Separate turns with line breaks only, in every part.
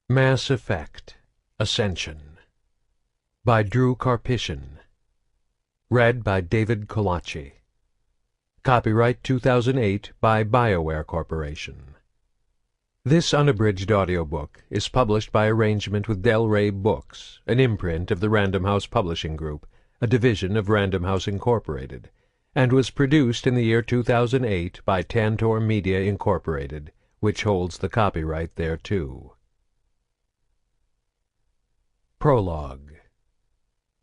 Mass Effect Ascension by Drew Karpyshyn. Read by David Kolachi. Copyright 2008 by BioWare Corporation. This unabridged audiobook is published by arrangement with Del Rey Books, an imprint of the Random House Publishing Group, a division of Random House Incorporated, and was produced in the year 2008 by Tantor Media Incorporated, which holds the copyright thereto. Prologue.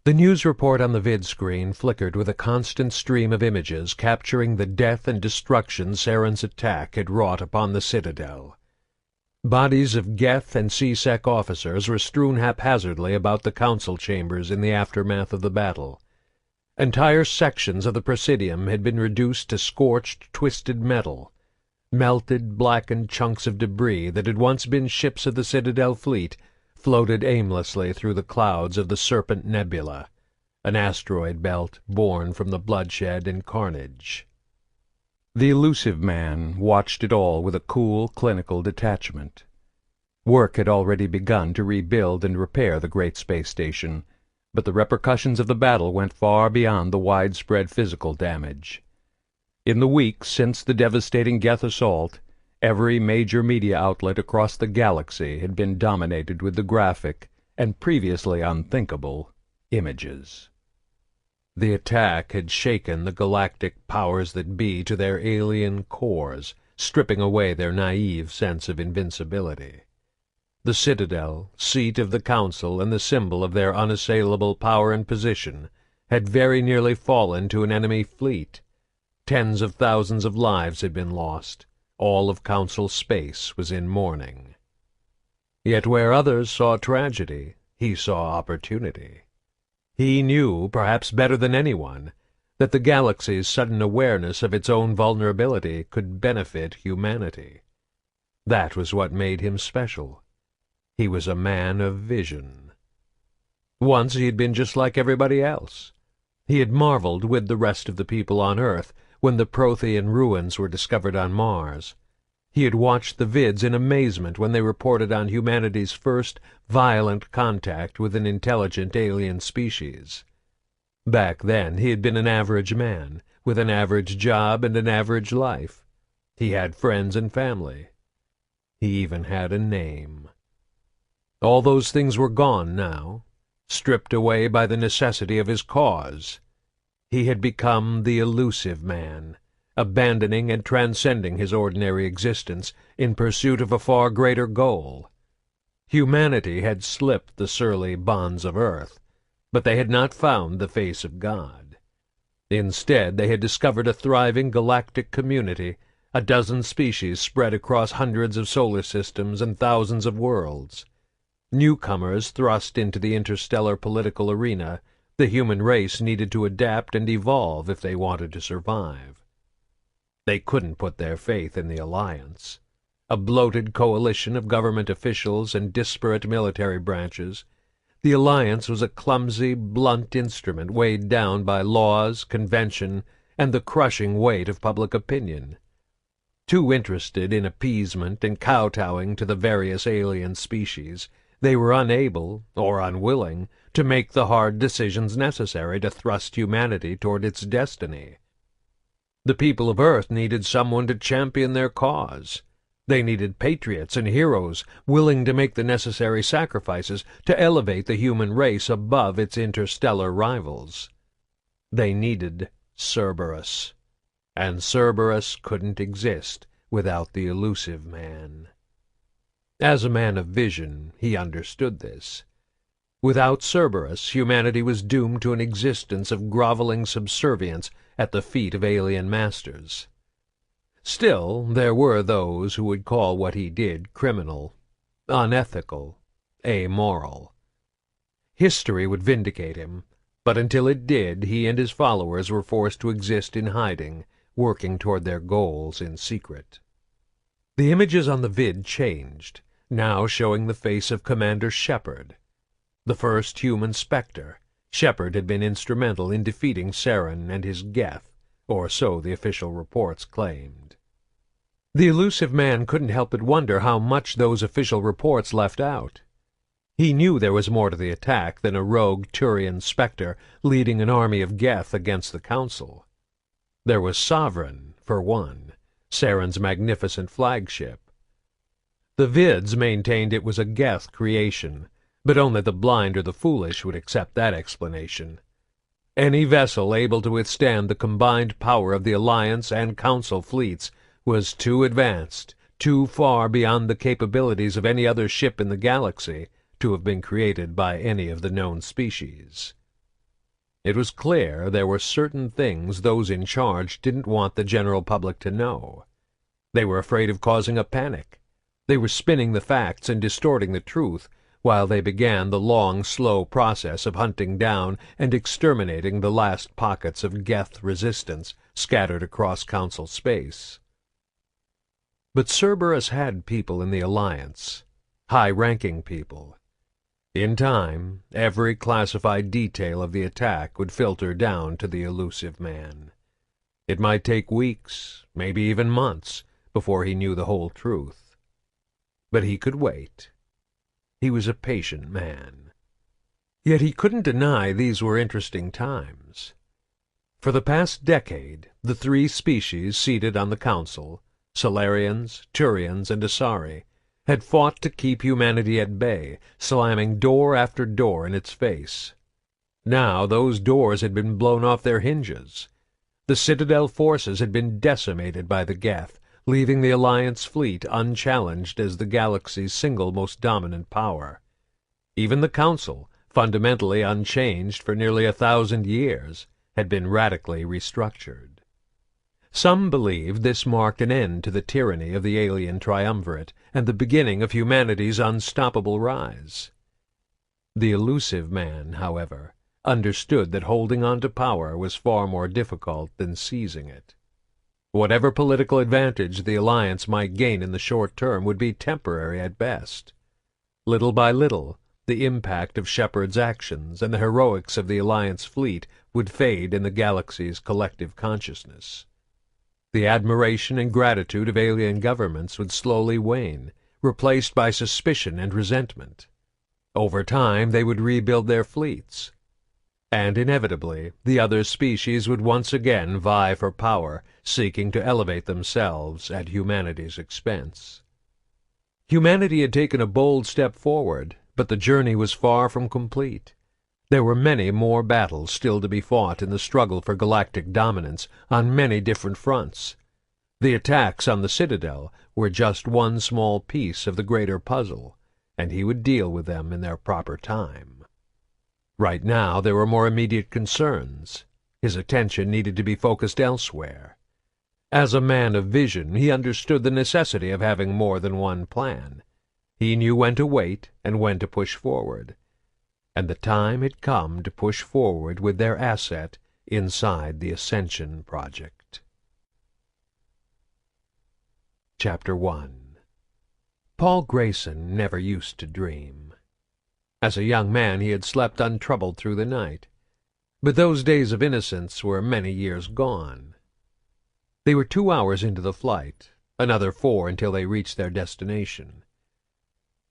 The news report on the vid screen flickered with a constant stream of images capturing the death and destruction Saren's attack had wrought upon the Citadel. Bodies of Geth and C-Sec officers were strewn haphazardly about the council chambers in the aftermath of the battle. Entire sections of the Presidium had been reduced to scorched, twisted metal. Melted, blackened chunks of debris that had once been ships of the Citadel fleet floated aimlessly through the clouds of the Serpent Nebula, an asteroid belt born from the bloodshed and carnage. The Elusive Man watched it all with a cool, clinical detachment. Work had already begun to rebuild and repair the great space station, but the repercussions of the battle went far beyond the widespread physical damage. In the weeks since the devastating Geth assault, every major media outlet across the galaxy had been dominated with the graphic, and previously unthinkable, images. The attack had shaken the galactic powers that be to their alien cores, stripping away their naive sense of invincibility. The Citadel, seat of the Council and the symbol of their unassailable power and position, had very nearly fallen to an enemy fleet. Tens of thousands of lives had been lost. All of Council space was in mourning. Yet where others saw tragedy, he saw opportunity. He knew, perhaps better than anyone, that the galaxy's sudden awareness of its own vulnerability could benefit humanity. That was what made him special. He was a man of vision. Once he had been just like everybody else. He had marveled with the rest of the people on Earth when the Prothean ruins were discovered on Mars. He had watched the vids in amazement when they reported on humanity's first violent contact with an intelligent alien species. Back then he had been an average man, with an average job and an average life. He had friends and family. He even had a name. All those things were gone now, stripped away by the necessity of his cause. He had become the Elusive Man, abandoning and transcending his ordinary existence in pursuit of a far greater goal. Humanity had slipped the surly bonds of Earth, but they had not found the face of God. Instead, they had discovered a thriving galactic community, a dozen species spread across hundreds of solar systems and thousands of worlds. Newcomers thrust into the interstellar political arena, the human race needed to adapt and evolve if they wanted to survive. They couldn't put their faith in the Alliance, a bloated coalition of government officials and disparate military branches. The Alliance was a clumsy, blunt instrument weighed down by laws, convention, and the crushing weight of public opinion. Too interested in appeasement and kowtowing to the various alien species, they were unable, or unwilling, to make the hard decisions necessary to thrust humanity toward its destiny. The people of Earth needed someone to champion their cause. They needed patriots and heroes willing to make the necessary sacrifices to elevate the human race above its interstellar rivals. They needed Cerberus, and Cerberus couldn't exist without the Elusive Man. As a man of vision, he understood this. Without Cerberus, humanity was doomed to an existence of groveling subservience at the feet of alien masters. Still, there were those who would call what he did criminal, unethical, amoral. History would vindicate him, but until it did, he and his followers were forced to exist in hiding, working toward their goals in secret. The images on the vid changed, now showing the face of Commander Shepard. The first human Spectre, Shepard had been instrumental in defeating Saren and his Geth, or so the official reports claimed. The Elusive Man couldn't help but wonder how much those official reports left out. He knew there was more to the attack than a rogue Turian spectre leading an army of Geth against the Council. There was Sovereign, for one, Saren's magnificent flagship. The Vids maintained it was a Geth creation, but only the blind or the foolish would accept that explanation. Any vessel able to withstand the combined power of the Alliance and Council fleets was too advanced, too far beyond the capabilities of any other ship in the galaxy to have been created by any of the known species. It was clear there were certain things those in charge didn't want the general public to know. They were afraid of causing a panic. They were spinning the facts and distorting the truth while they began the long, slow process of hunting down and exterminating the last pockets of Geth resistance scattered across Council space. But Cerberus had people in the Alliance, high-ranking people. In time, every classified detail of the attack would filter down to the Elusive Man. It might take weeks, maybe even months, before he knew the whole truth. But he could wait. He was a patient man. Yet he couldn't deny these were interesting times. For the past decade, the three species seated on the Council, Solarians, Turians, and Asari, had fought to keep humanity at bay, slamming door after door in its face. Now those doors had been blown off their hinges. The Citadel forces had been decimated by the Geth, leaving the Alliance fleet unchallenged as the galaxy's single most dominant power. Even the Council, fundamentally unchanged for nearly 1,000 years, had been radically restructured. Some believed this marked an end to the tyranny of the alien triumvirate and the beginning of humanity's unstoppable rise. The Elusive Man, however, understood that holding on to power was far more difficult than seizing it. Whatever political advantage the Alliance might gain in the short term would be temporary at best. Little by little, the impact of Shepard's actions and the heroics of the Alliance fleet would fade in the galaxy's collective consciousness. The admiration and gratitude of alien governments would slowly wane, replaced by suspicion and resentment. Over time, they would rebuild their fleets. And inevitably, the other species would once again vie for power, seeking to elevate themselves at humanity's expense. Humanity had taken a bold step forward, but the journey was far from complete. There were many more battles still to be fought in the struggle for galactic dominance on many different fronts. The attacks on the Citadel were just one small piece of the greater puzzle, and he would deal with them in their proper time. Right now there were more immediate concerns. His attention needed to be focused elsewhere. As a man of vision, he understood the necessity of having more than one plan. He knew when to wait and when to push forward. And the time had come to push forward with their asset inside the Ascension project. Chapter 1. Paul Grayson never used to dream. As a young man he had slept untroubled through the night, but those days of innocence were many years gone. They were 2 hours into the flight, another 4 until they reached their destination.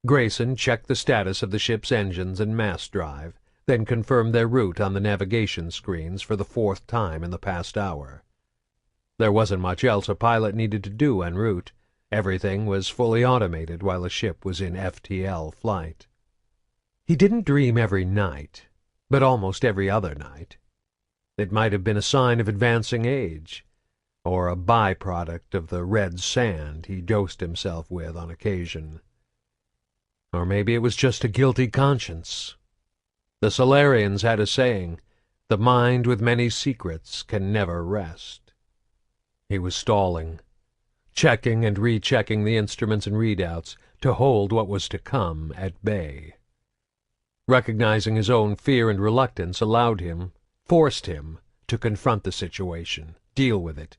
Grayson checked the status of the ship's engines and mass drive, then confirmed their route on the navigation screens for the 4th time in the past hour. There wasn't much else a pilot needed to do en route. Everything was fully automated while the ship was in FTL flight. He didn't dream every night, but almost every other night. It might have been a sign of advancing age, or a byproduct of the red sand he dosed himself with on occasion. Or maybe it was just a guilty conscience. The Solarians had a saying, "The mind with many secrets can never rest." He was stalling, checking and rechecking the instruments and readouts to hold what was to come at bay. Recognizing his own fear and reluctance forced him to confront the situation, deal with it.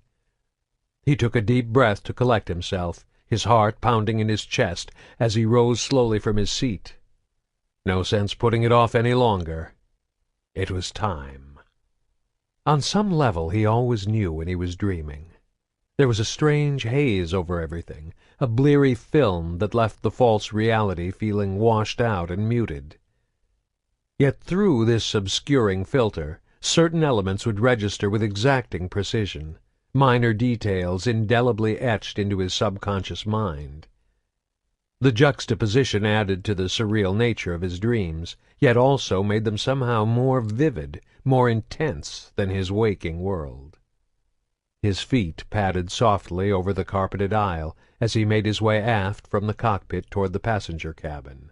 He took a deep breath to collect himself, his heart pounding in his chest as he rose slowly from his seat. No sense putting it off any longer. It was time. On some level he always knew when he was dreaming. There was a strange haze over everything, a bleary film that left the false reality feeling washed out and muted. Yet through this obscuring filter, certain elements would register with exacting precision, minor details indelibly etched into his subconscious mind. The juxtaposition added to the surreal nature of his dreams, yet also made them somehow more vivid, more intense than his waking world. His feet padded softly over the carpeted aisle as he made his way aft from the cockpit toward the passenger cabin.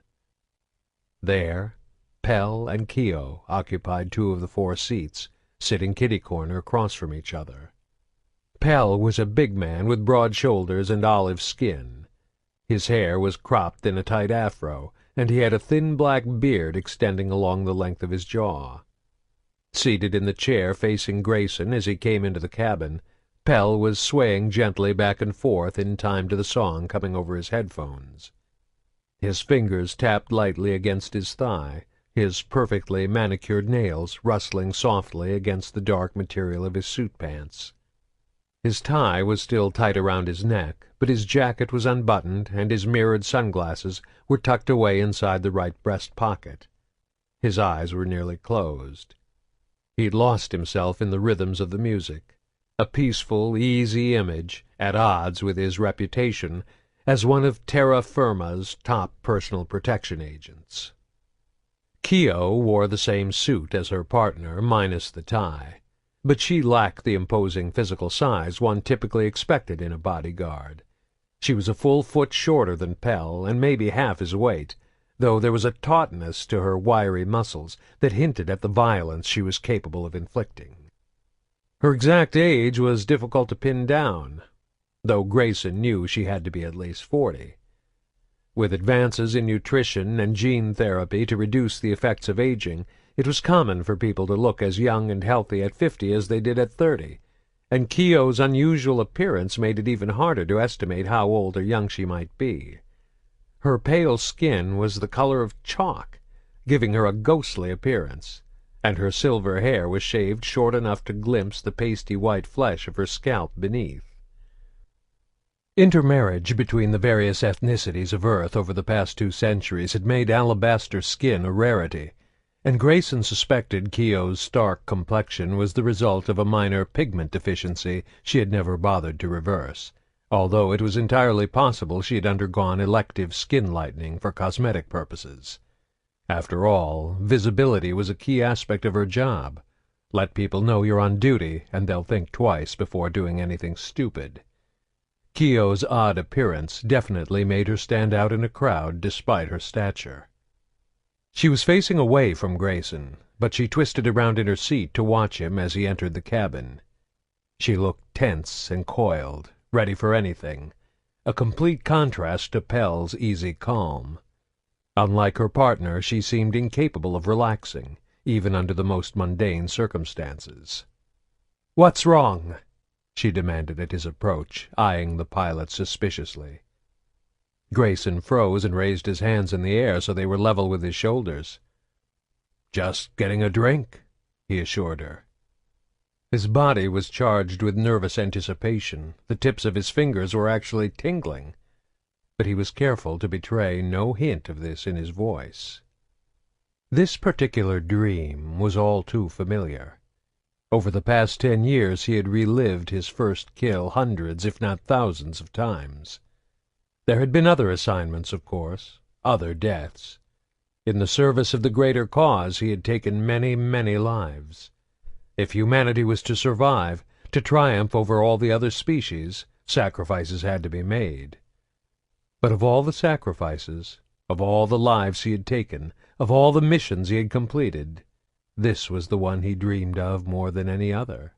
There, Pell and Keogh occupied two of the four seats, sitting kitty-corner across from each other. Pell was a big man with broad shoulders and olive skin. His hair was cropped in a tight afro, and he had a thin black beard extending along the length of his jaw. Seated in the chair facing Grayson as he came into the cabin, Pell was swaying gently back and forth in time to the song coming over his headphones. His fingers tapped lightly against his thigh, his perfectly manicured nails rustling softly against the dark material of his suit pants. His tie was still tight around his neck, but his jacket was unbuttoned, and his mirrored sunglasses were tucked away inside the right breast pocket. His eyes were nearly closed. He'd lost himself in the rhythms of the music, a peaceful, easy image, at odds with his reputation as one of terra firma's top personal protection agents. Keogh wore the same suit as her partner, minus the tie, but she lacked the imposing physical size one typically expected in a bodyguard. She was a full foot shorter than Pell, and maybe half his weight, though there was a tautness to her wiry muscles that hinted at the violence she was capable of inflicting. Her exact age was difficult to pin down, though Grayson knew she had to be at least 40. With advances in nutrition and gene therapy to reduce the effects of aging, it was common for people to look as young and healthy at 50 as they did at 30, and Keogh's unusual appearance made it even harder to estimate how old or young she might be. Her pale skin was the color of chalk, giving her a ghostly appearance, and her silver hair was shaved short enough to glimpse the pasty white flesh of her scalp beneath. Intermarriage between the various ethnicities of Earth over the past 2 centuries had made alabaster skin a rarity, and Grayson suspected Keogh's stark complexion was the result of a minor pigment deficiency she had never bothered to reverse, although it was entirely possible she had undergone elective skin lightening for cosmetic purposes. After all, visibility was a key aspect of her job. Let people know you're on duty, and they'll think twice before doing anything stupid. Keogh's odd appearance definitely made her stand out in a crowd despite her stature. She was facing away from Grayson, but she twisted around in her seat to watch him as he entered the cabin. She looked tense and coiled, ready for anything, a complete contrast to Pell's easy calm. Unlike her partner, she seemed incapable of relaxing, even under the most mundane circumstances. "What's wrong?" she demanded at his approach, eyeing the pilot suspiciously. Grayson froze and raised his hands in the air so they were level with his shoulders. "Just getting a drink," he assured her. His body was charged with nervous anticipation. The tips of his fingers were actually tingling, but he was careful to betray no hint of this in his voice. This particular dream was all too familiar. Over the past 10 years he had relived his first kill hundreds, if not thousands, of times. There had been other assignments, of course, other deaths. In the service of the greater cause he had taken many, many lives. If humanity was to survive, to triumph over all the other species, sacrifices had to be made. But of all the sacrifices, of all the lives he had taken, of all the missions he had completed, this was the one he dreamed of more than any other.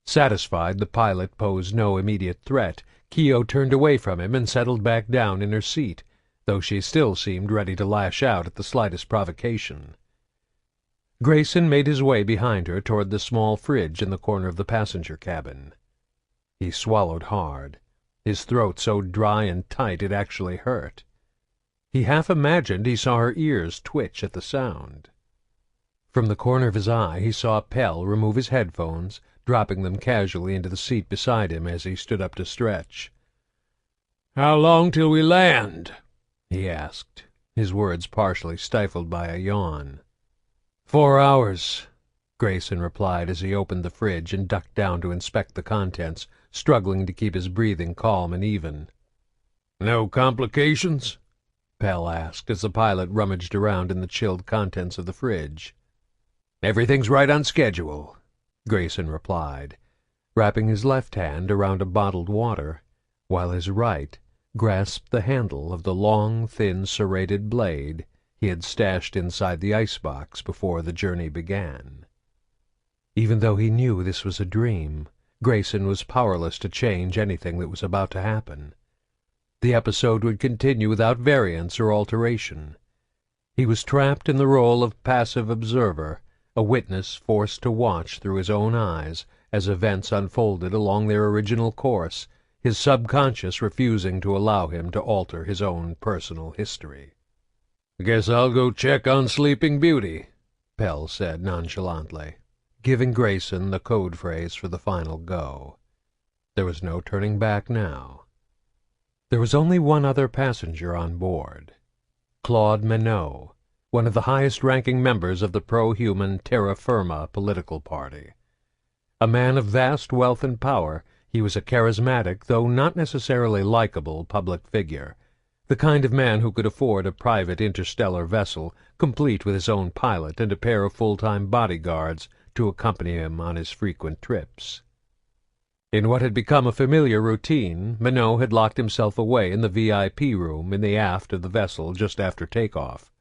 Satisfied the pilot posed no immediate threat, Keogh turned away from him and settled back down in her seat, though she still seemed ready to lash out at the slightest provocation. Grayson made his way behind her toward the small fridge in the corner of the passenger cabin. He swallowed hard, his throat so dry and tight it actually hurt. He half imagined he saw her ears twitch at the sound. From the corner of his eye he saw Pell remove his headphones, dropping them casually into the seat beside him as he stood up to stretch. "How long till we land?" he asked, his words partially stifled by a yawn. 4 hours, Grayson replied as he opened the fridge and ducked down to inspect the contents, struggling to keep his breathing calm and even. "No complications?" Pell asked as the pilot rummaged around in the chilled contents of the fridge. "Everything's right on schedule," Grayson replied, wrapping his left hand around a bottled water, while his right grasped the handle of the long, thin, serrated blade he had stashed inside the icebox before the journey began. Even though he knew this was a dream, Grayson was powerless to change anything that was about to happen. The episode would continue without variance or alteration. He was trapped in the role of passive observer, a witness forced to watch through his own eyes as events unfolded along their original course, his subconscious refusing to allow him to alter his own personal history. "Guess I'll go check on Sleeping Beauty," Pell said nonchalantly, giving Grayson the code phrase for the final go. There was no turning back now. There was only one other passenger on board. Claude Minot, one of the highest-ranking members of the pro-human Terra Firma political party. A man of vast wealth and power, he was a charismatic, though not necessarily likable, public figure, the kind of man who could afford a private interstellar vessel, complete with his own pilot and a pair of full-time bodyguards to accompany him on his frequent trips. In what had become a familiar routine, Minot had locked himself away in the VIP room in the aft of the vessel just after takeoff.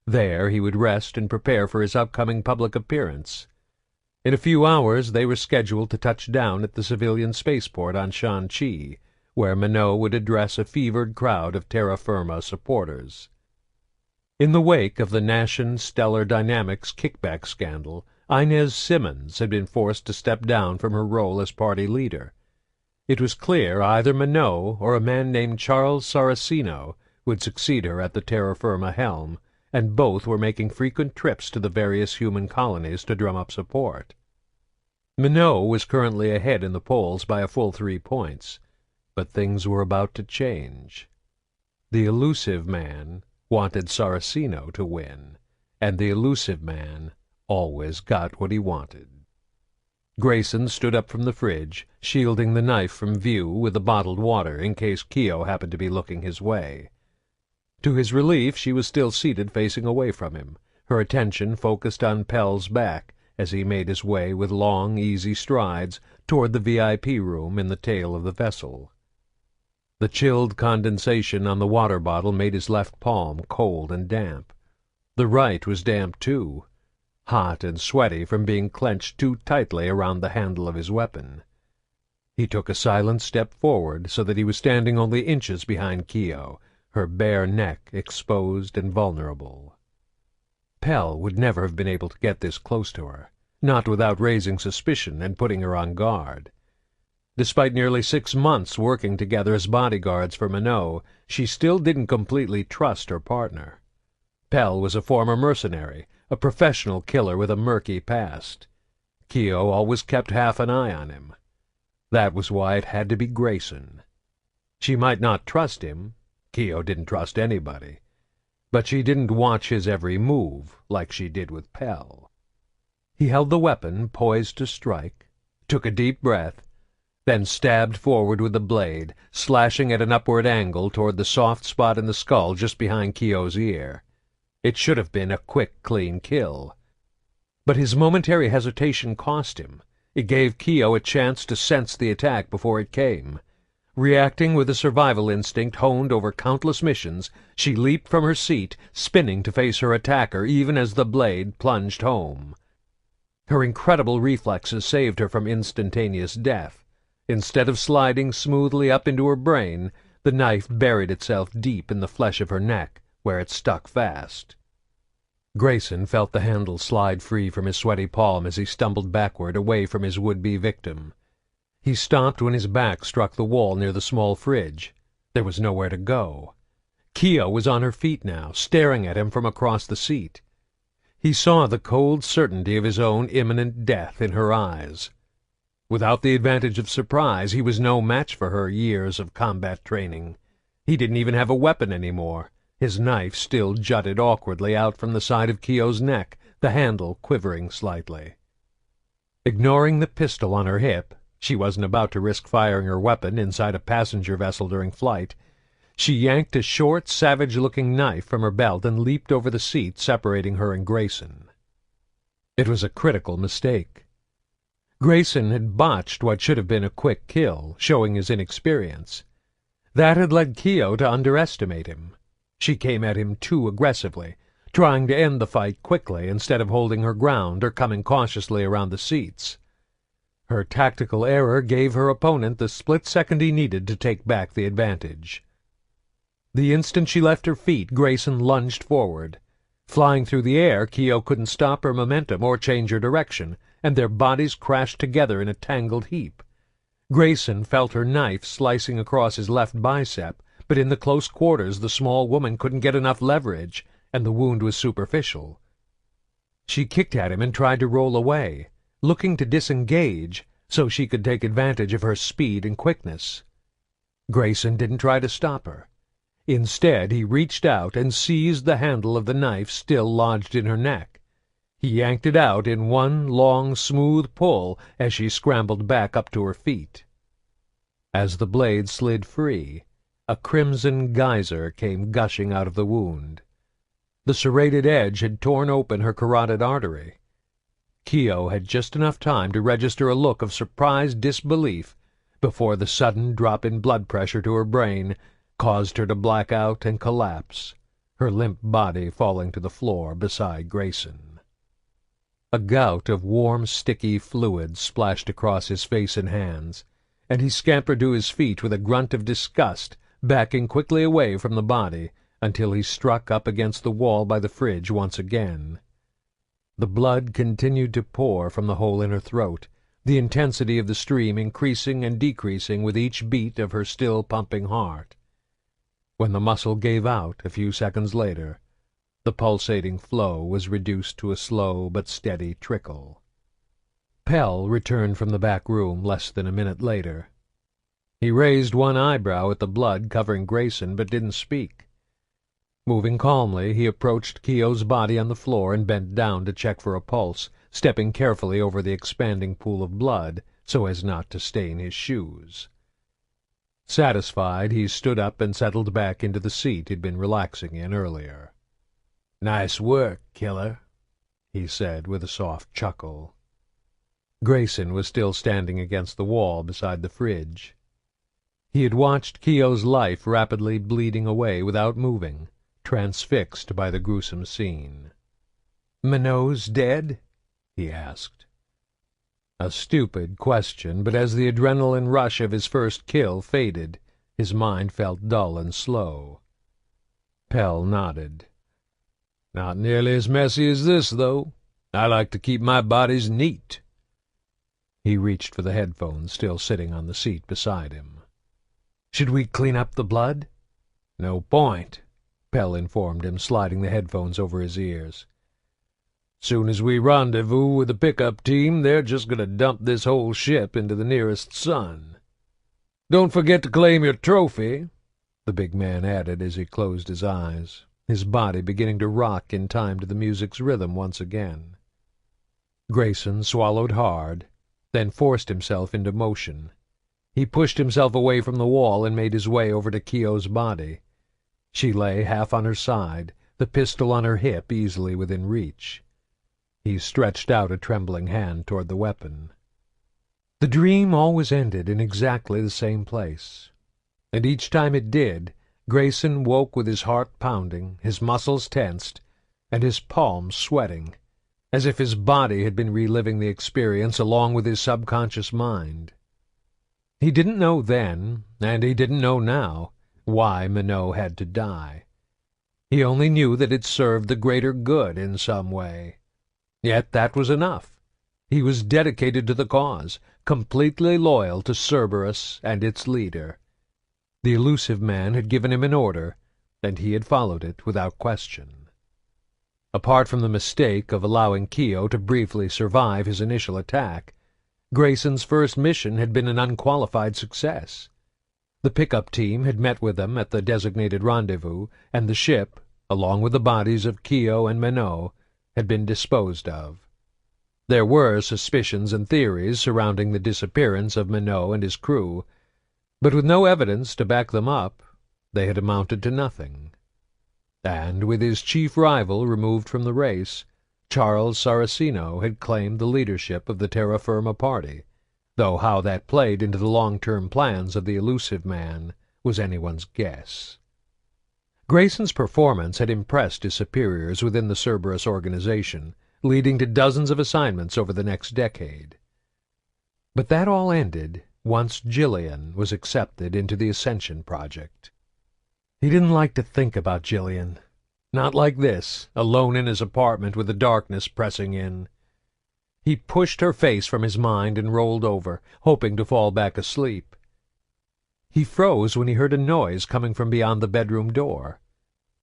There he would rest and prepare for his upcoming public appearance. In a few hours they were scheduled to touch down at the civilian spaceport on Shan-Chi, where Minot would address a fevered crowd of terra firma supporters. In the wake of the Nash Stellar Dynamics kickback scandal, Inez Simmons had been forced to step down from her role as party leader. It was clear either Minot or a man named Charles Saraceno would succeed her at the terra firma helm, and both were making frequent trips to the various human colonies to drum up support. Minot was currently ahead in the polls by a full 3 points, but things were about to change. The Elusive Man wanted Saraceno to win, and the Elusive Man always got what he wanted. Grayson stood up from the fridge, shielding the knife from view with the bottled water in case Keo happened to be looking his way. To his relief, she was still seated facing away from him, her attention focused on Pell's back as he made his way with long, easy strides toward the VIP room in the tail of the vessel. The chilled condensation on the water bottle made his left palm cold and damp. The right was damp, too, hot and sweaty from being clenched too tightly around the handle of his weapon. He took a silent step forward so that he was standing only inches behind Keo, her bare neck exposed and vulnerable. Pell would never have been able to get this close to her, not without raising suspicion and putting her on guard. Despite nearly 6 months working together as bodyguards for Minot, she still didn't completely trust her partner. Pell was a former mercenary, a professional killer with a murky past. Keo always kept half an eye on him. That was why it had to be Grayson. She might not trust him. Keo didn't trust anybody. But she didn't watch his every move like she did with Pell. He held the weapon poised to strike, took a deep breath, then stabbed forward with the blade, slashing at an upward angle toward the soft spot in the skull just behind Keo's ear. It should have been a quick, clean kill. But his momentary hesitation cost him. It gave Keo a chance to sense the attack before it came. Reacting with a survival instinct honed over countless missions, she leaped from her seat, spinning to face her attacker even as the blade plunged home. Her incredible reflexes saved her from instantaneous death. Instead of sliding smoothly up into her brain, the knife buried itself deep in the flesh of her neck, where it stuck fast. Grayson felt the handle slide free from his sweaty palm as he stumbled backward away from his would-be victim. He stopped when his back struck the wall near the small fridge. There was nowhere to go. Keo was on her feet now, staring at him from across the seat. He saw the cold certainty of his own imminent death in her eyes. Without the advantage of surprise, he was no match for her years of combat training. He didn't even have a weapon anymore. His knife still jutted awkwardly out from the side of Keogh's neck, the handle quivering slightly. Ignoring the pistol on her hip, she wasn't about to risk firing her weapon inside a passenger vessel during flight. She yanked a short, savage-looking knife from her belt and leaped over the seat separating her and Grayson. It was a critical mistake. Grayson had botched what should have been a quick kill, showing his inexperience. That had led Keogh to underestimate him. She came at him too aggressively, trying to end the fight quickly instead of holding her ground or coming cautiously around the seats. Her tactical error gave her opponent the split second he needed to take back the advantage. The instant she left her feet, Grayson lunged forward. Flying through the air, Keogh couldn't stop her momentum or change her direction, and their bodies crashed together in a tangled heap. Grayson felt her knife slicing across his left bicep, but in the close quarters the small woman couldn't get enough leverage, and the wound was superficial. She kicked at him and tried to roll away, looking to disengage so she could take advantage of her speed and quickness. Grayson didn't try to stop her. Instead, he reached out and seized the handle of the knife still lodged in her neck. He yanked it out in one long, smooth pull as she scrambled back up to her feet. As the blade slid free, a crimson geyser came gushing out of the wound. The serrated edge had torn open her carotid artery. Keogh had just enough time to register a look of surprised disbelief before the sudden drop in blood pressure to her brain caused her to black out and collapse, her limp body falling to the floor beside Grayson. A gout of warm, sticky fluid splashed across his face and hands, and he scampered to his feet with a grunt of disgust, backing quickly away from the body until he struck up against the wall by the fridge once again. The blood continued to pour from the hole in her throat, the intensity of the stream increasing and decreasing with each beat of her still pumping heart. When the muscle gave out a few seconds later, the pulsating flow was reduced to a slow but steady trickle. Pell returned from the back room less than a minute later. He raised one eyebrow at the blood covering Grayson, but didn't speak. Moving calmly, he approached Keogh's body on the floor and bent down to check for a pulse, stepping carefully over the expanding pool of blood so as not to stain his shoes. Satisfied, he stood up and settled back into the seat he'd been relaxing in earlier. "Nice work, killer," he said with a soft chuckle. Grayson was still standing against the wall beside the fridge. He had watched Keogh's life rapidly bleeding away without moving, transfixed by the gruesome scene. "Minot's dead?" he asked. A stupid question, but as the adrenaline rush of his first kill faded, his mind felt dull and slow. Pell nodded. "Not nearly as messy as this, though. I like to keep my bodies neat." He reached for the headphones still sitting on the seat beside him. "Should we clean up the blood?" "No point," Pell informed him, sliding the headphones over his ears. "Soon as we rendezvous with the pickup team, they're just going to dump this whole ship into the nearest sun. Don't forget to claim your trophy," the big man added as he closed his eyes, his body beginning to rock in time to the music's rhythm once again. Grayson swallowed hard, then forced himself into motion. He pushed himself away from the wall and made his way over to Keogh's body. She lay half on her side, the pistol on her hip easily within reach. He stretched out a trembling hand toward the weapon. The dream always ended in exactly the same place, and each time it did, Grayson woke with his heart pounding, his muscles tensed, and his palms sweating, as if his body had been reliving the experience along with his subconscious mind. He didn't know then, and he didn't know now, why Minot had to die. He only knew that it served the greater good in some way. Yet that was enough. He was dedicated to the cause, completely loyal to Cerberus and its leader. The Elusive Man had given him an order, and he had followed it without question. Apart from the mistake of allowing Keogh to briefly survive his initial attack, Grayson's first mission had been an unqualified success. The pickup team had met with them at the designated rendezvous, and the ship, along with the bodies of Keogh and Minot, had been disposed of. There were suspicions and theories surrounding the disappearance of Minot and his crew, but with no evidence to back them up, they had amounted to nothing. And with his chief rival removed from the race, Charles Saraceno had claimed the leadership of the terra firma party, though how that played into the long-term plans of the Elusive Man was anyone's guess. Grayson's performance had impressed his superiors within the Cerberus organization, leading to dozens of assignments over the next decade. But that all ended once Jillian was accepted into the Ascension project. He didn't like to think about Jillian. Not like this, alone in his apartment with the darkness pressing in. He pushed her face from his mind and rolled over, hoping to fall back asleep. He froze when he heard a noise coming from beyond the bedroom door.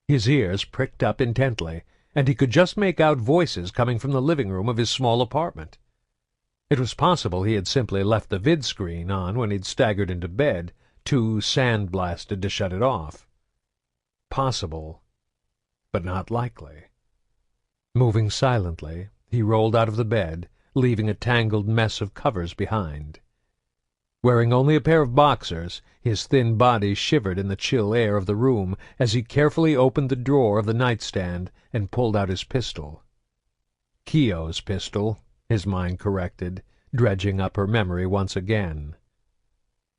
His ears pricked up intently, and he could just make out voices coming from the living room of his small apartment. It was possible he had simply left the vid-screen on when he'd staggered into bed, too sandblasted to shut it off. Possible, but not likely. Moving silently, he rolled out of the bed, leaving a tangled mess of covers behind. Wearing only a pair of boxers, his thin body shivered in the chill air of the room as he carefully opened the drawer of the nightstand and pulled out his pistol. Keogh's pistol, his mind corrected, dredging up her memory once again.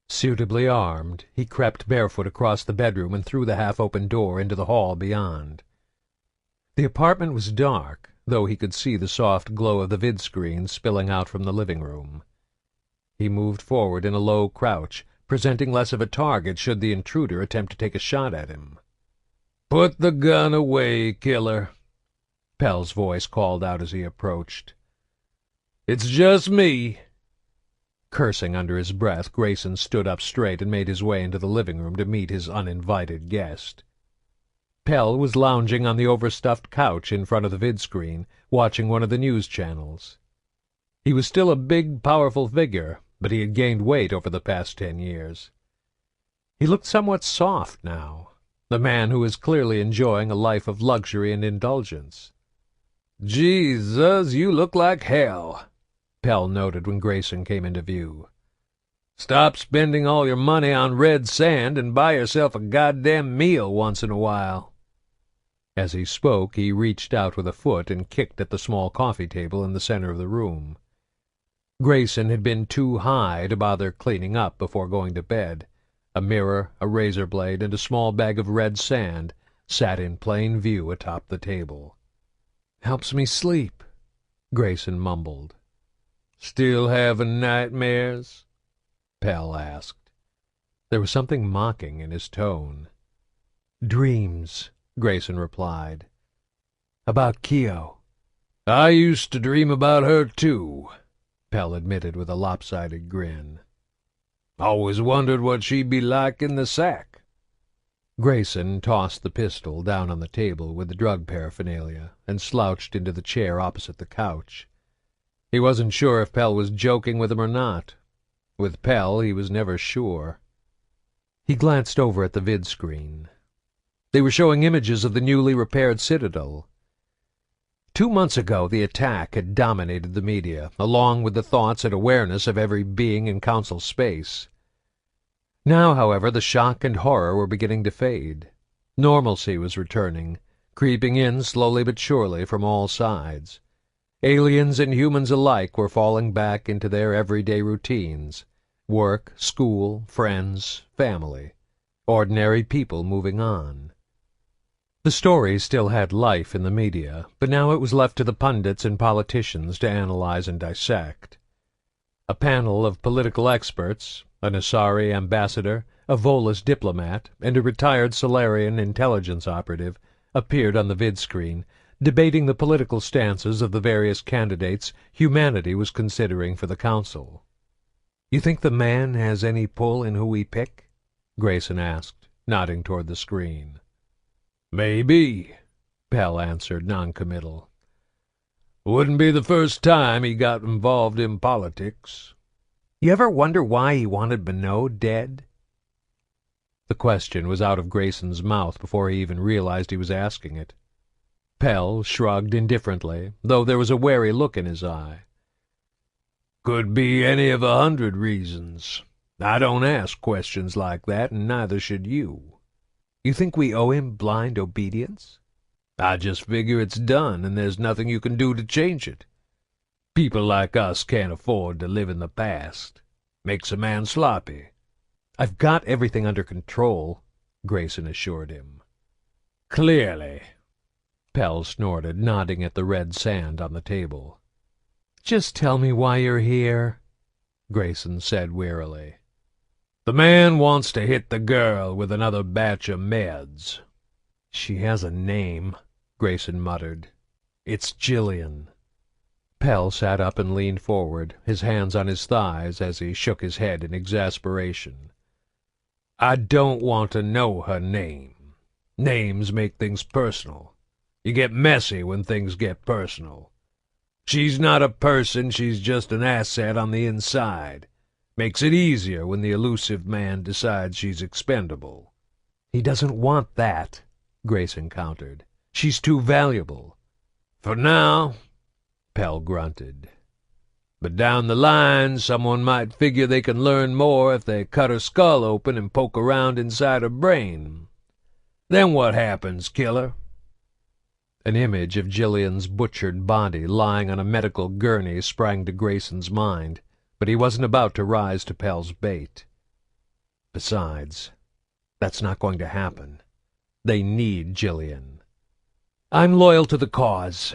Suitably armed, he crept barefoot across the bedroom and through the half-open door into the hall beyond. The apartment was dark, though he could see the soft glow of the vid-screen spilling out from the living room. He moved forward in a low crouch, presenting less of a target should the intruder attempt to take a shot at him. "Put the gun away, killer," Pell's voice called out as he approached. "It's just me." Cursing under his breath, Grayson stood up straight and made his way into the living room to meet his uninvited guest. Pell was lounging on the overstuffed couch in front of the vid-screen, watching one of the news channels. He was still a big, powerful figure, but he had gained weight over the past 10 years. He looked somewhat soft now, a man who was clearly enjoying a life of luxury and indulgence. "Jesus, you look like hell," Pell noted when Grayson came into view. "Stop spending all your money on red sand and buy yourself a goddamn meal once in a while." As he spoke, he reached out with a foot and kicked at the small coffee table in the center of the room. Grayson had been too high to bother cleaning up before going to bed. A mirror, a razor blade, and a small bag of red sand sat in plain view atop the table. "Helps me sleep," Grayson mumbled. "Still having nightmares?" Pell asked. There was something mocking in his tone. "Dreams," Grayson replied. "About Keogh." "I used to dream about her, too," Pell admitted with a lopsided grin. "Always wondered what she'd be like in the sack." Grayson tossed the pistol down on the table with the drug paraphernalia and slouched into the chair opposite the couch. He wasn't sure if Pell was joking with him or not. With Pell, he was never sure. He glanced over at the vid-screen. They were showing images of the newly repaired Citadel. 2 months ago, the attack had dominated the media, along with the thoughts and awareness of every being in Council space. Now, however, the shock and horror were beginning to fade. Normalcy was returning, creeping in slowly but surely from all sides. Aliens and humans alike were falling back into their everyday routines. Work, school, friends, family. Ordinary people moving on. The story still had life in the media, but now it was left to the pundits and politicians to analyze and dissect. A panel of political experts, an Asari ambassador, a Volus diplomat, and a retired Solarian intelligence operative, appeared on the vid-screen, debating the political stances of the various candidates humanity was considering for the council. "You think the man has any pull in who we pick?" Grayson asked, nodding toward the screen. "Maybe," Pell answered, noncommittal. "Wouldn't be the first time he got involved in politics. You ever wonder why he wanted Minot dead?" The question was out of Grayson's mouth before he even realized he was asking it. Pell shrugged indifferently, though there was a wary look in his eye. "Could be any of 100 reasons. I don't ask questions like that, and neither should you." "You think we owe him blind obedience?" "I just figure it's done, and there's nothing you can do to change it. People like us can't afford to live in the past. Makes a man sloppy." "I've got everything under control," Grayson assured him. "Clearly." Pell snorted, nodding at the red sand on the table. "Just tell me why you're here," Grayson said wearily. "The man wants to hit the girl with another batch of meds." "She has a name," Grayson muttered. "It's Jillian." Pell sat up and leaned forward, his hands on his thighs as he shook his head in exasperation. "I don't want to know her name. Names make things personal. You get messy when things get personal. She's not a person, she's just an asset on the inside. Makes it easier when the Elusive Man decides she's expendable." "He doesn't want that," Grayson countered. "She's too valuable." "For now," Pell grunted. "But down the line, someone might figure they can learn more if they cut her skull open and poke around inside her brain. Then what happens, killer?" An image of Jillian's butchered body lying on a medical gurney sprang to Grayson's mind, but he wasn't about to rise to Pell's bait. Besides, that's not going to happen. They need Jillian. "I'm loyal to the cause,"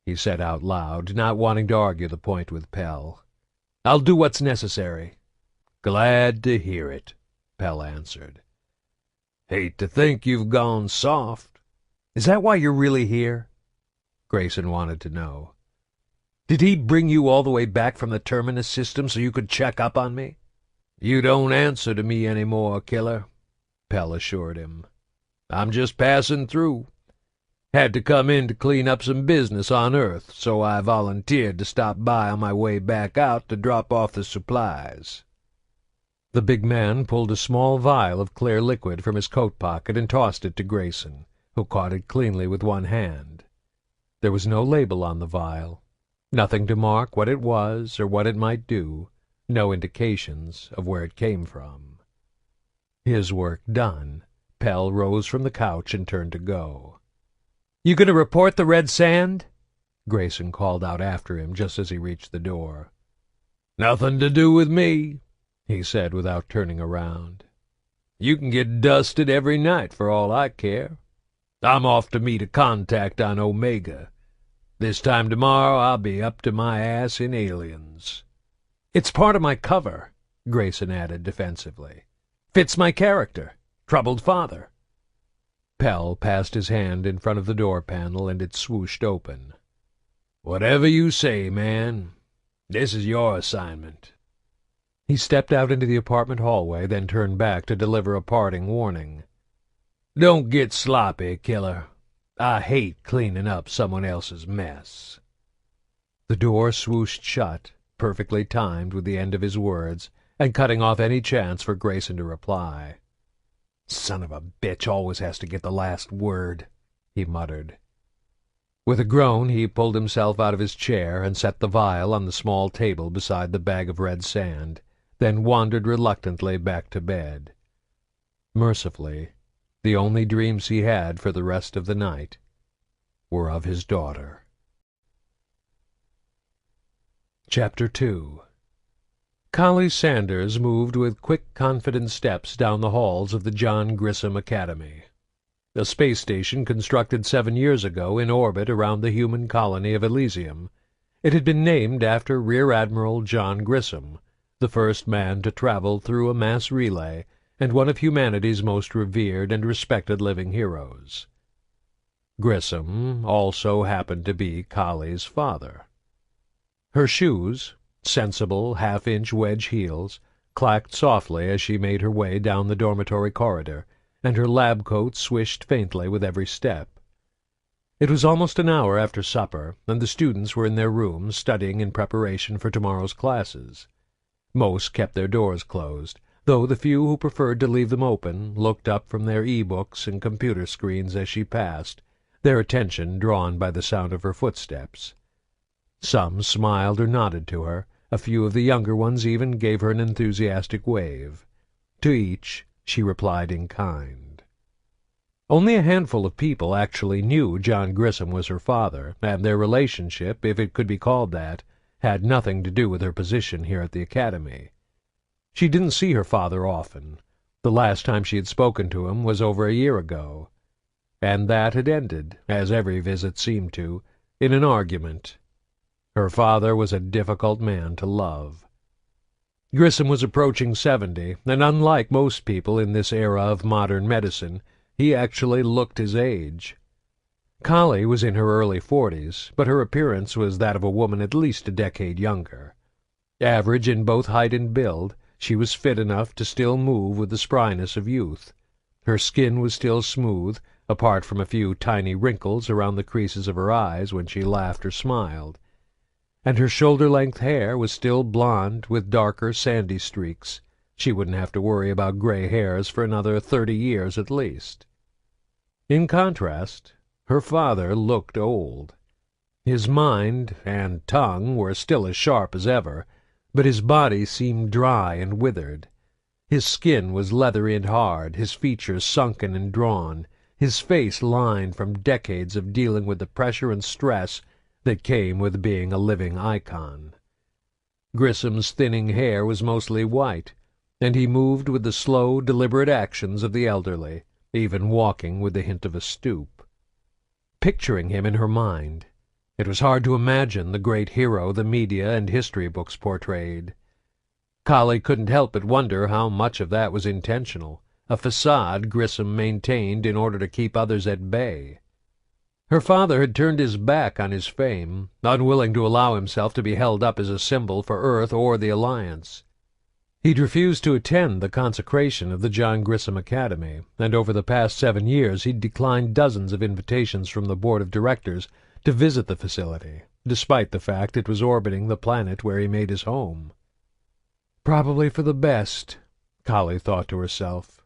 he said out loud, not wanting to argue the point with Pell. "I'll do what's necessary." "Glad to hear it," Pell answered. "Hate to think you've gone soft." "Is that why you're really here?" Grayson wanted to know. "Did he bring you all the way back from the Terminus system so you could check up on me?" "You don't answer to me anymore, killer," Pell assured him. "I'm just passing through. Had to come in to clean up some business on Earth, so I volunteered to stop by on my way back out to drop off the supplies." The big man pulled a small vial of clear liquid from his coat pocket and tossed it to Grayson, who caught it cleanly with one hand. There was no label on the vial, nothing to mark what it was or what it might do, no indications of where it came from. His work done, Pell rose from the couch and turned to go. "You going to report the red sand?" Grayson called out after him just as he reached the door. "Nothing to do with me," he said without turning around. "You can get dusted every night for all I care. I'm off to meet a contact on Omega. This time tomorrow I'll be up to my ass in aliens." "It's part of my cover," Grayson added defensively. "Fits my character. Troubled father." Pell passed his hand in front of the door panel, and it swooshed open. "Whatever you say, man. This is your assignment." He stepped out into the apartment hallway, then turned back to deliver a parting warning. "Don't get sloppy, killer. I hate cleaning up someone else's mess." The door swooshed shut, perfectly timed with the end of his words, and cutting off any chance for Grayson to reply. "Son of a bitch always has to get the last word," he muttered. With a groan he pulled himself out of his chair and set the vial on the small table beside the bag of red sand, then wandered reluctantly back to bed. Mercifully, the only dreams he had for the rest of the night were of his daughter. Chapter 2. Collie Sanders moved with quick, confident steps down the halls of the John Grissom Academy, a space station constructed 7 years ago in orbit around the human colony of Elysium. It had been named after Rear Admiral John Grissom, the first man to travel through a mass relay and one of humanity's most revered and respected living heroes. Grissom also happened to be Collie's father. Her shoes, sensible half-inch wedge heels, clacked softly as she made her way down the dormitory corridor, and her lab coat swished faintly with every step. It was almost an hour after supper, and the students were in their rooms studying in preparation for tomorrow's classes. Most kept their doors closed, though the few who preferred to leave them open looked up from their e-books and computer screens as she passed, their attention drawn by the sound of her footsteps. Some smiled or nodded to her. A few of the younger ones even gave her an enthusiastic wave. To each she replied in kind. Only a handful of people actually knew John Grissom was her father, and their relationship, if it could be called that, had nothing to do with her position here at the academy. She didn't see her father often. The last time she had spoken to him was over a year ago, and that had ended, as every visit seemed to, in an argument. Her father was a difficult man to love. Grissom was approaching 70, and unlike most people in this era of modern medicine, he actually looked his age. Collie was in her early 40s, but her appearance was that of a woman at least a decade younger. Average in both height and build, she was fit enough to still move with the spryness of youth. Her skin was still smooth, apart from a few tiny wrinkles around the creases of her eyes when she laughed or smiled, and her shoulder-length hair was still blonde with darker sandy streaks. She wouldn't have to worry about gray hairs for another 30 years at least. In contrast, her father looked old. His mind and tongue were still as sharp as ever, but his body seemed dry and withered. His skin was leathery and hard, his features sunken and drawn, his face lined from decades of dealing with the pressure and stress that came with being a living icon. Grissom's thinning hair was mostly white, and he moved with the slow, deliberate actions of the elderly, even walking with the hint of a stoop. Picturing him in her mind, it was hard to imagine the great hero the media and history books portrayed. Collie couldn't help but wonder how much of that was intentional, a facade Grissom maintained in order to keep others at bay. Her father had turned his back on his fame, unwilling to allow himself to be held up as a symbol for Earth or the Alliance. He'd refused to attend the consecration of the John Grissom Academy, and over the past 7 years he'd declined dozens of invitations from the board of directors to visit the facility, despite the fact it was orbiting the planet where he made his home. Probably for the best, Collie thought to herself.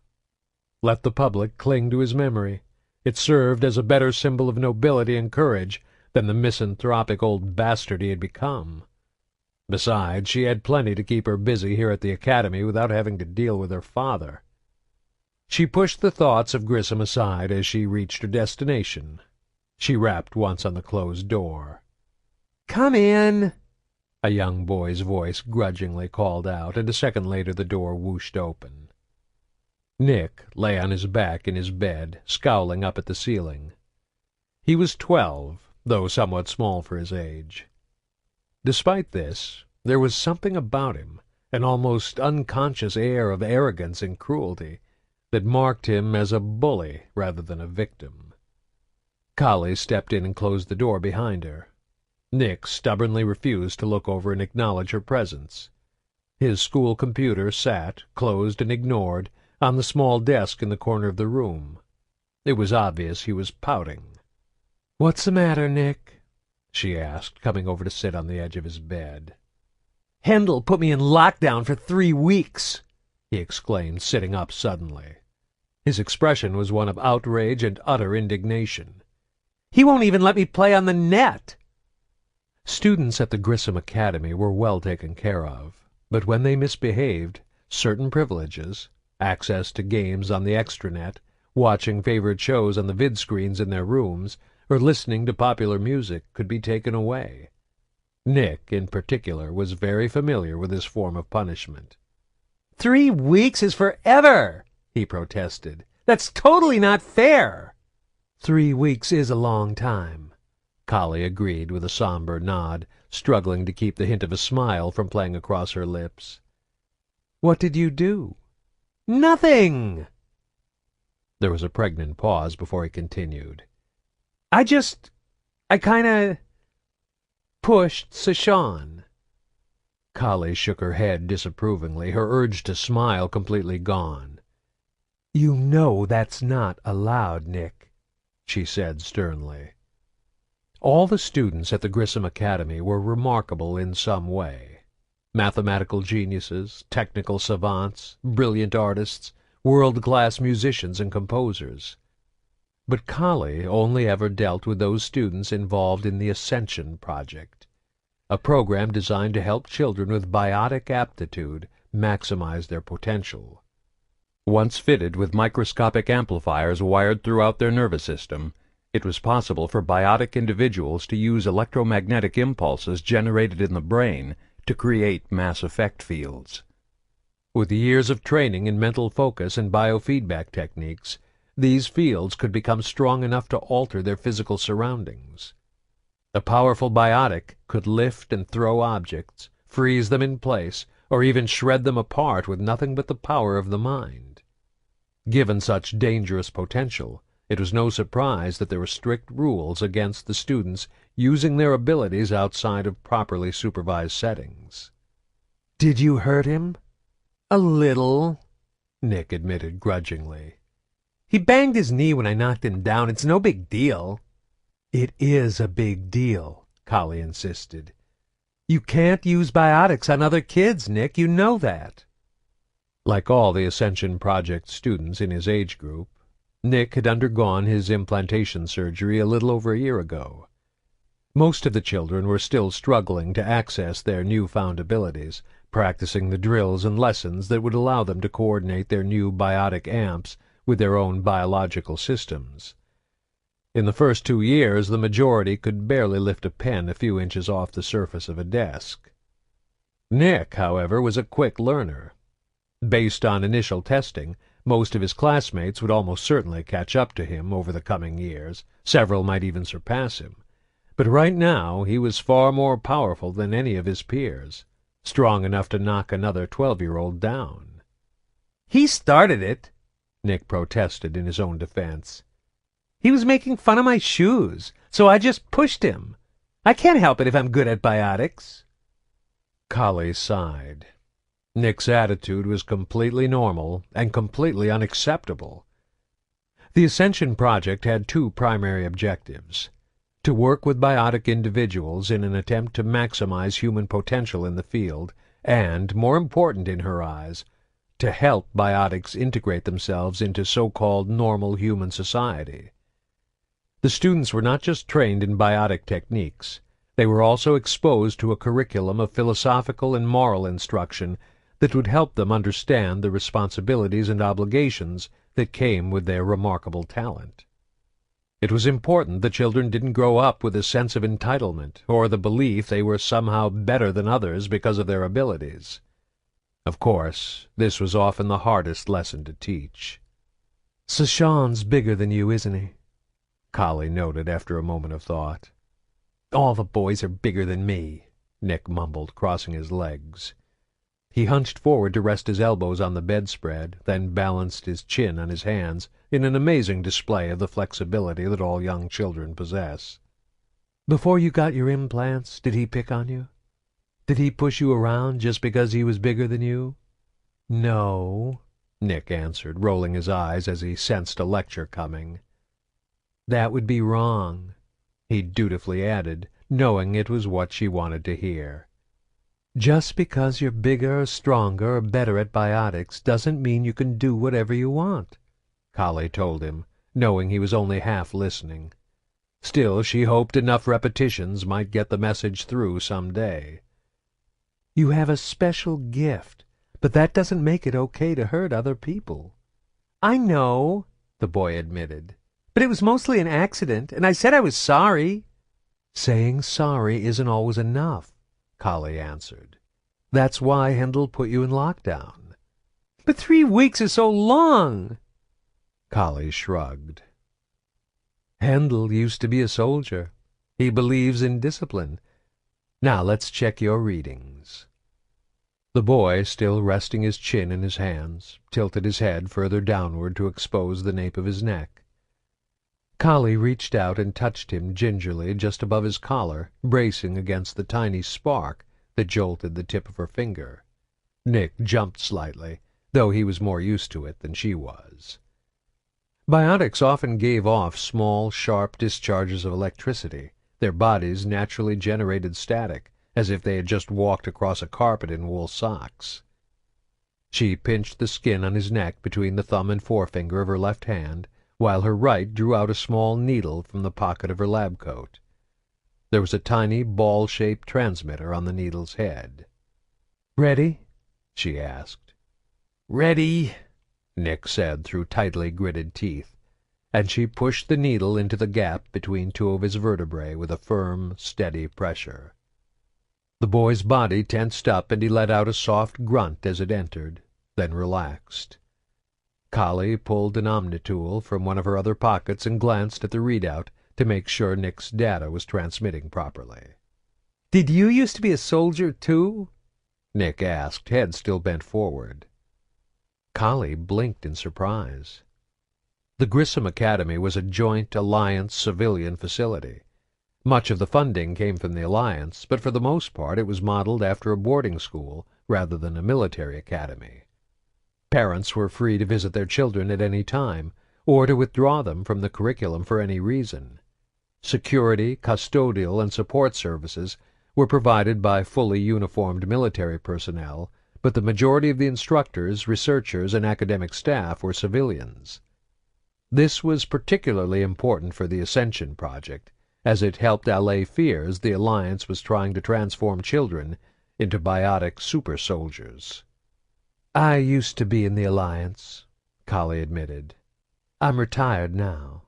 Let the public cling to his memory. It served as a better symbol of nobility and courage than the misanthropic old bastard he had become. Besides, she had plenty to keep her busy here at the academy without having to deal with her father. She pushed the thoughts of Grissom aside as she reached her destination. She rapped once on the closed door. "Come in," a young boy's voice grudgingly called out, and a second later the door whooshed open. Nick lay on his back in his bed, scowling up at the ceiling. He was 12, though somewhat small for his age. Despite this, there was something about him, an almost unconscious air of arrogance and cruelty, that marked him as a bully rather than a victim. Collie stepped in and closed the door behind her. Nick stubbornly refused to look over and acknowledge her presence. His school computer sat, closed and ignored, on the small desk in the corner of the room. It was obvious he was pouting. "What's the matter, Nick?" she asked, coming over to sit on the edge of his bed. "Hendel put me in lockdown for 3 weeks!" he exclaimed, sitting up suddenly. His expression was one of outrage and utter indignation. "He won't even let me play on the net!" Students at the Grissom Academy were well taken care of, but when they misbehaved, certain privileges, access to games on the extranet, watching favorite shows on the vid-screens in their rooms, or listening to popular music, could be taken away. Nick, in particular, was very familiar with this form of punishment. 3 weeks is forever, he protested. That's totally not fair. 3 weeks is a long time, Collie agreed with a somber nod, struggling to keep the hint of a smile from playing across her lips. What did you do? Nothing! There was a pregnant pause before he continued. I kinda pushed Sashawn. Collie shook her head disapprovingly, her urge to smile completely gone. You know that's not allowed, Nick, she said sternly. All the students at the Grissom Academy were remarkable in some way. mathematical geniuses, technical savants, brilliant artists, world-class musicians and composers. But Kali only ever dealt with those students involved in the Ascension project, a program designed to help children with biotic aptitude maximize their potential. Once fitted with microscopic amplifiers wired throughout their nervous system, it was possible for biotic individuals to use electromagnetic impulses generated in the brain to create mass effect fields. With years of training in mental focus and biofeedback techniques, these fields could become strong enough to alter their physical surroundings. A powerful biotic could lift and throw objects, freeze them in place, or even shred them apart with nothing but the power of the mind. Given such dangerous potential, it was no surprise that there were strict rules against the students using their abilities outside of properly supervised settings.
"Did you hurt him?"
"A little," Nick admitted grudgingly.
"He banged his knee when I knocked him down. It's no big deal."
"It is a big deal," Kali insisted.
"You can't use biotics on other kids, Nick. You know that."
Like all the Ascension Project students in his age group, Nick had undergone his implantation surgery a little over a year ago. Most of the children were still struggling to access their newfound abilities, practicing the drills and lessons that would allow them to coordinate their new biotic amps with their own biological systems. In the first 2 years, the majority could barely lift a pen a few inches off the surface of a desk. Nick, however, was a quick learner. Based on initial testing, most of his classmates would almost certainly catch up to him over the coming years. Several might even surpass him. But right now he was far more powerful than any of his peers, strong enough to knock another 12-year-old down.
"He started it,"
Nick protested in his own defense.
"He was making fun of my shoes, so I just pushed him. I can't help it if I'm good at biotics."
Kali sighed. Nick's attitude was completely normal and completely unacceptable. The Ascension Project had 2 primary objectives: to work with biotic individuals in an attempt to maximize human potential in the field, and, more important in her eyes, to help biotics integrate themselves into so-called normal human society. The students were not just trained in biotic techniques, they were also exposed to a curriculum of philosophical and moral instruction that would help them understand the responsibilities and obligations that came with their remarkable talent. It was important the children didn't grow up with a sense of entitlement or the belief they were somehow better than others because of their abilities. Of course, this was often the hardest lesson to teach.
"Sashan's bigger than you, isn't he?"
Kali noted after a moment of thought.
"All the boys are bigger than me,"
Nick mumbled, crossing his legs. He hunched forward to rest his elbows on the bedspread, then balanced his chin on his hands in an amazing display of the flexibility that all young children possess.
"Before you got your implants, did he pick on you? Did he push you around just because he was bigger than you?"
"No," Nick answered, rolling his eyes as he sensed a lecture coming.
"That would be wrong,"
he dutifully added, knowing it was what she wanted to hear.
"Just because you're bigger or stronger or better at biotics doesn't mean you can do whatever you want,"
Kali told him, knowing he was only half listening. Still, she hoped enough repetitions might get the message through some day.
"You have a special gift, but that doesn't make it okay to hurt other people." "I know," the boy admitted, "but it was mostly an accident, and I said I was sorry."
"Saying sorry isn't always enough," Kali answered. "That's why Hendel put you in lockdown."
"But 3 weeks is so long."
Kali shrugged. "Hendel used to be a soldier. He believes in discipline. Now let's check your readings." The boy, still resting his chin in his hands, tilted his head further downward to expose the nape of his neck. Kali reached out and touched him gingerly just above his collar, bracing against the tiny spark that jolted the tip of her finger. Nick jumped slightly, though he was more used to it than she was. Biotics often gave off small, sharp discharges of electricity. Their bodies naturally generated static, as if they had just walked across a carpet in wool socks. She pinched the skin on his neck between the thumb and forefinger of her left hand, while her right drew out a small needle from the pocket of her lab coat. There was a tiny, ball-shaped transmitter on the needle's head.
"Ready?"
she asked.
"Ready,"
Nick said through tightly gritted teeth, and she pushed the needle into the gap between two of his vertebrae with a firm, steady pressure. The boy's body tensed up, and he let out a soft grunt as it entered, then relaxed. Kali pulled an omnitool from one of her other pockets and glanced at the readout to make sure Nick's data was transmitting properly.
"Did you used to be a soldier, too?"
Nick asked, head still bent forward. Kali blinked in surprise. The Grissom Academy was a joint Alliance civilian facility. Much of the funding came from the Alliance, but for the most part it was modeled after a boarding school rather than a military academy. Parents were free to visit their children at any time, or to withdraw them from the curriculum for any reason. Security, custodial, and support services were provided by fully uniformed military personnel, but the majority of the instructors, researchers, and academic staff were civilians. This was particularly important for the Ascension project, as it helped allay fears the Alliance was trying to transform children into biotic super-soldiers.
"I used to be in the Alliance," Kali admitted. "I'm retired now."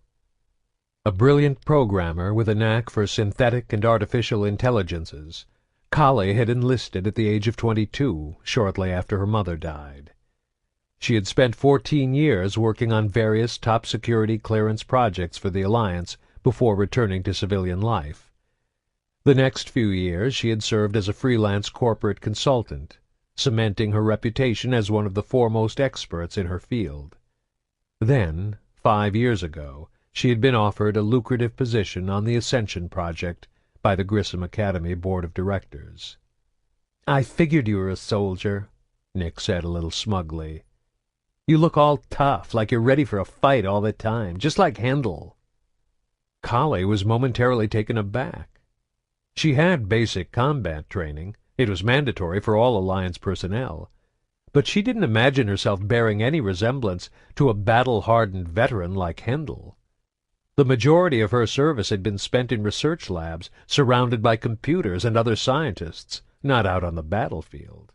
A brilliant programmer with a knack for synthetic and artificial intelligences, Kali had enlisted at the age of 22, shortly after her mother died. She had spent 14 years working on various top-security clearance projects for the Alliance before returning to civilian life. The next few years she had served as a freelance corporate consultant, cementing her reputation as one of the foremost experts in her field. Then, 5 years ago, she had been offered a lucrative position on the Ascension project by the Grissom Academy Board of Directors.
"I figured you were a soldier,"
Nick said a little smugly.
"You look all tough, like you're ready for a fight all the time, just like Hendel."
Kali was momentarily taken aback. She had basic combat training. It was mandatory for all Alliance personnel. But she didn't imagine herself bearing any resemblance to a battle-hardened veteran like Hendel. The majority of her service had been spent in research labs, surrounded by computers and other scientists, not out on the battlefield.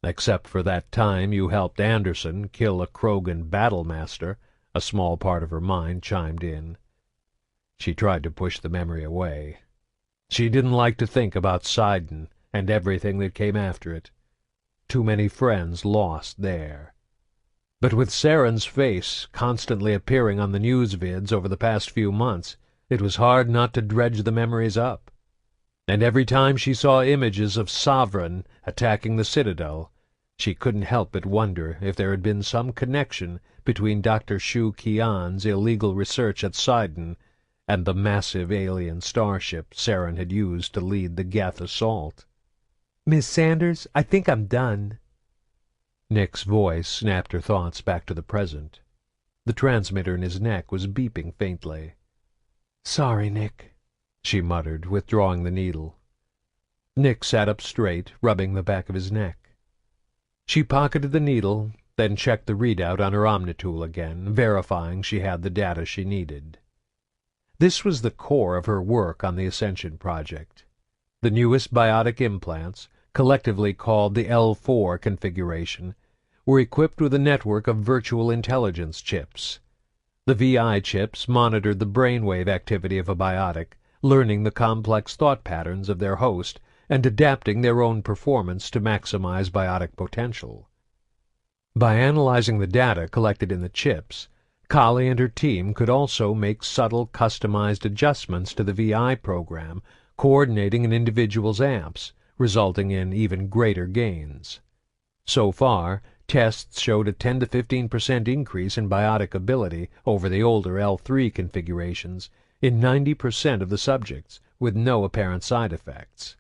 "Except for that time you helped Anderson kill a Krogan battlemaster," a small part of her mind chimed in. She tried to push the memory away. She didn't like to think about Sidon and everything that came after it. Too many friends lost there. But with Saren's face constantly appearing on the news vids over the past few months, it was hard not to dredge the memories up. And every time she saw images of Sovereign attacking the Citadel, she couldn't help but wonder if there had been some connection between Dr. Shu Qian's illegal research at Sidon and the massive alien starship Saren had used to lead the Geth assault.
"Miss Sanders, I think I'm done."
Nick's voice snapped her thoughts back to the present. The transmitter in his neck was beeping faintly.
"Sorry, Nick,"
she muttered, withdrawing the needle. Nick sat up straight, rubbing the back of his neck. She pocketed the needle, then checked the readout on her omnitool again, verifying she had the data she needed. This was the core of her work on the Ascension project. The newest biotic implants, collectively called the L4 configuration, were equipped with a network of virtual intelligence chips. The VI chips monitored the brainwave activity of a biotic, learning the complex thought patterns of their host and adapting their own performance to maximize biotic potential. By analyzing the data collected in the chips, Kali and her team could also make subtle customized adjustments to the VI program, coordinating an individual's amps, resulting in even greater gains. So far, tests showed a 10 to 15% increase in biotic ability over the older L3 configurations in 90% of the subjects, with no apparent side effects.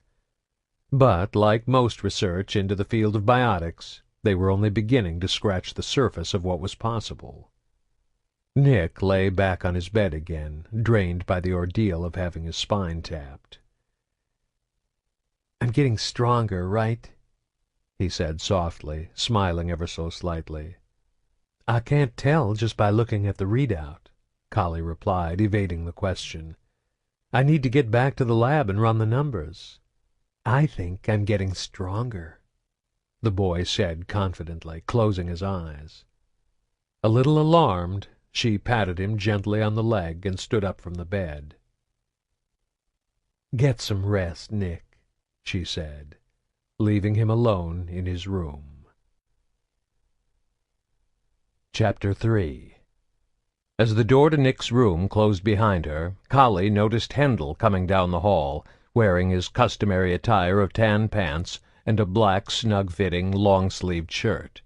But, like most research into the field of biotics, they were only beginning to scratch the surface of what was possible. Nick lay back on his bed again, drained by the ordeal of having his spine tapped.
getting stronger, right?" he said softly, smiling ever so slightly. "I can't tell just by looking at the readout," Collie replied, evading the question. "I need to get back to the lab and run the numbers. I think I'm getting stronger," the boy said confidently, closing his eyes. A little alarmed, she patted him gently on the leg and stood up from the bed. "Get some rest, Nick," she said, leaving him alone in his room. Chapter 3. As the door to Nick's room closed behind her, Collie noticed Hendel coming down the hall, wearing his customary attire of tan pants and a black, snug-fitting, long-sleeved shirt.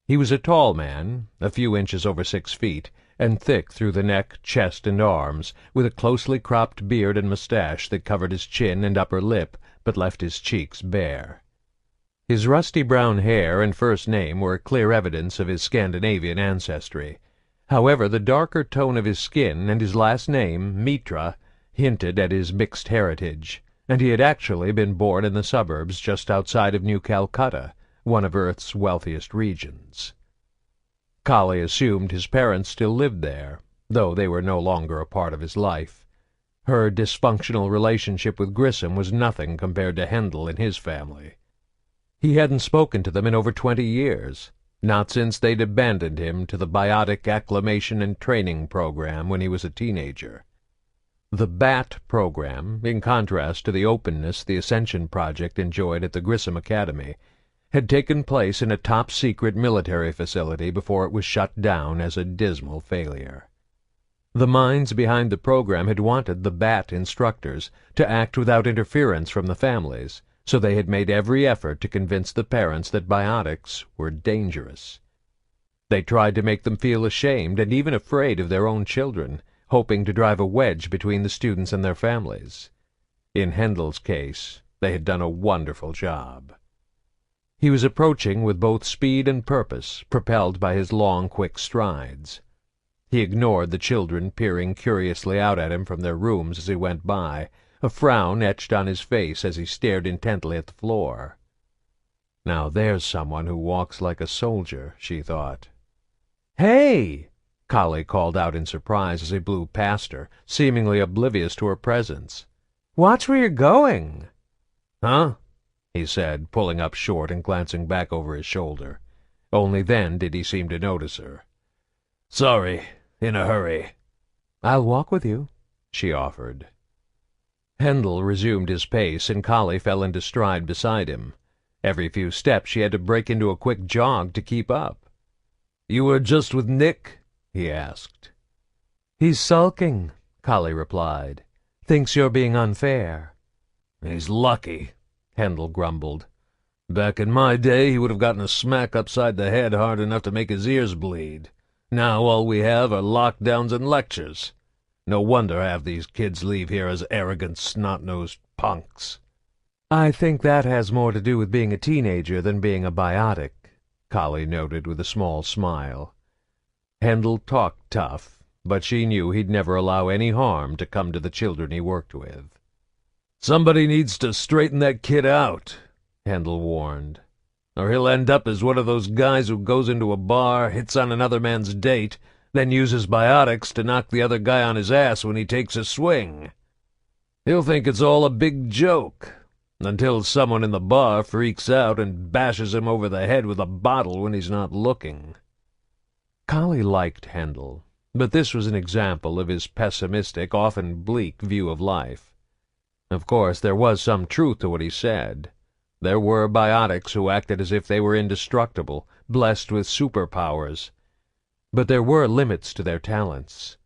He was a tall man, a few inches over 6 feet, and thick through the neck, chest, and arms, with a closely cropped beard and mustache that covered his chin and upper lip, but left his cheeks bare. His rusty brown hair and first name were clear evidence of his Scandinavian ancestry. However, the darker tone of his skin and his last name, Mitra, hinted at his mixed heritage, and he had actually been born in the suburbs just outside of New Calcutta, one of Earth's wealthiest regions. Collie assumed his parents still lived there, though they were no longer a part of his life. Her dysfunctional relationship with Grissom was nothing compared to Hendel and his family. He hadn't spoken to them in over 20 years, not since they'd abandoned him to the biotic acclimation and training program when he was a teenager. The BAT program, in contrast to the openness the Ascension project enjoyed at the Grissom Academy, had taken place in a top-secret military facility before it was shut down as a dismal failure. The minds behind the program had wanted the BAT instructors to act without interference from the families, so they had made every effort to convince the parents that biotics were dangerous. They tried to make them feel ashamed and even afraid of their own children, hoping to drive a wedge between the students and their families. In Hendel's case, they had done a wonderful job. He was approaching with both speed and purpose, propelled by his long, quick strides. He ignored the children peering curiously out at him from their rooms as he went by, a frown etched on his face as he stared intently at the floor. "Now there's someone who walks like a soldier," she thought. "Hey!" Collie called out in surprise as he blew past her, seemingly oblivious to her presence. "Watch where you're going." "Huh?" he said, pulling up short and glancing back over his shoulder. Only then did he seem to notice her. "Sorry, in a hurry." "I'll walk with you," she offered. Hendel resumed his pace, and Collie fell into stride beside him. Every few steps she had to break into a quick jog to keep up. "You were just with Nick?" he asked. "He's sulking," Collie replied. "Thinks you're being unfair." "He's lucky," Hendel grumbled. "Back in my day, he would have gotten a smack upside the head hard enough to make his ears bleed. Now all we have are lockdowns and lectures. No wonder half these kids leave here as arrogant, snot-nosed punks." "I think that has more to do with being a teenager than being a biotic," Collie noted with a small smile. Hendel talked tough, but she knew he'd never allow any harm to come to the children he worked with. "Somebody needs to straighten that kid out," Hendel warned, "or he'll end up as one of those guys who goes into a bar, hits on another man's date, then uses biotics to knock the other guy on his ass when he takes a swing. He'll think it's all a big joke, until someone in the bar freaks out and bashes him over the head with a bottle when he's not looking." Collie liked Hendel, but this was an example of his pessimistic, often bleak view of life. Of course, there was some truth to what he said. There were biotics who acted as if they were indestructible, blessed with superpowers. But there were limits to their talents.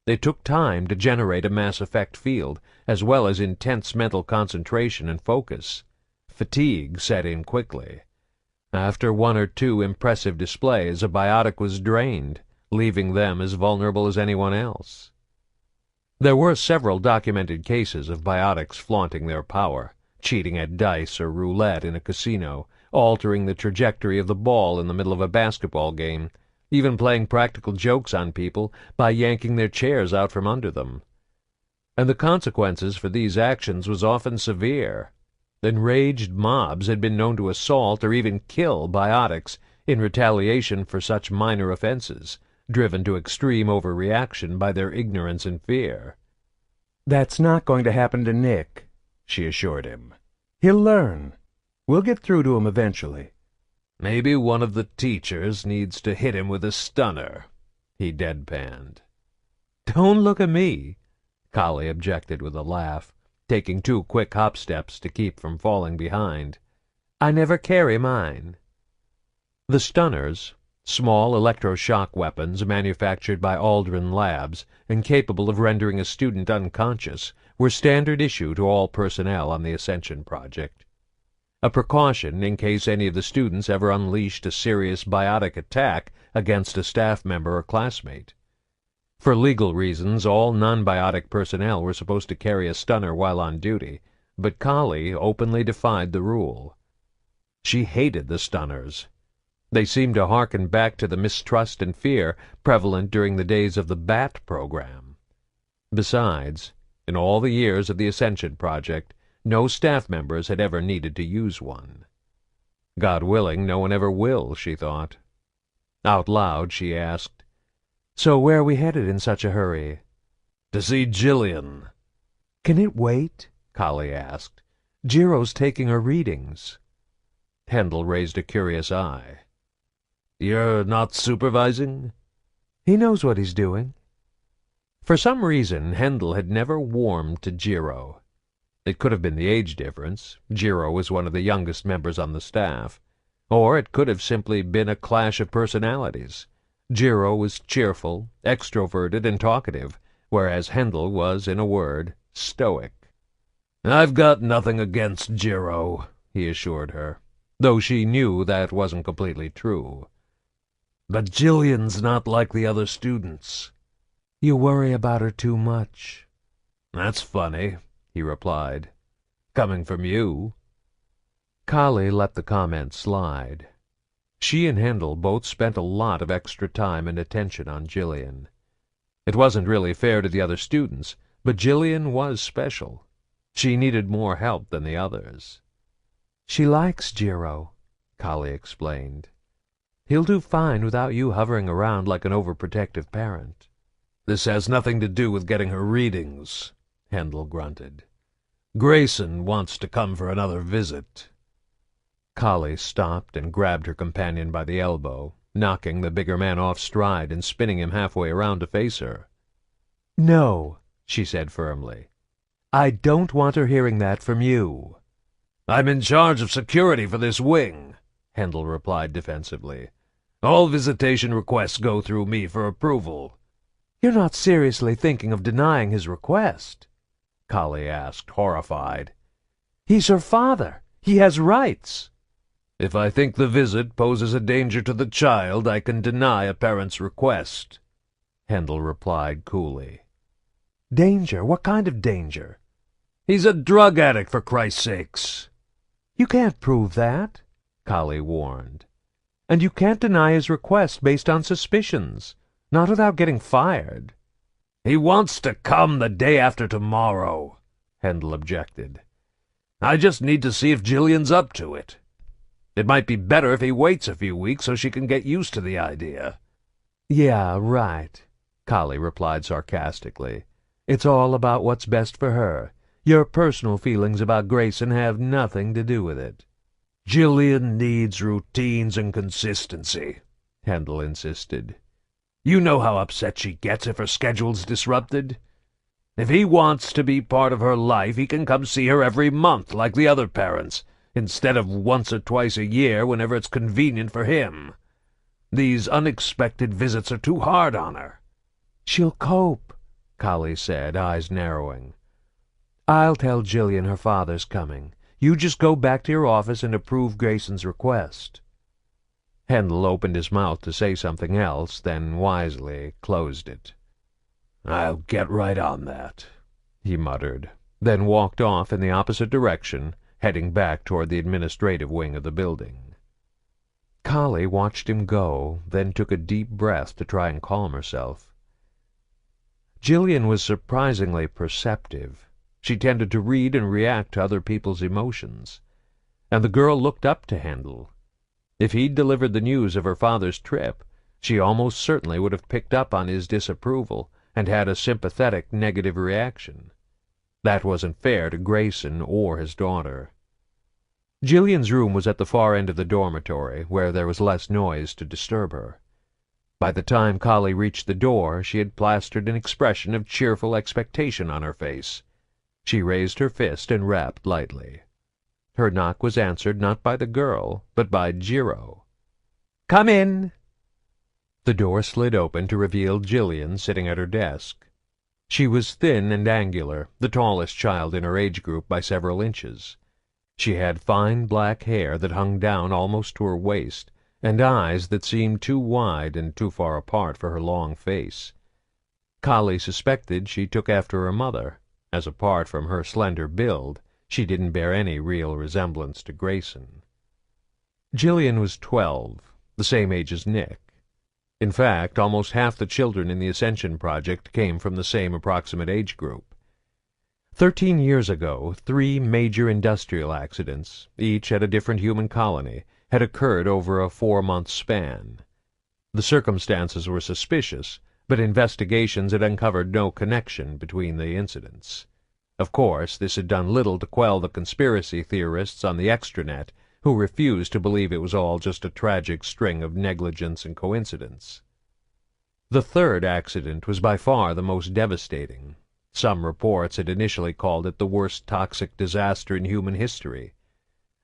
It took time to generate a mass effect field, as well as intense mental concentration and focus. Fatigue set in quickly. After one or two impressive displays, a biotic was drained, leaving them as vulnerable as anyone else. There were several documented cases of biotics flaunting their power, cheating at dice or roulette in a casino, altering the trajectory of the ball in the middle of a basketball game, even playing practical jokes on people by yanking their chairs out from under them. And the consequences for these actions was often severe.
Enraged mobs had been known to assault or even kill biotics in retaliation for such minor offenses, driven to extreme overreaction by their ignorance and fear.
"That's not going to happen to Nick," she assured him. "He'll learn. We'll get through to him eventually."
"Maybe one of the teachers needs to hit him with a stunner," he deadpanned. "Don't look at me," Collie objected with a laugh, taking 2 quick hop steps to keep from falling behind. "I never carry mine." The stunners, small electroshock weapons manufactured by Aldrin Labs and capable of rendering a student unconscious, were standard issue to all personnel on the Ascension project. A precaution in case any of the students ever unleashed a serious biotic attack against a staff member or classmate. For legal reasons, all non-biotic personnel were supposed to carry a stunner while on duty, but Collie openly defied the rule. She hated the stunners. They seemed to harken back to the mistrust and fear prevalent during the days of the BAT program. Besides, in all the years of the Ascension project, no staff members had ever needed to use one. God willing, no one ever will, she thought. Out loud, she asked, "So where are we headed in such a hurry?" "To see Jillian."
"Can it wait?"
Collie asked.
"Jiro's taking her readings."
Hendel raised a curious eye. "You're not supervising?"
"He knows what he's doing."
For some reason, Hendel had never warmed to Jiro. It could have been the age difference. Jiro was one of the youngest members on the staff. Or it could have simply been a clash of personalities. Jiro was cheerful, extroverted, and talkative, whereas Hendel was, in a word, stoic. "I've got nothing against Jiro," he assured her, though she knew that wasn't completely true. "But Jillian's not like the other students."
"You worry about her too much."
"That's funny," he replied. "Coming from you." Collie let the comment slide. She and Hendel both spent a lot of extra time and attention on Jillian. It wasn't really fair to the other students, but Jillian was special. She needed more help than the others.
"She likes Jiro," Collie explained. "He'll do fine without you hovering around like an overprotective parent."
"This has nothing to do with getting her readings," Hendel grunted. "Grayson wants to come for another visit." Collie stopped and grabbed her companion by the elbow, knocking the bigger man off stride and spinning him halfway around to face her.
"No," she said firmly. "I don't want her hearing that from you."
"I'm in charge of security for this wing," Hendel replied defensively. "All visitation requests go through me for approval."
"You're not seriously thinking of denying his request?" Collie asked, horrified. "He's her father. He has rights."
"If I think the visit poses a danger to the child, I can deny a parent's request," Hendel replied coolly.
"Danger? What kind of danger?"
"He's a drug addict, for Christ's sakes."
"You can't prove that," Collie warned. "And you can't deny his request based on suspicions, not without getting fired."
"He wants to come the day after tomorrow," Hendel objected. "I just need to see if Jillian's up to it. It might be better if he waits a few weeks so she can get used to the idea."
"Yeah, right," Collie replied sarcastically. "It's all about what's best for her. Your personal feelings about Grayson have nothing to do with it."
"Jillian needs routines and consistency," Hendel insisted. "You know how upset she gets if her schedule's disrupted. If he wants to be part of her life, he can come see her every month like the other parents, instead of once or twice a year whenever it's convenient for him. These unexpected visits are too hard on her."
"She'll cope," Collie said, eyes narrowing. "I'll tell Jillian her father's coming. You just go back to your office and approve Grayson's request."
Hendel opened his mouth to say something else, then wisely closed it. "I'll get right on that," he muttered, then walked off in the opposite direction, heading back toward the administrative wing of the building. Collie watched him go, then took a deep breath to try and calm herself. Jillian was surprisingly perceptive. She tended to read and react to other people's emotions. And the girl looked up to Handel. If he'd delivered the news of her father's trip, she almost certainly would have picked up on his disapproval and had a sympathetic negative reaction. That wasn't fair to Grayson or his daughter. Jillian's room was at the far end of the dormitory, where there was less noise to disturb her. By the time Collie reached the door, she had plastered an expression of cheerful expectation on her face. She raised her fist and rapped lightly. Her knock was answered not by the girl, but by Jiro.
"Come in."
The door slid open to reveal Jillian sitting at her desk. She was thin and angular, the tallest child in her age group by several inches. She had fine black hair that hung down almost to her waist, and eyes that seemed too wide and too far apart for her long face. Collie suspected she took after her mother, as apart from her slender build, she didn't bear any real resemblance to Grayson. Jillian was 12, the same age as Nick. In fact, almost half the children in the Ascension project came from the same approximate age group. 13 years ago, 3 major industrial accidents, each at a different human colony, had occurred over a 4-month span. The circumstances were suspicious, but investigations had uncovered no connection between the incidents. Of course, this had done little to quell the conspiracy theorists on the extranet, who refused to believe it was all just a tragic string of negligence and coincidence. The 3rd accident was by far the most devastating. Some reports had initially called it the worst toxic disaster in human history.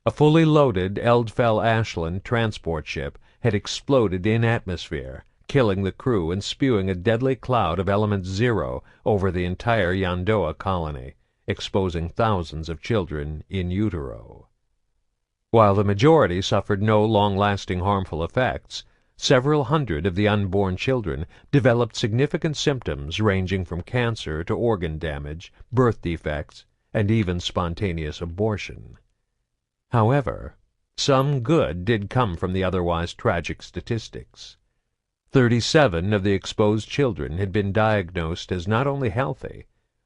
A fully loaded Eldfell-Ashland transport ship had exploded in atmosphere, killing the crew and spewing a deadly cloud of element 0 over the entire Yandoa colony, exposing thousands of children in utero. While the majority suffered no long-lasting harmful effects, several hundred of the unborn children developed significant symptoms ranging from cancer to organ damage, birth defects, and even spontaneous abortion. However, some good did come from the otherwise tragic statistics. 37 of the exposed children had been diagnosed as not only healthy,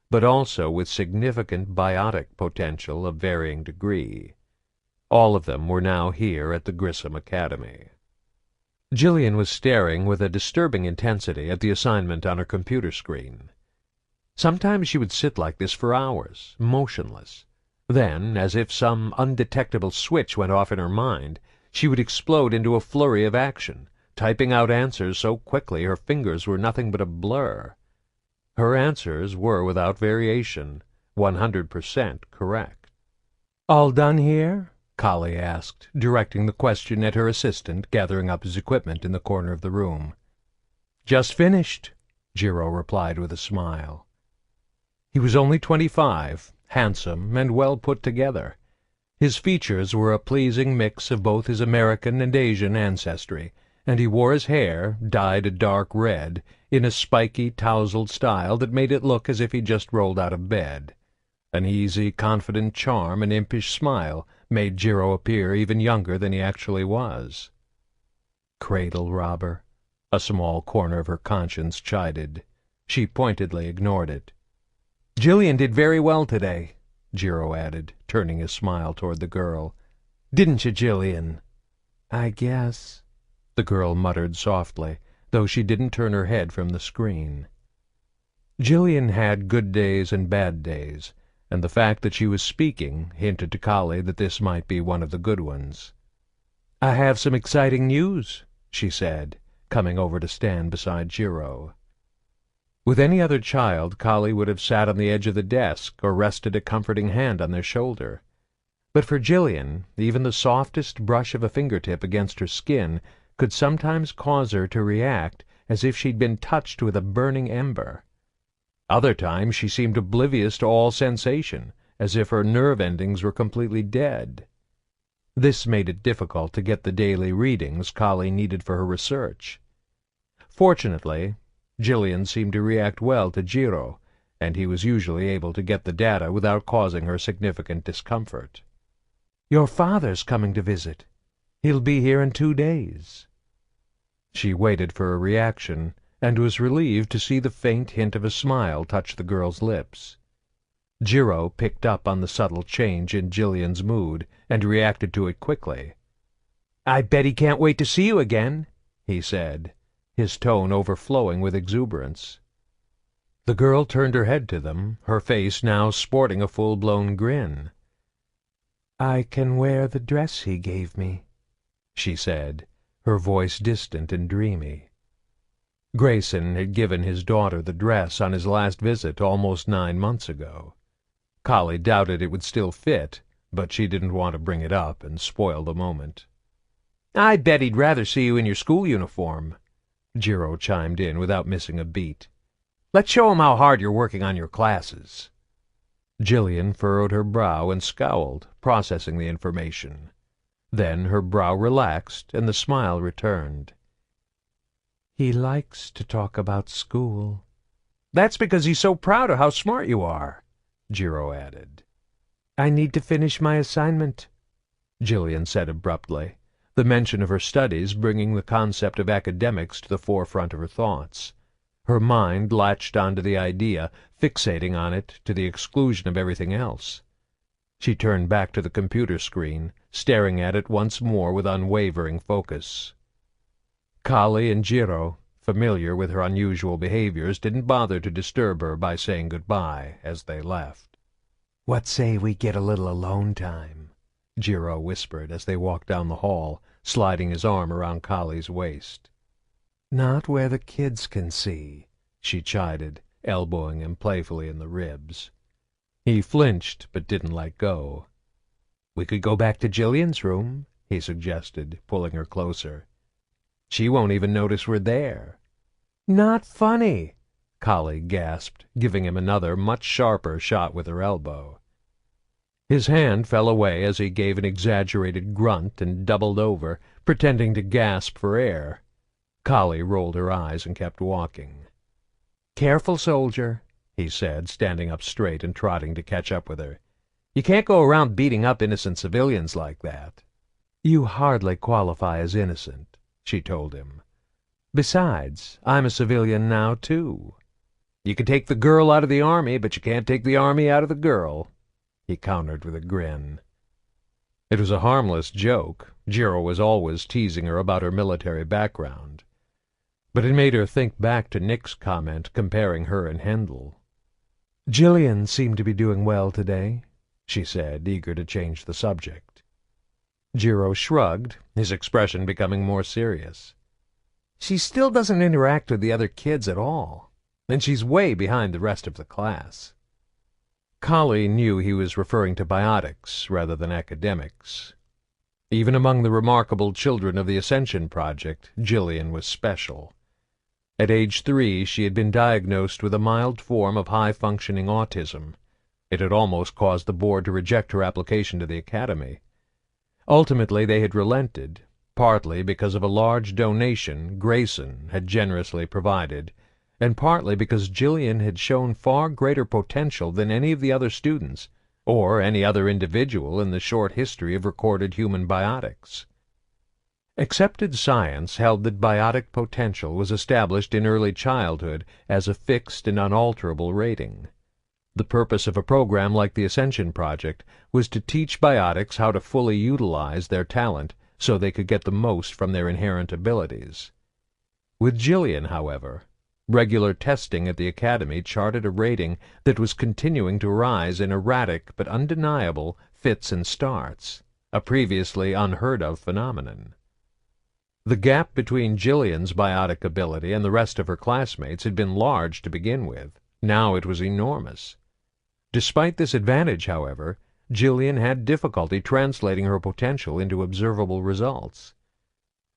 but also with significant biotic potential of varying degree. All of them were now here at the Grissom Academy. Jillian was staring with a disturbing intensity at the assignment on her computer screen. Sometimes she would sit like this for hours, motionless. Then, as if some undetectable switch went off in her mind, she would explode into a flurry of action, typing out answers so quickly her fingers were nothing but a blur. Her answers were, without variation, 100% correct.
"All done here?" Collie asked, directing the question at her assistant, gathering up his equipment in the corner of the room. "Just finished," Jiro replied with a smile. He was only 25, handsome, and well put together. His features were a pleasing mix of both his American and Asian ancestry, and he wore his hair, dyed a dark red, in a spiky, tousled style that made it look as if he just rolled out of bed. An easy, confident charm and impish smile made Jiro appear even younger than he actually was. Cradle robber, a small corner of her conscience chided. She pointedly ignored it. "Jillian did very well today," Jiro added, turning his smile toward the girl. "Didn't you, Jillian?" "I guess," the girl muttered softly, though she didn't turn her head from the screen. Jillian had good days and bad days, and the fact that she was speaking hinted to Collie that this might be one of the good ones. "I have some exciting news," she said, coming over to stand beside Jiro. With any other child, Collie would have sat on the edge of the desk or rested a comforting hand on their shoulder. But for Jillian, even the softest brush of a fingertip against her skin could sometimes cause her to react as if she'd been touched with a burning ember. Other times she seemed oblivious to all sensation, as if her nerve endings were completely dead. This made it difficult to get the daily readings Collie needed for her research. Fortunately, Jillian seemed to react well to Jiro, and he was usually able to get the data without causing her significant discomfort. "Your father's coming to visit. He'll be here in 2 days." She waited for a reaction, and was relieved to see the faint hint of a smile touch the girl's lips.
Jiro picked up on the subtle change in Jillian's mood and reacted to it quickly.
"I bet he can't wait to see you again,"
he said, his tone overflowing with exuberance. The girl turned her head to them, her face now sporting a full-blown grin.
"I can wear the dress he gave me,"
she said, her voice distant and dreamy. Grayson had given his daughter the dress on his last visit almost 9 months ago. Collie doubted it would still fit, but she didn't want to bring it up and spoil the moment.
"I bet he'd rather see you in your school uniform,"
Jiro chimed in without missing a beat.
"Let's show him how hard you're working on your classes."
Jillian furrowed her brow and scowled, processing the information. Then her brow relaxed and the smile returned.
"He likes to talk about school." "That's because he's so proud of how smart you are," Jiro added. "I need to finish my assignment,"
Jillian said abruptly, the mention of her studies bringing the concept of academics to the forefront of her thoughts. Her mind latched onto the idea, fixating on it to the exclusion of everything else. She turned back to the computer screen, staring at it once more with unwavering focus. Collie and Jiro, familiar with her unusual behaviors, didn't bother to disturb her by saying goodbye as they left.
"What say we get a little alone time?"
Jiro whispered as they walked down the hall, sliding his arm around Collie's waist.
"Not where the kids can see,"
she chided, elbowing him playfully in the ribs. He flinched, but didn't let go.
"We could go back to Jillian's room," he suggested, pulling her closer. "She won't even notice we're there." "Not funny,"
Collie gasped, giving him another, much sharper shot with her elbow. His hand fell away as he gave an exaggerated grunt and doubled over, pretending to gasp for air. Collie rolled her eyes and kept walking.
"Careful, soldier,"
he said, standing up straight and trotting to catch up with her.
"You can't go around beating up innocent civilians like that."
"You hardly qualify as innocent," she told him.
"Besides, I'm a civilian now, too." "You can take the girl out of the army, but you can't take the army out of the girl," he countered with a grin.
It was a harmless joke. Jiro was always teasing her about her military background. But it made her think back to Nick's comment comparing her and Hendel.
"Jillian seemed to be doing well today," she said, eager to change the subject.
Jiro shrugged, his expression becoming more serious.
"She still doesn't interact with the other kids at all, and she's way behind the rest of the class."
Collie knew he was referring to biotics rather than academics. Even among the remarkable children of the Ascension Project, Jillian was special. At age 3, she had been diagnosed with a mild form of high-functioning autism. It had almost caused the board to reject her application to the academy. Ultimately, they had relented, partly because of a large donation Grayson had generously provided, and partly because Jillian had shown far greater potential than any of the other students, or any other individual in the short history of recorded human biotics. Accepted science held that biotic potential was established in early childhood as a fixed and unalterable rating. The purpose of a program like the Ascension Project was to teach biotics how to fully utilize their talent so they could get the most from their inherent abilities. With Jillian, however, regular testing at the academy charted a rating that was continuing to rise in erratic but undeniable fits and starts, a previously unheard-of phenomenon. The gap between Jillian's biotic ability and the rest of her classmates had been large to begin with. Now it was enormous. Despite this advantage, however, Jillian had difficulty translating her potential into observable results.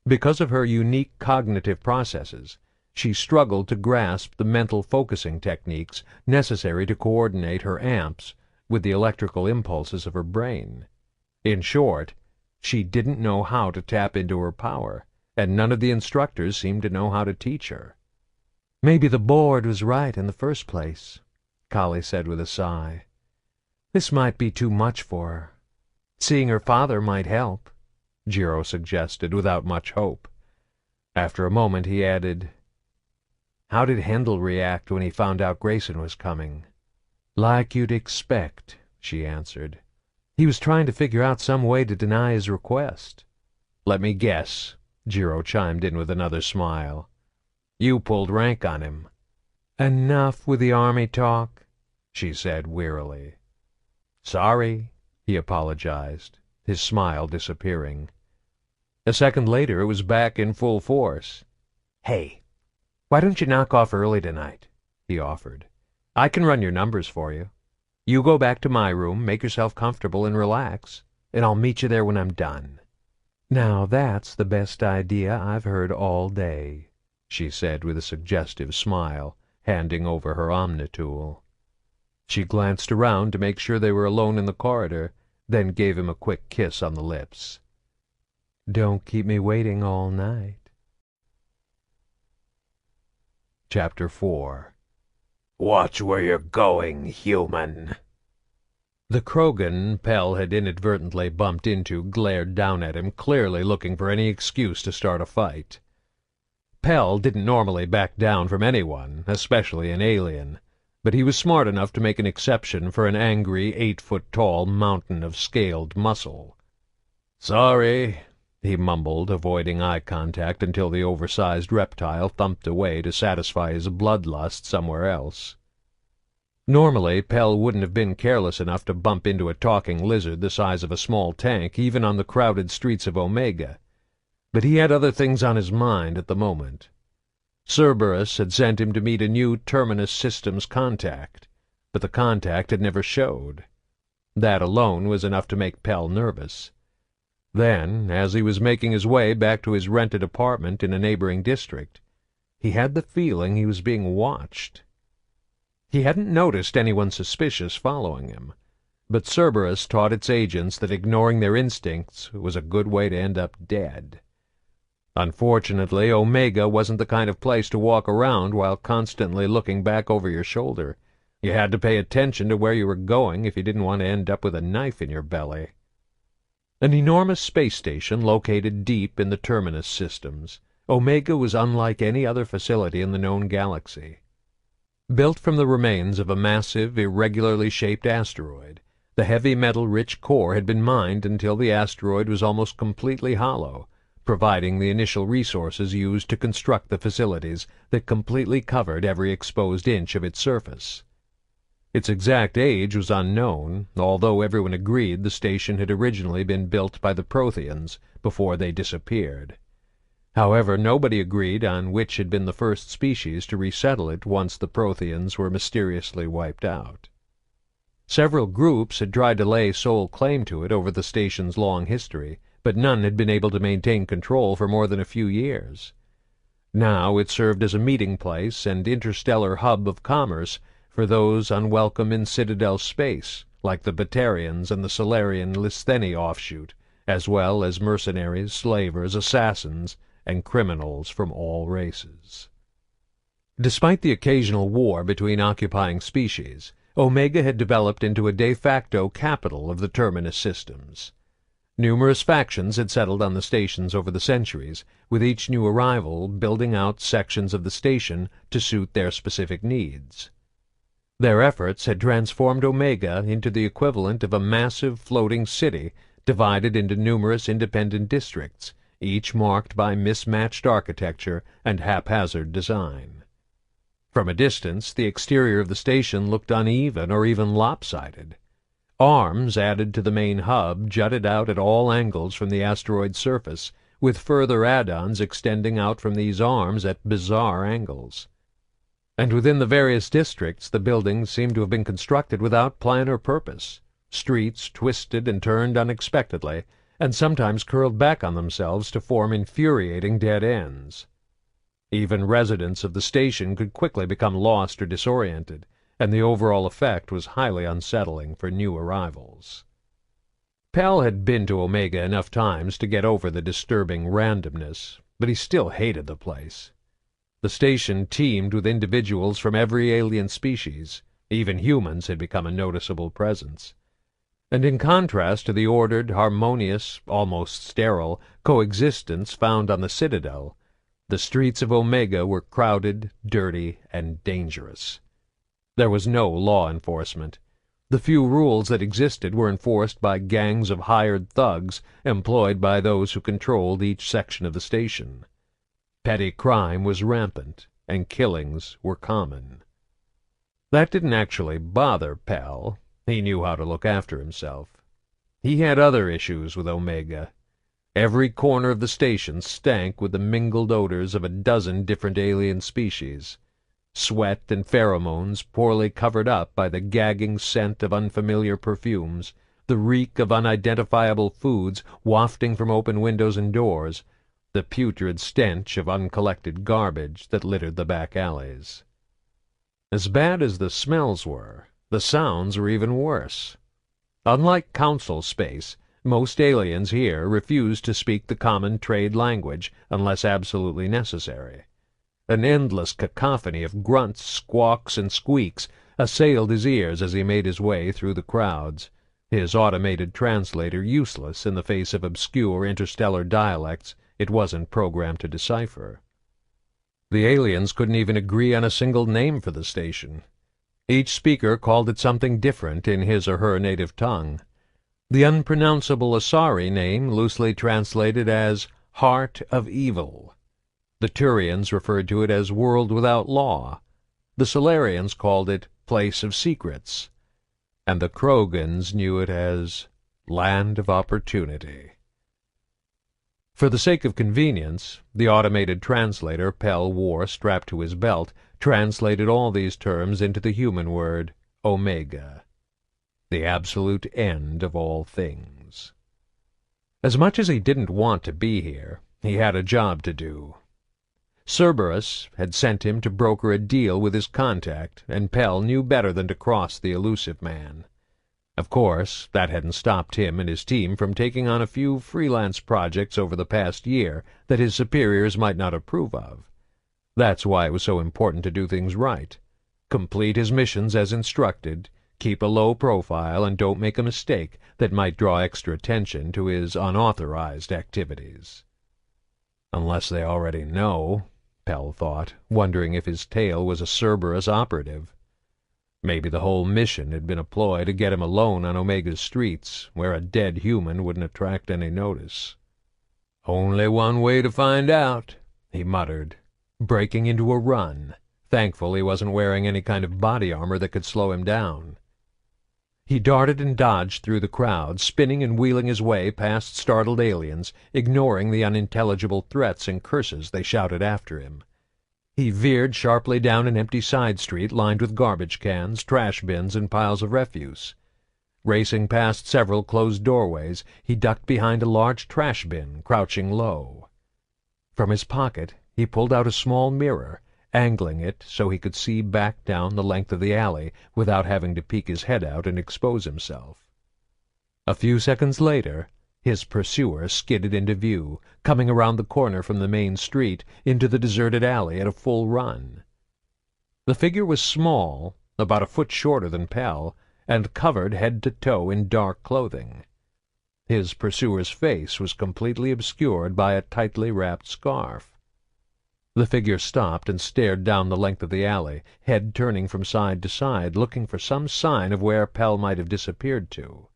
Because of her unique cognitive processes, she struggled to grasp the mental focusing techniques necessary to coordinate her amps with the electrical impulses of her brain. In short, she didn't know how to tap into her power, and none of the instructors seemed to know how to teach her.
"Maybe the board was right in the first place," Collie said with a sigh. "This might be too much for her. Seeing her father might help,"
Jiro suggested without much hope. After a moment he added,
"How did Hendel react when he found out Grayson was coming?"
"Like you'd expect," she answered. "He was trying to figure out some way to deny his request." "Let me guess," Jiro chimed in with another smile. "You pulled rank on him." "Enough with the army talk," she said wearily. "Sorry," he apologized, his smile disappearing. A second later it was back in full force. "Hey, why don't you knock off early tonight?" he offered. "I can run your numbers for you. You go back to my room, make yourself comfortable and relax, and I'll meet you there when I'm done." "Now that's the best idea I've heard all day," she said with a suggestive smile, handing over her omnitool. She glanced around to make sure they were alone in the corridor, then gave him a quick kiss on the lips. "Don't keep me waiting all night." Chapter 4. "Watch where you're going, human." The Krogan Pell had inadvertently bumped into glared down at him, clearly looking for any excuse to start a fight. Pell didn't normally back down from anyone, especially an alien, but he was smart enough to make an exception for an angry 8-foot-tall mountain of scaled muscle. "Sorry," he mumbled, avoiding eye contact until the oversized reptile thumped away to satisfy his bloodlust somewhere else. Normally, Pell wouldn't have been careless enough to bump into a talking lizard the size of a small tank, even on the crowded streets of Omega. But he had other things on his mind at the moment. Cerberus had sent him to meet a new Terminus Systems contact, but the contact had never showed. That alone was enough to make Pell nervous. Then, as he was making his way back to his rented apartment in a neighboring district, he had the feeling he was being watched. He hadn't noticed anyone suspicious following him, but Cerberus taught its agents that ignoring their instincts was a good way to end up dead. Unfortunately, Omega wasn't the kind of place to walk around while constantly looking back over your shoulder. You had to pay attention to where you were going if you didn't want to end up with a knife in your belly. An enormous space station located deep in the Terminus systems, Omega was unlike any other facility in the known galaxy. Built from the remains of a massive, irregularly shaped asteroid, the heavy metal-rich core had been mined until the asteroid was almost completely hollow, providing the initial resources used to construct the facilities that completely covered every exposed inch of its surface. Its exact age was unknown, although everyone agreed the station had originally been built by the Protheans before they disappeared. However, nobody agreed on which had been the first species to resettle it once the Protheans were mysteriously wiped out. Several groups had tried to lay sole claim to it over the station's long history, but none had been able to maintain control for more than a few years. Now it served as a meeting place and interstellar hub of commerce for those unwelcome in Citadel space, like the Batarians and the Solarian Listheni offshoot, as well as mercenaries, slavers, assassins, and criminals from all races. Despite the occasional war between occupying species, Omega had developed into a de facto capital of the Terminus systems. Numerous factions had settled on the stations over the centuries, with each new arrival building out sections of the station to suit their specific needs. Their efforts had transformed Omega into the equivalent of a massive floating city divided into numerous independent districts, each marked by mismatched architecture and haphazard design. From a distance, the exterior of the station looked uneven or even lopsided. Arms added to the main hub jutted out at all angles from the asteroid's surface, with further add-ons extending out from these arms at bizarre angles. And within the various districts the buildings seemed to have been constructed without plan or purpose. Streets twisted and turned unexpectedly, and sometimes curled back on themselves to form infuriating dead ends. Even residents of the station could quickly become lost or disoriented, and the overall effect was highly unsettling for new arrivals. Pell had been to Omega enough times to get over the disturbing randomness, but he still hated the place. The station teemed with individuals from every alien species. Even humans had become a noticeable presence. And in contrast to the ordered, harmonious, almost sterile, coexistence found on the Citadel, the streets of Omega were crowded, dirty, and dangerous. There was no law enforcement. The few rules that existed were enforced by gangs of hired thugs employed by those who controlled each section of the station. Petty crime was rampant, and killings were common. That didn't actually bother Pell. He knew how to look after himself. He had other issues with Omega. Every corner of the station stank with the mingled odors of a dozen different alien species. Sweat and pheromones poorly covered up by the gagging scent of unfamiliar perfumes, the reek of unidentifiable foods wafting from open windows and doors, the putrid stench of uncollected garbage that littered the back alleys. As bad as the smells were, the sounds were even worse. Unlike council space, most aliens here refused to speak the common trade language unless absolutely necessary. An endless cacophony of grunts, squawks, and squeaks assailed his ears as he made his way through the crowds, his automated translator useless in the face of obscure interstellar dialects it wasn't programmed to decipher. The aliens couldn't even agree on a single name for the station. Each speaker called it something different in his or her native tongue. The unpronounceable Asari name loosely translated as Heart of Evil. The Turians referred to it as World Without Law. The Solarians called it Place of Secrets. And the Krogans knew it as Land of Opportunity. For the sake of convenience, the automated translator Pell wore strapped to his belt translated all these terms into the human word Omega, the absolute end of all things. As much as he didn't want to be here, he had a job to do. Cerberus had sent him to broker a deal with his contact, and Pell knew better than to cross the Elusive Man. Of course, that hadn't stopped him and his team from taking on a few freelance projects over the past year that his superiors might not approve of. That's why it was so important to do things right. Complete his missions as instructed, keep a low profile, and don't make a mistake that might draw extra attention to his unauthorized activities. Unless they already know, Pell thought, wondering if his tail was a Cerberus operative. Maybe the whole mission had been a ploy to get him alone on Omega's streets, where a dead human wouldn't attract any notice. "Only one way to find out," he muttered, breaking into a run, thankful he wasn't wearing any kind of body armor that could slow him down. He darted and dodged through the crowd, spinning and wheeling his way past startled aliens, ignoring the unintelligible threats and curses they shouted after him. He veered sharply down an empty side street lined with garbage cans, trash bins, and piles of refuse. Racing past several closed doorways, he ducked behind a large trash bin, crouching low. From his pocket he pulled out a small mirror, angling it so he could see back down the length of the alley without having to peek his head out and expose himself. A few seconds later, his pursuer skidded into view, coming around the corner from the main street into the deserted alley at a full run. The figure was small, about a foot shorter than Pell, and covered head to toe in dark clothing. His pursuer's face was completely obscured by a tightly wrapped scarf. The figure stopped and stared down the length of the alley, head turning from side to side, looking for some sign of where Pell might have disappeared to.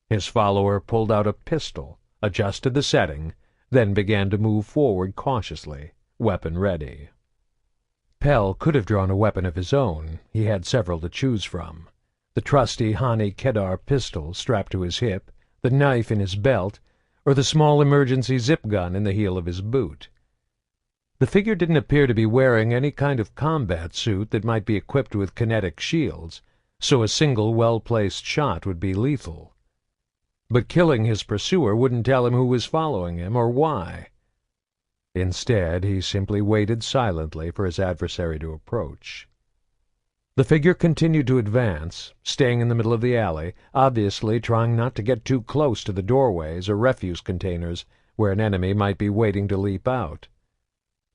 His follower pulled out a pistol, adjusted the setting, then began to move forward cautiously, weapon ready. Pell could have drawn a weapon of his own. He had several to choose from. The trusty Hani Kedar pistol strapped to his hip, the knife in his belt, or the small emergency zip gun in the heel of his boot. The figure didn't appear to be wearing any kind of combat suit that might be equipped with kinetic shields, so a single well-placed shot would be lethal. But killing his pursuer wouldn't tell him who was following him or why. Instead, he simply waited silently for his adversary to approach. The figure continued to advance, staying in the middle of the alley, obviously trying not to get too close to the doorways or refuse containers where an enemy might be waiting to leap out.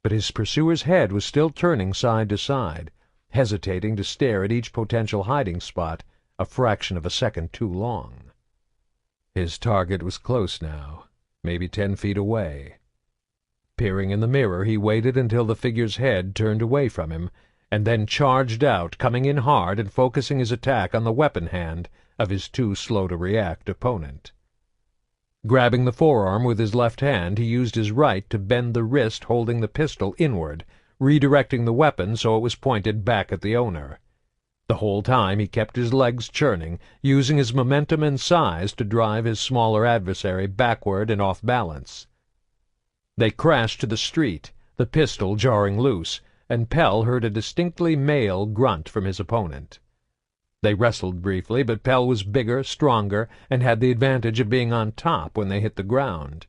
But his pursuer's head was still turning side to side, hesitating to stare at each potential hiding spot a fraction of a second too long. His target was close now, maybe 10 feet away. Peering in the mirror, he waited until the figure's head turned away from him, and then charged out, coming in hard and focusing his attack on the weapon hand of his too-slow-to-react opponent. Grabbing the forearm with his left hand, he used his right to bend the wrist holding the pistol inward, redirecting the weapon so it was pointed back at the owner. The whole time he kept his legs churning, using his momentum and size to drive his smaller adversary backward and off balance. They crashed to the street, the pistol jarring loose, and Pell heard a distinctly male grunt from his opponent. They wrestled briefly, but Pell was bigger, stronger, and had the advantage of being on top when they hit the ground.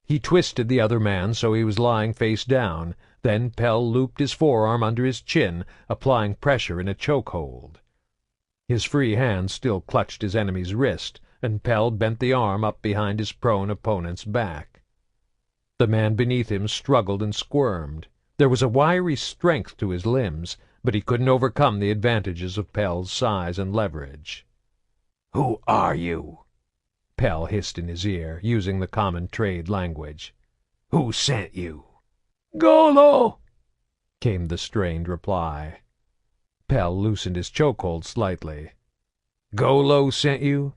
He twisted the other man so he was lying face down. Then Pell looped his forearm under his chin, applying pressure in a chokehold. His free hand still clutched his enemy's wrist, and Pell bent the arm up behind his prone opponent's back. The man beneath him struggled and squirmed. There was a wiry strength to his limbs, but he couldn't overcome the advantages of Pell's size and leverage. "Who are you?" Pell hissed in his ear, using the common trade language. "Who sent you?" "Golo!" came the strained reply. Pell loosened his chokehold slightly. "Golo sent you?"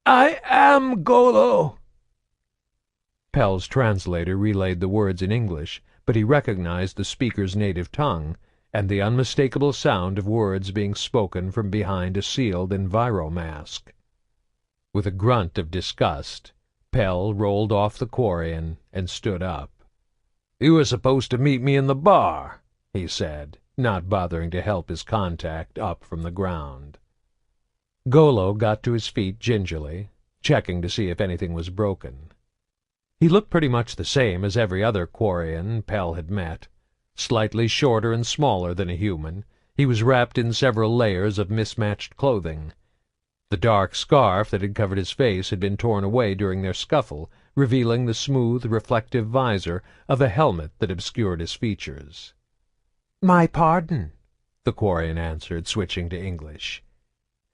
"I am Golo!" Pell's translator relayed the words in English, but he recognized the speaker's native tongue, and the unmistakable sound of words being spoken from behind a sealed enviromask. With a grunt of disgust, Pell rolled off the Quarian and stood up. "You were supposed to meet me in the bar," he said, not bothering to help his contact up from the ground. Golo got to his feet gingerly, checking to see if anything was broken. He looked pretty much the same as every other Quarian Pell had met. Slightly shorter and smaller than a human, he was wrapped in several layers of mismatched clothing. The dark scarf that had covered his face had been torn away during their scuffle, revealing the smooth, reflective visor of a helmet that obscured his features.
"My pardon,"
the Quarian answered, switching to English.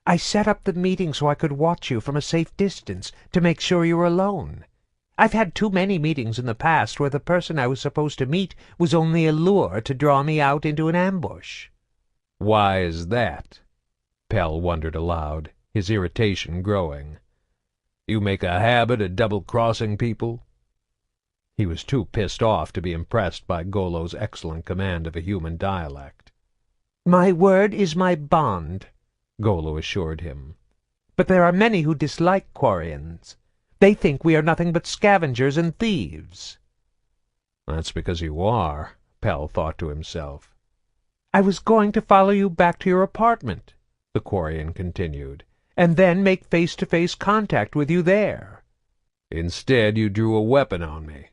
"I set up the meeting so I could watch you from a safe distance to make sure you were alone. I've had too many meetings in the past where the person I was supposed to meet was only a lure to draw me out into an ambush."
"Why is that?" Pell wondered aloud, his irritation growing. "You make a habit of double-crossing people?" He was too pissed off to be impressed by Golo's excellent command of a human dialect.
"My word is my bond," Golo assured him. "But there are many who dislike Quarians. They think we are nothing but scavengers and thieves."
"That's because you are," Pell thought to himself.
"I was going to follow you back to your apartment," the Quarian continued, "and then make face-to-face contact with you there."
"Instead, you drew a weapon on me."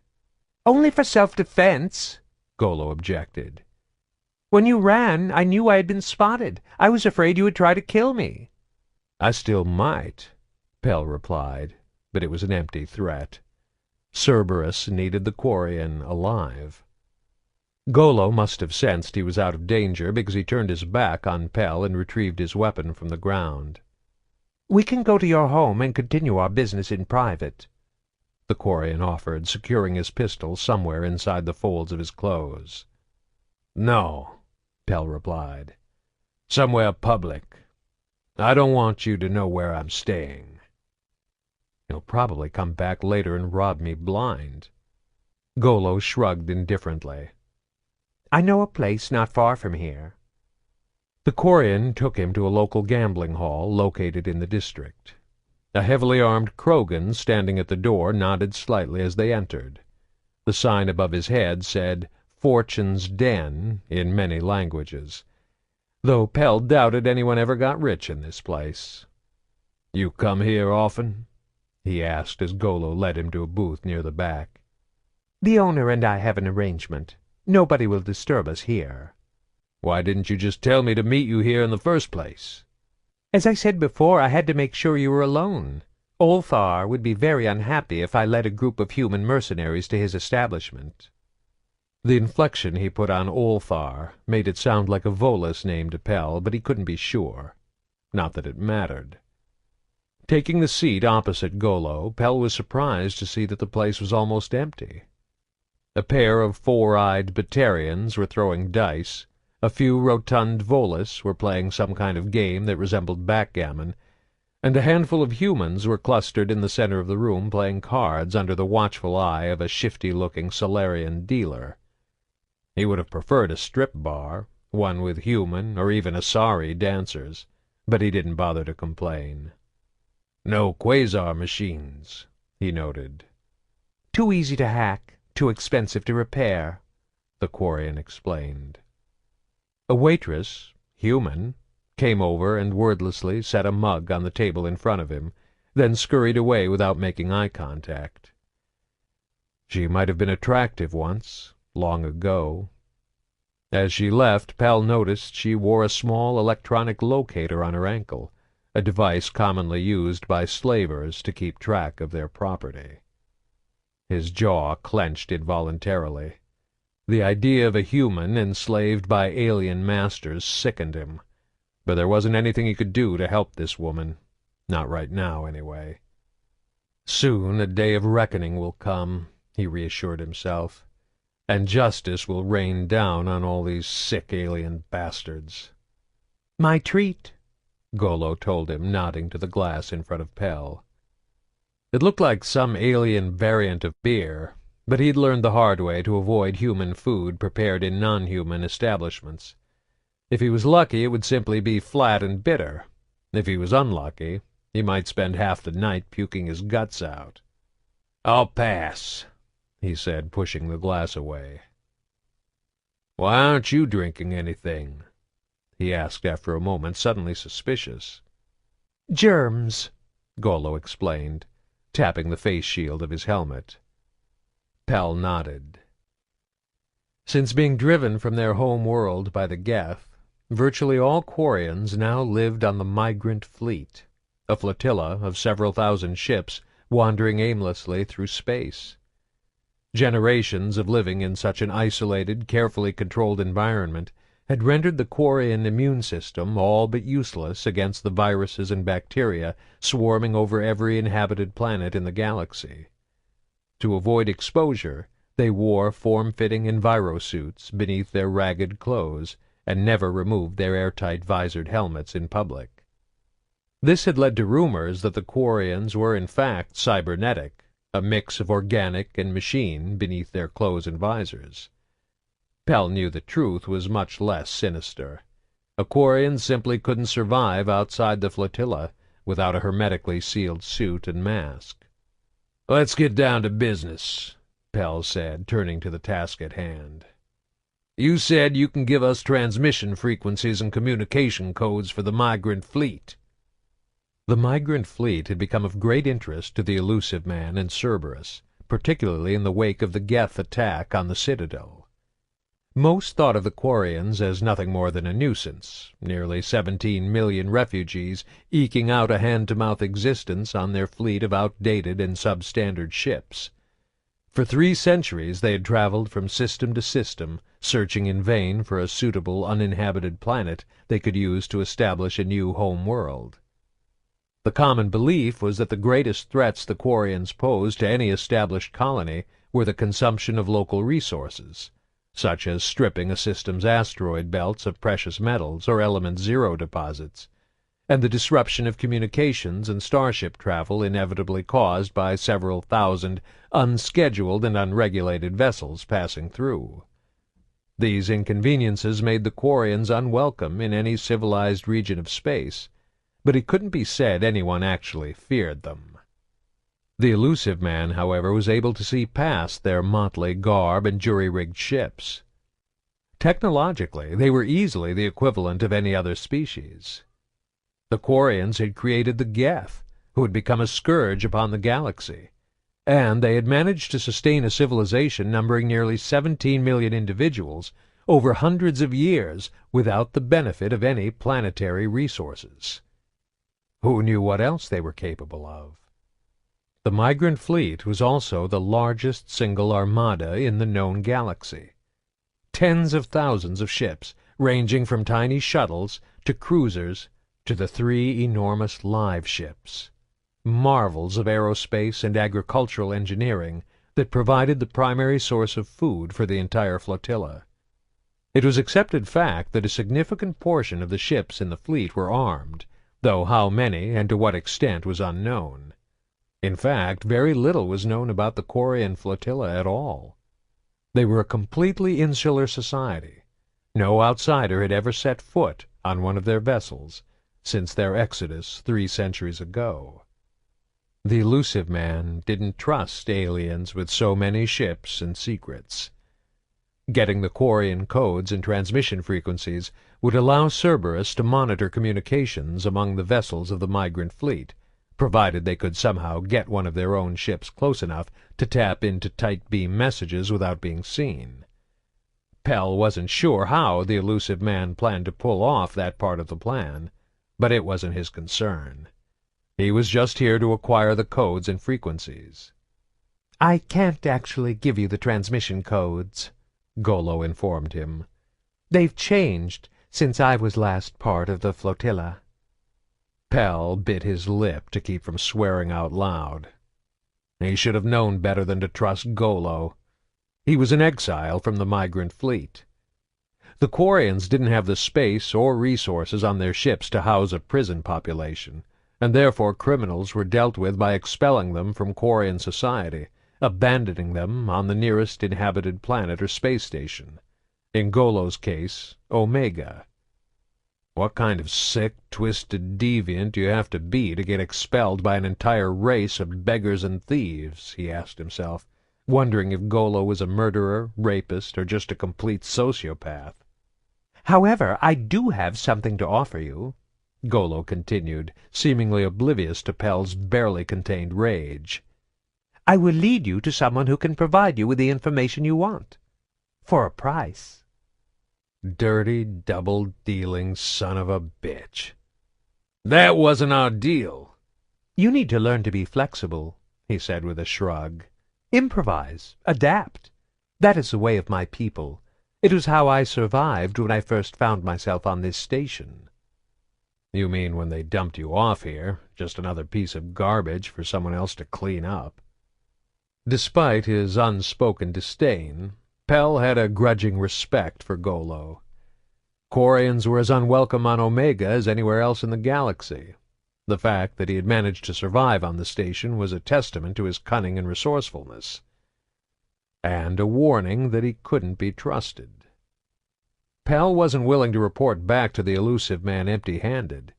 "Only for self-defense," Golo objected. "When you ran, I knew I had been spotted. I was afraid you would try to kill me."
"I still might," Pell replied, but it was an empty threat. Cerberus needed the Quarian alive. Golo must have sensed he was out of danger because he turned his back on Pell and retrieved his weapon from the ground.
"We can go to your home and continue our business in private," the Quarian offered, securing his pistol somewhere inside the folds of his clothes.
"No," Pell replied. "Somewhere public. I don't want you to know where I'm staying."
"He'll probably come back later and rob me blind." Golo shrugged indifferently. "I know a place not far from here." The Quarian took him to a local gambling hall located in the district. A heavily armed Krogan standing at the door nodded slightly as they entered. The sign above his head said "Fortune's Den" in many languages, though Pell doubted anyone ever got rich in this place.
"You come here often?"
he asked as Golo led him to a booth near the back. "The owner and I have an arrangement. Nobody will disturb us here."
"Why didn't you just tell me to meet you here in the first place?"
"As I said before, I had to make sure you were alone. Ulthar would be very unhappy if I led a group of human mercenaries to his establishment."
The inflection he put on Ulthar made it sound like a Volus name to Pell, but he couldn't be sure. Not that it mattered. Taking the seat opposite Golo, Pell was surprised to see that the place was almost empty. A pair of four-eyed Batarians were throwing dice. A few rotund Volus were playing some kind of game that resembled backgammon, and a handful of humans were clustered in the center of the room playing cards under the watchful eye of a shifty-looking Solarian dealer. He would have preferred a strip bar, one with human or even Asari dancers, but he didn't bother to complain. "No quasar machines," he noted.
"Too easy to hack, too expensive to repair," the Quarian explained.
A waitress, human, came over and wordlessly set a mug on the table in front of him, then scurried away without making eye contact. She might have been attractive once, long ago. As she left, Pell noticed she wore a small electronic locator on her ankle, a device commonly used by slavers to keep track of their property. His jaw clenched involuntarily. The idea of a human enslaved by alien masters sickened him, but there wasn't anything he could do to help this woman. Not right now, anyway. Soon a day of reckoning will come, he reassured himself, and justice will rain down on all these sick alien bastards.
"My treat,"
Golo told him, nodding to the glass in front of Pell. It looked like some alien variant of beer, but he'd learned the hard way to avoid human food prepared in non-human establishments. If he was lucky, it would simply be flat and bitter. If he was unlucky, he might spend half the night puking his guts out. "I'll pass," he said, pushing the glass away. "Why aren't you drinking anything?" he asked after a moment, suddenly suspicious.
"Germs,"
Golo explained, tapping the face shield of his helmet. Pell nodded. Since being driven from their home world by the Geth, virtually all Quarians now lived on the Migrant Fleet, a flotilla of several thousand ships wandering aimlessly through space. Generations of living in such an isolated, carefully controlled environment had rendered the Quarian immune system all but useless against the viruses and bacteria swarming over every inhabited planet in the galaxy. To avoid exposure, they wore form-fitting envirosuits beneath their ragged clothes and never removed their airtight visored helmets in public. This had led to rumors that the Quarians were in fact cybernetic, a mix of organic and machine beneath their clothes and visors. Pell knew the truth was much less sinister. A Quarian simply couldn't survive outside the flotilla without a hermetically sealed suit and mask. "Let's get down to business," Pell said, turning to the task at hand. "You said you can give us transmission frequencies and communication codes for the Migrant Fleet." The Migrant Fleet had become of great interest to the Elusive Man and Cerberus, particularly in the wake of the Geth attack on the Citadel. Most thought of the Quarians as nothing more than a nuisance, nearly 17 million refugees eking out a hand-to-mouth existence on their fleet of outdated and substandard ships. For 3 centuries they had traveled from system to system, searching in vain for a suitable uninhabited planet they could use to establish a new home world. The common belief was that the greatest threats the Quarians posed to any established colony were the consumption of local resources, such as stripping a system's asteroid belts of precious metals or element zero deposits, and the disruption of communications and starship travel inevitably caused by several thousand unscheduled and unregulated vessels passing through. These inconveniences made the Quarians unwelcome in any civilized region of space, but it couldn't be said anyone actually feared them. The Elusive Man, however, was able to see past their motley garb and jury-rigged ships. Technologically, they were easily the equivalent of any other species. The Quarians had created the Geth, who had become a scourge upon the galaxy, and they had managed to sustain a civilization numbering nearly 17 million individuals over hundreds of years without the benefit of any planetary resources. Who knew what else they were capable of? The Migrant Fleet was also the largest single armada in the known galaxy. Tens of thousands of ships, ranging from tiny shuttles to cruisers to the 3 enormous live ships, marvels of aerospace and agricultural engineering that provided the primary source of food for the entire flotilla. It was accepted fact that a significant portion of the ships in the fleet were armed, though how many and to what extent was unknown. In fact, very little was known about the Quarian flotilla at all. They were a completely insular society. No outsider had ever set foot on one of their vessels since their exodus 3 centuries ago. The Elusive Man didn't trust aliens with so many ships and secrets. Getting the Quarian codes and transmission frequencies would allow Cerberus to monitor communications among the vessels of the migrant fleet, provided they could somehow get one of their own ships close enough to tap into tight-beam messages without being seen. Pell wasn't sure how the Elusive Man planned to pull off that part of the plan, but it wasn't his concern. He was just here to acquire the codes and frequencies.
"I can't actually give you the transmission codes," Golo informed him. "They've changed since I was last part of the flotilla."
Pell bit his lip to keep from swearing out loud. He should have known better than to trust Golo. He was an exile from the migrant fleet. The Quarians didn't have the space or resources on their ships to house a prison population, and therefore criminals were dealt with by expelling them from Quarian society, abandoning them on the nearest inhabited planet or space station. In Golo's case, Omega. What kind of sick, twisted deviant do you have to be to get expelled by an entire race of beggars and thieves? He asked himself, wondering if Golo was a murderer, rapist, or just a complete sociopath.
"However, I do have something to offer you," Golo continued, seemingly oblivious to Pell's barely contained rage. "I will lead you to someone who can provide you with the information you want. For a price."
Dirty, double-dealing son of a bitch. That wasn't our deal.
"You need to learn to be flexible," he said with a shrug. "Improvise, adapt. That is the way of my people. It was how I survived when I first found myself on this station."
You mean when they dumped you off here, just another piece of garbage for someone else to clean up? Despite his unspoken disdain, Pell had a grudging respect for Golo. Quarians were as unwelcome on Omega as anywhere else in the galaxy. The fact that he had managed to survive on the station was a testament to his cunning and resourcefulness, and a warning that he couldn't be trusted. Pell wasn't willing to report back to the Elusive Man empty-handed,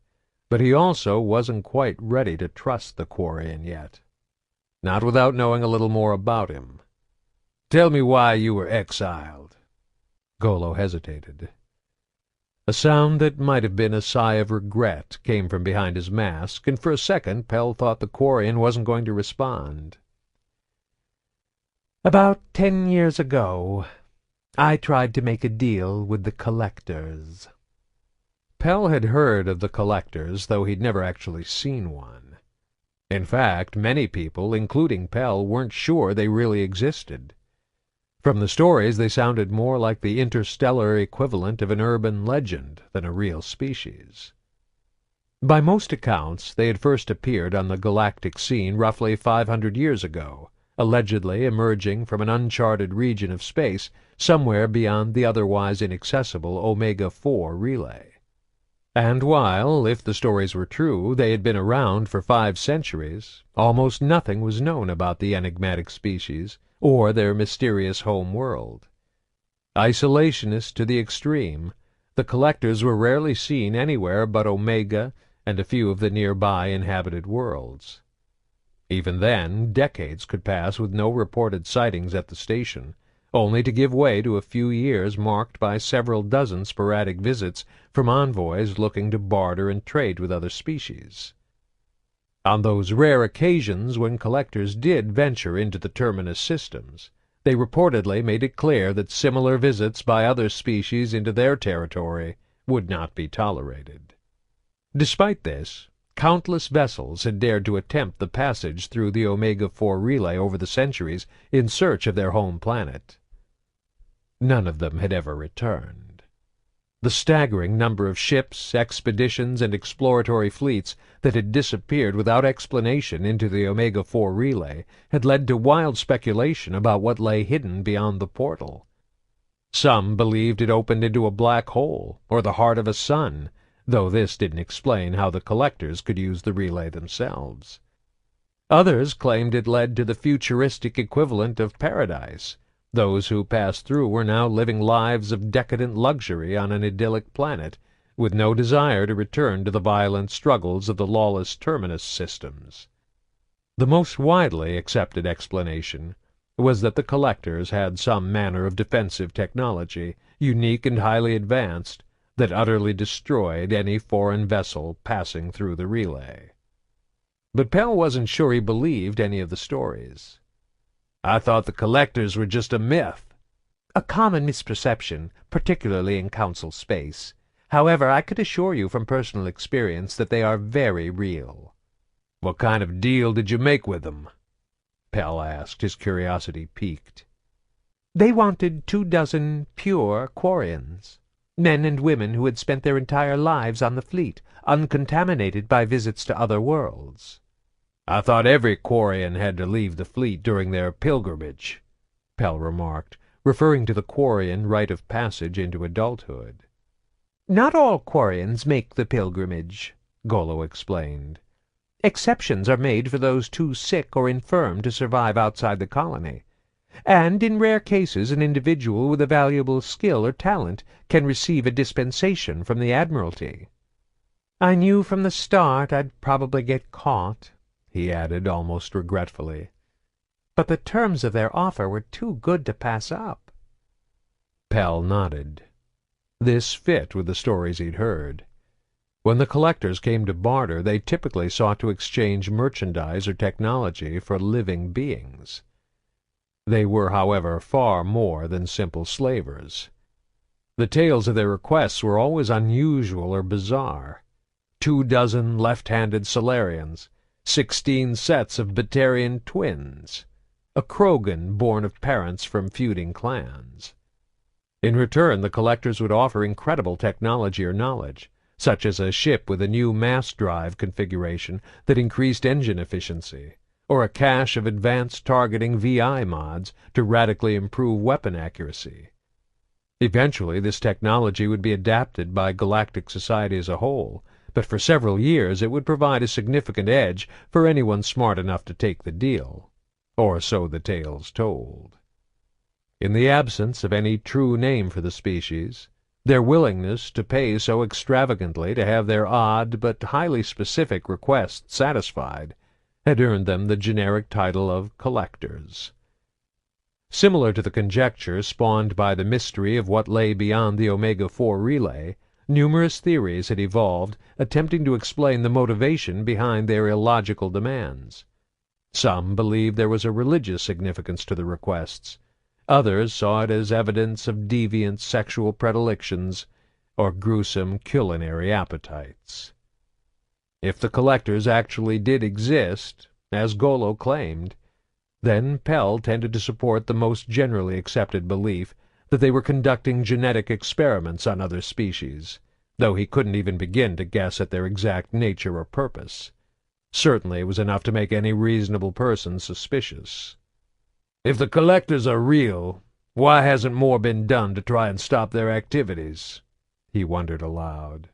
but he also wasn't quite ready to trust the Quarian yet. Not without knowing a little more about him. "Tell me why you were exiled." Golo hesitated. A sound that might have been a sigh of regret came from behind his mask, and for a second Pell thought the Quarian wasn't going to respond.
"About 10 years ago, I tried to make a deal with the Collectors."
Pell had heard of the Collectors, though he'd never actually seen one. In fact, many people, including Pell, weren't sure they really existed. From the stories, they sounded more like the interstellar equivalent of an urban legend than a real species. By most accounts, they had first appeared on the galactic scene roughly 500 years ago, allegedly emerging from an uncharted region of space somewhere beyond the otherwise inaccessible Omega-4 relay. And while, if the stories were true, they had been around for 5 centuries, almost nothing was known about the enigmatic species or their mysterious home world. Isolationist to the extreme, the Collectors were rarely seen anywhere but Omega and a few of the nearby inhabited worlds. Even then, decades could pass with no reported sightings at the station, only to give way to a few years marked by several dozen sporadic visits from envoys looking to barter and trade with other species. On those rare occasions when Collectors did venture into the Terminus systems, they reportedly made it clear that similar visits by other species into their territory would not be tolerated. Despite this, countless vessels had dared to attempt the passage through the Omega-4 relay over the centuries in search of their home planet. None of them had ever returned. The staggering number of ships, expeditions, and exploratory fleets that had disappeared without explanation into the Omega-4 relay had led to wild speculation about what lay hidden beyond the portal. Some believed it opened into a black hole, or the heart of a sun, though this didn't explain how the collectors could use the relay themselves. Others claimed it led to the futuristic equivalent of paradise. Those who passed through were now living lives of decadent luxury on an idyllic planet, with no desire to return to the violent struggles of the lawless terminus systems. The most widely accepted explanation was that the collectors had some manner of defensive technology, unique and highly advanced, that utterly destroyed any foreign vessel passing through the relay. But Pell wasn't sure he believed any of the stories. "I thought the collectors were just a myth."
"A common misperception, particularly in council space. However, I could assure you from personal experience that they are very real."
"What kind of deal did you make with them?" Pell asked, his curiosity piqued.
"They wanted 24 pure Quarians, men and women who had spent their entire lives on the fleet, uncontaminated by visits to other worlds."
"I thought every Quarian had to leave the fleet during their pilgrimage," Pell remarked, referring to the Quarian rite of passage into adulthood.
"Not all Quarians make the pilgrimage," Golo explained. "Exceptions are made for those too sick or infirm to survive outside the colony, and in rare cases an individual with a valuable skill or talent can receive a dispensation from the Admiralty." "I knew from the start I'd probably get caught," he added almost regretfully. "But the terms of their offer were too good to pass up."
Pell nodded. This fit with the stories he'd heard. When the collectors came to barter, they typically sought to exchange merchandise or technology for living beings. They were, however, far more than simple slavers. The tales of their requests were always unusual or bizarre. 24 left-handed Solarians, 16 sets of Batarian twins, a Krogan born of parents from feuding clans. In return, the collectors would offer incredible technology or knowledge, such as a ship with a new mass drive configuration that increased engine efficiency, or a cache of advanced targeting VI mods to radically improve weapon accuracy. Eventually, this technology would be adapted by galactic society as a whole, but for several years it would provide a significant edge for anyone smart enough to take the deal, or so the tales told. In the absence of any true name for the species, their willingness to pay so extravagantly to have their odd but highly specific requests satisfied had earned them the generic title of collectors. Similar to the conjecture spawned by the mystery of what lay beyond the Omega-4 relay, numerous theories had evolved attempting to explain the motivation behind their illogical demands. Some believed there was a religious significance to the requests. Others saw it as evidence of deviant sexual predilections or gruesome culinary appetites. If the collectors actually did exist, as Golo claimed, then Pell tended to support the most generally accepted belief that they were conducting genetic experiments on other species, though he couldn't even begin to guess at their exact nature or purpose. Certainly it was enough to make any reasonable person suspicious. "If the collectors are real, why hasn't more been done to try and stop their activities?" he wondered aloud.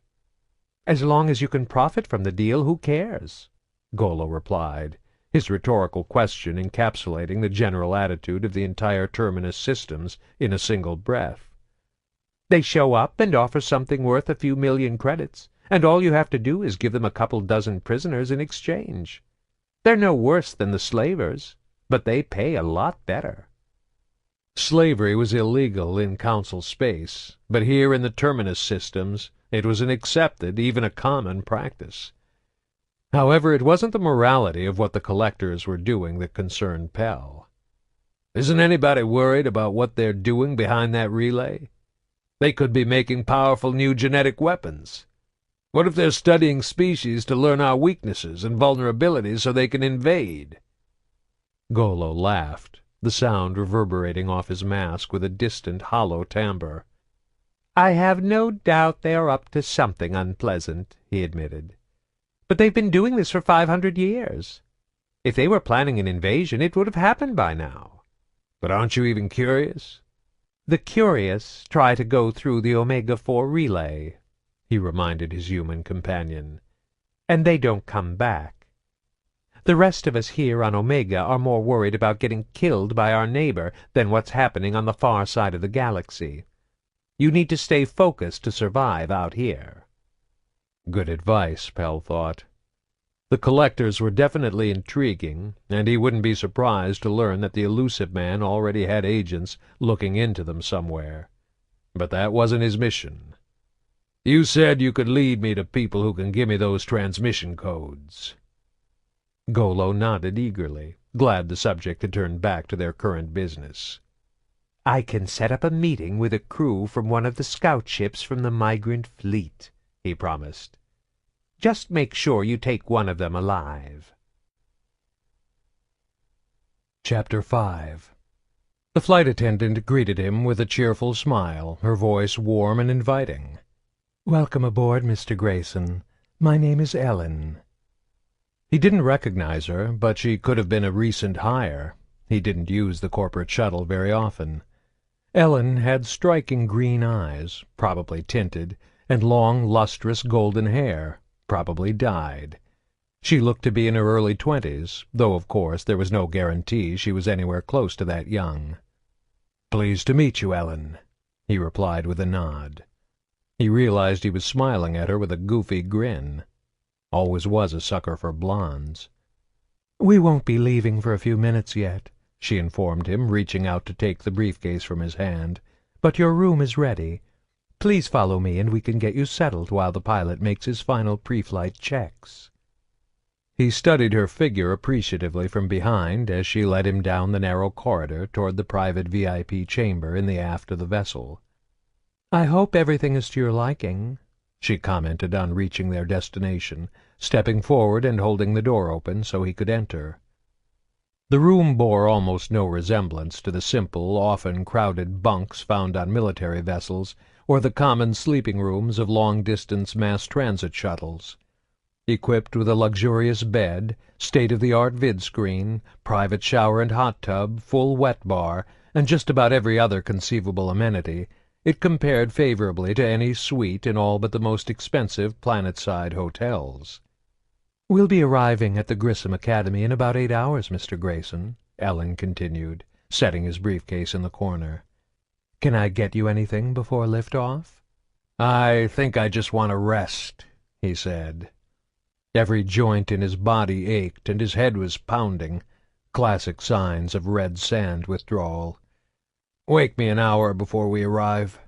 "As long as you can profit from the deal, who cares?" Golo replied, his rhetorical question encapsulating the general attitude of the entire terminus systems in a single breath. "They show up and offer something worth a few million credits, and all you have to do is give them a couple dozen prisoners in exchange. They're no worse than the slavers, but they pay a lot better."
Slavery was illegal in council space, but here in the terminus systems it was an accepted, even a common practice. However, it wasn't the morality of what the collectors were doing that concerned Pell. "Isn't anybody worried about what they're doing behind that relay? They could be making powerful new genetic weapons. What if they're studying species to learn our weaknesses and vulnerabilities so they can invade?" Golo laughed, the sound reverberating off his mask with a distant, hollow timbre.
"I have no doubt they are up to something unpleasant," he admitted. "But they've been doing this for 500 years. If they were planning an invasion, it would have happened by now."
"But aren't you even curious?
The curious try to go through the Omega-4 relay, he reminded his human companion, and they don't come back. The rest of us here on Omega are more worried about getting killed by our neighbor than what's happening on the far side of the galaxy. You need to stay focused to survive out here.
Good advice, Pell thought. The collectors were definitely intriguing, and he wouldn't be surprised to learn that the Elusive Man already had agents looking into them somewhere. But that wasn't his mission. You said you could lead me to people who can give me those transmission codes.
Golo nodded eagerly, glad the subject had turned back to their current business. I can set up a meeting with a crew from one of the scout ships from the migrant fleet, he promised. Just make sure you take one of them alive.
Chapter 5. The flight attendant greeted him with a cheerful smile, her voice warm and inviting.
Welcome aboard, Mr. Grayson. My name is Ellen.
He didn't recognize her, but she could have been a recent hire. He didn't use the corporate shuttle very often. Ellen had striking green eyes, probably tinted, and long, lustrous golden hair, probably dyed. She looked to be in her early 20s, though of course there was no guarantee she was anywhere close to that young. "Pleased to meet you, Ellen," he replied with a nod. He realized he was smiling at her with a goofy grin. Always was a sucker for blondes.
"We won't be leaving for a few minutes yet," she informed him, reaching out to take the briefcase from his hand. "But your room is ready. Please follow me and we can get you settled while the pilot makes his final pre-flight checks."
He studied her figure appreciatively from behind as she led him down the narrow corridor toward the private VIP chamber in the aft of the vessel.
"I hope everything is to your liking,"
she commented on reaching their destination, stepping forward and holding the door open so he could enter. The room bore almost no resemblance to the simple, often crowded bunks found on military vessels or the common sleeping rooms of long-distance mass transit shuttles. Equipped with a luxurious bed, state-of-the-art vidscreen, private shower and hot tub, full wet bar, and just about every other conceivable amenity, it compared favorably to any suite in all but the most expensive planet-side hotels.
"We'll be arriving at the Grissom Academy in about 8 hours, Mr. Grayson," Ellen continued, setting his briefcase in the corner. "Can I get you anything before lift-off?"
"I think I just want to rest," he said. Every joint in his body ached and his head was pounding, classic signs of red sand withdrawal. "Wake me an hour before we arrive."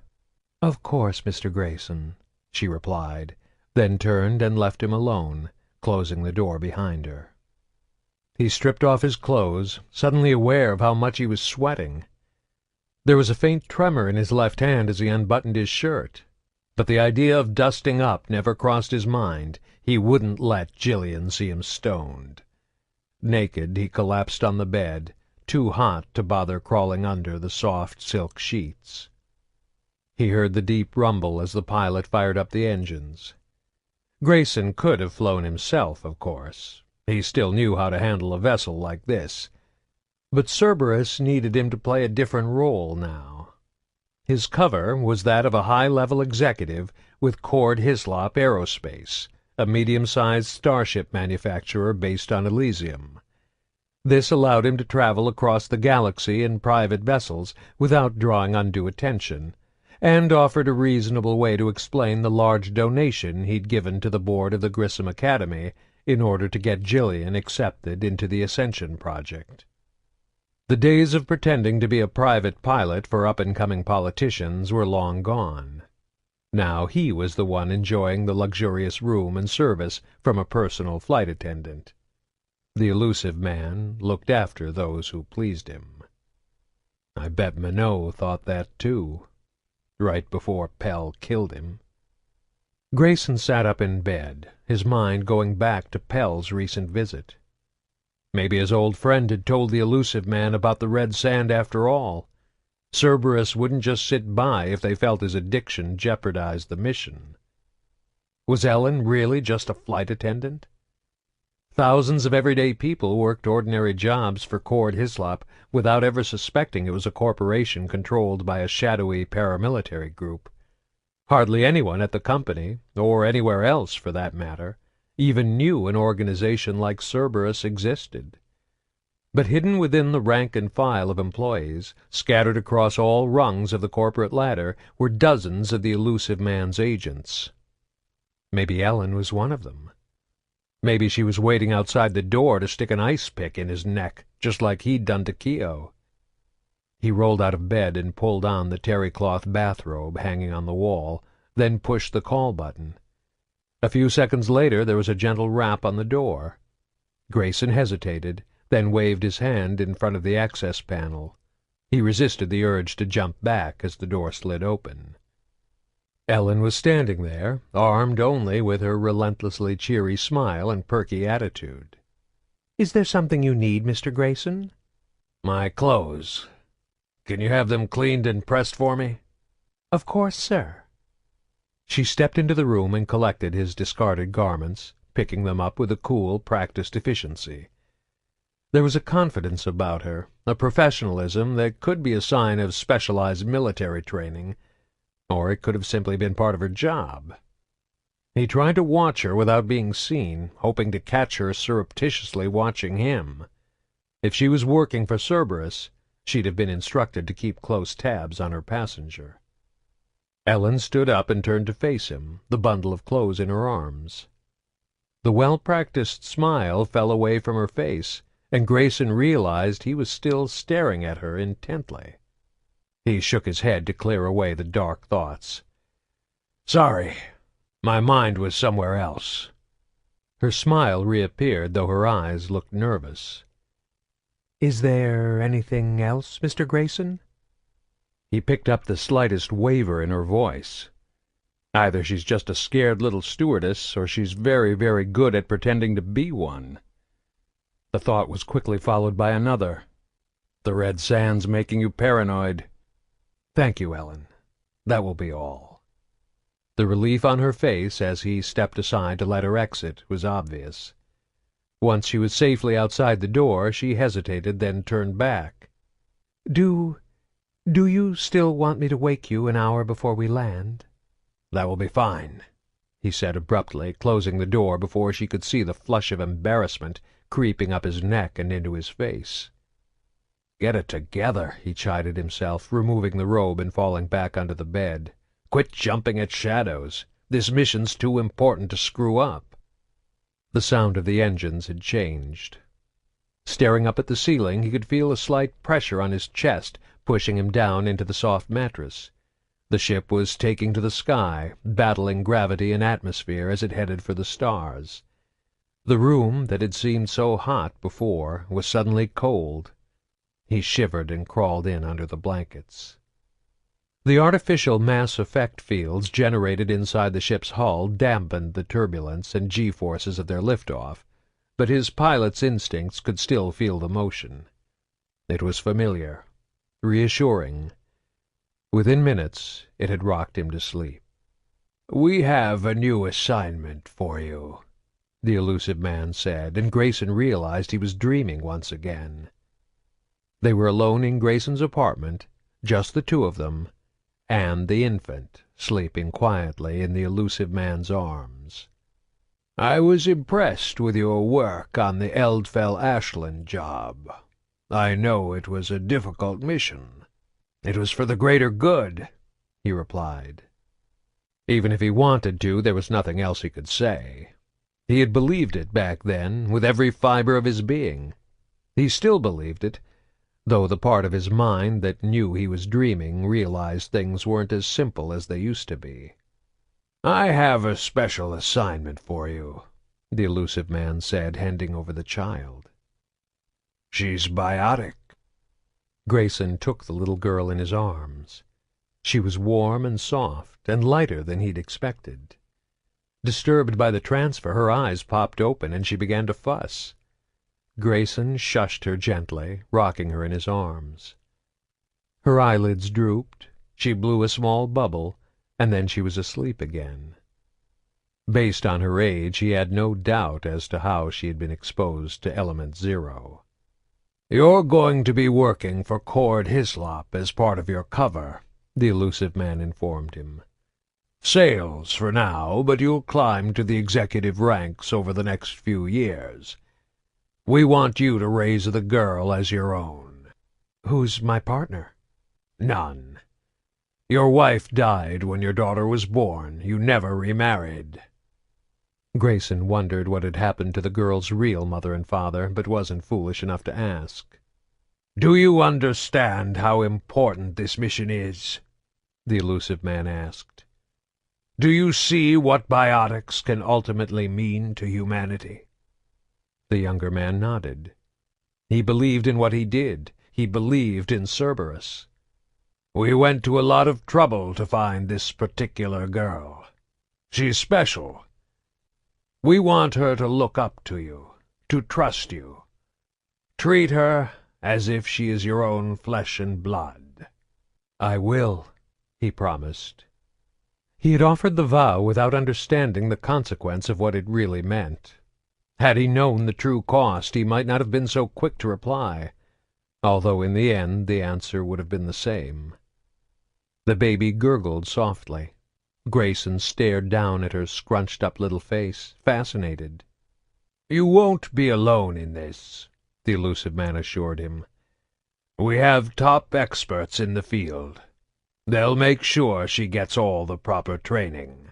"Of course, Mr. Grayson," she replied, then turned and left him alone, closing the door behind her.
He stripped off his clothes, suddenly aware of how much he was sweating. There was a faint tremor in his left hand as he unbuttoned his shirt, but the idea of dusting up never crossed his mind. He wouldn't let Jillian see him stoned. Naked, he collapsed on the bed, too hot to bother crawling under the soft silk sheets. He heard the deep rumble as the pilot fired up the engines. Grayson could have flown himself, of course. He still knew how to handle a vessel like this. But Cerberus needed him to play a different role now. His cover was that of a high-level executive with Cord Hislop Aerospace, a medium-sized starship manufacturer based on Elysium. This allowed him to travel across the galaxy in private vessels without drawing undue attention, and offered a reasonable way to explain the large donation he'd given to the board of the Grissom Academy in order to get Jillian accepted into the Ascension project. The days of pretending to be a private pilot for up-and-coming politicians were long gone. Now he was the one enjoying the luxurious room and service from a personal flight attendant. The Elusive Man looked after those who pleased him. I bet Minot thought that too, right before Pell killed him. Grayson sat up in bed, his mind going back to Pell's recent visit. Maybe his old friend had told the Elusive Man about the red sand after all. Cerberus wouldn't just sit by if they felt his addiction jeopardized the mission. Was Ellen really just a flight attendant? Thousands of everyday people worked ordinary jobs for Cord Hislop without ever suspecting it was a corporation controlled by a shadowy paramilitary group. Hardly anyone at the company, or anywhere else for that matter, even knew an organization like Cerberus existed. But hidden within the rank and file of employees, scattered across all rungs of the corporate ladder, were dozens of the Elusive Man's agents. Maybe Ellen was one of them. Maybe she was waiting outside the door to stick an ice pick in his neck, just like he'd done to Keogh. He rolled out of bed and pulled on the terry-cloth bathrobe hanging on the wall, then pushed the call button. A few seconds later there was a gentle rap on the door. Grayson hesitated, then waved his hand in front of the access panel. He resisted the urge to jump back as the door slid open. Ellen was standing there, armed only with her relentlessly cheery smile and perky attitude.
"Is there something you need, Mr. Grayson?"
"My clothes. Can you have them cleaned and pressed for me?"
"Of course, sir."
She stepped into the room and collected his discarded garments, picking them up with a cool, practiced efficiency. There was a confidence about her, a professionalism that could be a sign of specialized military training, or it could have simply been part of her job. He tried to watch her without being seen, hoping to catch her surreptitiously watching him. If she was working for Cerberus, she'd have been instructed to keep close tabs on her passenger. Ellen stood up and turned to face him, the bundle of clothes in her arms. The well-practiced smile fell away from her face, and Grayson realized he was still staring at her intently. He shook his head to clear away the dark thoughts. "Sorry, my mind was somewhere else." Her smile reappeared, though her eyes looked nervous.
"Is there anything else, Mr. Grayson?"
He picked up the slightest waver in her voice. Either she's just a scared little stewardess, or she's very, very good at pretending to be one. The thought was quickly followed by another. "The red sand's making you paranoid." "Thank you, Ellen. That will be all." The relief on her face as he stepped aside to let her exit was obvious. Once she was safely outside the door, she hesitated, then turned back.
Do you still want me to wake you an hour before we land?"
"That will be fine," he said abruptly, closing the door before she could see the flush of embarrassment creeping up his neck and into his face. "Get it together," he chided himself, removing the robe and falling back onto the bed. "Quit jumping at shadows. This mission's too important to screw up." The sound of the engines had changed. Staring up at the ceiling, he could feel a slight pressure on his chest, pushing him down into the soft mattress. The ship was taking to the sky, battling gravity and atmosphere as it headed for the stars. The room that had seemed so hot before was suddenly cold. He shivered and crawled in under the blankets. The artificial mass effect fields generated inside the ship's hull dampened the turbulence and G-forces of their liftoff, but his pilot's instincts could still feel the motion. It was familiar, reassuring. Within minutes, it had rocked him to sleep. "We have a new assignment for you," the Elusive Man said, and Grayson realized he was dreaming once again. They were alone in Grayson's apartment, just the two of them, and the infant sleeping quietly in the Elusive Man's arms. "I was impressed with your work on the Eldfell Ashland job. I know it was a difficult mission." "It was for the greater good," he replied. Even if he wanted to, there was nothing else he could say. He had believed it back then, with every fiber of his being. He still believed it, though the part of his mind that knew he was dreaming realized things weren't as simple as they used to be. "I have a special assignment for you," the Elusive Man said, handing over the child. "She's biotic." Grayson took the little girl in his arms. She was warm and soft, and lighter than he'd expected. Disturbed by the transfer, her eyes popped open, and she began to fuss. Grayson shushed her gently, rocking her in his arms. Her eyelids drooped, she blew a small bubble, and then she was asleep again. Based on her age, he had no doubt as to how she had been exposed to Element Zero. "You're going to be working for Cord Hislop as part of your cover," the Elusive Man informed him. "Sales for now, but you'll climb to the executive ranks over the next few years. We want you to raise the girl as your own."
"Who's my partner?"
"None. Your wife died when your daughter was born. You never remarried."
Grayson wondered what had happened to the girl's real mother and father, but wasn't foolish enough to ask.
"Do you understand how important this mission is?" the Elusive Man asked. "Do you see what biotics can ultimately mean to humanity?"
The younger man nodded. He believed in what he did. He believed in Cerberus.
"We went to a lot of trouble to find this particular girl. She's special. We want her to look up to you, to trust you. Treat her as if she is your own flesh and blood."
"I will," he promised. He had offered the vow without understanding the consequence of what it really meant. Had he known the true cost, he might not have been so quick to reply, although in the end the answer would have been the same. The baby gurgled softly. Grayson stared down at her scrunched-up little face, fascinated.
"You won't be alone in this," the Elusive Man assured him. "We have top experts in the field. They'll make sure she gets all the proper training."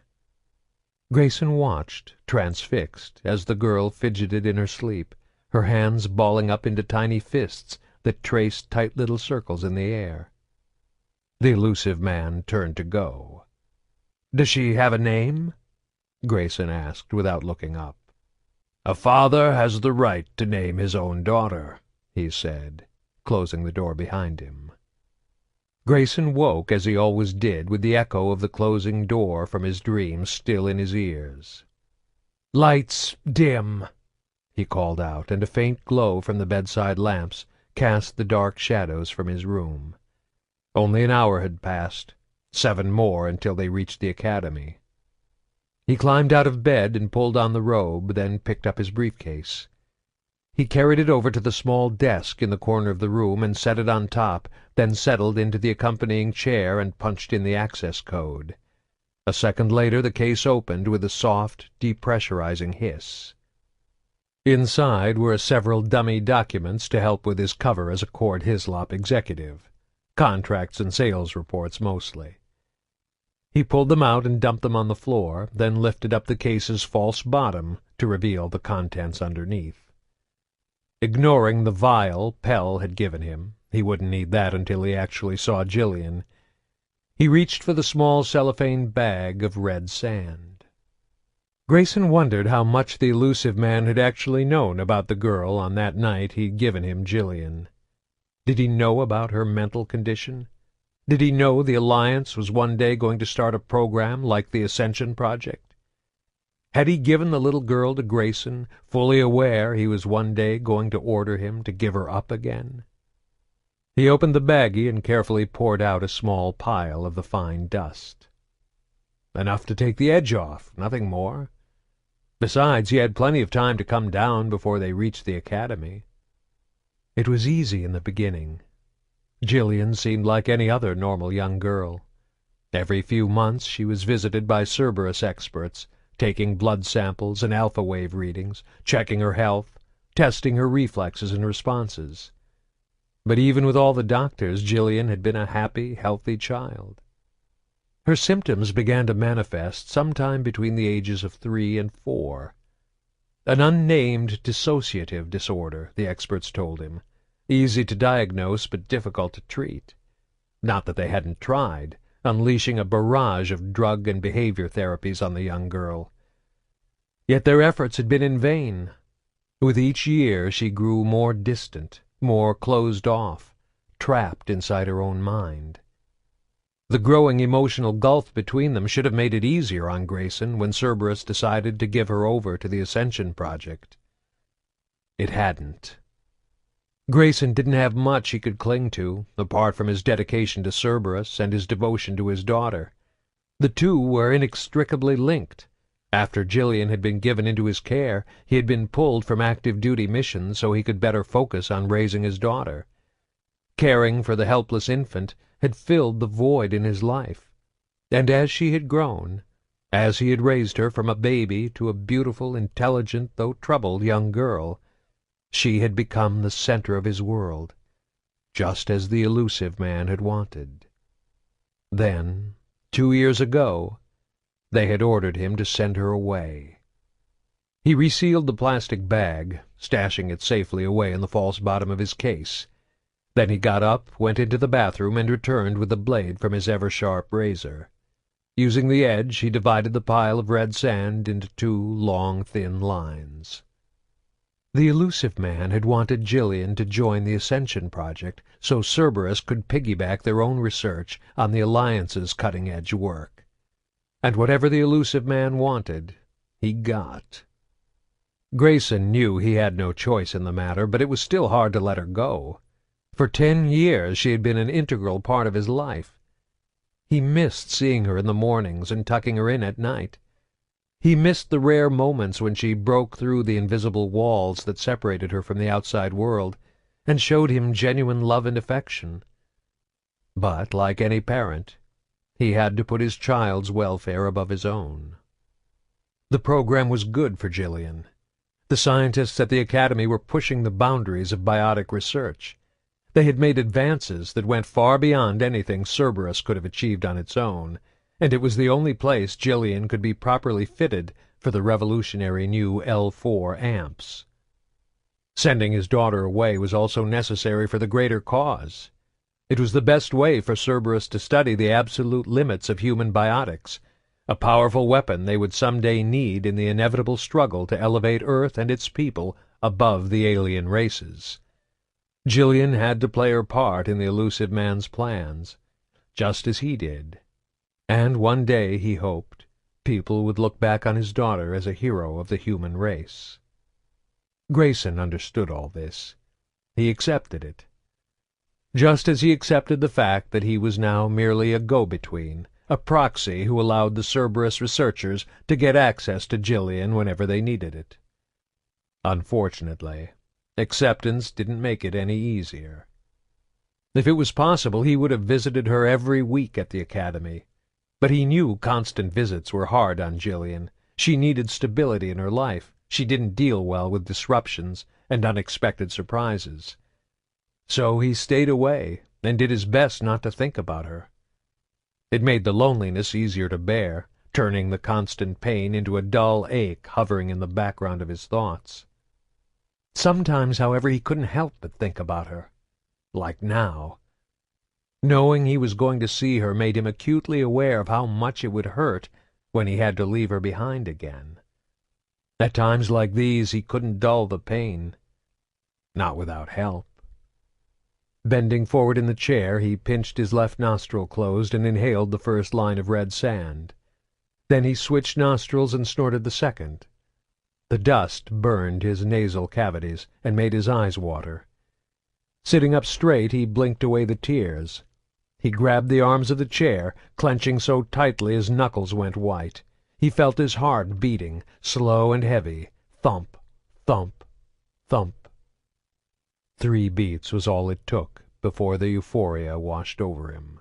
Grayson watched, transfixed, as the girl fidgeted in her sleep, her hands balling up into tiny fists that traced tight little circles in the air. The Elusive Man turned to go.
"Does she have a name?" Grayson asked without looking up. "A father has the right to name his own daughter," he said, closing the door behind him.
Grayson woke, as he always did, with the echo of the closing door from his dream still in his ears.
"Lights dim,"
he called out, and a faint glow from the bedside lamps cast the dark shadows from his room. Only an hour had passed, 7 more until they reached the academy. He climbed out of bed and pulled on the robe, then picked up his briefcase. He carried it over to the small desk in the corner of the room and set it on top, then settled into the accompanying chair and punched in the access code. A second later the case opened with a soft, depressurizing hiss. Inside were several dummy documents to help with his cover as a Cord Hislop executive. Contracts and sales reports mostly. He pulled them out and dumped them on the floor, then lifted up the case's false bottom to reveal the contents underneath. Ignoring the vial Pell had given him, he wouldn't need that until he actually saw Jillian, he reached for the small cellophane bag of red sand. Grayson wondered how much the Elusive Man had actually known about the girl on that night he'd given him Jillian. Did he know about her mental condition? Did he know the Alliance was one day going to start a program like the Ascension Project? Had he given the little girl to Grayson, fully aware he was one day going to order him to give her up again? He opened the baggie and carefully poured out a small pile of the fine dust. Enough to take the edge off, nothing more. Besides, he had plenty of time to come down before they reached the academy. It was easy in the beginning. Jillian seemed like any other normal young girl. Every few months she was visited by Cerberus experts, taking blood samples and alpha wave readings, checking her health, testing her reflexes and responses. But even with all the doctors, Jillian had been a happy, healthy child. Her symptoms began to manifest sometime between the ages of 3 and 4. An unnamed dissociative disorder, the experts told him, easy to diagnose but difficult to treat. Not that they hadn't tried, unleashing a barrage of drug and behavior therapies on the young girl. Yet their efforts had been in vain. With each year she grew more distant, more closed off, trapped inside her own mind. The growing emotional gulf between them should have made it easier on Grayson when Cerberus decided to give her over to the Ascension Project. It hadn't. Grayson didn't have much he could cling to, apart from his dedication to Cerberus and his devotion to his daughter. The two were inextricably linked.
After Jillian had been given into his care, he had been pulled from active duty missions so he could better focus on raising his daughter. Caring for the helpless infant had filled the void in his life, and as she had grown, as he had raised her from a baby to a beautiful, intelligent, though troubled young girl, she had become the center of his world, just as the Elusive Man had wanted. Then, 2 years ago, they had ordered him to send her away. He resealed the plastic bag, stashing it safely away in the false bottom of his case. Then he got up, went into the bathroom, and returned with the blade from his ever-sharp razor. Using the edge, he divided the pile of red sand into 2 long, thin lines. The Elusive Man had wanted Jillian to join the Ascension project so Cerberus could piggyback their own research on the Alliance's cutting-edge work. And whatever the Elusive Man wanted, he got. Grayson knew he had no choice in the matter, but it was still hard to let her go. For 10 years she had been an integral part of his life. He missed seeing her in the mornings and tucking her in at night. He missed the rare moments when she broke through the invisible walls that separated her from the outside world and showed him genuine love and affection. But, like any parent, he had to put his child's welfare above his own. The program was good for Jillian. The scientists at the Academy were pushing the boundaries of biotic research. They had made advances that went far beyond anything Cerberus could have achieved on its own, and it was the only place Jillian could be properly fitted for the revolutionary new L4 amps. Sending his daughter away was also necessary for the greater cause. It was the best way for Cerberus to study the absolute limits of human biotics, a powerful weapon they would someday need in the inevitable struggle to elevate Earth and its people above the alien races. Jillian had to play her part in the Elusive Man's plans, just as he did. And one day, he hoped, people would look back on his daughter as a hero of the human race. Grayson understood all this. He accepted it. Just as he accepted the fact that he was now merely a go-between, a proxy who allowed the Cerberus researchers to get access to Jillian whenever they needed it. Unfortunately, acceptance didn't make it any easier. If it was possible, he would have visited her every week at the Academy. But he knew constant visits were hard on Jillian. She needed stability in her life. She didn't deal well with disruptions and unexpected surprises. So he stayed away and did his best not to think about her. It made the loneliness easier to bear, turning the constant pain into a dull ache hovering in the background of his thoughts. Sometimes, however, he couldn't help but think about her. Like now. Knowing he was going to see her made him acutely aware of how much it would hurt when he had to leave her behind again. At times like these he couldn't dull the pain. Not without help. Bending forward in the chair, he pinched his left nostril closed and inhaled the first line of red sand. Then he switched nostrils and snorted the second. The dust burned his nasal cavities and made his eyes water. Sitting up straight, he blinked away the tears. He grabbed the arms of the chair, clenching so tightly his knuckles went white. He felt his heart beating, slow and heavy. Thump, thump, thump. 3 beats was all it took before the euphoria washed over him.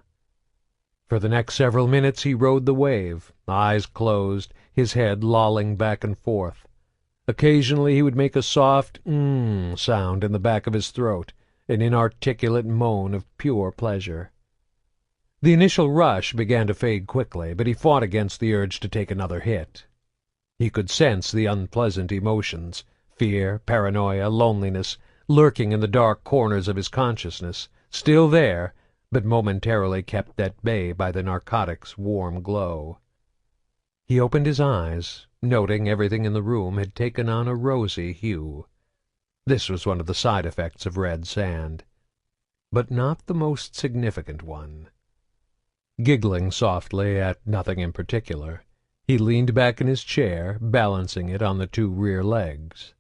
For the next several minutes he rode the wave, eyes closed, his head lolling back and forth. Occasionally he would make a soft sound in the back of his throat, an inarticulate moan of pure pleasure. The initial rush began to fade quickly, but he fought against the urge to take another hit. He could sense the unpleasant emotions, fear, paranoia, loneliness, lurking in the dark corners of his consciousness, still there, but momentarily kept at bay by the narcotic's warm glow. He opened his eyes, noting everything in the room had taken on a rosy hue. This was one of the side effects of red sand, but not the most significant one. Giggling softly at nothing in particular, he leaned back in his chair, balancing it on the 2 rear legs.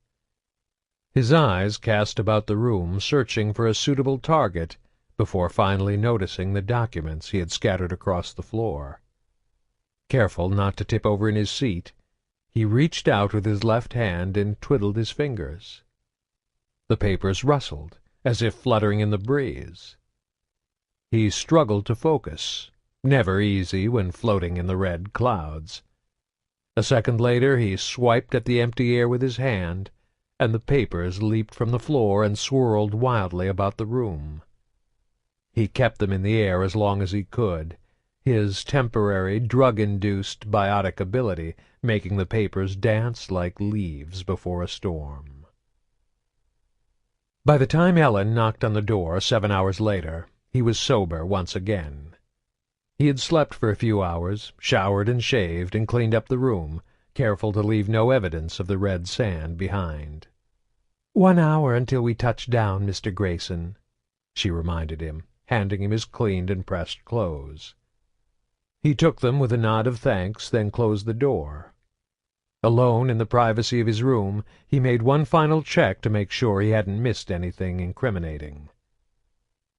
His eyes cast about the room, searching for a suitable target, before finally noticing the documents he had scattered across the floor. Careful not to tip over in his seat, He reached out with his left hand and twiddled his fingers. The papers rustled, as if fluttering in the breeze. He struggled to focus, never easy when floating in the red clouds. A second later he swiped at the empty air with his hand, and the papers leaped from the floor and swirled wildly about the room. He kept them in the air as long as he could, his temporary, drug-induced biotic ability making the papers dance like leaves before a storm. By the time Ellen knocked on the door 7 hours later, he was sober once again. He had slept for a few hours, showered and shaved, and cleaned up the room, careful to leave no evidence of the red sand behind.
1 hour until we touch down, Mr. Grayson,
she reminded him, handing him his cleaned and pressed clothes. He took them with a nod of thanks, then closed the door. Alone in the privacy of his room, he made one final check to make sure he hadn't missed anything incriminating.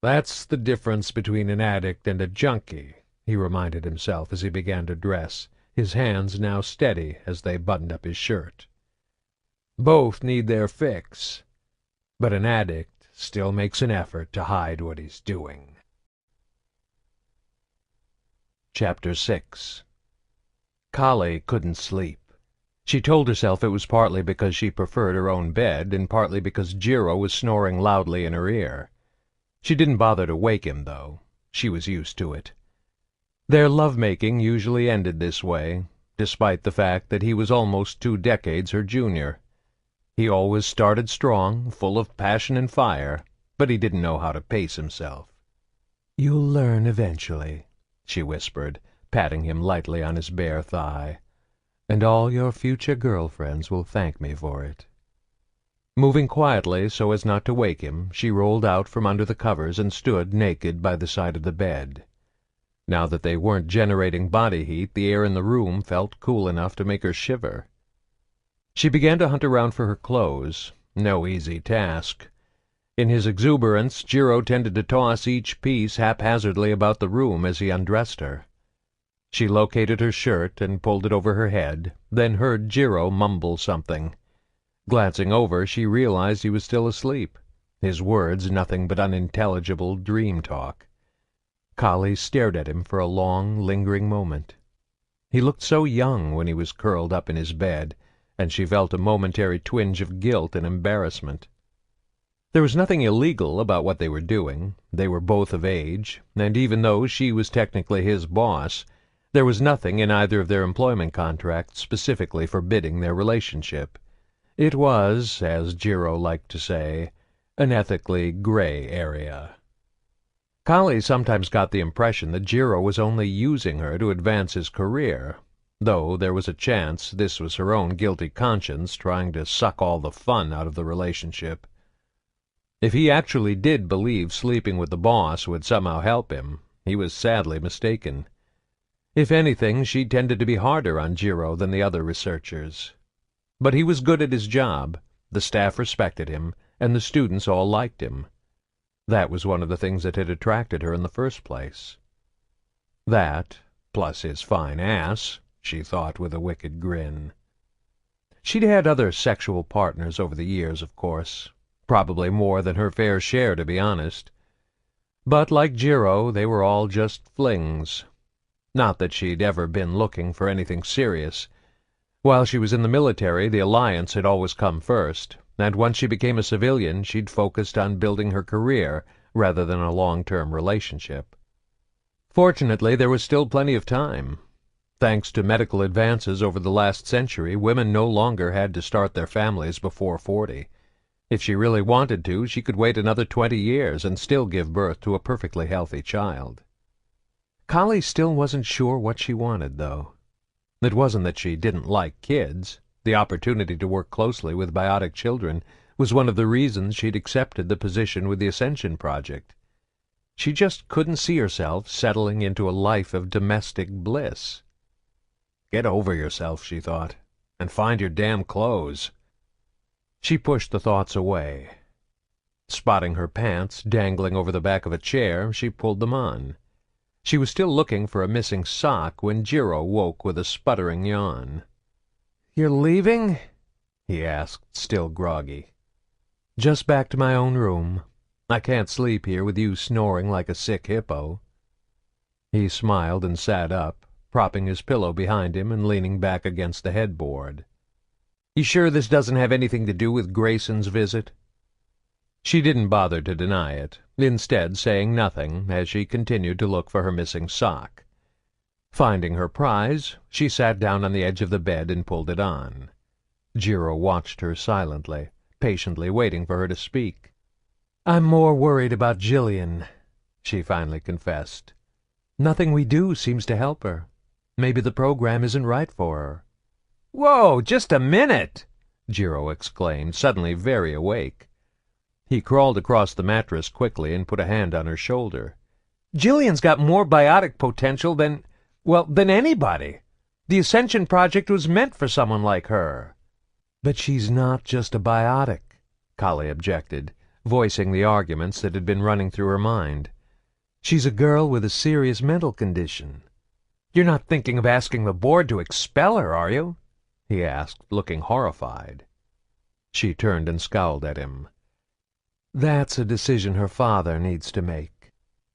"That's the difference between an addict and a junkie," he reminded himself as he began to dress, his hands now steady as they buttoned up his shirt. "Both need their fix, but an addict still makes an effort to hide what he's doing." Chapter 6. Kali couldn't sleep. She told herself it was partly because she preferred her own bed, and partly because Jiro was snoring loudly in her ear. She didn't bother to wake him, though. She was used to it. Their love-making usually ended this way, despite the fact that he was almost 2 decades her junior. He always started strong, full of passion and fire, but he didn't know how to pace himself.
"You'll learn eventually,"
she whispered, patting him lightly on his bare thigh, "and all your future girlfriends will thank me for it." Moving quietly so as not to wake him, she rolled out from under the covers and stood naked by the side of the bed. Now that they weren't generating body heat, the air in the room felt cool enough to make her shiver. She began to hunt around for her clothes, no easy task. In his exuberance, Jiro tended to toss each piece haphazardly about the room as he undressed her. She located her shirt and pulled it over her head, then heard Jiro mumble something. Glancing over, she realized he was still asleep, his words nothing but unintelligible dream talk. Kali stared at him for a long, lingering moment. He looked so young when he was curled up in his bed, and she felt a momentary twinge of guilt and embarrassment. There was nothing illegal about what they were doing. They were both of age, and even though she was technically his boss, there was nothing in either of their employment contracts specifically forbidding their relationship. It was, as Jiro liked to say, an ethically gray area. Kali sometimes got the impression that Jiro was only using her to advance his career, though there was a chance this was her own guilty conscience trying to suck all the fun out of the relationship. If he actually did believe sleeping with the boss would somehow help him, he was sadly mistaken. If anything, she tended to be harder on Jiro than the other researchers. But he was good at his job, the staff respected him, and the students all liked him. That was one of the things that had attracted her in the first place. That, plus his fine ass, she thought with a wicked grin. She'd had other sexual partners over the years, of course, probably more than her fair share, to be honest. But like Jiro, they were all just flings. Not that she'd ever been looking for anything serious. While she was in the military, the alliance had always come first, and once she became a civilian, she'd focused on building her career rather than a long-term relationship. Fortunately, there was still plenty of time. Thanks to medical advances over the last century, women no longer had to start their families before 40. If she really wanted to, she could wait another 20 years and still give birth to a perfectly healthy child. Kali still wasn't sure what she wanted, though. It wasn't that she didn't like kids. The opportunity to work closely with biotic children was one of the reasons she'd accepted the position with the Ascension Project. She just couldn't see herself settling into a life of domestic bliss. Get over yourself, she thought, and find your damn clothes. She pushed the thoughts away. Spotting her pants dangling over the back of a chair, she pulled them on. She was still looking for a missing sock when Jiro woke with a sputtering yawn.
You're leaving?" he asked, still groggy. "Just back to my own room. I can't sleep here with you snoring like a sick hippo." He smiled and sat up, propping his pillow behind him and leaning back against the headboard. "You sure this doesn't have anything to do with Grayson's visit?" She didn't bother to deny it, instead saying nothing as she continued to look for her missing sock. Finding her prize, she sat down on the edge of the bed and pulled it on. Jiro watched her silently, patiently waiting for her to speak. "I'm more worried about Jillian," she finally confessed. "Nothing we do seems to help her. Maybe the program isn't right for her." "Whoa, just a minute!" Jiro exclaimed, suddenly very awake. He crawled across the mattress quickly and put a hand on her shoulder. "Jillian's got more biotic potential than anybody. The Ascension project was meant for someone like her." "But she's not just a biotic," Kali objected, voicing the arguments that had been running through her mind. "She's a girl with a serious mental condition." "You're not thinking of asking the board to expel her, are you?" he asked, looking horrified. She turned and scowled at him. "That's a decision her father needs to make."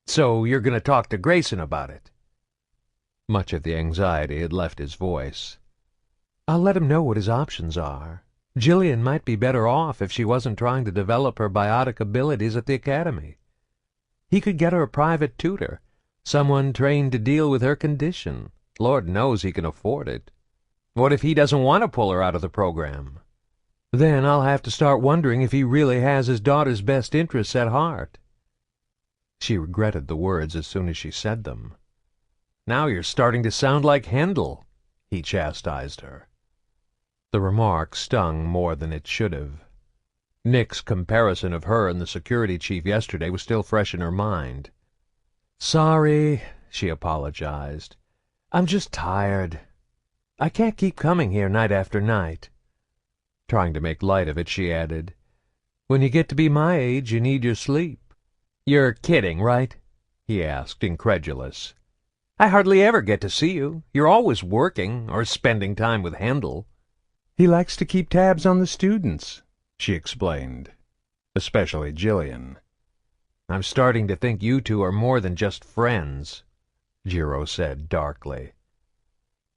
"So you're going to talk to Grayson about it?" Much of the anxiety had left his voice. "I'll let him know what his options are. Jillian might be better off if she wasn't trying to develop her biotic abilities at the academy. He could get her a private tutor, someone trained to deal with her condition. Lord knows he can afford it." "What if he doesn't want to pull her out of the program?" "Then I'll have to start wondering if he really has his daughter's best interests at heart." She regretted the words as soon as she said them. "Now you're starting to sound like Handel," he chastised her. The remark stung more than it should have. Nick's comparison of her and the security chief yesterday was still fresh in her mind. "Sorry," she apologized. "I'm just tired. I can't keep coming here night after night." Trying to make light of it, she added, "When you get to be my age, you need your sleep." "You're kidding, right?" he asked, incredulous. "I hardly ever get to see you. You're always working or spending time with Handel." "He likes to keep tabs on the students," she explained. "Especially Jillian." "I'm starting to think you two are more than just friends," Jiro said darkly.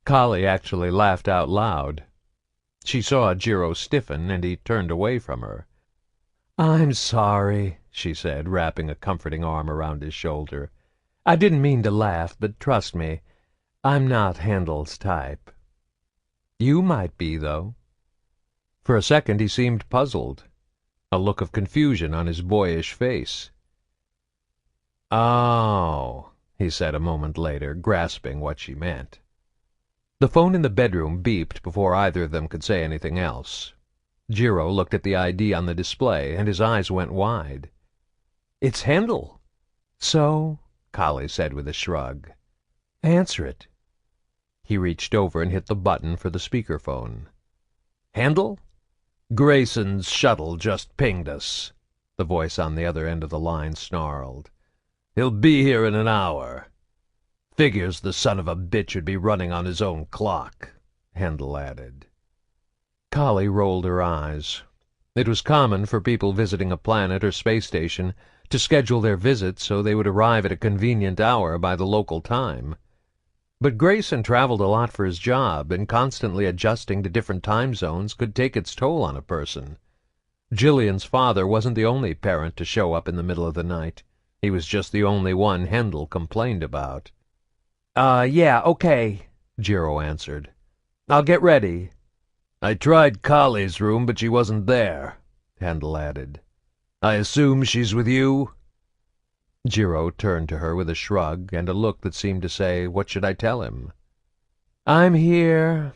Kali actually laughed out loud. She saw Jiro stiffen, and he turned away from her. "I'm sorry," she said, wrapping a comforting arm around his shoulder. "I didn't mean to laugh, but trust me, I'm not Handel's type." "You might be, though." For a second he seemed puzzled, a look of confusion on his boyish face. "Oh," he said a moment later, grasping what she meant. The phone in the bedroom beeped before either of them could say anything else. Jiro looked at the ID on the display, and his eyes went wide. "It's Handel." "So?" Kali said with a shrug. "Answer it." He reached over and hit the button for the speakerphone. "Handel? Grayson's shuttle just pinged us," the voice on the other end of the line snarled. "He'll be here in an hour. Figures the son of a bitch would be running on his own clock," Handel added. Kali rolled her eyes. It was common for people visiting a planet or space station to schedule their visits so they would arrive at a convenient hour by the local time. But Grayson traveled a lot for his job, and constantly adjusting to different time zones could take its toll on a person. Jillian's father wasn't the only parent to show up in the middle of the night. He was just the only one Handel complained about. Yeah, okay," Jiro answered. "I'll get ready." "I tried Kali's room, but she wasn't there," Handel added. "I assume she's with you?" Jiro turned to her with a shrug and a look that seemed to say, "What should I tell him?" "I'm here,"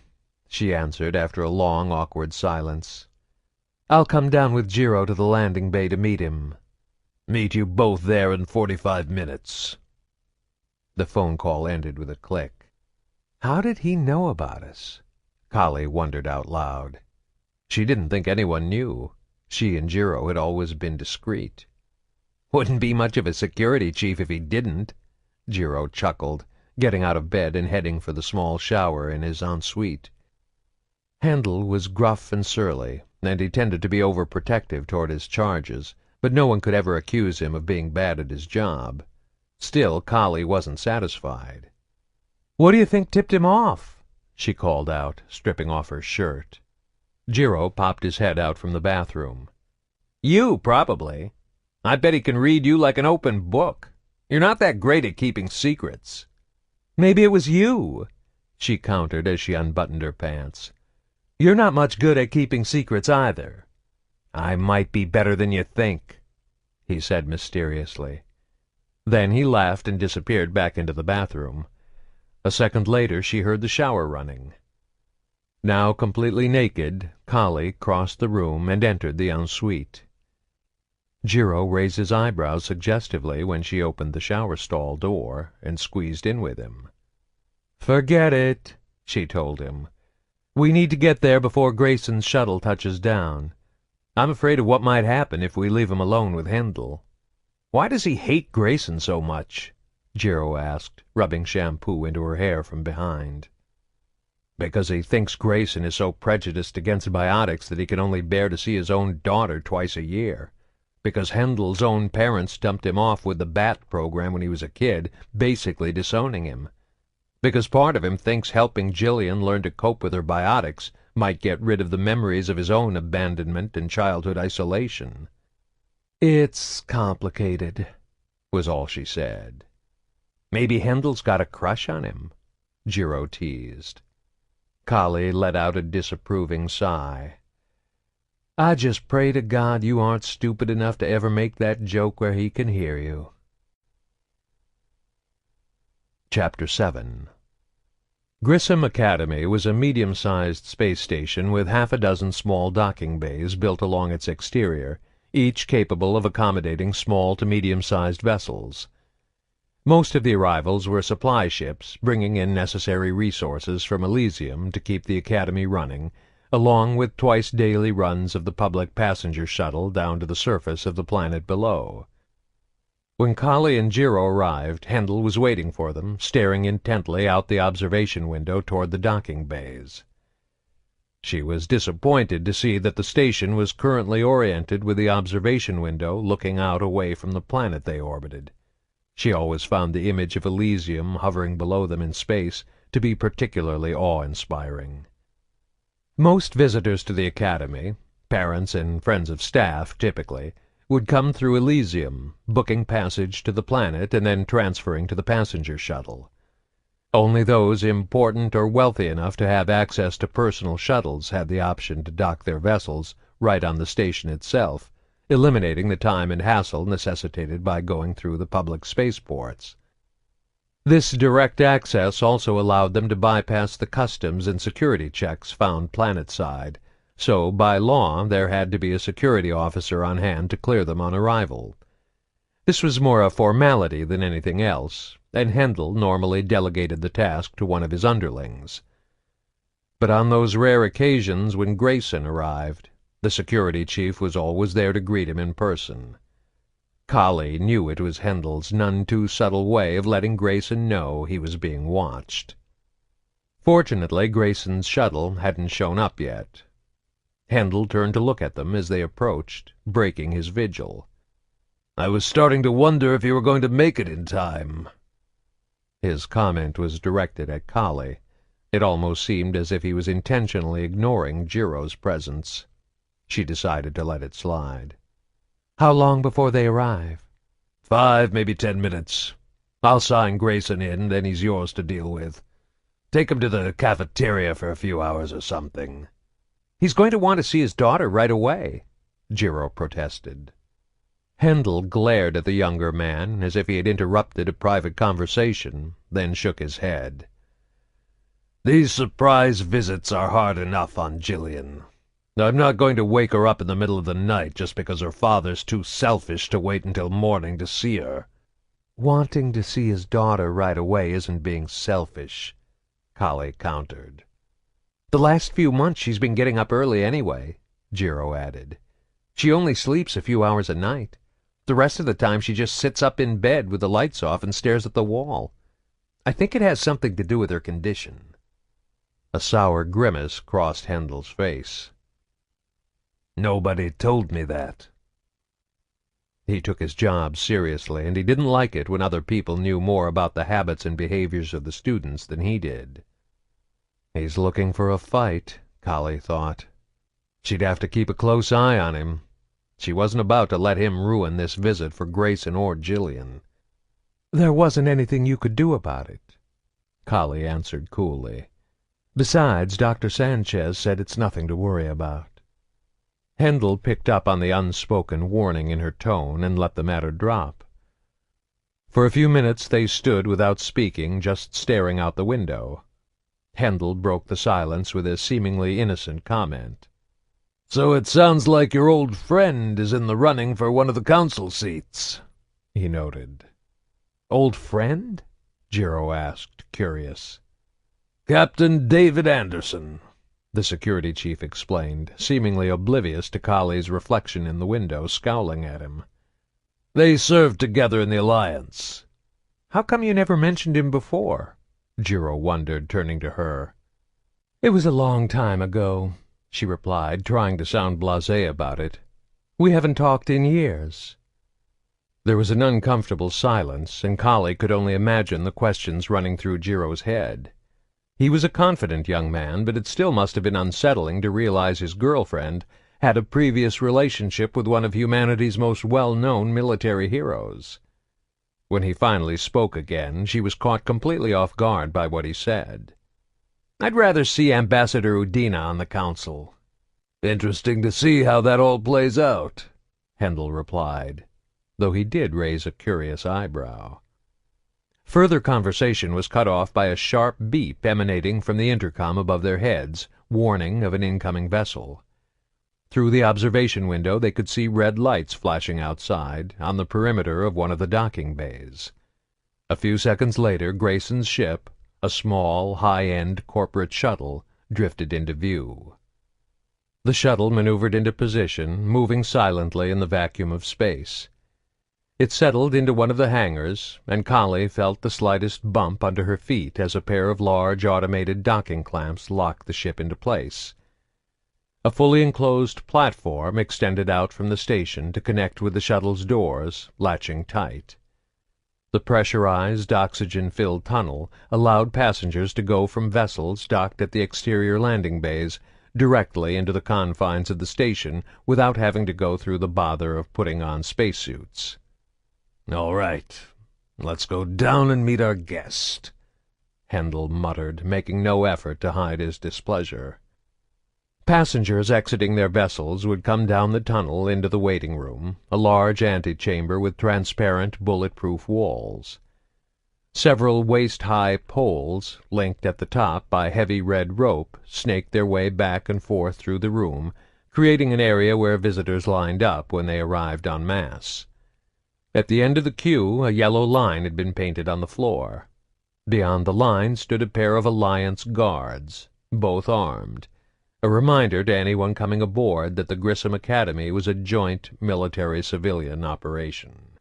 she answered after a long, awkward silence. "I'll come down with Jiro to the landing bay to meet him." "Meet you both there in 45 minutes." The phone call ended with a click. How did he know about us? Kali wondered out loud. She didn't think anyone knew. She and Jiro had always been discreet. "Wouldn't be much of a security chief if he didn't," Jiro chuckled, getting out of bed and heading for the small shower in his ensuite.
Handel was gruff and surly, and he tended to be overprotective toward his charges, but no one could ever accuse him of being bad at his job. Still, Kali wasn't satisfied.
"What do you think tipped him off?"
she called out, stripping off her shirt. Jiro popped his head out from the bathroom. "You, probably. I bet he can read you like an open book. You're not that great at keeping secrets."
"Maybe it was you,"
she countered as she unbuttoned her pants.
"You're not much good at keeping secrets either."
"I might be better than you think," he said mysteriously. Then he laughed and disappeared back into the bathroom. A second later she heard the shower running. Now completely naked, Kali crossed the room and entered the ensuite. Jiro raised his eyebrows suggestively when she opened the shower stall door and squeezed in with him.
"Forget it," she told him. "We need to get there before Grayson's shuttle touches down. I'm afraid of what might happen if we leave him alone with Handel."
"Why does he hate Grayson so much?" Jiro asked, rubbing shampoo into her hair from behind. "Because he thinks Grayson is so prejudiced against biotics that he can only bear to see his own daughter twice a year. Because Handel's own parents dumped him off with the BAT program when he was a kid, basically disowning him. Because part of him thinks helping Jillian learn to cope with her biotics might get rid of the memories of his own abandonment and childhood isolation."
"It's complicated,"
was all she said. "Maybe Handel's got a crush on him," Jiro teased. Kali let out a disapproving sigh.
"I just pray to God you aren't stupid enough to ever make that joke where he can hear you."
Chapter 7. Grissom Academy was a medium-sized space station with half a dozen small docking bays built along its exterior, each capable of accommodating small to medium-sized vessels. Most of the arrivals were supply ships, bringing in necessary resources from Elysium to keep the Academy running, along with twice-daily runs of the public passenger shuttle down to the surface of the planet below. When Kali and Jiro arrived, Handel was waiting for them, staring intently out the observation window toward the docking bays. She was disappointed to see that the station was currently oriented with the observation window looking out away from the planet they orbited. She always found the image of Elysium hovering below them in space to be particularly awe-inspiring. Most visitors to the Academy, parents and friends of staff typically, would come through Elysium, booking passage to the planet and then transferring to the passenger shuttle. Only those important or wealthy enough to have access to personal shuttles had the option to dock their vessels right on the station itself, eliminating the time and hassle necessitated by going through the public spaceports. This direct access also allowed them to bypass the customs and security checks found planet-side, so by law there had to be a security officer on hand to clear them on arrival. This was more a formality than anything else, and Handel normally delegated the task to one of his underlings. But on those rare occasions when Grayson arrived, the security chief was always there to greet him in person. Kali knew it was Handel's none-too-subtle way of letting Grayson know he was being watched. Fortunately, Grayson's shuttle hadn't shown up yet. Handel turned to look at them as they approached, breaking his vigil. "I was starting to wonder if you were going to make it in time." His comment was directed at Kali. It almost seemed as if he was intentionally ignoring Jiro's presence. She decided to let it slide.
"How long before they arrive?"
5, maybe 10 minutes. I'll sign Grayson in, then he's yours to deal with. Take him to the cafeteria for a few hours or something."
"He's going to want to see his daughter right away," Jiro protested.
Handel glared at the younger man as if he had interrupted a private conversation, then shook his head. "These surprise visits are hard enough on Jillian. I'm not going to wake her up in the middle of the night just because her father's too selfish to wait until morning to see her."
"Wanting to see his daughter right away isn't being selfish," Kali countered.
"The last few months she's been getting up early anyway," Jiro added. "She only sleeps a few hours a night. The rest of the time she just sits up in bed with the lights off and stares at the wall. I think it has something to do with her condition." A sour grimace crossed Handel's face. "Nobody told me that." He took his job seriously, and he didn't like it when other people knew more about the habits and behaviors of the students than he did. He's looking for a fight, Kali thought. She'd have to keep a close eye on him. She wasn't about to let him ruin this visit for Grayson or Jillian.
"There wasn't anything you could do about it," Kali answered coolly. "Besides, Dr. Sanchez said it's nothing to worry about."
Handel picked up on the unspoken warning in her tone and let the matter drop. For a few minutes they stood without speaking, just staring out the window. Handel broke the silence with a seemingly innocent comment. "So it sounds like your old friend is in the running for one of the council seats," he noted.
"Old friend?" Jiro asked, curious.
"Captain David Anderson," the security chief explained, seemingly oblivious to Kali's reflection in the window, scowling at him. "They served together in the Alliance."
"How come you never mentioned him before?"
Jiro wondered, turning to her.
"It was a long time ago," she replied, trying to sound blasé about it. "We haven't talked in years."
There was an uncomfortable silence, and Kali could only imagine the questions running through Jiro's head. He was a confident young man, but it still must have been unsettling to realize his girlfriend had a previous relationship with one of humanity's most well-known military heroes. When he finally spoke again, she was caught completely off guard by what he said. "I'd rather see Ambassador Udina on the council." "Interesting to see how that all plays out," Handel replied, though he did raise a curious eyebrow. Further conversation was cut off by a sharp beep emanating from the intercom above their heads, warning of an incoming vessel. Through the observation window they could see red lights flashing outside, on the perimeter of one of the docking bays. A few seconds later, Grayson's ship, a small, high-end corporate shuttle, drifted into view. The shuttle maneuvered into position, moving silently in the vacuum of space. It settled into one of the hangars, and Kali felt the slightest bump under her feet as a pair of large automated docking clamps locked the ship into place. A fully enclosed platform extended out from the station to connect with the shuttle's doors, latching tight. The pressurized, oxygen-filled tunnel allowed passengers to go from vessels docked at the exterior landing bays directly into the confines of the station without having to go through the bother of putting on spacesuits. "All right, let's go down and meet our guest," Handel muttered, making no effort to hide his displeasure. Passengers exiting their vessels would come down the tunnel into the waiting room, a large antechamber with transparent, bulletproof walls. Several waist-high poles, linked at the top by heavy red rope, snaked their way back and forth through the room, creating an area where visitors lined up when they arrived en masse. At the end of the queue, a yellow line had been painted on the floor. Beyond the line stood a pair of Alliance guards, both armed, a reminder to anyone coming aboard that the Grissom Academy was a joint military-civilian operation.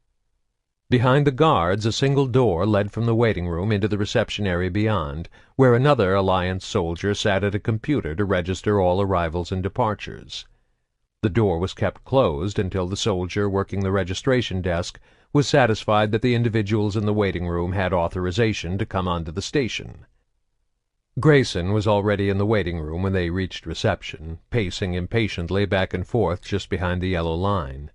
Behind the guards, a single door led from the waiting room into the reception area beyond, where another Alliance soldier sat at a computer to register all arrivals and departures. The door was kept closed until the soldier working the registration desk was satisfied that the individuals in the waiting room had authorization to come onto the station. Grayson was already in the waiting room when they reached reception, pacing impatiently back and forth just behind the yellow line.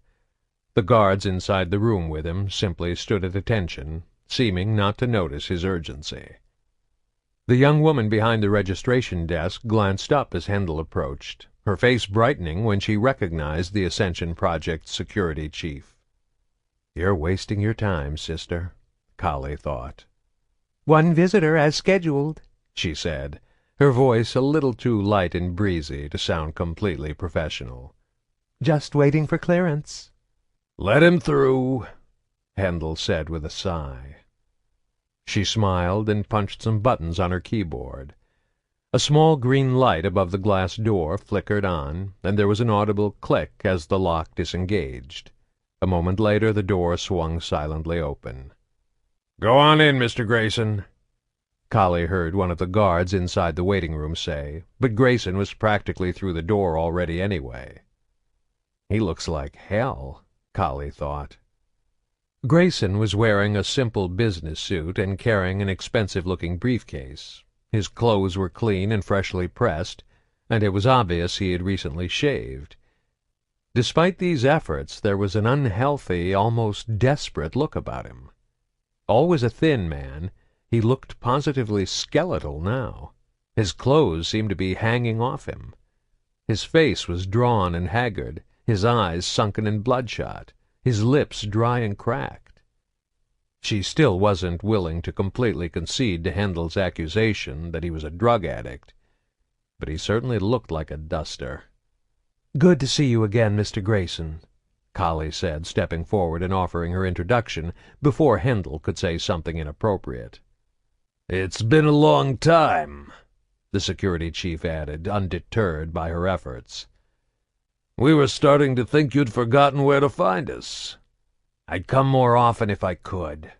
The guards inside the room with him simply stood at attention, seeming not to notice his urgency. The young woman behind the registration desk glanced up as Handel approached, her face brightening when she recognized the Ascension Project's security chief. "You're wasting your time, sister," Kali thought.
"One visitor as scheduled,"
she said, her voice a little too light and breezy to sound completely professional.
"Just waiting for clearance."
"Let him through," Handel said with a sigh. She smiled and punched some buttons on her keyboard. A small green light above the glass door flickered on, and there was an audible click as the lock disengaged. A moment later the door swung silently open. "Go on in, Mr. Grayson." Collie heard one of the guards inside the waiting room say, but Grayson was practically through the door already anyway. He looks like hell, Collie thought. Grayson was wearing a simple business suit and carrying an expensive-looking briefcase. His clothes were clean and freshly pressed, and it was obvious he had recently shaved. Despite these efforts, there was an unhealthy, almost desperate look about him. Always a thin man, he looked positively skeletal now. His clothes seemed to be hanging off him. His face was drawn and haggard, his eyes sunken and bloodshot, his lips dry and cracked. She still wasn't willing to completely concede to Handel's accusation that he was a drug addict, but he certainly looked like a duster.
"Good to see you again, Mr. Grayson," Collie said, stepping forward and offering her introduction before Handel could say something inappropriate.
"It's been a long time," the security chief added, undeterred by her efforts. "We were starting to think you'd forgotten where to find us."
"I'd come more often if I could,"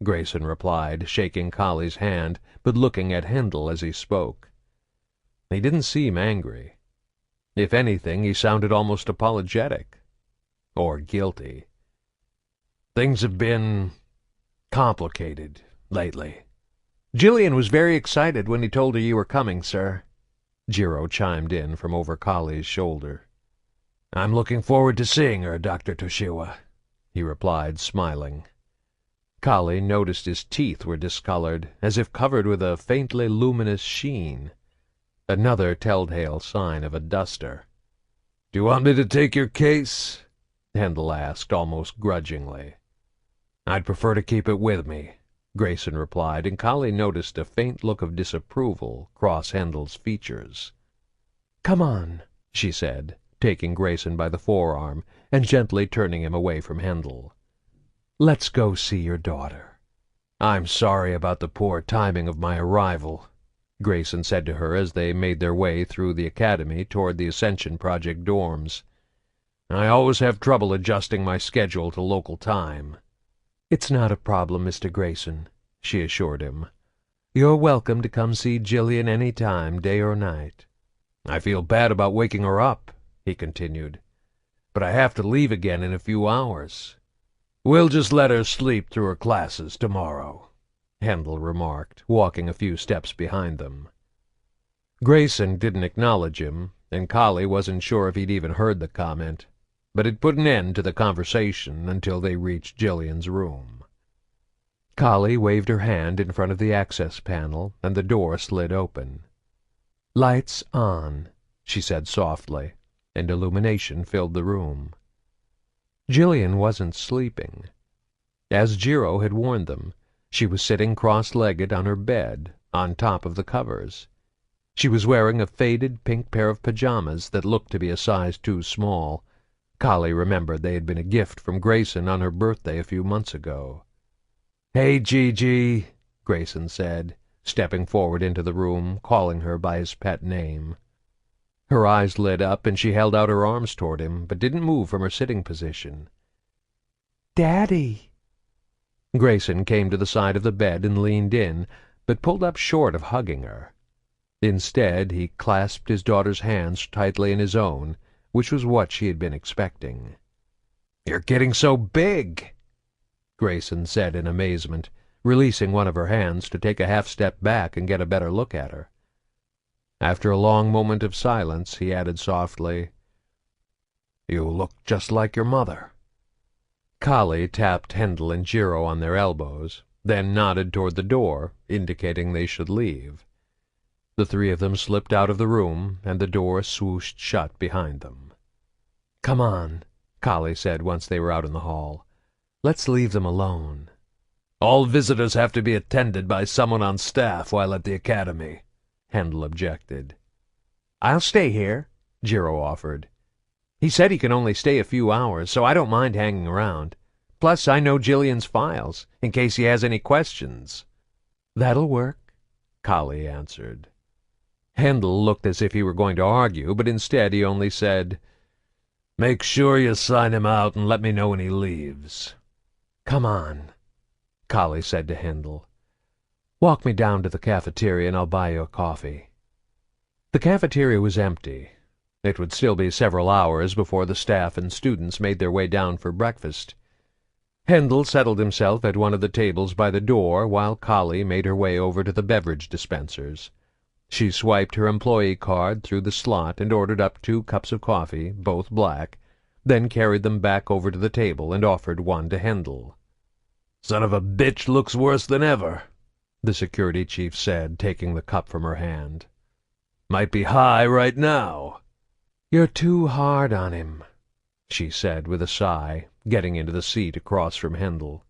Grayson replied, shaking Collie's hand, but looking at Handel as he spoke. He didn't seem angry. If anything, he sounded almost apologetic. Or guilty.
"Things have been complicated lately."
"Jillian was very excited when he told her you were coming, sir," Jiro chimed in from over Collie's shoulder.
"I'm looking forward to seeing her, Dr. Toshiwa," he replied, smiling.
Collie noticed his teeth were discolored, as if covered with a faintly luminous sheen. Another telltale sign of a duster.
"Do you want me to take your case?"
Handel asked, almost grudgingly.
"I'd prefer to keep it with me,"
Grayson replied, and Collie noticed a faint look of disapproval cross Handel's features. "Come on," she said, taking Grayson by the forearm and gently turning him away from Handel. "Let's go see your daughter."
"I'm sorry about the poor timing of my arrival,"
Grayson said to her as they made their way through the academy toward the Ascension Project dorms.
"I always have trouble adjusting my schedule to local time."
"It's not a problem, Mr. Grayson," she assured him. "You're welcome to come see Jillian any time, day or night."
"I feel bad about waking her up," he continued, "but I have to leave again in a few hours." "We'll just let her sleep through her classes tomorrow,"
Handel remarked, walking a few steps behind them. Grayson didn't acknowledge him, and Collie wasn't sure if he'd even heard the comment, but it put an end to the conversation until they reached Jillian's room. Collie waved her hand in front of the access panel, and the door slid open. "Lights on," she said softly, and illumination filled the room. Jillian wasn't sleeping. As Jiro had warned them, she was sitting cross-legged on her bed, on top of the covers. She was wearing a faded pink pair of pajamas that looked to be a size too small. Collie remembered they had been a gift from Grayson on her birthday a few months ago. "Hey, Gigi," Grayson said, stepping forward into the room, calling her by his pet name. Her eyes lit up, and she held out her arms toward him, but didn't move from her sitting position. "Daddy!" Grayson came to the side of the bed and leaned in, but pulled up short of hugging her. Instead, he clasped his daughter's hands tightly in his own, which was what she had been expecting.
"You're getting so big,"
Grayson said in amazement, releasing one of her hands to take a half-step back and get a better look at her. After a long moment of silence, he added softly, "You look just like your mother." Collie tapped Handel and Jiro on their elbows, then nodded toward the door, indicating they should leave. The three of them slipped out of the room, and the door swooshed shut behind them. "Come on," Collie said once they were out in the hall. "Let's leave them alone."
"All visitors have to be attended by someone on staff while at the academy,"
Handel objected.
"I'll stay here," Jiro offered. "He said he can only stay a few hours, so I don't mind hanging around. Plus, I know Jillian's files, in case he has any questions."
"That'll work," Collie answered. Handel looked as if he were going to argue, but instead he only said,
"Make sure you sign him out and let me know when he leaves."
"Come on," Collie said to Handel.
Walk me down to the cafeteria and I'll buy you a coffee." The cafeteria was empty. It would still be several hours before the staff and students made their way down for breakfast. Handel settled himself at one of the tables by the door while Kali made her way over to the beverage dispensers. She swiped her employee card through the slot and ordered up 2 cups of coffee, both black, then carried them back over to the table and offered one to Handel.
"Son of a bitch looks worse than ever,"
the security chief said, taking the cup from her hand.
"Might be high right now."
"You're too hard on him," she said with a sigh, getting into the seat across from Handel.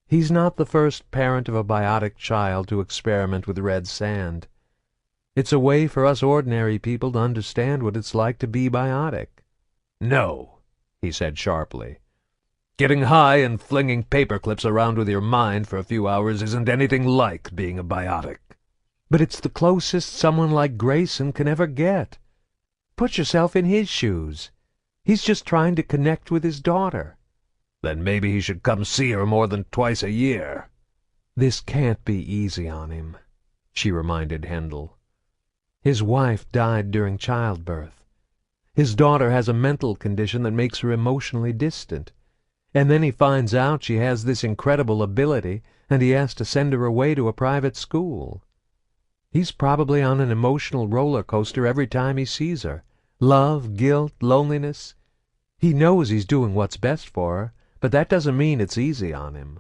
"He's not the first parent of a biotic child to experiment with red sand. It's a way for us ordinary people to understand what it's like to be biotic."
"No," he said sharply. "Getting high and flinging paperclips around with your mind for a few hours isn't anything like being a biotic."
"But it's the closest someone like Grayson can ever get. Put yourself in his shoes. He's just trying to connect with his daughter."
"Then maybe he should come see her more than twice a year."
"This can't be easy on him," she reminded Handel. "His wife died during childbirth. His daughter has a mental condition that makes her emotionally distant. And then he finds out she has this incredible ability, and he has to send her away to a private school. He's probably on an emotional roller coaster every time he sees her. Love, guilt, loneliness. He knows he's doing what's best for her, but that doesn't mean it's easy on him."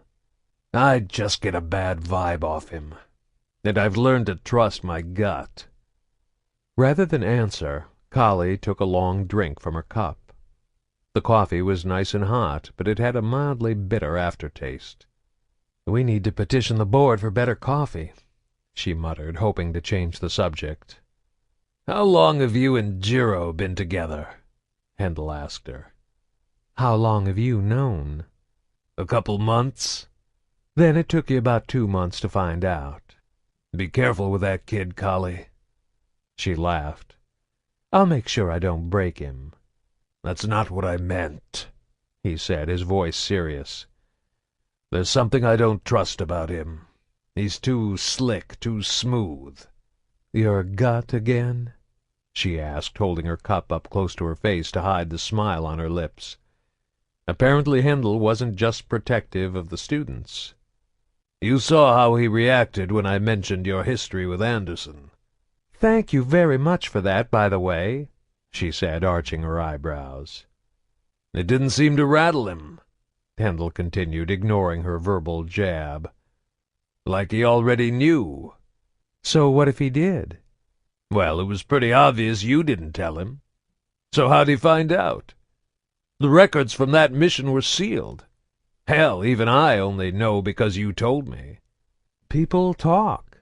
"I just get a bad vibe off him, and I've learned to trust my gut."
Rather than answer, Kali took a long drink from her cup. The coffee was nice and hot, but it had a mildly bitter aftertaste. "We need to petition the board for better coffee," she muttered, hoping to change the subject.
"How long have you and Jiro been together?"
Handel asked her. "How long have you known?"
"A couple months."
"Then it took you about 2 months to find out."
"Be careful with that kid, Kali."
She laughed. "I'll make sure I don't break him."
"That's not what I meant,"
he said, his voice serious.
"There's something I don't trust about him. He's too slick, too smooth."
"Your gut again?" she asked, holding her cup up close to her face to hide the smile on her lips. Apparently Handel wasn't just protective of the students.
"You saw how he reacted when I mentioned your history with Anderson."
"Thank you very much for that, by the way," she said, arching her eyebrows.
"It didn't seem to rattle him,"
Handel continued, ignoring her verbal jab.
"Like he already knew."
"So what if he did?"
"Well, it was pretty obvious you didn't tell him. So how'd he find out? The records from that mission were sealed. Hell, even I only know because you told me."
"People talk.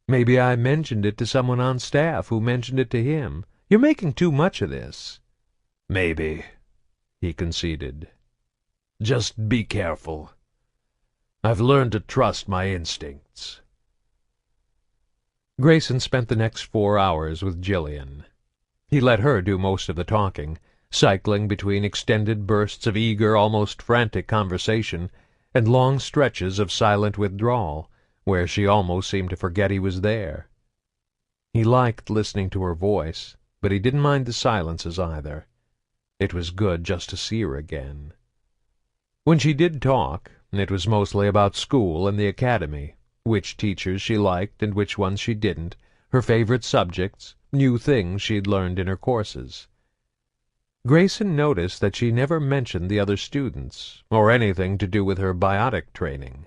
Maybe I mentioned it to someone on staff who mentioned it to him. You're making too much of this."
"Maybe," he conceded. "Just be careful. I've learned to trust my instincts."
Grayson spent the next 4 hours with Jillian. He let her do most of the talking, cycling between extended bursts of eager, almost frantic conversation and long stretches of silent withdrawal, where she almost seemed to forget he was there. He liked listening to her voice, but he didn't mind the silences either. It was good just to see her again. When she did talk, it was mostly about school and the academy, which teachers she liked and which ones she didn't, her favorite subjects, new things she'd learned in her courses. Grayson noticed that she never mentioned the other students, or anything to do with her biotic training.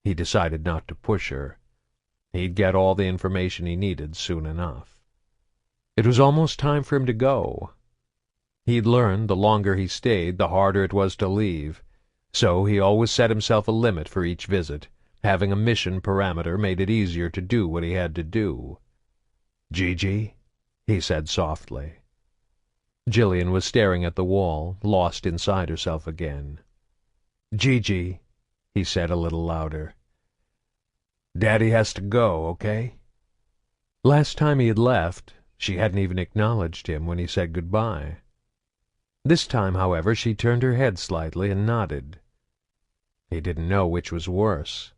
He decided not to push her. He'd get all the information he needed soon enough. It was almost time for him to go. He'd learned the longer he stayed, the harder it was to leave, so he always set himself a limit for each visit. Having a mission parameter made it easier to do what he had to do. "Gigi?" he said softly. Jillian was staring at the wall, lost inside herself again. "Gigi," he said a little louder. "Daddy has to go, okay?" Last time he had left, she hadn't even acknowledged him when he said goodbye. This time, however, she turned her head slightly and nodded. He didn't know which was worse.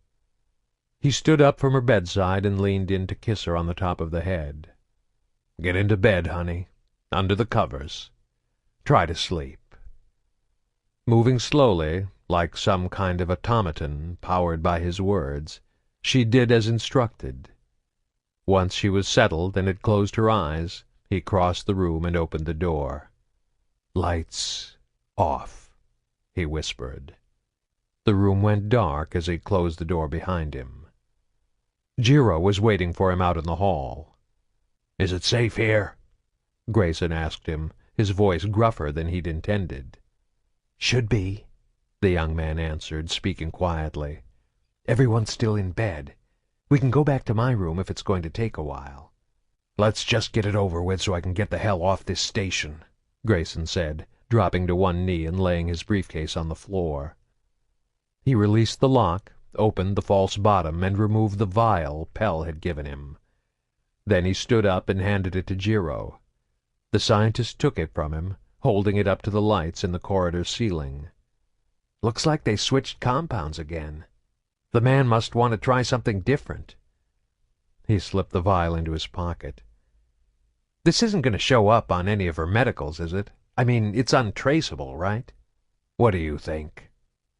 He stood up from her bedside and leaned in to kiss her on the top of the head. "Get into bed, honey, under the covers. Try to sleep." Moving slowly, like some kind of automaton powered by his words, she did as instructed. Once she was settled and had closed her eyes, he crossed the room and opened the door. "Lights off," he whispered. The room went dark as he closed the door behind him. Jiro was waiting for him out in the hall. "Is it safe here?" Grayson asked him, his voice gruffer than he'd intended. "Should be," the young man answered, speaking quietly. "Everyone's still in bed. We can go back to my room if it's going to take a while." "Let's just get it over with so I can get the hell off this station," Grayson said, dropping to one knee and laying his briefcase on the floor. He released the lock, opened the false bottom, and removed the vial Pell had given him. Then he stood up and handed it to Jiro. The scientist took it from him, holding it up to the lights in the corridor ceiling. "Looks like they switched compounds again. The man must want to try something different." He slipped the vial into his pocket. "This isn't going to show up on any of her medicals, is it? I mean, it's untraceable, right?" "What do you think?"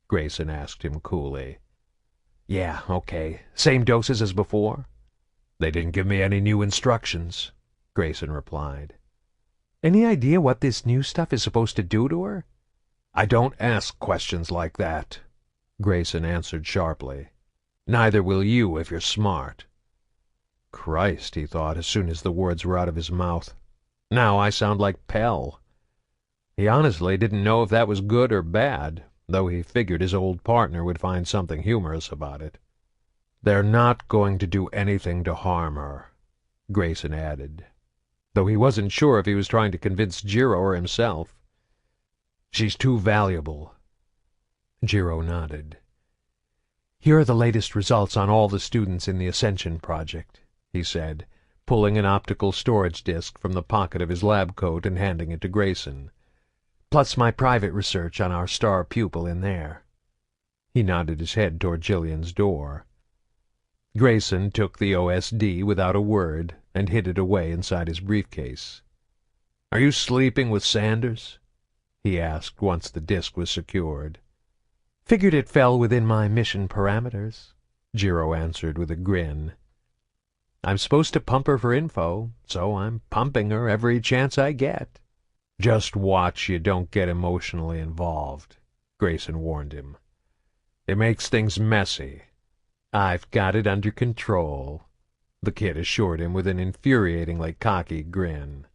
Grayson asked him coolly. "Yeah, okay. Same doses as before?" "They didn't give me any new instructions," Grayson replied. "Any idea what this new stuff is supposed to do to her?" "I don't ask questions like that," Grayson answered sharply. "Neither will you if you're smart." Christ, he thought as soon as the words were out of his mouth. Now I sound like Pell. He honestly didn't know if that was good or bad, though he figured his old partner would find something humorous about it. "They're not going to do anything to harm her," Grayson added, though he wasn't sure if he was trying to convince Jiro or himself. "She's too valuable." Jiro nodded. "Here are the latest results on all the students in the Ascension project," he said, pulling an optical storage disk from the pocket of his lab coat and handing it to Grayson. "Plus my private research on our star pupil in there." He nodded his head toward Jillian's door. Grayson took the OSD without a word and hid it away inside his briefcase. "Are you sleeping with Sanders?" he asked once the disk was secured. "Figured it fell within my mission parameters," Jiro answered with a grin. "I'm supposed to pump her for info, so I'm pumping her every chance I get." "Just watch you don't get emotionally involved," Grayson warned him. "It makes things messy." "I've got it under control," the kid assured him with an infuriatingly cocky grin.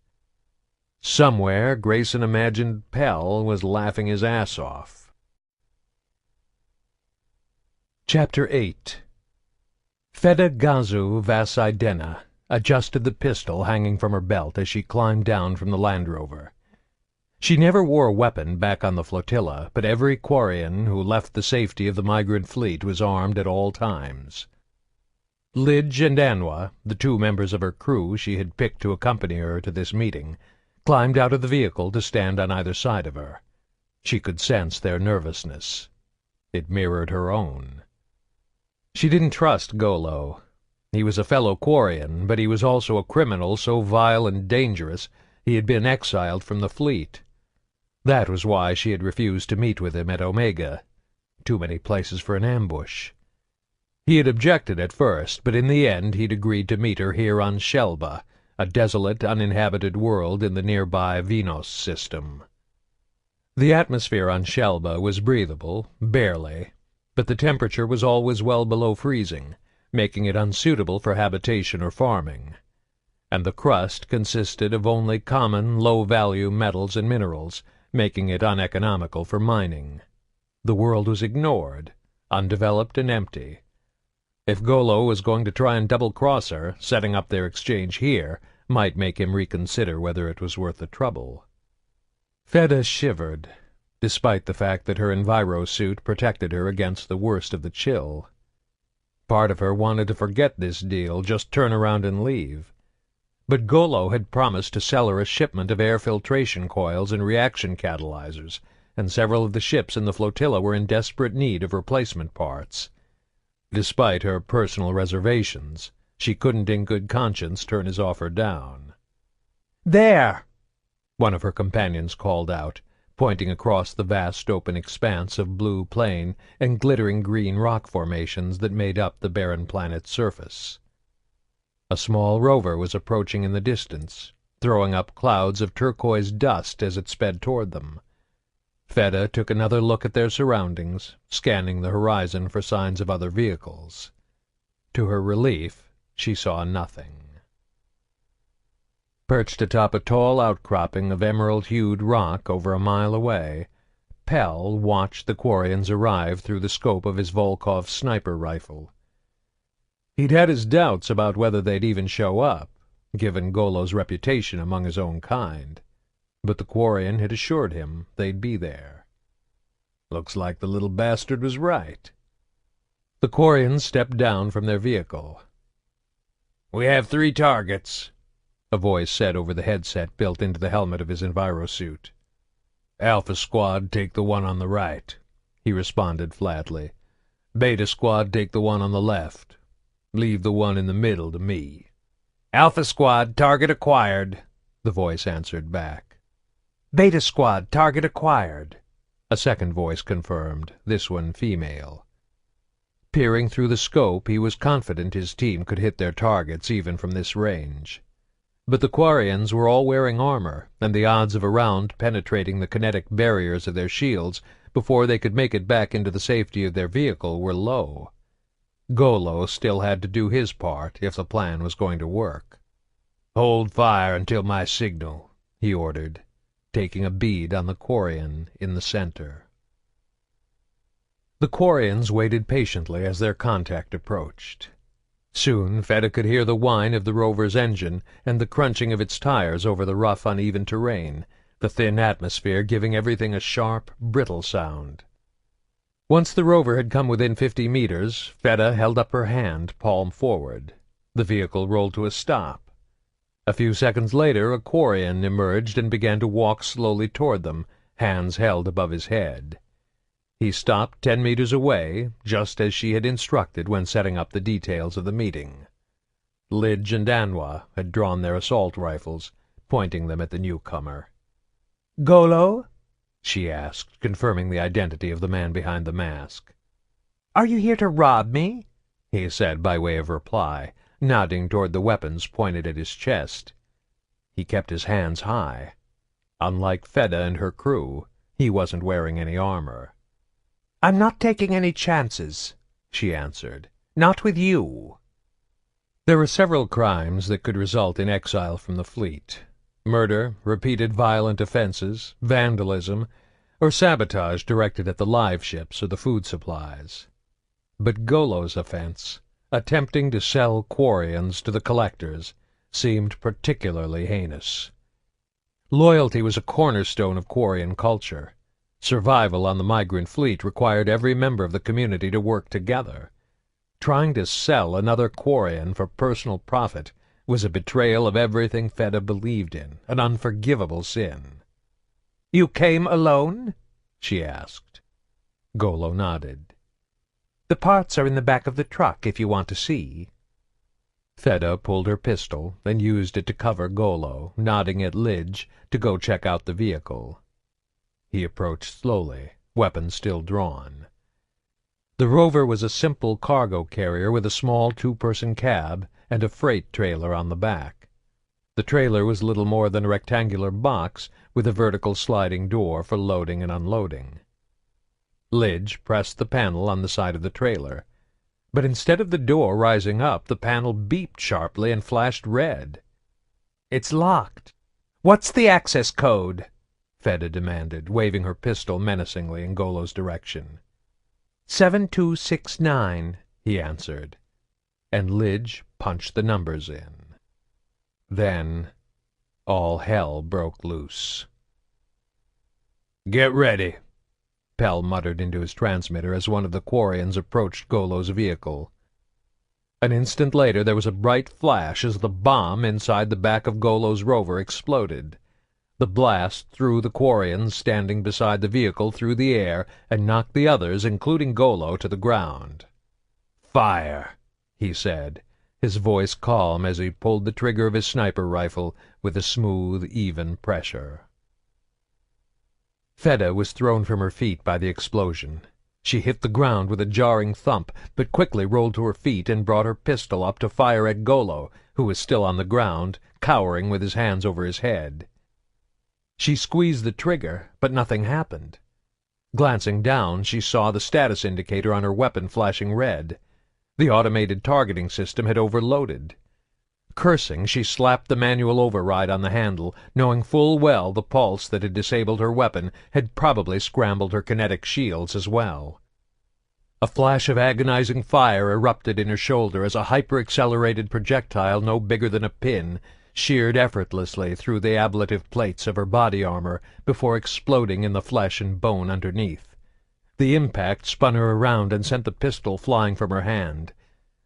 Somewhere, Grayson imagined Pell was laughing his ass off. Chapter 8. Feda Gazu Vasidena adjusted the pistol hanging from her belt as she climbed down from the Land Rover. She never wore a weapon back on the flotilla, but every Quarian who left the safety of the migrant fleet was armed at all times. Lidge and Anwa, the two members of her crew she had picked to accompany her to this meeting, climbed out of the vehicle to stand on either side of her. She could sense their nervousness. It mirrored her own. She didn't trust Golo. He was a fellow Quarian, but he was also a criminal so vile and dangerous he had been exiled from the fleet. That was why she had refused to meet with him at Omega. Too many places for an ambush. He had objected at first, but in the end he'd agreed to meet her here on Shelba, a desolate, uninhabited world in the nearby Venus system. The atmosphere on Shelba was breathable, barely, but the temperature was always well below freezing, making it unsuitable for habitation or farming. And the crust consisted of only common, low-value metals and minerals, making it uneconomical for mining. The world was ignored, undeveloped and empty. If Golo was going to try and double-cross her, setting up their exchange here might make him reconsider whether it was worth the trouble. Feda shivered, despite the fact that her enviro-suit protected her against the worst of the chill. Part of her wanted to forget this deal, just turn around and leave. But Golo had promised to sell her a shipment of air filtration coils and reaction catalyzers, and several of the ships in the flotilla were in desperate need of replacement parts. Despite her personal reservations, she couldn't in good conscience turn his offer down.
"There!"
one of her companions called out, pointing across the vast open expanse of blue plain and glittering green rock formations that made up the barren planet's surface. A small rover was approaching in the distance, throwing up clouds of turquoise dust as it sped toward them. Fedda took another look at their surroundings, scanning the horizon for signs of other vehicles. To her relief, she saw nothing. Perched atop a tall outcropping of emerald-hued rock over a mile away, Pell watched the Quarians arrive through the scope of his Volkov sniper rifle. He'd had his doubts about whether they'd even show up, given Golo's reputation among his own kind, but the Quarian had assured him they'd be there. Looks like the little bastard was right. The Quarians stepped down from their vehicle. "We have 3 targets," a voice said over the headset built into the helmet of his envirosuit. "Alpha Squad, take the one on the right," he responded flatly. "Beta Squad, take the one on the left. Leave the one in the middle to me."
"Alpha Squad, target acquired,"
the voice answered back.
"Beta Squad, target acquired,"
a second voice confirmed, this one female. Peering through the scope, he was confident his team could hit their targets even from this range. But the Quarians were all wearing armor, and the odds of a round penetrating the kinetic barriers of their shields before they could make it back into the safety of their vehicle were low. Golo still had to do his part if the plan was going to work. "Hold fire until my signal," he ordered, taking a bead on the Quarian in the center. The Quarians waited patiently as their contact approached. Soon Fedda could hear the whine of the rover's engine and the crunching of its tires over the rough, uneven terrain, the thin atmosphere giving everything a sharp, brittle sound. Once the rover had come within 50 meters, Fedda held up her hand, palm forward. The vehicle rolled to a stop. A few seconds later, a Quarian emerged and began to walk slowly toward them, hands held above his head. He stopped 10 meters away, just as she had instructed when setting up the details of the meeting. Lidge and Anwa had drawn their assault rifles, pointing them at the newcomer.
"Golo?"
she asked, confirming the identity of the man behind the mask.
"Are you here to rob me?"
he said by way of reply, nodding toward the weapons pointed at his chest. He kept his hands high. Unlike Fedda and her crew, he wasn't wearing any armor.
"I'm not taking any chances," she answered. "Not with you."
There were several crimes that could result in exile from the fleet. Murder, repeated violent offenses, vandalism, or sabotage directed at the live ships or the food supplies. But Golo's offense, attempting to sell Quarians to the collectors, seemed particularly heinous. Loyalty was a cornerstone of Quarian culture. Survival on the migrant fleet required every member of the community to work together. Trying to sell another Quarian for personal profit was a betrayal of everything Fedda believed in, an unforgivable sin.
"You came alone?"
she asked. Golo nodded.
"The parts are in the back of the truck if you want to see."
Fedda pulled her pistol and used it to cover Golo, nodding at Lidge to go check out the vehicle. He approached slowly, weapon still drawn. The rover was a simple cargo carrier with a small 2-person cab and a freight trailer on the back. The trailer was little more than a rectangular box with a vertical sliding door for loading and unloading. Lidge pressed the panel on the side of the trailer, but instead of the door rising up, the panel beeped sharply and flashed red.
"It's locked. What's the access code?"
Fedda demanded, waving her pistol menacingly in Golo's direction.
7269,
he answered, and Lidge punched the numbers in. Then all hell broke loose. "Get ready," Pell muttered into his transmitter as one of the Quarians approached Golo's vehicle. An instant later there was a bright flash as the bomb inside the back of Golo's rover exploded. The blast threw the Quarians standing beside the vehicle through the air and knocked the others, including Golo, to the ground. "Fire," he said, his voice calm as he pulled the trigger of his sniper rifle with a smooth, even pressure. Fedda was thrown from her feet by the explosion. She hit the ground with a jarring thump, but quickly rolled to her feet and brought her pistol up to fire at Golo, who was still on the ground, cowering with his hands over his head. She squeezed the trigger, but nothing happened. Glancing down, she saw the status indicator on her weapon flashing red. The automated targeting system had overloaded. Cursing, she slapped the manual override on the handle, knowing full well the pulse that had disabled her weapon had probably scrambled her kinetic shields as well. A flash of agonizing fire erupted in her shoulder as a hyper-accelerated projectile no bigger than a pin sheared effortlessly through the ablative plates of her body armor before exploding in the flesh and bone underneath. The impact spun her around and sent the pistol flying from her hand.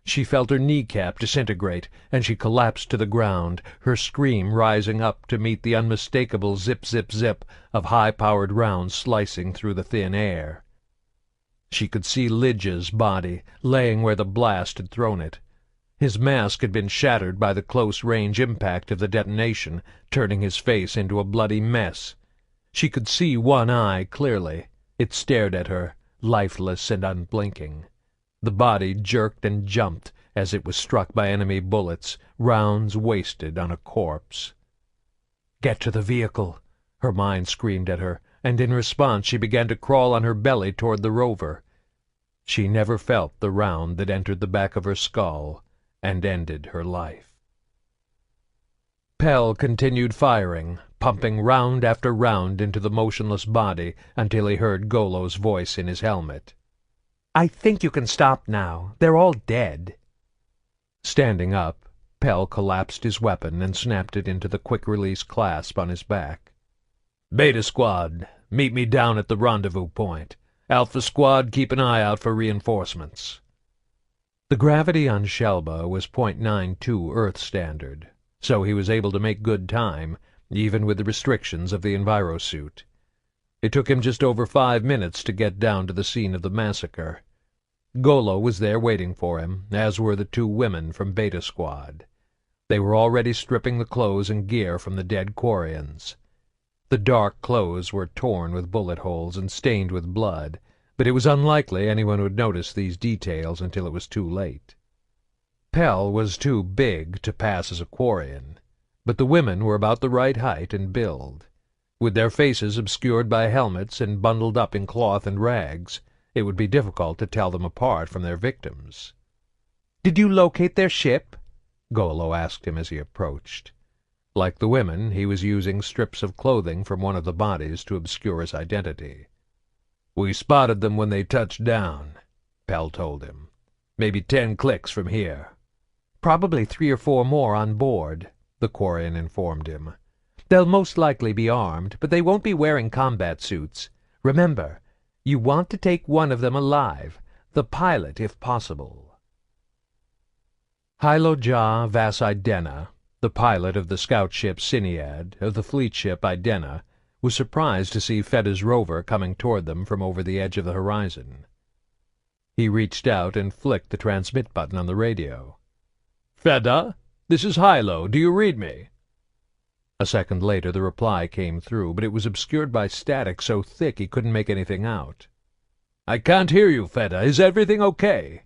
She felt her kneecap disintegrate, and she collapsed to the ground, her scream rising up to meet the unmistakable zip-zip-zip of high-powered rounds slicing through the thin air. She could see Lidge's body, laying where the blast had thrown it. His mask had been shattered by the close-range impact of the detonation, turning his face into a bloody mess. She could see one eye clearly. It stared at her, lifeless and unblinking. The body jerked and jumped as it was struck by enemy bullets, rounds wasted on a corpse. "Get to the vehicle," her mind screamed at her, and in response she began to crawl on her belly toward the rover. She never felt the round that entered the back of her skull and ended her life. Pell continued firing, pumping round after round into the motionless body until he heard Golo's voice in his helmet.
"I think you can stop now. They're all dead."
Standing up, Pell collapsed his weapon and snapped it into the quick-release clasp on his back. "Beta Squad, meet me down at the rendezvous point. Alpha Squad, keep an eye out for reinforcements." The gravity on Shelba was .92 Earth standard, so he was able to make good time, even with the restrictions of the envirosuit. It took him just over 5 minutes to get down to the scene of the massacre. Golo was there waiting for him, as were the 2 women from Beta Squad. They were already stripping the clothes and gear from the dead Quarians. The dark clothes were torn with bullet holes and stained with blood, but it was unlikely anyone would notice these details until it was too late. Pell was too big to pass as a Quarian, but the women were about the right height and build. With their faces obscured by helmets and bundled up in cloth and rags, it would be difficult to tell them apart from their victims.
"Did you locate their ship?"
Golo asked him as he approached. Like the women, he was using strips of clothing from one of the bodies to obscure his identity. "We spotted them when they touched down," Pell told him. "Maybe 10 clicks from here."
"Probably 3 or 4 more on board," the Quarian informed him. "They'll most likely be armed, but they won't be wearing combat suits. Remember, you want to take one of them alive, the pilot if possible."
Hilo Ja Vas Idena, the pilot of the scout ship Cinead, of the fleet ship Idena, was surprised to see Fedda's rover coming toward them from over the edge of the horizon. He reached out and flicked the transmit button on the radio. "Fedda, this is Hilo. Do you read me?" A second later the reply came through, but it was obscured by static so thick he couldn't make anything out. "I can't hear you, Fedda. Is everything okay?"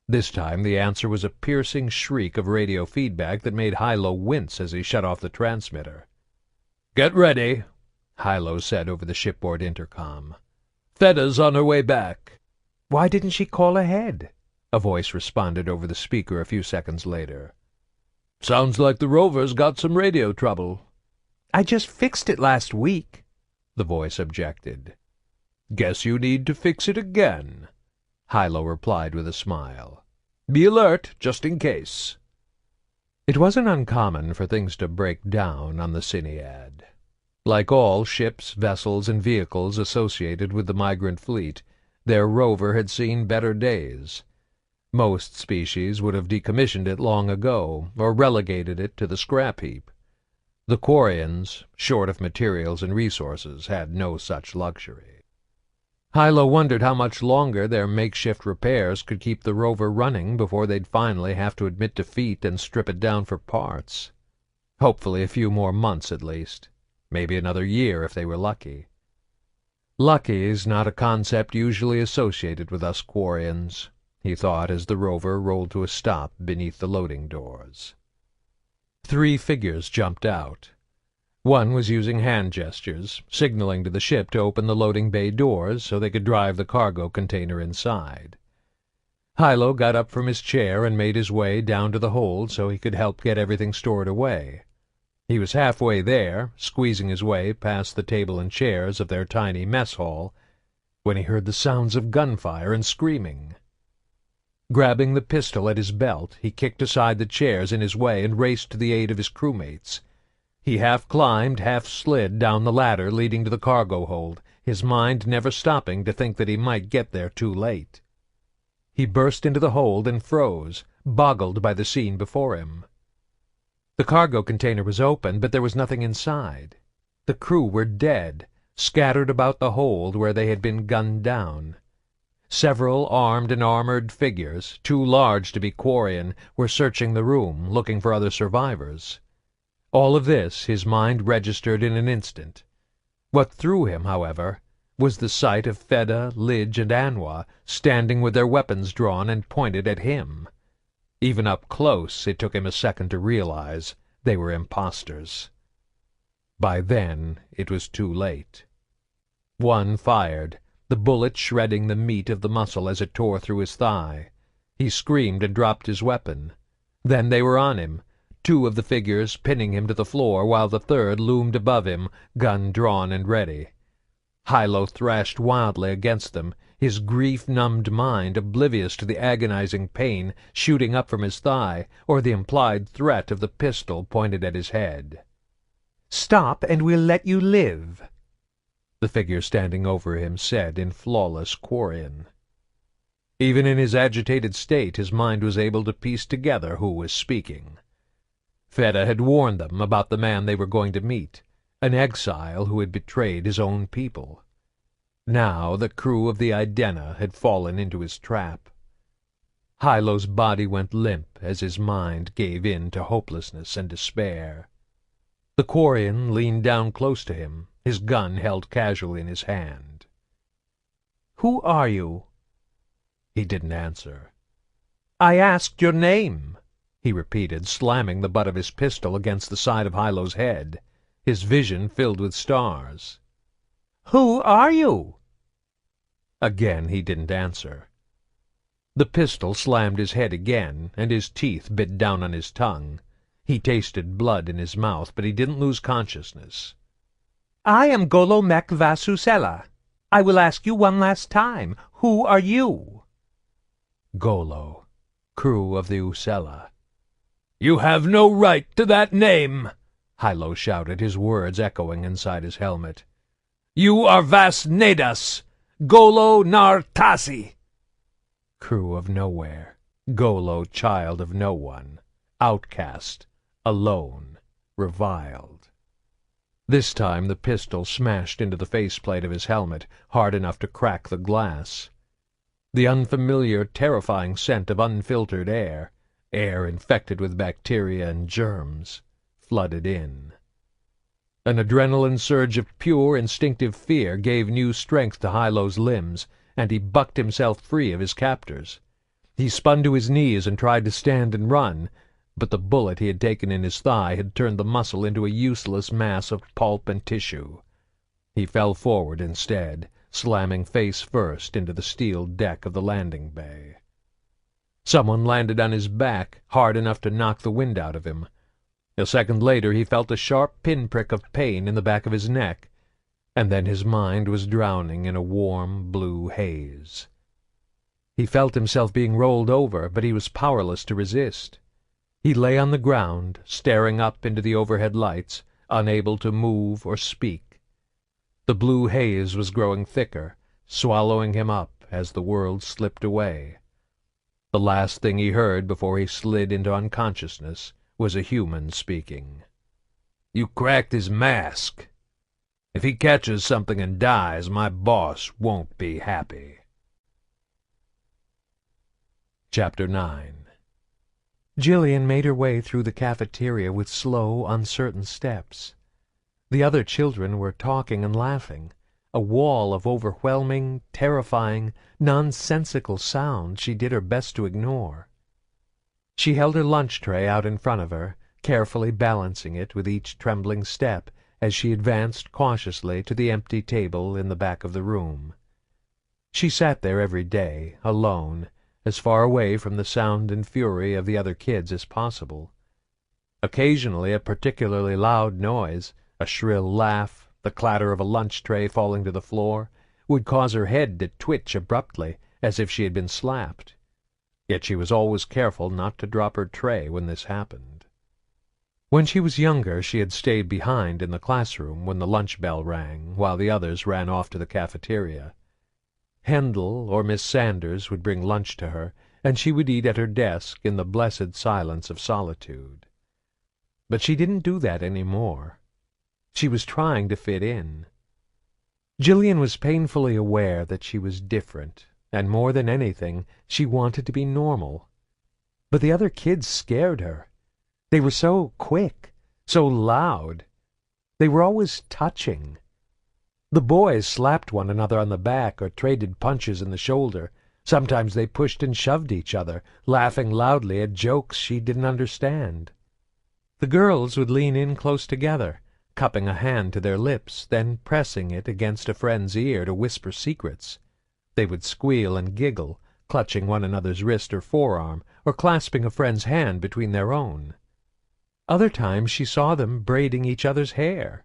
This time the answer was a piercing shriek of radio feedback that made Hilo wince as he shut off the transmitter. "Get ready," Hilo said over the shipboard intercom. "Fedda's on her way back."
"Why didn't she call ahead?"
a voice responded over the speaker a few seconds later. "Sounds like the rover's got some radio trouble."
"I just fixed it last week,"
the voice objected. "Guess you need to fix it again," Hilo replied with a smile. "Be alert, just in case." It wasn't uncommon for things to break down on the Cinead. Like all ships, vessels, and vehicles associated with the migrant fleet, their rover had seen better days. Most species would have decommissioned it long ago, or relegated it to the scrap heap. The Quarians, short of materials and resources, had no such luxury. Hilo wondered how much longer their makeshift repairs could keep the rover running before they'd finally have to admit defeat and strip it down for parts. Hopefully a few more months at least. Maybe another year if they were lucky. Lucky is not a concept usually associated with us Quarians, he thought as the rover rolled to a stop beneath the loading doors. 3 figures jumped out. One was using hand gestures, signaling to the ship to open the loading bay doors so they could drive the cargo container inside. Hilo got up from his chair and made his way down to the hold so he could help get everything stored away. He was halfway there, squeezing his way past the table and chairs of their tiny mess hall, when he heard the sounds of gunfire and screaming. Grabbing the pistol at his belt, he kicked aside the chairs in his way and raced to the aid of his crewmates. He half climbed, half slid down the ladder leading to the cargo hold, his mind never stopping to think that he might get there too late. He burst into the hold and froze, boggled by the scene before him. The cargo container was open, but there was nothing inside. The crew were dead, scattered about the hold where they had been gunned down. Several armed and armored figures, too large to be Quarian, were searching the room, looking for other survivors. All of this his mind registered in an instant. What threw him, however, was the sight of Feda, Lidge, and Anwa standing with their weapons drawn and pointed at him. Even up close, it took him a second to realize they were impostors. By then, it was too late. One fired, the bullet shredding the meat of the muscle as it tore through his thigh. He screamed and dropped his weapon. Then they were on him, 2 of the figures pinning him to the floor while the third loomed above him, gun drawn and ready. Hilo thrashed wildly against them, his grief-numbed mind oblivious to the agonizing pain shooting up from his thigh or the implied threat of the pistol pointed at his head.
"Stop, and we'll let you live,"
the figure standing over him said in flawless Quarian. Even in his agitated state his mind was able to piece together who was speaking. Feda had warned them about the man they were going to meet, an exile who had betrayed his own people. Now the crew of the Idena had fallen into his trap. Hilo's body went limp as his mind gave in to hopelessness and despair. The Quarian leaned down close to him, his gun held casually in his hand.
"Who are you?"
He didn't answer.
"I asked your name,"
he repeated, slamming the butt of his pistol against the side of Hilo's head, his vision filled with stars.
"Who are you?"
Again he didn't answer. The pistol slammed his head again, and his teeth bit down on his tongue. He tasted blood in his mouth, but he didn't lose consciousness.
"I am Golo Mek Vasusela. I will ask you one last time. Who are you?"
Golo, crew of the Usela.
"You have no right to that name,"
Hilo shouted, his words echoing inside his helmet.
"You are Vas Nedas, Golo Nartasi."
Crew of nowhere, Golo child of no one, outcast, alone, reviled. This time the pistol smashed into the faceplate of his helmet, hard enough to crack the glass. The unfamiliar, terrifying scent of unfiltered air infected with bacteria and germs, flooded in. An adrenaline surge of pure, instinctive fear gave new strength to Hilo's limbs, and he bucked himself free of his captors. He spun to his knees and tried to stand and run, but the bullet he had taken in his thigh had turned the muscle into a useless mass of pulp and tissue. He fell forward instead, slamming face first into the steel deck of the landing bay. Someone landed on his back, hard enough to knock the wind out of him. A second later he felt a sharp pinprick of pain in the back of his neck, and then his mind was drowning in a warm blue haze. He felt himself being rolled over, but he was powerless to resist. He lay on the ground, staring up into the overhead lights, unable to move or speak. The blue haze was growing thicker, swallowing him up as the world slipped away. The last thing he heard before he slid into unconsciousness was a human speaking.
"You cracked his mask." If he catches something and dies, my boss won't be happy.
Chapter 9. Jillian made her way through the cafeteria with slow, uncertain steps. The other children were talking and laughing, a wall of overwhelming, terrifying, nonsensical sound she did her best to ignore. She held her lunch tray out in front of her, carefully balancing it with each trembling step as she advanced cautiously to the empty table in the back of the room. She sat there every day, alone, as far away from the sound and fury of the other kids as possible. Occasionally a particularly loud noise, a shrill laugh, the clatter of a lunch tray falling to the floor, would cause her head to twitch abruptly, as if she had been slapped. Yet she was always careful not to drop her tray when this happened. When she was younger, she had stayed behind in the classroom when the lunch bell rang, while the others ran off to the cafeteria. Handel or Miss Sanders would bring lunch to her, and she would eat at her desk in the blessed silence of solitude. But she didn't do that any more. She was trying to fit in. Jillian was painfully aware that she was different, and more than anything, she wanted to be normal. But the other kids scared her. They were so quick, so loud. They were always touching. The boys slapped one another on the back or traded punches in the shoulder. Sometimes they pushed and shoved each other, laughing loudly at jokes she didn't understand. The girls would lean in close together, cupping a hand to their lips, then pressing it against a friend's ear to whisper secrets. They would squeal and giggle, clutching one another's wrist or forearm, or clasping a friend's hand between their own. Other times she saw them braiding each other's hair.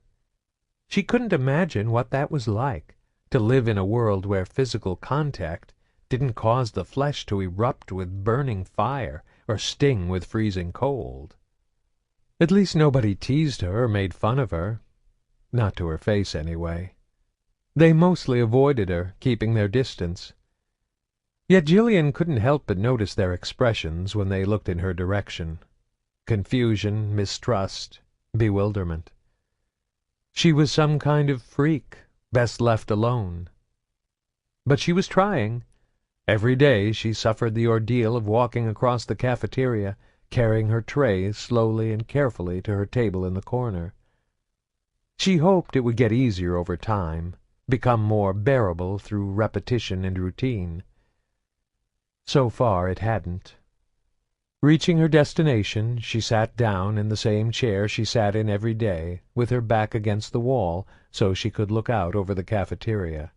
She couldn't imagine what that was like, to live in a world where physical contact didn't cause the flesh to erupt with burning fire or sting with freezing cold. At least nobody teased her or made fun of her. Not to her face, anyway. They mostly avoided her, keeping their distance. Yet Jillian couldn't help but notice their expressions when they looked in her direction. Confusion, mistrust, bewilderment. She was some kind of freak, best left alone. But she was trying. Every day she suffered the ordeal of walking across the cafeteria, carrying her tray slowly and carefully to her table in the corner. She hoped it would get easier over time, become more bearable through repetition and routine. So far it hadn't. Reaching her destination, she sat down in the same chair she sat in every day, with her back against the wall so she could look out over the cafeteria.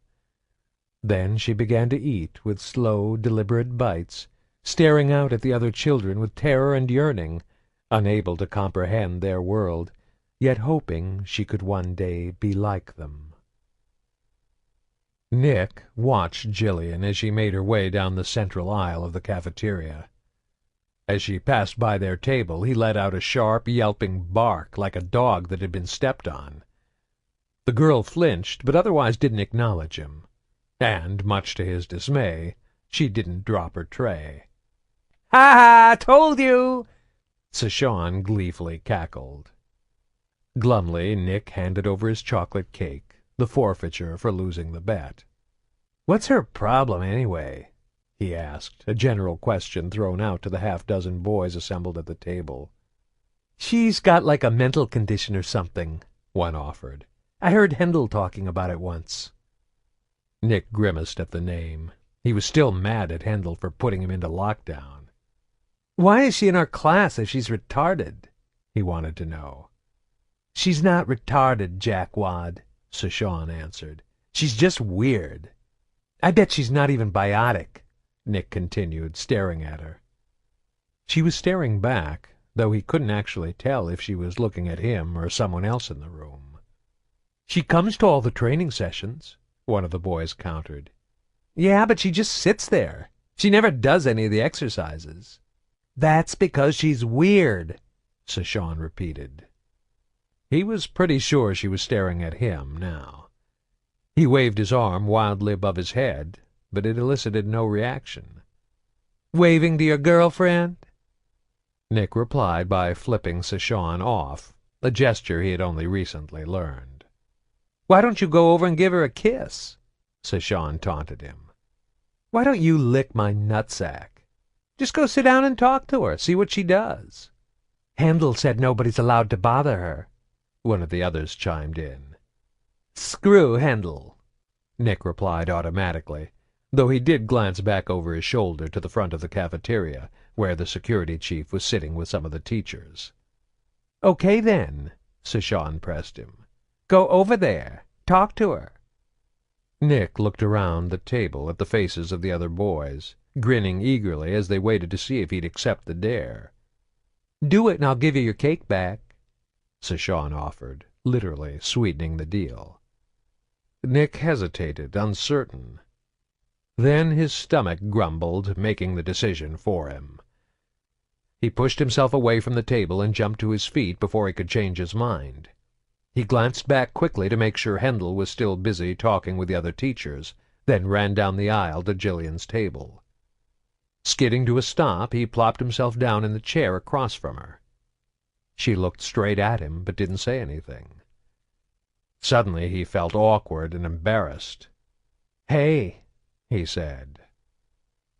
Then she began to eat with slow, deliberate bites, staring out at the other children with terror and yearning, unable to comprehend their world, yet hoping she could one day be like them. Nick watched Jillian as she made her way down the central aisle of the cafeteria. As she passed by their table, he let out a sharp, yelping bark like a dog that had been stepped on. The girl flinched, but otherwise didn't acknowledge him, and, much to his dismay, she didn't drop her tray.
"Ha ha! Told you!"
Sashawn gleefully cackled. Glumly, Nick handed over his chocolate cake, the forfeiture for losing the bet.
"What's her problem, anyway?"
he asked, a general question thrown out to the half-dozen boys assembled at the table.
"She's got like a mental condition or something," one offered. "I heard Handel talking about it once."
Nick grimaced at the name. He was still mad at Handel for putting him into lockdown.
"Why is she in our class if she's retarded?"
he wanted to know.
"She's not retarded, Jackwad," Sashawn answered. "She's just weird. I bet she's not even biotic," Nick continued, staring at her.
She was staring back, though he couldn't actually tell if she was looking at him or someone else in the room.
"She comes to all the training sessions,"
one of the boys countered.
"Yeah, but she just sits there. She never does any of the exercises." "That's because she's weird,"
Sashawn repeated. He was pretty sure she was staring at him now. He waved his arm wildly above his head, but it elicited no reaction.
"Waving to your girlfriend?"
Nick replied by flipping Sashawn off, a gesture he had only recently learned.
Why don't you go over and give her a kiss? Sashawn taunted him. Why don't you lick my nutsack? Just go sit down and talk to her, see what she does. Handel said nobody's allowed to bother her, one of the others chimed in. Screw Handel, Nick replied automatically, though he did glance back over his shoulder to the front of the cafeteria, where the security chief was sitting with some of the teachers. Okay then, Sashawn pressed him. Go over there. Talk to her. Nick looked around the table at the faces of the other boys, grinning eagerly as they waited to see if he'd accept the dare. Do it and I'll give you your cake back, Sashawn offered, literally sweetening the deal. Nick hesitated, uncertain. Then his stomach grumbled, making the decision for him. He pushed himself away from the table and jumped to his feet before he could change his mind. He glanced back quickly to make sure Handel was still busy talking with the other teachers, then ran down the aisle to Jillian's table. Skidding to a stop, he plopped himself down in the chair across from her. She looked straight at him, but didn't say anything. Suddenly he felt awkward and embarrassed. Hey, he said.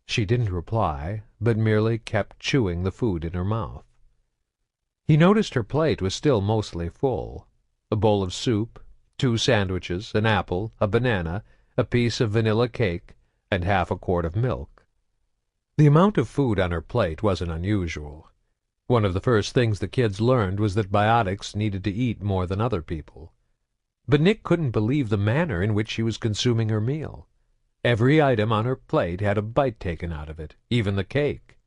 She didn't reply, but merely kept chewing the food in her mouth. He noticed her plate was still mostly full. A bowl of soup, 2 sandwiches, an apple, a banana, a piece of vanilla cake, and half a quart of milk. The amount of food on her plate wasn't unusual. One of the first things the kids learned was that biotics needed to eat more than other people. But Nick couldn't believe the manner in which she was consuming her meal. Every item on her plate had a bite taken out of it, even the cake.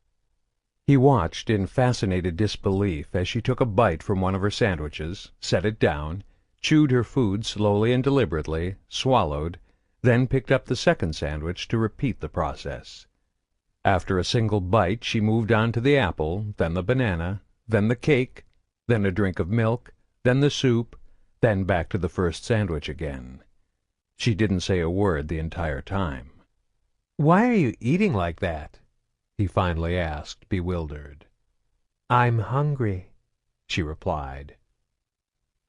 He watched in fascinated disbelief as she took a bite from one of her sandwiches, set it down, chewed her food slowly and deliberately, swallowed, then picked up the second sandwich to repeat the process. After a single bite, she moved on to the apple, then the banana, then the cake, then a drink of milk, then the soup, then back to the first sandwich again. She didn't say a word the entire time. "Why are you eating like that?" he finally asked, bewildered. "I'm hungry," she replied.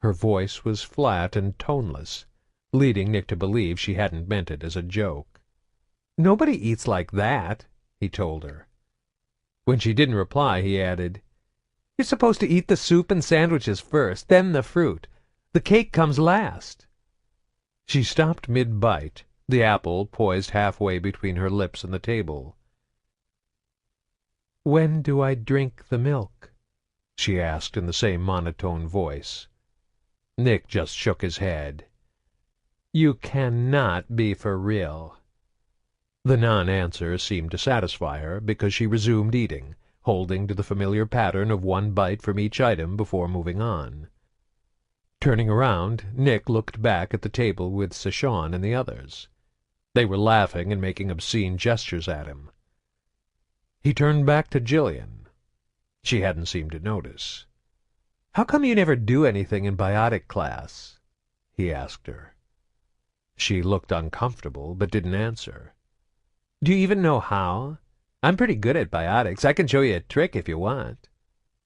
Her voice was flat and toneless, leading Nick to believe she hadn't meant it as a joke. "Nobody eats like that," he told her. When she didn't reply, he added, "You're supposed to eat the soup and sandwiches first, then the fruit. The cake comes last." She stopped mid-bite, the apple poised halfway between her lips and the table. "When do I drink the milk?" she asked in the same monotone voice. Nick just shook his head. "You cannot be for real." The non-answer seemed to satisfy her, because she resumed eating, holding to the familiar pattern of 1 bite from each item before moving on. Turning around, Nick looked back at the table with Sashawn and the others. They were laughing and making obscene gestures at him. He turned back to Jillian. She hadn't seemed to notice. "How come you never do anything in biotic class?" he asked her. She looked uncomfortable, but didn't answer. "Do you even know how? I'm pretty good at biotics. I can show you a trick if you want."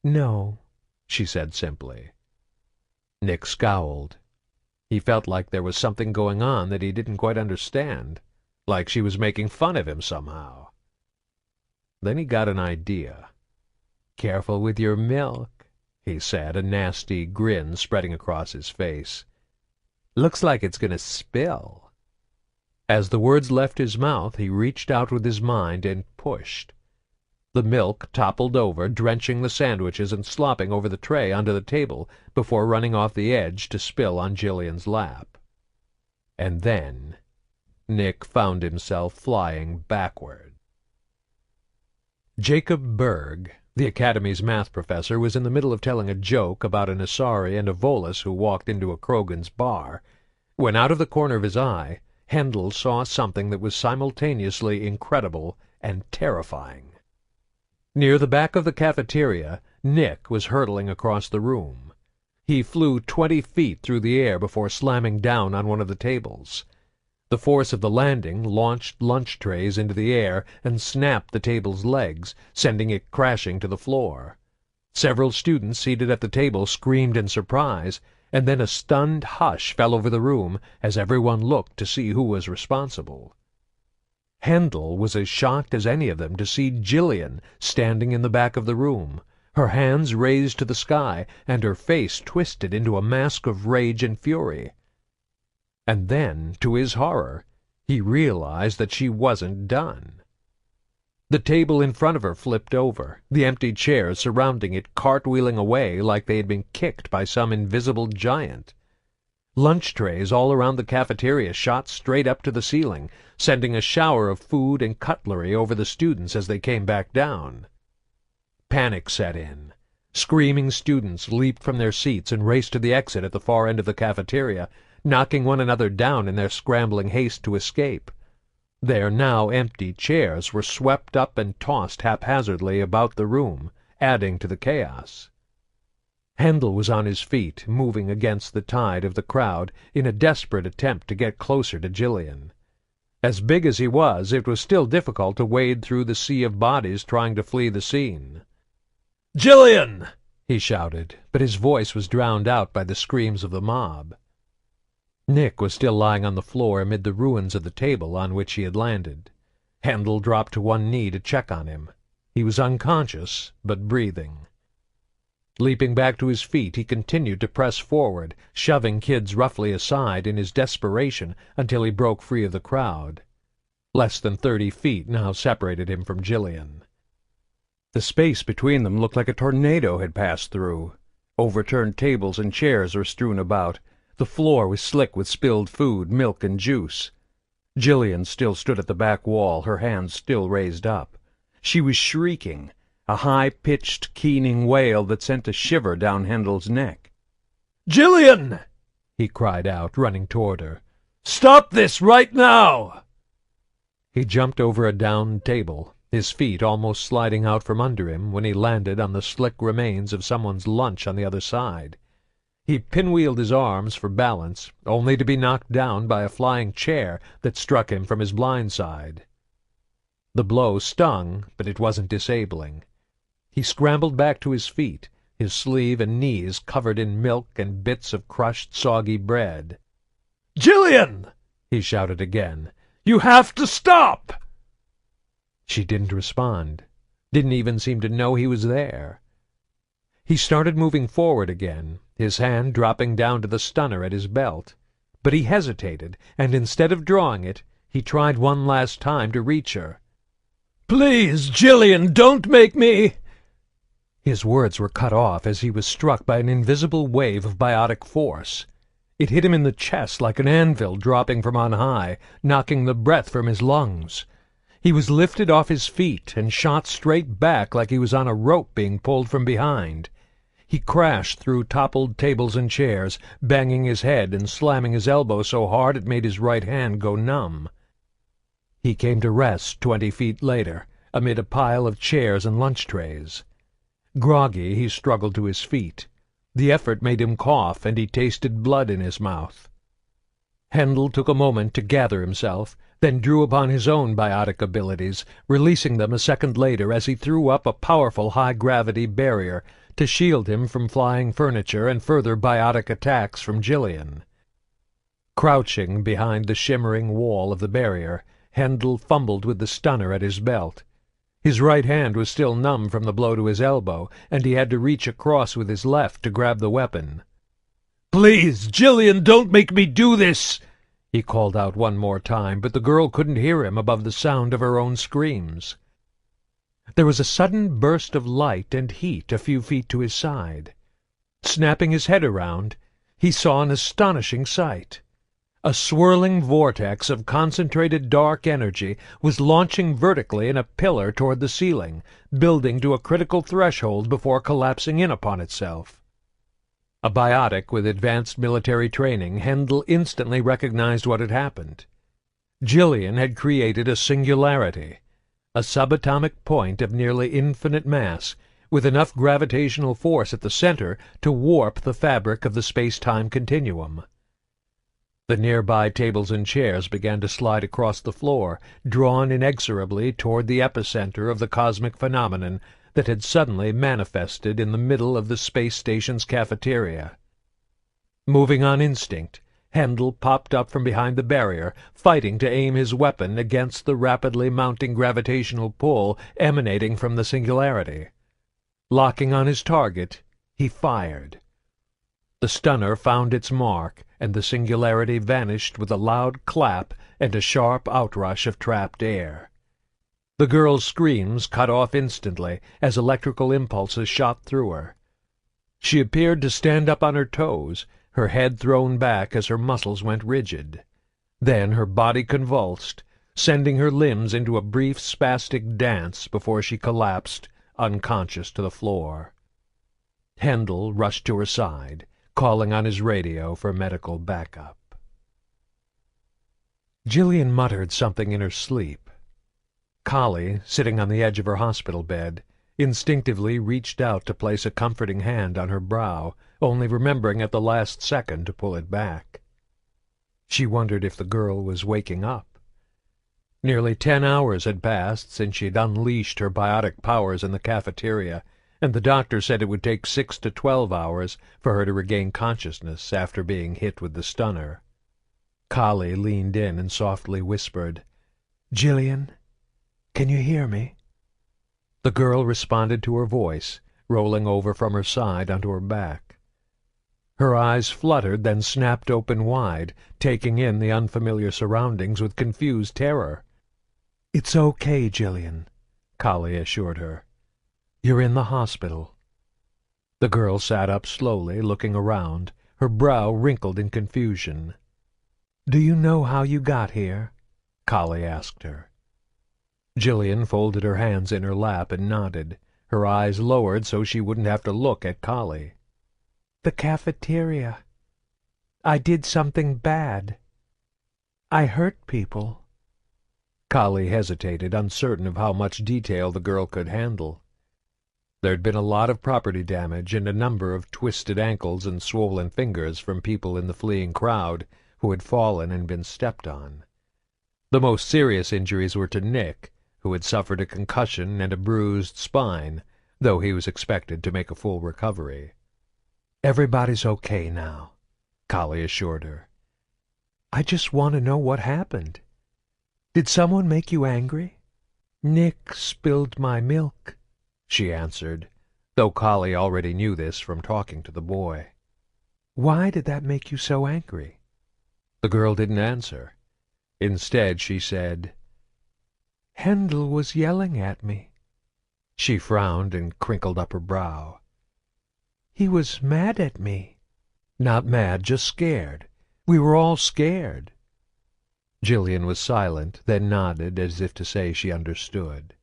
"No," she said simply. Nick scowled. He felt like there was something going on that he didn't quite understand, like she was making fun of him somehow. Then he got an idea. "Careful with your milk," he said, a nasty grin spreading across his face. "Looks like it's going to spill." As the words left his mouth, he reached out with his mind and pushed. The milk toppled over, drenching the sandwiches and slopping over the tray onto the table before running off the edge to spill on Jillian's lap. And then Nick found himself flying backward. Jacob Berg, the Academy's math professor, was in the middle of telling a joke about an Asari and a Volus who walked into a Krogan's bar, when out of the corner of his eye, Handel saw something that was simultaneously incredible and terrifying. Near the back of the cafeteria, Nick was hurtling across the room. He flew 20 feet through the air before slamming down on one of the tables. The force of the landing launched lunch trays into the air and snapped the table's legs, sending it crashing to the floor. Several students seated at the table screamed in surprise,
and then a stunned hush fell over the room as everyone looked to see who was responsible. Hendel was as shocked as any of them to see Jillian standing in the back of the room, her hands raised to the sky and her face twisted into a mask of rage and fury. And then, to his horror, he realized that she wasn't done. The table in front of her flipped over, the empty chairs surrounding it cartwheeling away like they had been kicked by some invisible giant. Lunch trays all around the cafeteria shot straight up to the ceiling, sending a shower of food and cutlery over the students as they came back down. Panic set in. Screaming students leaped from their seats and raced to the exit at the far end of the cafeteria, knocking one another down in their scrambling haste to escape. Their now empty chairs were swept up and tossed haphazardly about the room, adding to the chaos. Hendel was on his feet, moving against the tide of the crowd in a desperate attempt to get closer to Jillian. As big as he was, it was still difficult to wade through the sea of bodies trying to flee the scene.
"Jillian!"
he shouted, but his voice was drowned out by the screams of the mob. Nick was still lying on the floor amid the ruins of the table on which he had landed. Hendel dropped to one knee to check on him. He was unconscious, but breathing. Leaping back to his feet, he continued to press forward, shoving kids roughly aside in his desperation until he broke free of the crowd. Less than 30 feet now separated him from Jillian. The space between them looked like a tornado had passed through. Overturned tables and chairs were strewn about. The floor was slick with spilled food, milk, and juice. Jillian still stood at the back wall, her hands still raised up. She was shrieking, a high-pitched, keening wail that sent a shiver down Hendel's neck.
"Jillian!"
he cried out, running toward her.
"Stop this right now!"
He jumped over a downed table, his feet almost sliding out from under him when he landed on the slick remains of someone's lunch on the other side. He pinwheeled his arms for balance, only to be knocked down by a flying chair that struck him from his blind side. The blow stung, but it wasn't disabling. He scrambled back to his feet, his sleeve and knees covered in milk and bits of crushed, soggy bread.
"Jillian!"
he shouted again.
"You have to stop!"
She didn't respond, didn't even seem to know he was there. He started moving forward again, his hand dropping down to the stunner at his belt. But he hesitated, and instead of drawing it, he tried one last time to reach her.
"Please, Jillian, don't make me—"
His words were cut off as he was struck by an invisible wave of biotic force. It hit him in the chest like an anvil dropping from on high, knocking the breath from his lungs. He was lifted off his feet and shot straight back like he was on a rope being pulled from behind. He crashed through toppled tables and chairs, banging his head and slamming his elbow so hard it made his right hand go numb. He came to rest 20 feet later, amid a pile of chairs and lunch trays. Groggy, he struggled to his feet. The effort made him cough, and he tasted blood in his mouth. Hendel took a moment to gather himself, then drew upon his own biotic abilities, releasing them a second later as he threw up a powerful high-gravity barrier to shield him from flying furniture and further biotic attacks from Jillian. Crouching behind the shimmering wall of the barrier, Hendel fumbled with the stunner at his belt. His right hand was still numb from the blow to his elbow, and he had to reach across with his left to grab the weapon.
"Please, Jillian, don't make me do this!"
he called out one more time, but the girl couldn't hear him above the sound of her own screams. There was a sudden burst of light and heat a few feet to his side. Snapping his head around, he saw an astonishing sight. A swirling vortex of concentrated dark energy was launching vertically in a pillar toward the ceiling, building to a critical threshold before collapsing in upon itself. A biotic with advanced military training, Hendel instantly recognized what had happened. Jillian had created a singularity, a subatomic point of nearly infinite mass, with enough gravitational force at the center to warp the fabric of the space-time continuum. The nearby tables and chairs began to slide across the floor, drawn inexorably toward the epicenter of the cosmic phenomenon that had suddenly manifested in the middle of the space station's cafeteria. Moving on instinct, Hendel popped up from behind the barrier, fighting to aim his weapon against the rapidly mounting gravitational pull emanating from the singularity. Locking on his target, he fired. The stunner found its mark, and the singularity vanished with a loud clap and a sharp outrush of trapped air. The girl's screams cut off instantly as electrical impulses shot through her. She appeared to stand up on her toes, her head thrown back as her muscles went rigid. Then her body convulsed, sending her limbs into a brief spastic dance before she collapsed, unconscious, to the floor. Hendel rushed to her side, calling on his radio for medical backup. Jillian muttered something in her sleep. Collie, sitting on the edge of her hospital bed, instinctively reached out to place a comforting hand on her brow, only remembering at the last second to pull it back. She wondered if the girl was waking up. Nearly 10 hours had passed since she had unleashed her biotic powers in the cafeteria, and the doctor said it would take 6 to 12 hours for her to regain consciousness after being hit with the stunner. Collie leaned in and softly whispered, "Jillian, can you hear me?" The girl responded to her voice, rolling over from her side onto her back. Her eyes fluttered, then snapped open wide, taking in the unfamiliar surroundings with confused terror. "It's okay, Jillian," Collie assured her. "You're in the hospital." The girl sat up slowly, looking around, her brow wrinkled in confusion. "Do you know how you got here?" Collie asked her. Jillian folded her hands in her lap and nodded, her eyes lowered so she wouldn't have to look at Collie. "The cafeteria. I did something bad. I hurt people." Collie hesitated, uncertain of how much detail the girl could handle. There'd been a lot of property damage and a number of twisted ankles and swollen fingers from people in the fleeing crowd who had fallen and been stepped on. The most serious injuries were to Nick, who had suffered a concussion and a bruised spine, though he was expected to make a full recovery. "Everybody's okay now," Collie assured her. "I just want to know what happened. Did someone make you angry?" "Nick spilled my milk," she answered, though Collie already knew this from talking to the boy. "Why did that make you so angry?" The girl didn't answer. Instead, she said, "Hendel was yelling at me." She frowned and crinkled up her brow. "He was mad at me." "Not mad, just scared. We were all scared." Jillian was silent, then nodded as if to say she understood.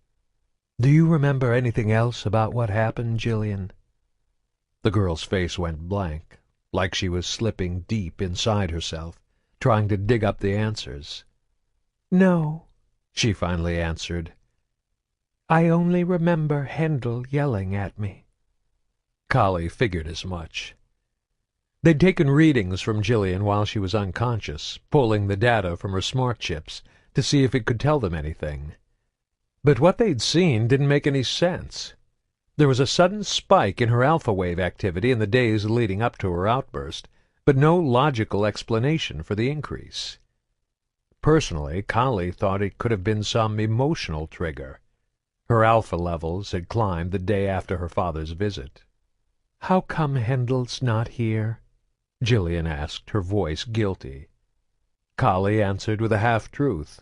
"Do you remember anything else about what happened, Jillian?" The girl's face went blank, like she was slipping deep inside herself, trying to dig up the answers. "No," she finally answered. "I only remember Hendel yelling at me." Collie figured as much. They'd taken readings from Jillian while she was unconscious, pulling the data from her smart chips to see if it could tell them anything. But what they'd seen didn't make any sense. There was a sudden spike in her alpha wave activity in the days leading up to her outburst, but no logical explanation for the increase. Personally, Collie thought it could have been some emotional trigger. Her alpha levels had climbed the day after her father's visit. "How come Hendel's not here?" Jillian asked, her voice guilty. Collie answered with a half-truth.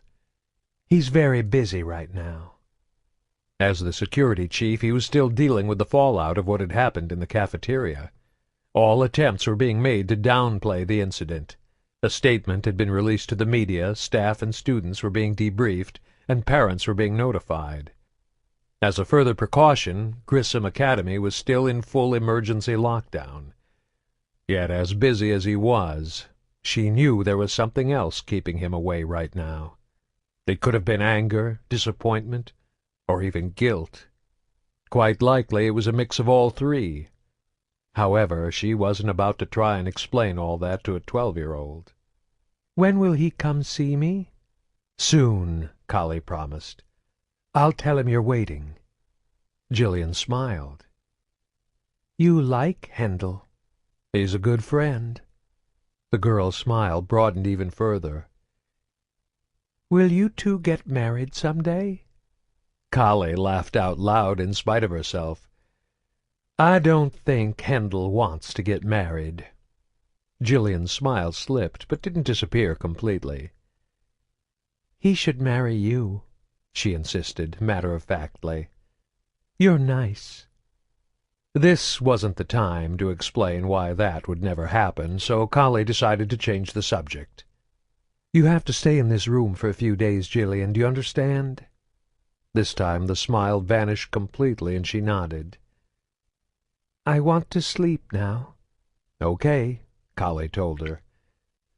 "He's very busy right now." As the security chief, he was still dealing with the fallout of what had happened in the cafeteria. All attempts were being made to downplay the incident. A statement had been released to the media, staff and students were being debriefed, and parents were being notified. As a further precaution, Grissom Academy was still in full emergency lockdown. Yet, as busy as he was, she knew there was something else keeping him away right now. It could have been anger, disappointment, or even guilt. Quite likely it was a mix of all three. However, she wasn't about to try and explain all that to a 12-year-old. "When will he come see me?" "Soon," Collie promised. "I'll tell him you're waiting." Jillian smiled. "You like Hendel?" "He's a good friend." The girl's smile broadened even further.
"Will you two get married some day?"
Kali laughed out loud in spite of herself.
"I don't think Handel wants to get married."
Jillian's smile slipped, but didn't disappear completely.
"He should marry you," she insisted, matter-of-factly. "You're nice."
This wasn't the time to explain why that would never happen, so Kali decided to change the subject.
"You have to stay in this room for a few days, Jillian, do you understand?"
This time the smile vanished completely and she nodded.
"I want to sleep now."
"Okay," Kali told her.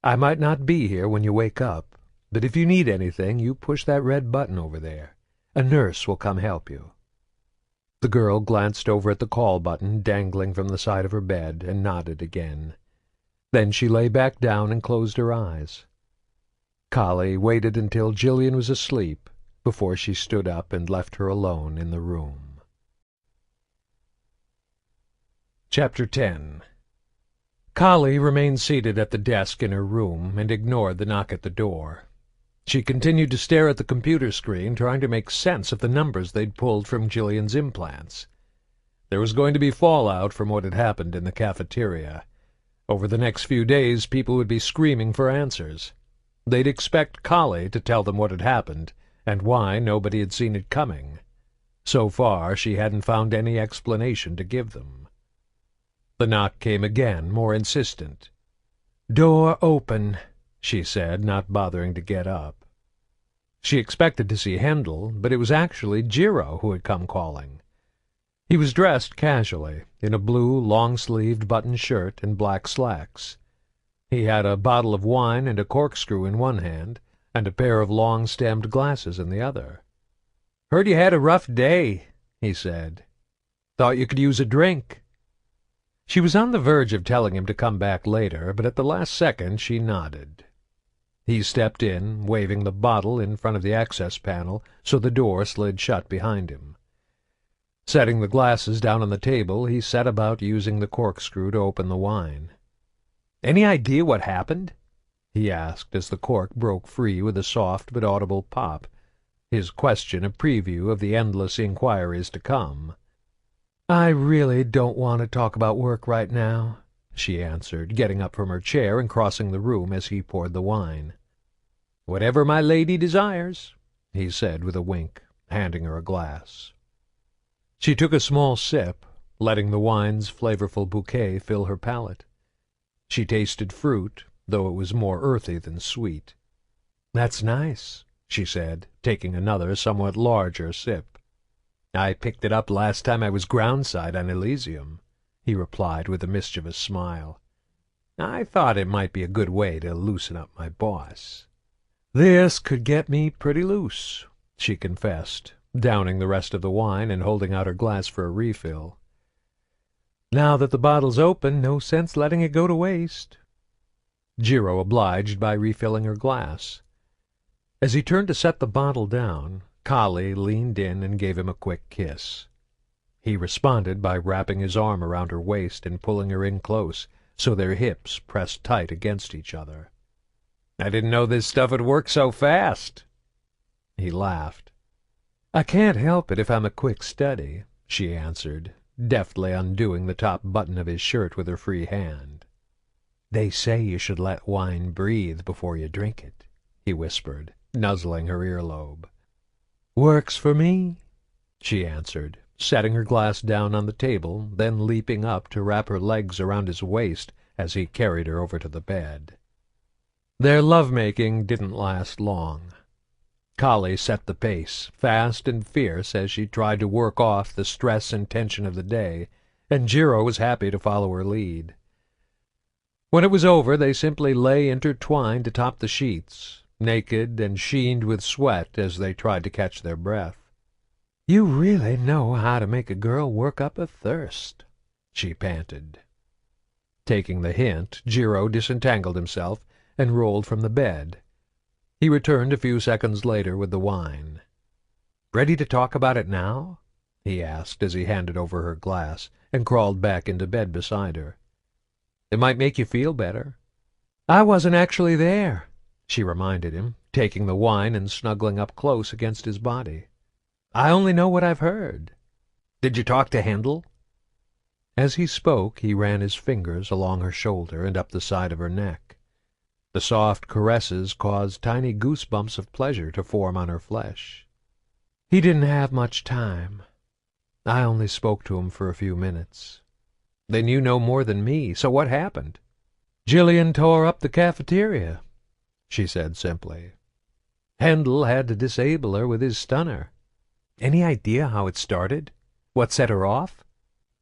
"I might not be here when you wake up, but if you need anything, you push that red button over there. A nurse will come help you." The girl glanced over at the call button dangling from the side of her bed and nodded again. Then she lay back down and closed her eyes. Kali waited until Jillian was asleep before she stood up and left her alone in the room. Chapter 10. Kali remained seated at the desk in her room and ignored the knock at the door. She continued to stare at the computer screen, trying to make sense of the numbers they'd pulled from Jillian's implants. There was going to be fallout from what had happened in the cafeteria. Over the next few days, people would be screaming for answers. They'd expect Kali to tell them what had happened and why nobody had seen it coming. So far, she hadn't found any explanation to give them. The knock came again, more insistent.
"Door open,"
she said, not bothering to get up. She expected to see Handel, but it was actually Jiro who had come calling. He was dressed casually, in a blue, long-sleeved button shirt and black slacks. He had a bottle of wine and a corkscrew in one hand, and a pair of long-stemmed glasses in the other.
"Heard you had a rough day," he said. "Thought you could use a drink."
She was on the verge of telling him to come back later, but at the last second she nodded. He stepped in, waving the bottle in front of the access panel so the door slid shut behind him. Setting the glasses down on the table, he set about using the corkscrew to open the wine.
"Any idea what happened?"
he asked as the cork broke free with a soft but audible pop, his question a preview of the endless inquiries to come.
"I really don't want to talk about work right now,"
she answered, getting up from her chair and crossing the room as he poured the wine.
"Whatever my lady desires,"
he said with a wink, handing her a glass. She took a small sip, letting the wine's flavorful bouquet fill her palate. She tasted fruit, though it was more earthy than sweet.
"That's nice,"
she said, taking another, somewhat larger sip.
"I picked it up last time I was groundside on Elysium," he replied with a mischievous smile. "I thought it might be a good way to loosen up my boss."
"This could get me pretty loose," she confessed, downing the rest of the wine and holding out her glass for a refill.
"Now that the bottle's open, no sense letting it go to waste."
Jiro obliged by refilling her glass. As he turned to set the bottle down, Kali leaned in and gave him a quick kiss. He responded by wrapping his arm around her waist and pulling her in close, so their hips pressed tight against each other.
"I didn't know this stuff would work so fast."
He laughed. "I can't help it if I'm a quick study," she answered, deftly undoing the top button of his shirt with her free hand.
"They say you should let wine breathe before you drink it," he whispered, nuzzling her earlobe.
"Works for me," she answered, setting her glass down on the table, then leaping up to wrap her legs around his waist as he carried her over to the bed. Their lovemaking didn't last long. Kali set the pace, fast and fierce as she tried to work off the stress and tension of the day, and Jiro was happy to follow her lead. When it was over, they simply lay intertwined atop the sheets, naked and sheened with sweat as they tried to catch their breath.
"You really know how to make a girl work up a thirst," she panted.
Taking the hint, Jiro disentangled himself and rolled from the bed. He returned a few seconds later with the wine.
"Ready to talk about it now?"
he asked as he handed over her glass and crawled back into bed beside her.
"It might make you feel better." "I wasn't actually there," she reminded him, taking the wine and snuggling up close against his body. "I only know what I've heard. Did you talk to Hendel?" As he spoke, he ran his fingers along her shoulder and up the side of her neck. The soft caresses caused tiny goosebumps of pleasure to form on her flesh. "He didn't have much time. I only spoke to him for a few minutes." "Then you know more than me, so what happened?" "Jillian tore up the cafeteria," she said simply. "Hendel had to disable her with his stunner. Any idea how it started? What set her off?"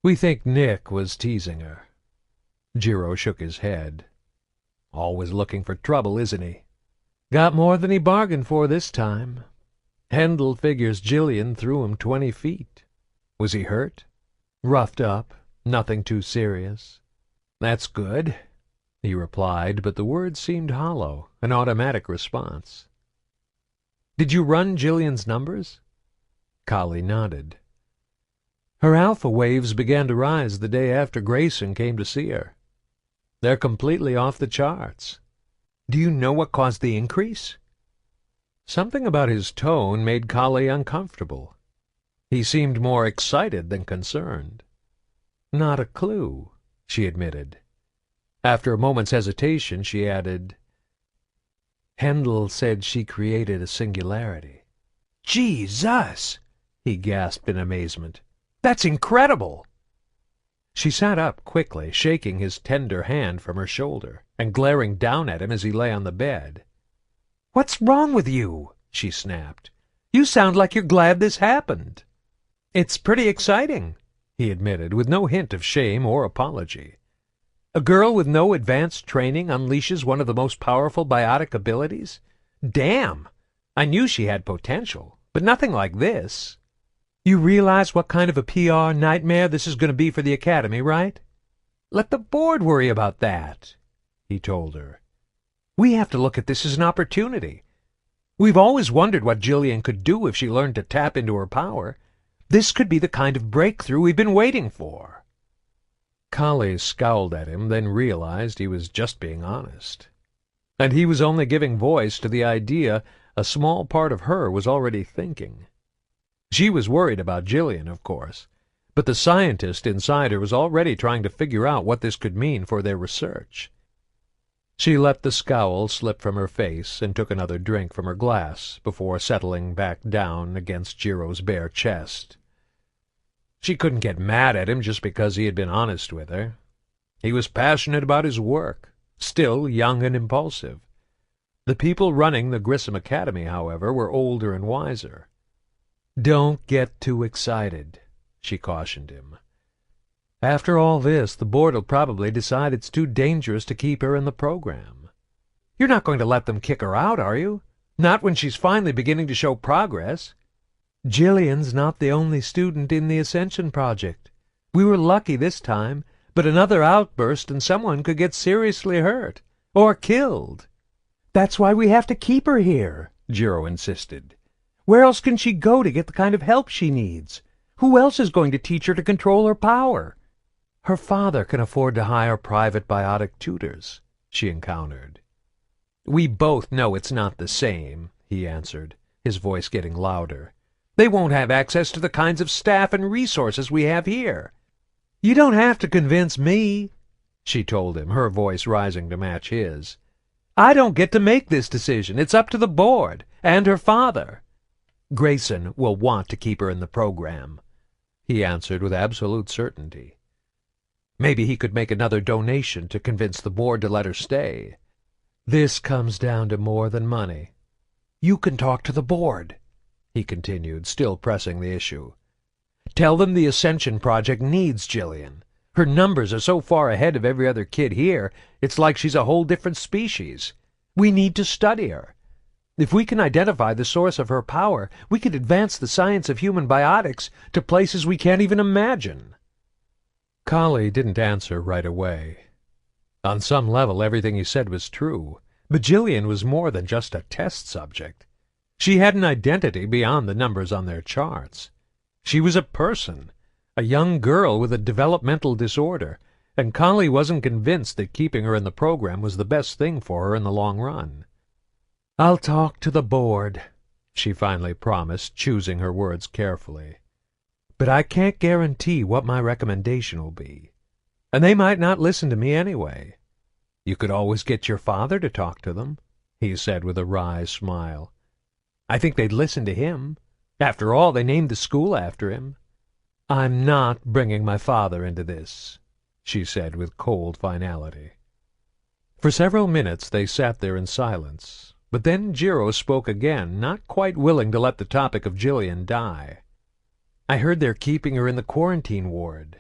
"We think Nick was teasing her." Jiro shook his head. "Always looking for trouble, isn't he?" "Got more than he bargained for this time. Hendel figures Jillian threw him 20 feet. Was he hurt?" "Roughed up. Nothing too serious." "That's good," he replied, but the words seemed hollow, an automatic response. "Did you run Jillian's numbers?" Kali nodded. "Her alpha waves began to rise the day after Grayson came to see her. They're completely off the charts." "Do you know what caused the increase?" Something about his tone made Kali uncomfortable. He seemed more excited than concerned. "Not a clue," she admitted. After a moment's hesitation, she added, "Hendel said she created a singularity." "Jesus!" he gasped in amazement. "That's incredible!" She sat up quickly, shaking his tender hand from her shoulder, and glaring down at him as he lay on the bed. "What's wrong with you?" she snapped. "You sound like you're glad this happened." "It's pretty exciting," he admitted, with no hint of shame or apology. "A girl with no advanced training unleashes one of the most powerful biotic abilities? Damn! I knew she had potential, but nothing like this. You realize what kind of a PR nightmare this is going to be for the Academy, right?" "Let the board worry about that," he told her. "We have to look at this as an opportunity. We've always wondered what Jillian could do if she learned to tap into her power. This could be the kind of breakthrough we've been waiting for." Kali scowled at him, then realized he was just being honest. And he was only giving voice to the idea a small part of her was already thinking. She was worried about Jillian, of course, but the scientist inside her was already trying to figure out what this could mean for their research. She let the scowl slip from her face and took another drink from her glass before settling back down against Jiro's bare chest. She couldn't get mad at him just because he had been honest with her. He was passionate about his work, still young and impulsive. The people running the Grissom Academy, however, were older and wiser. "Don't get too excited," she cautioned him. "After all this, the board will probably decide it's too dangerous to keep her in the program. You're not going to let them kick her out, are you? Not when she's finally beginning to show progress. Jillian's not the only student in the Ascension project. We were lucky this time, but another outburst and someone could get seriously hurt, or killed." "That's why we have to keep her here," Jiro insisted. "Where else can she go to get the kind of help she needs? Who else is going to teach her to control her power?" "Her father can afford to hire private biotic tutors," she encountered. "We both know it's not the same," he answered, his voice getting louder. "They won't have access to the kinds of staff and resources we have here." "You don't have to convince me," she told him, her voice rising to match his. "I don't get to make this decision. It's up to the board and her father." "Grayson will want to keep her in the program," he answered with absolute certainty. "Maybe he could make another donation to convince the board to let her stay." "This comes down to more than money." "You can talk to the board," he continued, still pressing the issue. "Tell them the Ascension Project needs Jillian. Her numbers are so far ahead of every other kid here, it's like she's a whole different species. We need to study her. If we can identify the source of her power, we could advance the science of human biotics to places we can't even imagine." Kali didn't answer right away. On some level, everything he said was true, but Jillian was more than just a test subject. She had an identity beyond the numbers on their charts. She was a person, a young girl with a developmental disorder,
and Collie wasn't convinced that keeping her in the program was the best thing for her in the long run. "I'll talk to the board," she finally promised, choosing her words carefully. "But I can't guarantee what my recommendation will be. And they might not listen to me anyway. You could always get your father to talk to them," he said with a wry smile. "I think they'd listen to him. After all, they named the school after him." "I'm not bringing my father into this," she said with cold finality. For several minutes they sat there in silence, but then Jiro spoke again, not quite willing to let the topic of Jillian die. "I heard they're keeping her in the quarantine ward.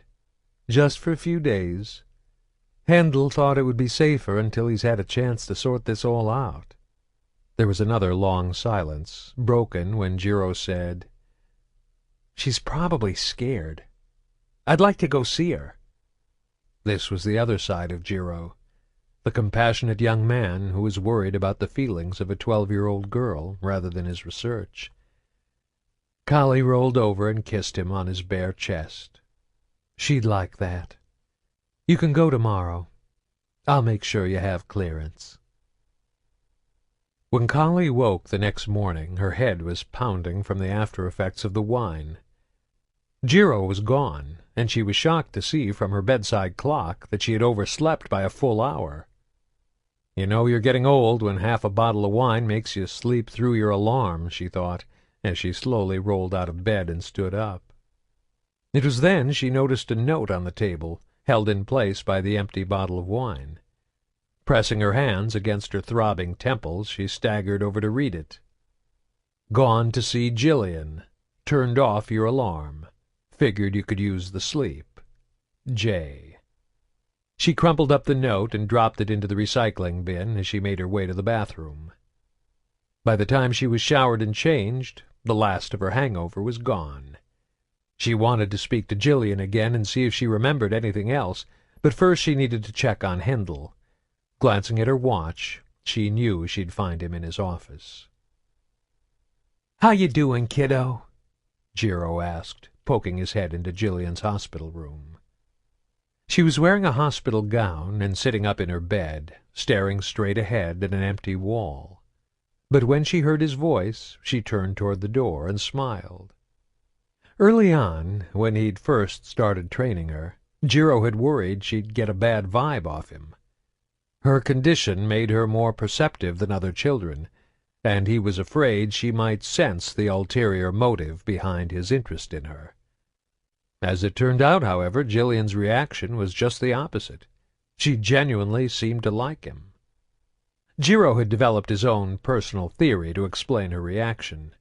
Just for a few days. Handel thought it would be safer until he's had a chance to sort this all out." There was another long silence, broken when Jiro said, "She's probably scared. I'd like to go see her." This was the other side of Jiro, the compassionate young man who was worried about the feelings of a 12-year-old girl rather than his research. Collie rolled over and kissed him on his bare chest. "She'd like that. You can go tomorrow. I'll make sure you have clearance." When Collie woke the next morning, her head was pounding from the after-effects of the wine. Jiro was gone, and she was shocked to see from her bedside clock that she had overslept by a full hour. "You know you're getting old when half a bottle of wine makes you sleep through your alarm," she thought, as she slowly rolled out of bed and stood up. It was then she noticed a note on the table, held in place by the empty bottle of wine. Pressing her hands against her throbbing temples, she staggered over to read it. "Gone to see Jillian. Turned off your alarm. Figured you could use the sleep. J." She crumpled up the note and dropped it into the recycling bin as she made her way to the bathroom. By the time she was showered and changed, the last of her hangover was gone. She wanted to speak to Jillian again and see if she remembered anything else, but first she needed to check on Handel. Glancing at her watch, she knew she'd find him in his office. "How you doing, kiddo?" Jiro asked, poking his head into Jillian's hospital room. She was wearing a hospital gown and sitting up in her bed, staring straight ahead at an empty wall. But when she heard his voice, she turned toward the door and smiled. Early on, when he'd first started training her, Jiro had worried she'd get a bad vibe off him. Her condition made her more perceptive than other children, and he was afraid she might sense the ulterior motive behind his interest in her. As it turned out, however, Jillian's reaction was just the opposite. She genuinely seemed to like him. Jiro had developed his own personal theory to explain her reaction.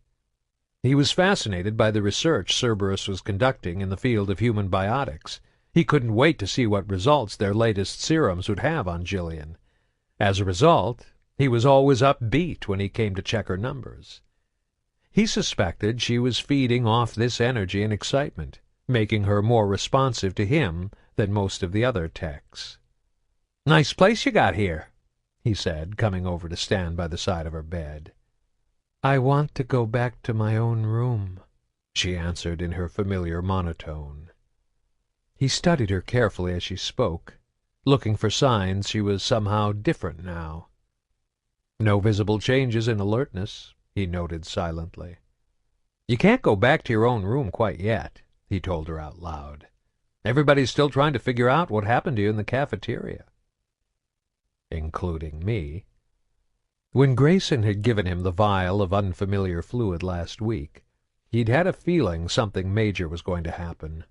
He was fascinated by the research Cerberus was conducting in the field of human biotics. He couldn't wait to see what results their latest serums would have on Jillian. As a result, he was always upbeat when he came to check her numbers. He suspected she was feeding off this energy and excitement, making her more responsive to him than most of the other techs. "Nice place you got here," he said, coming over to stand by the side of her bed. "I want to go back to my own room," she answered in her familiar monotone. He studied her carefully as she spoke, looking for signs she was somehow different now. No visible changes in alertness, he noted silently. "You can't go back to your own room quite yet," he told her out loud. "Everybody's still trying to figure out what happened to you in the cafeteria." Including me. When Grayson had given him the vial of unfamiliar fluid last week, he'd had a feeling something major was going to happen.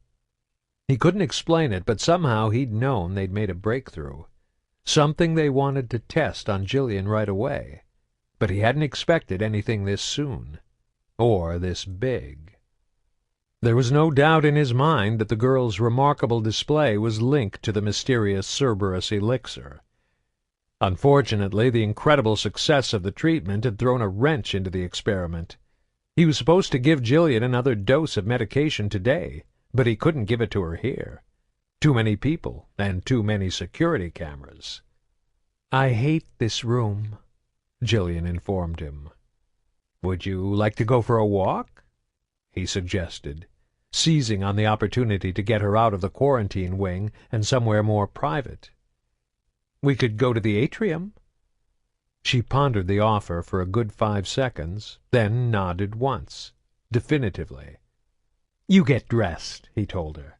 He couldn't explain it, but somehow he'd known they'd made a breakthrough, something they wanted to test on Jillian right away, but he hadn't expected anything this soon, or this big. There was no doubt in his mind that the girl's remarkable display was linked to the mysterious Cerberus elixir. Unfortunately, the incredible success of the treatment had thrown a wrench into the experiment. He was supposed to give Jillian another dose of medication today, but he couldn't give it to her here. Too many people, and too many security cameras. "I hate this room," Jillian informed him. "Would you like to go for a walk?" he suggested, seizing on the opportunity to get her out of the quarantine wing and somewhere more private. "We could go to the atrium." She pondered the offer for a good 5 seconds, then nodded once, definitively. "You get dressed," he told her.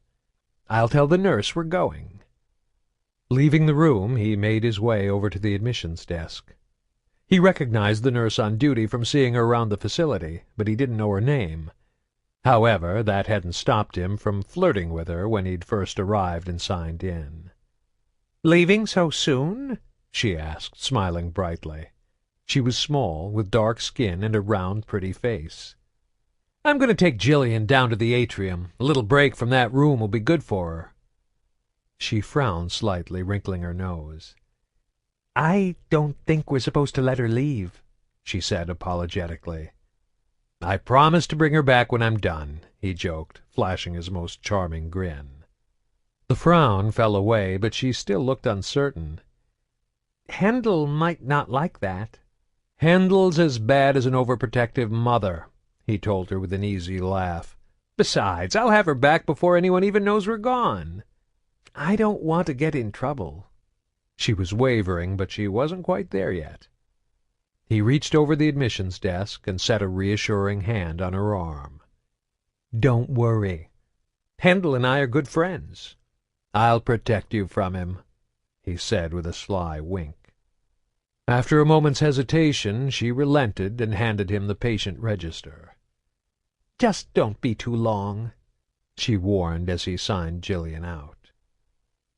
"I'll tell the nurse we're going." Leaving the room, he made his way over to the admissions desk. He recognized the nurse on duty from seeing her around the facility, but he didn't know her name. However, that hadn't stopped him from flirting with her when he'd first arrived and signed in. "Leaving so soon?" she asked, smiling brightly. She was small, with dark skin and a round, pretty face. "I'm going to take Jillian down to the atrium. A little break from that room will be good for her." She frowned slightly, wrinkling her nose. "I don't think we're supposed to let her leave," she said apologetically. "I promise to bring her back when I'm done," he joked, flashing his most charming grin. The frown fell away, but she still looked uncertain. "Handel might not like that." "Handel's as bad as an overprotective mother," he told her with an easy laugh. "Besides, I'll have her back before anyone even knows we're gone." "I don't want to get in trouble." She was wavering, but she wasn't quite there yet. He reached over the admissions desk and set a reassuring hand on her arm. "Don't worry. Handel and I are good friends. I'll protect you from him," he said with a sly wink. After a moment's hesitation, she relented and handed him the patient register. "Just don't be too long," she warned as he signed Jillian out.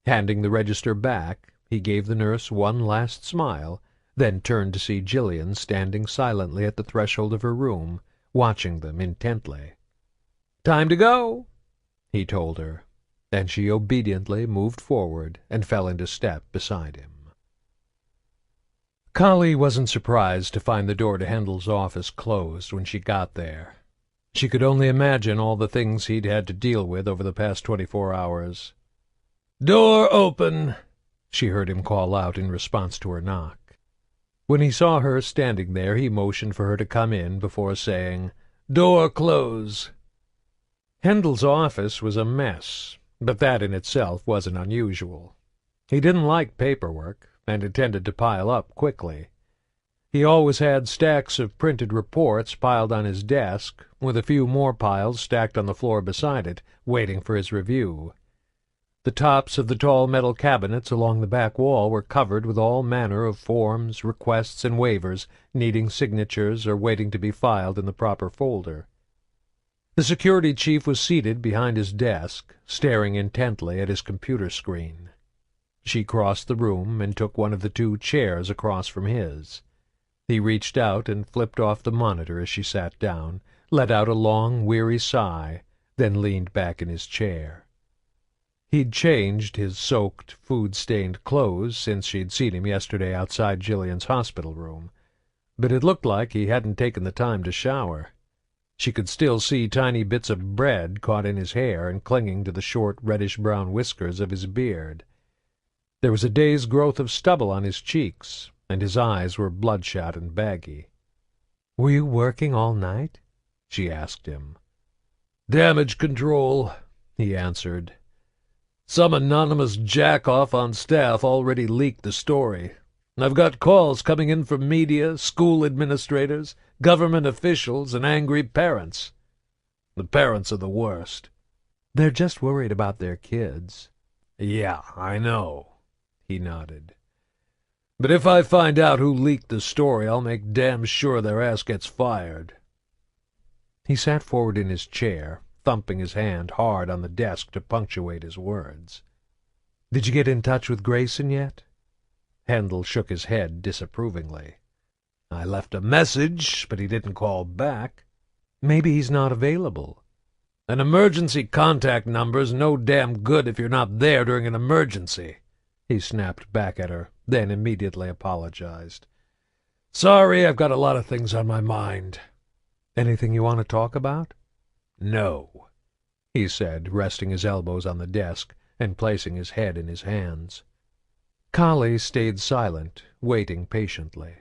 Handing the register back, he gave the nurse one last smile, then turned to see Jillian standing silently at the threshold of her room, watching them intently. "Time to go," he told her, and she obediently moved forward and fell into step beside him. Kali wasn't surprised to find the door to Handel's office closed when she got there. She could only imagine all the things he'd had to deal with over the past 24 hours. "Door open," she heard him call out in response to her knock. When he saw her standing there, he motioned for her to come in before saying, "Door close." Handel's office was a mess, but that in itself wasn't unusual. He didn't like paperwork, and it tended to pile up quickly. He always had stacks of printed reports piled on his desk, with a few more piles stacked on the floor beside it, waiting for his review. The tops of the tall metal cabinets along the back wall were covered with all manner of forms, requests, and waivers needing signatures or waiting to be filed in the proper folder. The security chief was seated behind his desk, staring intently at his computer screen. She crossed the room and took one of the 2 chairs across from his. He reached out and flipped off the monitor as she sat down, let out a long, weary sigh, then leaned back in his chair. He'd changed his soaked, food-stained clothes since she'd seen him yesterday outside Jillian's hospital room, but it looked like he hadn't taken the time to shower. She could still see tiny bits of bread caught in his hair and clinging to the short, reddish-brown whiskers of his beard. There was a day's growth of stubble on his cheeks, and his eyes were bloodshot and baggy. "Were you working all night?" she asked him. "Damage control," he answered. "Some anonymous jack-off on staff already leaked the story. I've got calls coming in from media, school administrators, government officials, and angry parents. The parents are the worst." "They're just worried about their kids." "Yeah, I know," he nodded. "But if I find out who leaked the story, I'll make damn sure their ass gets fired." He sat forward in his chair, thumping his hand hard on the desk to punctuate his words. "Did you get in touch with Grayson yet?" Handel shook his head disapprovingly. "I left a message, but he didn't call back." "Maybe he's not available." "An emergency contact number's no damn good if you're not there during an emergency," he snapped back at her, then immediately apologized. "Sorry, I've got a lot of things on my mind." "Anything you want to talk about?" "No," he said, resting his elbows on the desk and placing his head in his hands. Kali stayed silent, waiting patiently.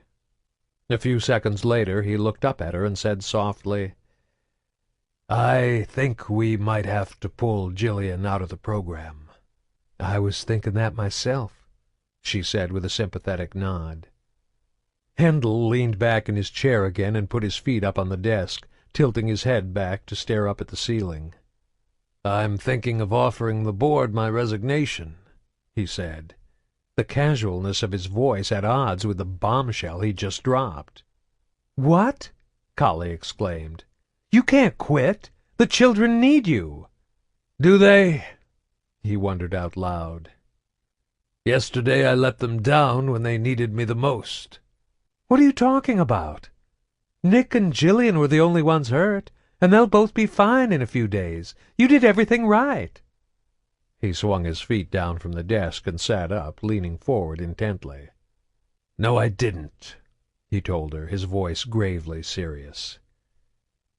A few seconds later he looked up at her and said softly,
I think we might have to pull Jillian out of the program.
I was thinking that myself, she said with a sympathetic nod.
Handel leaned back in his chair again and put his feet up on the desk, tilting his head back to stare up at the ceiling.
I'm thinking of offering the board my resignation, he said,
the casualness of his voice at odds with the bombshell he'd just dropped.
"What?" Collie exclaimed. "You can't quit. The children need you."
Do they? He wondered out loud. Yesterday I let them down when they needed me the most.
What are you talking about? Nick and Jillian were the only ones hurt, and they'll both be fine in a few days. You did everything right.
He swung his feet down from the desk and sat up, leaning forward intently.
No, I didn't,
he told her, his voice gravely serious.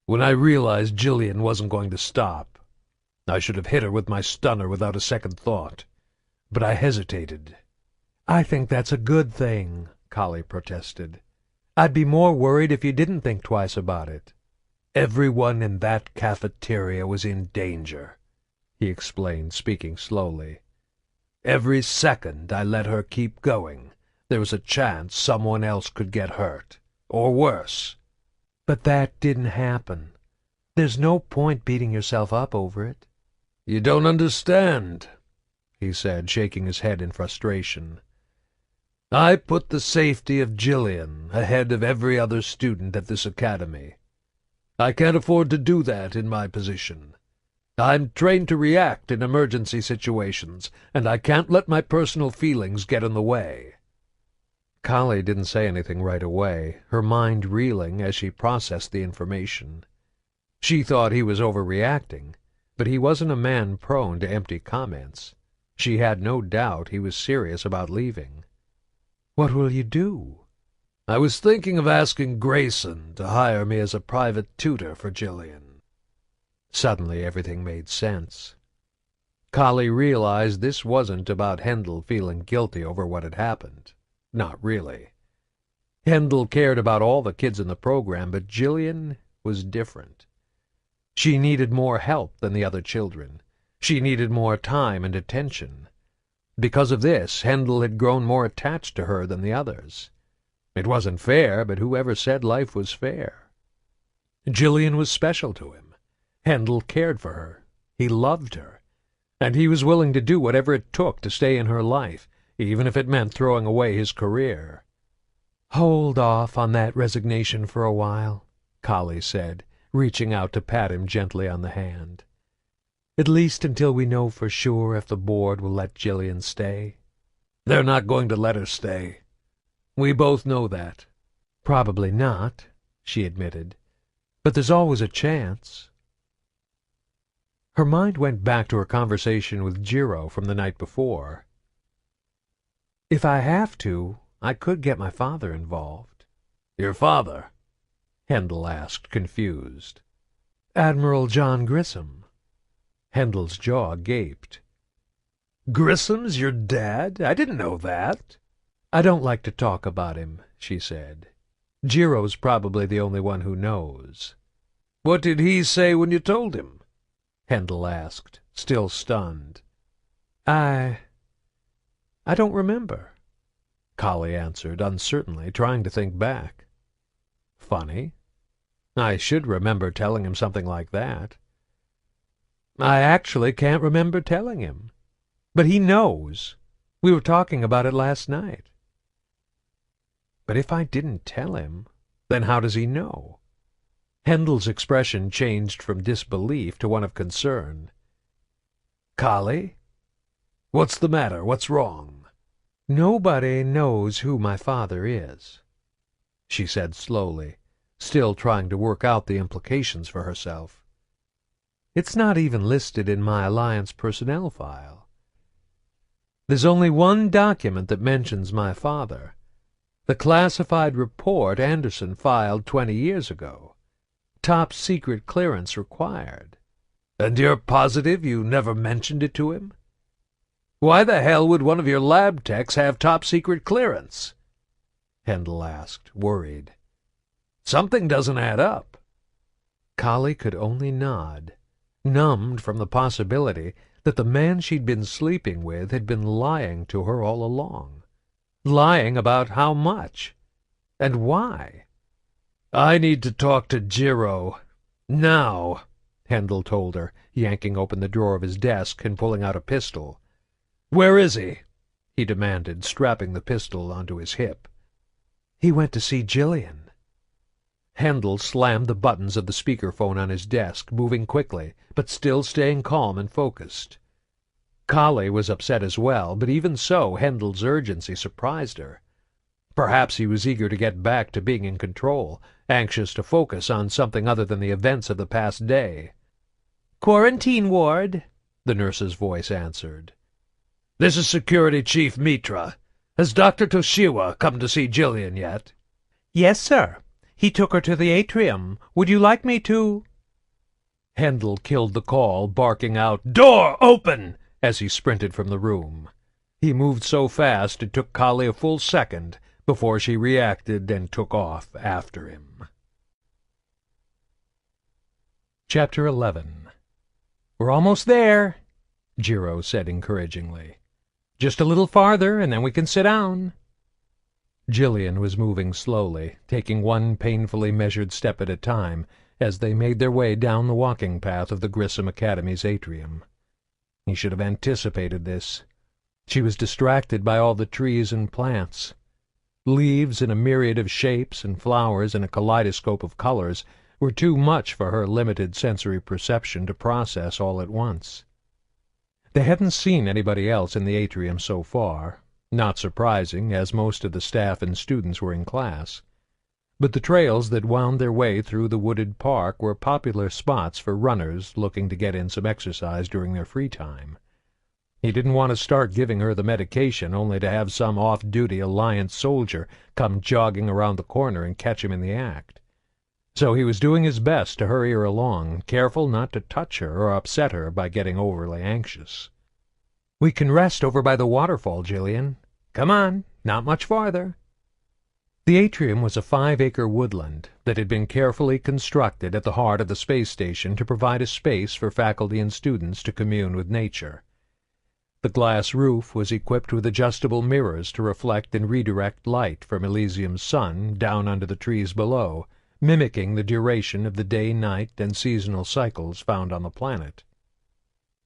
When I realized Jillian wasn't going to stop, I should have hit her with my stunner without a second thought. But I hesitated.
"I think that's a good thing," Collie protested. "I'd be more worried if you didn't think twice about it."
Everyone in that cafeteria was in danger, he explained, speaking slowly. Every second I let her keep going, there was a chance someone else could get hurt, or worse.
But that didn't happen. There's no point beating yourself up over it.
You don't understand, he said, shaking his head in frustration. I put the safety of Jillian ahead of every other student at this academy. I can't afford to do that in my position. I'm trained to react in emergency situations, and I can't let my personal feelings get in the way.
Collie didn't say anything right away, her mind reeling as she processed the information. She thought he was overreacting, but he wasn't a man prone to empty comments. She had no doubt he was serious about leaving.
"What will you do?"
I was thinking of asking Grayson to hire me as a private tutor for Jillian.
Suddenly everything made sense. Collie realized this wasn't about Handel feeling guilty over what had happened. Not really. Handel cared about all the kids in the program, but Jillian was different. She needed more help than the other children. She needed more time and attention. Because of this, Handel had grown more attached to her than the others. It wasn't fair, but whoever said life was fair? Jillian was special to him. Handel cared for her. He loved her. And he was willing to do whatever it took to stay in her life, even if it meant throwing away his career.
"Hold off on that resignation for a while," Collie said, reaching out to pat him gently on the hand. "At least until we know for sure if the board will let Jillian stay."
"They're not going to let her stay. We both know that."
"Probably not," she admitted. "But there's always a chance."
Her mind went back to her conversation with Jiro from the night before.
"If I have to, I could get my father involved."
"Your father?"
Handel asked, confused.
"Admiral John Grissom."
Handel's jaw gaped.
"Grissom's your dad? I didn't know that."
"I don't like to talk about him," she said. "Jiro's probably the only one who knows."
"What did he say when you told him?"
Handel asked, still stunned.
I don't remember,"
Collie answered uncertainly, trying to think back. "Funny. I should remember telling him something like that."
"I actually can't remember telling him. But he knows. We were talking about it last night."
"But if I didn't tell him, then how does he know?" Handel's expression changed from disbelief to one of concern.
"Collie? What's the matter? What's wrong?"
"Nobody knows who my father is,"
she said slowly, still trying to work out the implications for herself.
"It's not even listed in my Alliance personnel file. There's only one document that mentions my father, the classified report Anderson filed 20 years ago. Top secret clearance required."
"And you're positive you never mentioned it to him? Why the hell would one of your lab techs have top secret clearance?" Handel asked, worried. "Something doesn't add up."
Kali could only nod, numbed from the possibility that the man she'd been sleeping with had been lying to her all along. Lying about how much? And why? "I need to talk to Jiro. Now," Hendel told her, yanking open the drawer of his desk and pulling out a pistol. "Where is he?" he demanded, strapping the pistol onto his hip.
"He went to see Jillian."
Hendel slammed the buttons of the speakerphone on his desk, moving quickly, but still staying calm and focused. Kali was upset as well, but even so, Hendel's urgency surprised her. Perhaps he was eager to get back to being in control, anxious to focus on something other than the events of the past day.
"Quarantine ward,"
the nurse's voice answered.
"This is Security Chief Mitra. Has Dr. Toshiwa come to see Jillian yet?"
"Yes, sir. He took her to the atrium. Would you like me to—"
Hendel killed the call, barking out,
"Door open!"
as he sprinted from the room. He moved so fast it took Kali a full second before she reacted and took off after him. Chapter 11.
"We're almost there,"
Jiro said encouragingly.
"Just a little farther, and then we can sit down."
Jillian was moving slowly, taking one painfully measured step at a time as they made their way down the walking path of the Grissom Academy's atrium. He should have anticipated this. She was distracted by all the trees and plants. Leaves in a myriad of shapes and flowers in a kaleidoscope of colors were too much for her limited sensory perception to process all at once. They hadn't seen anybody else in the atrium so far, not surprising, as most of the staff and students were in class. But the trails that wound their way through the wooded park were popular spots for runners looking to get in some exercise during their free time. He didn't want to start giving her the medication only to have some off-duty Alliance soldier come jogging around the corner and catch him in the act. So he was doing his best to hurry her along, careful not to touch her or upset her by getting overly anxious.
"We can rest over by the waterfall, Jillian. Come on, not much farther."
The atrium was a 5-acre woodland that had been carefully constructed at the heart of the space station to provide a space for faculty and students to commune with nature. The glass roof was equipped with adjustable mirrors to reflect and redirect light from Elysium's sun down onto the trees below, mimicking the duration of the day-night and seasonal cycles found on the planet.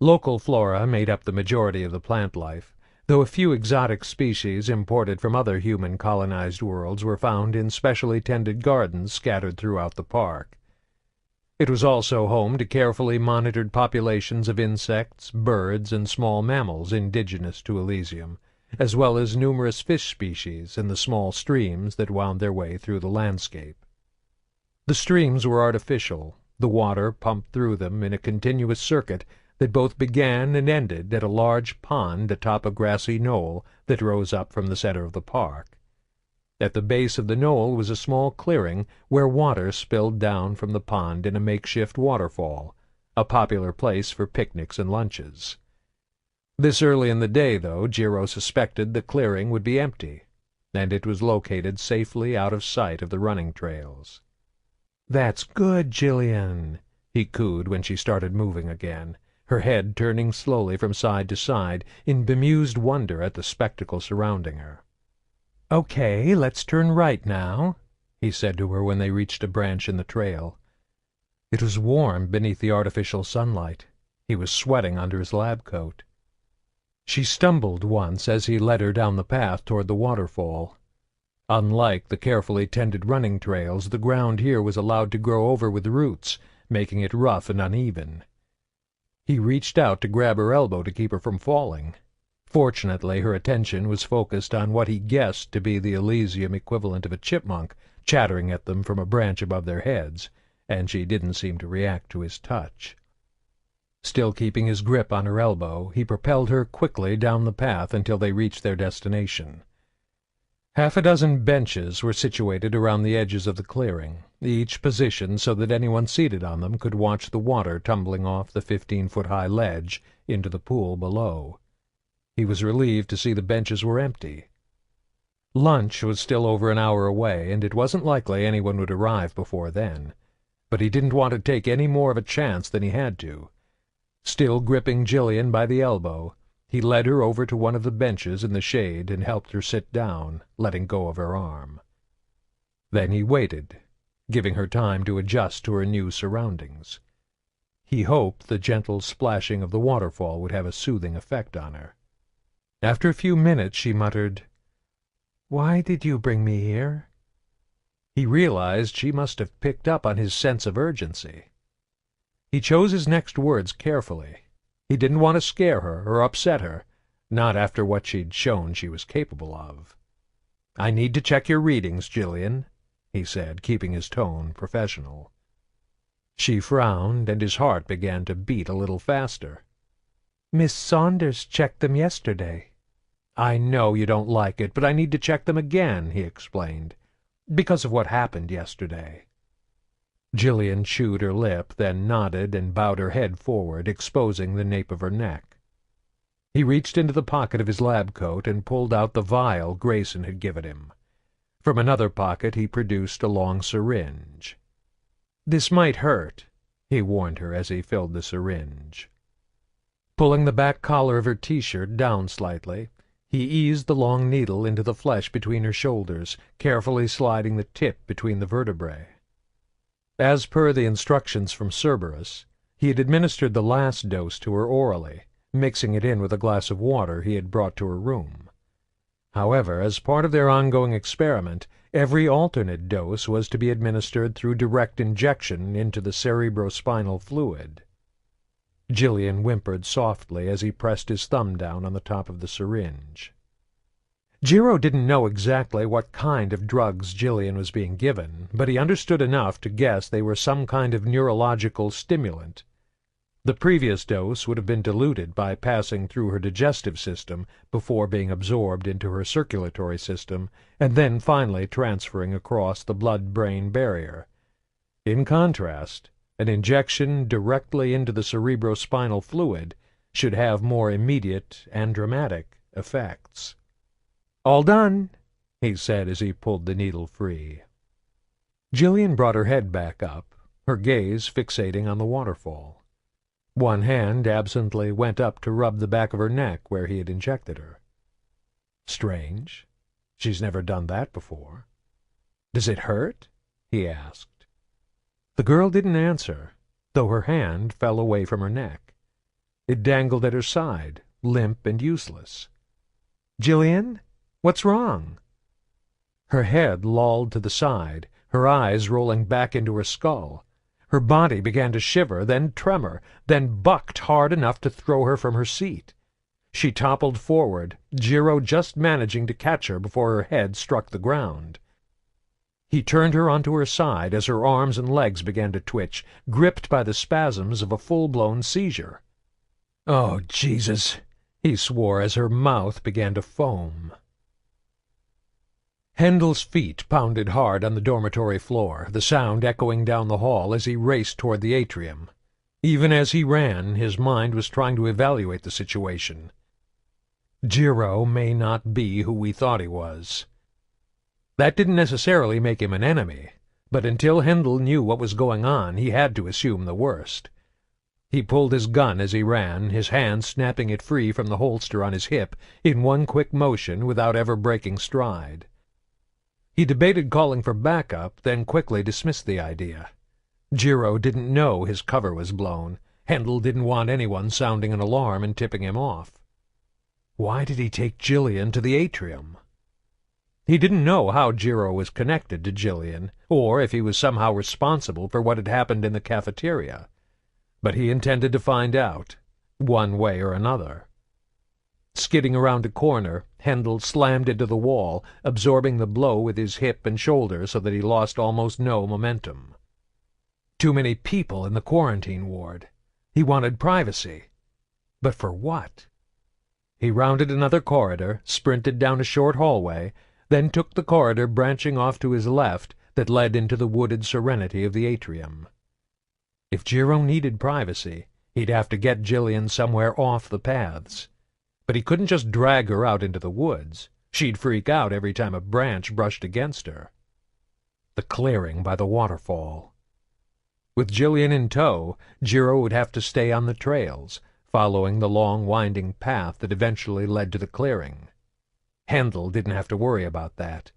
Local flora made up the majority of the plant life, though a few exotic species imported from other human-colonized worlds were found in specially tended gardens scattered throughout the park. It was also home to carefully monitored populations of insects, birds, and small mammals indigenous to Elysium, as well as numerous fish species in the small streams that wound their way through the landscape. The streams were artificial, the water pumped through them in a continuous circuit that both began and ended at a large pond atop a grassy knoll that rose up from the center of the park. At the base of the knoll was a small clearing where water spilled down from the pond in a makeshift waterfall, a popular place for picnics and lunches. This early in the day, though, Jiro suspected the clearing would be empty, and it was located safely out of sight of the running trails.
"That's good, Jillian,"
he cooed when she started moving again, her head turning slowly from side to side in bemused wonder at the spectacle surrounding her.
"Okay, let's turn right now,"
he said to her when they reached a branch in the trail. It was warm beneath the artificial sunlight. He was sweating under his lab coat. She stumbled once as he led her down the path toward the waterfall. Unlike the carefully tended running trails, the ground here was allowed to grow over with roots, making it rough and uneven. He reached out to grab her elbow to keep her from falling. Fortunately, her attention was focused on what he guessed to be the Elysium equivalent of a chipmunk chattering at them from a branch above their heads, and she didn't seem to react to his touch. Still keeping his grip on her elbow, he propelled her quickly down the path until they reached their destination. Half a dozen benches were situated around the edges of the clearing, each positioned so that anyone seated on them could watch the water tumbling off the 15-foot-high ledge into the pool below. He was relieved to see the benches were empty. Lunch was still over an hour away, and it wasn't likely anyone would arrive before then. but he didn't want to take any more of a chance than he had to. Still gripping Jillian by the elbow, he led her over to one of the benches in the shade and helped her sit down, letting go of her arm. Then he waited, giving her time to adjust to her new surroundings. He hoped the gentle splashing of the waterfall would have a soothing effect on her. After a few minutes she muttered, "Why did you bring me here?" He realized she must have picked up on his sense of urgency. He chose his next words carefully. He didn't want to scare her or upset her, not after what she'd shown she was capable of. "I need to check your readings, Jillian," he said, keeping his tone professional. She frowned, and his heart began to beat a little faster. "Miss Saunders checked them yesterday." "I know you don't like it, but I need to check them again," he explained, "because of what happened yesterday." Jillian chewed her lip, then nodded and bowed her head forward, exposing the nape of her neck. He reached into the pocket of his lab coat and pulled out the vial Grayson had given him. From another pocket he produced a long syringe. "This might hurt," he warned her as he filled the syringe. Pulling the back collar of her T-shirt down slightly, he eased the long needle into the flesh between her shoulders, carefully sliding the tip between the vertebrae. As per the instructions from Cerberus, he had administered the last dose to her orally, mixing it in with a glass of water he had brought to her room. However, as part of their ongoing experiment, every alternate dose was to be administered through direct injection into the cerebrospinal fluid. Jillian whimpered softly as he pressed his thumb down on the top of the syringe. Jiro didn't know exactly what kind of drugs Jillian was being given, but he understood enough to guess they were some kind of neurological stimulant. The previous dose would have been diluted by passing through her digestive system before being absorbed into her circulatory system, and then finally transferring across the blood-brain barrier. In contrast, an injection directly into the cerebrospinal fluid should have more immediate and dramatic effects. "All done," he said as he pulled the needle free. Jillian brought her head back up, her gaze fixating on the waterfall. One hand absently went up to rub the back of her neck where he had injected her. Strange. She's never done that before. "Does it hurt?" he asked. The girl didn't answer, though her hand fell away from her neck. It dangled at her side, limp and useless. "Jillian? What's wrong?" Her head lolled to the side, her eyes rolling back into her skull. Her body began to shiver, then tremor, then bucked hard enough to throw her from her seat. She toppled forward, Jiro just managing to catch her before her head struck the ground. He turned her onto her side as her arms and legs began to twitch, gripped by the spasms of a full-blown seizure. "Oh, Jesus!" he swore as her mouth began to foam. Hendel's feet pounded hard on the dormitory floor, the sound echoing down the hall as he raced toward the atrium. Even as he ran, his mind was trying to evaluate the situation. Jiro may not be who we thought he was. That didn't necessarily make him an enemy, but until Hendel knew what was going on, he had to assume the worst. He pulled his gun as he ran, his hand snapping it free from the holster on his hip in one quick motion without ever breaking stride. He debated calling for backup, then quickly dismissed the idea. Jiro didn't know his cover was blown. Hendel didn't want anyone sounding an alarm and tipping him off. Why did he take Jillian to the atrium? He didn't know how Jiro was connected to Jillian, or if he was somehow responsible for what had happened in the cafeteria. But he intended to find out, one way or another. Skidding around a corner, Hendel slammed into the wall, absorbing the blow with his hip and shoulder so that he lost almost no momentum. Too many people in the quarantine ward. He wanted privacy. But for what? He rounded another corridor, sprinted down a short hallway, then took the corridor branching off to his left that led into the wooded serenity of the atrium. If Jiro needed privacy, he'd have to get Jillian somewhere off the paths. But he couldn't just drag her out into the woods. She'd freak out every time a branch brushed against her. The clearing by the waterfall. With Jillian in tow, Jiro would have to stay on the trails, following the long, winding path that eventually led to the clearing. Handel didn't have to worry about that.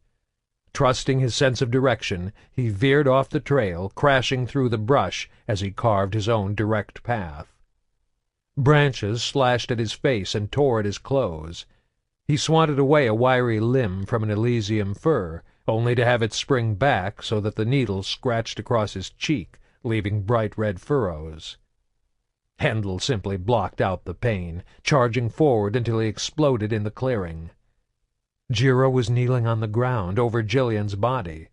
Trusting his sense of direction, he veered off the trail, crashing through the brush as he carved his own direct path. Branches slashed at his face and tore at his clothes. He swatted away a wiry limb from an Elysium fir, only to have it spring back so that the needle scratched across his cheek, leaving bright red furrows. Handel simply blocked out the pain, charging forward until he exploded in the clearing. Jiro was kneeling on the ground over Jillian's body.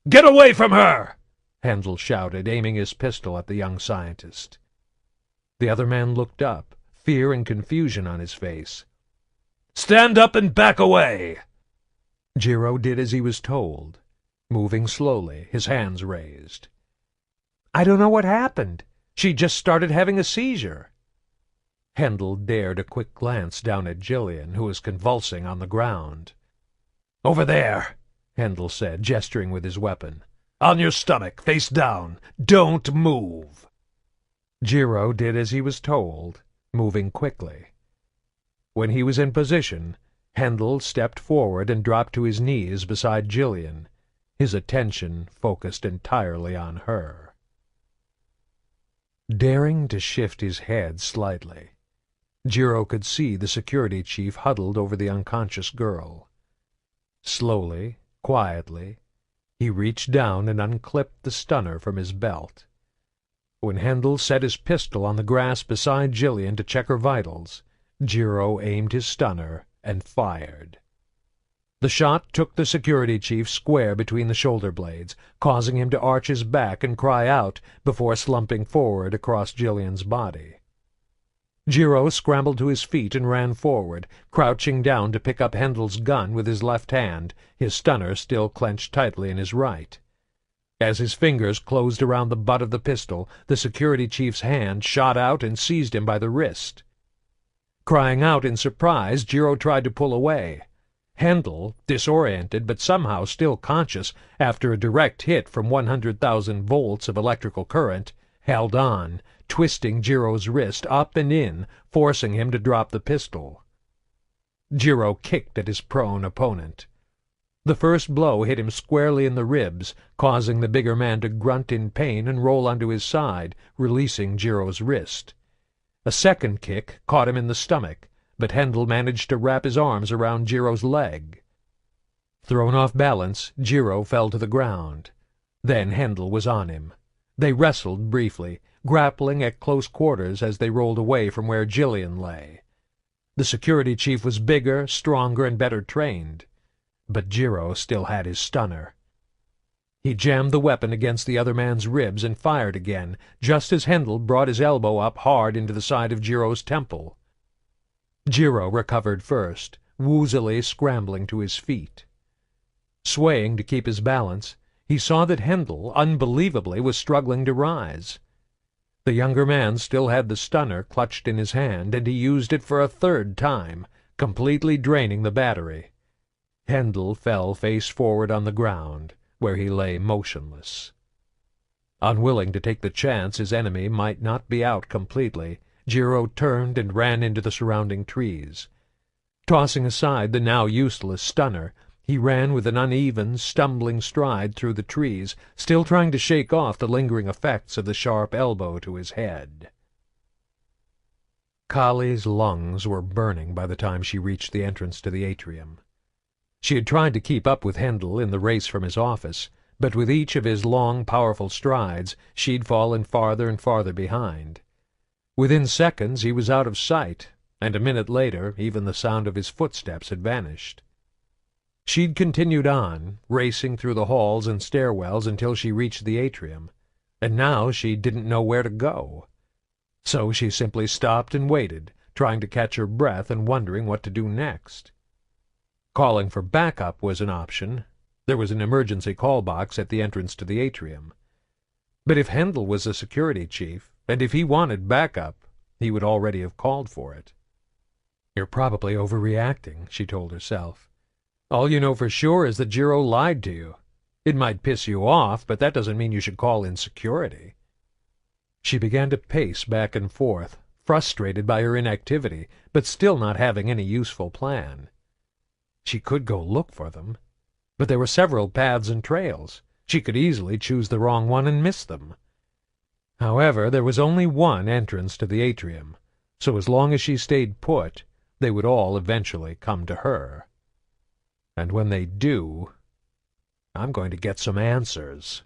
"Get away from her!"
Handel shouted, aiming his pistol at the young scientist. The other man looked up, fear and confusion on his face.
"Stand up and back away!"
Jiro did as he was told, moving slowly, his hands raised. "I don't know what happened. She just started having a seizure." Handel dared a quick glance down at Jillian, who was convulsing on the ground.
"Over there,"
Handel said, gesturing with his weapon.
"On your stomach, face down. Don't move."
Jiro did as he was told, moving quickly. When he was in position, Handel stepped forward and dropped to his knees beside Jillian, his attention focused entirely on her. Daring to shift his head slightly, Jiro could see the security chief huddled over the unconscious girl. Slowly, quietly, he reached down and unclipped the stunner from his belt. When Handel set his pistol on the grass beside Jillian to check her vitals, Jiro aimed his stunner and fired. The shot took the security chief square between the shoulder blades, causing him to arch his back and cry out before slumping forward across Jillian's body. Jiro scrambled to his feet and ran forward, crouching down to pick up Handel's gun with his left hand, his stunner still clenched tightly in his right. As his fingers closed around the butt of the pistol, the security chief's hand shot out and seized him by the wrist. Crying out in surprise, Jiro tried to pull away. Handel, disoriented but somehow still conscious after a direct hit from 100,000 volts of electrical current, held on, twisting Jiro's wrist up and in, forcing him to drop the pistol. Jiro kicked at his prone opponent. The first blow hit him squarely in the ribs, causing the bigger man to grunt in pain and roll onto his side, releasing Jiro's wrist. A second kick caught him in the stomach, but Handel managed to wrap his arms around Jiro's leg. Thrown off balance, Jiro fell to the ground. Then Handel was on him. They wrestled briefly, grappling at close quarters as they rolled away from where Jillian lay. The security chief was bigger, stronger, and better trained, but Jiro still had his stunner. He jammed the weapon against the other man's ribs and fired again, just as Handel brought his elbow up hard into the side of Jiro's temple. Jiro recovered first, woozily scrambling to his feet. Swaying to keep his balance, he saw that Handel, unbelievably, was struggling to rise. The younger man still had the stunner clutched in his hand, and he used it for a third time, completely draining the battery. Handel fell face forward on the ground, where he lay motionless. Unwilling to take the chance his enemy might not be out completely, Jiro turned and ran into the surrounding trees. Tossing aside the now useless stunner, he ran with an uneven, stumbling stride through the trees, still trying to shake off the lingering effects of the sharp elbow to his head. Kali's lungs were burning by the time she reached the entrance to the atrium. She had tried to keep up with Handel in the race from his office, but with each of his long, powerful strides, she'd fallen farther and farther behind. Within seconds he was out of sight, and a minute later even the sound of his footsteps had vanished. She'd continued on, racing through the halls and stairwells until she reached the atrium, and now she didn't know where to go. So she simply stopped and waited, trying to catch her breath and wondering what to do next. Calling for backup was an option. There was an emergency call box at the entrance to the atrium. But if Handel was the security chief, and if he wanted backup, he would already have called for it. "You're probably overreacting," she told herself. "All you know for sure is that Jiro lied to you. It might piss you off, but that doesn't mean you should call in security. She began to pace back and forth, frustrated by her inactivity, but still not having any useful plan. She could go look for them, but there were several paths and trails. She could easily choose the wrong one and miss them. However, there was only one entrance to the atrium, so as long as she stayed put, they would all eventually come to her. And when they do, I'm going to get some answers.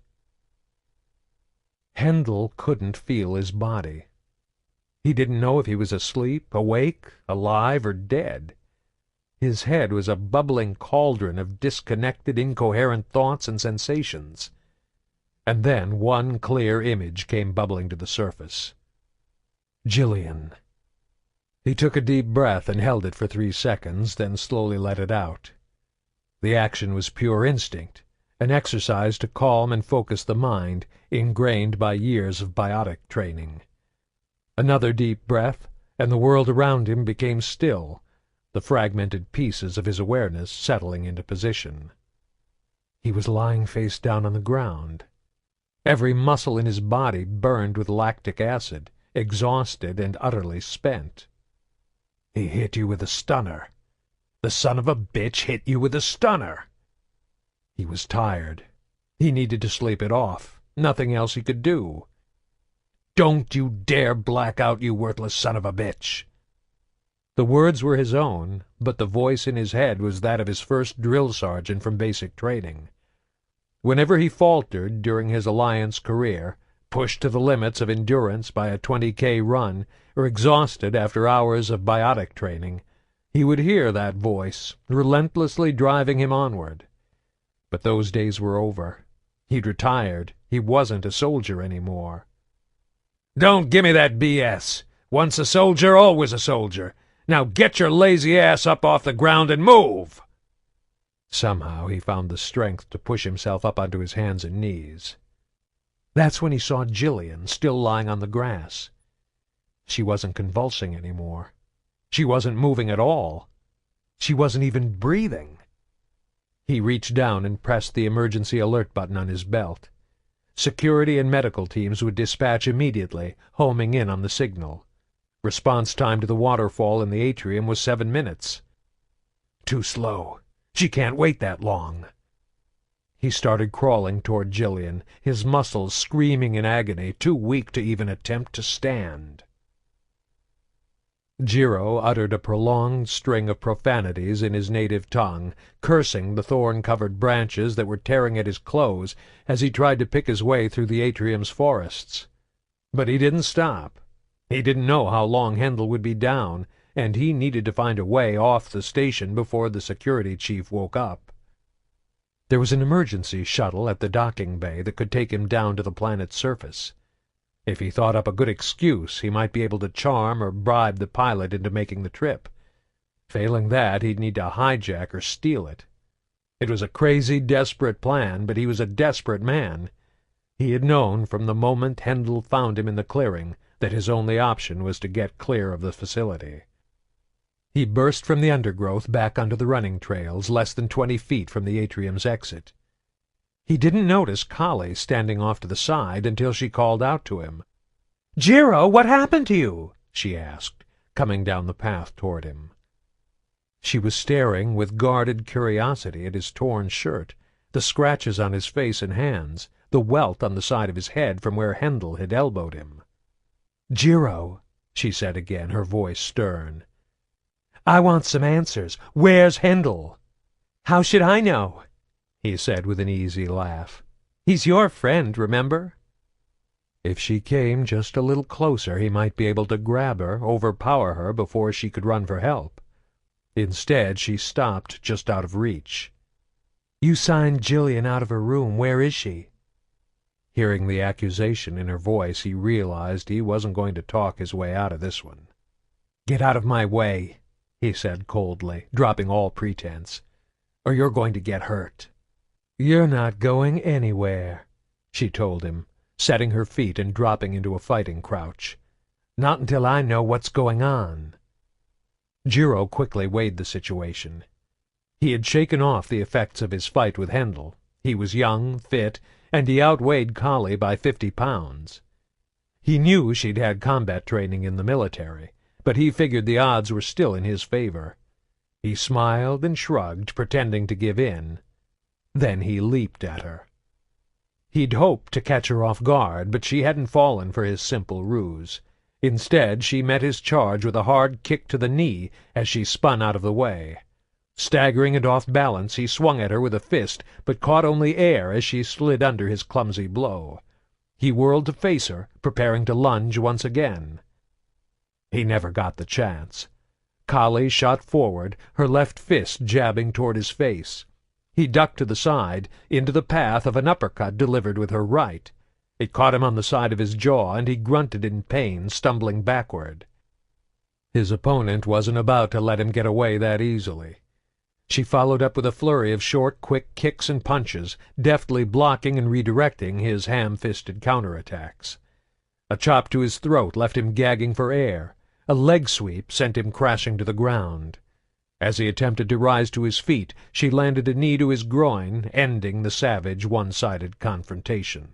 Hendel couldn't feel his body. He didn't know if he was asleep, awake, alive, or dead. His head was a bubbling cauldron of disconnected, incoherent thoughts and sensations. And then one clear image came bubbling to the surface. Jillian. He took a deep breath and held it for 3 seconds, then slowly let it out. The action was pure instinct, an exercise to calm and focus the mind, ingrained by years of biotic training. Another deep breath, and the world around him became still, the fragmented pieces of his awareness settling into position. He was lying face down on the ground. Every muscle in his body burned with lactic acid, exhausted and utterly spent. He hit you with a stunner. The son of a bitch hit you with a stunner. He was tired. He needed to sleep it off. Nothing else he could do. Don't you dare black out, you worthless son of a bitch. The words were his own, but the voice in his head was that of his first drill sergeant from basic training. Whenever he faltered during his Alliance career, pushed to the limits of endurance by a 20K run, or exhausted after hours of biotic training, he would hear that voice, relentlessly driving him onward. But those days were over. He'd retired. He wasn't a soldier anymore. Don't gimme that BS. Once a soldier, always a soldier. Now get your lazy ass up off the ground and move! Somehow he found the strength to push himself up onto his hands and knees. That's when he saw Jillian still lying on the grass. She wasn't convulsing anymore. She wasn't moving at all. She wasn't even breathing. He reached down and pressed the emergency alert button on his belt. Security and medical teams would dispatch immediately, homing in on the signal. Response time to the waterfall in the atrium was 7 minutes. Too slow. She can't wait that long. He started crawling toward Jillian, his muscles screaming in agony, too weak to even attempt to stand. Jiro uttered a prolonged string of profanities in his native tongue, cursing the thorn-covered branches that were tearing at his clothes as he tried to pick his way through the atrium's forests. But he didn't stop. He didn't know how long Hendel would be down, and he needed to find a way off the station before the security chief woke up. There was an emergency shuttle at the docking bay that could take him down to the planet's surface. If he thought up a good excuse, he might be able to charm or bribe the pilot into making the trip. Failing that, he'd need to hijack or steal it. It was a crazy, desperate plan, but he was a desperate man. He had known from the moment Hendel found him in the clearing that his only option was to get clear of the facility. He burst from the undergrowth back onto the running trails, less than 20 feet from the atrium's exit. He didn't notice Kali standing off to the side until she called out to him. "Jiro, what happened to you?" she asked, coming down the path toward him. She was staring with guarded curiosity at his torn shirt, the scratches on his face and hands, the welt on the side of his head from where Hendel had elbowed him. "Jiro," she said again, her voice stern. "I want some answers. Where's Hendel?" "How should I know?" he said with an easy laugh. "He's your friend, remember?" If she came just a little closer, he might be able to grab her, overpower her before she could run for help. Instead, she stopped just out of reach. "You signed Jillian out of her room. Where is she?" Hearing the accusation in her voice, he realized he wasn't going to talk his way out of this one. "Get out of my way," he said coldly, dropping all pretense, "or you're going to get hurt." "You're not going anywhere," she told him, setting her feet and dropping into a fighting crouch. "Not until I know what's going on." Jiro quickly weighed the situation. He had shaken off the effects of his fight with Hendel. He was young, fit, and he outweighed Kali by 50 pounds. He knew she'd had combat training in the military, but he figured the odds were still in his favor. He smiled and shrugged, pretending to give in. Then he leaped at her. He'd hoped to catch her off guard, but she hadn't fallen for his simple ruse. Instead, she met his charge with a hard kick to the knee as she spun out of the way. Staggering and off balance, he swung at her with a fist, but caught only air as she slid under his clumsy blow. He whirled to face her, preparing to lunge once again. He never got the chance. Kali shot forward, her left fist jabbing toward his face. He ducked to the side, into the path of an uppercut delivered with her right. It caught him on the side of his jaw, and he grunted in pain, stumbling backward. His opponent wasn't about to let him get away that easily. She followed up with a flurry of short, quick kicks and punches, deftly blocking and redirecting his ham-fisted counterattacks. A chop to his throat left him gagging for air. A leg sweep sent him crashing to the ground. As he attempted to rise to his feet, she landed a knee to his groin, ending the savage, one-sided confrontation.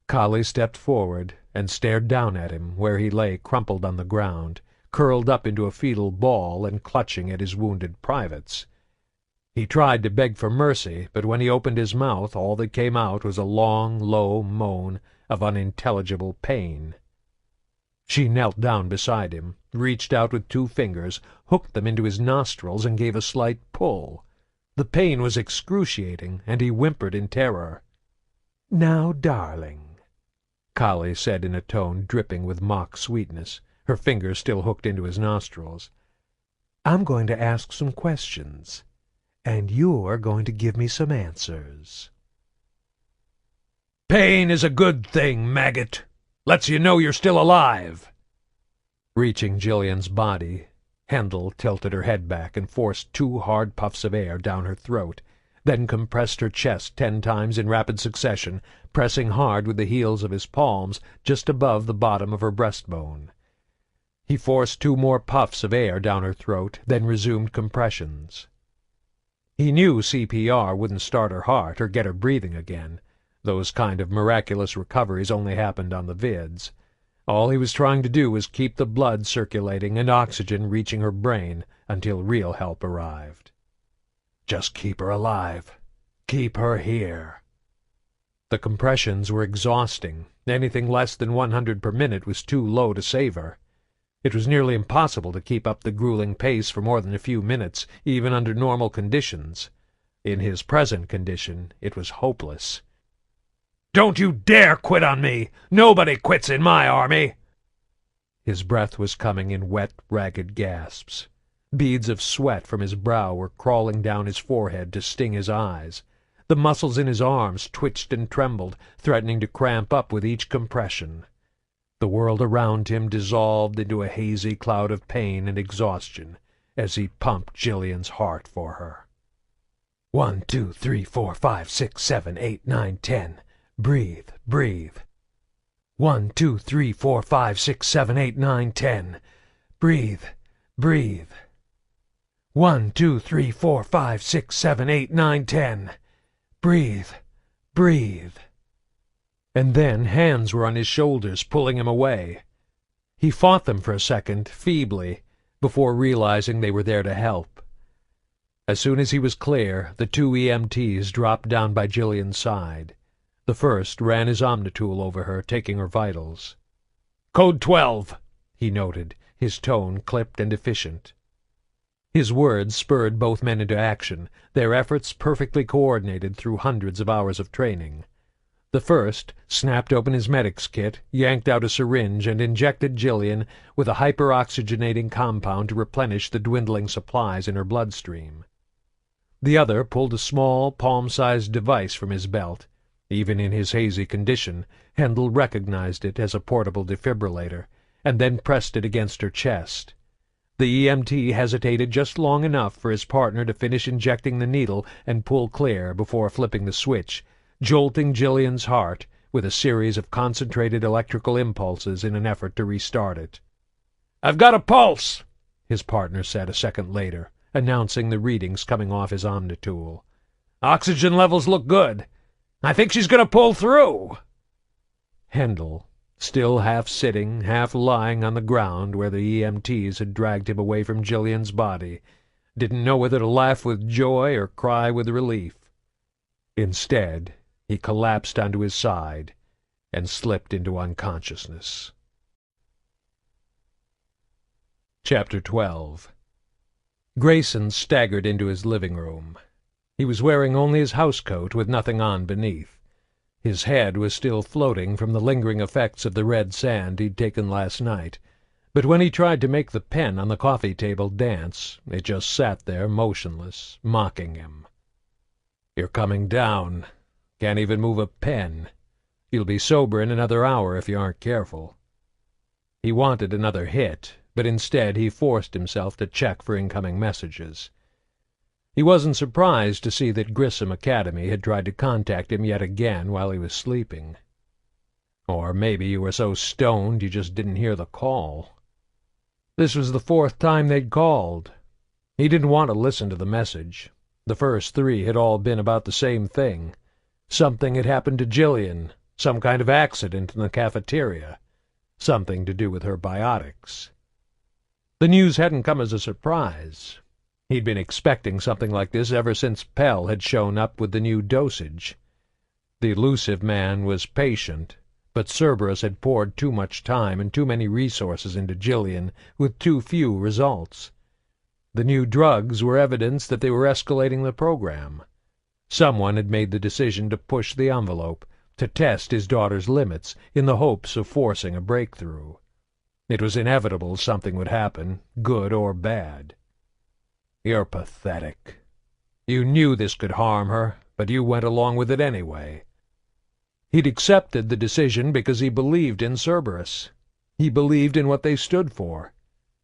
Kali stepped forward and stared down at him where he lay crumpled on the ground, curled up into a fetal ball and clutching at his wounded privates. He tried to beg for mercy, but when he opened his mouth, all that came out was a long, low moan of unintelligible pain. She knelt down beside him, reached out with 2 fingers, hooked them into his nostrils, and gave a slight pull. The pain was excruciating, and he whimpered in terror.
"Now, darling,"
Kali said in a tone dripping with mock sweetness, her fingers still hooked into his nostrils.
"I'm going to ask some questions, and you're going to give me some answers."
Pain is a good thing, maggot. Lets you know you're still alive.
Reaching Jillian's body, Hendel tilted her head back and forced 2 hard puffs of air down her throat, then compressed her chest 10 times in rapid succession, pressing hard with the heels of his palms just above the bottom of her breastbone. He forced 2 more puffs of air down her throat, then resumed compressions. He knew CPR wouldn't start her heart or get her breathing again. Those kind of miraculous recoveries only happened on the vids. All he was trying to do was keep the blood circulating and oxygen reaching her brain until real help arrived.
Just keep her alive. Keep her here.
The compressions were exhausting. Anything less than 100 per minute was too low to save her. It was nearly impossible to keep up the grueling pace for more than a few minutes, even under normal conditions. In his present condition, it was hopeless.
Don't you dare quit on me! Nobody quits in my army!
His breath was coming in wet, ragged gasps. Beads of sweat from his brow were crawling down his forehead to sting his eyes. The muscles in his arms twitched and trembled, threatening to cramp up with each compression. The world around him dissolved into a hazy cloud of pain and exhaustion as he pumped Jillian's heart for her. 1, 2, 3, 4, 5, 6, 7, 8, 9, 10. Breathe, breathe. 1, 2, 3, 4, 5, 6, 7, 8, 9, 10. Breathe, breathe. 1, 2, 3, 4, 5, 6, 7, 8, 9, 10. Breathe, breathe. And then hands were on his shoulders, pulling him away. He fought them for a second, feebly, before realizing they were there to help. As soon as he was clear, the 2 EMTs dropped down by Jillian's side. The first ran his omnitool over her, taking her vitals.
"Code 12,
he noted, his tone clipped and efficient. His words spurred both men into action, their efforts perfectly coordinated through hundreds of hours of training. The first snapped open his medic's kit, yanked out a syringe, and injected Jillian with a hyperoxygenating compound to replenish the dwindling supplies in her bloodstream. The other pulled a small, palm-sized device from his belt. Even in his hazy condition, Hendel recognized it as a portable defibrillator, and then pressed it against her chest. The EMT hesitated just long enough for his partner to finish injecting the needle and pull clear before flipping the switch, jolting Jillian's heart with a series of concentrated electrical impulses in an effort to restart it.
"I've got a pulse,"
his partner said a second later, announcing the readings coming off his omnitool.
"Oxygen levels look good. I think she's going to pull through."
Hendel, still half sitting, half lying on the ground where the EMTs had dragged him away from Jillian's body, didn't know whether to laugh with joy or cry with relief. Instead, he collapsed onto his side and slipped into unconsciousness. Chapter 12. Grayson staggered into his living room. He was wearing only his housecoat with nothing on beneath. His head was still floating from the lingering effects of the red sand he'd taken last night, but when he tried to make the pen on the coffee table dance, it just sat there motionless, mocking him. "You're coming down. Can't even move a pen. You'll be sober in another hour if you aren't careful." He wanted another hit, but instead he forced himself to check for incoming messages. He wasn't surprised to see that Grissom Academy had tried to contact him yet again while he was sleeping. Or maybe you were so stoned you just didn't hear the call. This was the 4th time they'd called. He didn't want to listen to the message. The first 3 had all been about the same thing. Something had happened to Jillian, some kind of accident in the cafeteria, something to do with her biotics. The news hadn't come as a surprise. He'd been expecting something like this ever since Pell had shown up with the new dosage. The Elusive Man was patient, but Cerberus had poured too much time and too many resources into Jillian with too few results. The new drugs were evidence that they were escalating the program. Someone had made the decision to push the envelope, to test his daughter's limits in the hopes of forcing a breakthrough. It was inevitable something would happen, good or bad. "You're pathetic. You knew this could harm her, but you went along with it anyway." He'd accepted the decision because he believed in Cerberus. He believed in what they stood for.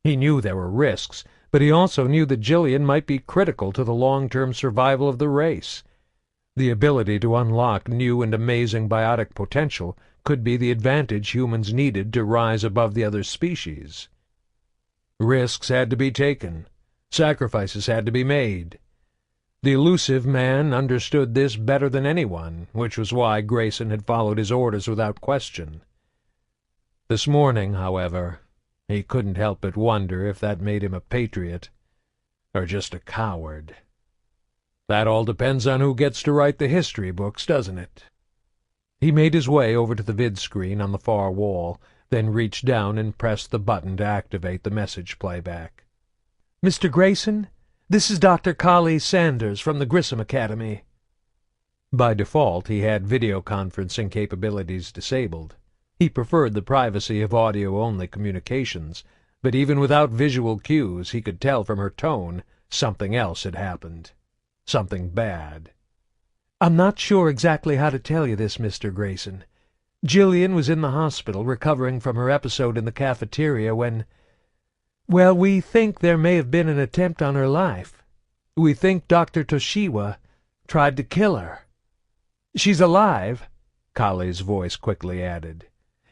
He knew there were risks, but he also knew that Jillian might be critical to the long-term survival of the race. The ability to unlock new and amazing biotic potential could be the advantage humans needed to rise above the other species. Risks had to be taken. Sacrifices had to be made. The Elusive Man understood this better than anyone, which was why Grayson had followed his orders without question. This morning, however, he couldn't help but wonder if that made him a patriot, or just a coward. That all depends on who gets to write the history books, doesn't it? He made his way over to the vid-screen on the far wall, then reached down and pressed the button to activate the message playback.
"Mr. Grayson, this is Dr. Kali Sanders from the Grissom Academy."
By default, he had video conferencing capabilities disabled. He preferred the privacy of audio-only communications, but even without visual cues, he could tell from her tone something else had happened. Something bad.
"I'm not sure exactly how to tell you this, Mr. Grayson. Jillian was in the hospital recovering from her episode in the cafeteria when... Well, we think there may have been an attempt on her life. We think Dr. Toshiwa tried to kill her. She's alive," Kali's voice quickly added.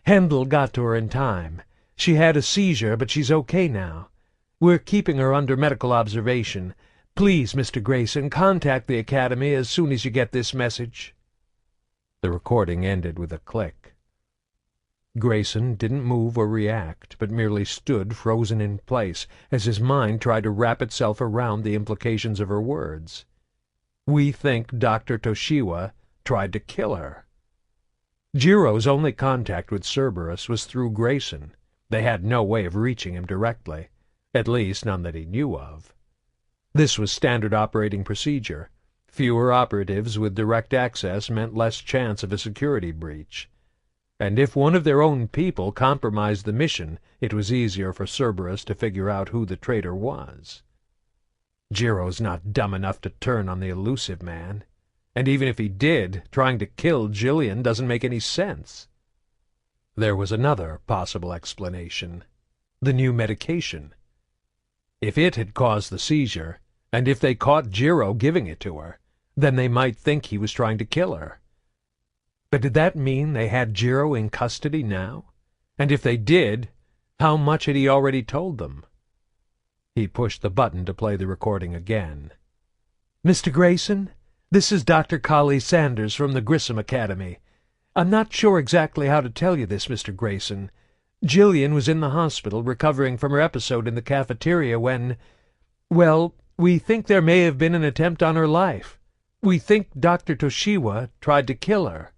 "Hendel got to her in time. She had a seizure, but she's okay now. We're keeping her under medical observation. Please, Mr. Grayson, contact the Academy as soon as you get this message."
The recording ended with a click. Grayson didn't move or react, but merely stood frozen in place as his mind tried to wrap itself around the implications of her words. "We think Dr. Toshiwa tried to kill her." Jiro's only contact with Cerberus was through Grayson. They had no way of reaching him directly, at least none that he knew of. This was standard operating procedure. Fewer operatives with direct access meant less chance of a security breach. And if one of their own people compromised the mission, it was easier for Cerberus to figure out who the traitor was. Jiro's not dumb enough to turn on the Elusive Man. And even if he did, trying to kill Jillian doesn't make any sense. There was another possible explanation. The new medication. If it had caused the seizure, and if they caught Jiro giving it to her, then they might think he was trying to kill her. But did that mean they had Jiro in custody now? And if they did, how much had he already told them? He pushed the button to play the recording again.
"Mr. Grayson, this is Dr. Kali Sanders from the Grissom Academy. I'm not sure exactly how to tell you this, Mr. Grayson. Jillian was in the hospital, recovering from her episode in the cafeteria when... Well, we think there may have been an attempt on her life. We think Dr. Toshiwa tried to kill her.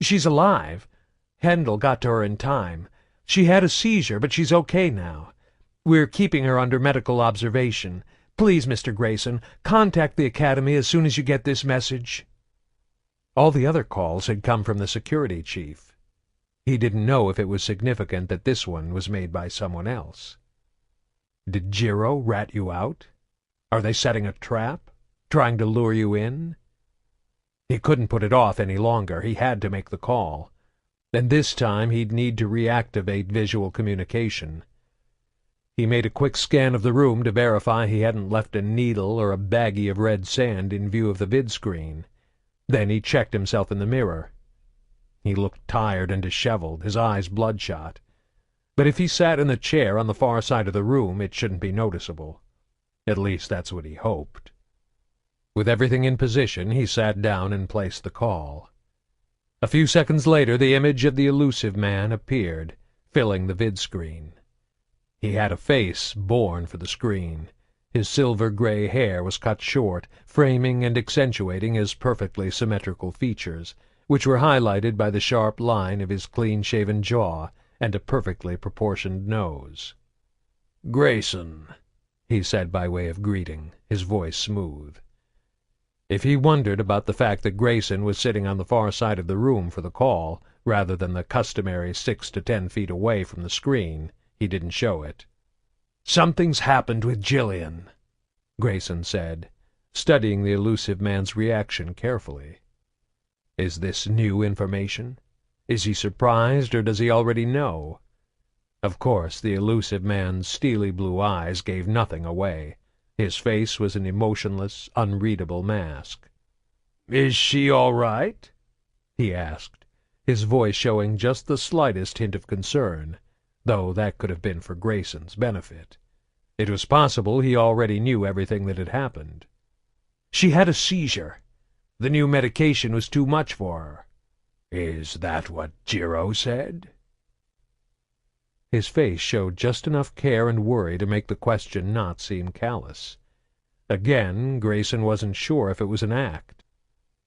She's alive. Hendel got to her in time. She had a seizure, but she's okay now. We're keeping her under medical observation. Please, Mr. Grayson, contact the Academy as soon as you get this message." All the other calls had come from the security chief. He didn't know if it was significant that this one was made by someone else. Did Jiro rat you out? Are they setting a trap? Trying to lure you in? He couldn't put it off any longer. He had to make the call. And this time he'd need to reactivate visual communication. He made a quick scan of the room to verify he hadn't left a needle or a baggie of red sand in view of the vid-screen. Then he checked himself in the mirror. He looked tired and disheveled, his eyes bloodshot. But if he sat in the chair on the far side of the room, it shouldn't be noticeable. At least that's what he hoped. With everything in position, he sat down and placed the call. A few seconds later, the image of the Elusive Man appeared, filling the vid-screen. He had a face born for the screen. His silver-gray hair was cut short, framing and accentuating his perfectly symmetrical features, which were highlighted by the sharp line of his clean-shaven jaw and a perfectly proportioned nose.
"Grayson,"
he said by way of greeting, his voice smooth. If he wondered about the fact that Grayson was sitting on the far side of the room for the call, rather than the customary 6 to 10 feet away from the screen, he didn't show it.
"Something's happened with Jillian,"
Grayson said, studying the Elusive Man's reaction carefully. Is this new information? Is he surprised, or does he already know? Of course, the Elusive Man's steely blue eyes gave nothing away. His face was an emotionless, unreadable mask.
"Is she all right?"
he asked, his voice showing just the slightest hint of concern, though that could have been for Grayson's benefit. It was possible he already knew everything that had happened.
"She had a seizure. The new medication was too much for her."
"Is that what Jiro said?" His face showed just enough care and worry to make the question not seem callous. Again, Grayson wasn't sure if it was an act.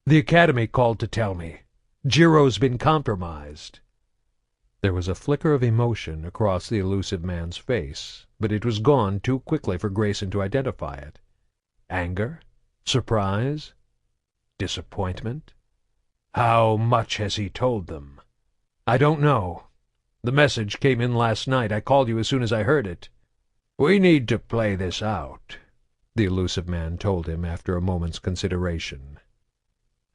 "The Academy called to tell me. Jiro's been compromised."
There was a flicker of emotion across the Elusive Man's face, but it was gone too quickly for Grayson to identify it. Anger? Surprise? Disappointment?
"How much has he told them?"
"I don't know. The message came in last night. I called you as soon as I heard it."
"We need to play this out,"
the Elusive Man told him after a moment's consideration.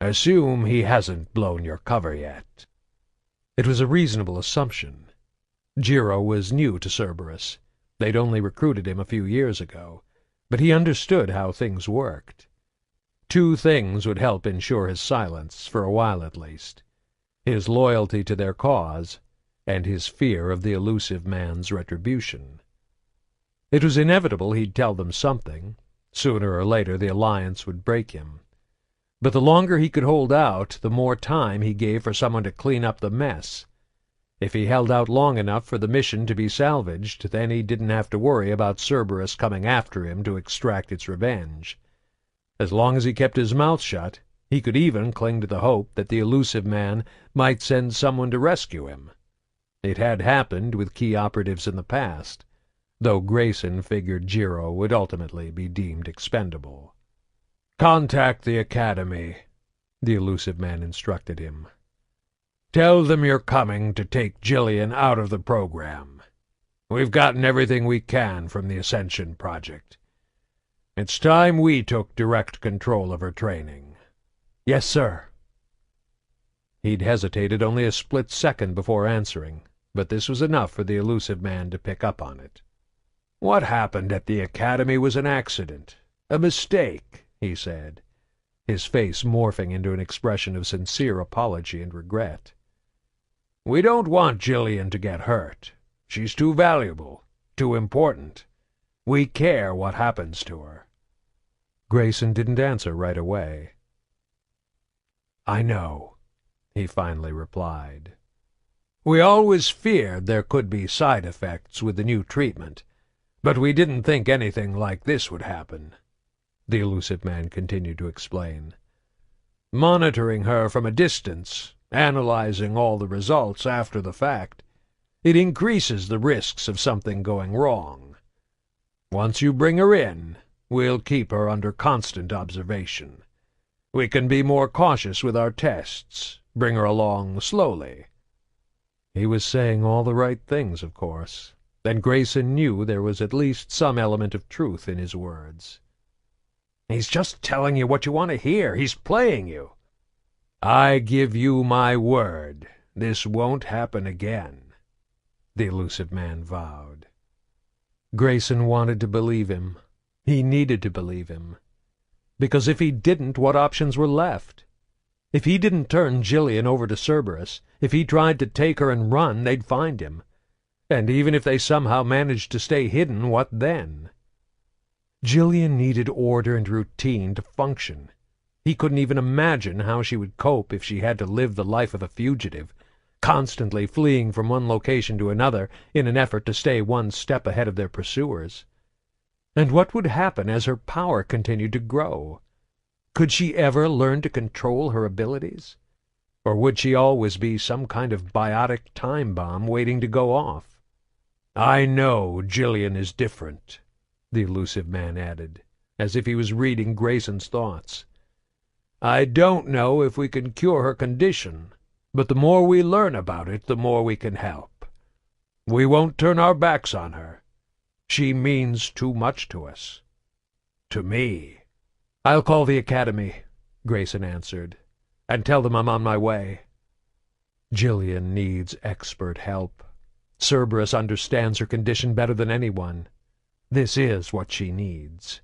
"Assume he hasn't blown your cover yet."
It was a reasonable assumption. Jiro was new to Cerberus. They'd only recruited him a few years ago, but he understood how things worked. Two things would help ensure his silence, for a while at least: his loyalty to their cause, and his fear of the Elusive Man's retribution. It was inevitable he'd tell them something. Sooner or later the alliance would break him. But the longer he could hold out, the more time he gave for someone to clean up the mess. If he held out long enough for the mission to be salvaged, then he didn't have to worry about Cerberus coming after him to extract its revenge. As long as he kept his mouth shut, he could even cling to the hope that the Elusive Man might send someone to rescue him. It had happened with key operatives in the past, though Grayson figured Jiro would ultimately be deemed expendable.
"Contact the Academy,"
the Elusive Man instructed him.
"Tell them you're coming to take Jillian out of the program. We've gotten everything we can from the Ascension project. It's time we took direct control of her training."
"Yes, sir." He'd hesitated only a split second before answering, but this was enough for the Elusive Man to pick up on it.
"What happened at the Academy was an accident, a mistake," he said,
his face morphing into an expression of sincere apology and regret.
"We don't want Jillian to get hurt. She's too valuable, too important. We care what happens to her."
Grayson didn't answer right away.
"I know,"
he finally replied. "We always feared there could be side effects with the new treatment, but we didn't think anything like this would happen," the Elusive Man continued to explain. "Monitoring her from a distance, analyzing all the results after the fact, it increases the risks of something going wrong. Once you bring her in, we'll keep her under constant observation. We can be more cautious with our tests, bring her along slowly." He was saying all the right things, of course, and Grayson knew there was at least some element of truth in his words.
"He's just telling you what you want to hear. He's playing you."
"I give you my word, this won't happen again," the Elusive Man vowed. Grayson wanted to believe him. He needed to believe him. Because if he didn't, what options were left? If he didn't turn Jillian over to Cerberus, if he tried to take her and run, they'd find him. And even if they somehow managed to stay hidden, what then? Jillian needed order and routine to function. He couldn't even imagine how she would cope if she had to live the life of a fugitive, constantly fleeing from one location to another in an effort to stay one step ahead of their pursuers. And what would happen as her power continued to grow? Could she ever learn to control her abilities? Or would she always be some kind of biotic time bomb waiting to go off? "I know Jillian is different," the Elusive Man added, as if he was reading Grayson's thoughts. "I don't know if we can cure her condition, but the more we learn about it, the more we can help. We won't turn our backs on her. She means too much to us. To me." "I'll call the academy," Grayson answered, "and tell them I'm on my way." Jillian needs expert help. Cerberus understands her condition better than anyone. This is what she needs.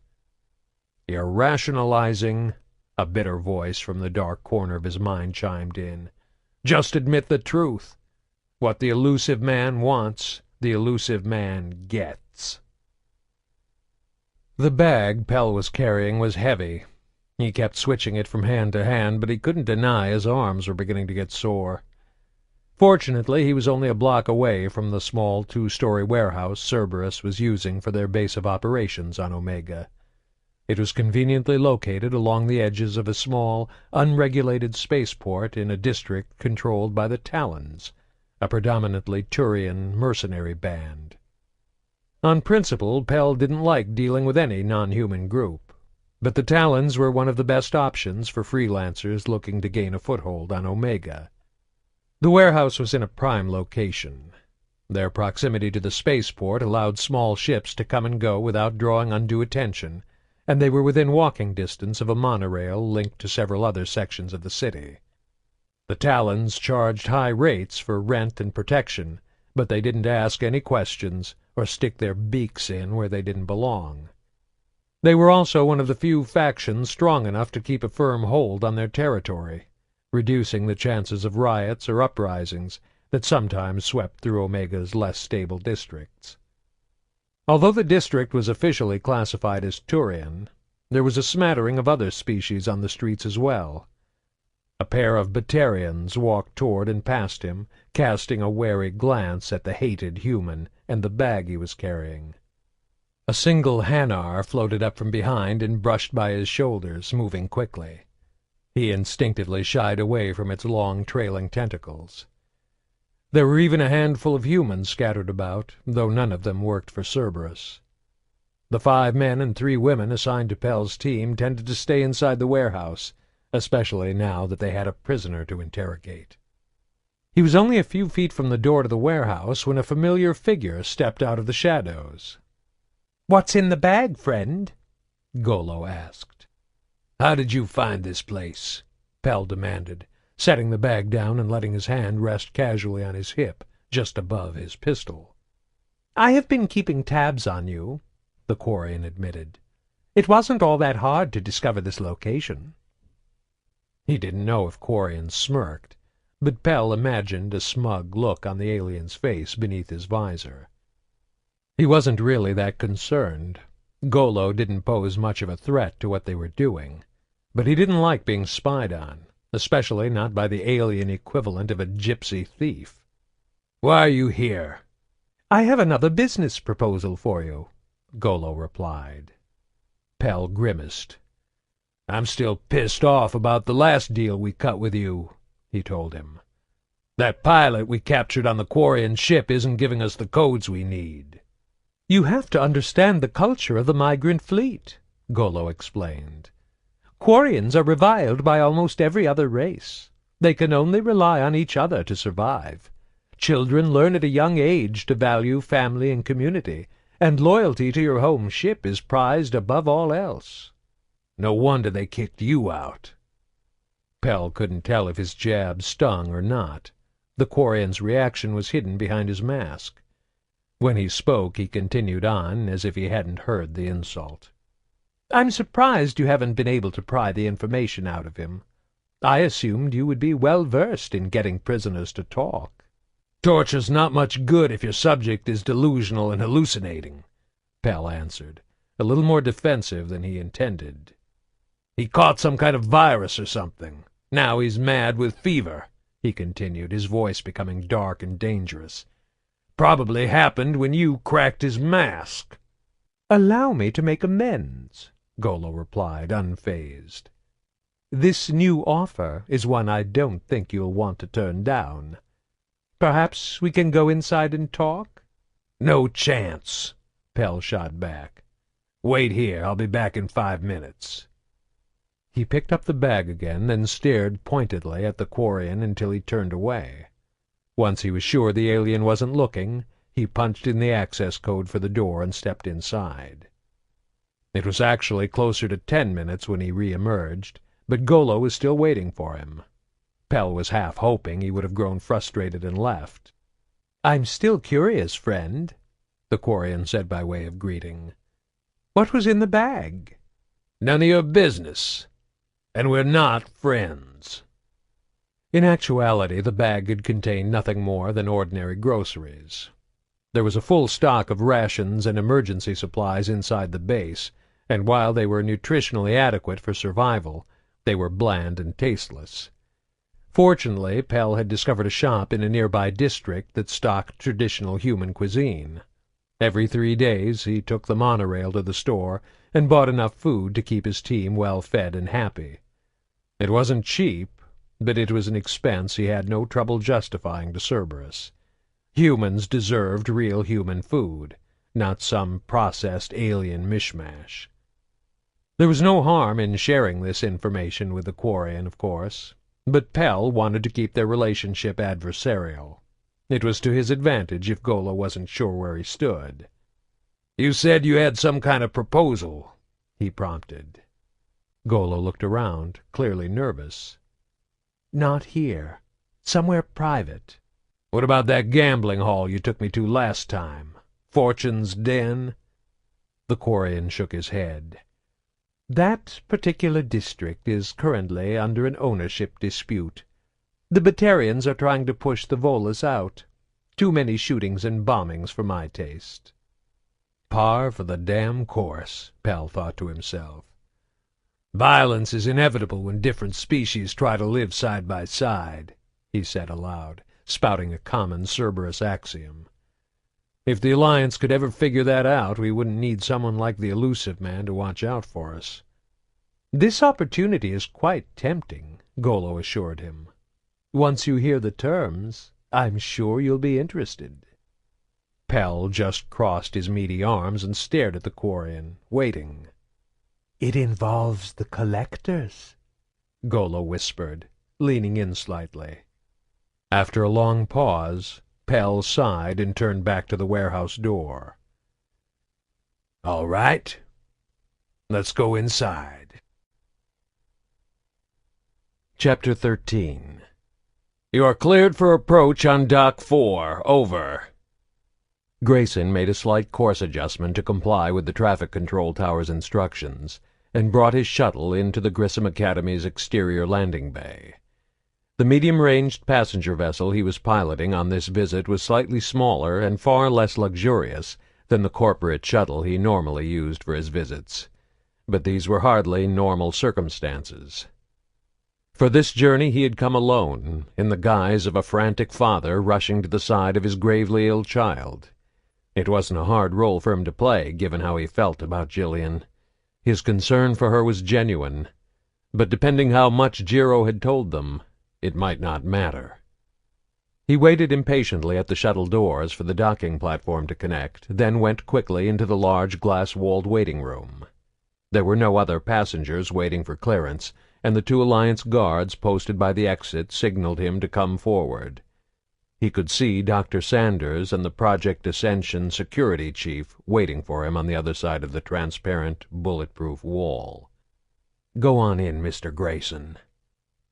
"You're rationalizing," a bitter voice from the dark corner of his mind chimed in. "Just admit the truth. What the Elusive Man wants, the Elusive Man gets." The bag Pell was carrying was heavy. He kept switching it from hand to hand, but he couldn't deny his arms were beginning to get sore. Fortunately, he was only a block away from the small two-story warehouse Cerberus was using for their base of operations on Omega. It was conveniently located along the edges of a small, unregulated spaceport in a district controlled by the Talons, a predominantly Turian mercenary band. On principle, Pell didn't like dealing with any non-human group, but the Talons were one of the best options for freelancers looking to gain a foothold on Omega. The warehouse was in a prime location. Their proximity to the spaceport allowed small ships to come and go without drawing undue attention, and they were within walking distance of a monorail linked to several other sections of the city. The Talons charged high rates for rent and protection, but they didn't ask any questions or stick their beaks in where they didn't belong. They were also one of the few factions strong enough to keep a firm hold on their territory, reducing the chances of riots or uprisings that sometimes swept through Omega's less stable districts. Although the district was officially classified as Turian, there was a smattering of other species on the streets as well. A pair of Batarians walked toward and past him, casting a wary glance at the hated human and the bag he was carrying. A single Hanar floated up from behind and brushed by his shoulders, moving quickly. He instinctively shied away from its long, trailing tentacles. There were even a handful of humans scattered about, though none of them worked for Cerberus. The 5 men and 3 women assigned to Pell's team tended to stay inside the warehouse, especially now that they had a prisoner to interrogate. He was only a few feet from the door to the warehouse when a familiar figure stepped out of the shadows.
"What's in the bag, friend?"
Golo asked. "How did you find this place?" Pell demanded, setting the bag down and letting his hand rest casually on his hip, just above his pistol.
"I have been keeping tabs on you," the Quarian admitted. "It wasn't all that hard to discover this location."
He didn't know if Quarian smirked, but Pell imagined a smug look on the alien's face beneath his visor. He wasn't really that concerned. Golo didn't pose much of a threat to what they were doing, but he didn't like being spied on, especially not by the alien equivalent of a gypsy thief. "Why are you here?"
"I have another business proposal for you," Golo replied.
Pell grimaced. "I'm still pissed off about the last deal we cut with you," he told him. "That pilot we captured on the Quarian ship isn't giving us the codes we need."
"You have to understand the culture of the migrant fleet," Golo explained. "Quarians are reviled by almost every other race. They can only rely on each other to survive. Children learn at a young age to value family and community, and loyalty to your home ship is prized above all else."
"No wonder they kicked you out."
Pell couldn't tell if his jab stung or not. The Quarian's reaction was hidden behind his mask. When he spoke, he continued on as if he hadn't heard the insult.
"I'm surprised you haven't been able to pry the information out of him. I assumed you would be well versed in getting prisoners to talk."
"Torture's not much good if your subject is delusional and hallucinating," Pell answered, a little more defensive than he intended. "He caught some kind of virus or something. Now he's mad with fever," he continued, his voice becoming dark and dangerous. "Probably happened when you cracked his mask."
"Allow me to make amends," Golo replied, unfazed. "This new offer is one I don't think you'll want to turn down. Perhaps we can go inside and talk?"
"No chance," Pell shot back. "Wait here. I'll be back in 5 minutes."
He picked up the bag again, then stared pointedly at the Quarian until he turned away. Once he was sure the alien wasn't looking, he punched in the access code for the door and stepped inside. It was actually closer to 10 minutes when he re-emerged, but Golo was still waiting for him. Pell was half hoping he would have grown frustrated and left.
"I'm still curious, friend," the Quarian said by way of greeting. "What was in the bag?"
"None of your business. And we're not friends."
In actuality, the bag had contained nothing more than ordinary groceries. There was a full stock of rations and emergency supplies inside the base, and while they were nutritionally adequate for survival, they were bland and tasteless. Fortunately, Pell had discovered a shop in a nearby district that stocked traditional human cuisine. Every 3 days he took the monorail to the store and bought enough food to keep his team well fed and happy. It wasn't cheap, but it was an expense he had no trouble justifying to Cerberus. Humans deserved real human food, not some processed alien mishmash. There was no harm in sharing this information with the Quarian, of course, but Pell wanted to keep their relationship adversarial. It was to his advantage if Golo wasn't sure where he stood.
"You said you had some kind of proposal," he prompted.
Golo looked around, clearly nervous.
"Not here. Somewhere private."
"What about that gambling hall you took me to last time? Fortune's Den?"
The Quarian shook his head.
"That particular district is currently under an ownership dispute. The Batarians are trying to push the Volus out. Too many shootings and bombings for my taste."
Par for the damn course, Pell thought to himself.
"Violence is inevitable when different species try to live side by side," he said aloud, spouting a common Cerberus axiom. "If the Alliance could ever figure that out, we wouldn't need someone like the Elusive Man to watch out for us."
"This opportunity is quite tempting," Golo assured him. "Once you hear the terms, I'm sure you'll be interested."
Pell just crossed his meaty arms and stared at the Quarian, waiting.
"It involves the collectors,"
Golo whispered, leaning in slightly. After a long pause, Pell sighed and turned back to the warehouse door.
"All right. Let's go inside."
Chapter 13.
"You are cleared for approach on Dock 4. Over."
Grayson made a slight course adjustment to comply with the traffic control tower's instructions, and brought his shuttle into the Grissom Academy's exterior landing bay. The medium-ranged passenger vessel he was piloting on this visit was slightly smaller and far less luxurious than the corporate shuttle he normally used for his visits. But these were hardly normal circumstances.
For this journey he had come alone, in the guise of a frantic father rushing to the side of his gravely ill child. It wasn't a hard role for him to play, given how he felt about Jillian. His concern for her was genuine, but depending how much Jiro had told them, it might not matter. He waited impatiently at the shuttle doors for the docking platform to connect, then went quickly into the large glass-walled waiting room. There were no other passengers waiting for clearance, and the 2 Alliance guards posted by the exit signaled him to come forward. He could see Dr. Sanders and the Project Ascension security chief waiting for him on the other side of the transparent, bulletproof wall. "Go on in, Mr. Grayson,"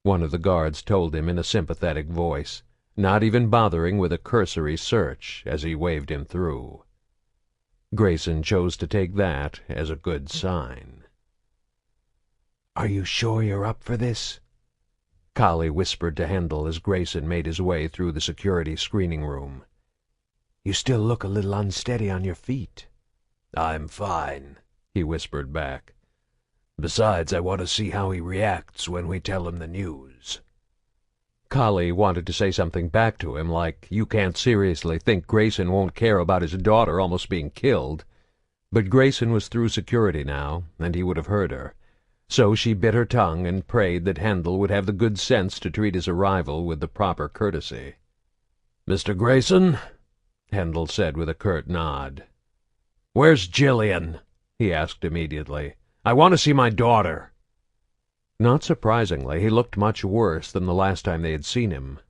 one of the guards told him in a sympathetic voice, not even bothering with a cursory search as he waved him through. Grayson chose to take that as a good sign. "Are you sure you're up for this?" Kali whispered to Hendel as Grayson made his way through the security screening room. "You still look a little unsteady on your feet."
"I'm fine," he whispered back. "Besides, I want to see how he reacts when we tell him the news."
Kali wanted to say something back to him, like, "You can't seriously think Grayson won't care about his daughter almost being killed." But Grayson was through security now, and he would have heard her. So she bit her tongue and prayed that Hendel would have the good sense to treat his arrival with the proper courtesy.
"Mr. Grayson," Hendel said with a curt nod. "Where's Jillian?" he asked immediately. "I want to see my daughter."
Not surprisingly, he looked much worse than the last time they had seen him.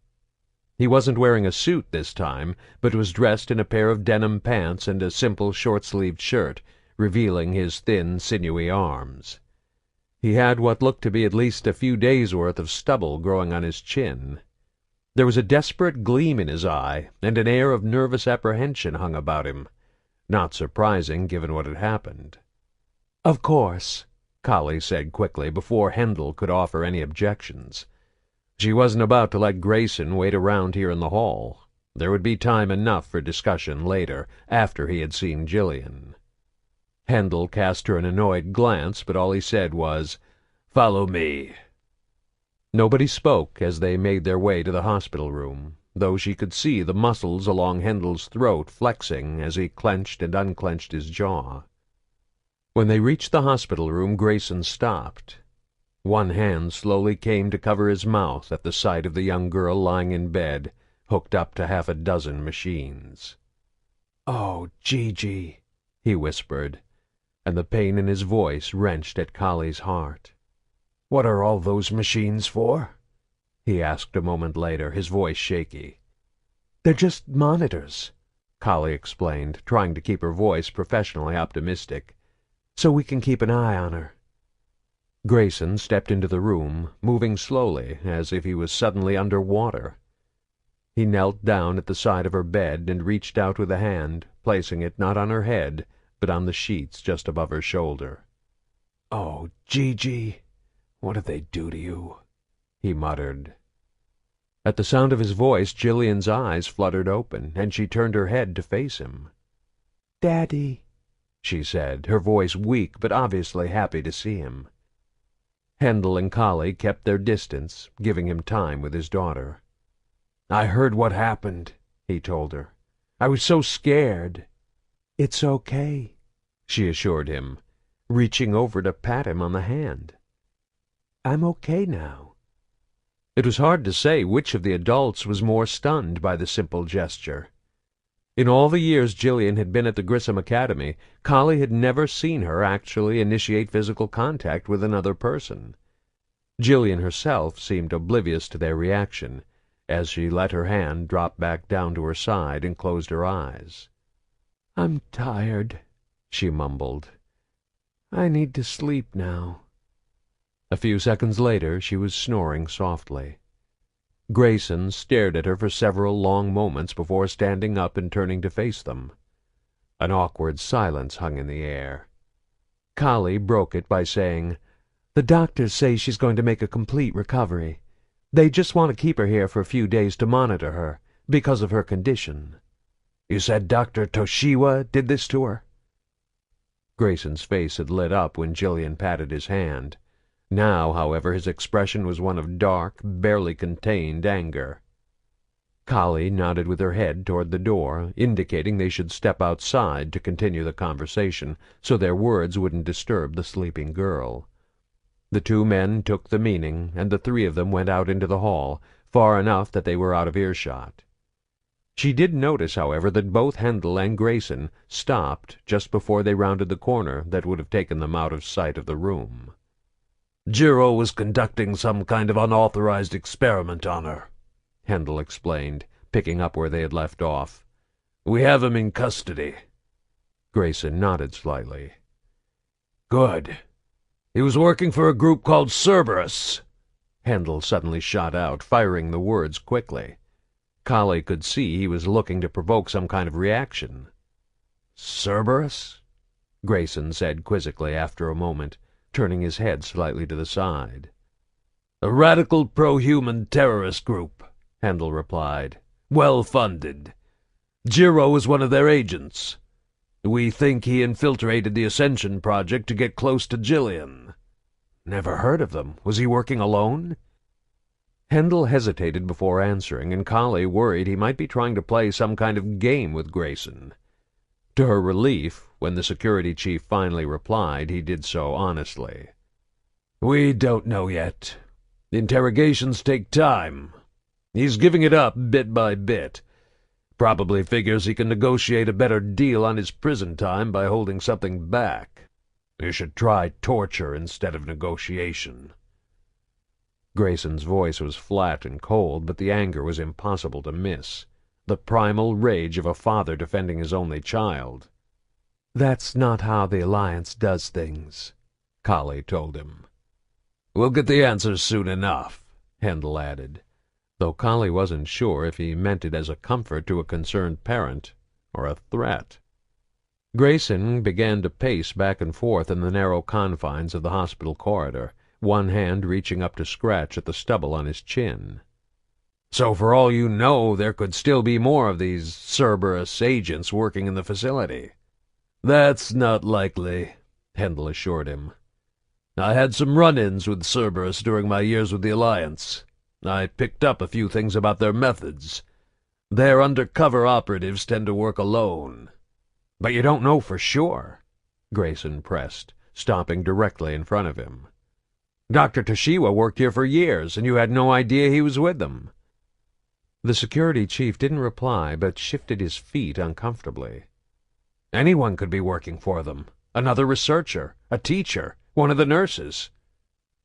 He wasn't wearing a suit this time, but was dressed in a pair of denim pants and a simple short-sleeved shirt, revealing his thin, sinewy arms. He had what looked to be at least a few days' worth of stubble growing on his chin. There was a desperate gleam in his eye, and an air of nervous apprehension hung about him. Not surprising, given what had happened. "Of course," Kali said quickly, before Hendel could offer any objections. She wasn't about to let Grayson wait around here in the hall. There would be time enough for discussion later, after he had seen Jillian. Hendel cast her an annoyed glance, but all he said was, "Follow me." Nobody spoke as they made their way to the hospital room, though she could see the muscles along Hendel's throat flexing as he clenched and unclenched his jaw. When they reached the hospital room, Grayson stopped. One hand slowly came to cover his mouth at the sight of the young girl lying in bed, hooked up to half a dozen machines. "Oh, Gigi," he whispered, and the pain in his voice wrenched at Kali's heart.
"What are all those machines for?"
he asked a moment later, his voice shaky. "They're just monitors," Kali explained, trying to keep her voice professionally optimistic, "so we can keep an eye on her." Grayson stepped into the room, moving slowly, as if he was suddenly under water. He knelt down at the side of her bed and reached out with a hand, placing it not on her head, but on the sheets just above her shoulder.
"Oh, Gigi, what did they do to you?" he muttered.
At the sound of his voice, Jillian's eyes fluttered open, and she turned her head to face him.
"Daddy,"
she said, her voice weak but obviously happy to see him. Hendel and Kali kept their distance, giving him time with his daughter.
"I heard what happened," he told her. "I was so scared."
"It's okay,"
she assured him, reaching over to pat him on the hand.
"I'm okay now."
It was hard to say which of the adults was more stunned by the simple gesture. In all the years Jillian had been at the Grissom Academy, Kali had never seen her actually initiate physical contact with another person. Jillian herself seemed oblivious to their reaction, as she let her hand drop back down to her side and closed her eyes.
"I'm tired," she mumbled. "I need to sleep now."
A few seconds later she was snoring softly. Grayson stared at her for several long moments before standing up and turning to face them. An awkward silence hung in the air. Kali broke it by saying, "The doctors say she's going to make a complete recovery. They just want to keep her here for a few days to monitor her, because of her condition."
"You said Dr. Toshiwa did this to her?"
Grayson's face had lit up when Jillian patted his hand. Now, however, his expression was one of dark, barely contained anger. Kali nodded with her head toward the door, indicating they should step outside to continue the conversation, so their words wouldn't disturb the sleeping girl. The two men took the meaning, and the three of them went out into the hall, far enough that they were out of earshot. She did notice, however, that both Handel and Grayson stopped just before they rounded the corner that would have taken them out of sight of the room.
Giro was conducting some kind of unauthorized experiment on her, Handel explained, picking up where they had left off. We have him in custody.
Grayson nodded slightly.
Good. He was working for a group called Cerberus.
Handel suddenly shot out, firing the words quickly. Kali could see he was looking to provoke some kind of reaction.
Cerberus?
Grayson said quizzically after a moment, turning his head slightly to the side.
A radical pro-human terrorist group, Handel replied. Well funded. Giro was one of their agents. We think he infiltrated the Ascension project to get close to Jillian.
Never heard of them. Was he working alone? Handel hesitated before answering, and Kali worried he might be trying to play some kind of game with Grayson. To her relief, when the security chief finally replied, he did so honestly.
We don't know yet. Interrogations take time. He's giving it up bit by bit. Probably figures he can negotiate a better deal on his prison time by holding something back. You should try torture instead of negotiation.
Grayson's voice was flat and cold, but the anger was impossible to miss. The primal rage of a father defending his only child.
That's not how the Alliance does things,
Kali told him.
We'll get the answers soon enough,
Handel added, though Kali wasn't sure if he meant it as a comfort to a concerned parent or a threat. Grayson began to pace back and forth in the narrow confines of the hospital corridor, one hand reaching up to scratch at the stubble on his chin.
So for all you know, there could still be more of these Cerberus agents working in the facility. That's not likely, Handel assured him. I had some run-ins with Cerberus during my years with the Alliance. I picked up a few things about their methods. Their undercover operatives tend to work alone.
But you don't know for sure, Grayson pressed, stopping directly in front of him. Dr. Toshiwa worked here for years, and you had no idea he was with them. The security chief didn't reply, but shifted his feet uncomfortably. Anyone could be working for them. Another researcher, a teacher, one of the nurses.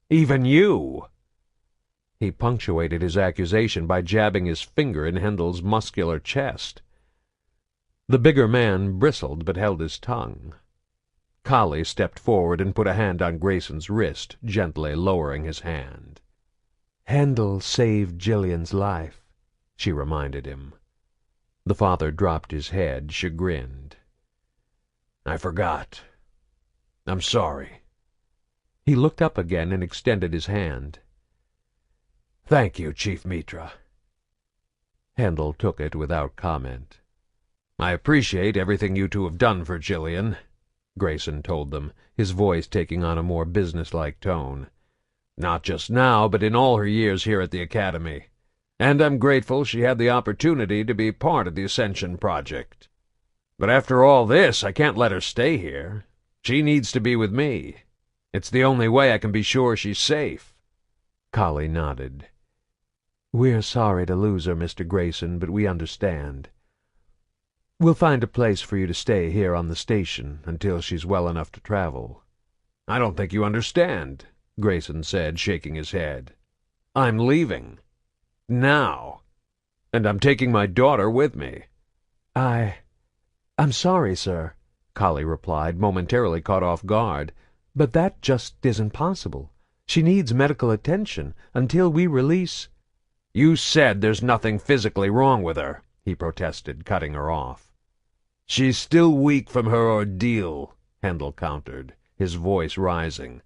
Even you. He punctuated his accusation by jabbing his finger in Handel's muscular chest. The bigger man bristled but held his tongue. Kali stepped forward and put a hand on Grayson's wrist, gently lowering his hand.
Handel saved Jillian's life, she reminded him.
The father dropped his head, chagrined.
I forgot. I'm sorry.
He looked up again and extended his hand.
Thank you, Chief Mitra.
Handel took it without comment.
I appreciate everything you two have done for Jillian,
Grayson told them, his voice taking on a more businesslike tone.
Not just now, but in all her years here at the Academy. And I'm grateful she had the opportunity to be part of the Ascension project. But after all this, I can't let her stay here. She needs to be with me. It's the only way I can be sure she's safe.
Kali nodded.
We're sorry to lose her, Mr. Grayson, but we understand. We'll find a place for you to stay here on the station until she's well enough to travel.
I don't think you understand, Grayson said, shaking his head. I'm leaving. Now. And I'm taking my daughter with me.
I'm sorry, sir, Kali replied, momentarily caught off guard, but that just isn't possible. She needs medical attention until we release—
You said there's nothing physically wrong with her, he protested, cutting her off. She's still weak from her ordeal, Handel countered, his voice rising.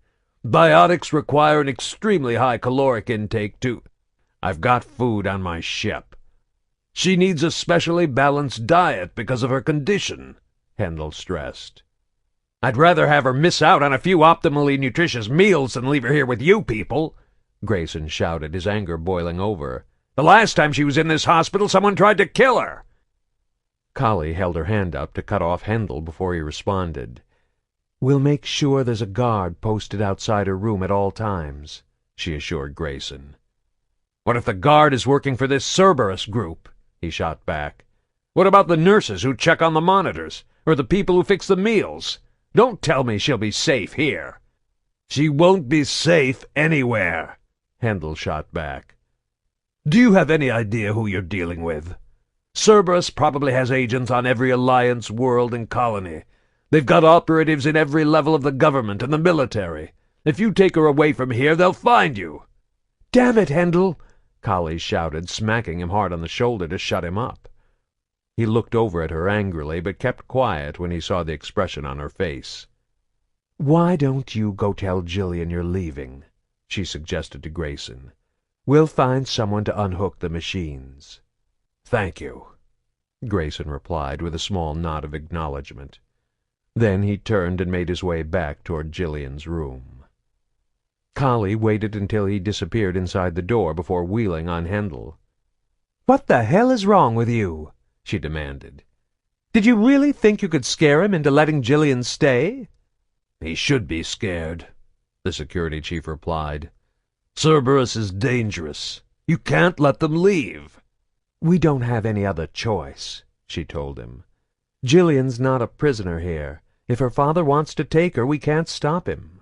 Biotics require an extremely high caloric intake to— I've got food on my ship. She needs a specially balanced diet because of her condition, Handel stressed. I'd rather have her miss out on a few optimally nutritious meals than leave her here with you people," Grayson shouted, his anger boiling over. "The last time she was in this hospital, someone tried to kill her."
Kali held her hand up to cut off Hendel before he responded. "We'll make sure there's a guard posted outside her room at all times," she assured Grayson.
"What if the guard is working for this Cerberus group?" he shot back. "What about the nurses who check on the monitors, or the people who fix the meals? Don't tell me she'll be safe here." "She won't be safe anywhere," Hendel shot back. "Do you have any idea who you're dealing with? Cerberus probably has agents on every alliance, world, and colony. They've got operatives in every level of the government and the military. If you take her away from here, they'll find you."
"Damn it, Hendel!" Kali shouted, smacking him hard on the shoulder to shut him up. He looked over at her angrily, but kept quiet when he saw the expression on her face. "Why don't you go tell Jillian you're leaving?" she suggested to Grayson. "We'll find someone to unhook the machines."
"Thank you,"
Grayson replied with a small nod of acknowledgment. Then he turned and made his way back toward Jillian's room. Kali waited until he disappeared inside the door before wheeling on Hendel.
"What the hell is wrong with you?" she demanded. "Did you really think you could scare him into letting Jillian stay?"
"He should be scared," the security chief replied. "Cerberus is dangerous. You can't let them leave."
"We don't have any other choice," she told him. "Jillian's not a prisoner here. If her father wants to take her, we can't stop him."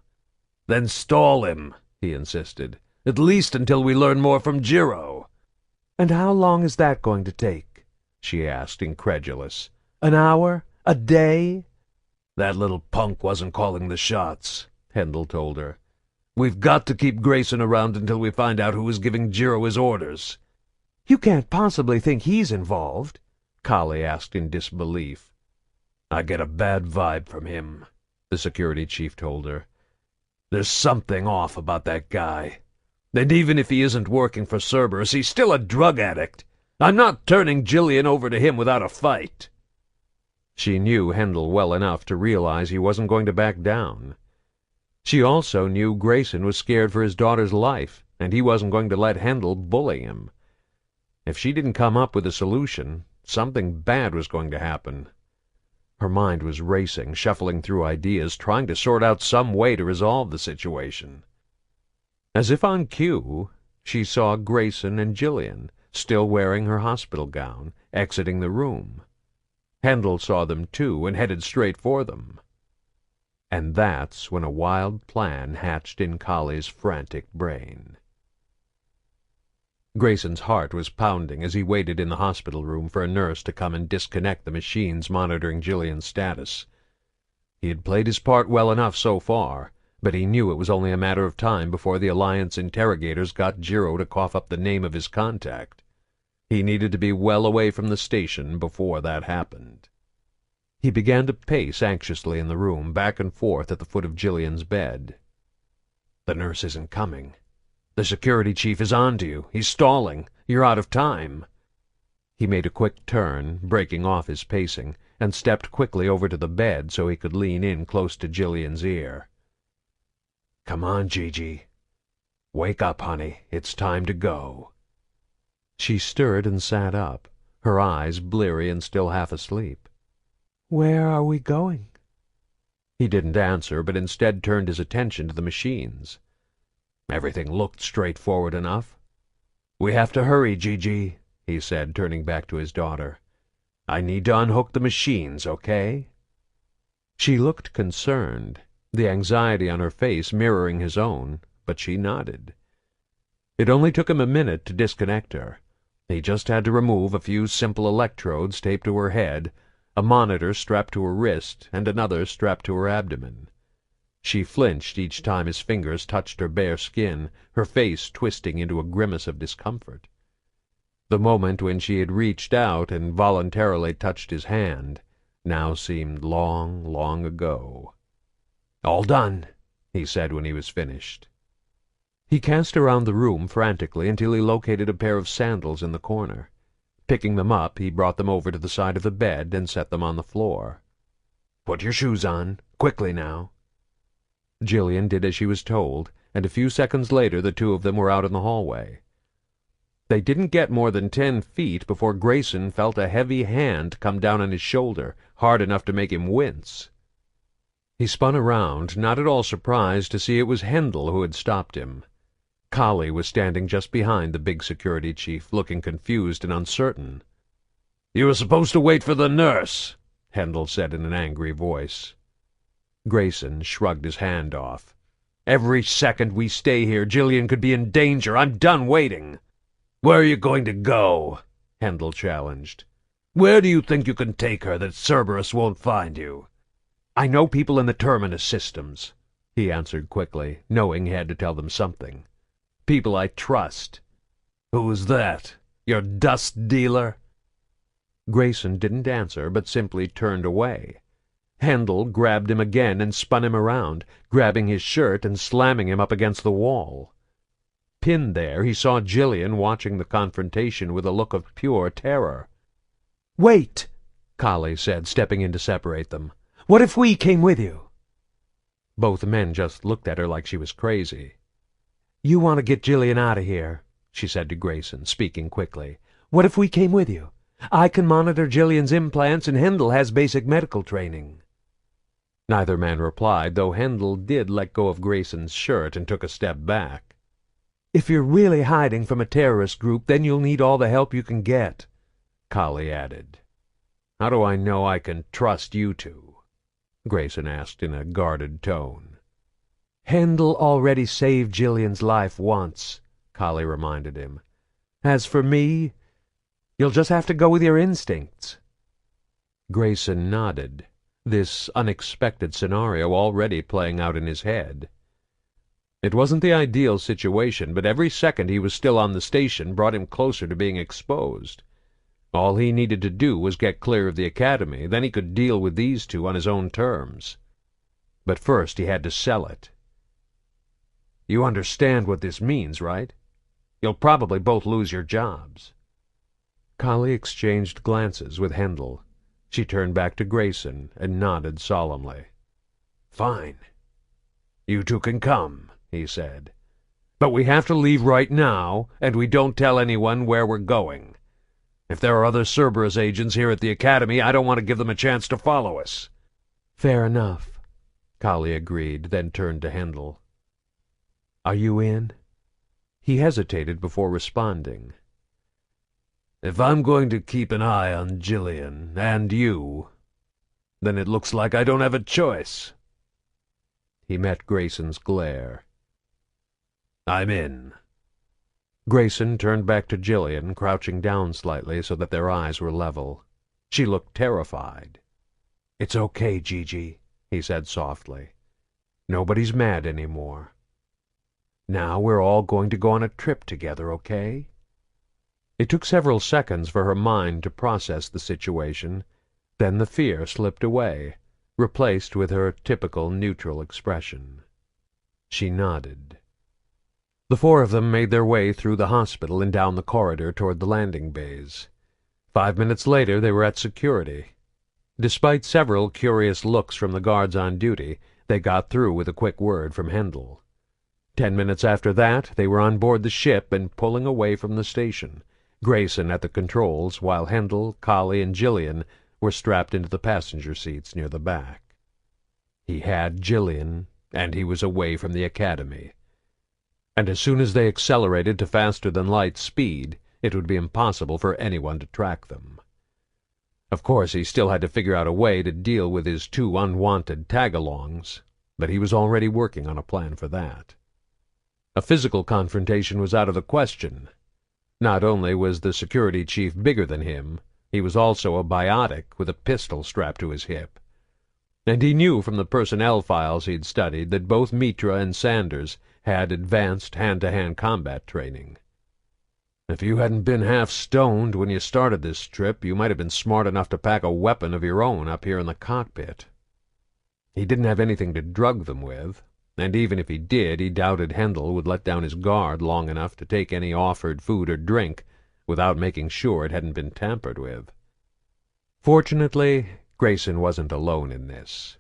"Then stall him," he insisted, "at least until we learn more from Jiro."
"And how long is that going to take?" she asked, incredulous. "An hour? A day?"
"That little punk wasn't calling the shots," Hendel told her. "We've got to keep Grayson around until we find out who is giving Jiro his orders."
"You can't possibly think he's involved?" Kali asked in disbelief.
"I get a bad vibe from him," the security chief told her. "There's something off about that guy. And even if he isn't working for Cerberus, he's still a drug addict. I'm not turning Jillian over to him without a fight."
She knew Hendel well enough to realize he wasn't going to back down. She also knew Grayson was scared for his daughter's life, and he wasn't going to let Hendel bully him. If she didn't come up with a solution, something bad was going to happen. Her mind was racing, shuffling through ideas, trying to sort out some way to resolve the situation. As if on cue, she saw Grayson and Jillian, still wearing her hospital gown, exiting the room. Hendel saw them too and headed straight for them. And that's when a wild plan hatched in Kali's frantic brain. Grayson's heart was pounding as he waited in the hospital room for a nurse to come and disconnect the machines monitoring Jillian's status. He had played his part well enough so far, but he knew it was only a matter of time before the Alliance interrogators got Jiro to cough up the name of his contact. He needed to be well away from the station before that happened. He began to pace anxiously in the room, back and forth at the foot of Jillian's bed. "The nurse isn't coming. The security chief is on to you. He's stalling. You're out of time." He made a quick turn, breaking off his pacing, and stepped quickly over to the bed so he could lean in close to Jillian's ear. "Come on, Gigi. Wake up, honey. It's time to go." She stirred and sat up, her eyes bleary and still half asleep.
"Where are we going?"
He didn't answer, but instead turned his attention to the machines. Everything looked straightforward enough. "We have to hurry, Gigi," he said, turning back to his daughter. "I need to unhook the machines, okay?" She looked concerned, the anxiety on her face mirroring his own, but she nodded. It only took him a minute to disconnect her. He just had to remove a few simple electrodes taped to her head, a monitor strapped to her wrist, and another strapped to her abdomen. She flinched each time his fingers touched her bare skin, her face twisting into a grimace of discomfort. The moment when she had reached out and voluntarily touched his hand now seemed long, long ago. "All done," he said when he was finished. He cast around the room frantically until he located a pair of sandals in the corner. Picking them up, he brought them over to the side of the bed and set them on the floor. Put your shoes on. Quickly now." Jillian did as she was told, and a few seconds later the two of them were out in the hallway. They didn't get more than 10 feet before Grayson felt a heavy hand come down on his shoulder, hard enough to make him wince. He spun around, not at all surprised to see it was Hendel who had stopped him. Kali was standing just behind the big security chief, looking confused and uncertain.
"You were supposed to wait for the nurse,"
Hendel said in an angry voice. Grayson shrugged his hand off. "Every second we stay here, Jillian could be in danger. I'm done waiting."
"Where are you going to go?"
Hendel challenged.
"Where do you think you can take her that Cerberus won't find you?"
"I know people in the Terminus systems," he answered quickly, knowing he had to tell them something. "People I trust."
"Who's that? Your dust dealer?"
Grayson didn't answer, but simply turned away. Hendel grabbed him again and spun him around, grabbing his shirt and slamming him up against the wall. Pinned there, he saw Jillian watching the confrontation with a look of pure terror.
"Wait,"
Kali said, stepping in to separate them.
"What if we came with you?"
Both men just looked at her like she was crazy.
"You want to get Jillian out of here," she said to Grayson, speaking quickly. "What if we came with you? I can monitor Jillian's implants, and Hendel has basic medical training."
Neither man replied, though Hendel did let go of Grayson's shirt and took a step back.
"If you're really hiding from a terrorist group, then you'll need all the help you can get,"
Kali added. "How do I know I can trust you two?" Grayson asked in a guarded tone.
"Hendel already saved Jillian's life once," Kali reminded him. "As for me, you'll just have to go with your instincts."
Grayson nodded, this unexpected scenario already playing out in his head. It wasn't the ideal situation, but every second he was still on the station brought him closer to being exposed. All he needed to do was get clear of the academy, then he could deal with these two on his own terms. But first he had to sell it. "You understand what this means, right? You'll probably both lose your jobs." Kali exchanged glances with Hendel. She turned back to Grayson and nodded solemnly. "Fine. You two can come," he said. "But we have to leave right now, and we don't tell anyone where we're going. If there are other Cerberus agents here at the Academy, I don't want to give them a chance to follow us."
"Fair enough,"
Kali agreed, then turned to Hendel.
"Are you in?"
He hesitated before responding.
"If I'm going to keep an eye on Jillian, and you, then it looks like I don't have a choice."
He met Grayson's glare.
"I'm in."
Grayson turned back to Jillian, crouching down slightly so that their eyes were level. She looked terrified. "It's okay, Gigi," he said softly. "Nobody's mad anymore. Now we're all going to go on a trip together, okay?" It took several seconds for her mind to process the situation. Then the fear slipped away, replaced with her typical neutral expression. She nodded. The four of them made their way through the hospital and down the corridor toward the landing bays. 5 minutes later they were at security. Despite several curious looks from the guards on duty, they got through with a quick word from Hendel. 10 minutes after that, they were on board the ship and pulling away from the station, Grayson at the controls, while Hendel, Kali, and Jillian were strapped into the passenger seats near the back. He had Jillian, and he was away from the Academy. And as soon as they accelerated to faster-than-light speed, it would be impossible for anyone to track them. Of course, he still had to figure out a way to deal with his two unwanted tag-alongs, but he was already working on a plan for that. A physical confrontation was out of the question. Not only was the security chief bigger than him, he was also a biotic with a pistol strapped to his hip. And he knew from the personnel files he'd studied that both Mitra and Sanders had advanced hand-to-hand combat training. If you hadn't been half stoned when you started this trip, you might have been smart enough to pack a weapon of your own up here in the cockpit. He didn't have anything to drug them with, and even if he did, he doubted Hendel would let down his guard long enough to take any offered food or drink without making sure it hadn't been tampered with. Fortunately, Grayson wasn't alone in this.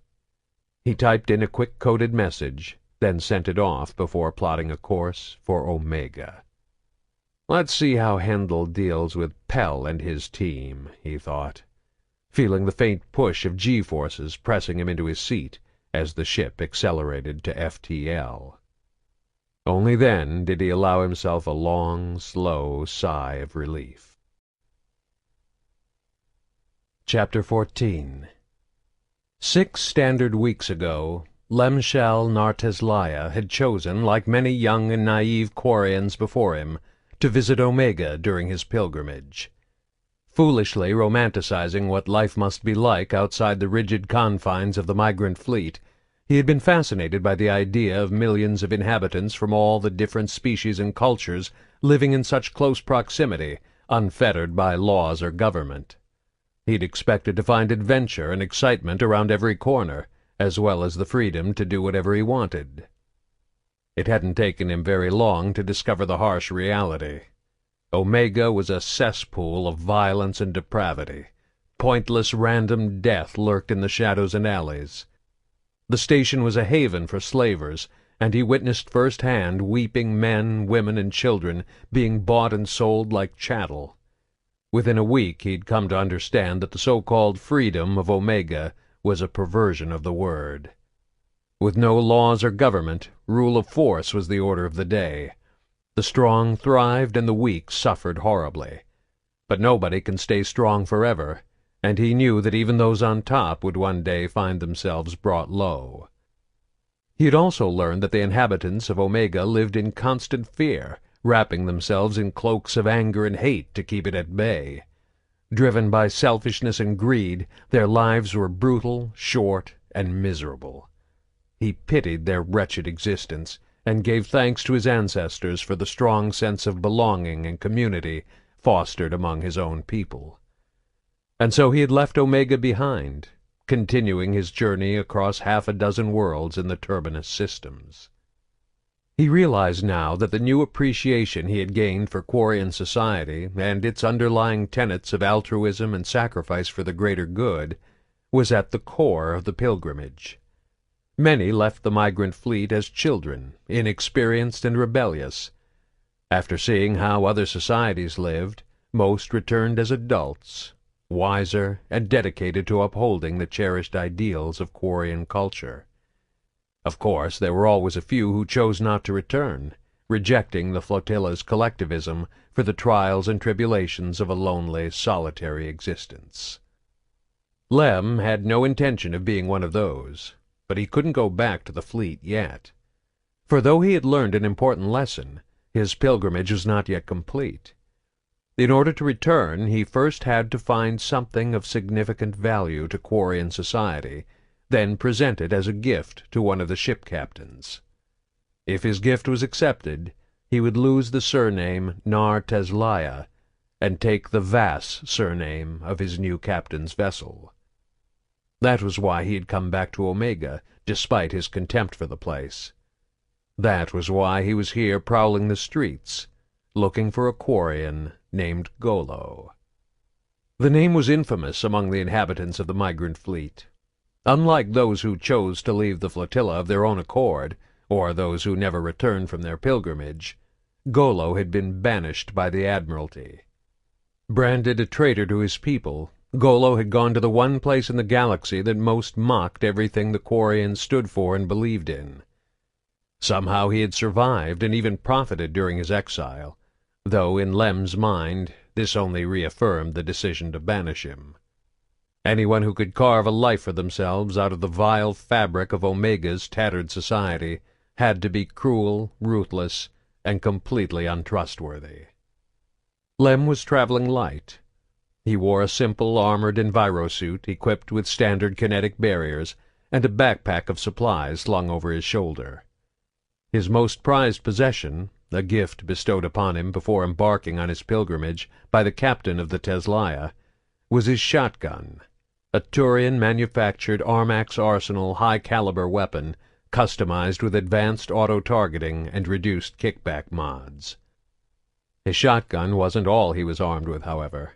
He typed in a quick-coded message, then sent it off before plotting a course for Omega. Let's see how Hendel deals with Pell and his team, he thought, feeling the faint push of G-forces pressing him into his seat as the ship accelerated to FTL. Only then did he allow himself a long, slow sigh of relief. Chapter 14. 6 standard weeks ago, Lemshel Narteslaya had chosen, like many young and naive Quarians before him, to visit Omega during his pilgrimage. Foolishly romanticizing what life must be like outside the rigid confines of the migrant fleet, he had been fascinated by the idea of millions of inhabitants from all the different species and cultures living in such close proximity, unfettered by laws or government. He'd expected to find adventure and excitement around every corner, as well as the freedom to do whatever he wanted. It hadn't taken him very long to discover the harsh reality. Omega was a cesspool of violence and depravity. Pointless random death lurked in the shadows and alleys. The station was a haven for slavers, and he witnessed firsthand weeping men, women, and children being bought and sold like chattel. Within a week he'd come to understand that the so-called freedom of Omega was a perversion of the word. With no laws or government, rule of force was the order of the day. The strong thrived and the weak suffered horribly. But nobody can stay strong forever, and he knew that even those on top would one day find themselves brought low. He had also learned that the inhabitants of Omega lived in constant fear, wrapping themselves in cloaks of anger and hate to keep it at bay. Driven by selfishness and greed, their lives were brutal, short, and miserable. He pitied their wretched existence, and gave thanks to his ancestors for the strong sense of belonging and community fostered among his own people. And so he had left Omega behind, continuing his journey across 6 worlds in the Turbinus systems. He realized now that the new appreciation he had gained for Quarian society and its underlying tenets of altruism and sacrifice for the greater good was at the core of the pilgrimage. Many left the migrant fleet as children, inexperienced and rebellious. After seeing how other societies lived, most returned as adults, wiser and dedicated to upholding the cherished ideals of Quarian culture. Of course, there were always a few who chose not to return, rejecting the flotilla's collectivism for the trials and tribulations of a lonely, solitary existence. Lem had no intention of being one of those, but he couldn't go back to the fleet yet. For though he had learned an important lesson, his pilgrimage was not yet complete. In order to return, he first had to find something of significant value to Quarian society, then present it as a gift to one of the ship captains. If his gift was accepted, he would lose the surname Narteslaya and take the Vass surname of his new captain's vessel. That was why he had come back to Omega, despite his contempt for the place. That was why he was here prowling the streets, looking for a Quarian named Golo. The name was infamous among the inhabitants of the migrant fleet. Unlike those who chose to leave the flotilla of their own accord, or those who never returned from their pilgrimage, Golo had been banished by the Admiralty. Branded a traitor to his people, Golo had gone to the one place in the galaxy that most mocked everything the Quarians stood for and believed in. Somehow he had survived and even profited during his exile, though in Lem's mind this only reaffirmed the decision to banish him. Anyone who could carve a life for themselves out of the vile fabric of Omega's tattered society had to be cruel, ruthless, and completely untrustworthy. Lem was traveling light. He wore a simple armored envirosuit equipped with standard kinetic barriers and a backpack of supplies slung over his shoulder. His most prized possession, a gift bestowed upon him before embarking on his pilgrimage by the captain of the Teslaya, was his shotgun, a Turian-manufactured Armax Arsenal high-caliber weapon customized with advanced auto-targeting and reduced kickback mods. His shotgun wasn't all he was armed with, however.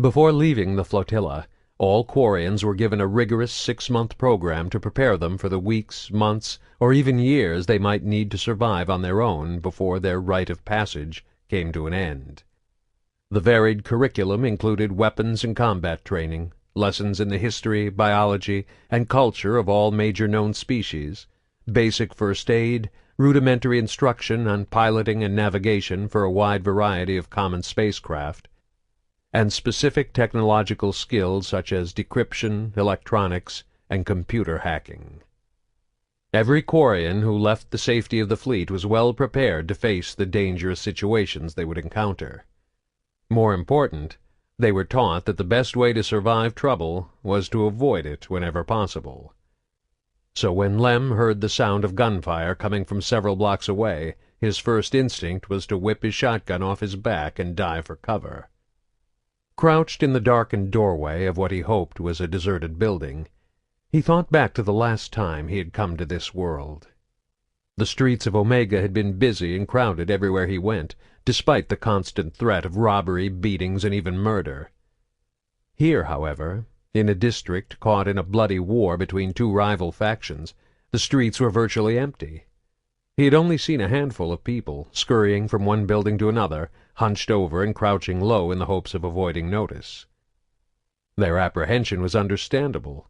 Before leaving the flotilla, All Quarians were given a rigorous 6-month program to prepare them for the weeks, months, or even years they might need to survive on their own before their rite of passage came to an end. The varied curriculum included weapons and combat training, lessons in the history, biology, and culture of all major known species, basic first aid, rudimentary instruction on piloting and navigation for a wide variety of common spacecraft, and specific technological skills such as decryption, electronics, and computer hacking. Every Quarian who left the safety of the fleet was well prepared to face the dangerous situations they would encounter. More important, they were taught that the best way to survive trouble was to avoid it whenever possible. So when Lem heard the sound of gunfire coming from several blocks away, his first instinct was to whip his shotgun off his back and dive for cover. Crouched in the darkened doorway of what he hoped was a deserted building, he thought back to the last time he had come to this world. The streets of Omega had been busy and crowded everywhere he went, despite the constant threat of robbery, beatings, and even murder. Here, however, in a district caught in a bloody war between two rival factions, the streets were virtually empty. He had only seen a handful of people, scurrying from one building to another, hunched over and crouching low in the hopes of avoiding notice. Their apprehension was understandable.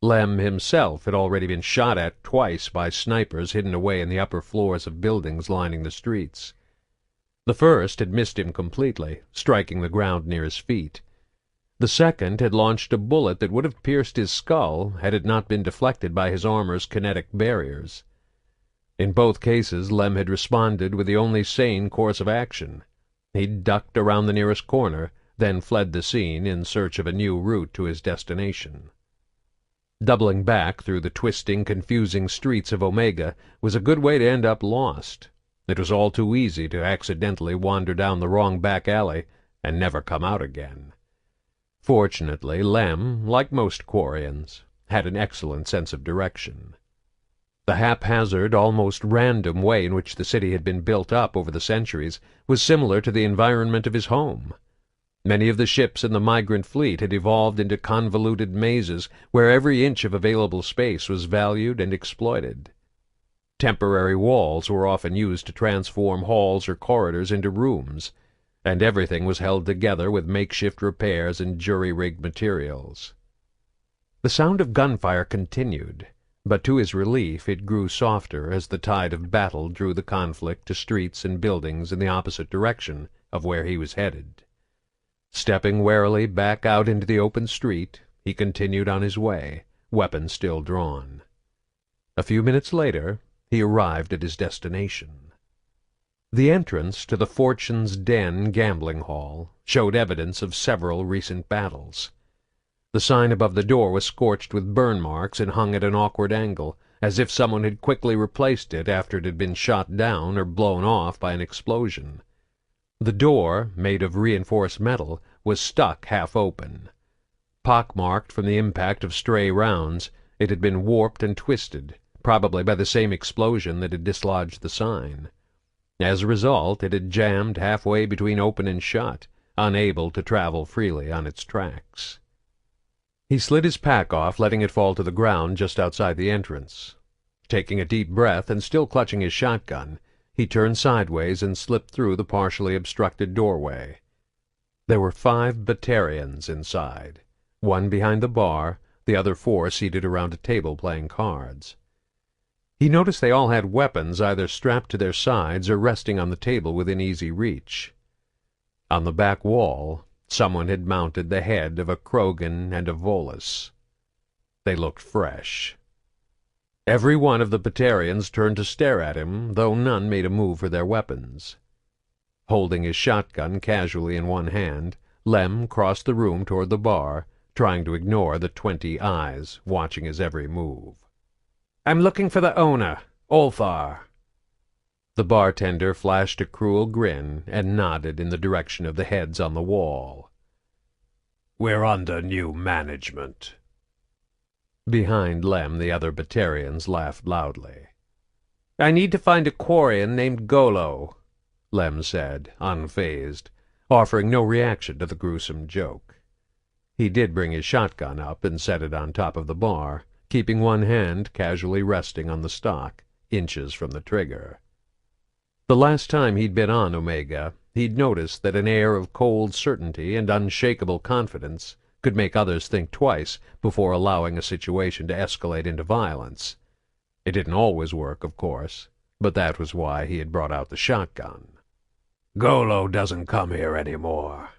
Lem himself had already been shot at twice by snipers hidden away in the upper floors of buildings lining the streets. The first had missed him completely, striking the ground near his feet. The second had launched a bullet that would have pierced his skull had it not been deflected by his armor's kinetic barriers. In both cases, Lem had responded with the only sane course of action. He ducked around the nearest corner, then fled the scene in search of a new route to his destination. Doubling back through the twisting, confusing streets of Omega was a good way to end up lost. It was all too easy to accidentally wander down the wrong back alley and never come out again. Fortunately, Lem, like most Quarians, had an excellent sense of direction. The haphazard, almost random way in which the city had been built up over the centuries was similar to the environment of his home. Many of the ships in the migrant fleet had evolved into convoluted mazes where every inch of available space was valued and exploited. Temporary walls were often used to transform halls or corridors into rooms, and everything was held together with makeshift repairs and jury-rigged materials. The sound of gunfire continued, but to his relief it grew softer as the tide of battle drew the conflict to streets and buildings in the opposite direction of where he was headed. Stepping warily back out into the open street, he continued on his way, weapon still drawn. A few minutes later, he arrived at his destination. The entrance to the Fortune's Den gambling hall showed evidence of several recent battles. The sign above the door was scorched with burn marks and hung at an awkward angle, as if someone had quickly replaced it after it had been shot down or blown off by an explosion. The door, made of reinforced metal, was stuck half open. Pockmarked from the impact of stray rounds, it had been warped and twisted, probably by the same explosion that had dislodged the sign. As a result, it had jammed halfway between open and shut, unable to travel freely on its tracks. He slid his pack off, letting it fall to the ground just outside the entrance. Taking a deep breath and still clutching his shotgun, he turned sideways and slipped through the partially obstructed doorway. There were 5 Batarians inside, 1 behind the bar, the other 4 seated around a table playing cards. He noticed they all had weapons either strapped to their sides or resting on the table within easy reach. On the back wall, someone had mounted the head of a Krogan and a Volus. They looked fresh. Every one of the Batarians turned to stare at him, though none made a move for their weapons. Holding his shotgun casually in one hand, Lem crossed the room toward the bar, trying to ignore the 20 eyes watching his every move.
"I'm looking for the owner, Olthar."
The bartender flashed a cruel grin and nodded in the direction of the heads on the wall.
"We're under new management."
Behind Lem, the other Batarians laughed loudly.
"I need to find a Quarian named Golo,"
Lem said, unfazed, offering no reaction to the gruesome joke. He did bring his shotgun up and set it on top of the bar, keeping one hand casually resting on the stock, inches from the trigger. The last time he'd been on Omega, he'd noticed that an air of cold certainty and unshakable confidence could make others think twice before allowing a situation to escalate into violence. It didn't always work, of course, but that was why he had brought out the shotgun.
Golo doesn't come here anymore.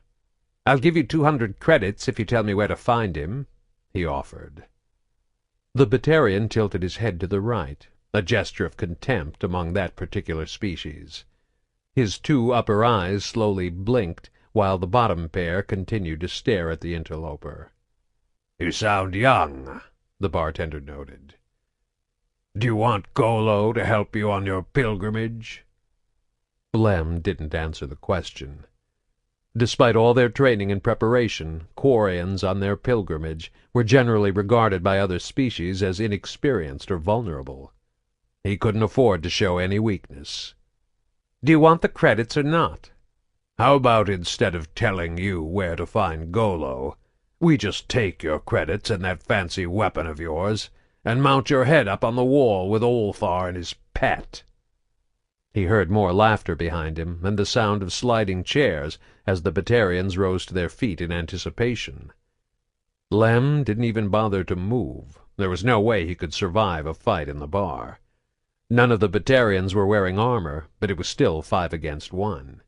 I'll give you 200 credits if you tell me where to find him, he offered.
The Batarian tilted his head to the right, a gesture of contempt among that particular species. His two upper eyes slowly blinked, while the bottom pair continued to stare at the interloper.
You sound young, the bartender noted. Do you want Golo to help you on your pilgrimage?
Lem didn't answer the question. Despite all their training and preparation, Quarians on their pilgrimage were generally regarded by other species as inexperienced or vulnerable. He couldn't afford to show any weakness.
Do you want the credits or not?
How about instead of telling you where to find Golo, we just take your credits and that fancy weapon of yours, and mount your head up on the wall with Olfar and his pet?
He heard more laughter behind him and the sound of sliding chairs as the Batarians rose to their feet in anticipation. Lem didn't even bother to move. There was no way he could survive a fight in the bar. None of the Batarians were wearing armor, but it was still 5 against 1.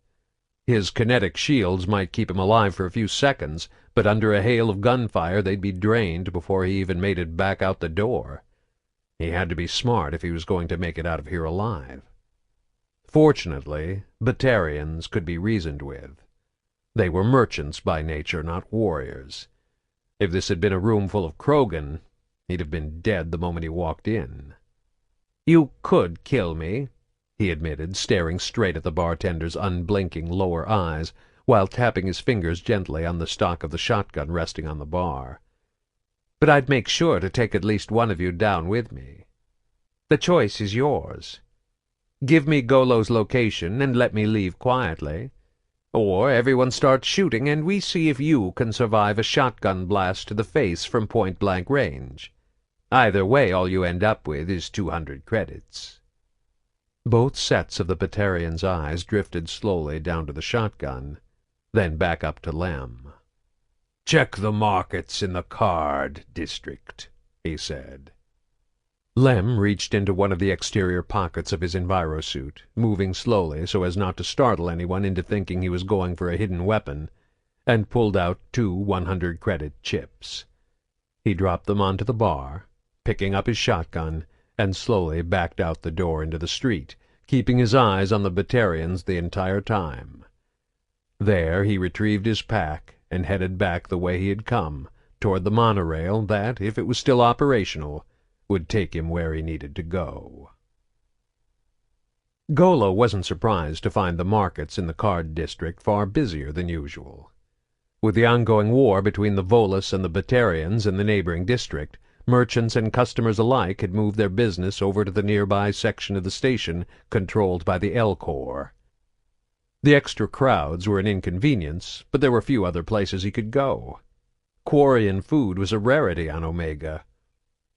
His kinetic shields might keep him alive for a few seconds, but under a hail of gunfire they'd be drained before he even made it back out the door. He had to be smart if he was going to make it out of here alive. Fortunately, Batarians could be reasoned with. They were merchants by nature, not warriors. If this had been a room full of Krogan, he'd have been dead the moment he walked in.
You could kill me,
he admitted, staring straight at the bartender's unblinking lower eyes, while tapping his fingers gently on the stock of the shotgun resting on the bar.
But I'd make sure to take at least one of you down with me. The choice is yours. Give me Golo's location and let me leave quietly. Or everyone starts shooting and we see if you can survive a shotgun blast to the face from point-blank range. Either way, all you end up with is 200 credits.
Both sets of the Batarian's eyes drifted slowly down to the shotgun, then back up to Lem.
Check the markets in the card district, he said.
Lem reached into one of the exterior pockets of his envirosuit, moving slowly so as not to startle anyone into thinking he was going for a hidden weapon, and pulled out 2 100-credit chips. He dropped them onto the bar, picking up his shotgun, and slowly backed out the door into the street, keeping his eyes on the Batarians the entire time. There he retrieved his pack and headed back the way he had come, toward the monorail that, if it was still operational, would take him where he needed to go. Golo wasn't surprised to find the markets in the card district far busier than usual. With the ongoing war between the Volus and the Batarians in the neighboring district, merchants and customers alike had moved their business over to the nearby section of the station controlled by the L Corps. The extra crowds were an inconvenience, but there were few other places he could go. Quarian food was a rarity on Omega.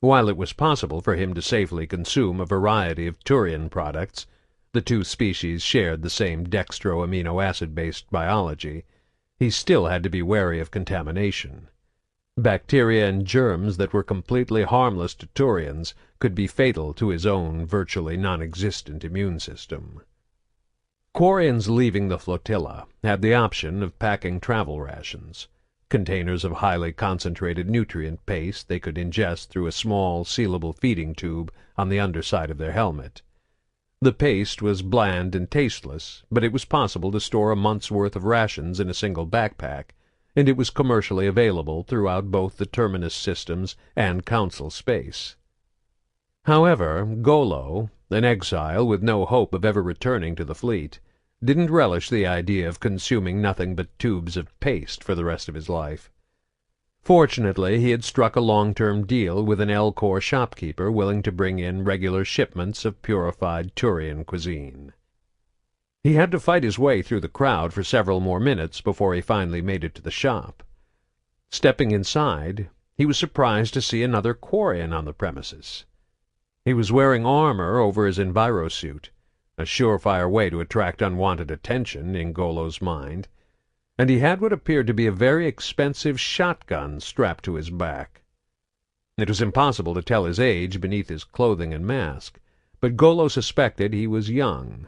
While it was possible for him to safely consume a variety of Turian products, the two species shared the same dextro-amino acid-based biology, he still had to be wary of contamination. Bacteria and germs that were completely harmless to Turians could be fatal to his own virtually non-existent immune system. Quarians leaving the flotilla had the option of packing travel rations, containers of highly concentrated nutrient paste they could ingest through a small, sealable feeding tube on the underside of their helmet. The paste was bland and tasteless, but it was possible to store a month's worth of rations in a single backpack, and it was commercially available throughout both the Terminus systems and Council space. However, Golo, an exile with no hope of ever returning to the fleet, didn't relish the idea of consuming nothing but tubes of paste for the rest of his life. Fortunately, he had struck a long-term deal with an L Corps shopkeeper willing to bring in regular shipments of purified Turian cuisine. He had to fight his way through the crowd for several more minutes before he finally made it to the shop. Stepping inside, he was surprised to see another Quarian on the premises. He was wearing armor over his envirosuit, a surefire way to attract unwanted attention in Golo's mind, and he had what appeared to be a very expensive shotgun strapped to his back. It was impossible to tell his age beneath his clothing and mask, but Golo suspected he was young.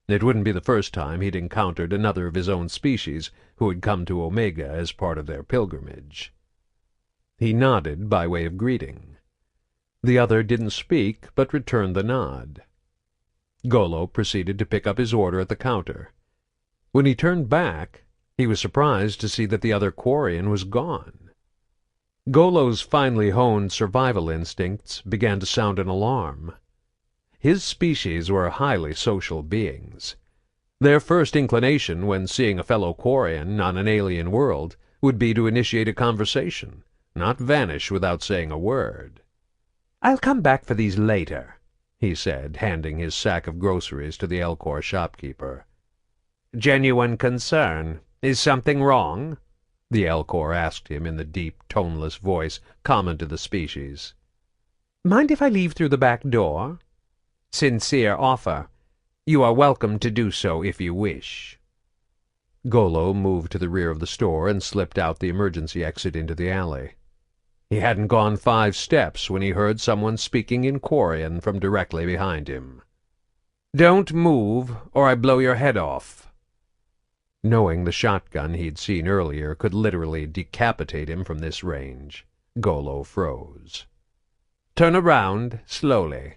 It wouldn't be the first time he'd encountered another of his own species who had come to Omega as part of their pilgrimage. He nodded by way of greeting. The other didn't speak, but returned the nod. Golo proceeded to pick up his order at the counter. When he turned back, he was surprised to see that the other Quarian was gone. Golo's finely honed survival instincts began to sound an alarm. His species were highly social beings. Their first inclination when seeing a fellow Quarian on an alien world would be to initiate a conversation, not vanish without saying a word.
"I'll come back for these later,"
he said, handing his sack of groceries to the Elcor shopkeeper.
"Genuine concern. Is something wrong?"
the Elcor asked him in the deep, toneless voice common to the species.
"Mind if I leave through the back door?" "Sincere offer. You are welcome to do so if you wish."
Golo moved to the rear of the store and slipped out the emergency exit into the alley. He hadn't gone 5 steps when he heard someone speaking in Quarian from directly behind him.
"Don't move, or I blow your head off."
Knowing the shotgun he'd seen earlier could literally decapitate him from this range, Golo froze.
"Turn around, slowly."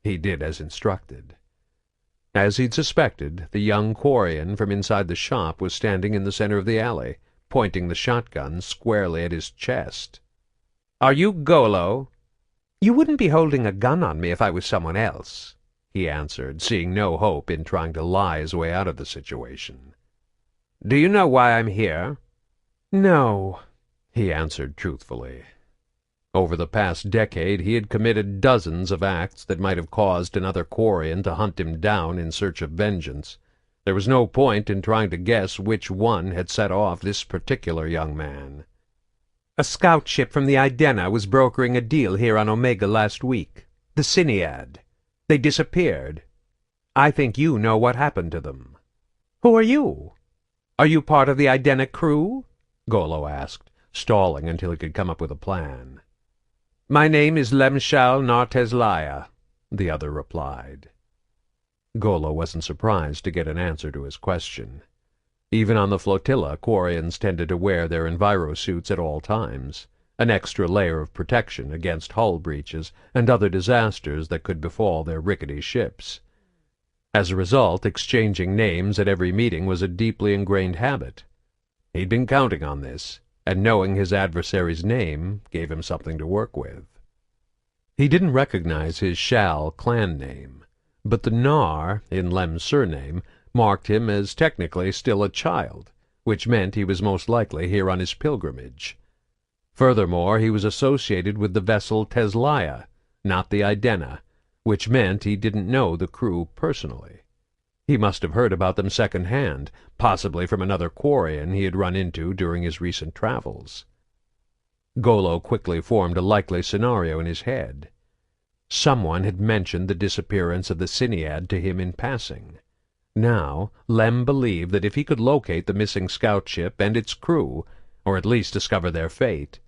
He did as instructed. As he'd suspected, the young Quarian from inside the shop was standing in the center of the alley, pointing the shotgun squarely at his chest.
"Are you Golo?" "You wouldn't be holding a gun on me if I was someone else," he answered, seeing no hope in trying to lie his way out of the situation. "Do you know why I'm here?" "No,"
he answered truthfully. Over the past decade he had committed dozens of acts that might have caused another Quarian to hunt him down in search of vengeance. There was no point in trying to guess which one had set off this particular young man.
"A scout ship from the Idena was brokering a deal here on Omega last week. The Cinead. They disappeared. I think you know what happened to them." "Who are you? Are you part of the Idena crew?"
Golo asked, stalling until he could come up with a plan.
"My name is Lemshal Narteslaya," the other replied.
Golo wasn't surprised to get an answer to his question. Even on the flotilla, Quarians tended to wear their envirosuits at all times, an extra layer of protection against hull breaches and other disasters that could befall their rickety ships. As a result, exchanging names at every meeting was a deeply ingrained habit. He'd been counting on this, and knowing his adversary's name gave him something to work with. He didn't recognize his Shal clan name, but the Nar in Lem's surname marked him as technically still a child, which meant he was most likely here on his pilgrimage. Furthermore, he was associated with the vessel Teslaya, not the Idena, which meant he didn't know the crew personally. He must have heard about them second-hand, possibly from another Quarian he had run into during his recent travels. Golo quickly formed a likely scenario in his head. Someone had mentioned the disappearance of the Cinead to him in passing. Now, Lem believed that if he could locate the missing scout ship and its crew, or at least discover their fate,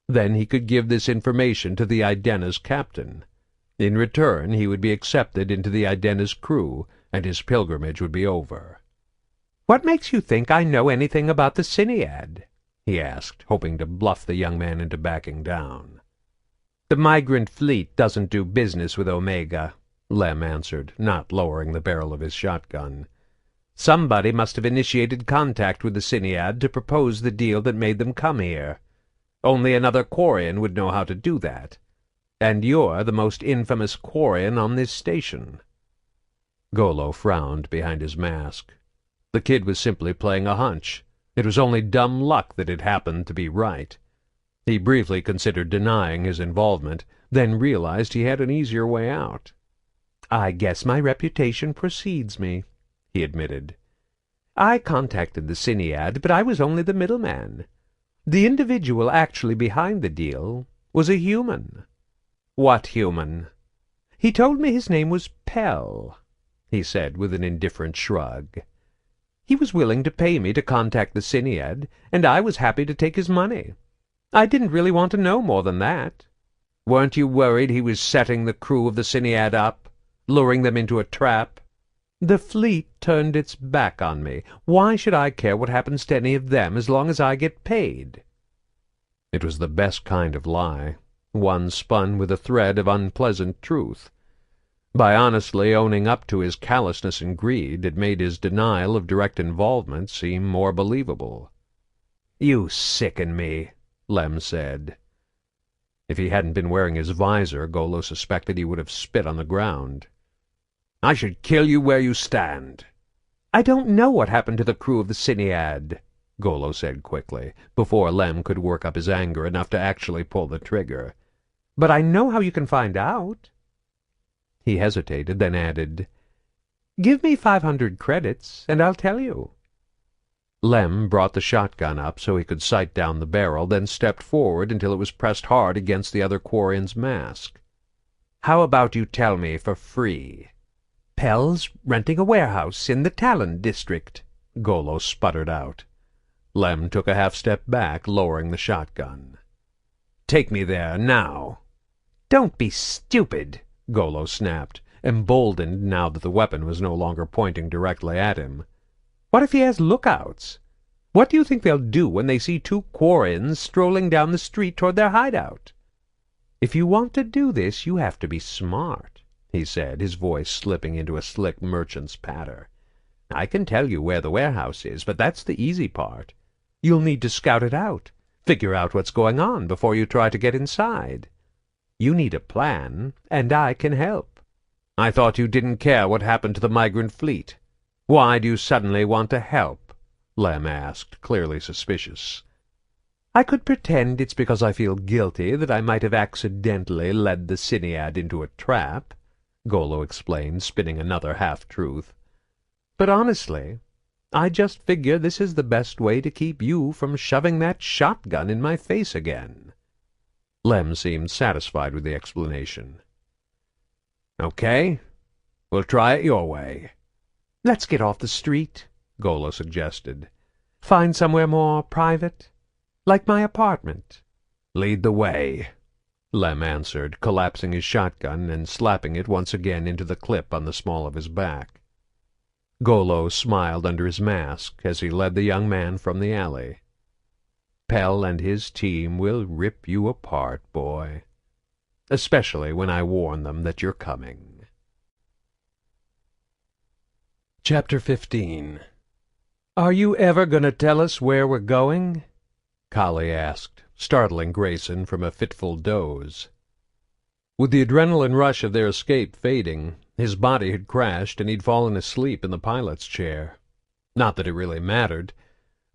then he could give this information to the Idena's captain. In return, he would be accepted into the Idena's crew, and his pilgrimage would be over.
"What makes you think I know anything about the Cinead?" he asked, hoping to bluff the young man into backing down. "The migrant fleet doesn't do business with Omega," Lem answered, not lowering the barrel of his shotgun. "Somebody must have initiated contact with the Cinead to propose the deal that made them come here. Only another Quarian would know how to do that. And you're the most infamous Quarian on this station."
Golo frowned behind his mask. The kid was simply playing a hunch. It was only dumb luck that it happened to be right. He briefly considered denying his involvement, then realized he had an easier way out.
"I guess my reputation precedes me," he admitted. "I contacted the Cinead, but I was only the middleman. The individual actually behind the deal was a human. What human? He told me his name was Pell, he said with an indifferent shrug. He was willing to pay me to contact the Syniad, and I was happy to take his money. I didn't really want to know more than that. Weren't you worried he was setting the crew of the Syniad up, luring them into a trap? The fleet turned its back on me. Why should I care what happens to any of them as long as I get paid? It was the best kind of lie, one spun with a thread of unpleasant truth. By honestly owning up to his callousness and greed, it made his denial of direct involvement seem more believable. "You sicken me," Lem said. If he hadn't been wearing his visor, Golo suspected he would have spit on the ground. "I should kill you where you stand." "I don't know what happened to the crew of the Syniad," Golo said quickly, before Lem could work up his anger enough to actually pull the trigger. "But I know how you can find out." He hesitated, then added, "Give me 500 credits, and I'll tell you." Lem brought the shotgun up so he could sight down the barrel, then stepped forward until it was pressed hard against the other Quarian's mask. "How about you tell me for free?" "Pell's renting a warehouse in the Talon district," Golo sputtered out. Lem took a half-step back, lowering the shotgun. "Take me there, now." "Don't be stupid," Golo snapped, emboldened now that the weapon was no longer pointing directly at him. "What if he has lookouts? What do you think they'll do when they see two Quarians strolling down the street toward their hideout?" "If you want to do this, you have to be smart," he said, his voice slipping into a slick merchant's patter. "I can tell you where the warehouse is, but that's the easy part. You'll need to scout it out, figure out what's going on before you try to get inside. You need a plan, and I can help." "I thought you didn't care what happened to the migrant fleet. Why do you suddenly want to help?" Lem asked, clearly suspicious. "I could pretend it's because I feel guilty that I might have accidentally led the Syniad into a trap," Golo explained, spinning another half-truth. "But honestly, I just figure this is the best way to keep you from shoving that shotgun in my face again." Lem seemed satisfied with the explanation. "Okay, we'll try it your way." "Let's get off the street," Golo suggested. "Find somewhere more private, like my apartment." "Lead the way," Lem answered, collapsing his shotgun and slapping it once again into the clip on the small of his back. Golo smiled under his mask as he led the young man from the alley. "Pell and his team will rip you apart, boy. Especially when I warn them that you're coming." Chapter 15. "Are you ever going to tell us where we're going?" Kali asked, startling Grayson from a fitful doze. With the adrenaline rush of their escape fading, his body had crashed and he'd fallen asleep in the pilot's chair. Not that it really mattered.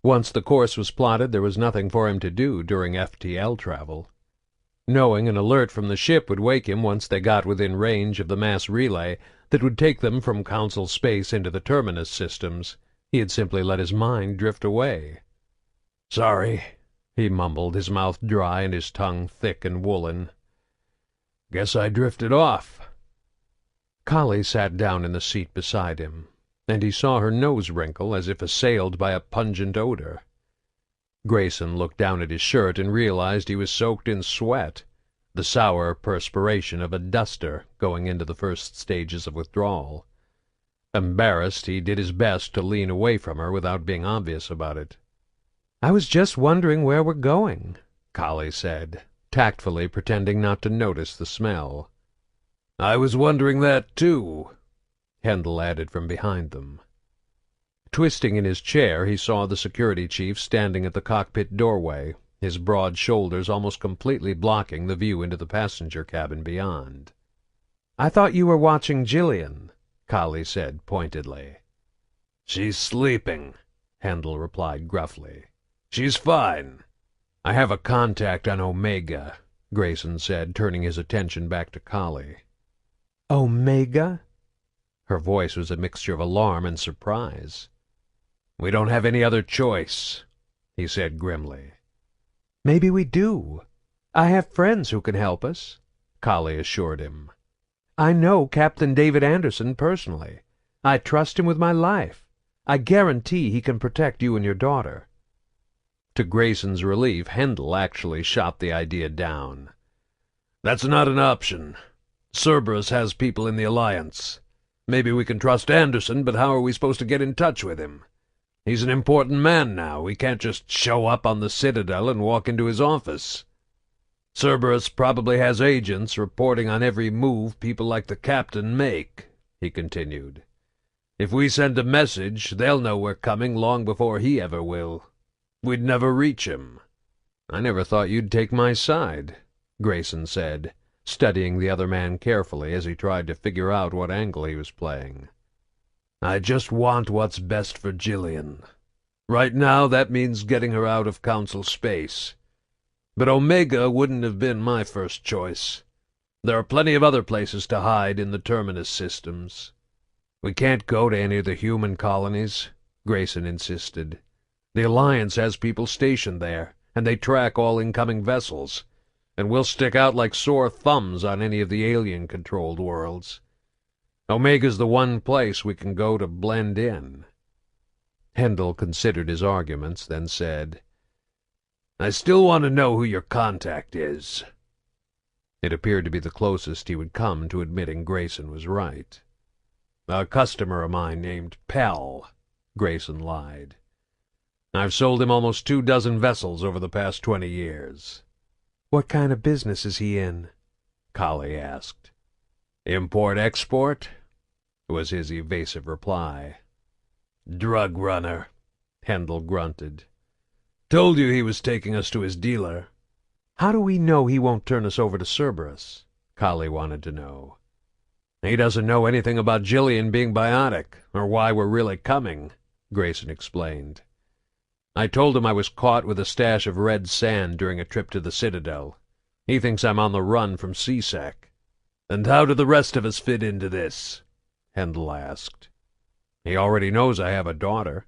Once the course was plotted, there was nothing for him to do during FTL travel. Knowing an alert from the ship would wake him once they got within range of the mass relay that would take them from Council space into the Terminus systems, he had simply let his mind drift away. "Sorry," he mumbled, his mouth dry and his tongue thick and woolen. "Guess I drifted off." Kali sat down in the seat beside him, and he saw her nose wrinkle as if assailed by a pungent odor. Grayson looked down at his shirt and realized he was soaked in sweat, the sour perspiration of a duster going into the first stages of withdrawal. Embarrassed, he did his best to lean away from her without being obvious about it. "I was just wondering where we're going," Kali said, tactfully pretending not to notice the smell. "I was wondering that, too," Hendel added from behind them. Twisting in his chair, he saw the security chief standing at the cockpit doorway, his broad shoulders almost completely blocking the view into the passenger cabin beyond. "I thought you were watching Jillian," Kali said pointedly. "She's sleeping," Hendel replied gruffly. "She's fine." "I have a contact on Omega," Grayson said, turning his attention back to Kali. "Omega?" Her voice was a mixture of alarm and surprise. "We don't have any other choice," he said grimly. Maybe we do. I have friends who can help us, Collie assured him. I know Captain David Anderson personally. I trust him with my life. I guarantee he can protect you and your daughter.
To Grayson's relief, Hendel actually shot the idea down. That's not an option. Cerberus has people in the Alliance. Maybe we can trust Anderson, but how are we supposed to get in touch with him? He's an important man now. We can't just show up on the Citadel and walk into his office. Cerberus probably has agents reporting on every move people like the Captain make, he continued. If we send a message, they'll know we're coming long before he ever will. We'd never reach him.
I never thought you'd take my side, Grayson said, studying the other man carefully as he tried to figure out what angle he was playing.
I just want what's best for Jillian. Right now, that means getting her out of Council space. But Omega wouldn't have been my first choice. There are plenty of other places to hide in the Terminus systems.
We can't go to any of the human colonies, Grayson insisted. The Alliance has people stationed there, and they track all incoming vessels, and we'll stick out like sore thumbs on any of the alien-controlled worlds. Omega's the one place we can go to blend in.
Hendel considered his arguments, then said, I still want to know who your contact is.
It appeared to be the closest he would come to admitting Grayson was right.
A customer of mine named Pell, Grayson lied. I've sold him almost 24 vessels over the past 20 years.
What kind of business is he in?
Collie asked. Import-export, was his evasive reply. Drug runner, Hendel grunted. Told you he was taking us to his dealer.
How do we know he won't turn us over to Cerberus?
Collie wanted to know. He doesn't know anything about Jillian being biotic, or why we're really coming, Grayson explained. I told him I was caught with a stash of red sand during a trip to the Citadel. He thinks I'm on the run from CSEC. And how do the rest of us fit into this? Hendel asked.
He already knows I have a daughter.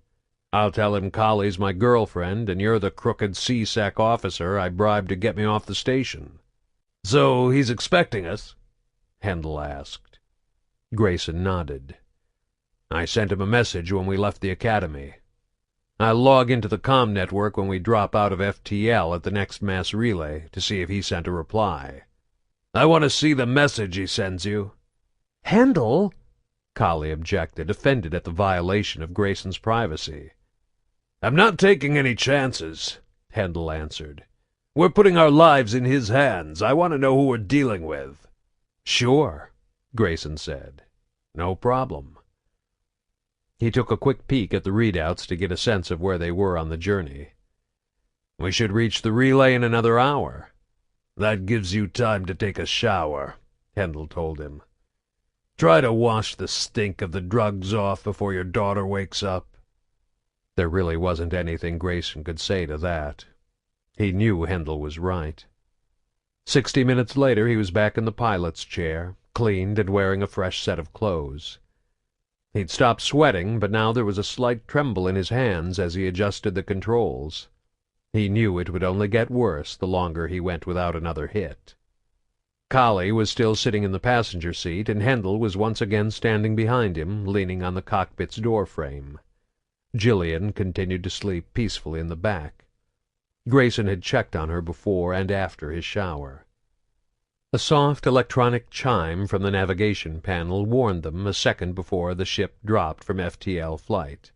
I'll tell him Collie's my girlfriend, and you're the crooked CSEC officer I bribed to get me off the station.
So he's expecting us?
Hendel asked. Grayson nodded. I sent him a message when we left the academy. I'll log into the comm network when we drop out of FTL at the next mass relay to see if he sent a reply.
I want to see the message he sends you.
Hendel,
Collie objected, offended at the violation of Grayson's privacy.
I'm not taking any chances, Hendel answered. We're putting our lives in his hands. I want to know who we're dealing with.
Sure, Grayson said. No problem. He took a quick peek at the readouts to get a sense of where they were on the journey.
We should reach the relay in another hour. That gives you time to take a shower, Hendel told him. Try to wash the stink of the drugs off before your daughter wakes up.
There really wasn't anything Grayson could say to that. He knew Hendel was right. 60 minutes later he was back in the pilot's chair, cleaned and wearing a fresh set of clothes. He'd stopped sweating, but now there was a slight tremble in his hands as he adjusted the controls. He knew it would only get worse the longer he went without another hit. Collie was still sitting in the passenger seat, and Hendel was once again standing behind him, leaning on the cockpit's door frame. Jillian continued to sleep peacefully in the back. Grayson had checked on her before and after his shower. A soft electronic chime from the navigation panel warned them a second before the ship dropped from FTL flight.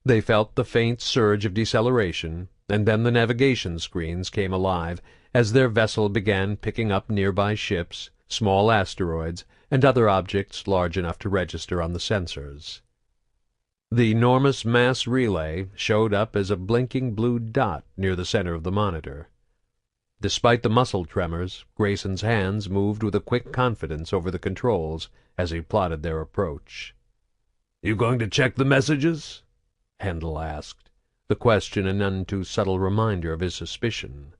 They felt the faint surge of deceleration, and then the navigation screens came alive as their vessel began picking up nearby ships, small asteroids, and other objects large enough to register on the sensors. The enormous mass relay showed up as a blinking blue dot near the center of the monitor. Despite the muscle tremors, Grayson's hands moved with a quick confidence over the controls as he plotted their approach.
"You going to check the messages?"
Hendel asked, the question a none too subtle reminder of his suspicion.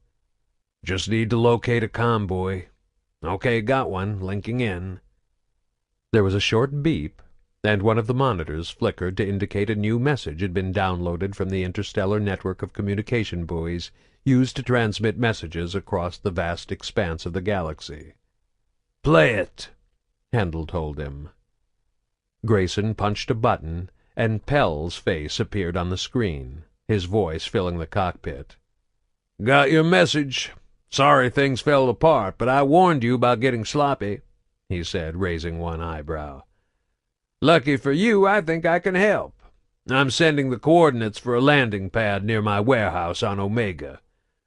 "Just need to locate a convoy. Okay, got one, linking in."
There was a short beep,
and one of the monitors flickered to indicate a new message had been downloaded from the interstellar network of communication buoys used to transmit messages across the vast expanse of the galaxy.
"Play it,"
Handel told him. Grayson punched a button, and Pell's face appeared on the screen, his voice filling the cockpit.
"Got your message. Sorry things fell apart, but I warned you about getting sloppy," he said, raising one eyebrow. "Lucky for you, I think I can help. I'm sending the coordinates for a landing pad near my warehouse on Omega.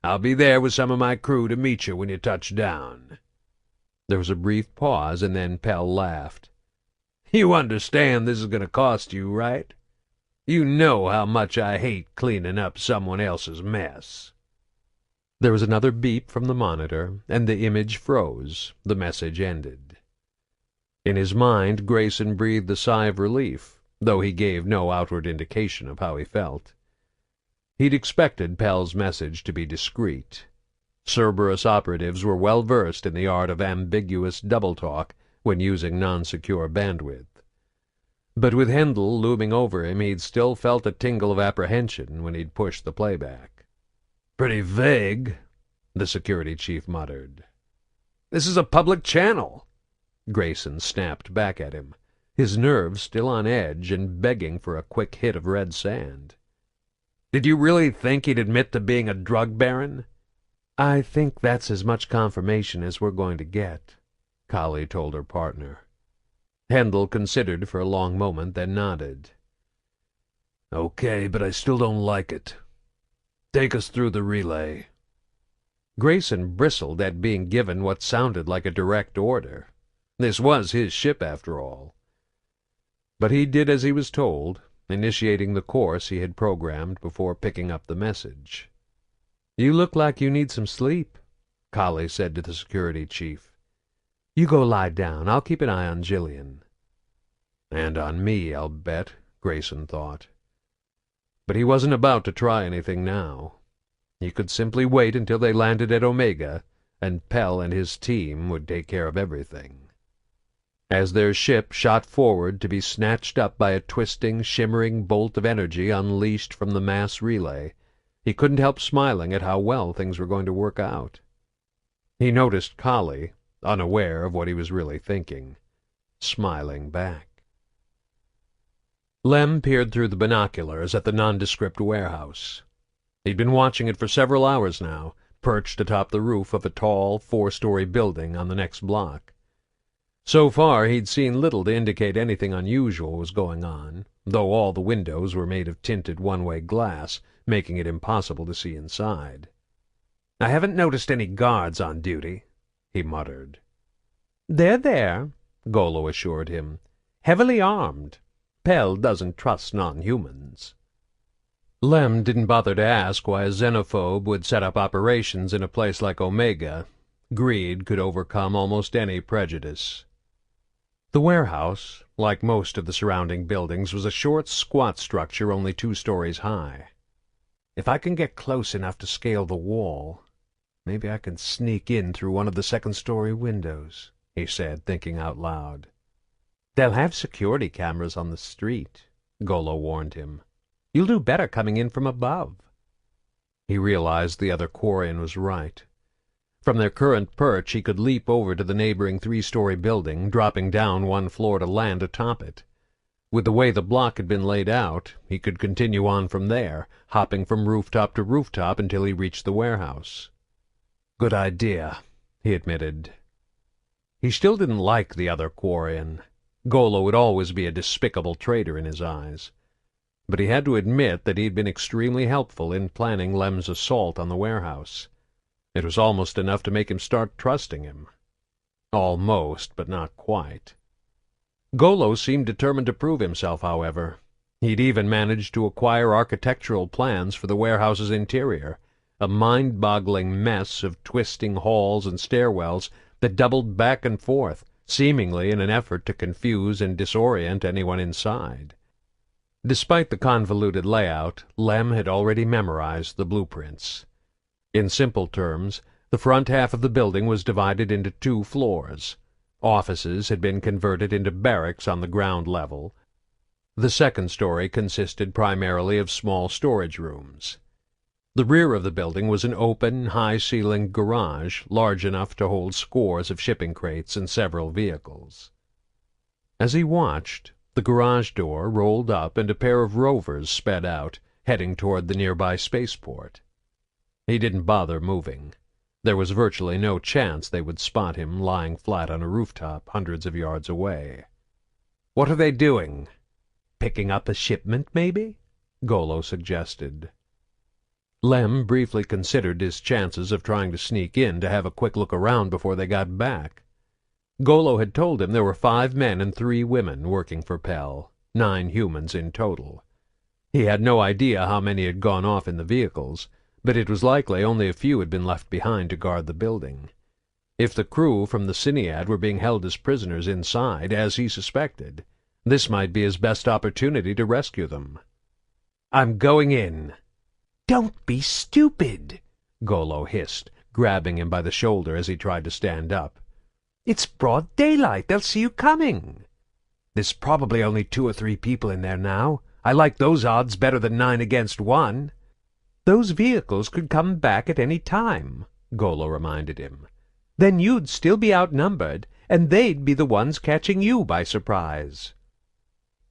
I'll be there with some of my crew to meet you when you touch down."
There was a brief pause, and then Pell laughed.
"You understand this is going to cost you, right? You know how much I hate cleaning up someone else's mess."
There was another beep from the monitor, and the image froze. The message ended. In his mind, Grayson breathed a sigh of relief, though he gave no outward indication of how he felt. He'd expected Pell's message to be discreet. Cerberus operatives were well versed in the art of ambiguous double-talk when using non-secure bandwidth. But with Handel looming over him, he'd still felt a tingle of apprehension when he'd pushed the playback.
"Pretty vague," the security chief muttered. "This is a public channel."
Grayson snapped back at him, his nerves still on edge and begging for a quick hit of red sand.
"Did you really think he'd admit to being a drug baron?"
"I think that's as much confirmation as we're going to get," Kali told her partner. Handel considered for a long moment, then nodded.
"Okay, but I still don't like it. Take us through the relay."
Grayson bristled at being given what sounded like a direct order. This was his ship, after all. But he did as he was told, initiating the course he had programmed before picking up the message. "You look like you need some sleep," Kali said to the security chief. "You go lie down. I'll keep an eye on Jillian." And on me, I'll bet, Grayson thought. But he wasn't about to try anything now. He could simply wait until they landed at Omega, and Pell and his team would take care of everything. As their ship shot forward to be snatched up by a twisting, shimmering bolt of energy unleashed from the mass relay, he couldn't help smiling at how well things were going to work out. He noticed Kali, unaware of what he was really thinking, smiling back. Lem peered through the binoculars at the nondescript warehouse. He'd been watching it for several hours now, perched atop the roof of a tall, 4-story building on the next block. So far he'd seen little to indicate anything unusual was going on, though all the windows were made of tinted one-way glass, making it impossible to see inside.
"I haven't noticed any guards on duty," he muttered.
"They're there," Golo assured him. "Heavily armed. Pell doesn't trust non-humans."
Lem didn't bother to ask why a xenophobe would set up operations in a place like Omega. Greed could overcome almost any prejudice. The warehouse, like most of the surrounding buildings, was a short, squat structure only 2 stories high. "If I can get close enough to scale the wall, maybe I can sneak in through one of the second-story windows," he said, thinking out loud.
"They'll have security cameras on the street," Golo warned him. "You'll do better coming in from above."
He realized the other Quarian was right. From their current perch he could leap over to the neighboring 3-story building, dropping down 1 floor to land atop it. With the way the block had been laid out, he could continue on from there, hopping from rooftop to rooftop until he reached the warehouse.
"Good idea,"
he admitted. He still didn't like the other Quarian. Golo would always be a despicable traitor in his eyes. But he had to admit that he'd been extremely helpful in planning Lem's assault on the warehouse. It was almost enough to make him start trusting him. Almost, but not quite. Golo seemed determined to prove himself, however. He'd even managed to acquire architectural plans for the warehouse's interior, a mind-boggling mess of twisting halls and stairwells that doubled back and forth, seemingly in an effort to confuse and disorient anyone inside. Despite the convoluted layout, Lem had already memorized the blueprints. In simple terms, the front half of the building was divided into 2 floors. Offices had been converted into barracks on the ground level, The second story consisted primarily of small storage rooms. The rear of the building was an open, high-ceilinged garage, large enough to hold scores of shipping crates and several vehicles. As he watched, the garage door rolled up and a pair of rovers sped out, heading toward the nearby spaceport. He didn't bother moving. There was virtually no chance they would spot him lying flat on a rooftop hundreds of yards away. "What are they doing?" "Picking up a shipment, maybe?" Golo suggested. Lem briefly considered his chances of trying to sneak in to have a quick look around before they got back. Golo had told him there were 5 men and 3 women working for Pell, 9 humans in total. He had no idea how many had gone off in the vehicles, but it was likely only a few had been left behind to guard the building. If the crew from the Cinead were being held as prisoners inside, as he suspected, this might be his best opportunity to rescue them. "I'm going in." "Don't be stupid," Golo hissed, grabbing him by the shoulder as he tried to stand up. "It's broad daylight. They'll see you coming." "There's probably only 2 or 3 people in there now. I like those odds better than 9 against 1. "Those vehicles could come back at any time," Golo reminded him. "Then you'd still be outnumbered, and they'd be the ones catching you by surprise."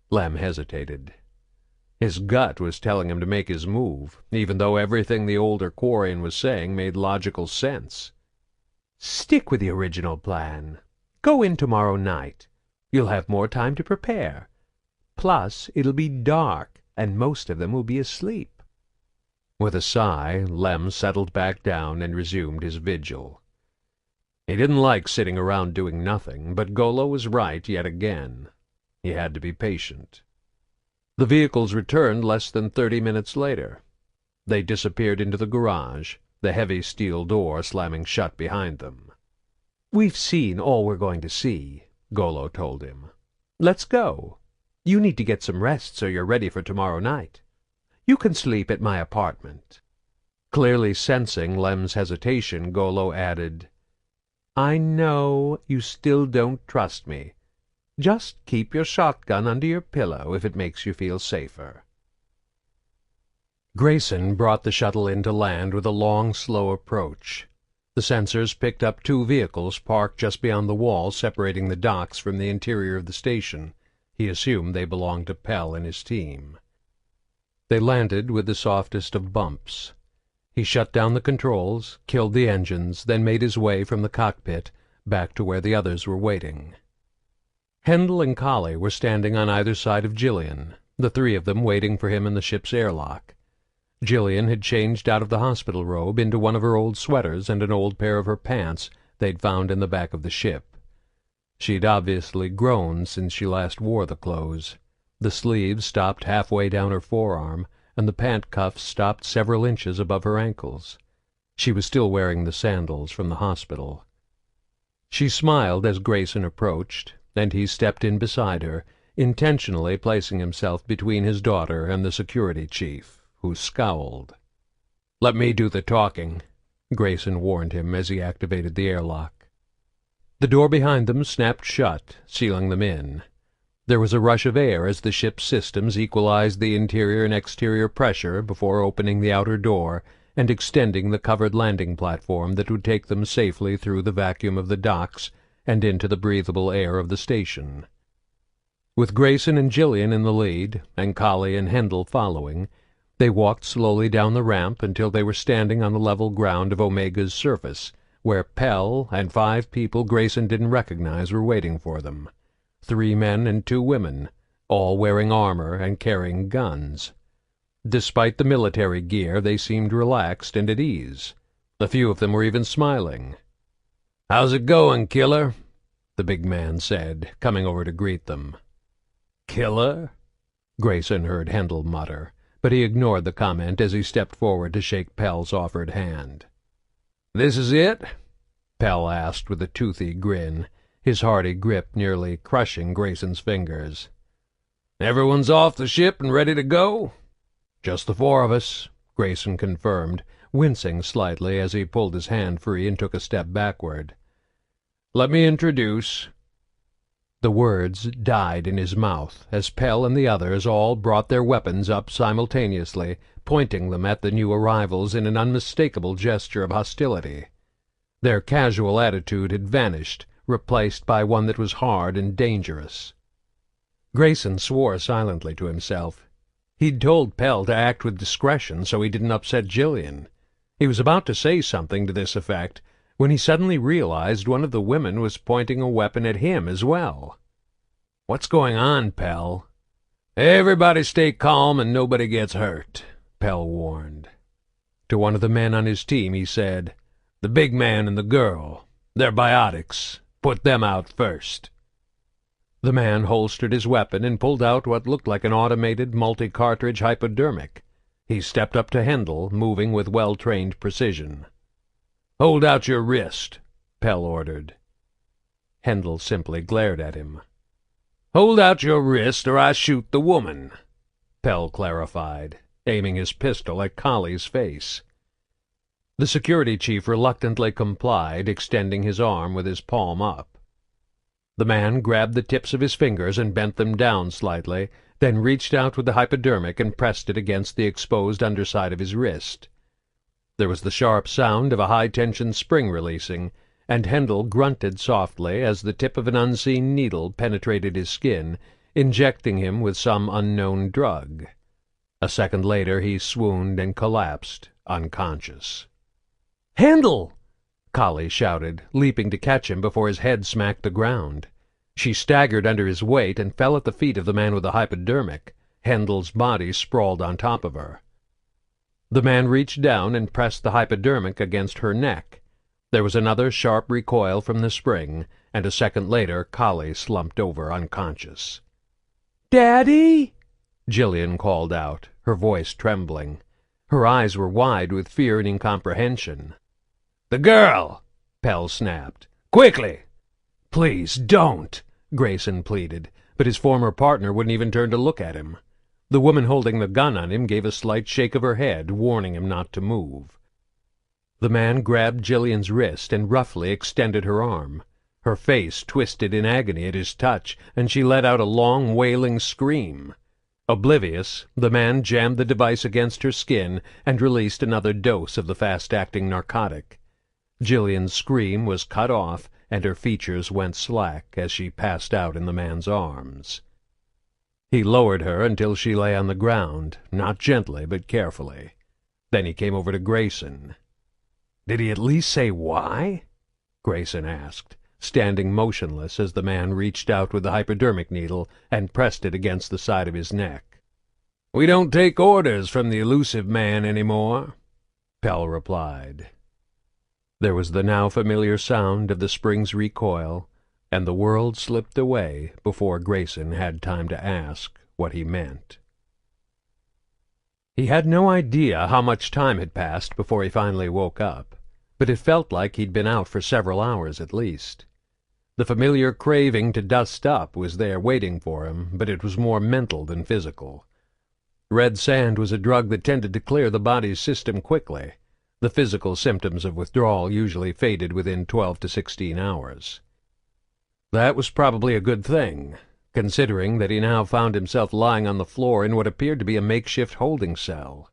Lem hesitated. His gut was telling him to make his move, even though everything the older Quarian was saying made logical sense. "Stick with the original plan. Go in tomorrow night. You'll have more time to prepare. Plus, it'll be dark, and most of them will be asleep." With a sigh, Lem settled back down and resumed his vigil. He didn't like sitting around doing nothing, but Golo was right yet again. He had to be patient. The vehicles returned less than 30 minutes later. They disappeared into the garage, the heavy steel door slamming shut behind them. "We've seen all we're going to see," Golo told him. "Let's go. You need to get some rest so you're ready for tomorrow night. You can sleep at my apartment." Clearly sensing Lem's hesitation, Golo added, "I know you still don't trust me. Just keep your shotgun under your pillow if it makes you feel safer." Grayson brought the shuttle into land with a long, slow approach. The sensors picked up 2 vehicles parked just beyond the wall separating the docks from the interior of the station. He assumed they belonged to Pell and his team. They landed with the softest of bumps. He shut down the controls, killed the engines, then made his way from the cockpit back to where the others were waiting. Hendel and Collie were standing on either side of Jillian, the 3 of them waiting for him in the ship's airlock. Jillian had changed out of the hospital robe into one of her old sweaters and an old pair of her pants they'd found in the back of the ship. She'd obviously grown since she last wore the clothes. The sleeves stopped halfway down her forearm, and the pant cuffs stopped several inches above her ankles. She was still wearing the sandals from the hospital. She smiled as Grayson approached, and he stepped in beside her, intentionally placing himself between his daughter and the security chief, who scowled. "Let me do the talking," Grayson warned him as he activated the airlock. The door behind them snapped shut, sealing them in. There was a rush of air as the ship's systems equalized the interior and exterior pressure before opening the outer door and extending the covered landing platform that would take them safely through the vacuum of the docks and into the breathable air of the station. With Grayson and Jillian in the lead, and Collie and Hendel following, they walked slowly down the ramp until they were standing on the level ground of Omega's surface, where Pell and 5 people Grayson didn't recognize were waiting for them. 3 men and 2 women, all wearing armor and carrying guns. Despite the military gear, they seemed relaxed and at ease. A few of them were even smiling. "How's it going, killer?" the big man said, coming over to greet them. "Killer?" Grayson heard Hendel mutter, but he ignored the comment as he stepped forward to shake Pell's offered hand. "This is it?" Pell asked with a toothy grin, his hearty grip nearly crushing Grayson's fingers. "Everyone's off the ship and ready to go?" "Just the 4 of us," Grayson confirmed, wincing slightly as he pulled his hand free and took a step backward. "Let me introduce." The words died in his mouth as Pell and the others all brought their weapons up simultaneously, pointing them at the new arrivals in an unmistakable gesture of hostility. Their casual attitude had vanished, replaced by one that was hard and dangerous. Grayson swore silently to himself. He'd told Pell to act with discretion so he didn't upset Jillian. He was about to say something to this effect when he suddenly realized one of the women was pointing a weapon at him as well. "What's going on, Pell?" "Everybody stay calm and nobody gets hurt," Pell warned. To one of the men on his team he said, "The big man and the girl, they're biotics. Put them out first." The man holstered his weapon and pulled out what looked like an automated multi-cartridge hypodermic. He stepped up to Hendel, moving with well-trained precision. "Hold out your wrist," Pell ordered. Hendel simply glared at him. "Hold out your wrist or I shoot the woman," Pell clarified, aiming his pistol at Colley's face. The security chief reluctantly complied, extending his arm with his palm up. The man grabbed the tips of his fingers and bent them down slightly, then reached out with the hypodermic and pressed it against the exposed underside of his wrist. There was the sharp sound of a high-tension spring releasing, and Hendel grunted softly as the tip of an unseen needle penetrated his skin, injecting him with some unknown drug. A second later he swooned and collapsed, unconscious. "Hendel!" Colley shouted, leaping to catch him before his head smacked the ground. She staggered under his weight and fell at the feet of the man with the hypodermic. Hendel's body sprawled on top of her. The man reached down and pressed the hypodermic against her neck. There was another sharp recoil from the spring, and a second later Colley slumped over unconscious. "Daddy!" Jillian called out, her voice trembling. Her eyes were wide with fear and incomprehension. "The girl!" Pell snapped. "Quickly!" "Please, don't!" Grayson pleaded, but his former partner wouldn't even turn to look at him. The woman holding the gun on him gave a slight shake of her head, warning him not to move. The man grabbed Jillian's wrist and roughly extended her arm. Her face twisted in agony at his touch, and she let out a long, wailing scream. Oblivious, the man jammed the device against her skin and released another dose of the fast-acting narcotic. Jillian's scream was cut off, and her features went slack as she passed out in the man's arms. He lowered her until she lay on the ground, not gently but carefully. Then he came over to Grayson. "Did he at least say why?" Grayson asked, standing motionless as the man reached out with the hypodermic needle and pressed it against the side of his neck. "We don't take orders from the Elusive Man anymore," Pell replied. There was the now familiar sound of the spring's recoil, and the world slipped away before Grayson had time to ask what he meant. He had no idea how much time had passed before he finally woke up, but it felt like he'd been out for several hours at least. The familiar craving to dust up was there waiting for him, but it was more mental than physical. Red sand was a drug that tended to clear the body's system quickly. The physical symptoms of withdrawal usually faded within 12 to 16 hours. That was probably a good thing, considering that he now found himself lying on the floor in what appeared to be a makeshift holding cell.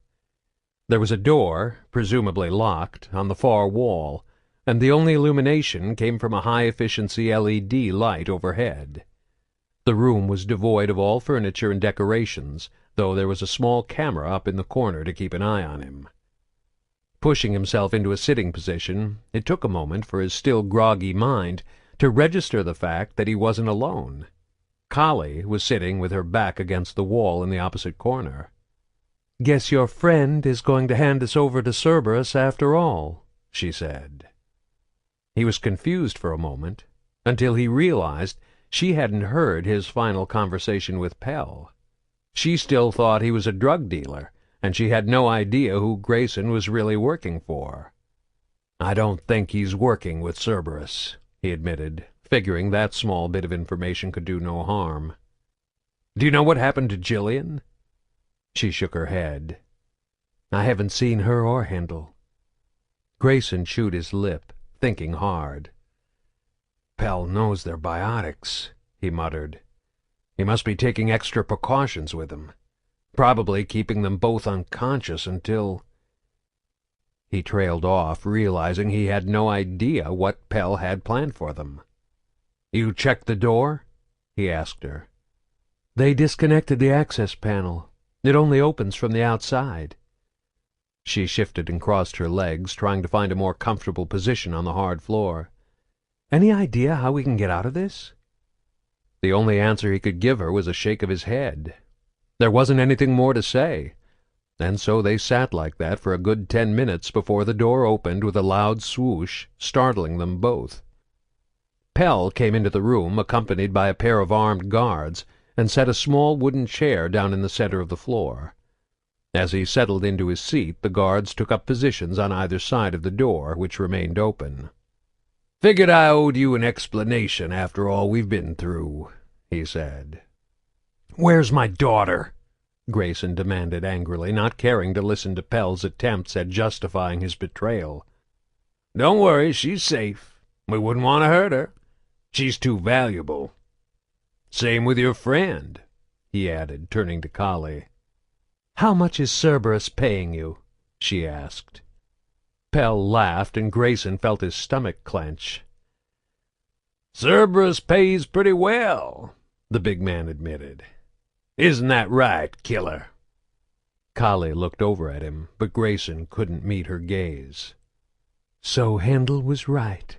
There was a door, presumably locked, on the far wall, and the only illumination came from a high-efficiency LED light overhead. The room was devoid of all furniture and decorations, though there was a small camera up in the corner to keep an eye on him. Pushing himself into a sitting position, it took a moment for his still groggy mind to register the fact that he wasn't alone. Colley was sitting with her back against the wall in the opposite corner. "Guess your friend is going to hand us over to Cerberus after all," she said. He was confused for a moment, until he realized she hadn't heard his final conversation with Pell. She still thought he was a drug dealer, and she had no idea who Grayson was really working for. "I don't think he's working with Cerberus," he admitted, figuring that small bit of information could do no harm. "Do you know what happened to Jillian?" She shook her head. "I haven't seen her or Hendel." Grayson chewed his lip, thinking hard. "Pell knows they're biotics," he muttered. "He must be taking extra precautions with them. Probably keeping them both unconscious until—" He trailed off, realizing he had no idea what Pell had planned for them. "You checked the door?" he asked her. "They disconnected the access panel. It only opens from the outside." She shifted and crossed her legs, trying to find a more comfortable position on the hard floor. "Any idea how we can get out of this?" The only answer he could give her was a shake of his head. There wasn't anything more to say, and so they sat like that for a good 10 minutes before the door opened with a loud swoosh, startling them both. Pell came into the room, accompanied by a pair of armed guards, and set a small wooden chair down in the center of the floor. As he settled into his seat, the guards took up positions on either side of the door, which remained open. "Figured I owed you an explanation after all we've been through," he said. "Where's my daughter?" Grayson demanded angrily, not caring to listen to Pell's attempts at justifying his betrayal. "Don't worry, she's safe. We wouldn't want to hurt her. She's too valuable. Same with your friend," he added, turning to Kali. "How much is Cerberus paying you?" she asked. Pell laughed, and Grayson felt his stomach clench. "Cerberus pays pretty well," the big man admitted. "Isn't that right, killer?" Kali looked over at him, but Grayson couldn't meet her gaze. "So Hendel was right,"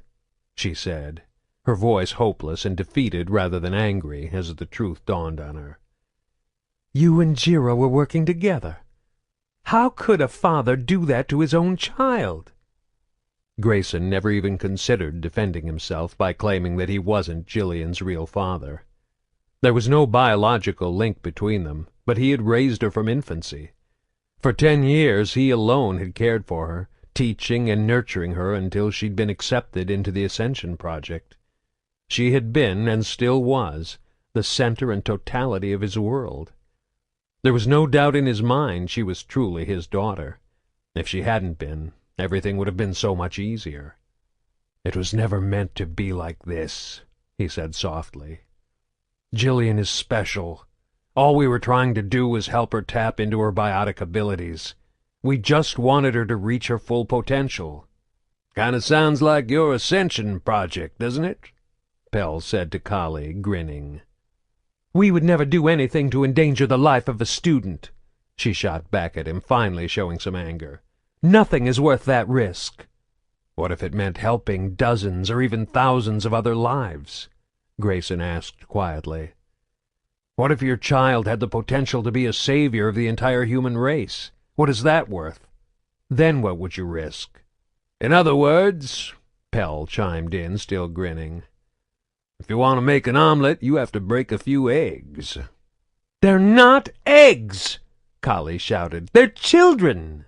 she said, her voice hopeless and defeated rather than angry as the truth dawned on her. "You and Jiro were working together. How could a father do that to his own child?" Grayson never even considered defending himself by claiming that he wasn't Jillian's real father. There was no biological link between them, but he had raised her from infancy. For 10 years he alone had cared for her, teaching and nurturing her until she'd been accepted into the Ascension project. She had been, and still was, the center and totality of his world. There was no doubt in his mind she was truly his daughter. If she hadn't been, everything would have been so much easier. "It was never meant to be like this," he said softly. "Jillian is special. All we were trying to do was help her tap into her biotic abilities. We just wanted her to reach her full potential." "Kinda sounds like your Ascension project, doesn't it?" Pell said to Kali, grinning. "We would never do anything to endanger the life of a student," she shot back at him, finally showing some anger. "Nothing is worth that risk." "What if it meant helping dozens or even thousands of other lives?" Grayson asked quietly. "What if your child had the potential to be a savior of the entire human race? What is that worth? Then what would you risk?" "In other words," Pell chimed in, still grinning, "if you want to make an omelet, you have to break a few eggs." "They're not eggs!" Kali shouted. "They're children!"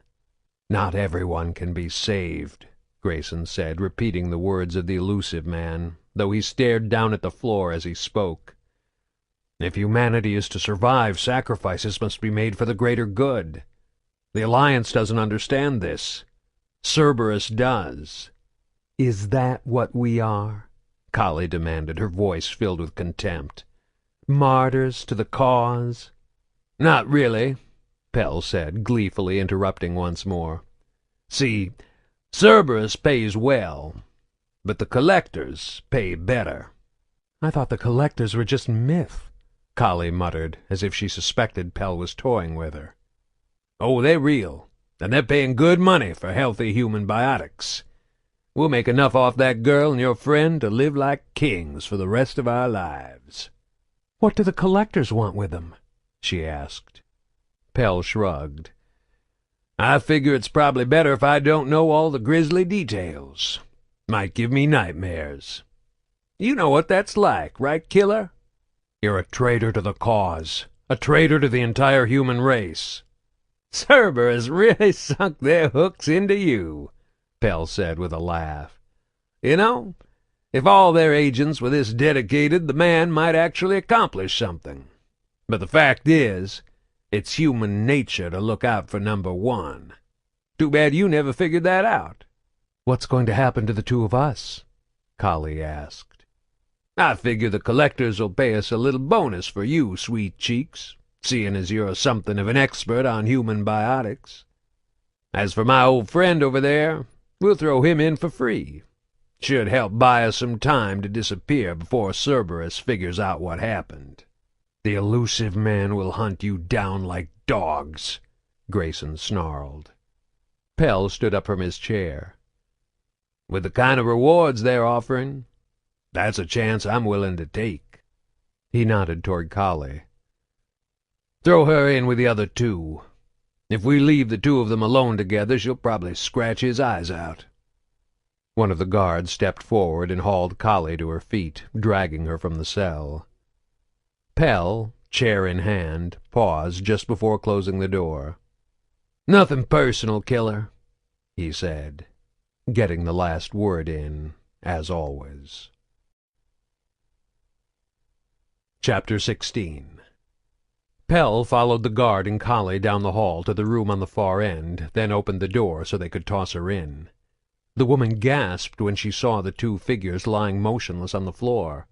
"Not everyone can be saved," Grayson said, repeating the words of the Elusive Man, though he stared down at the floor as he spoke. "If humanity is to survive, sacrifices must be made for the greater good. The Alliance doesn't understand this. Cerberus does." "Is that what we are?" Kali demanded, her voice filled with contempt. "Martyrs to the cause?" "Not really," Pell said, gleefully interrupting once more. "See, Cerberus pays well, but the collectors pay better." "I thought the collectors were just myth," Kali muttered, as if she suspected Pell was toying with her. "Oh, they're real, and they're paying good money for healthy human biotics. We'll make enough off that girl and your friend to live like kings for the rest of our lives." "What do the collectors want with them?" she asked. Pell shrugged. "I figure it's probably better if I don't know all the grisly details. Might give me nightmares. You know what that's like, right, killer?" "You're a traitor to the cause, a traitor to the entire human race." "Cerberus really sunk their hooks into you," Pell said with a laugh. "You know, if all their agents were this dedicated, the man might actually accomplish something. But the fact is, it's human nature to look out for number one. Too bad you never figured that out." "What's going to happen to the two of us?" Kali asked.
I figure the collectors will pay us a little bonus for you, sweet cheeks, seeing as you're something of an expert on human biotics. As for my old friend over there, we'll throw him in for free. Should help buy us some time to disappear before Cerberus figures out what happened. The Elusive Man will hunt you down like dogs, Grayson snarled. Pell stood up from his chair. With the kind of rewards they're offering, that's a chance I'm willing to take. He nodded toward Collie. Throw her in with the other two. If we leave the two of them alone together, she'll probably scratch his eyes out. One of the guards stepped forward and hauled Collie to her feet, dragging her from the cell. Pell, chair in hand, paused just before closing the door. "Nothing personal, killer," he said, getting the last word in, as always. Chapter 16. Pell followed the guard and Collie down the hall to the room on the far end, then opened the door so they could toss her in. The woman gasped when she saw the two figures lying motionless on the floor.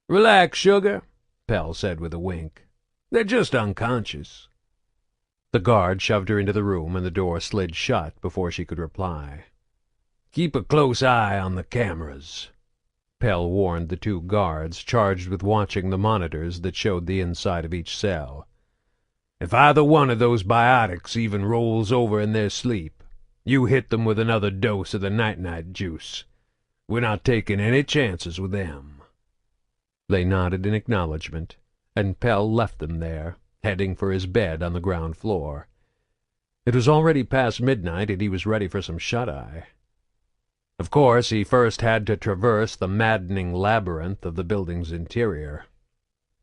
"Relax, sugar," Pell said with a wink. "They're just unconscious." The guard shoved her into the room, and the door slid shut before she could reply. "Keep a close eye on the cameras," Pell warned the two guards charged with watching the monitors that showed the inside of each cell. "If either one of those biotics even rolls over in their sleep, you hit them with another dose of the night-night juice. We're not taking any chances with them." They nodded in acknowledgment, and Pell left them there, heading for his bed on the ground floor. It was already past midnight, and he was ready for some shut-eye. Of course, he first had to traverse the maddening labyrinth of the building's interior.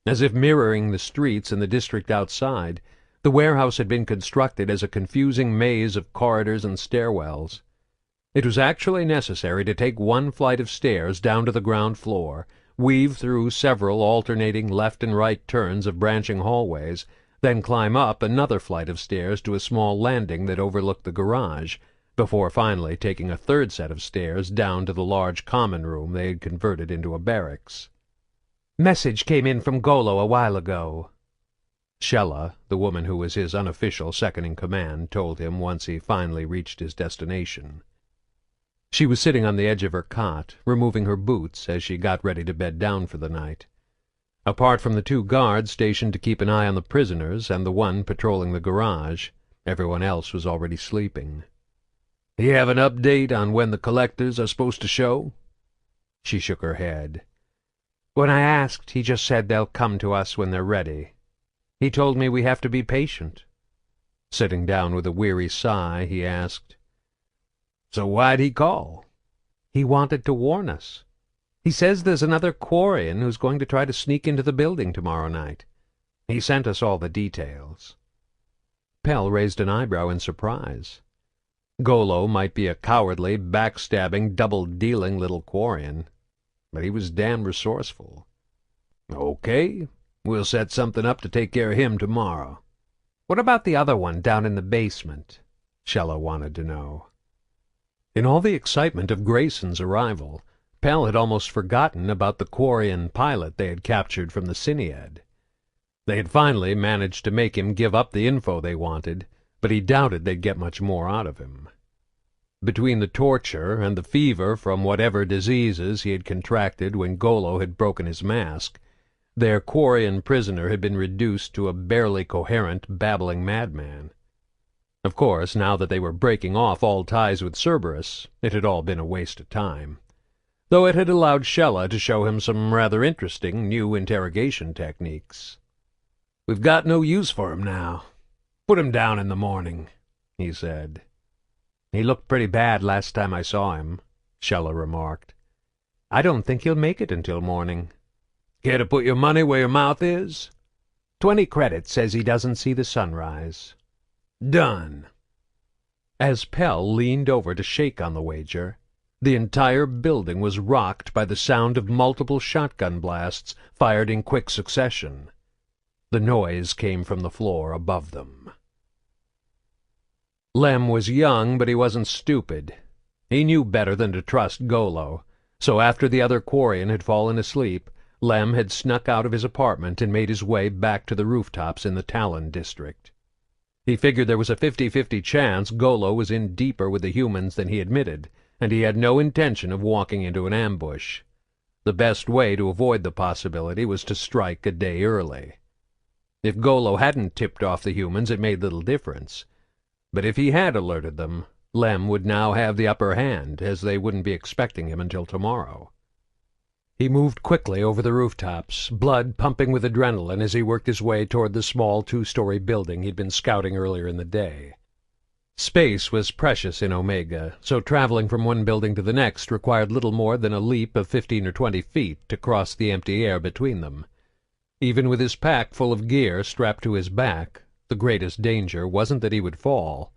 As if mirroring the streets in the district outside, the warehouse had been constructed as a confusing maze of corridors and stairwells. It was actually necessary to take one flight of stairs down to the ground floor, weave through several alternating left and right turns of branching hallways, then climb up another flight of stairs to a small landing that overlooked the garage, before finally taking a third set of stairs down to the large common room they had converted into a barracks.
"Message came in from Golo a while ago,"
Shella, the woman who was his unofficial second-in-command, told him once he finally reached his destination. She was sitting on the edge of her cot, removing her boots as she got ready to bed down for the night. Apart from the two guards stationed to keep an eye on the prisoners and the one patrolling the garage, everyone else was already sleeping. "You have an update on when the collectors are supposed to show?" She shook her head.
"When I asked, he just said they'll come to us when they're ready. He told me we have to be patient."
Sitting down with a weary sigh, he asked,
"So why'd he call?"
"He wanted to warn us. He says there's another Quarian who's going to try to sneak into the building tomorrow night. He sent us all the details."
Pell raised an eyebrow in surprise. Golo might be a cowardly, backstabbing, double-dealing little Quarian, but he was damn resourceful.
"Okay, we'll set something up to take care of him tomorrow."
"What about the other one down in the basement?" Shella wanted to know.
In all the excitement of Grayson's arrival, Pell had almost forgotten about the Quarian pilot they had captured from the Cyniad. They had finally managed to make him give up the info they wanted, but he doubted they'd get much more out of him. Between the torture and the fever from whatever diseases he had contracted when Golo had broken his mask, their Quarian prisoner had been reduced to a barely coherent, babbling madman. Of course, now that they were breaking off all ties with Cerberus, it had all been a waste of time, though it had allowed Shella to show him some rather interesting new interrogation techniques.
"We've got no use for him now. Put him down in the morning," he said.
"He looked pretty bad last time I saw him," Shella remarked. "I don't think he'll make it until morning."
"Care to put your money where your mouth is?"
20 credits says he doesn't see the sunrise."
"Done."
As Pell leaned over to shake on the wager, the entire building was rocked by the sound of multiple shotgun blasts fired in quick succession. The noise came from the floor above them. Lem was young, but he wasn't stupid. He knew better than to trust Golo, So after the other Quarian had fallen asleep, Lem had snuck out of his apartment and made his way back to the rooftops in the Talon district. He figured there was a 50-50 chance Golo was in deeper with the humans than he admitted, and he had no intention of walking into an ambush. The best way to avoid the possibility was to strike a day early. If Golo hadn't tipped off the humans, it made little difference. But if he had alerted them, Lem would now have the upper hand, as they wouldn't be expecting him until tomorrow. He moved quickly over the rooftops, blood pumping with adrenaline as he worked his way toward the small 2-story building he'd been scouting earlier in the day. Space was precious in Omega, so traveling from one building to the next required little more than a leap of 15 or 20 feet to cross the empty air between them. Even with his pack full of gear strapped to his back, the greatest danger wasn't that he would fall.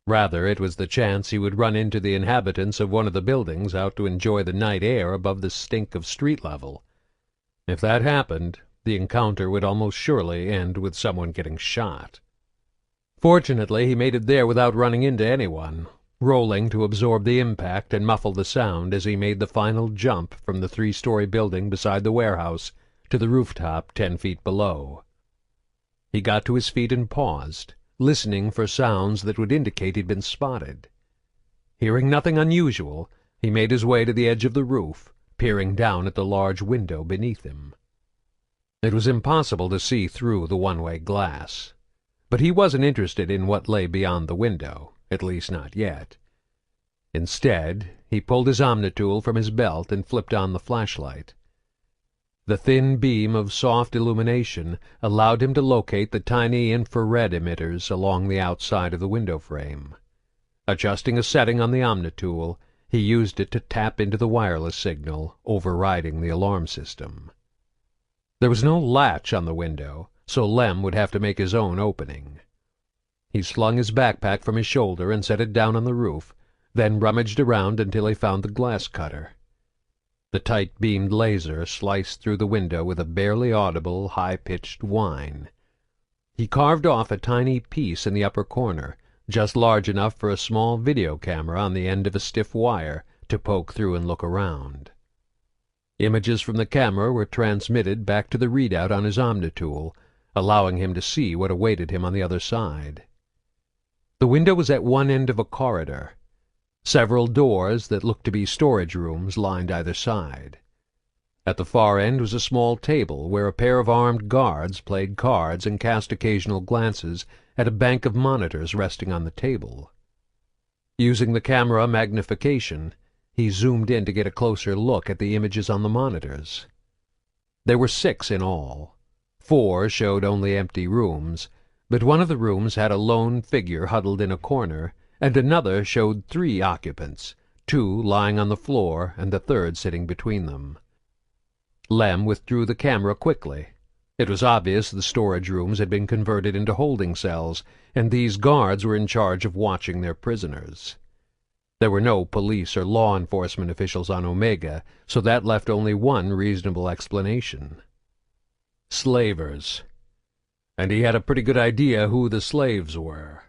Rather, it was the chance he would run into the inhabitants of one of the buildings out to enjoy the night air above the stink of street level. If that happened, the encounter would almost surely end with someone getting shot. Fortunately, he made it there without running into anyone, rolling to absorb the impact and muffle the sound as he made the final jump from the 3-story building beside the warehouse to the rooftop 10 feet below. He got to his feet and paused, listening for sounds that would indicate he'd been spotted. Hearing nothing unusual, he made his way to the edge of the roof, peering down at the large window beneath him. It was impossible to see through the one-way glass, but he wasn't interested in what lay beyond the window, at least not yet. Instead, he pulled his omnitool from his belt and flipped on the flashlight. The thin beam of soft illumination allowed him to locate the tiny infrared emitters along the outside of the window frame. Adjusting a setting on the omnitool, he used it to tap into the wireless signal, overriding the alarm system. There was no latch on the window, so Lem would have to make his own opening. He slung his backpack from his shoulder and set it down on the roof, then rummaged around until he found the glass cutter. The tight-beamed laser sliced through the window with a barely audible, high-pitched whine. He carved off a tiny piece in the upper corner, just large enough for a small video camera on the end of a stiff wire to poke through and look around. Images from the camera were transmitted back to the readout on his omnitool, allowing him to see what awaited him on the other side. The window was at one end of a corridor. Several doors that looked to be storage rooms lined either side. At the far end was a small table where a pair of armed guards played cards and cast occasional glances at a bank of monitors resting on the table. Using the camera magnification, he zoomed in to get a closer look at the images on the monitors. There were 6 in all. 4 showed only empty rooms, but one of the rooms had a lone figure huddled in a corner, and another showed 3 occupants, 2 lying on the floor and the third sitting between them. Lem withdrew the camera quickly. It was obvious the storage rooms had been converted into holding cells, and these guards were in charge of watching their prisoners. There were no police or law enforcement officials on Omega, so that left only one reasonable explanation. Slavers. And he had a pretty good idea who the slaves were.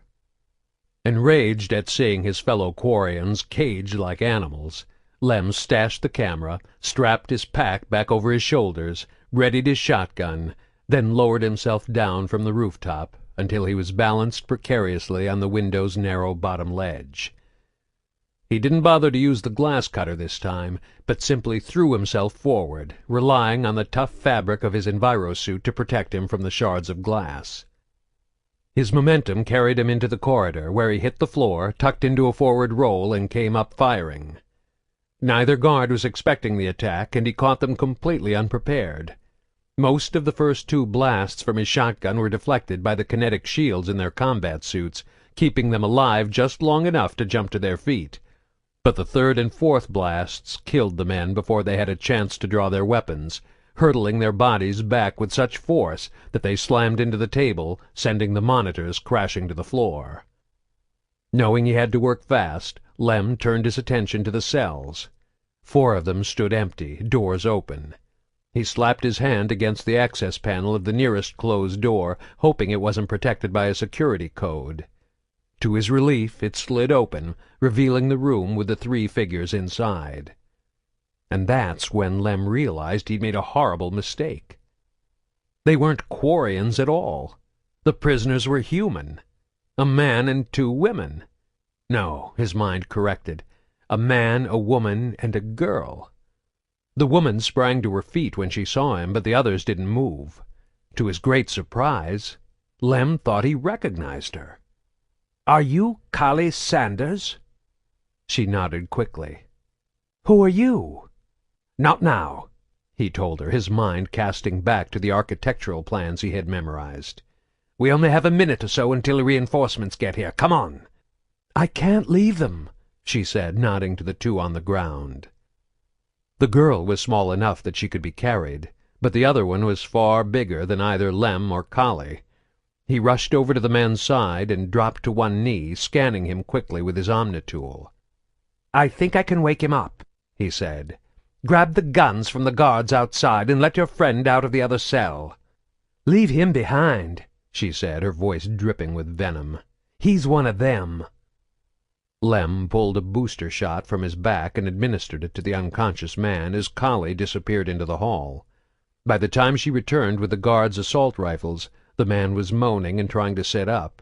Enraged at seeing his fellow Quarians caged like animals, Lem stashed the camera, strapped his pack back over his shoulders, readied his shotgun, then lowered himself down from the rooftop until he was balanced precariously on the window's narrow bottom ledge. He didn't bother to use the glass cutter this time, but simply threw himself forward, relying on the tough fabric of his envirosuit to protect him from the shards of glass. His momentum carried him into the corridor, where he hit the floor, tucked into a forward roll, and came up firing. Neither guard was expecting the attack, and he caught them completely unprepared. Most of the first 2 blasts from his shotgun were deflected by the kinetic shields in their combat suits, keeping them alive just long enough to jump to their feet. But the 3rd and 4th blasts killed the men before they had a chance to draw their weapons, hurtling their bodies back with such force that they slammed into the table, sending the monitors crashing to the floor. Knowing he had to work fast, Lem turned his attention to the cells. 4 of them stood empty, doors open. He slapped his hand against the access panel of the nearest closed door, hoping it wasn't protected by a security code. To his relief, it slid open, revealing the room with the 3 figures inside. And that's when Lem realized he'd made a horrible mistake. They weren't Quarians at all. The prisoners were human. A man and 2 women. No, his mind corrected. A man, a woman, and a girl. The woman sprang to her feet when she saw him, but the others didn't move. To his great surprise, Lem thought he recognized her.
"Are you Callie Sanders?"
She nodded quickly.
"Who are you?"
"Not now," he told her, his mind casting back to the architectural plans he had memorized. "We only have a minute or so until reinforcements get here. Come on."
"I can't leave them,"
she said, nodding to the 2 on the ground. The girl was small enough that she could be carried, but the other one was far bigger than either Lem or Callie. He rushed over to the man's side and dropped to one knee, scanning him quickly with his omnitool.
"I think I can wake him up," he said. "Grab the guns from the guards outside and let your friend out of the other cell." "Leave him behind," she said, her voice dripping with venom. "He's one of them."
Lem pulled a booster shot from his back and administered it to the unconscious man as Callie disappeared into the hall. By the time she returned with the guards' assault rifles, the man was moaning and trying to sit up.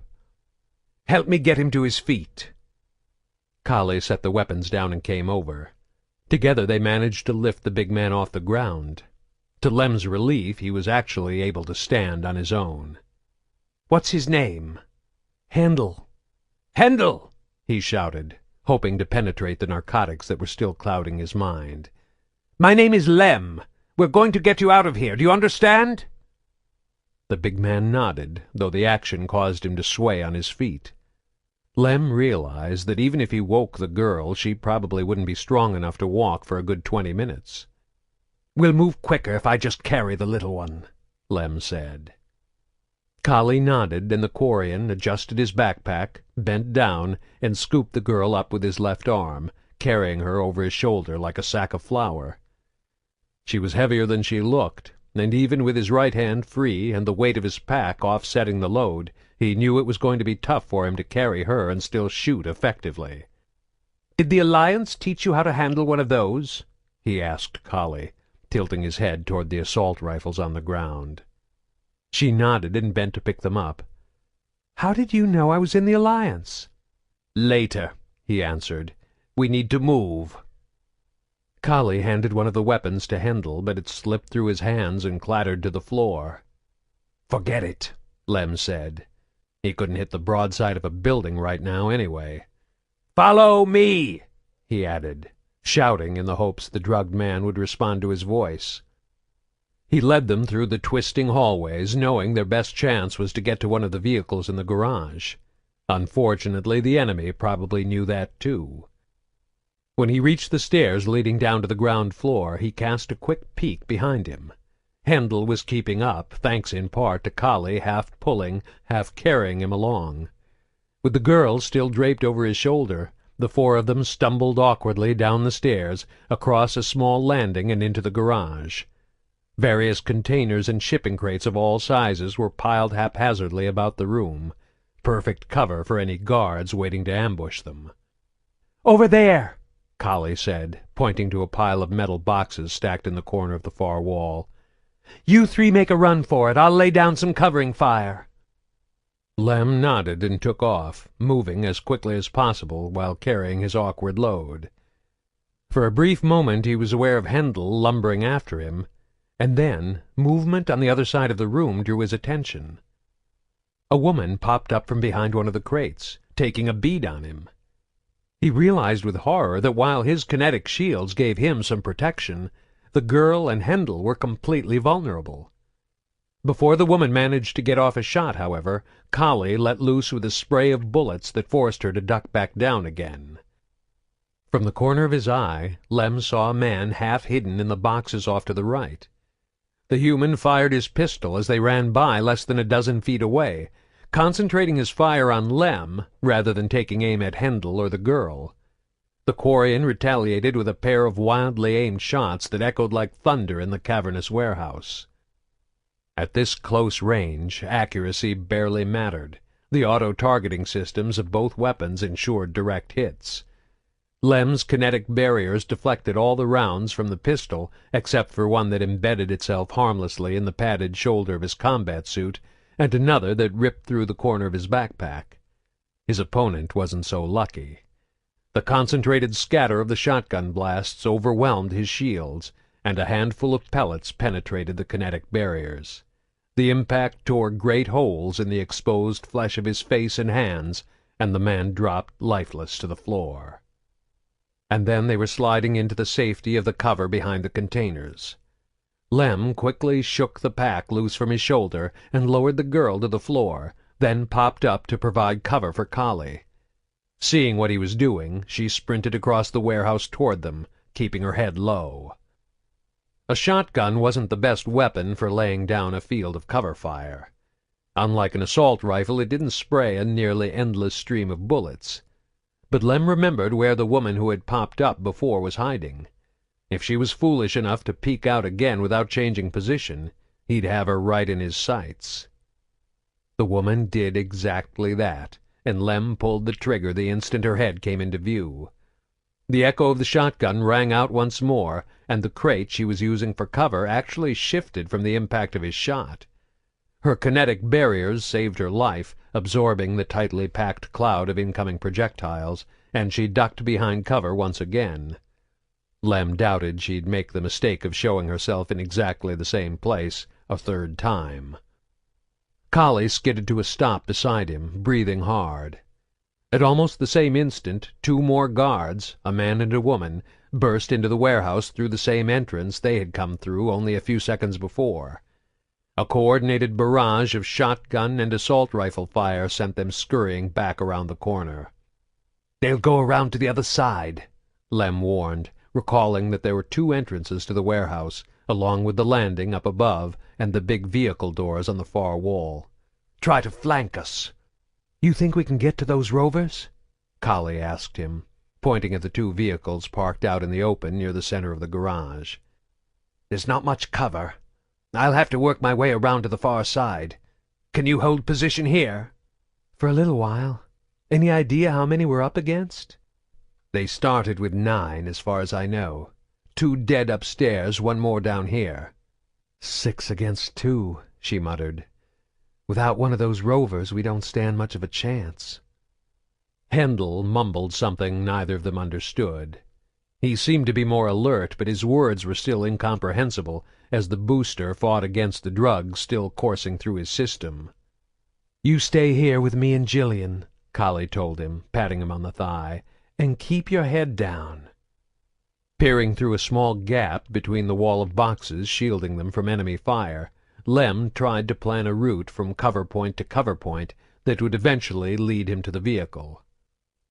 "Help me get him to his feet."
Callie set the weapons down and came over. Together they managed to lift the big man off the ground. To Lem's relief, he was actually able to stand on his own.
"What's his name?"
"Handel."
"Handel!"
he shouted, hoping to penetrate the narcotics that were still clouding his mind.
"My name is Lem. We're going to get you out of here. Do you understand?"
The big man nodded, though the action caused him to sway on his feet. Lem realized that even if he woke the girl, she probably wouldn't be strong enough to walk for a good 20 minutes.
"We'll move quicker if I just carry the little one,"
Lem said. Callie nodded, and the Quarian adjusted his backpack, bent down, and scooped the girl up with his left arm, carrying her over his shoulder like a sack of flour. She was heavier than she looked, and even with his right hand free and the weight of his pack offsetting the load, he knew it was going to be tough for him to carry her and still shoot effectively.
"Did the Alliance teach you how to handle one of those?"
he asked Callie, tilting his head toward the assault rifles on the ground. She nodded and bent to pick them up.
"How did you know I was in the Alliance?"
"Later," he answered. "We need to move." Callie handed one of the weapons to Handel, but it slipped through his hands and clattered to the floor.
"Forget it,"
Lem said. He couldn't hit the broadside of a building right now anyway.
"Follow me,"
he added, shouting in the hopes the drugged man would respond to his voice. He led them through the twisting hallways, knowing their best chance was to get to one of the vehicles in the garage. Unfortunately, the enemy probably knew that too. When he reached the stairs leading down to the ground floor, he cast a quick peek behind him. Handel was keeping up, thanks in part to Callie half pulling, half carrying him along. With the girl still draped over his shoulder, the 4 of them stumbled awkwardly down the stairs, across a small landing and into the garage. Various containers and shipping crates of all sizes were piled haphazardly about the room, perfect cover for any guards waiting to ambush them.
"Over there,"
Callie said, pointing to a pile of metal boxes stacked in the corner of the far wall.
"You 3 make a run for it. I'll lay down some covering fire."
Lem nodded and took off, moving as quickly as possible while carrying his awkward load. For a brief moment he was aware of Handel lumbering after him, and then movement on the other side of the room drew his attention. A woman popped up from behind one of the crates, taking a bead on him. He realized with horror that while his kinetic shields gave him some protection, the girl and Handel were completely vulnerable. Before the woman managed to get off a shot, however, Callie let loose with a spray of bullets that forced her to duck back down again. From the corner of his eye, Lem saw a man half hidden in the boxes off to the right. The human fired his pistol as they ran by less than a dozen feet away, concentrating his fire on Lem rather than taking aim at Handel or the girl. The Quarian retaliated with a pair of wildly aimed shots that echoed like thunder in the cavernous warehouse. At this close range, accuracy barely mattered. The auto-targeting systems of both weapons ensured direct hits. Lem's kinetic barriers deflected all the rounds from the pistol except for one that embedded itself harmlessly in the padded shoulder of his combat suit, and another that ripped through the corner of his backpack. His opponent wasn't so lucky. The concentrated scatter of the shotgun blasts overwhelmed his shields, and a handful of pellets penetrated the kinetic barriers. The impact tore great holes in the exposed flesh of his face and hands, and the man dropped lifeless to the floor. And then they were sliding into the safety of the cover behind the containers. Lem quickly shook the pack loose from his shoulder and lowered the girl to the floor, then popped up to provide cover for Kali. Seeing what he was doing, she sprinted across the warehouse toward them, keeping her head low. A shotgun wasn't the best weapon for laying down a field of cover fire. Unlike an assault rifle, it didn't spray a nearly endless stream of bullets. But Lem remembered where the woman who had popped up before was hiding. If she was foolish enough to peek out again without changing position, he'd have her right in his sights. The woman did exactly that, and Lem pulled the trigger the instant her head came into view. The echo of the shotgun rang out once more, and the crate she was using for cover actually shifted from the impact of his shot. Her kinetic barriers saved her life, absorbing the tightly packed cloud of incoming projectiles, and she ducked behind cover once again. Lem doubted she'd make the mistake of showing herself in exactly the same place a third time. Kali skidded to a stop beside him, breathing hard. At almost the same instant, two more guards, a man and a woman, burst into the warehouse through the same entrance they had come through only a few seconds before. A coordinated barrage of shotgun and assault rifle fire sent them scurrying back around the corner. "They'll go around to the other side," Lem warned, recalling that there were two entrances to the warehouse, along with the landing up above and the big vehicle doors on the far wall. "Try to flank us."
"You think we can get to those rovers?"
Kali asked him, pointing at the two vehicles parked out in the open near the center of the garage.
"There's not much cover. I'll have to work my way around to the far side. Can you hold position here?"
"For a little while. Any idea how many we're up against?"
"They started with 9, as far as I know. 2 dead upstairs, 1 more down here."
6 against 2, she muttered. "Without one of those rovers, we don't stand much of a chance."
Hendel mumbled something neither of them understood. He seemed to be more alert, but his words were still incomprehensible, as the booster fought against the drugs still coursing through his system.
"You stay here with me and Jillian,"
Kali told him, patting him on the thigh,
"and keep your head down."
Peering through a small gap between the wall of boxes shielding them from enemy fire, Lem tried to plan a route from cover point to cover point that would eventually lead him to the vehicle.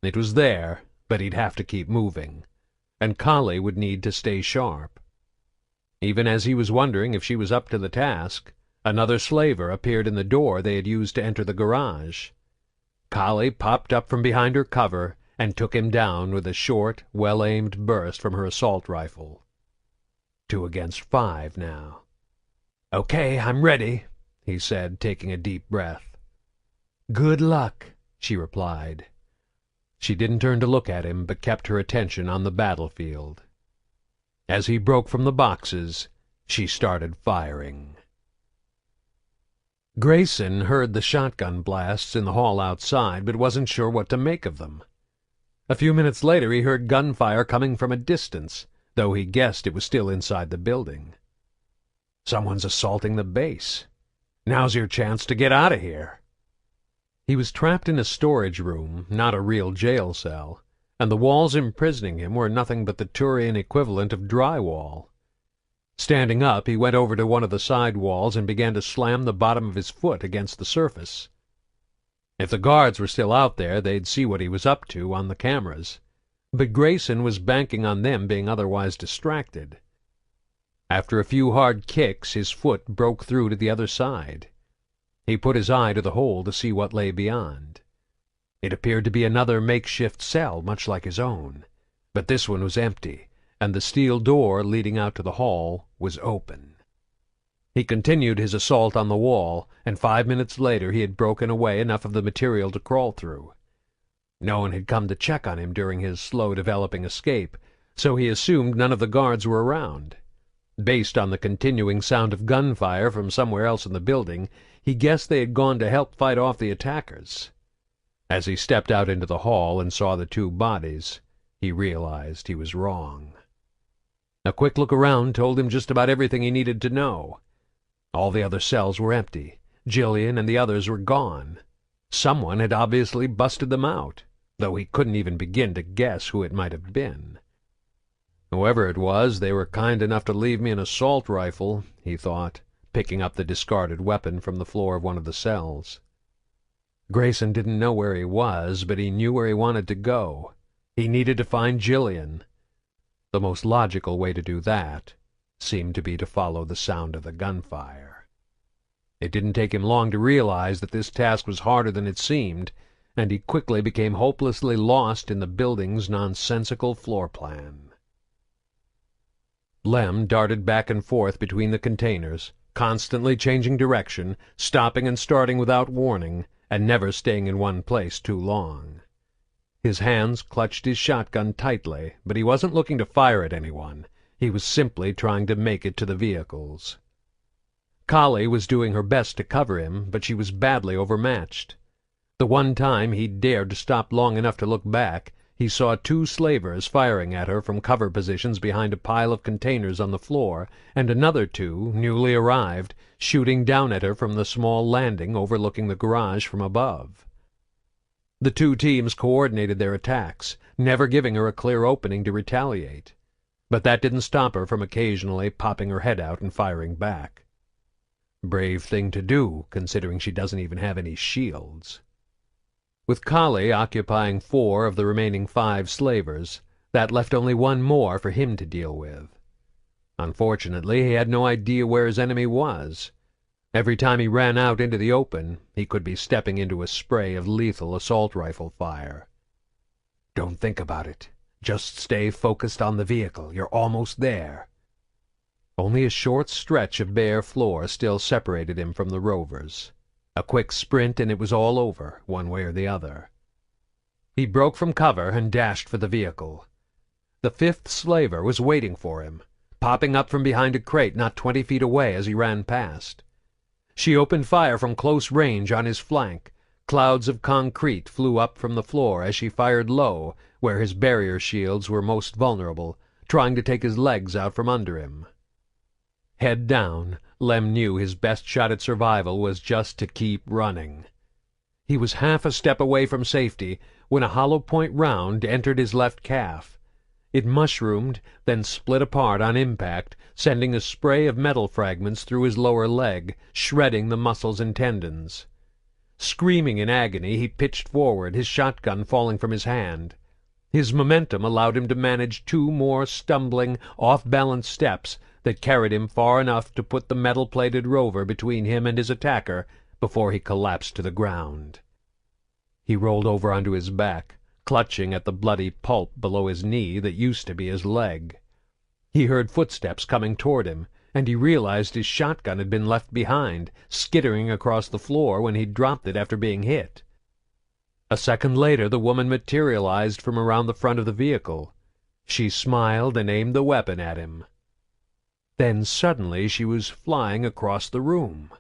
It was there, but he'd have to keep moving, and Kali would need to stay sharp. Even as he was wondering if she was up to the task, another slaver appeared in the door they had used to enter the garage. Kali popped up from behind her cover and took him down with a short, well-aimed burst from her assault rifle. 2 against 5 now. "Okay, I'm ready," he said, taking a deep breath.
"Good luck,"
she replied. She didn't turn to look at him, but kept her attention on the battlefield. As he broke from the boxes, she started firing. Grayson heard the shotgun blasts in the hall outside, but wasn't sure what to make of them. A few minutes later he heard gunfire coming from a distance, though he guessed it was still inside the building. "Someone's assaulting the base. Now's your chance to get out of here." He was trapped in a storage room, not a real jail cell, and the walls imprisoning him were nothing but the Turian equivalent of drywall. Standing up, he went over to one of the side walls and began to slam the bottom of his foot against the surface. If the guards were still out there, they'd see what he was up to on the cameras, but Grayson was banking on them being otherwise distracted. After a few hard kicks, his foot broke through to the other side. He put his eye to the hole to see what lay beyond. It appeared to be another makeshift cell, much like his own, but this one was empty, and the steel door leading out to the hall was open. He continued his assault on the wall, and 5 minutes later he had broken away enough of the material to crawl through. No one had come to check on him during his slow-developing escape, so he assumed none of the guards were around. Based on the continuing sound of gunfire from somewhere else in the building, he guessed they had gone to help fight off the attackers. As he stepped out into the hall and saw the two bodies, he realized he was wrong. A quick look around told him just about everything he needed to know. All the other cells were empty. Jillian and the others were gone. Someone had obviously busted them out, though he couldn't even begin to guess who it might have been. Whoever it was, they were kind enough to leave me an assault rifle, he thought, picking up the discarded weapon from the floor of one of the cells. Grayson didn't know where he was, but he knew where he wanted to go. He needed to find Jillian. The most logical way to do that seemed to be to follow the sound of the gunfire. It didn't take him long to realize that this task was harder than it seemed, and he quickly became hopelessly lost in the building's nonsensical floor plan. Lem darted back and forth between the containers, constantly changing direction, stopping and starting without warning, and never staying in one place too long. His hands clutched his shotgun tightly, but he wasn't looking to fire at anyone. He was simply trying to make it to the vehicles. Collie was doing her best to cover him, but she was badly overmatched. The one time he dared to stop long enough to look back, he saw two slavers firing at her from cover positions behind a pile of containers on the floor, and another two, newly arrived, shooting down at her from the small landing overlooking the garage from above. The two teams coordinated their attacks, never giving her a clear opening to retaliate. But that didn't stop her from occasionally popping her head out and firing back. Brave thing to do, considering she doesn't even have any shields. With Collie occupying 4 of the remaining 5 slavers, that left only one more for him to deal with. Unfortunately, he had no idea where his enemy was. Every time he ran out into the open, he could be stepping into a spray of lethal assault rifle fire. "Don't think about it. Just stay focused on the vehicle. You're almost there." Only a short stretch of bare floor still separated him from the rovers. A quick sprint and it was all over, one way or the other. He broke from cover and dashed for the vehicle. The 5th slaver was waiting for him, popping up from behind a crate not 20 feet away as he ran past. She opened fire from close range on his flank. Clouds of concrete flew up from the floor as she fired low, where his barrier shields were most vulnerable, trying to take his legs out from under him. Head down, Lem knew his best shot at survival was just to keep running. He was half a step away from safety when a hollow-point round entered his left calf. It mushroomed, then split apart on impact, sending a spray of metal fragments through his lower leg, shredding the muscles and tendons. Screaming in agony, he pitched forward, his shotgun falling from his hand. His momentum allowed him to manage 2 more stumbling, off-balance steps that carried him far enough to put the metal-plated rover between him and his attacker before he collapsed to the ground. He rolled over onto his back, clutching at the bloody pulp below his knee that used to be his leg. He heard footsteps coming toward him, and he realized his shotgun had been left behind, skittering across the floor when he dropped it after being hit. A second later the woman materialized from around the front of the vehicle. She smiled and aimed the weapon at him. Then suddenly she was flying across the room.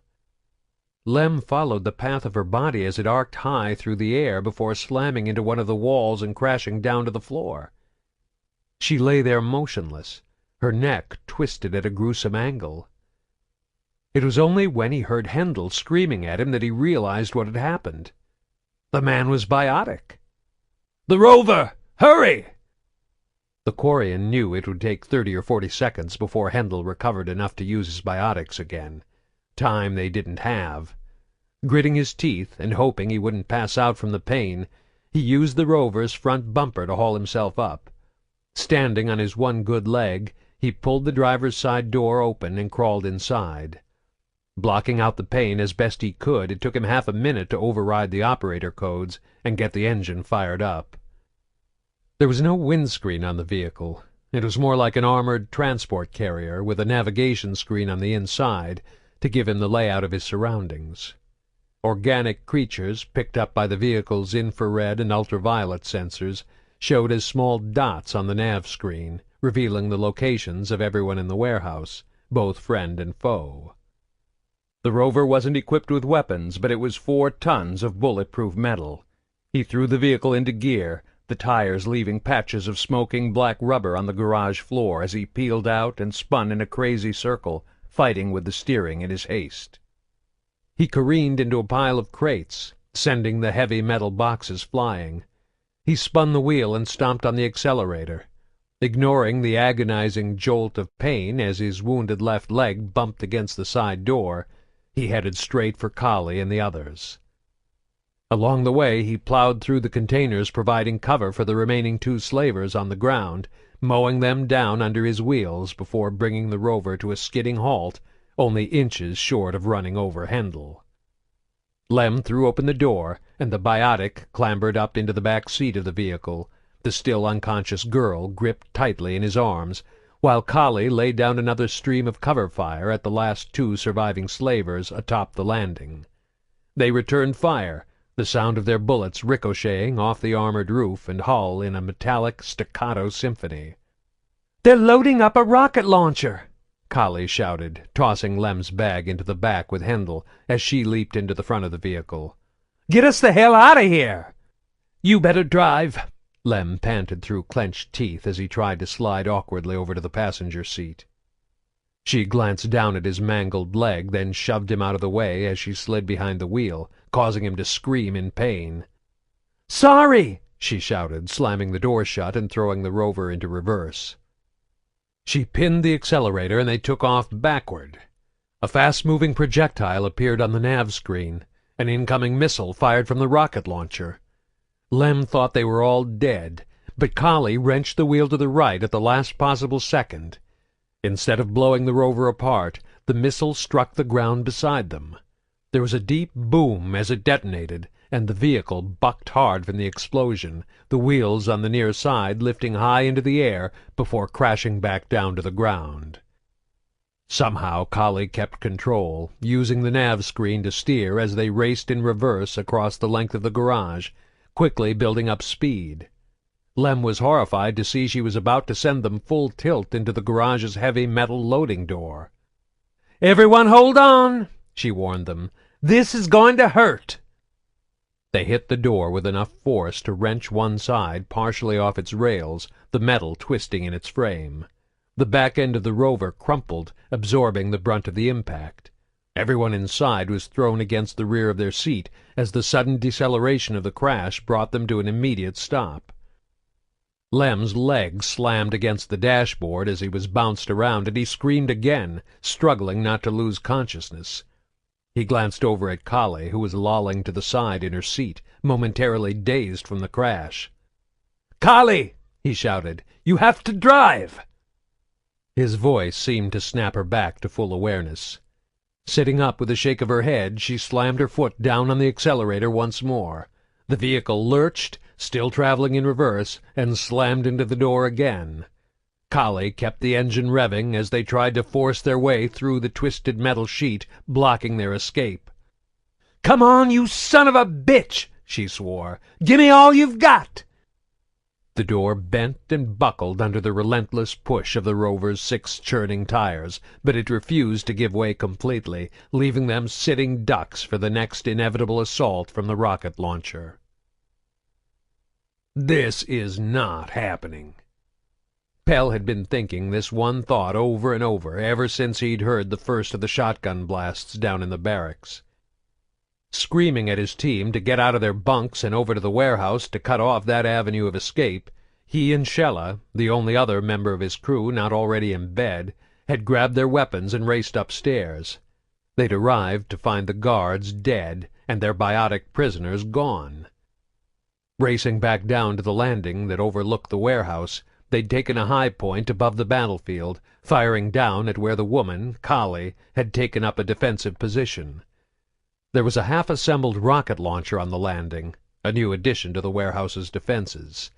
Lem followed the path of her body as it arced high through the air before slamming into one of the walls and crashing down to the floor. She lay there motionless, her neck twisted at a gruesome angle. It was only when he heard Hendel screaming at him that he realized what had happened. The man was biotic. "The rover! Hurry!" The Quarian knew it would take 30 or 40 seconds before Hendel recovered enough to use his biotics again. Time they didn't have. Gritting his teeth and hoping he wouldn't pass out from the pain, he used the rover's front bumper to haul himself up. Standing on his one good leg, he pulled the driver's side door open and crawled inside. Blocking out the pain as best he could, it took him half a minute to override the operator codes and get the engine fired up. There was no windscreen on the vehicle. It was more like an armored transport carrier with a navigation screen on the inside to give him the layout of his surroundings. Organic creatures, picked up by the vehicle's infrared and ultraviolet sensors, showed as small dots on the nav screen, revealing the locations of everyone in the warehouse, both friend and foe. The rover wasn't equipped with weapons, but it was 4 tons of bulletproof metal. He threw the vehicle into gear, the tires leaving patches of smoking black rubber on the garage floor as he peeled out and spun in a crazy circle, fighting with the steering in his haste. He careened into a pile of crates, sending the heavy metal boxes flying. He spun the wheel and stomped on the accelerator. Ignoring the agonizing jolt of pain as his wounded left leg bumped against the side door, he headed straight for Kali and the others. Along the way, he plowed through the containers providing cover for the remaining 2 slavers on the ground, mowing them down under his wheels before bringing the rover to a skidding halt, only inches short of running over Hendel. Lem threw open the door, and the biotic clambered up into the back seat of the vehicle, the still unconscious girl gripped tightly in his arms, while Kali laid down another stream of cover fire at the last 2 surviving slavers atop the landing. They returned fire, the sound of their bullets ricocheting off the armored roof and hull in a metallic staccato symphony.
"They're loading up a rocket launcher!"
Kali shouted, tossing Lem's bag into the back with Hendel as she leaped into the front of the vehicle.
"Get us the hell out of here!"
"You better drive,"
Lem panted through clenched teeth as he tried to slide awkwardly over to the passenger seat. She glanced down at his mangled leg, then shoved him out of the way as she slid behind the wheel, causing him to scream in pain.
"Sorry!"
she shouted, slamming the door shut and throwing the rover into reverse. She pinned the accelerator and they took off backward. A fast-moving projectile appeared on the nav screen, an incoming missile fired from the rocket launcher. Lem thought they were all dead, but Kali wrenched the wheel to the right at the last possible second. Instead of blowing the rover apart, the missile struck the ground beside them. There was a deep boom as it detonated, and the vehicle bucked hard from the explosion, the wheels on the near side lifting high into the air before crashing back down to the ground. Somehow Kali kept control, using the nav screen to steer as they raced in reverse across the length of the garage, quickly building up speed. Lem was horrified to see she was about to send them full tilt into the garage's heavy metal loading door.
"Everyone hold on," she warned them. "This is going to hurt."
They hit the door with enough force to wrench one side partially off its rails, the metal twisting in its frame. The back end of the rover crumpled, absorbing the brunt of the impact. Everyone inside was thrown against the rear of their seat as the sudden deceleration of the crash brought them to an immediate stop. Lem's leg slammed against the dashboard as he was bounced around, and he screamed again, struggling not to lose consciousness. He glanced over at Kali, who was lolling to the side in her seat, momentarily dazed from the crash.
"Kali!" he shouted. "You have to drive!"
His voice seemed to snap her back to full awareness. Sitting up with a shake of her head, she slammed her foot down on the accelerator once more. The vehicle lurched, still traveling in reverse, and slammed into the door again. Kali kept the engine revving as they tried to force their way through the twisted metal sheet, blocking their escape.
"Come on, you son of a bitch!" she swore. "Gimme all you've got!"
The door bent and buckled under the relentless push of the rover's 6 churning tires, but it refused to give way completely, leaving them sitting ducks for the next inevitable assault from the rocket launcher. This is not happening. Pell had been thinking this one thought over and over ever since he'd heard the first of the shotgun blasts down in the barracks. Screaming at his team to get out of their bunks and over to the warehouse to cut off that avenue of escape, he and Shella, the only other member of his crew not already in bed, had grabbed their weapons and raced upstairs. They'd arrived to find the guards dead and their biotic prisoners gone. Racing back down to the landing that overlooked the warehouse, they'd taken a high point above the battlefield, firing down at where the woman, Kali, had taken up a defensive position. There was a half-assembled rocket launcher on the landing, a new addition to the warehouse's defenses.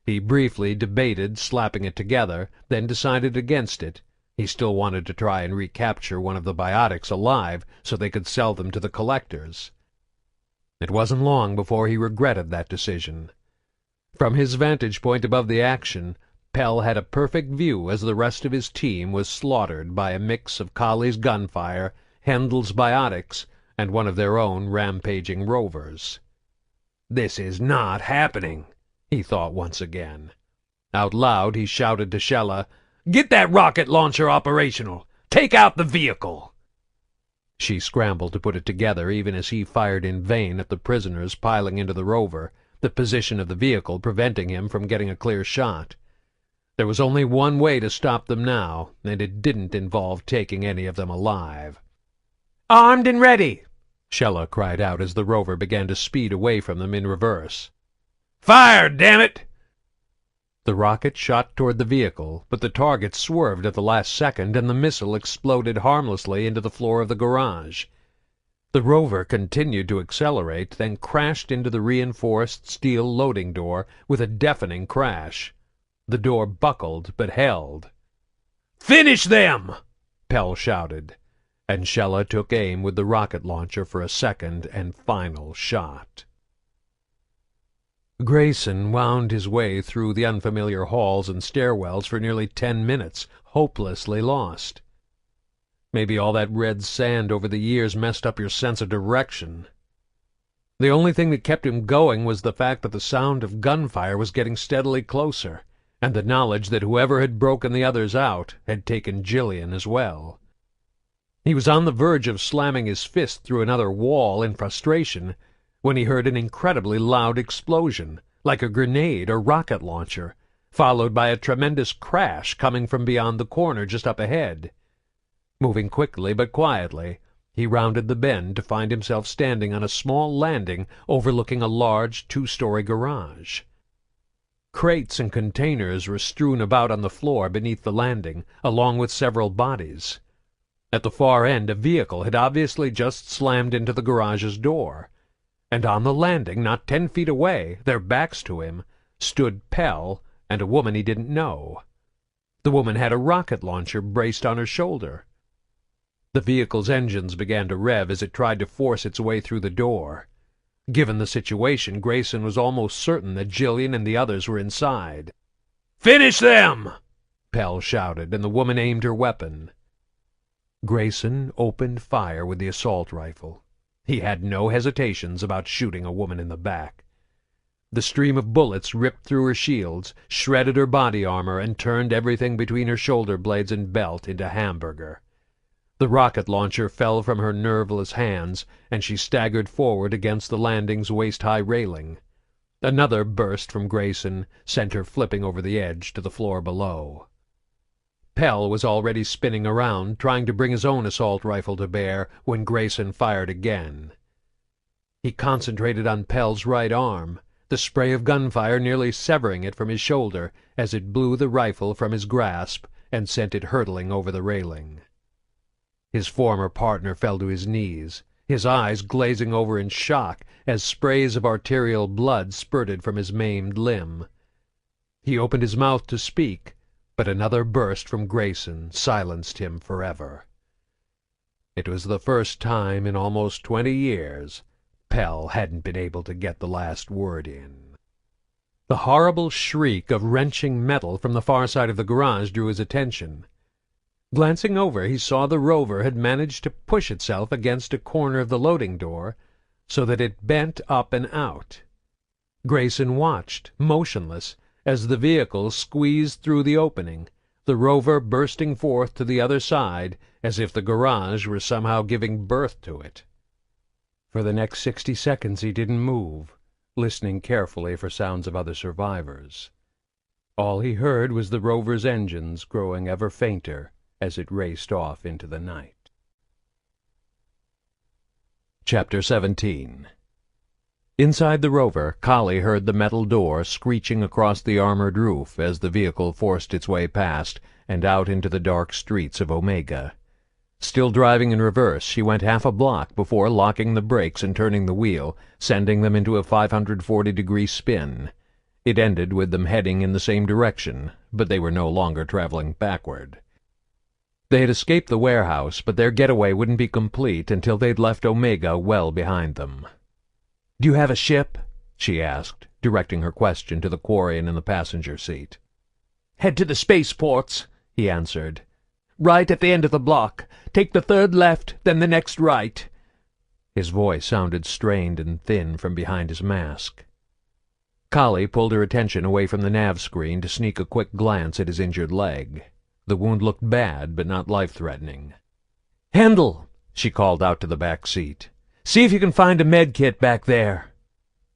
He briefly debated slapping it together, then decided against it. He still wanted to try and recapture one of the biotics alive so they could sell them to the collectors. It wasn't long before he regretted that decision. From his vantage point above the action, Pell had a perfect view as the rest of his team was slaughtered by a mix of Colley's gunfire, Handel's biotics, and one of their own rampaging rovers. "This is not happening," he thought once again. Out loud he shouted to Shella, "Get that rocket launcher operational! Take out the vehicle!" She scrambled to put it together even as he fired in vain at the prisoners piling into the rover, the position of the vehicle preventing him from getting a clear shot. There was only one way to stop them now, and it didn't involve taking any of them alive.
"Armed and ready!"
Shella cried out as the rover began to speed away from them in reverse. "Fire, damn it!" The rocket shot toward the vehicle, but the target swerved at the last second, and the missile exploded harmlessly into the floor of the garage. The rover continued to accelerate, then crashed into the reinforced steel loading door with a deafening crash. The door buckled, but held. "Finish them!" Pell shouted, and Shella took aim with the rocket launcher for a second and final shot. Grayson wound his way through the unfamiliar halls and stairwells for nearly 10 minutes, hopelessly lost. Maybe all that red sand over the years messed up your sense of direction. The only thing that kept him going was the fact that the sound of gunfire was getting steadily closer, and the knowledge that whoever had broken the others out had taken Jillian as well. He was on the verge of slamming his fist through another wall in frustration when he heard an incredibly loud explosion, like a grenade or rocket launcher, followed by a tremendous crash coming from beyond the corner just up ahead. Moving quickly but quietly, he rounded the bend to find himself standing on a small landing overlooking a large 2-story garage. Crates and containers were strewn about on the floor beneath the landing, along with several bodies. At the far end, a vehicle had obviously just slammed into the garage's door, and on the landing, not 10 feet away, their backs to him, stood Pell and a woman he didn't know. The woman had a rocket launcher braced on her shoulder. The vehicle's engines began to rev as it tried to force its way through the door. Given the situation, Grayson was almost certain that Jillian and the others were inside. "Finish them!" Pell shouted, and the woman aimed her weapon. Grayson opened fire with the assault rifle. He had no hesitations about shooting a woman in the back. The stream of bullets ripped through her shields, shredded her body armor, and turned everything between her shoulder blades and belt into hamburger. The rocket launcher fell from her nerveless hands, and she staggered forward against the landing's waist-high railing. Another burst from Grayson sent her flipping over the edge to the floor below. Pell was already spinning around, trying to bring his own assault rifle to bear, when Grayson fired again. He concentrated on Pell's right arm, the spray of gunfire nearly severing it from his shoulder as it blew the rifle from his grasp and sent it hurtling over the railing. His former partner fell to his knees, his eyes glazing over in shock as sprays of arterial blood spurted from his maimed limb. He opened his mouth to speak, but another burst from Grayson silenced him forever. It was the first time in almost 20 years Pell hadn't been able to get the last word in. The horrible shriek of wrenching metal from the far side of the garage drew his attention. Glancing over, he saw the rover had managed to push itself against a corner of the loading door so that it bent up and out. Grayson watched, motionless, as the vehicle squeezed through the opening, the rover bursting forth to the other side as if the garage were somehow giving birth to it. For the next 60 seconds he didn't move, listening carefully for sounds of other survivors. All he heard was the rover's engines growing ever fainter as it raced off into the night. Chapter 17. Inside the rover, Colley heard the metal door screeching across the armored roof as the vehicle forced its way past and out into the dark streets of Omega. Still driving in reverse, she went half a block before locking the brakes and turning the wheel, sending them into a 540-degree spin. It ended with them heading in the same direction, but they were no longer traveling backward. They had escaped the warehouse, but their getaway wouldn't be complete until they'd left Omega well behind them. "Do you have a ship?" she asked, directing her question to the Quarian in the passenger seat. "Head to the spaceports," he answered. "Right at the end of the block. Take the third left, then the next right." His voice sounded strained and thin from behind his mask. Kali pulled her attention away from the nav screen to sneak a quick glance at his injured leg. The wound looked bad, but not life-threatening. "Hendel," she called out to the back seat. "See if you can find a med kit back there."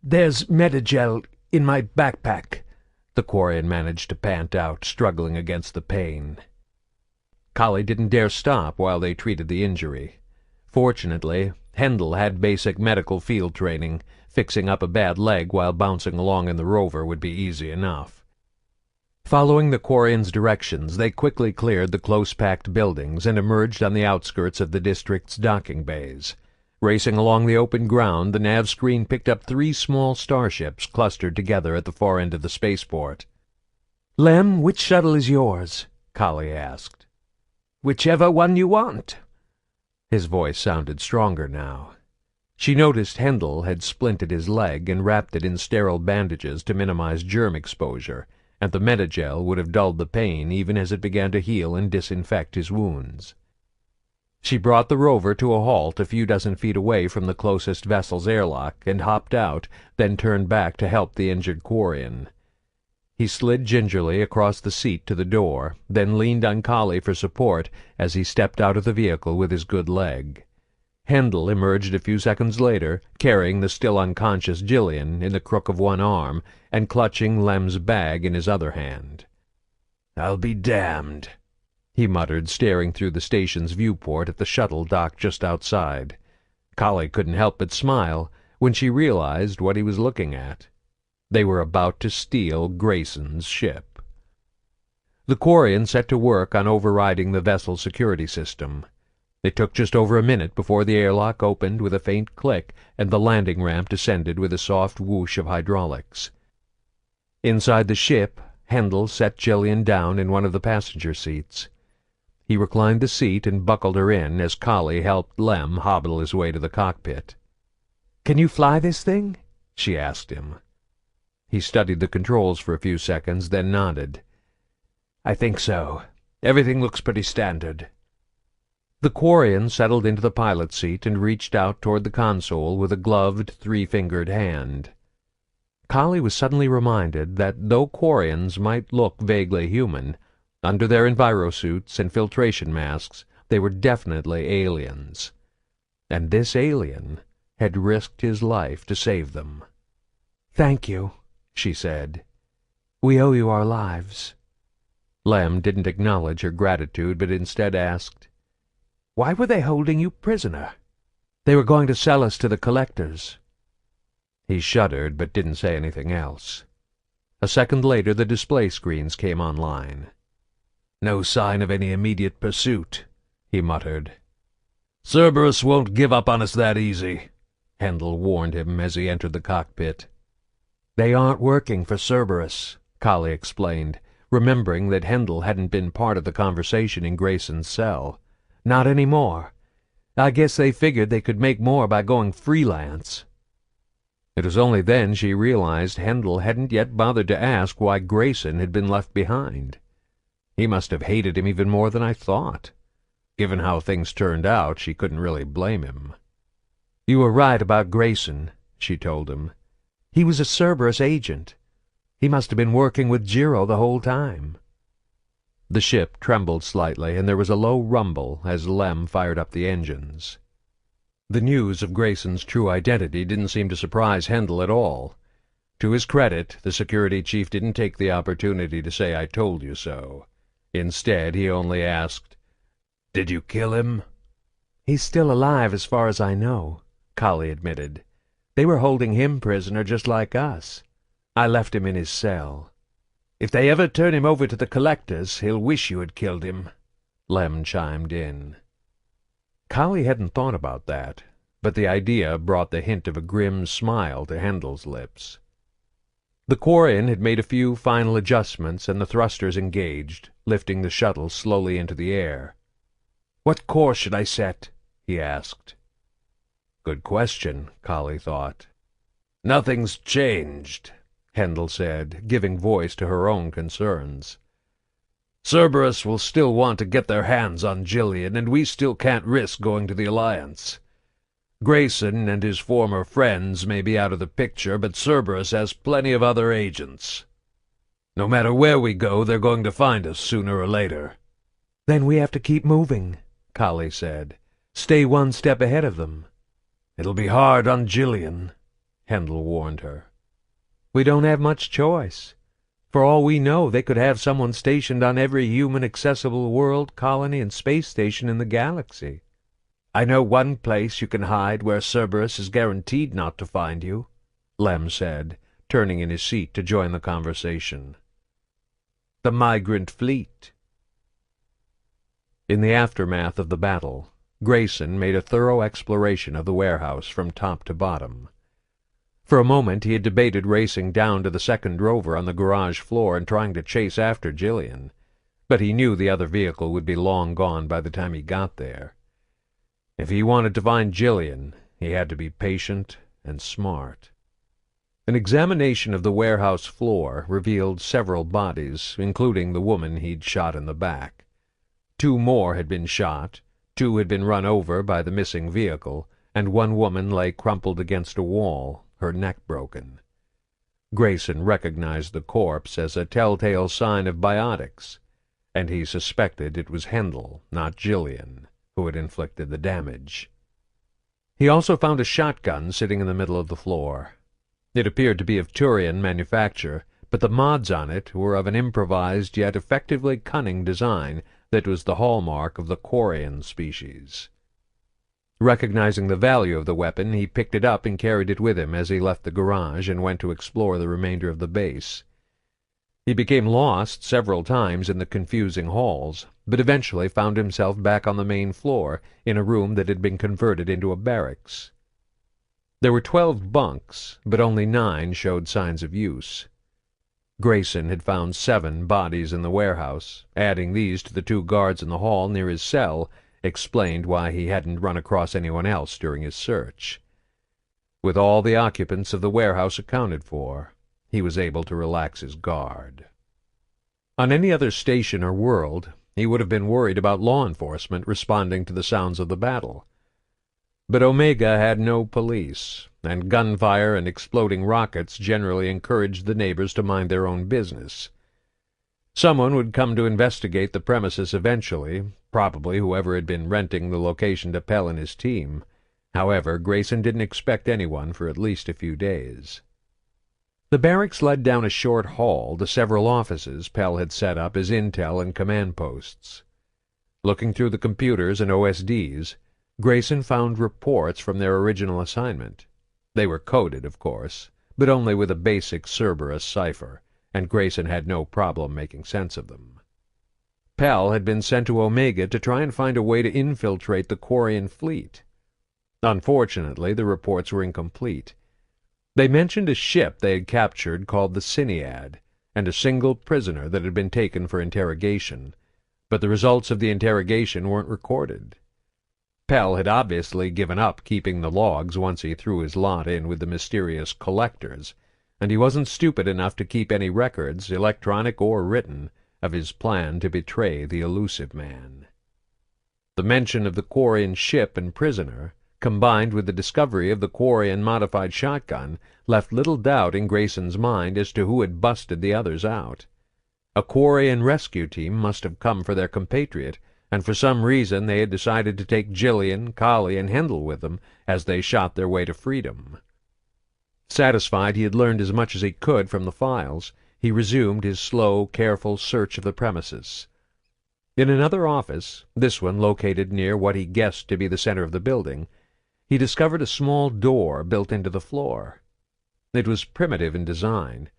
"There's Medigel in my backpack," the Quarian managed to pant out, struggling against the pain. Kali didn't dare stop while they treated the injury. Fortunately, Hendel had basic medical field training. Fixing up a bad leg while bouncing along in the rover would be easy enough. Following the Quarian's directions, they quickly cleared the close-packed buildings and emerged on the outskirts of the district's docking bays. Racing along the open ground, the nav screen picked up 3 small starships clustered together at the far end of the spaceport.
"Lem, which shuttle is yours?"
Kali asked.
"Whichever one you want."
His voice sounded stronger now. She noticed Hendel had splinted his leg and wrapped it in sterile bandages to minimize germ exposure, and the Medigel would have dulled the pain even as it began to heal and disinfect his wounds. She brought the rover to a halt a few dozen feet away from the closest vessel's airlock and hopped out, then turned back to help the injured Quarian. He slid gingerly across the seat to the door, then leaned on Kali for support as he stepped out of the vehicle with his good leg. Hendel emerged a few seconds later, carrying the still unconscious Jillian in the crook of one arm and clutching Lem's bag in his other hand.
"I'll be damned,"
he muttered, staring through the station's viewport at the shuttle docked just outside. Kali couldn't help but smile when she realized what he was looking at. They were about to steal Grayson's ship. The Quarian set to work on overriding the vessel's security system. It took just over a minute before the airlock opened with a faint click and the landing ramp descended with a soft whoosh of hydraulics. Inside the ship, Hendel set Jillian down in one of the passenger seats. He reclined the seat and buckled her in as Kali helped Lem hobble his way to the cockpit.
"Can you fly this thing?"
she asked him. He studied the controls for a few seconds, then nodded.
"I think so. Everything looks pretty standard."
The Quarian settled into the pilot's seat and reached out toward the console with a gloved, 3-fingered hand. Kali was suddenly reminded that though Quarians might look vaguely human, under their envirosuits and filtration masks they were definitely aliens. And this alien had risked his life to save them.
"Thank you," she said. "We owe you our lives."
Lem didn't acknowledge her gratitude, but instead asked, "Why were they holding you prisoner?"
"They were going to sell us to the collectors."
He shuddered, but didn't say anything else. A second later, the display screens came online.
"No sign of any immediate pursuit,"
he muttered.
"Cerberus won't give up on us that easy,"
Hendel warned him as he entered the cockpit.
"They aren't working for Cerberus,"
Kali explained, remembering that Hendel hadn't been part of the conversation in Grayson's cell.
"Not anymore. I guess they figured they could make more by going freelance."
It was only then she realized Hendel hadn't yet bothered to ask why Grayson had been left behind. He must have hated him even more than I thought. Given how things turned out, she couldn't really blame him.
"You were right about Grayson," she told him. "He was a Cerberus agent. He must have been working with Giro the whole time."
The ship trembled slightly, and there was a low rumble as Lem fired up the engines. The news of Grayson's true identity didn't seem to surprise Hendel at all. To his credit, the security chief didn't take the opportunity to say, "I told you so." Instead, he only asked,
"Did you kill him?"
"He's still alive as far as I know," Kali admitted. "They were holding him prisoner just like us. I left him in his cell."
"If they ever turn him over to the collectors, he'll wish you had killed him,"
Lem chimed in. Kali hadn't thought about that, but the idea brought the hint of a grim smile to Hendel's lips. The Quarian had made a few final adjustments, and the thrusters engaged, lifting the shuttle slowly into the air.
"What course should I set?"
he asked. Good question, Kali thought.
"Nothing's changed," Hendel said, giving voice to her own concerns. "Cerberus will still want to get their hands on Jillian, and we still can't risk going to the Alliance. Grayson and his former friends may be out of the picture, but Cerberus has plenty of other agents. No matter where we go, they're going to find us sooner or later."
"Then we have to keep moving," Kali said. "Stay one step ahead of them."
"It'll be hard on Jillian," Hendel warned her.
"We don't have much choice. For all we know, they could have someone stationed on every human-accessible world, colony, and space station in the galaxy."
"I know one place you can hide where Cerberus is guaranteed not to find you," Lem said, turning in his seat to join the conversation. "The migrant fleet." In the aftermath of the battle, Grayson made a thorough exploration of the warehouse from top to bottom. For a moment he had debated racing down to the second rover on the garage floor and trying to chase after Jillian, but he knew the other vehicle would be long gone by the time he got there. If he wanted to find Jillian, he had to be patient and smart. An examination of the warehouse floor revealed several bodies, including the woman he'd shot in the back. 2 more had been shot, 2 had been run over by the missing vehicle, and 1 woman lay crumpled against a wall, her neck broken. Grayson recognized the corpse as a telltale sign of biotics, and he suspected it was Hendel, not Jillian, who had inflicted the damage. He also found a shotgun sitting in the middle of the floor. It appeared to be of Turian manufacture, but the mods on it were of an improvised yet effectively cunning design that was the hallmark of the Quarian species. Recognizing the value of the weapon, he picked it up and carried it with him as he left the garage and went to explore the remainder of the base. He became lost several times in the confusing halls, but eventually found himself back on the main floor in a room that had been converted into a barracks. There were 12 bunks, but only 9 showed signs of use. Grayson had found 7 bodies in the warehouse. Adding these to the 2 guards in the hall near his cell explained why he hadn't run across anyone else during his search. With all the occupants of the warehouse accounted for, he was able to relax his guard. On any other station or world, he would have been worried about law enforcement responding to the sounds of the battle. But Omega had no police, and gunfire and exploding rockets generally encouraged the neighbors to mind their own business. Someone would come to investigate the premises eventually, probably whoever had been renting the location to Pell and his team. However, Grayson didn't expect anyone for at least a few days. The barracks led down a short hall to several offices Pell had set up as intel and command posts. Looking through the computers and OSDs, Grayson found reports from their original assignment. They were coded, of course, but only with a basic Cerberus cipher, and Grayson had no problem making sense of them. Pell had been sent to Omega to try and find a way to infiltrate the Quarian fleet. Unfortunately, the reports were incomplete. They mentioned a ship they had captured called the Cinead, and a single prisoner that had been taken for interrogation, but the results of the interrogation weren't recorded. Pell had obviously given up keeping the logs once he threw his lot in with the mysterious collectors, and he wasn't stupid enough to keep any records, electronic or written, of his plan to betray the Elusive Man. The mention of the Quarian ship and prisoner, combined with the discovery of the Quarian modified shotgun, left little doubt in Grayson's mind as to who had busted the others out. A Quarian rescue team must have come for their compatriot, and for some reason they had decided to take Jillian, Kali, and Hendel with them as they shot their way to freedom. Satisfied he had learned as much as he could from the files, he resumed his slow, careful search of the premises. In another office, this one located near what he guessed to be the center of the building, he discovered a small door built into the floor. It was primitive in design.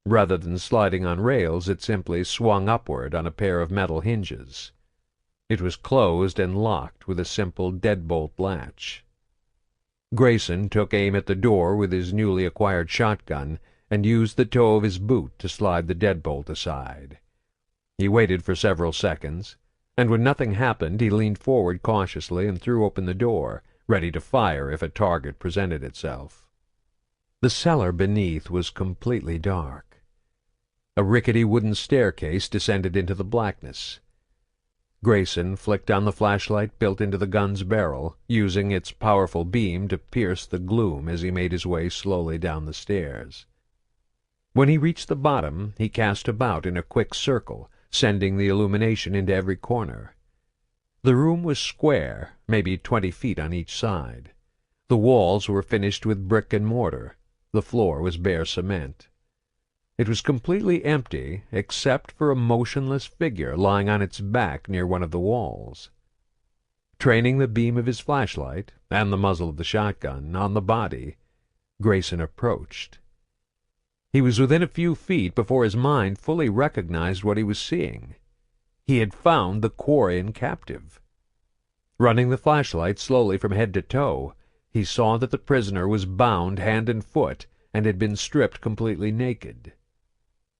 Rather than sliding on rails, it simply swung upward on a pair of metal hinges. It was closed and locked with a simple deadbolt latch. Grayson took aim at the door with his newly acquired shotgun and used the toe of his boot to slide the deadbolt aside. He waited for several seconds, and when nothing happened he leaned forward cautiously and threw open the door, ready to fire if a target presented itself.
The cellar beneath was completely dark. A rickety wooden staircase descended into the blackness. Grayson flicked on the flashlight built into the gun's barrel, using its powerful beam to pierce the gloom as he made his way slowly down the stairs. When he reached the bottom, he cast about in a quick circle, sending the illumination into every corner. The room was square, maybe 20 feet on each side. The walls were finished with brick and mortar. The floor was bare cement. It was completely empty, except for a motionless figure lying on its back near one of the walls. Training the beam of his flashlight, and the muzzle of the shotgun, on the body, Grayson approached. He was within a few feet before his mind fully recognized what he was seeing. He had found the Quarian captive. Running the flashlight slowly from head to toe, he saw that the prisoner was bound hand and foot and had been stripped completely naked.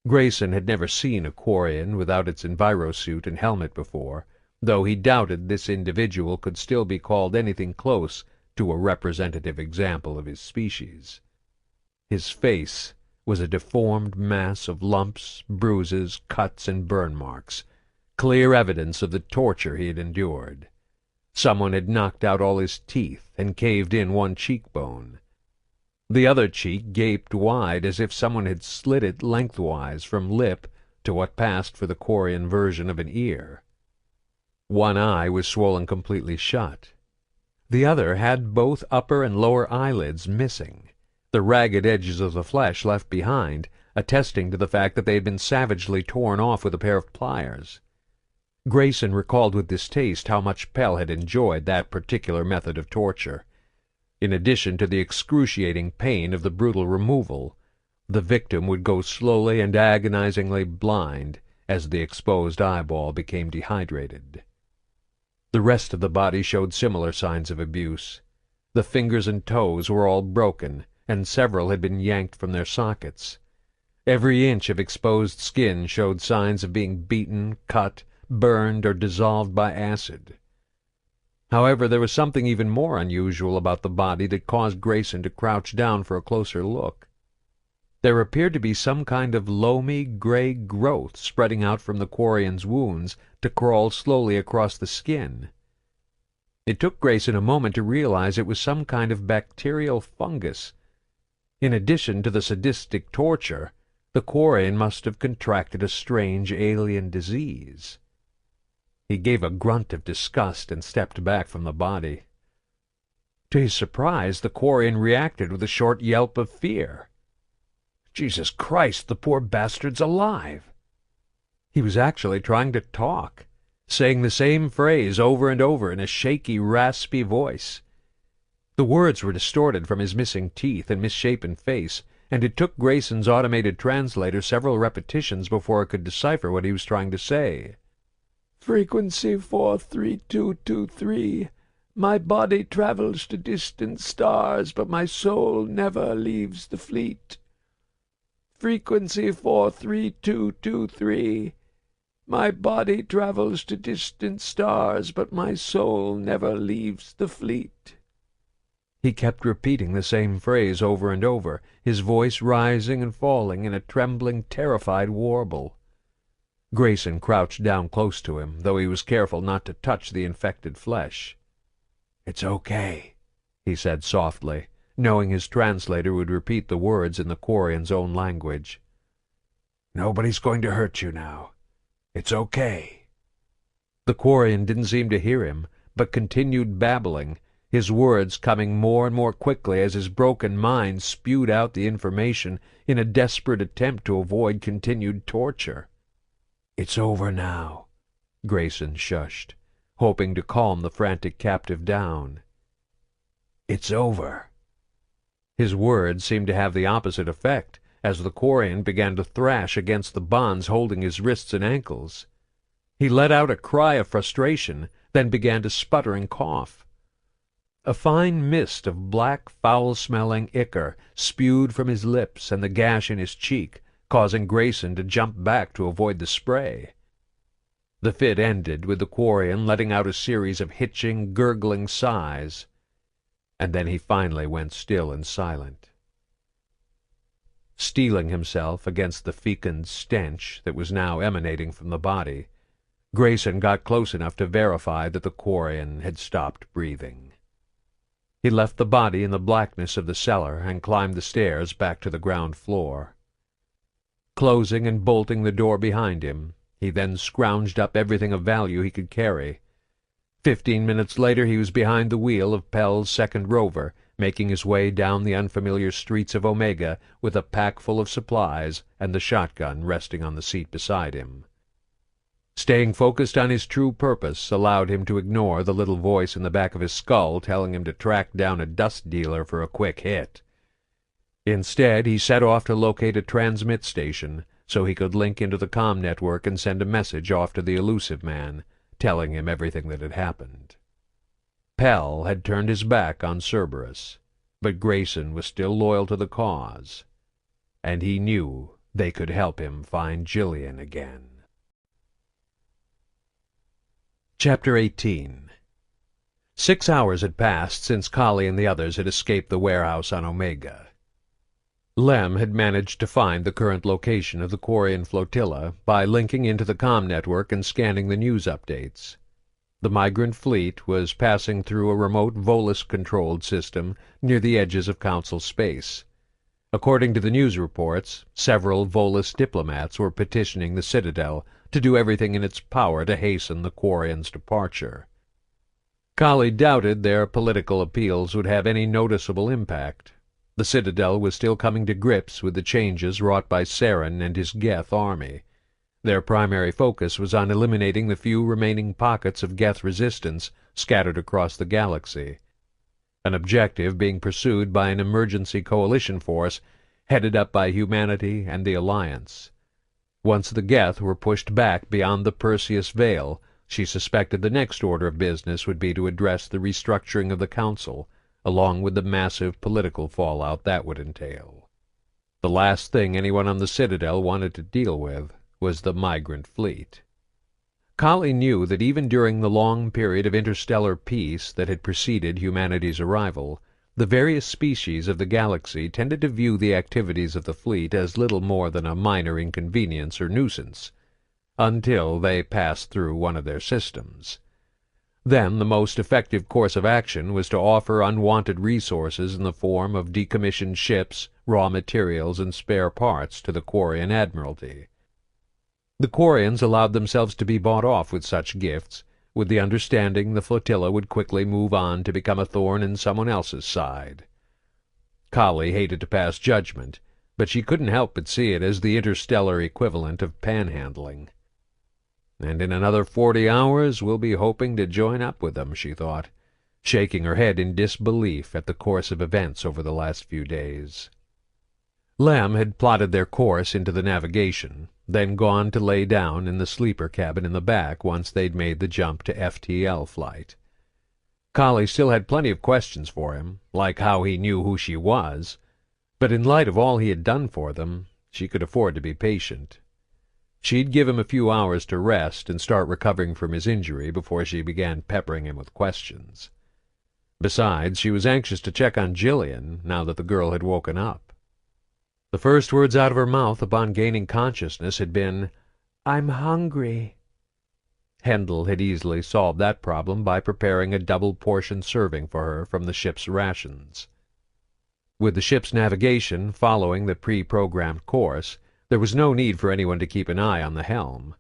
Grayson had never seen a Quarian without its envirosuit and helmet before, though he doubted this individual could still be called anything close to a representative example of his species. His face was a deformed mass of lumps, bruises, cuts, and burn marks, clear evidence of the torture he had endured. Someone had knocked out all his teeth and caved in one cheekbone. The other cheek gaped wide as if someone had slit it lengthwise from lip to what passed for the Quarian version of an ear. One eye was swollen completely shut. The other had both upper and lower eyelids missing, the ragged edges of the flesh left behind, attesting to the fact that they had been savagely torn off with a pair of pliers. Grayson recalled with distaste how much Pell had enjoyed that particular method of torture. In addition to the excruciating pain of the brutal removal, the victim would go slowly and agonizingly blind as the exposed eyeball became dehydrated. The rest of the body showed similar signs of abuse. The fingers and toes were all broken, and several had been yanked from their sockets. Every inch of exposed skin showed signs of being beaten, cut, burned, or dissolved by acid. However, there was something even more unusual about the body that caused Grayson to crouch down for a closer look. There appeared to be some kind of loamy gray growth spreading out from the Quarian's wounds to crawl slowly across the skin. It took Grayson a moment to realize it was some kind of bacterial fungus. In addition to the sadistic torture, the Quarian must have contracted a strange alien disease. He gave a grunt of disgust and stepped back from the body. To his surprise, the Quarian reacted with a short yelp of fear. Jesus Christ, the poor bastard's alive! He was actually trying to talk, saying the same phrase over and over in a shaky, raspy voice. The words were distorted from his missing teeth and misshapen face, and it took Grayson's automated translator several repetitions before it could decipher what he was trying to say. Frequency 43223. My body travels to distant stars, but my soul never leaves the fleet. Frequency 43223. My body travels to distant stars, but my soul never leaves the fleet. He kept repeating the same phrase over and over, his voice rising and falling in a trembling, terrified warble. Grayson crouched down close to him, though he was careful not to touch the infected flesh. "It's okay," he said softly, knowing his translator would repeat the words in the Quarian's own language. "Nobody's going to hurt you now. It's okay." The Quarian didn't seem to hear him, but continued babbling, his words coming more and more quickly as his broken mind spewed out the information in a desperate attempt to avoid continued torture. "It's over now," Grayson shushed, hoping to calm the frantic captive down. "It's over." His words seemed to have the opposite effect, as the Quarian began to thrash against the bonds holding his wrists and ankles. He let out a cry of frustration, then began to sputter and cough. A fine mist of black, foul-smelling ichor spewed from his lips and the gash in his cheek, causing Grayson to jump back to avoid the spray. The fit ended with the Quarian letting out a series of hitching, gurgling sighs, and then he finally went still and silent. steeling himself against the fecund stench that was now emanating from the body, Grayson got close enough to verify that the Quarian had stopped breathing. He left the body in the blackness of the cellar and climbed the stairs back to the ground floor. Closing and bolting the door behind him, he then scrounged up everything of value he could carry. 15 minutes later he was behind the wheel of Pell's second rover, making his way down the unfamiliar streets of Omega with a pack full of supplies and the shotgun resting on the seat beside him. Staying focused on his true purpose allowed him to ignore the little voice in the back of his skull telling him to track down a dust dealer for a quick hit. Instead, he set off to locate a transmit station so he could link into the comm network and send a message off to the Elusive Man, telling him everything that had happened. Pell had turned his back on Cerberus, but Grayson was still loyal to the cause, and he knew they could help him find Jillian again. Chapter 18. 6 hours had passed since Kali and the others had escaped the warehouse on Omega. Lem had managed to find the current location of the Quarian flotilla by linking into the comm network and scanning the news updates. The migrant fleet was passing through a remote Volus-controlled system near the edges of Council space. According to the news reports, several Volus diplomats were petitioning the Citadel to do everything in its power to hasten the Quarians' departure. Kali doubted their political appeals would have any noticeable impact. The Citadel was still coming to grips with the changes wrought by Saren and his Geth army. Their primary focus was on eliminating the few remaining pockets of Geth resistance scattered across the galaxy, an objective being pursued by an emergency coalition force headed up by humanity and the Alliance. Once the Geth were pushed back beyond the Perseus Veil, she suspected the next order of business would be to address the restructuring of the Council, along with the massive political fallout that would entail. The last thing anyone on the Citadel wanted to deal with was the migrant fleet. Kali knew that even during the long period of interstellar peace that had preceded humanity's arrival, the various species of the galaxy tended to view the activities of the fleet as little more than a minor inconvenience or nuisance, until they passed through one of their systems. Then the most effective course of action was to offer unwanted resources in the form of decommissioned ships, raw materials, and spare parts to the Quarian Admiralty. The Quarians allowed themselves to be bought off with such gifts, with the understanding the flotilla would quickly move on to become a thorn in someone else's side. Kali hated to pass judgment, but she couldn't help but see it as the interstellar equivalent of panhandling. And in another 40 hours we'll be hoping to join up with them, she thought, shaking her head in disbelief at the course of events over the last few days. Lem had plotted their course into the navigation, then gone to lay down in the sleeper cabin in the back once they'd made the jump to FTL flight. Kali still had plenty of questions for him, like how he knew who she was, but in light of all he had done for them, she could afford to be patient. She'd give him a few hours to rest and start recovering from his injury before she began peppering him with questions. Besides, she was anxious to check on Jillian now that the girl had woken up. The first words out of her mouth upon gaining consciousness had been, "I'm hungry." Hendel had easily solved that problem by preparing a double-portion serving for her from the ship's rations. With the ship's navigation following the pre-programmed course, there was no need for anyone to keep an eye on the helm,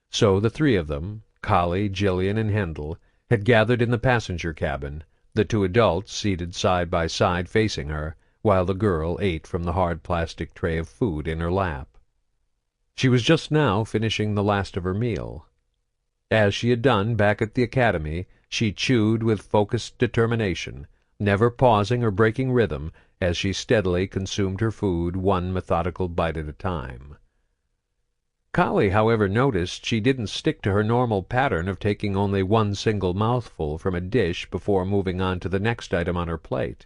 so the three of them, Kali, Jillian, and Hendel, had gathered in the passenger cabin, the two adults seated side by side facing her, while the girl ate from the hard plastic tray of food in her lap. She was just now finishing the last of her meal. As she had done back at the academy, she chewed with focused determination, never pausing or breaking rhythm as she steadily consumed her food one methodical bite at a time. Kali, however, noticed she didn't stick to her normal pattern of taking only one single mouthful from a dish before moving on to the next item on her plate.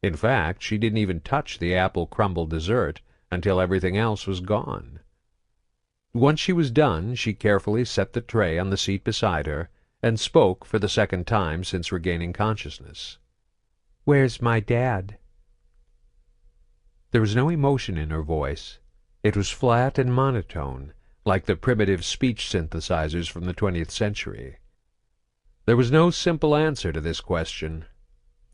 In fact, she didn't even touch the apple crumble dessert until everything else was gone. Once she was done, she carefully set the tray on the seat beside her and spoke for the second time since regaining consciousness. "Where's my dad?" There was no emotion in her voice. It was flat and monotone, like the primitive speech synthesizers from the 20th century. There was no simple answer to this question.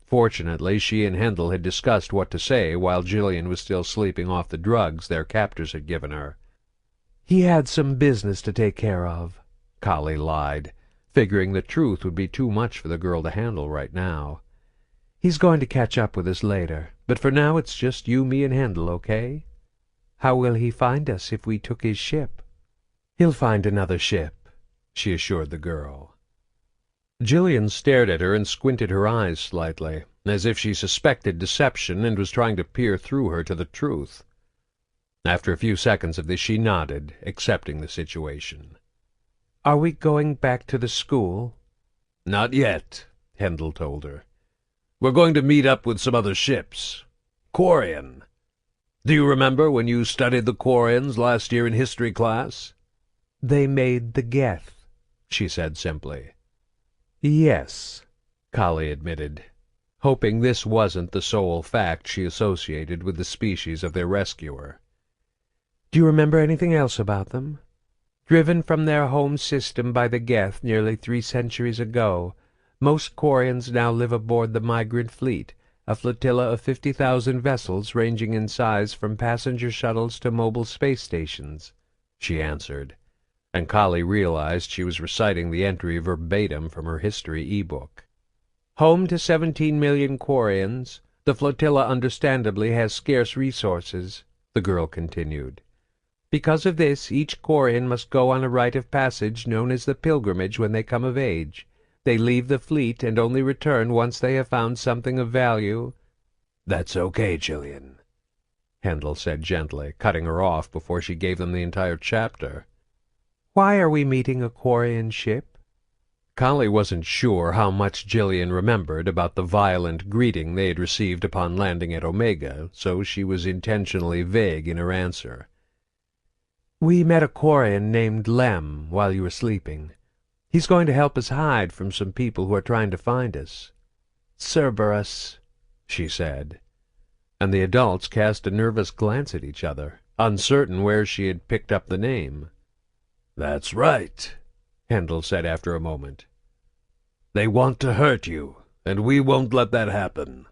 Fortunately, she and Hendel had discussed what to say while Jillian was still sleeping off the drugs their captors had given her.
"He had some business to take care of,"
Kali lied, figuring the truth would be too much for the girl to handle right now.
"He's going to catch up with us later, but for now it's just you, me, and Hendel, okay? How will he find us if we took his ship?"
"He'll find another ship," she assured the girl. Jillian stared at her and squinted her eyes slightly, as if she suspected deception and was trying to peer through her to the truth. After a few seconds of this she nodded, accepting the situation.
"Are we going back to the school?"
"Not yet," Hendel told her. "We're going to meet up with some other ships. Quarian. Do you remember when you studied the Quarians last year in history class?"
"They made the Geth,"
she said simply.
"Yes,"
Kali admitted, hoping this wasn't the sole fact she associated with the species of their rescuer.
"Do you remember anything else about them? Driven from their home system by the Geth nearly 3 centuries ago, most Quarians now live aboard the migrant fleet, a flotilla of 50,000 vessels ranging in size from passenger shuttles to mobile space stations," she answered, and Kali realized she was reciting the entry verbatim from her history e-book. "Home to 17 million Quarians, the flotilla understandably has scarce resources," the girl continued. "Because of this, each Quarian must go on a rite of passage known as the pilgrimage when they come of age. They leave the fleet and only return once they have found something of value."
"That's okay, Jillian,"
Hendel said gently, cutting her off before she gave them the entire chapter.
"Why are we meeting a Quarian ship?"
Kali wasn't sure how much Jillian remembered about the violent greeting they had received upon landing at Omega, so she was intentionally vague in her answer.
"We met a Quarian named Lem while you were sleeping. He's going to help us hide from some people who are trying to find us." "Cerberus," she said, and the adults cast a nervous glance at each other, uncertain where she had picked up the name.
"That's right,"
Hendel said after a moment.
"They want to hurt you, and we won't let that happen."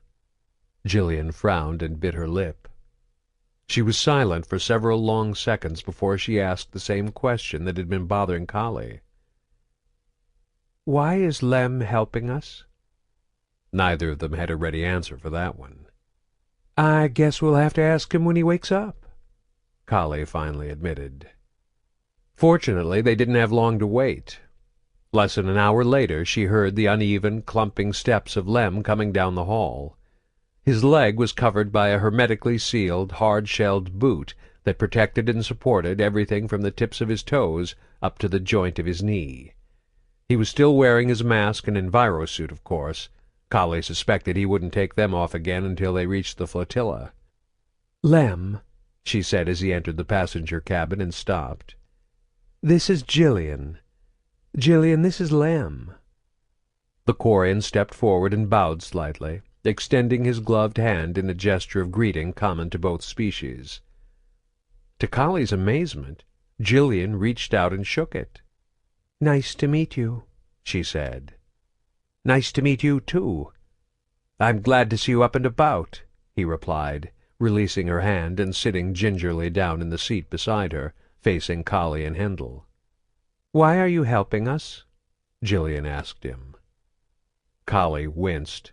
Jillian frowned and bit her lip. She was silent for several long seconds before she asked the same question that had been bothering Kali.
"Why is Lem helping us?"
Neither of them had a ready answer for that one.
"I guess we'll have to ask him when he wakes up,"
Kali finally admitted. Fortunately, they didn't have long to wait. Less than an hour later, she heard the uneven, clumping steps of Lem coming down the hall. His leg was covered by a hermetically sealed, hard-shelled boot that protected and supported everything from the tips of his toes up to the joint of his knee. He was still wearing his mask and envirosuit, of course. Kali suspected he wouldn't take them off again until they reached the flotilla.
"Lem,"
she said as he entered the passenger cabin and stopped.
"This is Jillian. Jillian, this is Lem."
The Quarian stepped forward and bowed slightly, extending his gloved hand in a gesture of greeting common to both species. To Kali's amazement, Jillian reached out and shook it.
"Nice to meet you," she said.
"Nice to meet you, too."
"I'm glad to see you up and about,"
he replied, releasing her hand and sitting gingerly down in the seat beside her, facing Kali and Hendel.
"Why are you helping us?"
Jillian asked him. Kali winced.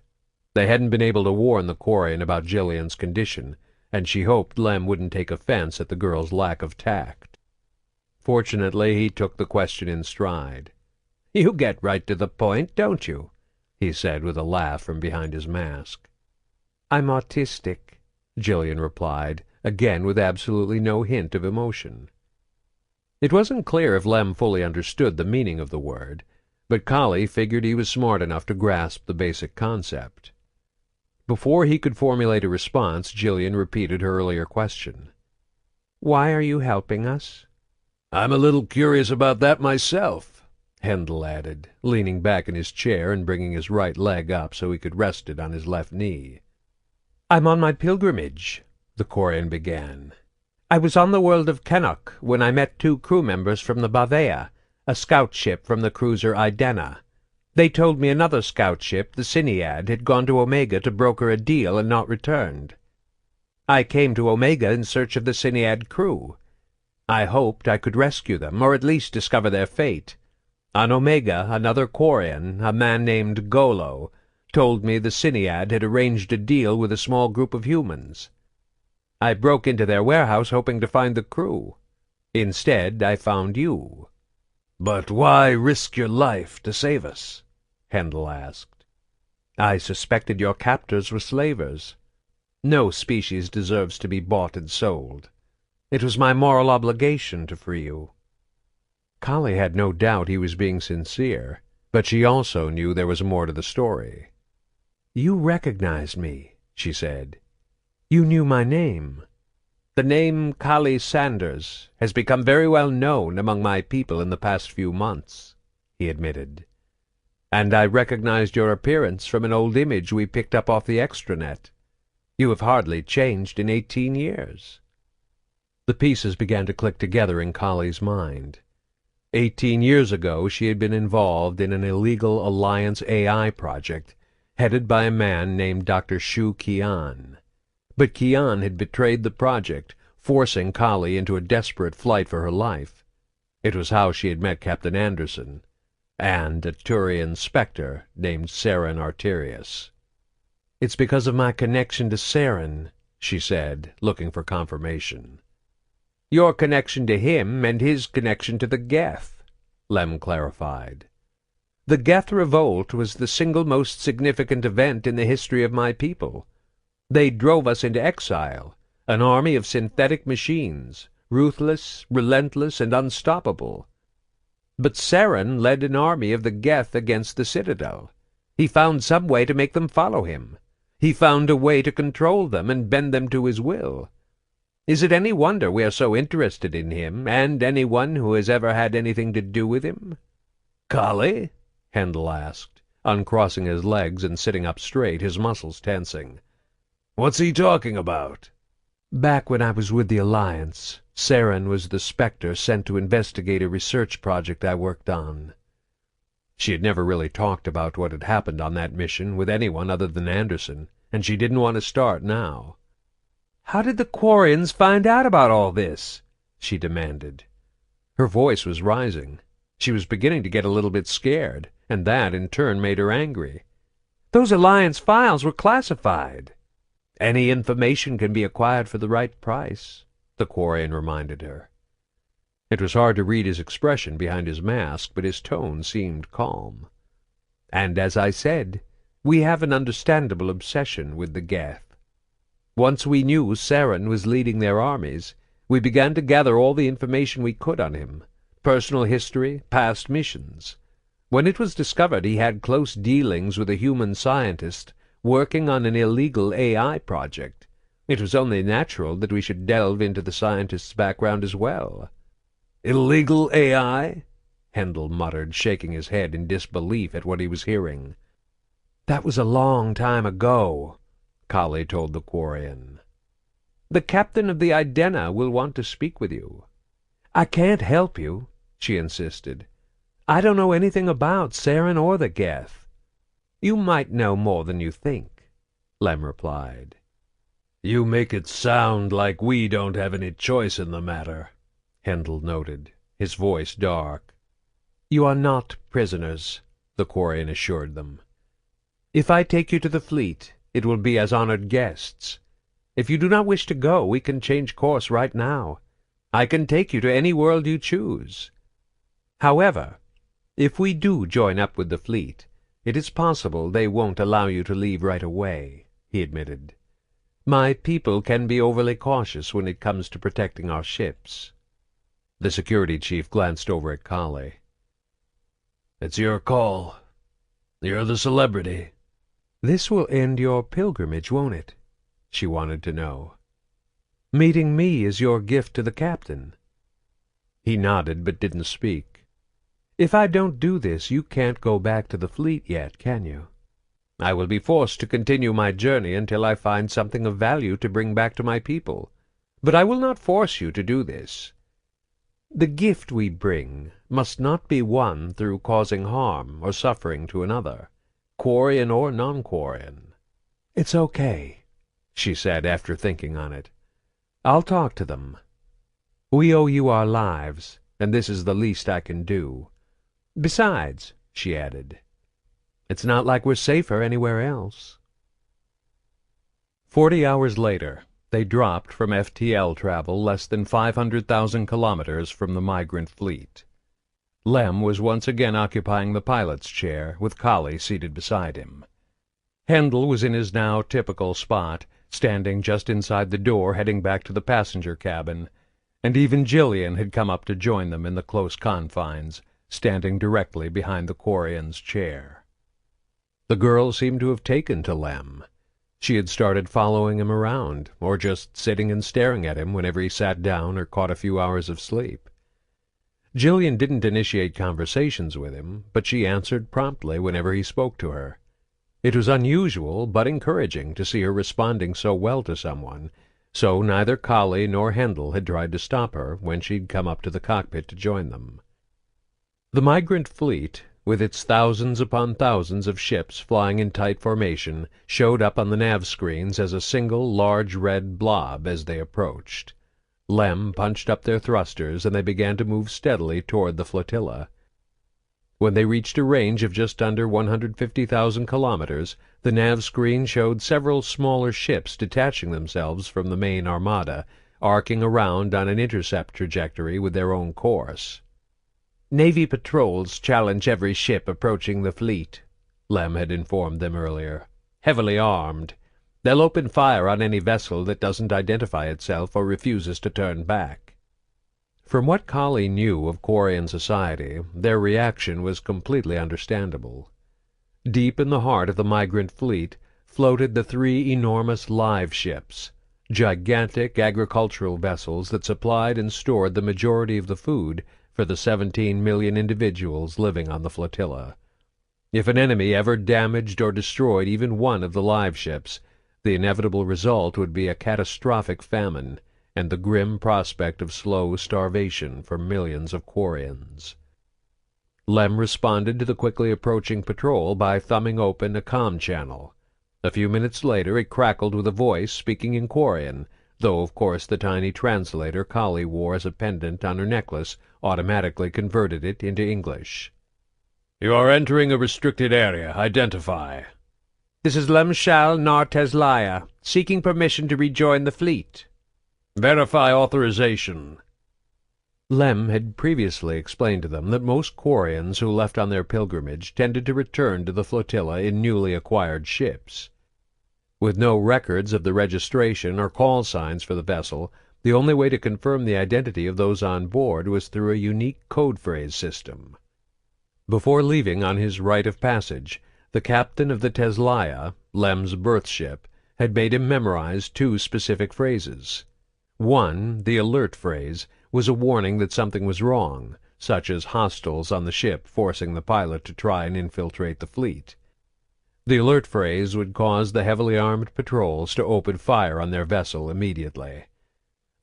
They hadn't been able to warn the Quarian about Jillian's condition, and she hoped Lem wouldn't take offense at the girl's lack of tact. Fortunately, he took the question in stride.
"You get right to the point, don't you?"
he said with a laugh from behind his mask.
"I'm autistic,"
Jillian replied, again with absolutely no hint of emotion. It wasn't clear if Lem fully understood the meaning of the word, but Kali figured he was smart enough to grasp the basic concept. Before he could formulate a response, Jillian repeated her earlier question.
"Why are you helping us?"
"I'm a little curious about that myself,"
Hendel added, leaning back in his chair and bringing his right leg up so he could rest it on his left knee.
"I'm on my pilgrimage," the Quarian began. "I was on the world of Kennock when I met 2 crew members from the Bavea, a scout ship from the cruiser Idena. They told me another scout ship, the Cinead, had gone to Omega to broker a deal and not returned. I came to Omega in search of the Cinead crew. I hoped I could rescue them, or at least discover their fate. On Omega, another Quarian, a man named Golo, told me the Cinead had arranged a deal with a small group of humans. I broke into their warehouse hoping to find the crew. Instead, I found you."
"But why risk your life to save us?" Handel asked.
"I suspected your captors were slavers. No species deserves to be bought and sold. It was my moral obligation to free you." Kali had no doubt he was being sincere, but she also knew there was more to the story. "You recognized me," she said. "You knew my name. The name Kali Sanders has become very well known among my people in the past few months," he admitted. "And I recognized your appearance from an old image we picked up off the extranet. You have hardly changed in 18 years. The pieces began to click together in Kali's mind. 18 years ago she had been involved in an illegal Alliance AI project headed by a man named Dr. Shu Qian. But Qian had betrayed the project, forcing Kali into a desperate flight for her life. It was how she had met Captain Anderson and a Turian spectre named Saren Arterius. "It's because of my connection to Saren," she said, looking for confirmation. "Your connection to him and his connection to the Geth," Lem clarified. "The Geth revolt was the single most significant event in the history of my people. They drove us into exile, an army of synthetic machines, ruthless, relentless, and unstoppable. But Saren led an army of the Geth against the Citadel. He found some way to make them follow him. He found a way to control them and bend them to his will. Is it any wonder we are so interested in him, and anyone who has ever had anything to do with him?"
"Kali?"
Handel asked, uncrossing his legs and sitting up straight, his muscles tensing.
"What's he talking about?"
"Back when I was with the Alliance, Saren was the spectre sent to investigate a research project I worked on." She had never really talked about what had happened on that mission with anyone other than Anderson, and she didn't want to start now. "How did the Quarians find out about all this?" she demanded. Her voice was rising. She was beginning to get a little bit scared, and that in turn made her angry. "Those Alliance files were classified." "Any information can be acquired for the right price," the Quarian reminded her. It was hard to read his expression behind his mask, but his tone seemed calm. "And as I said, we have an understandable obsession with the Geth. Once we knew Saren was leading their armies, we began to gather all the information we could on him, personal history, past missions. When it was discovered he had close dealings with a human scientist working on an illegal AI project, it was only natural that we should delve into the scientist's background as well."
"Illegal AI?"
Handel muttered, shaking his head in disbelief at what he was hearing. "That was a long time ago," Kali told the Quarian. "The captain of the Idena will want to speak with you." "I can't help you," she insisted. "I don't know anything about Saren or the Geth." "You might know more than you think," Lem replied.
"You make it sound like we don't have any choice in the matter,"
Handel noted, his voice dark. "You are not prisoners," the Quarian assured them. "If I take you to the fleet, it will be as honored guests. If you do not wish to go, we can change course right now. I can take you to any world you choose. However, if we do join up with the fleet, it is possible they won't allow you to leave right away," he admitted. "My people can be overly cautious when it comes to protecting our ships." The security chief glanced over at Kali.
"It's your call. You're the celebrity."
"This will end your pilgrimage, won't it?" she wanted to know. "Meeting me is your gift to the captain." He nodded but didn't speak. "If I don't do this, you can't go back to the fleet yet, can you?"
I will be forced to continue my journey until I find something of value to bring back to my people. But I will not force you to do this. The gift we bring must not be won through causing harm or suffering to another, Quarian or non-Quarian." "It's okay," she said after thinking on it. "I'll talk to them. We owe you our lives, and this is the least I can do. Besides," she added, "it's not like we're safer anywhere else." 40 hours later, they dropped from FTL travel less than 500,000 kilometers from the migrant fleet. Lem was once again occupying the pilot's chair, with Kali seated beside him. Hendel was in his now typical spot, standing just inside the door heading back to the passenger cabin, and even Jillian had come up to join them in the close confines, standing directly behind the Quarian's chair. The girl seemed to have taken to Lem. She had started following him around, or just sitting and staring at him whenever he sat down or caught a few hours of sleep. Jillian didn't initiate conversations with him, but she answered promptly whenever he spoke to her. It was unusual, but encouraging to see her responding so well to someone, so neither Kali nor Hendel had tried to stop her when she'd come up to the cockpit to join them. The migrant fleet, with its thousands upon thousands of ships flying in tight formation, showed up on the nav screens as a single large red blob as they approached. Lem punched up their thrusters, and they began to move steadily toward the flotilla. When they reached a range of just under 150,000 kilometers, the nav screen showed several smaller ships detaching themselves from the main armada, arcing around on an intercept trajectory with their own course. "Navy patrols challenge every ship approaching the fleet," Lem had informed them earlier. "Heavily armed. They'll open fire on any vessel that doesn't identify itself or refuses to turn back." From what Kali knew of Quarian society, their reaction was completely understandable. Deep in the heart of the migrant fleet floated the 3 enormous live ships, gigantic agricultural vessels that supplied and stored the majority of the food for the 17 million individuals living on the flotilla. If an enemy ever damaged or destroyed even one of the live ships, the inevitable result would be a catastrophic famine and the grim prospect of slow starvation for millions of Quarians. Lem responded to the quickly approaching patrol by thumbing open a comm channel. A few minutes later it crackled with a voice speaking in Quarian, though of course the tiny translator Kali wore as a pendant on her necklace automatically converted it into English.
"You are entering a restricted area. Identify."
"This is Lem Shal Nar Teslaya, seeking permission to rejoin the fleet."
"Verify authorization."
Lem had previously explained to them that most Quarians who left on their pilgrimage tended to return to the flotilla in newly acquired ships. With no records of the registration or call signs for the vessel, the only way to confirm the identity of those on board was through a unique code phrase system. Before leaving on his rite of passage, the captain of the Teslaya, Lem's birth ship, had made him memorize 2 specific phrases. One, the alert phrase, was a warning that something was wrong, such as hostiles on the ship forcing the pilot to try and infiltrate the fleet. The alert phrase would cause the heavily armed patrols to open fire on their vessel immediately.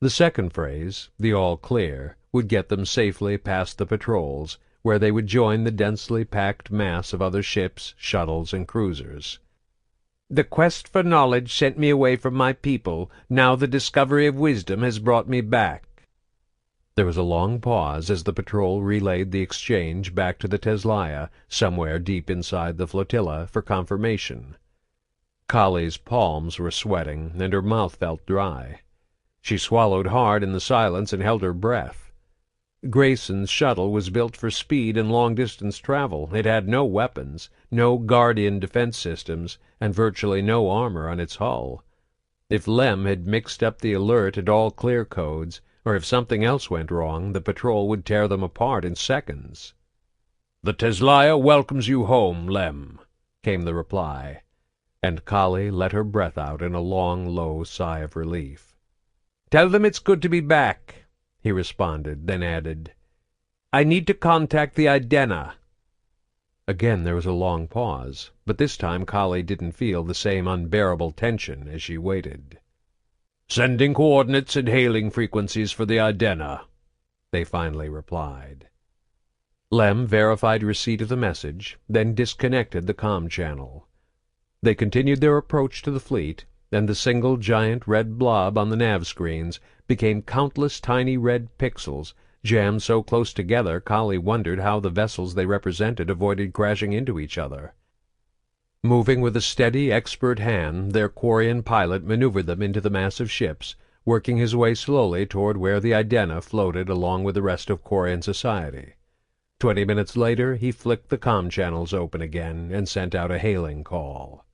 The second phrase, the all clear, would get them safely past the patrols, where they would join the densely packed mass of other ships, shuttles, and cruisers. "The quest for knowledge sent me away from my people. Now the discovery of wisdom has brought me back." There was a long pause as the patrol relayed the exchange back to the Teslaya, somewhere deep inside the flotilla, for confirmation. Kali's palms were sweating, and her mouth felt dry. She swallowed hard in the silence and held her breath. Grayson's shuttle was built for speed and long-distance travel. It had no weapons, no Guardian defense systems, and virtually no armor on its hull. If Lem had mixed up the alert and all-clear codes, or if something else went wrong, the patrol would tear them apart in seconds.
"The Teslaya welcomes you home, Lem," came the reply,
and Kali let her breath out in a long, low sigh of relief.
"Tell them it's good to be back," he responded, then added, "I need to contact the Idena."
Again there was a long pause, but this time Kali didn't feel the same unbearable tension as she waited.
"Sending coordinates and hailing frequencies for the Idena,"
they finally replied. Lem verified receipt of the message, then disconnected the comm channel. They continued their approach to the fleet, and the single giant red blob on the nav screens became countless tiny red pixels, jammed so close together Kali wondered how the vessels they represented avoided crashing into each other. Moving with a steady, expert hand, their Quarian pilot maneuvered them into the massive ships, working his way slowly toward where the Idena floated along with the rest of Quarian society. 20 minutes later, he flicked the comm channels open again and sent out a hailing call.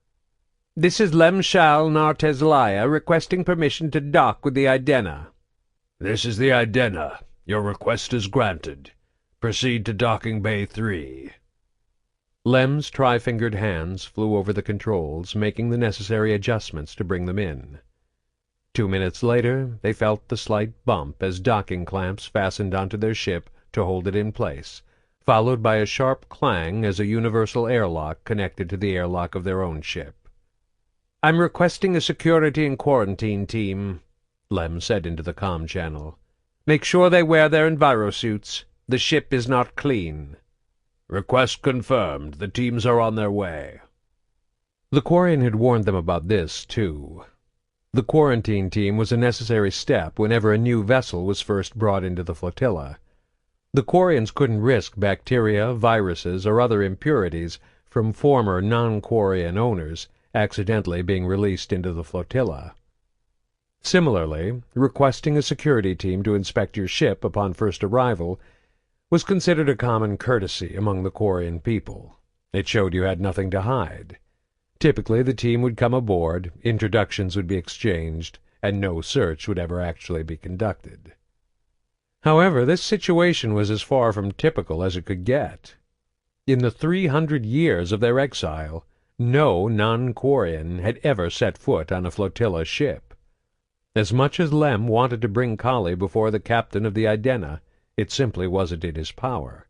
"This is Lem Shal Narteslaya requesting permission to dock with the Idena."
"This is the Idena. Your request is granted. Proceed to docking bay 3.
Lem's tri-fingered hands flew over the controls, making the necessary adjustments to bring them in. 2 minutes later, they felt the slight bump as docking clamps fastened onto their ship to hold it in place, followed by a sharp clang as a universal airlock connected to the airlock of their own ship.
"I'm requesting a security and quarantine team," Lem said into the comm channel. "Make sure they wear their envirosuits. The ship is not clean."
"Request confirmed. The teams are on their way."
The Quarian had warned them about this, too. The quarantine team was a necessary step whenever a new vessel was first brought into the flotilla. The Quarians couldn't risk bacteria, viruses, or other impurities from former non-Quarian owners accidentally being released into the flotilla. Similarly, requesting a security team to inspect your ship upon first arrival was considered a common courtesy among the Quarian people. It showed you had nothing to hide. Typically, the team would come aboard, introductions would be exchanged, and no search would ever actually be conducted. However, this situation was as far from typical as it could get. In the 300 years of their exile, no non-Quarian had ever set foot on a flotilla ship. As much as Lem wanted to bring Kali before the captain of the Idena, it simply wasn't in his power.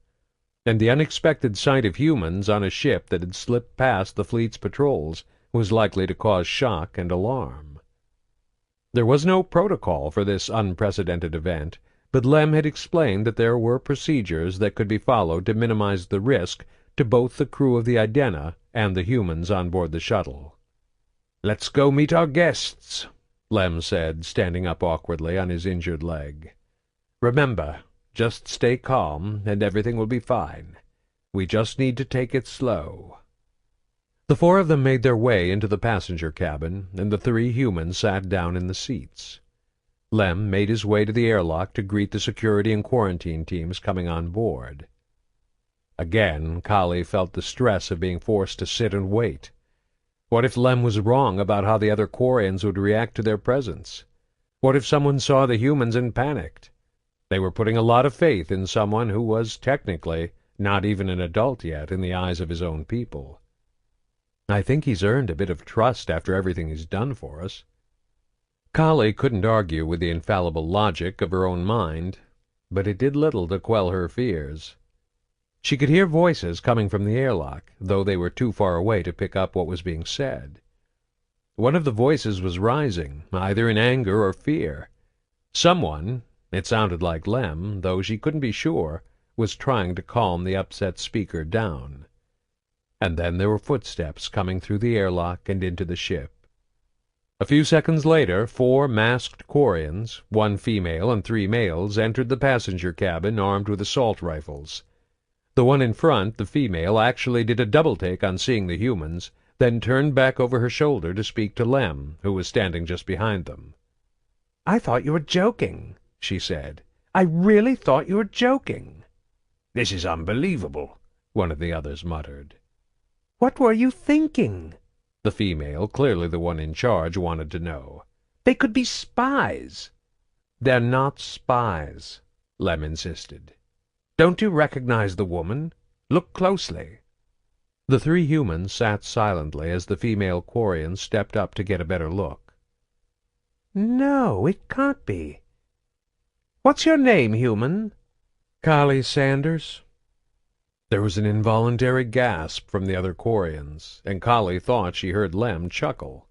And the unexpected sight of humans on a ship that had slipped past the fleet's patrols was likely to cause shock and alarm. There was no protocol for this unprecedented event, but Lem had explained that there were procedures that could be followed to minimize the risk to both the crew of the Idena and the humans on board the shuttle.
"Let's go meet our guests,"
Lem said, standing up awkwardly on his injured leg. "Remember, just stay calm, and everything will be fine. We just need to take it slow." The four of them made their way into the passenger cabin, and the 3 humans sat down in the seats. Lem made his way to the airlock to greet the security and quarantine teams coming on board. Again, Kali felt the stress of being forced to sit and wait. What if Lem was wrong about how the other Quarians would react to their presence? What if someone saw the humans and panicked? They were putting a lot of faith in someone who was technically not even an adult yet in the eyes of his own people. "I think he's earned a bit of trust after everything he's done for us." Kali couldn't argue with the infallible logic of her own mind, but it did little to quell her fears. She could hear voices coming from the airlock, though they were too far away to pick up what was being said. One of the voices was rising, either in anger or fear. Someone, it sounded like Lem, though she couldn't be sure, was trying to calm the upset speaker down. And then there were footsteps coming through the airlock and into the ship. A few seconds later, 4 masked Quarians, 1 female and 3 males, entered the passenger cabin armed with assault rifles. The one in front, the female, actually did a double-take on seeing the humans, then turned back over her shoulder to speak to Lem, who was standing just behind them.
"I thought you were joking," she said. "I really thought you were joking."
"This is unbelievable,"
one of the others muttered.
"What were you thinking?"
The female, clearly the one in charge, wanted to know.
"They could be spies."
"They're not spies," Lem insisted. "Don't you recognize the woman? Look closely." The 3 humans sat silently as the female Quarian stepped up to get a better look.
"No, it can't be. What's your name, human?"
"Kali Sanders." There was an involuntary gasp from the other Quarians, and Kali thought she heard Lem chuckle.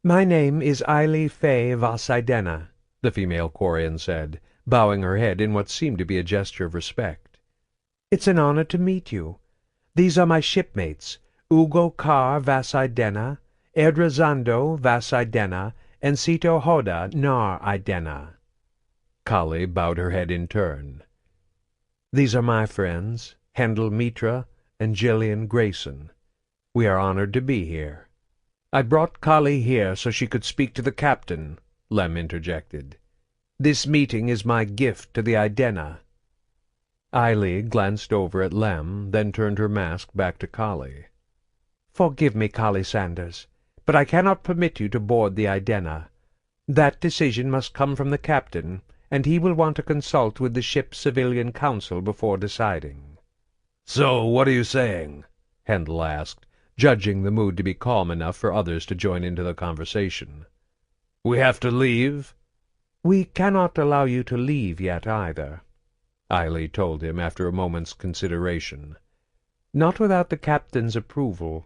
"My name is Aili Faye Vasidena," the female Quarian said, bowing her head in what seemed to be a gesture of respect. "It's an honor to meet you. These are my shipmates, Ugo Kar Vasidena, Erdrazando Vasidena, and Sito Hoda Nar Idena."
Kali bowed her head in turn.
"These are my friends, Hendel Mitra and Jillian Grayson. We are honored to be here."
"I brought Kali here so she could speak to the captain," Lem interjected. "This meeting is my gift to the Idena."
Aili glanced over at Lem, then turned her mask back to Kali. "Forgive me, Kali Sanders, but I cannot permit you to board the Idena. That decision must come from the captain, and he will want to consult with the ship's civilian council before deciding."
"So, what are you saying?"
Hendel asked, judging the mood to be calm enough for others to join into the conversation.
"We have to leave?"
"We cannot allow you to leave yet, either,"
Aili told him after a moment's consideration.
"Not without the captain's approval.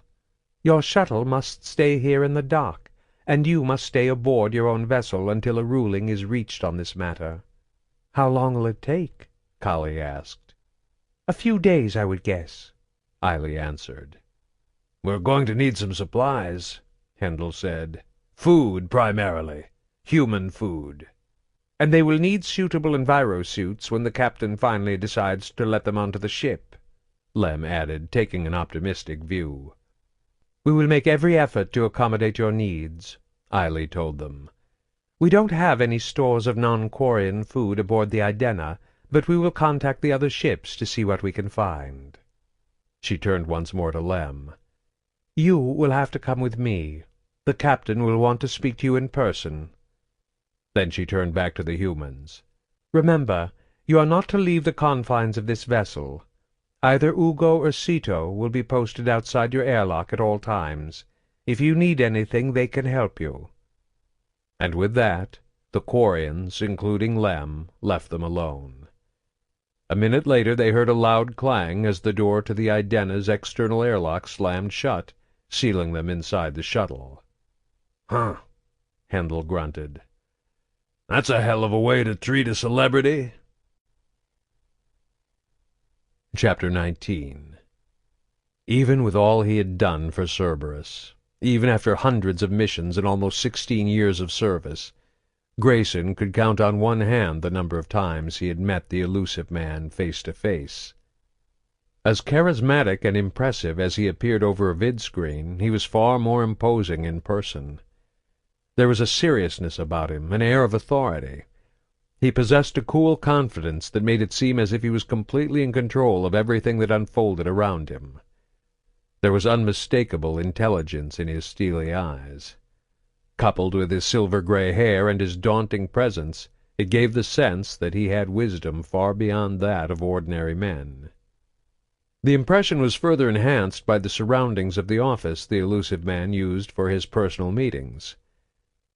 Your shuttle must stay here in the dock, and you must stay aboard your own vessel until a ruling is reached on this matter." "How long will it take?" Kali asked. "A few days, I would guess,"
Aili answered.
"We're going to need some supplies," Hendel said. "Food, primarily. Human food."
"And they will need suitable envirosuits when the captain finally decides to let them onto the ship,"
Lem added, taking an optimistic view.
"We will make every effort to accommodate your needs,"
Aili told them.
"We don't have any stores of non-Quarian food aboard the Idena, but we will contact the other ships to see what we can find."
She turned once more to Lem.
"You will have to come with me. The captain will want to speak to you in person."
Then she turned back to the humans.
"Remember, you are not to leave the confines of this vessel. Either Ugo or Sito will be posted outside your airlock at all times. If you need anything, they can help you."
And with that, the Quarians, including Lem, left them alone. A minute later they heard a loud clang as the door to the Idena's external airlock slammed shut, sealing them inside the shuttle.
"Huh,"
Hendel grunted.
"That's a hell of a way to treat a celebrity."
Chapter 19. Even with all he had done for Cerberus, even after hundreds of missions and almost 16 years of service, Grayson could count on one hand the number of times he had met the Elusive Man face to face. As charismatic and impressive as he appeared over a vid-screen, he was far more imposing in person. There was a seriousness about him, an air of authority. He possessed a cool confidence that made it seem as if he was completely in control of everything that unfolded around him. There was unmistakable intelligence in his steely eyes. Coupled with his silver-gray hair and his daunting presence, it gave the sense that he had wisdom far beyond that of ordinary men. The impression was further enhanced by the surroundings of the office the Elusive Man used for his personal meetings.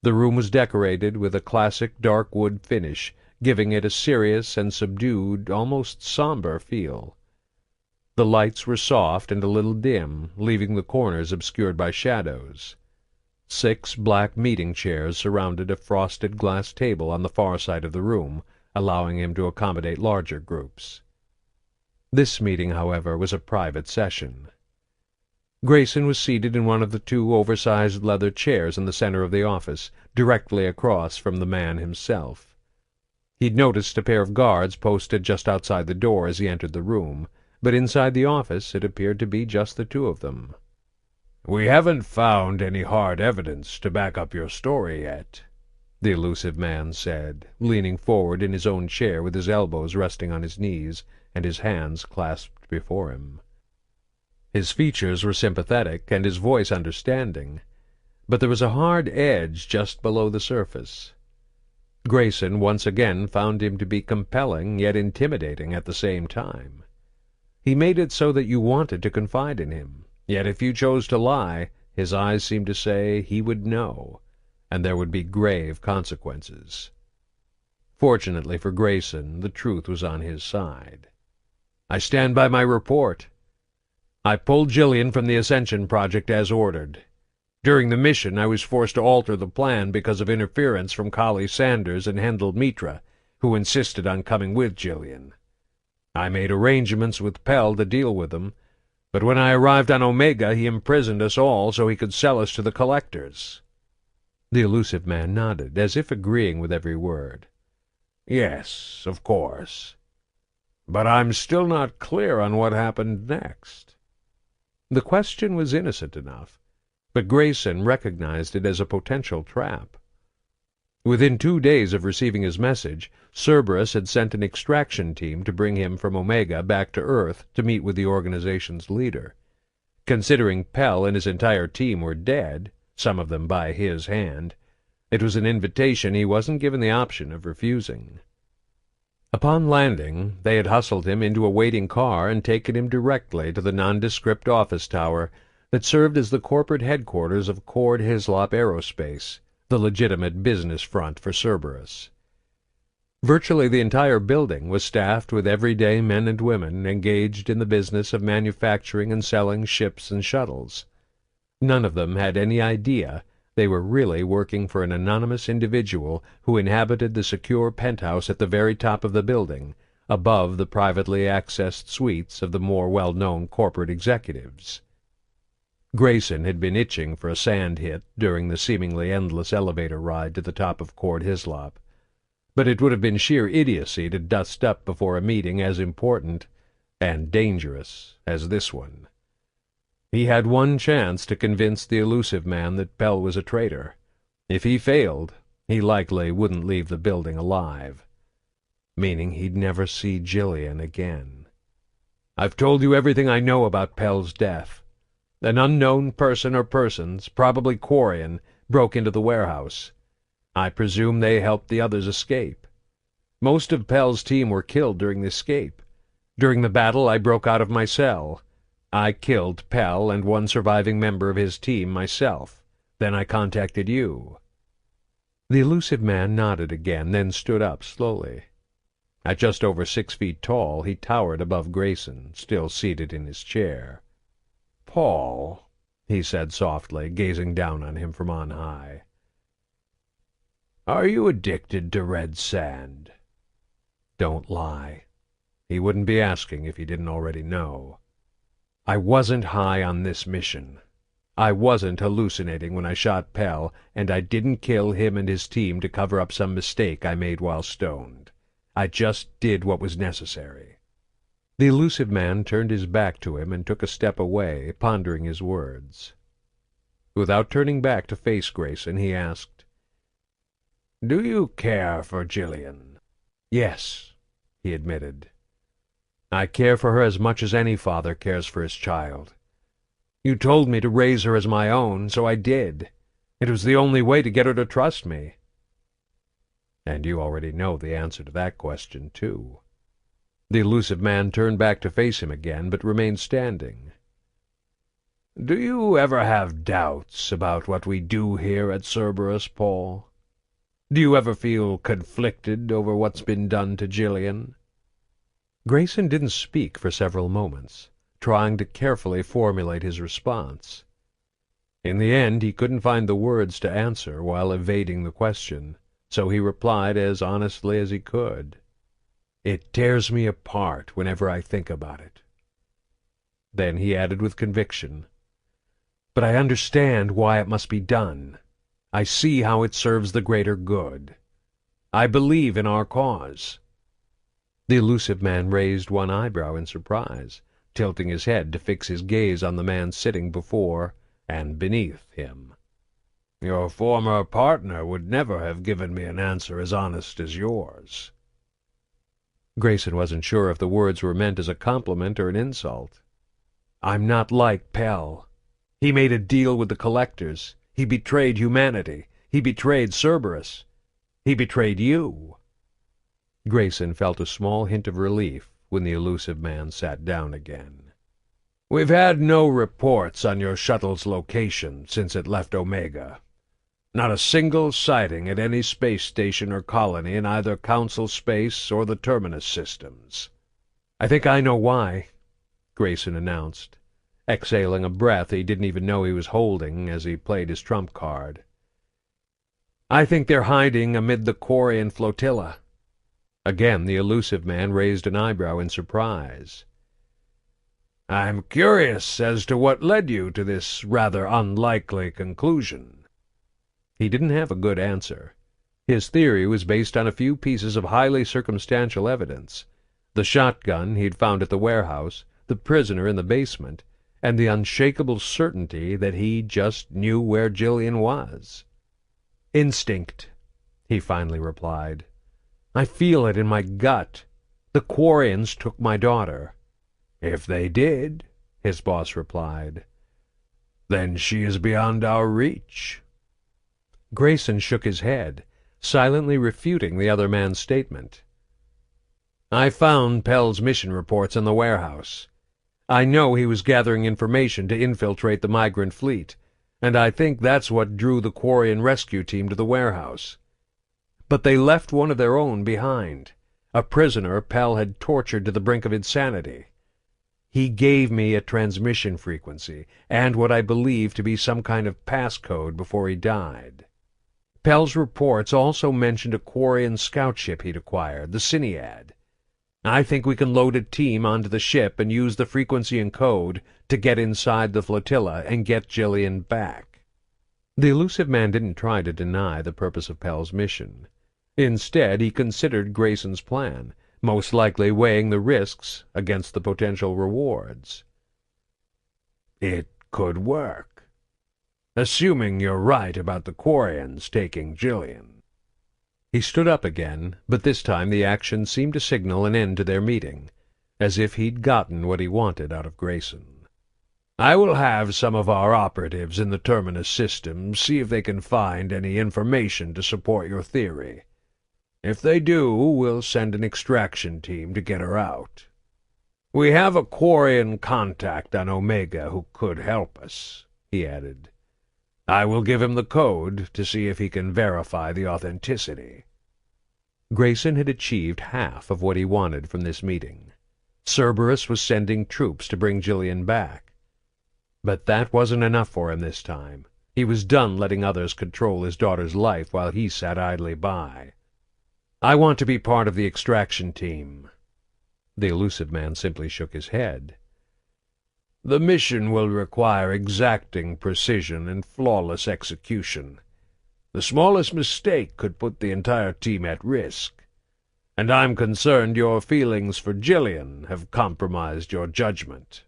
The room was decorated with a classic dark wood finish, giving it a serious and subdued, almost somber feel. The lights were soft and a little dim, leaving the corners obscured by shadows. 6 black meeting chairs surrounded a frosted glass table on the far side of the room, allowing him to accommodate larger groups. This meeting, however, was a private session. Grayson was seated in one of the 2 oversized leather chairs in the center of the office, directly across from the man himself. He'd noticed a pair of guards posted just outside the door as he entered the room, but inside the office it appeared to be just the 2 of them.
"We haven't found any hard evidence to back up your story yet,"
the Elusive Man said, leaning forward in his own chair with his elbows resting on his knees and his hands clasped before him. His features were sympathetic and his voice understanding, but there was a hard edge just below the surface. Grayson once again found him to be compelling yet intimidating at the same time. He made it so that you wanted to confide in him, yet if you chose to lie, his eyes seemed to say he would know, and there would be grave consequences. Fortunately for Grayson, the truth was on his side.
I stand by my report. I pulled Jillian from the Ascension project as ordered. During the mission, I was forced to alter the plan because of interference from Kali Sanders and Hendel Mitra, who insisted on coming with Jillian. I made arrangements with Pell to deal with them, but when I arrived on Omega, he imprisoned us all so he could sell us to the collectors.
The Elusive Man nodded, as if agreeing with every word.
Yes, of course. But I'm still not clear on what happened next.
The question was innocent enough, but Grayson recognized it as a potential trap. Within 2 days of receiving his message, Cerberus had sent an extraction team to bring him from Omega back to Earth to meet with the organization's leader. Considering Pell and his entire team were dead, some of them by his hand, it was an invitation he wasn't given the option of refusing. Upon landing, they had hustled him into a waiting car and taken him directly to the nondescript office tower that served as the corporate headquarters of Cord Hislop Aerospace, the legitimate business front for Cerberus. Virtually the entire building was staffed with everyday men and women engaged in the business of manufacturing and selling ships and shuttles. None of them had any idea they were really working for an anonymous individual who inhabited the secure penthouse at the very top of the building, above the privately accessed suites of the more well-known corporate executives. Grayson had been itching for a sand hit during the seemingly endless elevator ride to the top of Cord Hislop, but it would have been sheer idiocy to dust up before a meeting as important and dangerous as this one. He had one chance to convince the Elusive Man that Pell was a traitor. If he failed, he likely wouldn't leave the building alive, meaning he'd never see Jillian again. I've told you everything I know about Pell's death. An unknown person or persons, probably Quarian, broke into the warehouse. I presume they helped the others escape. Most of Pell's team were killed during the escape. During the battle, I broke out of my cell. I killed Pell and one surviving member of his team myself. Then I contacted you. The Elusive Man nodded again, then stood up slowly. At just over 6 feet tall, he towered above Grayson, still seated in his chair.
"Paul," he said softly, gazing down on him from on high, "are you addicted to red sand?"
Don't lie. He wouldn't be asking if he didn't already know. I wasn't high on this mission. I wasn't hallucinating when I shot Pell, and I didn't kill him and his team to cover up some mistake I made while stoned. I just did what was necessary. The Elusive Man turned his back to him and took a step away, pondering his words. Without turning back to face Grayson, he asked,
"Do you care for Jillian?"
"Yes," he admitted. "I care for her as much as any father cares for his child. You told me to raise her as my own, so I did. It was the only way to get her to trust me." And you already know the answer to that question, too. The Elusive Man turned back to face him again, but remained standing.
"Do you ever have doubts about what we do here at Cerberus, Paul? Do you ever feel conflicted over what's been done to Jillian?"
Grayson didn't speak for several moments, trying to carefully formulate his response. In the end, he couldn't find the words to answer while evading the question, so he replied as honestly as he could. "It tears me apart whenever I think about it." Then he added with conviction, "But I understand why it must be done. I see how it serves the greater good. I believe in our cause." The Elusive Man raised one eyebrow in surprise, tilting his head to fix his gaze on the man sitting before and beneath him.
"Your former partner would never have given me an answer as honest as yours."
Grayson wasn't sure if the words were meant as a compliment or an insult. "I'm not like Pell. He made a deal with the collectors. He betrayed humanity. He betrayed Cerberus. He betrayed you." Grayson felt a small hint of relief when the Elusive Man sat down again.
"We've had no reports on your shuttle's location since it left Omega. Not a single sighting at any space station or colony in either Council space or the Terminus systems."
"I think I know why," Grayson announced, exhaling a breath he didn't even know he was holding as he played his trump card. "I think they're hiding amid the Quarian flotilla." Again the Elusive Man raised an eyebrow in surprise. "I'm curious as to what led you to this rather unlikely conclusion." He didn't have a good answer. His theory was based on a few pieces of highly circumstantial evidence: the shotgun he'd found at the warehouse, the prisoner in the basement, and the unshakable certainty that he just knew where Jillian was. "Instinct," he finally replied. "I feel it in my gut. The Quarians took my daughter." "If they did," his boss replied, "then she is beyond our reach." Grayson shook his head, silently refuting the other man's statement. "I found Pell's mission reports in the warehouse. I know he was gathering information to infiltrate the migrant fleet, and I think that's what drew the Quarian rescue team to the warehouse. But they left one of their own behind, a prisoner Pell had tortured to the brink of insanity. He gave me a transmission frequency, and what I believe to be some kind of passcode before he died. Pell's reports also mentioned a Quarian scout ship he'd acquired, the Cinead. I think we can load a team onto the ship and use the frequency and code to get inside the flotilla and get Jillian back." The Elusive Man didn't try to deny the purpose of Pell's mission. Instead, he considered Grayson's plan, most likely weighing the risks against the potential rewards. "It could work. Assuming you're right about the Quarians taking Jillian." He stood up again, but this time the action seemed to signal an end to their meeting, as if he'd gotten what he wanted out of Grayson. "I will have some of our operatives in the Terminus system see if they can find any information to support your theory. If they do, we'll send an extraction team to get her out. We have a Quarian contact on Omega who could help us," he added. "I will give him the code to see if he can verify the authenticity." Grayson had achieved half of what he wanted from this meeting. Cerberus was sending troops to bring Jillian back. But that wasn't enough for him this time. He was done letting others control his daughter's life while he sat idly by. "I want to be part of the extraction team." The Elusive Man simply shook his head. "The mission will require exacting precision and flawless execution. The smallest mistake could put the entire team at risk. And I'm concerned your feelings for Jillian have compromised your judgment."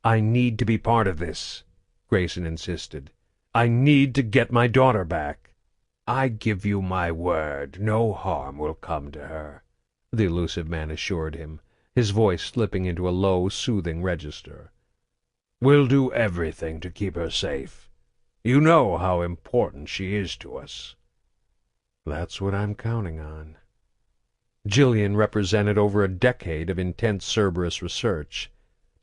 "I need to be part of this," Grayson insisted. "I need to get my daughter back." "I give you my word no harm will come to her," the Elusive Man assured him, his voice slipping into a low, soothing register. "We'll do everything to keep her safe. You know how important she is to us." "That's what I'm counting on." Jillian represented over a decade of intense Cerberus research.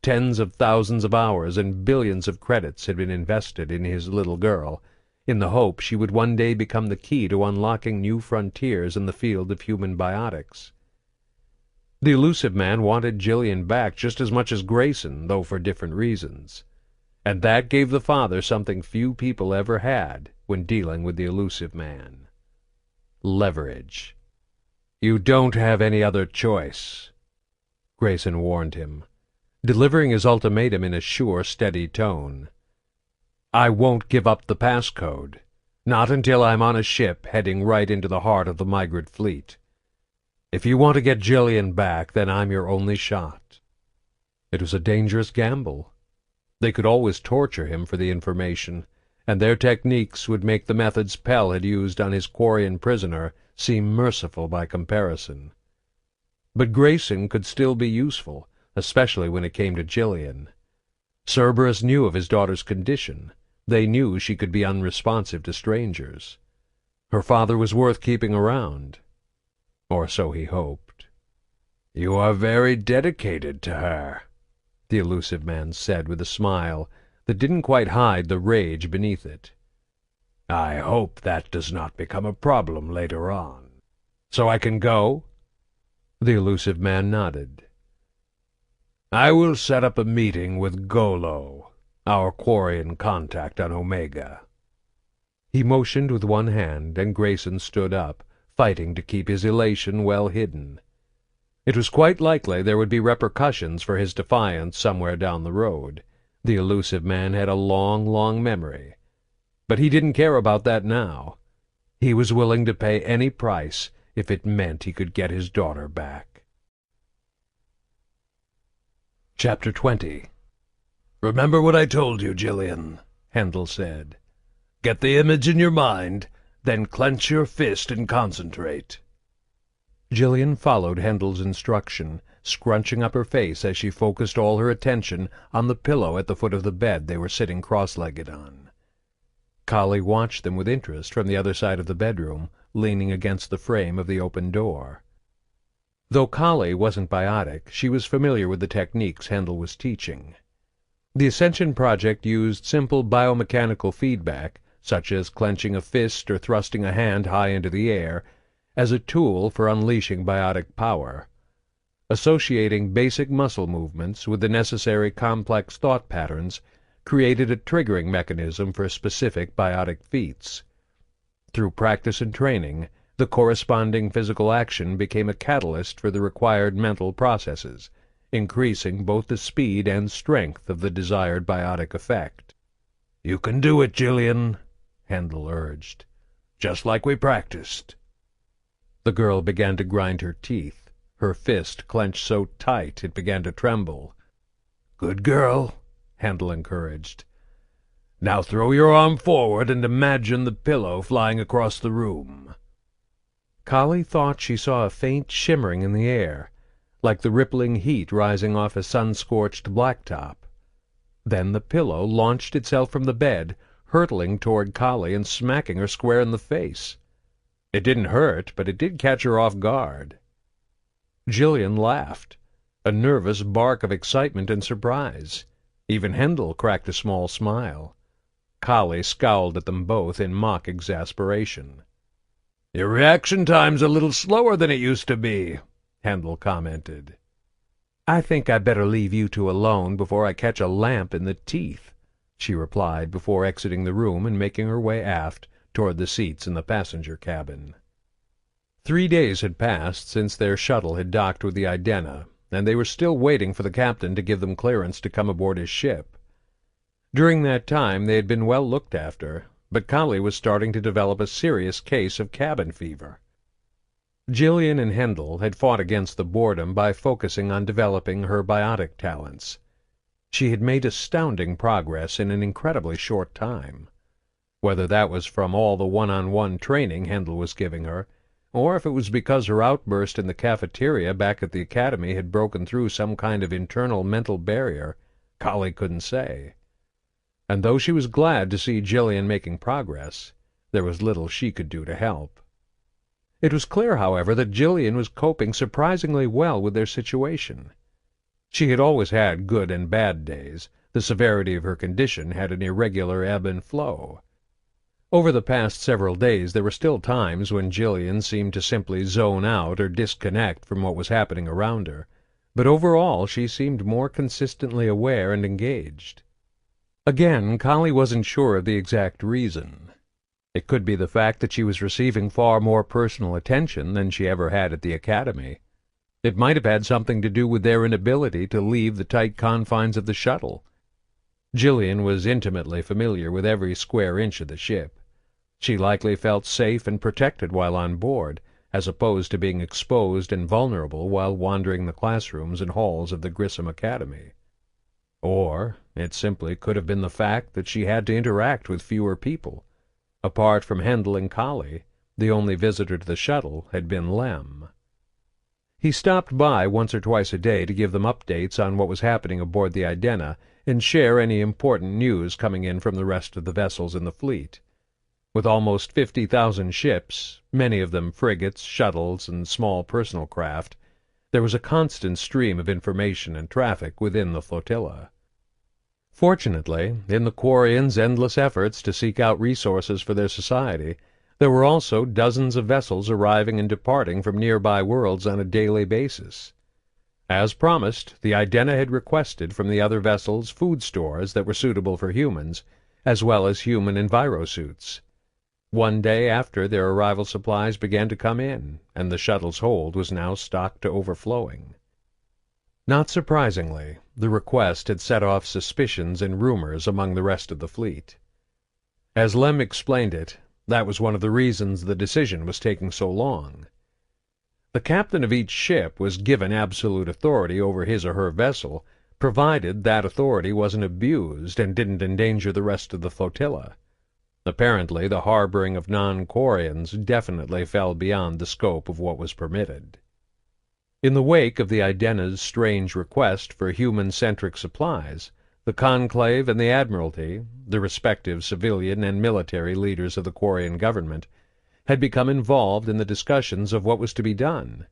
Tens of thousands of hours and billions of credits had been invested in his little girl, in the hope she would one day become the key to unlocking new frontiers in the field of human biotics. The Elusive Man wanted Jillian back just as much as Grayson, though for different reasons. And that gave the father something few people ever had when dealing with the Elusive Man: leverage. "You don't have any other choice," Grayson warned him, delivering his ultimatum in a sure, steady tone. "I won't give up the passcode, not until I'm on a ship heading right into the heart of the migrant fleet. If you want to get Jillian back, then I'm your only shot." It was a dangerous gamble. They could always torture him for the information, and their techniques would make the methods Pell had used on his Quarian prisoner seem merciful by comparison. But Grayson could still be useful, especially when it came to Jillian. Cerberus knew of his daughter's condition. They knew she could be unresponsive to strangers. Her father was worth keeping around. Or so he hoped. "You are very dedicated to her," the Elusive Man said with a smile that didn't quite hide the rage beneath it. "I hope that does not become a problem later on. So I can go?" The Elusive Man nodded.
I will set up a meeting with Golo, our Quarian contact on Omega."
He motioned with one hand, and Grayson stood up, fighting to keep his elation well hidden. It was quite likely there would be repercussions for his defiance somewhere down the road. The Elusive Man had a long, long memory. But he didn't care about that now. He was willing to pay any price if it meant he could get his daughter back.
Chapter 20. "Remember what I told you, Jillian," Hendel said. "Get the image in your mind, then clench your fist and concentrate."
Jillian followed Hendel's instruction, scrunching up her face as she focused all her attention on the pillow at the foot of the bed they were sitting cross-legged on. Kali watched them with interest from the other side of the bedroom, leaning against the frame of the open door. Though Kali wasn't biotic, she was familiar with the techniques Hendel was teaching. The Ascension project used simple biomechanical feedback, such as clenching a fist or thrusting a hand high into the air, as a tool for unleashing biotic power. Associating basic muscle movements with the necessary complex thought patterns created a triggering mechanism for specific biotic feats. Through practice and training, the corresponding physical action became a catalyst for the required mental processes, increasing both the speed and strength of the desired biotic effect.
"You can do it, Jillian," Hendel urged. "Just like we practiced."
The girl began to grind her teeth, her fist clenched so tight it began to tremble.
"Good girl," Hendel encouraged. "Now throw your arm forward and imagine the pillow flying across the room."
Kali thought she saw a faint shimmering in the air, like the rippling heat rising off a sun-scorched blacktop. Then the pillow launched itself from the bed, hurtling toward Kali and smacking her square in the face. It didn't hurt, but it did catch her off guard. Jillian laughed, a nervous bark of excitement and surprise. Even Hendel cracked a small smile. Kali scowled at them both in mock exasperation.
"Your reaction time's a little slower than it used to be," Hendel commented.
"I think I better leave you two alone before I catch a lamp in the teeth," she replied before exiting the room and making her way aft toward the seats in the passenger cabin. 3 days had passed since their shuttle had docked with the Idena, and they were still waiting for the captain to give them clearance to come aboard his ship. During that time they had been well looked after, but Kali was starting to develop a serious case of cabin fever. Jillian and Hendel had fought against the boredom by focusing on developing her biotic talents. She had made astounding progress in an incredibly short time. Whether that was from all the one-on-one training Hendel was giving her, or if it was because her outburst in the cafeteria back at the academy had broken through some kind of internal mental barrier, Kali couldn't say. And though she was glad to see Jillian making progress, there was little she could do to help. It was clear, however, that Jillian was coping surprisingly well with their situation. She had always had good and bad days. The severity of her condition had an irregular ebb and flow. Over the past several days there were still times when Jillian seemed to simply zone out or disconnect from what was happening around her, but overall she seemed more consistently aware and engaged. Again, Kali wasn't sure of the exact reason. It could be the fact that she was receiving far more personal attention than she ever had at the academy. It might have had something to do with their inability to leave the tight confines of the shuttle. Jillian was intimately familiar with every square inch of the ship. She likely felt safe and protected while on board, as opposed to being exposed and vulnerable while wandering the classrooms and halls of the Grissom Academy. Or it simply could have been the fact that she had to interact with fewer people. Apart from Hendel and Kali, the only visitor to the shuttle had been Lem. He stopped by once or twice a day to give them updates on what was happening aboard the Idena and share any important news coming in from the rest of the vessels in the fleet. With almost 50,000 ships, many of them frigates, shuttles, and small personal craft, there was a constant stream of information and traffic within the flotilla. Fortunately, in the Quarians' endless efforts to seek out resources for their society, there were also dozens of vessels arriving and departing from nearby worlds on a daily basis. As promised, the Idena had requested from the other vessels food stores that were suitable for humans, as well as human envirosuits. One day after their arrival, supplies began to come in, and the shuttle's hold was now stocked to overflowing. Not surprisingly, the request had set off suspicions and rumors among the rest of the fleet. As Lem explained it, that was one of the reasons the decision was taking so long. The captain of each ship was given absolute authority over his or her vessel, provided that authority wasn't abused and didn't endanger the rest of the flotilla. Apparently, the harboring of non-Quarians definitely fell beyond the scope of what was permitted. In the wake of the Idena's strange request for human-centric supplies, the Conclave and the Admiralty, the respective civilian and military leaders of the Quarian government, had become involved in the discussions of what was to be done.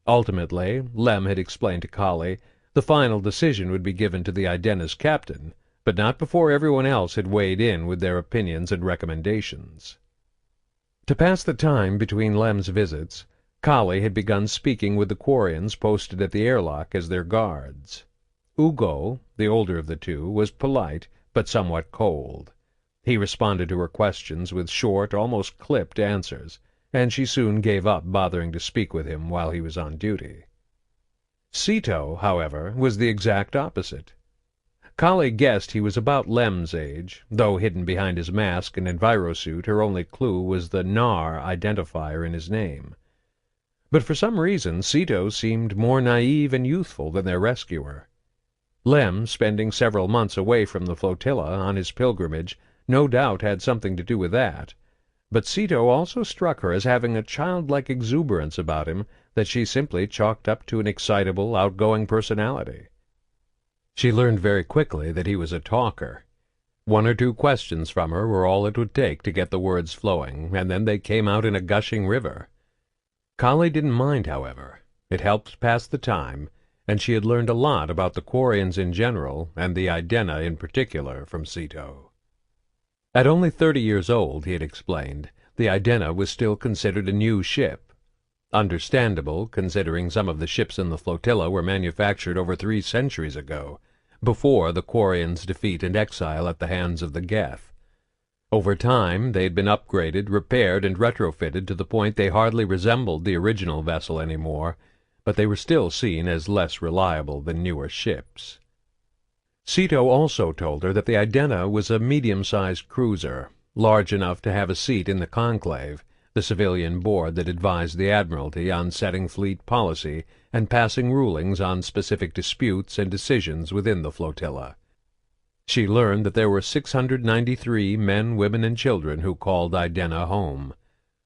Ultimately, Lem had explained to Kali, the final decision would be given to the Idena's captain, but not before everyone else had weighed in with their opinions and recommendations. To pass the time between Lem's visits, Kali had begun speaking with the Quarians posted at the airlock as their guards. Ugo, the older of the two, was polite, but somewhat cold. He responded to her questions with short, almost clipped answers, and she soon gave up bothering to speak with him while he was on duty. Sito, however, was the exact opposite. Kali guessed he was about Lem's age, though hidden behind his mask and envirosuit her only clue was the Nar identifier in his name. But for some reason Sito seemed more naive and youthful than their rescuer. Lem, spending several months away from the flotilla on his pilgrimage, no doubt had something to do with that, but Sito also struck her as having a childlike exuberance about him that she simply chalked up to an excitable, outgoing personality. She learned very quickly that he was a talker. One or two questions from her were all it would take to get the words flowing, and then they came out in a gushing river. Kali didn't mind, however. It helped pass the time, and she had learned a lot about the Quarians in general, and the Idena in particular, from Sito. At only 30 years old, he had explained, the Idena was still considered a new ship. Understandable, considering some of the ships in the flotilla were manufactured over 3 centuries ago, before the Quarians' defeat and exile at the hands of the Geth. Over time, they had been upgraded, repaired, and retrofitted to the point they hardly resembled the original vessel anymore, but they were still seen as less reliable than newer ships. Sito also told her that the Idena was a medium-sized cruiser, large enough to have a seat in the Conclave, the civilian board that advised the Admiralty on setting fleet policy and passing rulings on specific disputes and decisions within the flotilla. She learned that there were 693 men, women, and children who called Idena home.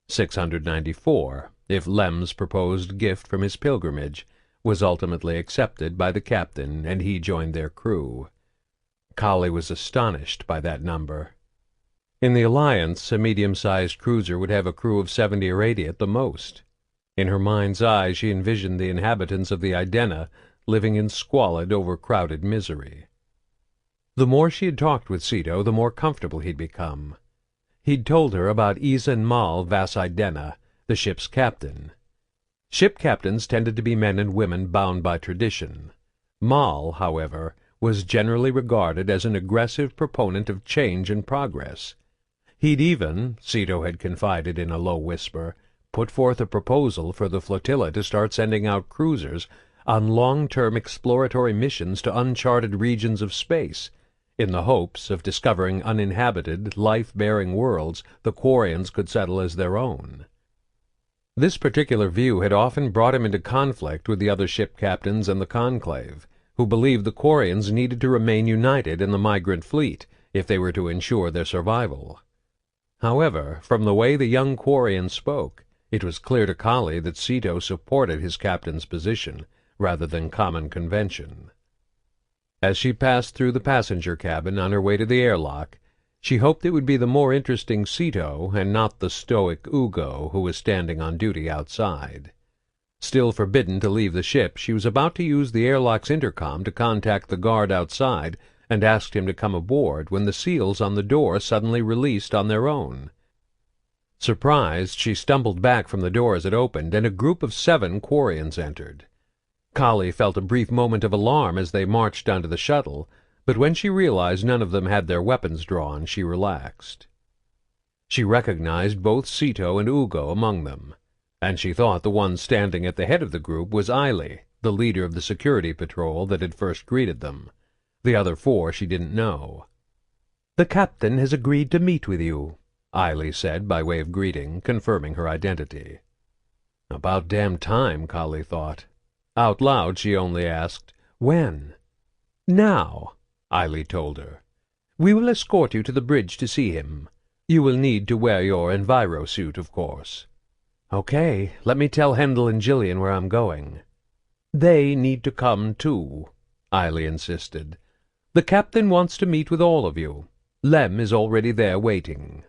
694, if Lem's proposed gift from his pilgrimage was ultimately accepted by the captain and he joined their crew. Kali was astonished by that number. In the Alliance, a medium-sized cruiser would have a crew of 70 or 80 at the most. In her mind's eye she envisioned the inhabitants of the Idena living in squalid, overcrowded misery. The more she had talked with Sito, the more comfortable he'd become. He'd told her about Izen Mal Vas Idena, the ship's captain. Ship captains tended to be men and women bound by tradition. Mal, however, was generally regarded as an aggressive proponent of change and progress. He'd even, Sito had confided in a low whisper, put forth a proposal for the flotilla to start sending out cruisers on long-term exploratory missions to uncharted regions of space, in the hopes of discovering uninhabited, life-bearing worlds the Quarians could settle as their own. This particular view had often brought him into conflict with the other ship captains and the Conclave, who believed the Quarians needed to remain united in the migrant fleet if they were to ensure their survival. However, from the way the young Quarian spoke, it was clear to Kali that Sito supported his captain's position rather than common convention. As she passed through the passenger cabin on her way to the airlock, she hoped it would be the more interesting Sito and not the stoic Ugo who was standing on duty outside. Still forbidden to leave the ship, she was about to use the airlock's intercom to contact the guard outside and asked him to come aboard when the seals on the door suddenly released on their own. Surprised, she stumbled back from the door as it opened, and a group of 7 Quarians entered. Kali felt a brief moment of alarm as they marched onto the shuttle, but when she realized none of them had their weapons drawn, she relaxed. She recognized both Sito and Ugo among them, and she thought the one standing at the head of the group was Eiley, the leader of the security patrol that had first greeted them. The other four she didn't know.
"The captain has agreed to meet with you,"
Eiley said by way of greeting, confirming her identity. About damn time, Kali thought. Out loud she only asked, "When?"
"Now,"
Eiley told her.
"We will escort you to the bridge to see him. You will need to wear your enviro suit, of course."
"Okay, let me tell Hendel and Jillian where I'm going."
"They need to come, too,"
Eiley insisted.
"The captain wants to meet with all of you. Lem is already there waiting."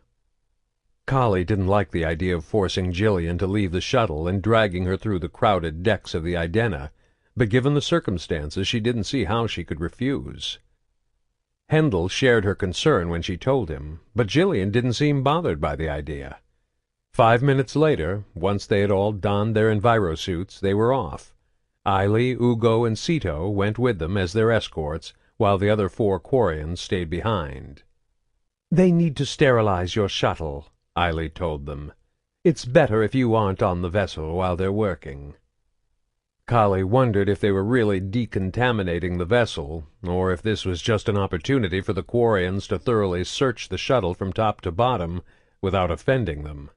Kali didn't like the idea of forcing Jillian to leave the shuttle and dragging her through the crowded decks of the Idena, but given the circumstances she didn't see how she could refuse. Hendel shared her concern when she told him, but Jillian didn't seem bothered by the idea. 5 minutes later, once they had all donned their envirosuits, they were off. Eiley, Ugo, and Sito went with them as their escorts, while the other 4 Quarians stayed behind.
"They need to sterilize your shuttle," Eiley told them. "It's better if you aren't on the vessel while they're working."
Kali wondered if they were really decontaminating the vessel, or if this was just an opportunity for the Quarians to thoroughly search the shuttle from top to bottom without offending them.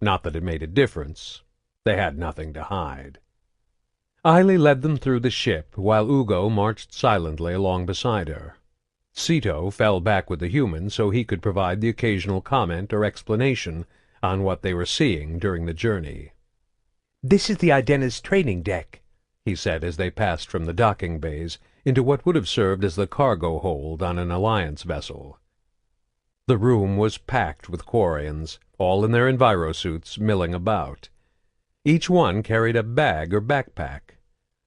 Not that it made a difference. They had nothing to hide. Eiley led them through the ship, while Ugo marched silently along beside her. Sito fell back with the humans so he could provide the occasional comment or explanation on what they were seeing during the journey.
"This is the Idena's training deck,"
he said as they passed from the docking bays into what would have served as the cargo hold on an Alliance vessel. The room was packed with Quarians, all in their envirosuits, milling about. Each one carried a bag or backpack.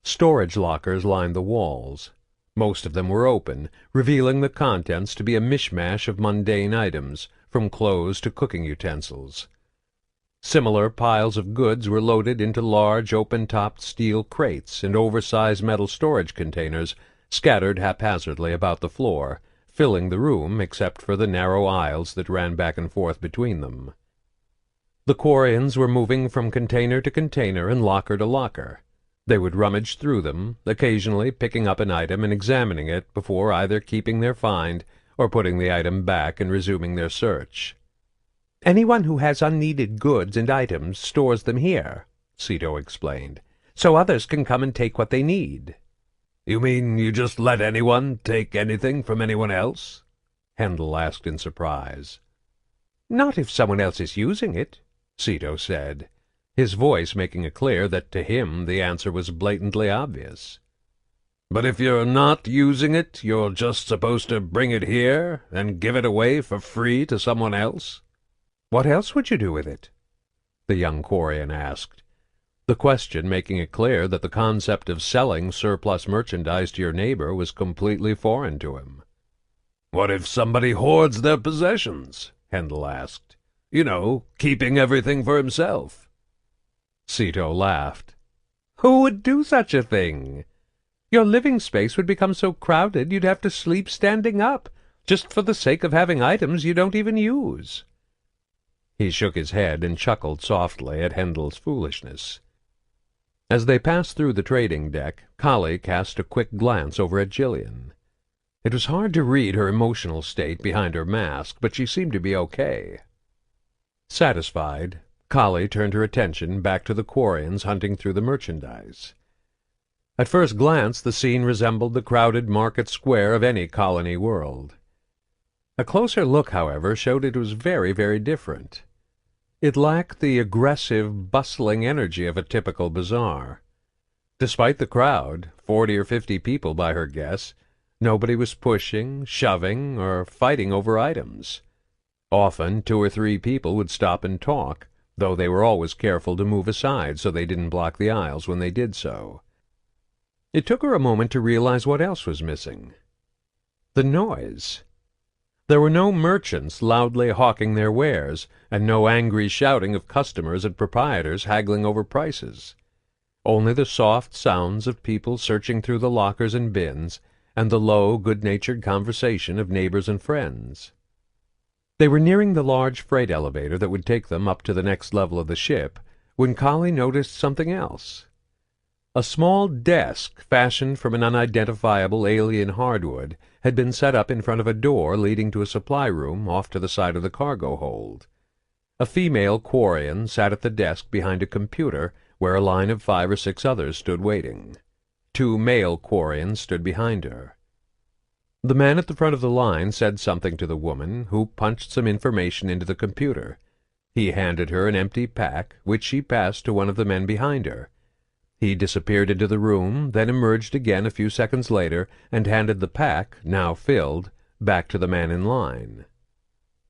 Storage lockers lined the walls. Most of them were open, revealing the contents to be a mishmash of mundane items, from clothes to cooking utensils. Similar piles of goods were loaded into large open-topped steel crates and oversized metal storage containers scattered haphazardly about the floor, filling the room except for the narrow aisles that ran back and forth between them. The Quarians were moving from container to container and locker to locker. They would rummage through them, occasionally picking up an item and examining it before either keeping their find or putting the item back and resuming their search.
"Anyone who has unneeded goods and items stores them here," Sito explained, "so others can come and take what they need."
"You mean you just let anyone take anything from anyone else?"
Hendel asked in surprise.
"Not if someone else is using it,"
Sito said, his voice making it clear that to him the answer was blatantly obvious.
"But if you're not using it, you're just supposed to bring it here and give it away for free to someone else?"
"What else would you do with it?"
the young Quarian asked, the question making it clear that the concept of selling surplus merchandise to your neighbor was completely foreign to him.
"What if somebody hoards their possessions?" Hendel asked. "You know, keeping everything for himself."
Sito laughed.
"Who would do such a thing? Your living space would become so crowded you'd have to sleep standing up, just for the sake of having items you don't even use."
He shook his head and chuckled softly at Hendel's foolishness. As they passed through the trading deck, Kali cast a quick glance over at Jillian. It was hard to read her emotional state behind her mask, but she seemed to be okay. Satisfied, Kali turned her attention back to the Quarians hunting through the merchandise. At first glance, the scene resembled the crowded market square of any colony world. A closer look, however, showed it was very, very different. It lacked the aggressive, bustling energy of a typical bazaar. Despite the crowd, 40 or 50 people by her guess, nobody was pushing, shoving, or fighting over items. Often 2 or 3 people would stop and talk, though they were always careful to move aside so they didn't block the aisles when they did so. It took her a moment to realize what else was missing. The noise. There were no merchants loudly hawking their wares, and no angry shouting of customers and proprietors haggling over prices. only the soft sounds of people searching through the lockers and bins, and the low, good-natured conversation of neighbors and friends. They were nearing the large freight elevator that would take them up to the next level of the ship, when Collie noticed something else. A small desk, fashioned from an unidentifiable alien hardwood, had been set up in front of a door leading to a supply room off to the side of the cargo hold. A female Quarian sat at the desk behind a computer, where a line of 5 or 6 others stood waiting. 2 male Quarians stood behind her. The man at the front of the line said something to the woman, who punched some information into the computer. He handed her an empty pack, which she passed to one of the men behind her. He disappeared into the room, then emerged again a few seconds later, and handed the pack, now filled, back to the man in line.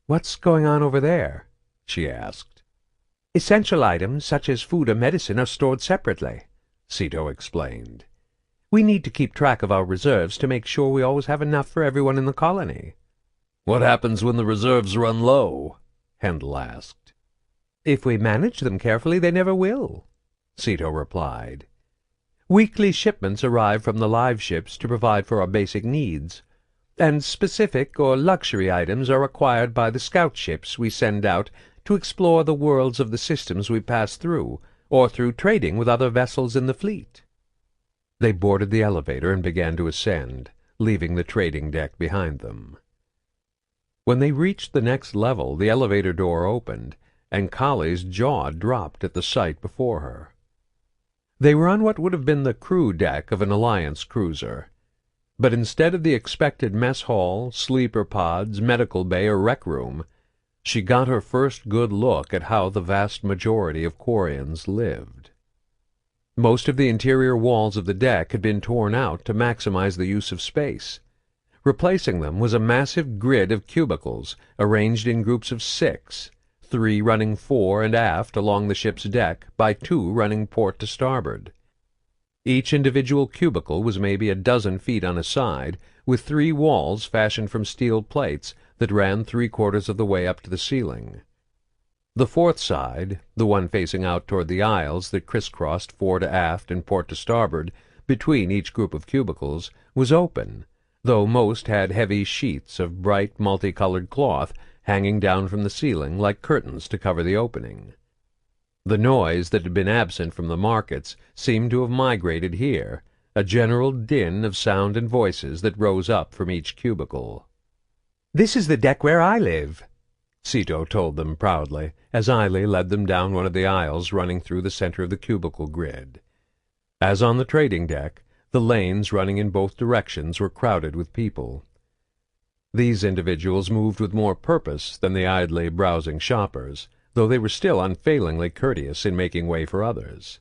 "What's going on over there?"
she asked.
"Essential items, such as food or medicine, are stored separately,"
Cito explained.
"We need to keep track of our reserves to make sure we always have enough for everyone in the colony."
"What happens when the reserves run low?"
Hendel asked.
"If we manage them carefully, they never will,"
Cito replied.
"Weekly shipments arrive from the live ships to provide for our basic needs, and specific or luxury items are acquired by the scout ships we send out to explore the worlds of the systems we pass through, or through trading with other vessels in the fleet."
They boarded the elevator and began to ascend, leaving the trading deck behind them. When they reached the next level, the elevator door opened, and Collie's jaw dropped at the sight before her. They were on what would have been the crew deck of an Alliance cruiser, but instead of the expected mess hall, sleeper pods, medical bay, or rec room, she got her first good look at how the vast majority of Quarians lived. Most of the interior walls of the deck had been torn out to maximize the use of space. Replacing them was a massive grid of cubicles arranged in groups of 6, 3 running fore and aft along the ship's deck by 2 running port to starboard. Each individual cubicle was maybe a dozen feet on a side, with 3 walls fashioned from steel plates that ran 3/4 of the way up to the ceiling. The 4th side, the one facing out toward the aisles that crisscrossed fore to aft and port to starboard between each group of cubicles, was open, though most had heavy sheets of bright multicolored cloth hanging down from the ceiling like curtains to cover the opening. The noise that had been absent from the markets seemed to have migrated here, a general din of sound and voices that rose up from each cubicle.
"This is the deck where I live,"
Cito told them proudly, as Eiley led them down one of the aisles running through the center of the cubicle grid. As on the trading deck, the lanes running in both directions were crowded with people. These individuals moved with more purpose than the idly browsing shoppers, though they were still unfailingly courteous in making way for others.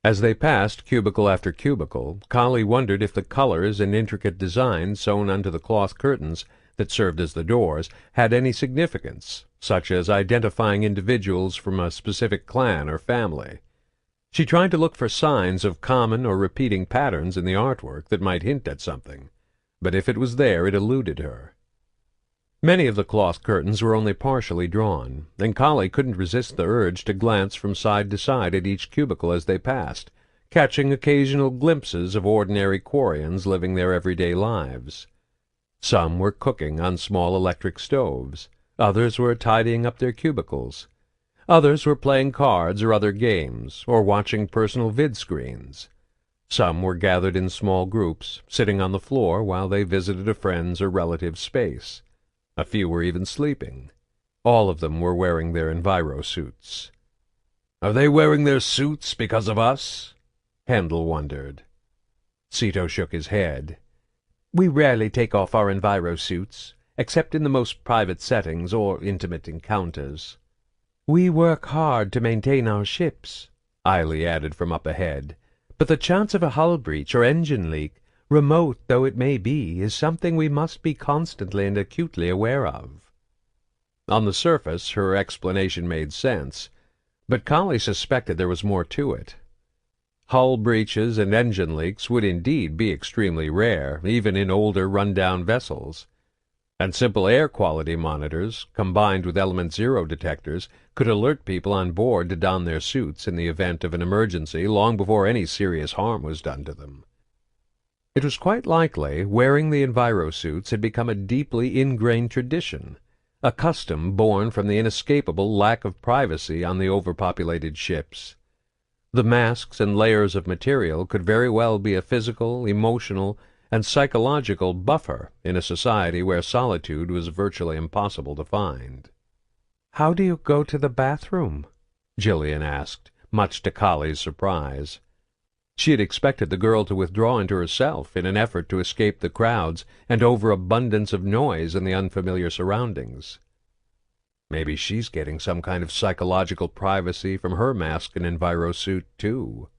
As they passed cubicle after cubicle, Collie wondered if the colors and intricate designs sewn onto the cloth curtains that served as the doors had any significance, such as identifying individuals from a specific clan or family. She tried to look for signs of common or repeating patterns in the artwork that might hint at something, but if it was there it eluded her. Many of the cloth curtains were only partially drawn, and Collie couldn't resist the urge to glance from side to side at each cubicle as they passed, catching occasional glimpses of ordinary Quarians living their everyday lives. Some were cooking on small electric stoves, others were tidying up their cubicles, others were playing cards or other games, or watching personal vid-screens. Some were gathered in small groups, sitting on the floor while they visited a friend's or relative's space. A few were even sleeping. All of them were wearing their enviro-suits.
"Are they wearing their suits because of us?"
Hendel wondered.
Cito shook his head. "We rarely take off our enviro-suits, except in the most private settings or intimate encounters. We work hard to maintain our ships," Eiley added from up ahead, "but the chance of a hull breach or engine leak, remote though it may be, is something we must be constantly and acutely aware of."
On the surface her explanation made sense, but Collie suspected there was more to it. Hull breaches and engine leaks would indeed be extremely rare, even in older, run-down vessels. And simple air quality monitors, combined with element zero detectors, could alert people on board to don their suits in the event of an emergency long before any serious harm was done to them. It was quite likely wearing the envirosuits had become a deeply ingrained tradition, a custom born from the inescapable lack of privacy on the overpopulated ships. The masks and layers of material could very well be a physical, emotional, and psychological buffer in a society where solitude was virtually impossible to find.
"How do you go to the bathroom?"
Jillian asked, much to Collie's surprise. She had expected the girl to withdraw into herself in an effort to escape the crowds and overabundance of noise in the unfamiliar surroundings. Maybe she's getting some kind of psychological privacy from her mask and envirosuit, too.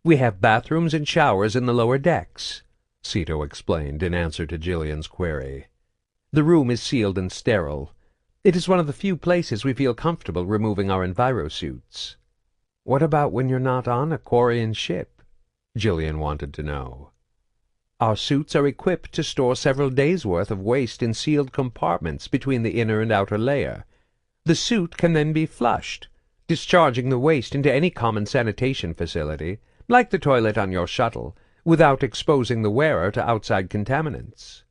"We have bathrooms and showers in the lower decks,"
Cito explained in answer to Jillian's query.
"The room is sealed and sterile. It is one of the few places we feel comfortable removing our envirosuits." "What about when you're not on a Quarian ship?"
Jillian wanted to know.
"Our suits are equipped to store several days' worth of waste in sealed compartments between the inner and outer layer. The suit can then be flushed, discharging the waste into any common sanitation facility, like the toilet on your shuttle, without exposing the wearer to outside contaminants."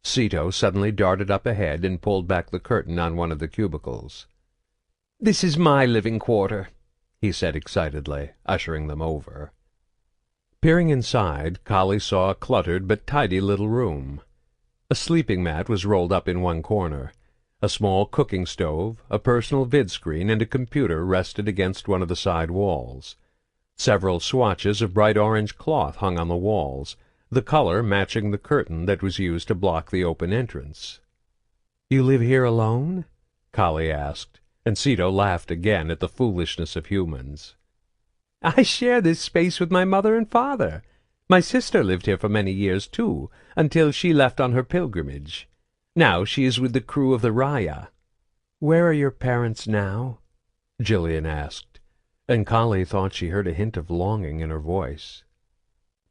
Cito suddenly darted up ahead and pulled back the curtain on one of the cubicles.
"This is my living quarter,"
he said excitedly, ushering them over. Peering inside, Collie saw a cluttered but tidy little room. A sleeping mat was rolled up in one corner. A small cooking stove, a personal vid-screen, and a computer rested against one of the side walls. Several swatches of bright orange cloth hung on the walls, the color matching the curtain that was used to block the open entrance.
"You live here alone?"
Collie asked, and Cito laughed again at the foolishness of humans.
"I share this space with my mother and father. My sister lived here for many years, too, until she left on her pilgrimage. Now she is with the crew of the Raya." "Where are your parents now?"
Jillian asked, and Collie thought she heard a hint of longing in her voice.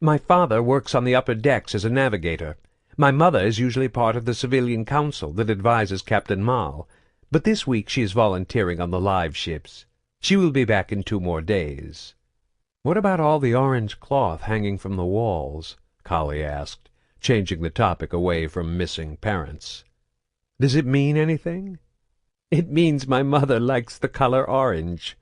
"My father works on the upper decks as a navigator. My mother is usually part of the civilian council that advises Captain Mal, but this week she is volunteering on the live ships. She will be back in 2 more days."
"What about all the orange cloth hanging from the walls?" Collie asked, changing the topic away from missing parents.
"Does it mean anything?" "It means my mother likes the color orange."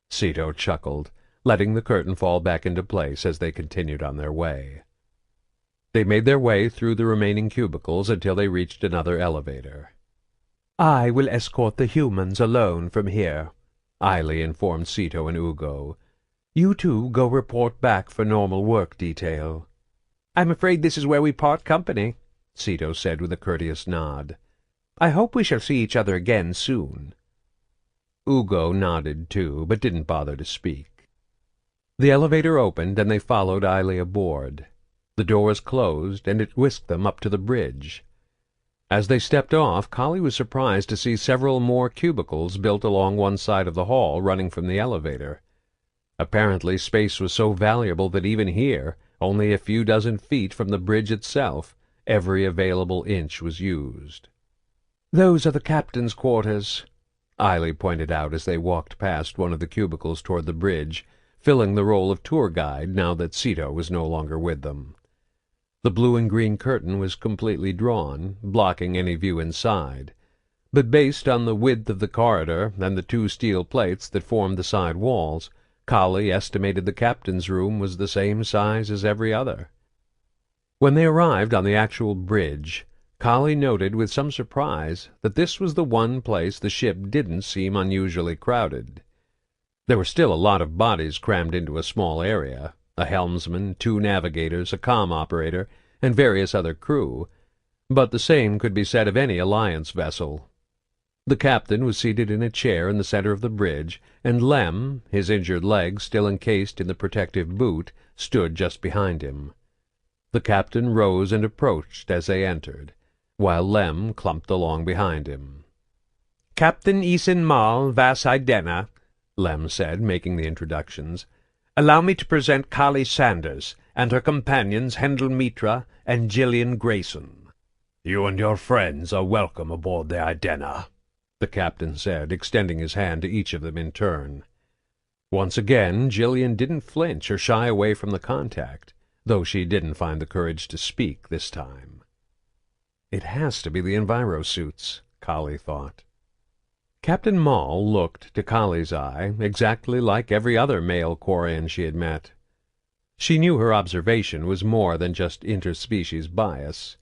Cito chuckled, letting the curtain fall back into place as they continued on their way. They made their way through the remaining cubicles until they reached another elevator.
"I will escort the humans alone from here,"
Eiley informed Cito and Ugo.
"You two go report back for normal work detail." "I'm afraid this is where we part company," Cito said with a courteous nod. "I hope we shall see each other again soon."
Ugo nodded too, but didn't bother to speak. The elevator opened, and they followed Eiley aboard. The doors closed, and it whisked them up to the bridge. As they stepped off, Collie was surprised to see several more cubicles built along one side of the hall running from the elevator. Apparently space was so valuable that even here, only a few dozen feet from the bridge itself, every available inch was used.
"Those are the captain's quarters,"
Eiley pointed out as they walked past one of the cubicles toward the bridge, filling the role of tour guide now that Cito was no longer with them. The blue and green curtain was completely drawn, blocking any view inside, but based on the width of the corridor and the 2 steel plates that formed the side walls, Collie estimated the captain's room was the same size as every other. When they arrived on the actual bridge, Collie noted with some surprise that this was the one place the ship didn't seem unusually crowded. There were still a lot of bodies crammed into a small area, a helmsman, 2 navigators, a comm operator, and various other crew, but the same could be said of any Alliance vessel. The captain was seated in a chair in the center of the bridge, and Lem, his injured leg still encased in the protective boot, stood just behind him. The captain rose and approached as they entered, while Lem clumped along behind him.
"Captain Isen Mal Vas Idena,"
Lem said, making the introductions.
"Allow me to present Collie Sanders and her companions Hendel Mitra and Jillian Grayson."
"You and your friends are welcome aboard the Idena," the captain said, extending his hand to each of them in turn. Once again, Jillian didn't flinch or shy away from the contact, though she didn't find the courage to speak this time. It has to be the envirosuits, Kali thought. Captain Maul looked, to Kali's eye, exactly like every other male Quarian she had met. She knew her observation was more than just interspecies bias.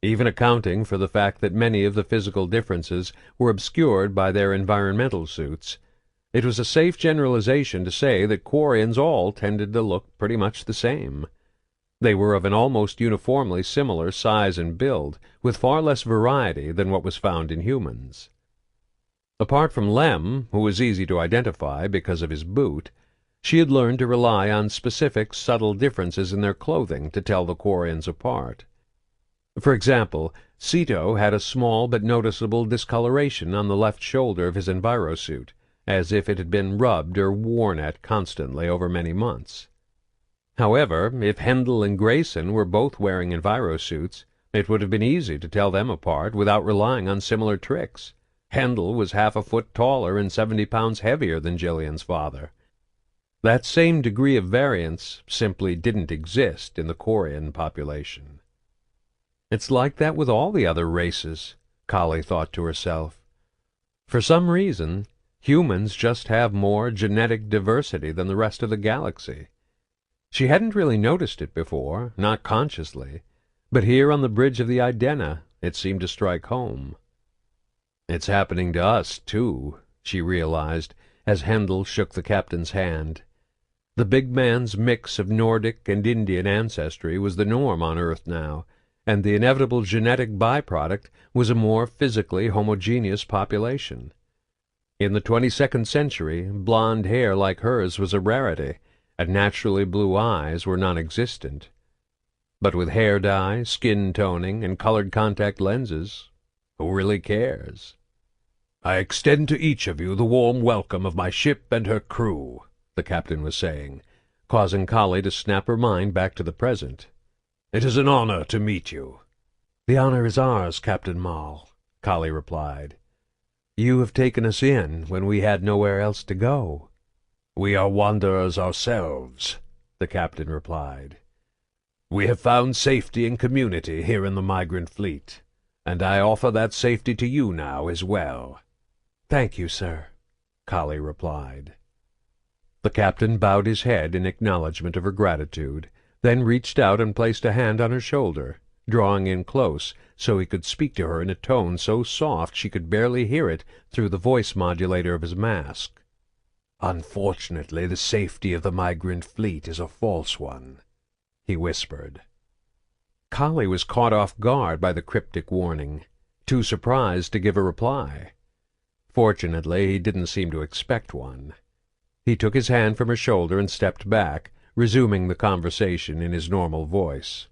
Even accounting for the fact that many of the physical differences were obscured by their environmental suits, it was a safe generalization to say that Quarians all tended to look pretty much the same. They were of an almost uniformly similar size and build, with far less variety than what was found in humans. Apart from Lem, who was easy to identify because of his boot, she had learned to rely on specific, subtle differences in their clothing to tell the Quarians apart. For example, Ceto had a small but noticeable discoloration on the left shoulder of his envirosuit, as if it had been rubbed or worn at constantly over many months. However, if Hendel and Grayson were both wearing envirosuits, it would have been easy to tell them apart without relying on similar tricks. Hendel was half a foot taller and 70 pounds heavier than Jillian's father. That same degree of variance simply didn't exist in the Quarian population. It's like that with all the other races, Kali thought to herself. For some reason, humans just have more genetic diversity than the rest of the galaxy. She hadn't really noticed it before, not consciously, but here on the bridge of the Idena it seemed to strike home. "It's happening to us, too," she realized, as Hendel shook the captain's hand. The big man's mix of Nordic and Indian ancestry was the norm on Earth now, and the inevitable genetic byproduct was a more physically homogeneous population. In the 22nd century, blonde hair like hers was a rarity, and naturally blue eyes were non-existent. But with hair dye, skin toning, and colored contact lenses, who really cares? "I extend to each of you the warm welcome of my ship and her crew," the captain was saying, causing Kali to snap her mind back to the present. "It is an honor to meet you."
"The honor is ours, Captain Maul," Kali replied. "You have taken us in when we had nowhere else to go."
"We are wanderers ourselves," the captain replied. "We have found safety and community here in the migrant fleet, and I offer that safety to you now as well."
"Thank you, sir," Kali replied.
The captain bowed his head in acknowledgment of her gratitude, then reached out and placed a hand on her shoulder, drawing in close so he could speak to her in a tone so soft she could barely hear it through the voice modulator of his mask.
"Unfortunately, the safety of the migrant fleet is a false one," he whispered.
Kali was caught off guard by the cryptic warning, too surprised to give a reply. Fortunately, he didn't seem to expect one. He took his hand from her shoulder and stepped back, resuming the conversation in his normal voice.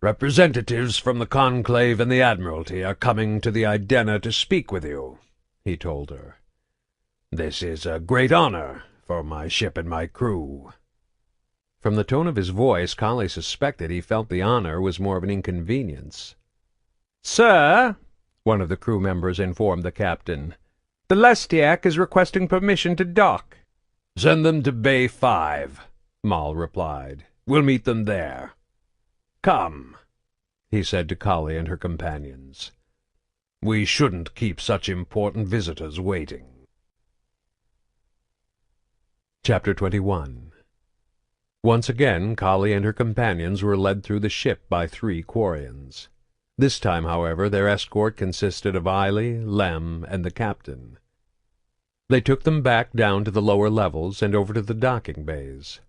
"Representatives from the Conclave and the Admiralty are coming to the Idena to speak with you," he told her. "This is a great honor for my ship and my crew."
From the tone of his voice, Kali suspected he felt the honor was more of an inconvenience.
"Sir,"
one of the crew members informed the captain,
"the Lestiak is requesting permission to dock."
"Send them to Bay 5, Maul replied. "We'll meet them there. Come," he said to Kali and her companions. "We shouldn't keep such important visitors waiting."
Chapter 21. Once again, Kali and her companions were led through the ship by 3 Quarians. This time, however, their escort consisted of Eiley, Lem, and the captain. They took them back down to the lower levels and over to the docking bays.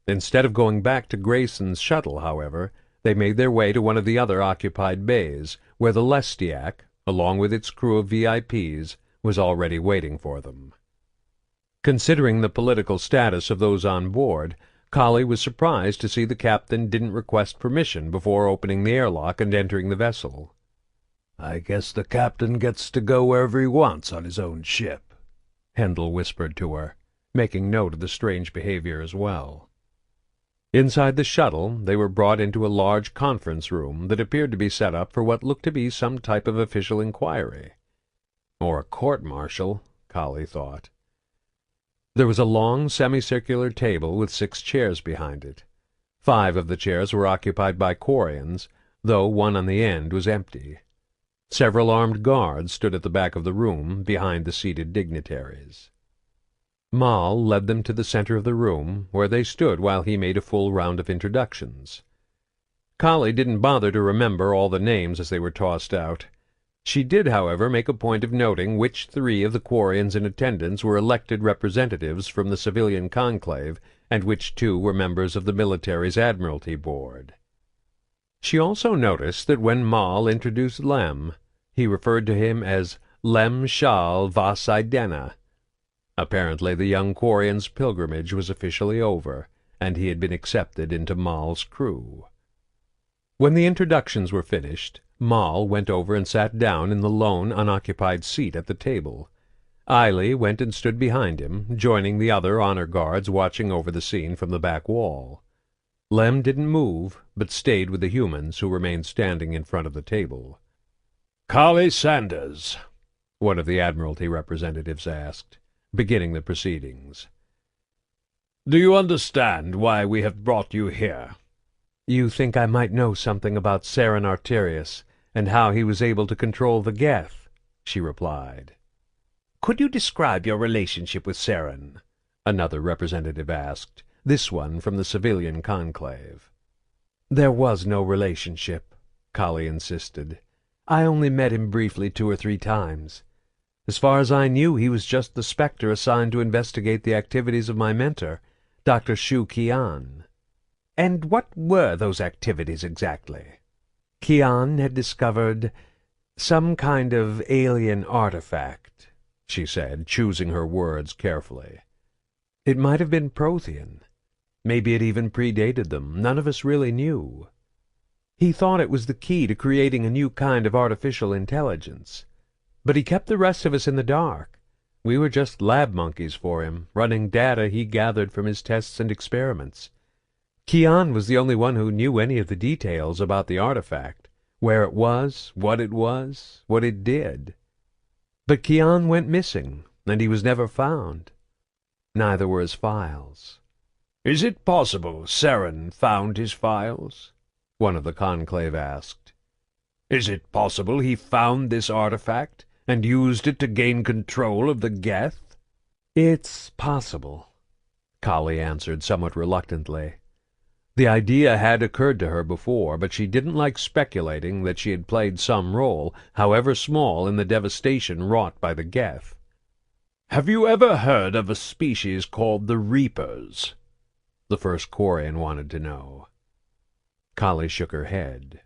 Instead of going back to Grayson's shuttle, however, they made their way to one of the other occupied bays, where the Lestiak, along with its crew of VIPs, was already waiting for them. Considering the political status of those on board, Kali was surprised to see the captain didn't request permission before opening the airlock and entering the vessel.
"I guess the captain gets to go wherever he wants on his own ship,"
Hendel whispered to her, making note of the strange behavior as well. Inside the shuttle, they were brought into a large conference room that appeared to be set up for what looked to be some type of official inquiry. Or a court-martial, Kali thought. There was a long, semicircular table with 6 chairs behind it. 5 of the chairs were occupied by Quarians, though one on the end was empty. Several armed guards stood at the back of the room, behind the seated dignitaries. Mal led them to the center of the room, where they stood while he made a full round of introductions. Kali didn't bother to remember all the names as they were tossed out. She did, however, make a point of noting which 3 of the Quarians in attendance were elected representatives from the civilian conclave, and which 2 were members of the military's Admiralty Board. She also noticed that when Mal introduced Lem, he referred to him as Lem Shal Vas Idena. Apparently the young Quarian's pilgrimage was officially over, and he had been accepted into Mal's crew. When the introductions were finished, Mal went over and sat down in the lone, unoccupied seat at the table. Eiley went and stood behind him, joining the other honor guards watching over the scene from the back wall. Lem didn't move, but stayed with the humans who remained standing in front of the table.
"Kali Sanders,"
one of the Admiralty representatives asked, beginning the proceedings.
"Do you understand why we have brought you here?"
You think I might know something about Saren Arterius, and how he was able to control the Geth, she replied.
Could you describe your relationship with Saren?
Another representative asked, this one from the civilian conclave.
There was no relationship, Kali insisted. I only met him briefly 2 or 3 times. As far as I knew, he was just the spectre assigned to investigate the activities of my mentor, Dr. Shu Qian.
And what were those activities exactly?
Qian had discovered some kind of alien artifact, she said, choosing her words carefully. It might have been Prothean. Maybe it even predated them. None of us really knew. He thought it was the key to creating a new kind of artificial intelligence. But he kept the rest of us in the dark. We were just lab monkeys for him, running data he gathered from his tests and experiments. Qian was the only one who knew any of the details about the artifact, where it was, what it did. But Qian went missing, and he was never found. Neither were his files.
"Is it possible Saren found his files?" one of the conclave asked. "Is it possible he found this artifact and used it to gain control of the Geth?"
It's possible, Kali answered somewhat reluctantly. The idea had occurred to her before, but she didn't like speculating that she had played some role, however small, in the devastation wrought by the Geth.
"Have you ever heard of a species called the Reapers?"
the first Quarian wanted to know. Kali shook her head.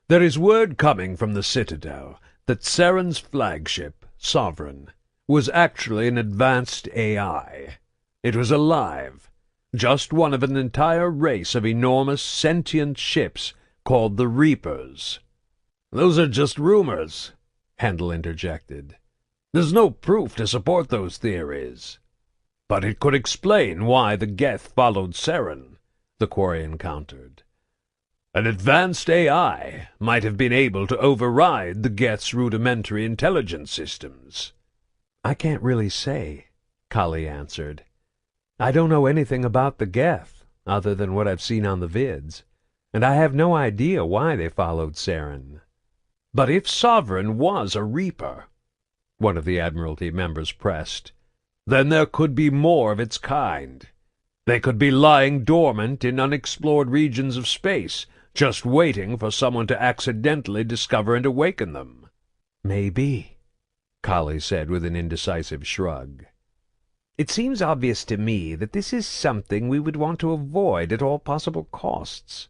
"There is word coming from the Citadel that Saren's flagship, Sovereign, was actually an advanced AI. It was alive, just one of an entire race of enormous sentient ships called the Reapers." "Those are just rumors," Handel interjected. "There's no proof to support those theories." "But it could explain why the Geth followed Saren," the Quarian countered. "An advanced AI might have been able to override the Geth's rudimentary intelligence systems."
I can't really say, Kali answered. I don't know anything about the Geth, other than what I've seen on the vids, and I have no idea why they followed Saren.
"But if Sovereign was a Reaper,"
one of the Admiralty members pressed,
"then there could be more of its kind. They could be lying dormant in unexplored regions of space, just waiting for someone to accidentally discover and awaken them."
Maybe,
Kali said with an indecisive shrug.
It seems obvious to me that this is something we would want to avoid at all possible costs,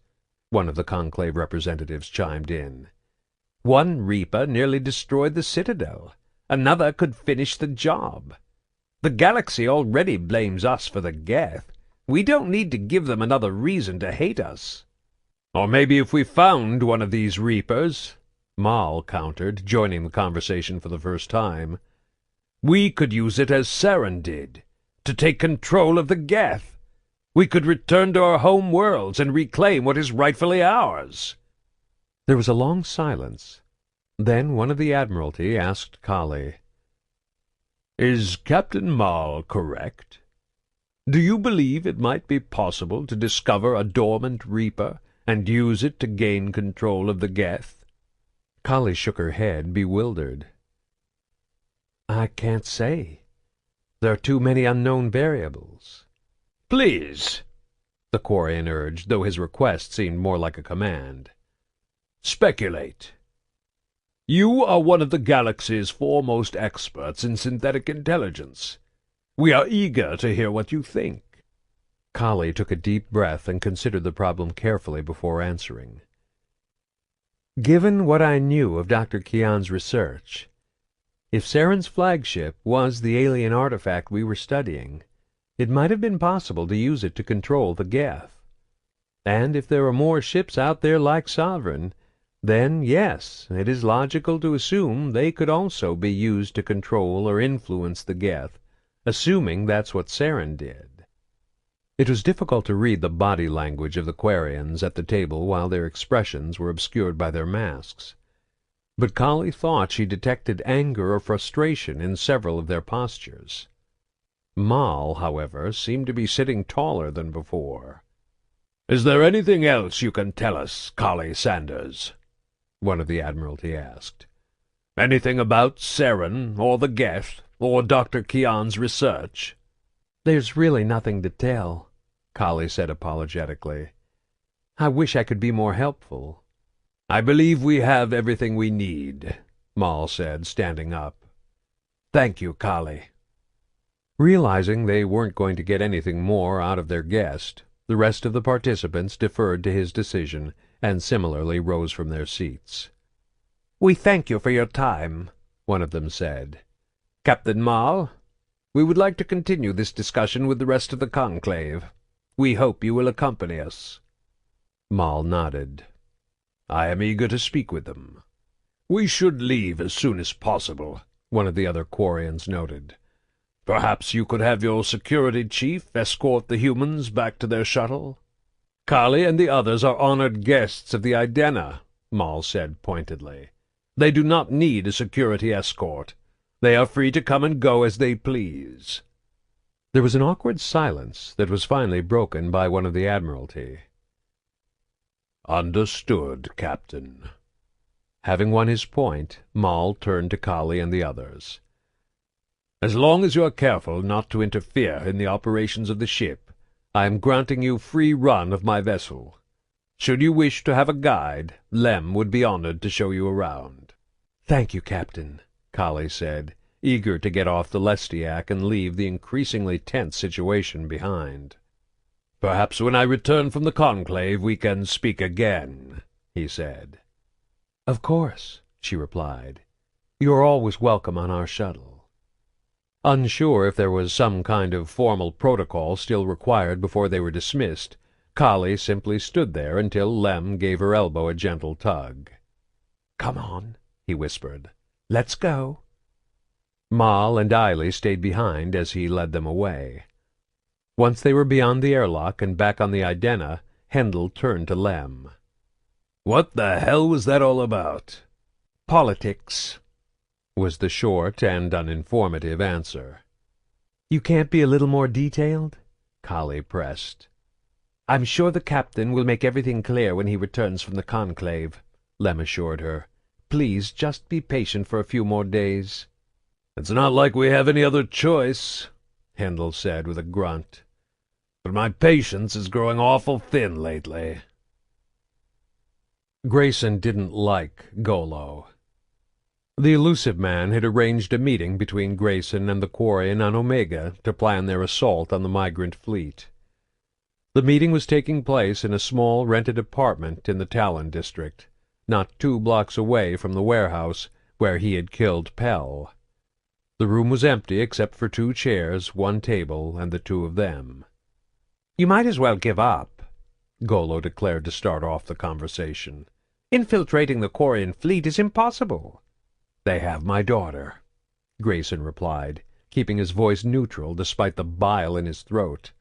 one of the conclave representatives chimed in.
One Reaper nearly destroyed the Citadel. Another could finish the job. The galaxy already blames us for the Geth. We don't need to give them another reason to hate us.
"Or maybe if we found one of these Reapers,"
Mal countered, joining the conversation for the first time,
"we could use it as Saren did, to take control of the Geth. We could return to our home worlds and reclaim what is rightfully ours."
There was a long silence. Then one of the Admiralty asked Kali,
"Is Captain Mal correct? Do you believe it might be possible to discover a dormant Reaper and use it to gain control of the Geth?"
Kali shook her head, bewildered. "I can't say. There are too many unknown variables."
"Please," the Quarian urged, though his request seemed more like a command. "Speculate. You are one of the galaxy's foremost experts in synthetic intelligence. We are eager to hear what you think."
Kali took a deep breath and considered the problem carefully before answering. "Given what I knew of Dr. Kian's research, if Saren's flagship was the alien artifact we were studying, it might have been possible to use it to control the Geth. And if there are more ships out there like Sovereign, then yes, it is logical to assume they could also be used to control or influence the Geth, assuming that's what Saren did." It was difficult to read the body language of the Quarians at the table while their expressions were obscured by their masks. But Kali thought she detected anger or frustration in several of their postures. Mal, however, seemed to be sitting taller than before.
"Is there anything else you can tell us, Kali Sanders?" one of the Admiralty asked. "Anything about Saren, or the Geth, or Dr. Kian's research?"
"There's really nothing to tell," Kali said apologetically. "I wish I could be more helpful."
"I believe we have everything we need," Mal said, standing up. "Thank you, Kali."
Realizing they weren't going to get anything more out of their guest, the rest of the participants deferred to his decision and similarly rose from their seats.
"We thank you for your time," one of them said. "Captain Mal, we would like to continue this discussion with the rest of the conclave. We hope you will accompany us."
Mal nodded.
"I am eager to speak with them." "We should leave as soon as possible," one of the other Quarians noted. "Perhaps you could have your security chief escort the humans back to their shuttle?" "Kali and the others are honored guests of the Idena," Mal said pointedly. "They do not need a security escort. They are free to come and go as they please."
There was an awkward silence that was finally broken by one of the Admiralty.
"Understood, Captain."
Having won his point, Mal turned to Kali and the others.
"As long as you are careful not to interfere in the operations of the ship, I am granting you free run of my vessel. Should you wish to have a guide, Lem would be honored to show you around."
"Thank you, Captain," Kali said, eager to get off the Lestiak and leave the increasingly tense situation behind.
"Perhaps when I return from the conclave we can speak again," he said.
"Of course," she replied. "You are always welcome on our shuttle." Unsure if there was some kind of formal protocol still required before they were dismissed, Kali simply stood there until Lem gave her elbow a gentle tug.
"Come on," he whispered. "Let's go."
Mal and Eiley stayed behind as he led them away. Once they were beyond the airlock and back on the Idena, Hendel turned to Lem.
"What the hell was that all about?"
"Politics,"
was the short and uninformative answer.
"You can't be a little more detailed?"
Kali pressed.
"I'm sure the captain will make everything clear when he returns from the conclave," Lem assured her. "Please, just be patient for a few more days."
"It's not like we have any other choice," Hendel said with a grunt. "But my patience is growing awful thin lately."
Grayson didn't like Golo. The Elusive Man had arranged a meeting between Grayson and the Quarian on Omega to plan their assault on the migrant fleet. The meeting was taking place in a small rented apartment in the Talon district, not 2 blocks away from the warehouse where he had killed Pell. The room was empty except for 2 chairs, 1 table, and the 2 of them.
"You might as well give up,"
Golo declared to start off the conversation.
"Infiltrating the Quarian fleet is impossible."
"They have my daughter," Grayson replied, keeping his voice neutral despite the bile in his throat.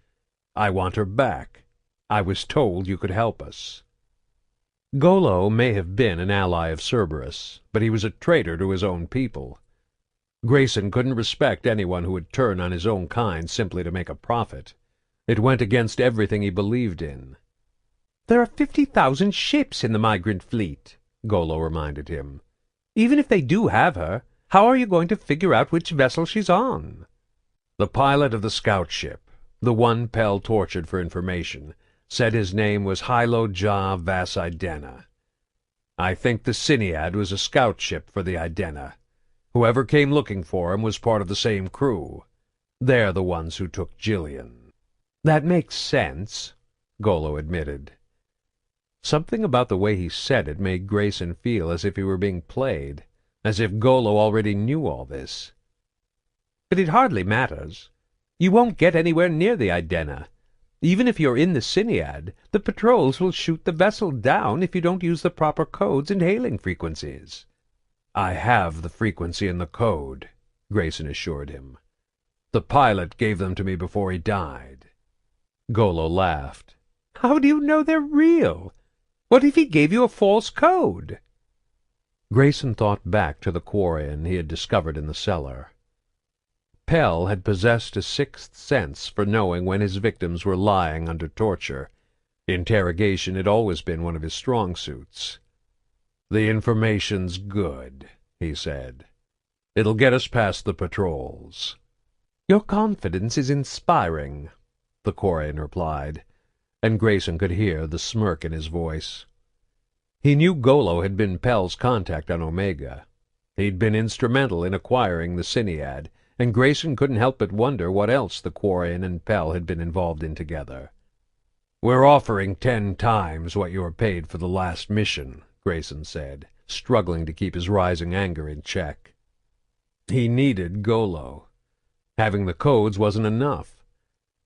I want her back. I was told you could help us."
Golo may have been an ally of Cerberus, but he was a traitor to his own people. Grayson couldn't respect anyone who would turn on his own kind simply to make a profit. It went against everything he believed in.
"There are 50,000 ships in the migrant fleet," Golo reminded him. "Even if they do have her, how are you going to figure out which vessel she's on?"
The pilot of the scout ship, the one Pell tortured for information, said his name was Hilo Ja Vas Idena. I think the Siniad was a scout ship for the Idena. Whoever came looking for him was part of the same crew. They're the ones who took Jillian.
"That makes sense," Golo admitted.
Something about the way he said it made Grayson feel as if he were being played, as if Golo already knew all this.
"But it hardly matters. You won't get anywhere near the Idena. Even if you're in the Siniad, the patrols will shoot the vessel down if you don't use the proper codes and hailing frequencies."
"I have the frequency and the code," Grayson assured him. "The pilot gave them to me before he died."
Golo laughed. "How do you know they're real? What if he gave you a false code?"
Grayson thought back to the Quarian he had discovered in the cellar. Pell had possessed a sixth sense for knowing when his victims were lying under torture. Interrogation had always been one of his strong suits. "The information's good," he said. "It'll get us past the patrols."
"Your confidence is inspiring," the Quarian replied,
and Grayson could hear the smirk in his voice. He knew Golo had been Pell's contact on Omega. He'd been instrumental in acquiring the Siniad, and Grayson couldn't help but wonder what else the Quarian and Pell had been involved in together. "We're offering 10 times what you were paid for the last mission," Grayson said, struggling to keep his rising anger in check. He needed Golo. Having the codes wasn't enough.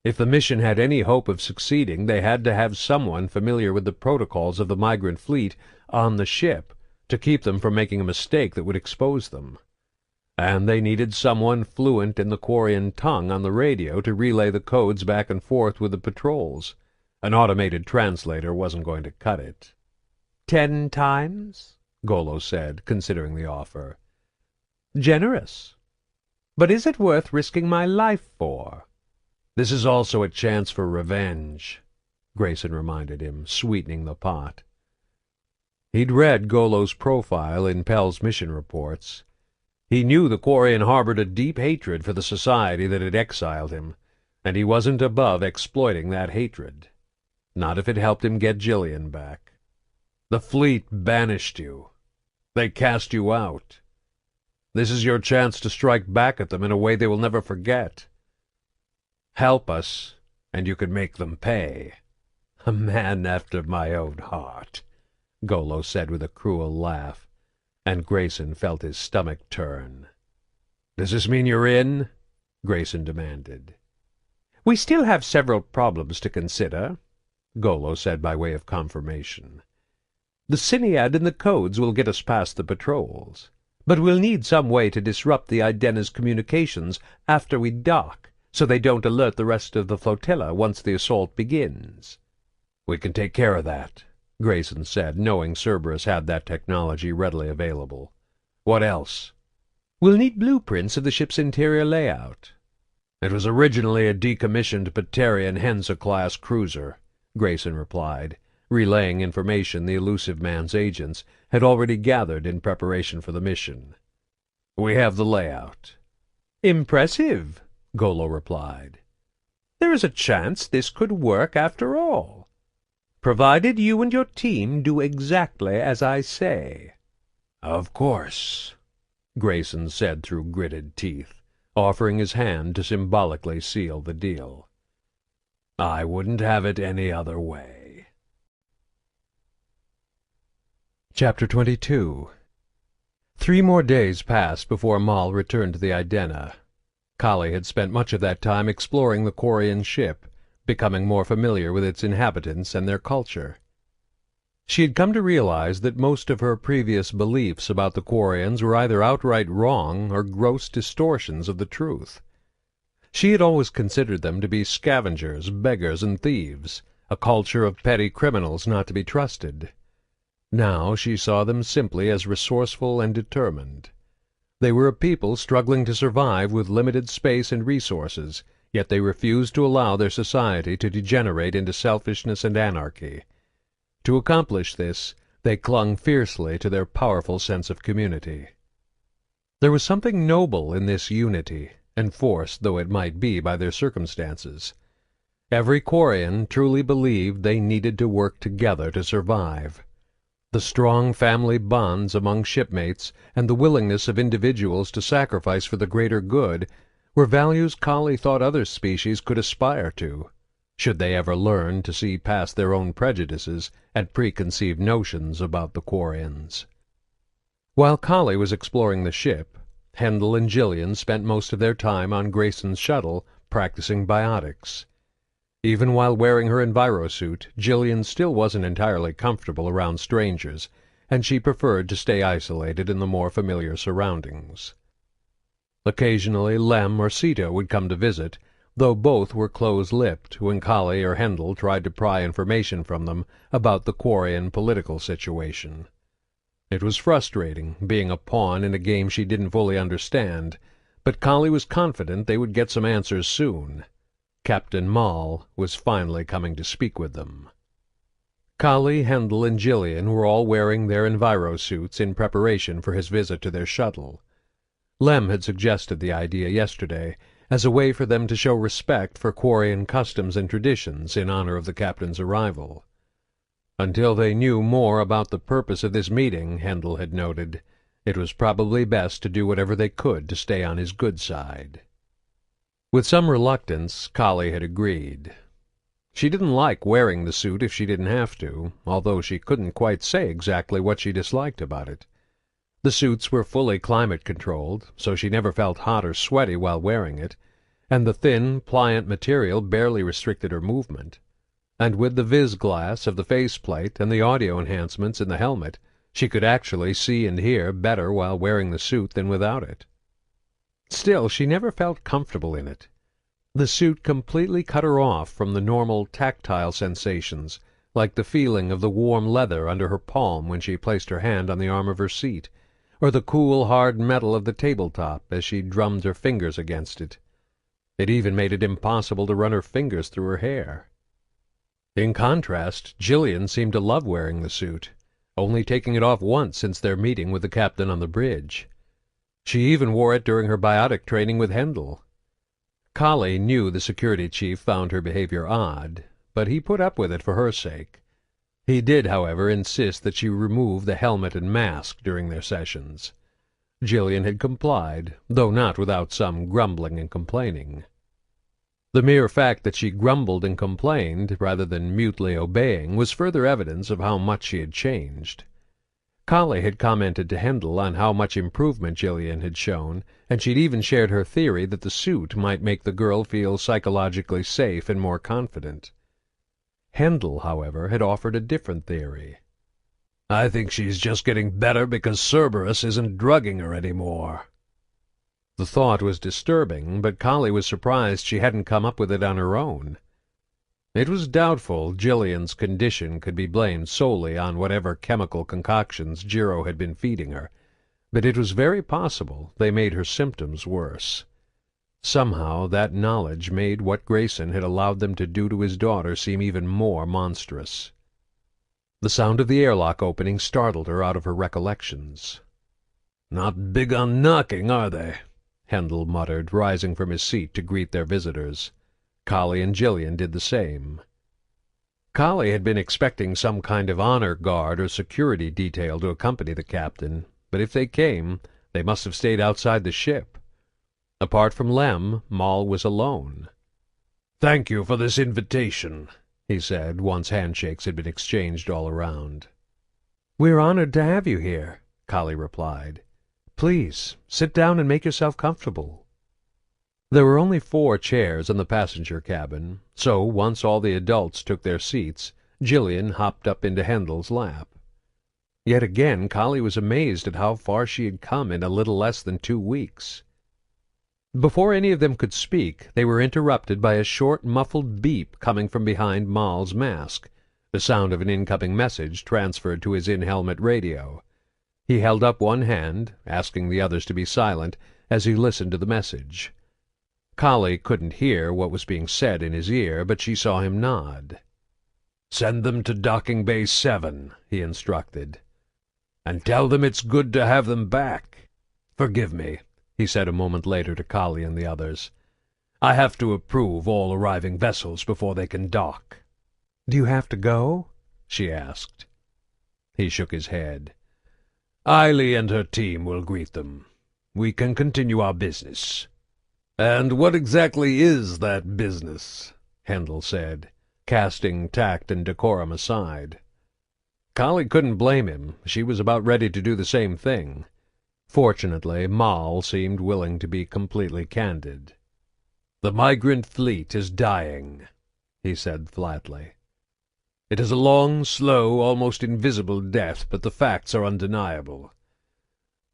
If the mission had any hope of succeeding, they had to have someone familiar with the protocols of the migrant fleet on the ship to keep them from making a mistake that would expose them. And they needed someone fluent in the Quarian tongue on the radio to relay the codes back and forth with the patrols. An automated translator wasn't going to cut it.
10 times? Golo said, considering the offer. Generous. But is it worth risking my life for?
This is also a chance for revenge, Grayson reminded him, sweetening the pot. He'd read Golo's profile in Pell's mission reports. He knew the Quarian harbored a deep hatred for the society that had exiled him, and he wasn't above exploiting that hatred. Not if it helped him get Jillian back. The fleet banished you. They cast you out. This is your chance to strike back at them in a way they will never forget. Help us, and you can make them pay. A man after my own heart, Golo said with a cruel laugh, and Grayson felt his stomach turn. Does this mean you're in? Grayson demanded.
We still have several problems to consider, Golo said by way of confirmation. The Siniad and the codes will get us past the patrols, but we'll need some way to disrupt the Idenna's communications after we dock, so they don't alert the rest of the flotilla once the assault begins.
We can take care of that, Grayson said, knowing Cerberus had that technology readily available. What else?
We'll need blueprints of the ship's interior layout.
It was originally a decommissioned Batarian Hensa-class cruiser, Grayson replied, relaying information the Elusive Man's agents had already gathered in preparation for the mission. We have the layout.
Impressive, Golo replied. There is a chance this could work after all, provided you and your team do exactly as I say.
Of course, Grayson said through gritted teeth, offering his hand to symbolically seal the deal. I wouldn't have it any other way. Chapter 22. 3 more days passed before Mal returned to the Idenna. Kali had spent much of that time exploring the Quarian ship, becoming more familiar with its inhabitants and their culture. She had come to realize that most of her previous beliefs about the Quarians were either outright wrong or gross distortions of the truth. She had always considered them to be scavengers, beggars, and thieves, a culture of petty criminals not to be trusted. Now she saw them simply as resourceful and determined. They were a people struggling to survive with limited space and resources, yet they refused to allow their society to degenerate into selfishness and anarchy. To accomplish this, they clung fiercely to their powerful sense of community. There was something noble in this unity, enforced though it might be by their circumstances. Every Quarian truly believed they needed to work together to survive. The strong family bonds among shipmates and the willingness of individuals to sacrifice for the greater good were values Kali thought other species could aspire to, should they ever learn to see past their own prejudices and preconceived notions about the Quarians. While Kali was exploring the ship, Hendel and Jillian spent most of their time on Grayson's shuttle practicing biotics. Even while wearing her envirosuit, Jillian still wasn't entirely comfortable around strangers, and she preferred to stay isolated in the more familiar surroundings. Occasionally Lem or Sita would come to visit, though both were close-lipped when Kali or Hendel tried to pry information from them about the Quarian political situation. It was frustrating, being a pawn in a game she didn't fully understand, but Kali was confident they would get some answers soon. Captain Maul was finally coming to speak with them. Kali, Hendel, and Jillian were all wearing their envirosuits in preparation for his visit to their shuttle. Lem had suggested the idea yesterday as a way for them to show respect for Quarian customs and traditions in honor of the captain's arrival. Until they knew more about the purpose of this meeting, Hendel had noted, it was probably best to do whatever they could to stay on his good side. With some reluctance, Kali had agreed. She didn't like wearing the suit if she didn't have to, although she couldn't quite say exactly what she disliked about it. The suits were fully climate-controlled, so she never felt hot or sweaty while wearing it, and the thin, pliant material barely restricted her movement. And with the vis-glass of the faceplate and the audio enhancements in the helmet, she could actually see and hear better while wearing the suit than without it. Still, she never felt comfortable in it. The suit completely cut her off from the normal tactile sensations, like the feeling of the warm leather under her palm when she placed her hand on the arm of her seat, or the cool, hard metal of the tabletop as she drummed her fingers against it. It even made it impossible to run her fingers through her hair. In contrast, Jillian seemed to love wearing the suit, only taking it off once since their meeting with the captain on the bridge. She even wore it during her biotic training with Hendel. Kali knew the security chief found her behavior odd, but he put up with it for her sake. He did, however, insist that she remove the helmet and mask during their sessions. Jillian had complied, though not without some grumbling and complaining. The mere fact that she grumbled and complained, rather than mutely obeying, was further evidence of how much she had changed. Kali had commented to Hendel on how much improvement Jillian had shown, and she'd even shared her theory that the suit might make the girl feel psychologically safe and more confident. Hendel, however, had offered a different theory.
"I think she's just getting better because Cerberus isn't drugging her anymore."
The thought was disturbing, but Kali was surprised she hadn't come up with it on her own. It was doubtful Jillian's condition could be blamed solely on whatever chemical concoctions Jiro had been feeding her, but it was very possible they made her symptoms worse. Somehow that knowledge made what Grayson had allowed them to do to his daughter seem even more monstrous. The sound of the airlock opening startled her out of her recollections.
"Not big on knocking, are they?"
Hendel muttered, rising from his seat to greet their visitors. Kali and Jillian did the same. Kali had been expecting some kind of honor guard or security detail to accompany the captain, but if they came, they must have stayed outside the ship. Apart from Lem, Maul was alone.
"Thank you for this invitation,"
he said, once handshakes had been exchanged all around.
"We're honored to have you here," Kali replied. "Please, sit down and make yourself comfortable."
There were only 4 chairs in the passenger cabin, so once all the adults took their seats, Jillian hopped up into Hendel's lap. Yet again Kali was amazed at how far she had come in a little less than 2 weeks. Before any of them could speak, they were interrupted by a short, muffled beep coming from behind Moll's mask, the sound of an incoming message transferred to his in-helmet radio. He held up one hand, asking the others to be silent, as he listened to the message. Kali couldn't hear what was being said in his ear, but she saw him nod.
"Send them to Docking Bay 7, he instructed. "And tell them it's good to have them back. Forgive me," he said a moment later to Kali and the others. "I have to approve all arriving vessels before they can dock."
"Do you have to go?"
she asked. He shook his head. "Eiley and her team will greet them. We can continue our business." "And what exactly is that business?" Hendel said, casting tact and decorum aside. Kali couldn't blame him. She was about ready to do the same thing. Fortunately, Moll seemed willing to be completely candid. "The migrant fleet is dying," he said flatly. "It is a long, slow, almost invisible death, but the facts are undeniable.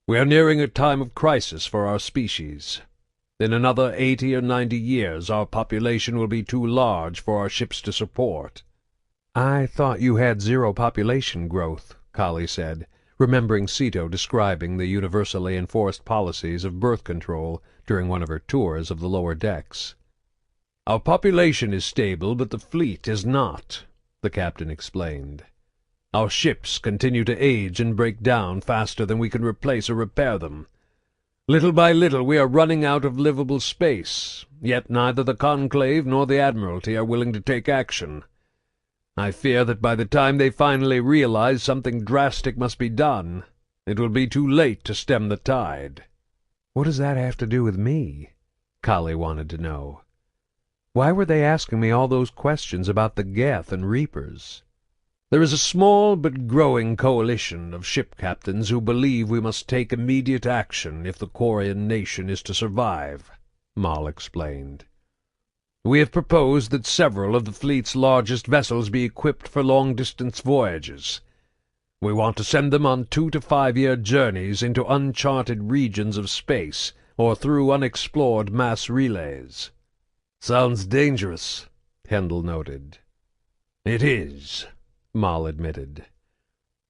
We are nearing a time of crisis for our species. In another 80 or 90 years, our population will be too large for our ships to support."
"I thought you had zero population growth," Kali said, remembering Sito describing the universally enforced policies of birth control during one of her tours of the lower decks.
"Our population is stable, but the fleet is not," the captain explained. "Our ships continue to age and break down faster than we can replace or repair them. Little by little we are running out of livable space, yet neither the Conclave nor the Admiralty are willing to take action. I fear that by the time they finally realize something drastic must be done, it will be too late to stem the tide."
"What does that have to do with me?" Kali wanted to know. "Why were they asking me all those questions about the Geth and Reapers?"
"There is a small but growing coalition of ship captains who believe we must take immediate action if the Quarian nation is to survive," Moll explained. "We have proposed that several of the fleet's largest vessels be equipped for long-distance voyages. We want to send them on 2 to 5 year journeys into uncharted regions of space or through unexplored mass relays." "Sounds dangerous," Hendel noted. "It is," Moll admitted.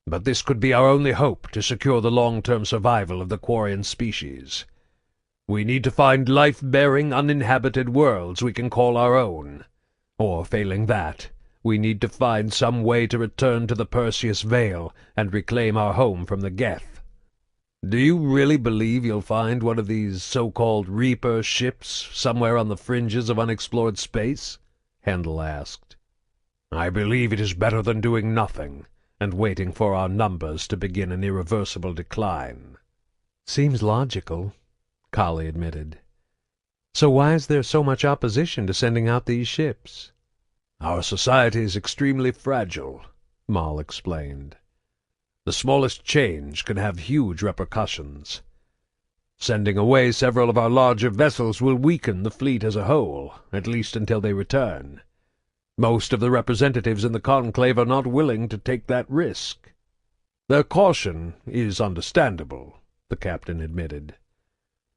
"But this could be our only hope to secure the long-term survival of the Quarian species. We need to find life-bearing, uninhabited worlds we can call our own. Or, failing that, we need to find some way to return to the Perseus Vale and reclaim our home from the Geth." "Do you really believe you'll find one of these so-called Reaper ships somewhere on the fringes of unexplored space?" Hendel asked. "I believe it is better than doing nothing and waiting for our numbers to begin an irreversible decline."
"Seems logical," Kali admitted. "So why is there so much opposition to sending out these ships?"
"Our society is extremely fragile," Moll explained. "The smallest change can have huge repercussions. Sending away several of our larger vessels will weaken the fleet as a whole, at least until they return. Most of the representatives in the Conclave are not willing to take that risk." "Their caution is understandable," the captain admitted.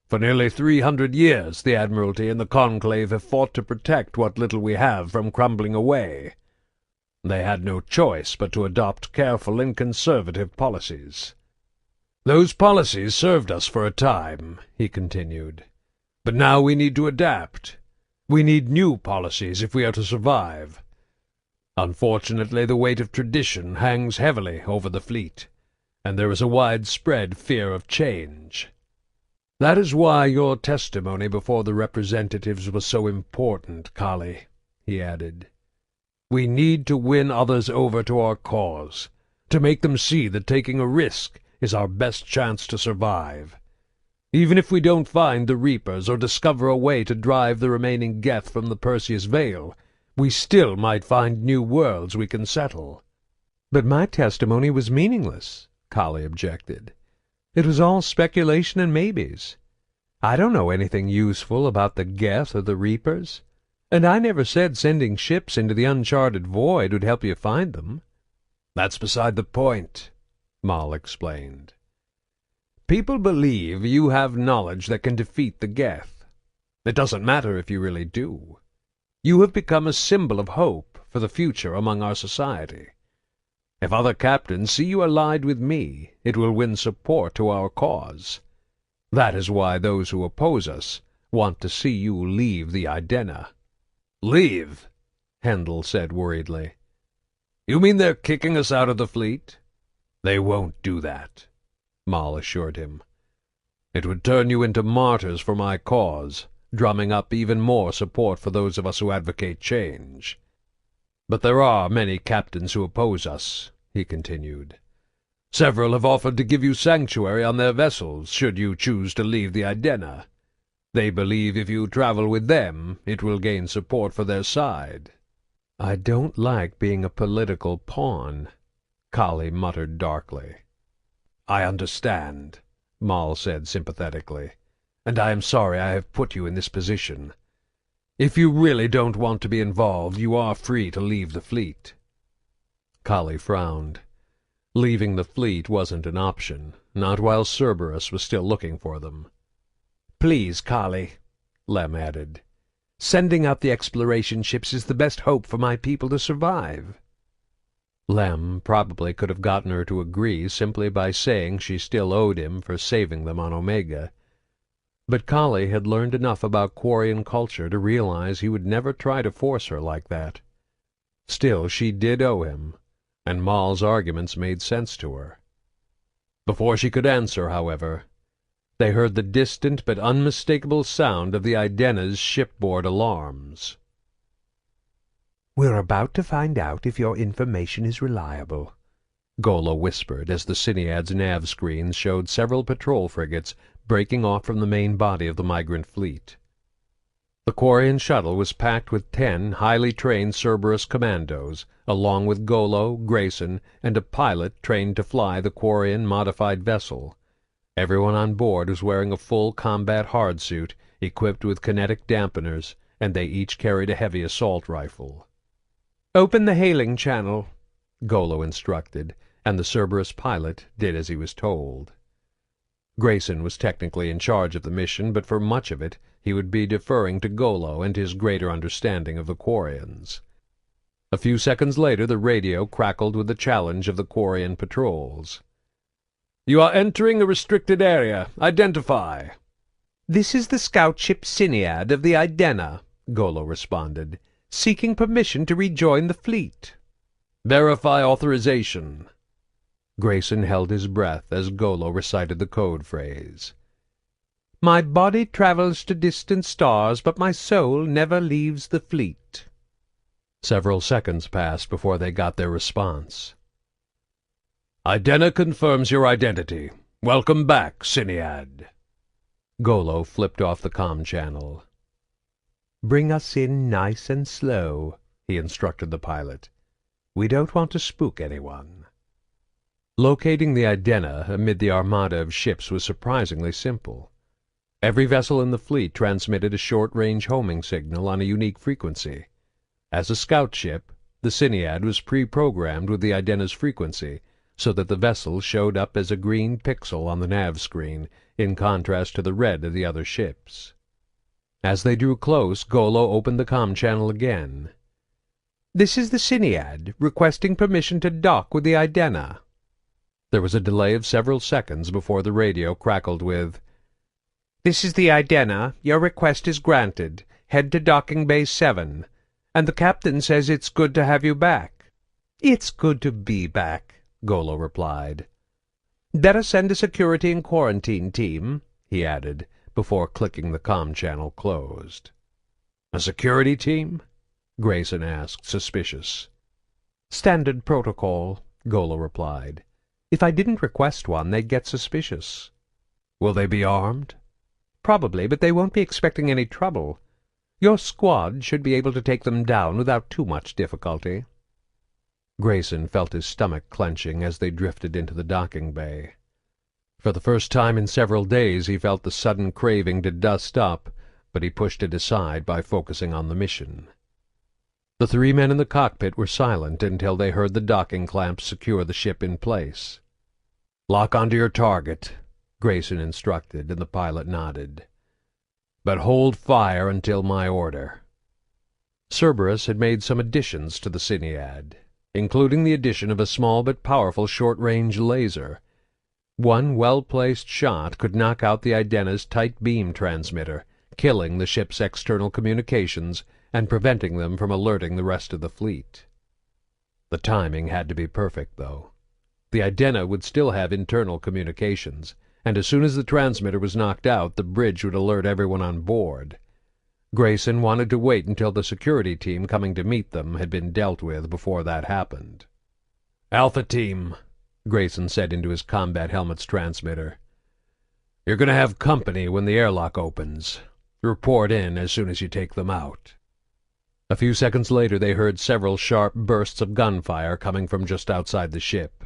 "For nearly 300 years the Admiralty and the Conclave have fought to protect what little we have from crumbling away. They had no choice but to adopt careful and conservative policies. Those policies served us for a time," he continued. "But now we need to adapt. We need new policies if we are to survive. Unfortunately, the weight of tradition hangs heavily over the fleet, and there is a widespread fear of change. That is why your testimony before the representatives was so important, Kali," he added. "We need to win others over to our cause, to make them see that taking a risk is our best chance to survive. Even if we don't find the Reapers or discover a way to drive the remaining Geth from the Perseus Vale, we still might find new worlds we can settle."
"But my testimony was meaningless," Kali objected. "It was all speculation and maybes. I don't know anything useful about the Geth or the Reapers, and I never said sending ships into the uncharted void would help you find them."
"That's beside the point," Moll explained. "People believe you have knowledge that can defeat the Geth. It doesn't matter if you really do. You have become a symbol of hope for the future among our society. If other captains see you allied with me, it will win support to our cause. That is why those who oppose us want to see you leave the Idena." "Leave?" Hendel said worriedly. "You mean they're kicking us out of the fleet?" "They won't do that," Mal assured him. "It would turn you into martyrs for my cause, drumming up even more support for those of us who advocate change. But there are many captains who oppose us," he continued. "Several have offered to give you sanctuary on their vessels, should you choose to leave the Idena. They believe if you travel with them, it will gain support for their side."
"I don't like being a political pawn," Kali muttered darkly.
"I understand," Mal said sympathetically, "and I am sorry I have put you in this position. If you really don't want to be involved, you are free to leave the fleet."
Kali frowned. Leaving the fleet wasn't an option, not while Cerberus was still looking for them.
"Please, Kali," Lem added. "Sending out the exploration ships is the best hope for my people to survive."
Lem probably could have gotten her to agree simply by saying she still owed him for saving them on Omega. But Kali had learned enough about Quarian culture to realize he would never try to force her like that. Still, she did owe him, and Mal's arguments made sense to her. Before she could answer, however, they heard the distant but unmistakable sound of the Idena's shipboard alarms.
"We're about to find out if your information is reliable,"
Golo whispered as the Siniad's nav screens showed several patrol frigates breaking off from the main body of the migrant fleet. The Quarian shuttle was packed with 10 highly trained Cerberus commandos, along with Golo, Grayson, and a pilot trained to fly the Quarian modified vessel. Everyone on board was wearing a full combat hardsuit, equipped with kinetic dampeners, and they each carried a heavy assault rifle.
"Open the hailing channel,"
Golo instructed, and the Cerberus pilot did as he was told. Grayson was technically in charge of the mission, but for much of it he would be deferring to Golo and his greater understanding of the Quarians. A few seconds later the radio crackled with the challenge of the Quarian patrols.
"You are entering a restricted area. Identify."
"This is the scout ship Siniad of the Idena," Golo responded, "seeking permission to rejoin the fleet."
"Verify authorization."
Grayson held his breath as Golo recited the code phrase.
"My body travels to distant stars, but my soul never leaves the fleet."
Several seconds passed before they got their response.
"Idena confirms your identity. Welcome back, Siniad."
Golo flipped off the comm channel.
"Bring us in nice and slow," he instructed the pilot. "We don't want to spook anyone."
Locating the Idena amid the armada of ships was surprisingly simple. Every vessel in the fleet transmitted a short-range homing signal on a unique frequency. As a scout ship, the Siniad was pre-programmed with the Idena's frequency, so that the vessel showed up as a green pixel on the nav screen, in contrast to the red of the other ships. As they drew close, Golo opened the comm channel again.
"This is the Siniad, requesting permission to dock with the Idena."
There was a delay of several seconds before the radio crackled with,
"This is the Idena. Your request is granted. Head to docking bay 7. And the captain says it's good to have you back." "It's good to be back," Golo replied. "Better send a security and quarantine team," he added, before clicking the comm channel closed.
"A security team?" Grayson asked, suspicious.
"Standard protocol," Golo replied. "If I didn't request one, they'd get suspicious."
"Will they be armed?"
"Probably, but they won't be expecting any trouble. Your squad should be able to take them down without too much difficulty."
Grayson felt his stomach clenching as they drifted into the docking bay. For the first time in several days he felt the sudden craving to dust up, but he pushed it aside by focusing on the mission. The 3 men in the cockpit were silent until they heard the docking clamps secure the ship in place.
"Lock onto your target,"
Grayson instructed, and the pilot nodded. But hold fire until my order." Cerberus had made some additions to the Siniad, including the addition of a small but powerful short-range laser. One well-placed shot could knock out the Idenna's tight beam transmitter, killing the ship's external communications and preventing them from alerting the rest of the fleet. The timing had to be perfect, though. The Idenna would still have internal communications, and as soon as the transmitter was knocked out, the bridge would alert everyone on board. Grayson wanted to wait until the security team coming to meet them had been dealt with before that happened. "Alpha Team," Grayson said into his combat helmet's transmitter, "you're going to have company when the airlock opens. Report in as soon as you take them out." A few seconds later they heard several sharp bursts of gunfire coming from just outside the ship.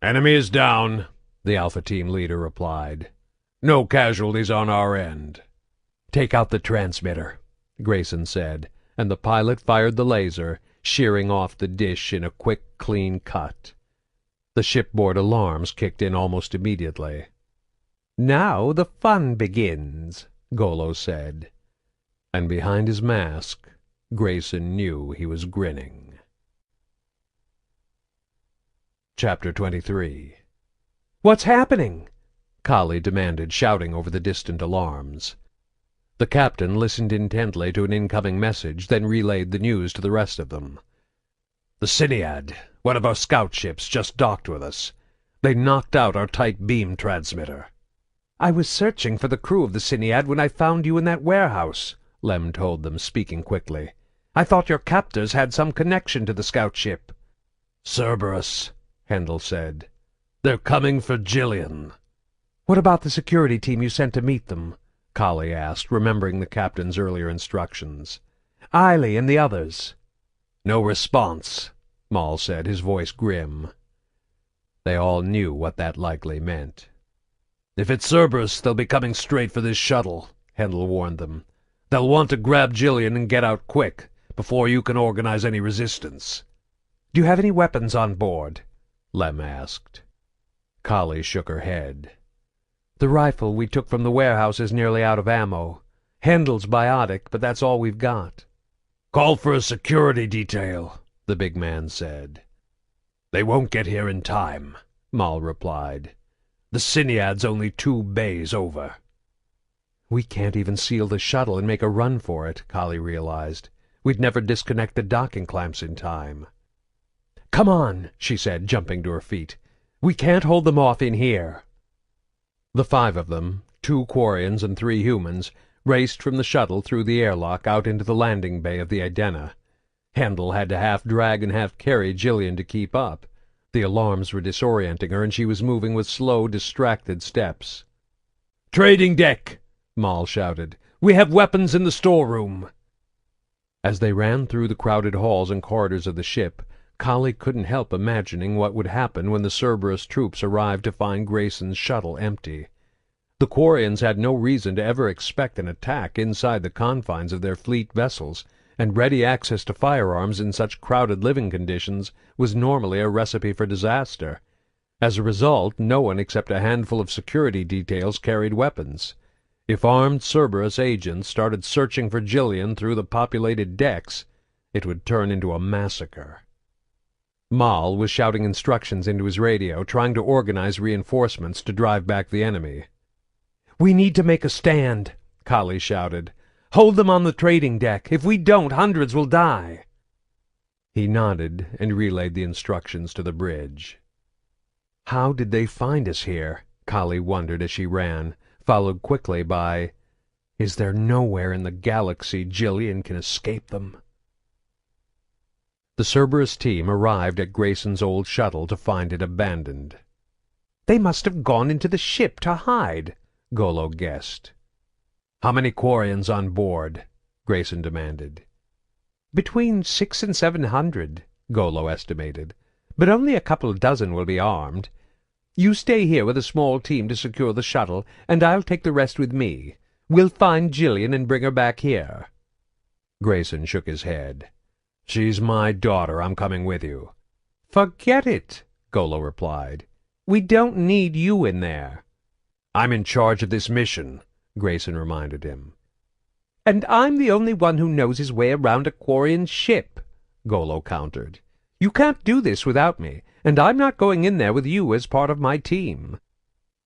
"Enemy is down," the Alpha Team leader replied. "No casualties on our end." "Take out the transmitter," Grayson said, and the pilot fired the laser, shearing off the dish in a quick, clean cut. The shipboard alarms kicked in almost immediately. "Now the fun begins," Golo said, and behind his mask, Grayson knew he was grinning. Chapter 23. "What's happening?" Kali demanded, shouting over the distant alarms. The captain listened intently to an incoming message, then relayed the news to the rest of them. "The Siniad, one of our scout ships, just docked with us. They knocked out our tight beam transmitter." "I was searching for the crew of the Siniad when I found you in that warehouse," Lem told them, speaking quickly. "I thought your captors had some connection to the scout ship." "Cerberus," Hendel said. "They're coming for Jillian." "What about the security team you sent to meet them?" Kali asked, remembering the captain's earlier instructions. "Eiley and the others." "No response," Maul said, his voice grim. They all knew what that likely meant. "If it's Cerberus, they'll be coming straight for this shuttle," Hendel warned them. "They'll want to grab Jillian and get out quick, before you can organize any resistance." "Do you have any weapons on board?" Lem asked. Kali shook her head. "The rifle we took from the warehouse is nearly out of ammo. Hendel's biotic, but that's all we've got." "Call for a security detail," the big man said. "They won't get here in time," Maul replied. "The Siniad's only 2 bays over." "We can't even seal the shuttle and make a run for it," Kali realized. "We'd never disconnect the docking clamps in time." "Come on," she said, jumping to her feet. "We can't hold them off in here." The 5 of them, 2 Quarians and 3 humans, raced from the shuttle through the airlock out into the landing bay of the Idenna. Hendel had to half drag and half carry Jillian to keep up. The alarms were disorienting her, and she was moving with slow, distracted steps. "Trading deck!" Maul shouted. "We have weapons in the storeroom!" As they ran through the crowded halls and corridors of the ship, Kali couldn't help imagining what would happen when the Cerberus troops arrived to find Grayson's shuttle empty. The Quarians had no reason to ever expect an attack inside the confines of their fleet vessels, and ready access to firearms in such crowded living conditions was normally a recipe for disaster. As a result, no one except a handful of security details carried weapons. If armed Cerberus agents started searching for Jillian through the populated decks, it would turn into a massacre. Maul was shouting instructions into his radio, trying to organize reinforcements to drive back the enemy. "We need to make a stand," Kali shouted. "Hold them on the trading deck. If we don't, hundreds will die." He nodded and relayed the instructions to the bridge. How did they find us here? Kali wondered as she ran, followed quickly by, "Is there nowhere in the galaxy Jillian can escape them?" The Cerberus team arrived at Grayson's old shuttle to find it abandoned. "They must have gone into the ship to hide," Golo guessed. "How many Quarians on board?" Grayson demanded. "Between 600 and 700, Golo estimated, but only a couple dozen will be armed. You stay here with a small team to secure the shuttle, and I'll take the rest with me. We'll find Jillian and bring her back here." Grayson shook his head. "She's my daughter. I'm coming with you." "Forget it," Golo replied. "We don't need you in there." "I'm in charge of this mission," Grayson reminded him.
"And I'm the only one who knows his way around a Quarian ship," Golo countered. "You can't do this without me, and I'm not going in there with you as part of my team."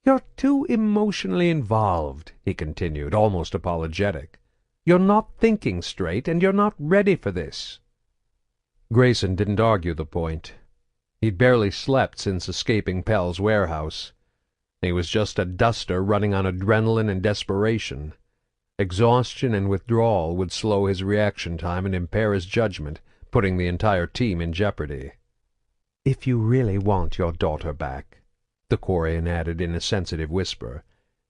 "You're too emotionally involved," he continued, almost apologetic. "You're not thinking straight, and you're not ready for this."
Grayson didn't argue the point. He'd barely slept since escaping Pell's warehouse. He was just a duster running on adrenaline and desperation. Exhaustion and withdrawal would slow his reaction time and impair his judgment, putting the entire team in jeopardy.
"If you really want your daughter back," the Quarian added in a sensitive whisper,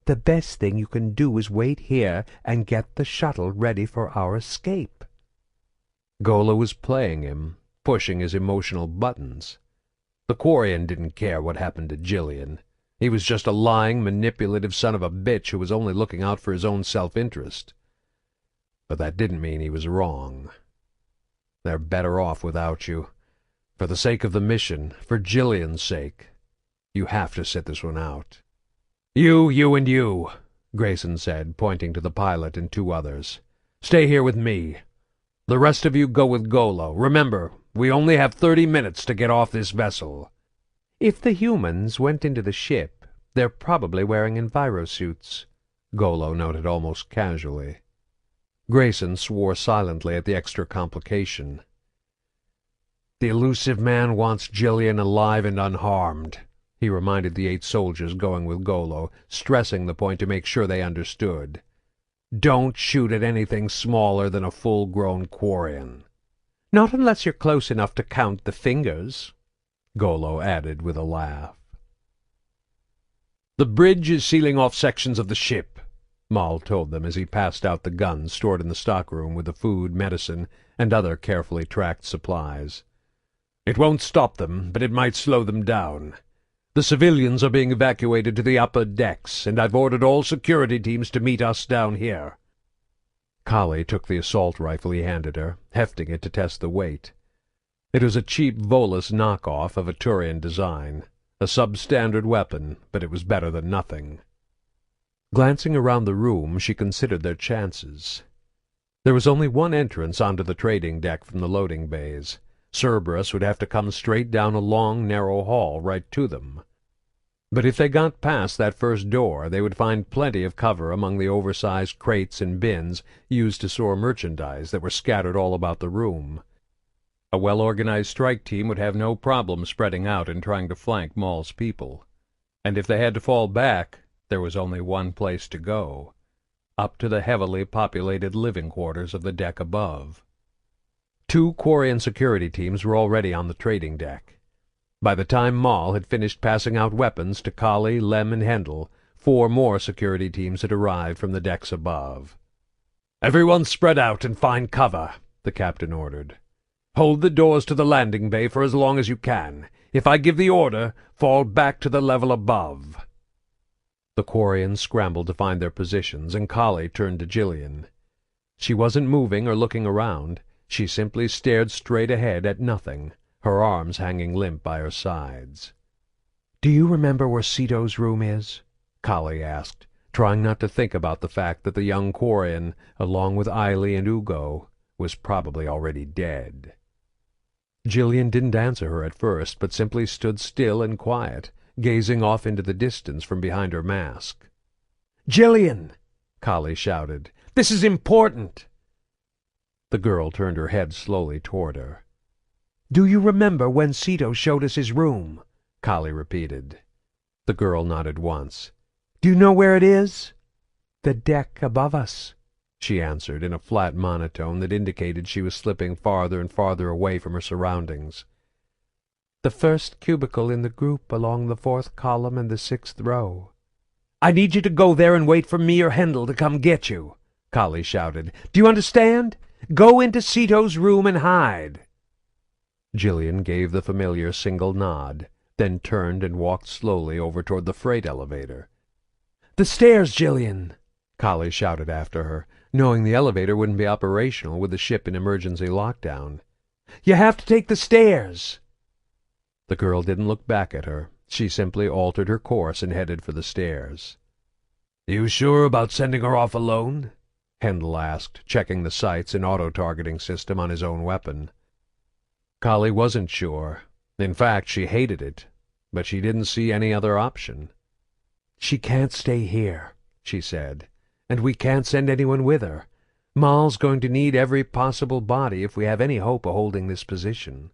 "the best thing you can do is wait here and get the shuttle ready for our escape."
Golo was playing him, pushing his emotional buttons. The Quarian didn't care what happened to Jillian. He was just a lying, manipulative son of a bitch who was only looking out for his own self-interest. But that didn't mean he was wrong. They're better off without you. For the sake of the mission, for Jillian's sake, you have to sit this one out. You, and you, Grayson said, pointing to the pilot and two others. Stay here with me. The rest of you go with Golo. Remember, we only have 30 minutes to get off this vessel.
"If the humans went into the ship, they're probably wearing envirosuits,"
Golo noted almost casually. Grayson swore silently at the extra complication. The Elusive Man wants Jillian alive and unharmed, he reminded the 8 soldiers going with Golo, stressing the point to make sure they understood. Don't shoot at anything smaller than a full-grown Quarian.
"Not unless you're close enough to count the fingers,"
Golo added with a laugh. The bridge is sealing off sections of the ship, Maul told them as he passed out the guns stored in the stockroom with the food, medicine, and other carefully tracked supplies. It won't stop them, but it might slow them down. The civilians are being evacuated to the upper decks, and I've ordered all security teams to meet us down here. Kali took the assault rifle he handed her, hefting it to test the weight. It was a cheap Volus knockoff of a Turian design, a substandard weapon, but it was better than nothing. Glancing around the room, she considered their chances. There was only one entrance onto the trading deck from the loading bays. Cerberus would have to come straight down a long, narrow hall right to them. But if they got past that first door, they would find plenty of cover among the oversized crates and bins used to store merchandise that were scattered all about the room. A well-organized strike team would have no problem spreading out and trying to flank Maul's people. And if they had to fall back, there was only one place to go, up to the heavily populated living quarters of the deck above. 2 Quarian security teams were already on the trading deck. By the time Maul had finished passing out weapons to Kali, Lem, and Hendel, 4 more security teams had arrived from the decks above. "Everyone spread out and find cover," the captain ordered. "Hold the doors to the landing bay for as long as you can. If I give the order, fall back to the level above." The Quarians scrambled to find their positions, and Kali turned to Jillian. She wasn't moving or looking around. She simply stared straight ahead at nothing, her arms hanging limp by her sides.
"Do you remember where Ceto's room is?" Kali asked, trying not to think about the fact that the young Quarian, along with Eiley and Ugo, was probably already dead. Jillian didn't answer her at first, but simply stood still and quiet, gazing off into the distance from behind her mask.
"Jillian!"
Kali shouted.
"This is important!"
The girl turned her head slowly toward her. "Do you remember when Ceto showed us his room?" Kali repeated. The girl nodded once. "Do you know where it is?" "The deck above us," she answered in a flat monotone that indicated she was slipping farther and farther away from her surroundings. "The first cubicle in the group along the 4th column and the 6th row."
"I need you to go there and wait for me or Hendel to come get you," Kali shouted. "Do you understand? Go into Ceto's room and hide."
Jillian gave the familiar single nod, then turned and walked slowly over toward the freight elevator.
"The stairs, Jillian!"
Kali shouted after her, knowing the elevator wouldn't be operational with the ship in emergency lockdown.
"You have to take the stairs!"
The girl didn't look back at her. She simply altered her course and headed for the stairs.
You sure about sending her off alone? Hendel asked, checking the sights and auto-targeting system on his own weapon.
Kali wasn't sure. In fact, she hated it, but she didn't see any other option.
"She can't stay here," she said, "and we can't send anyone with her. Maul's going to need every possible body if we have any hope of holding this position."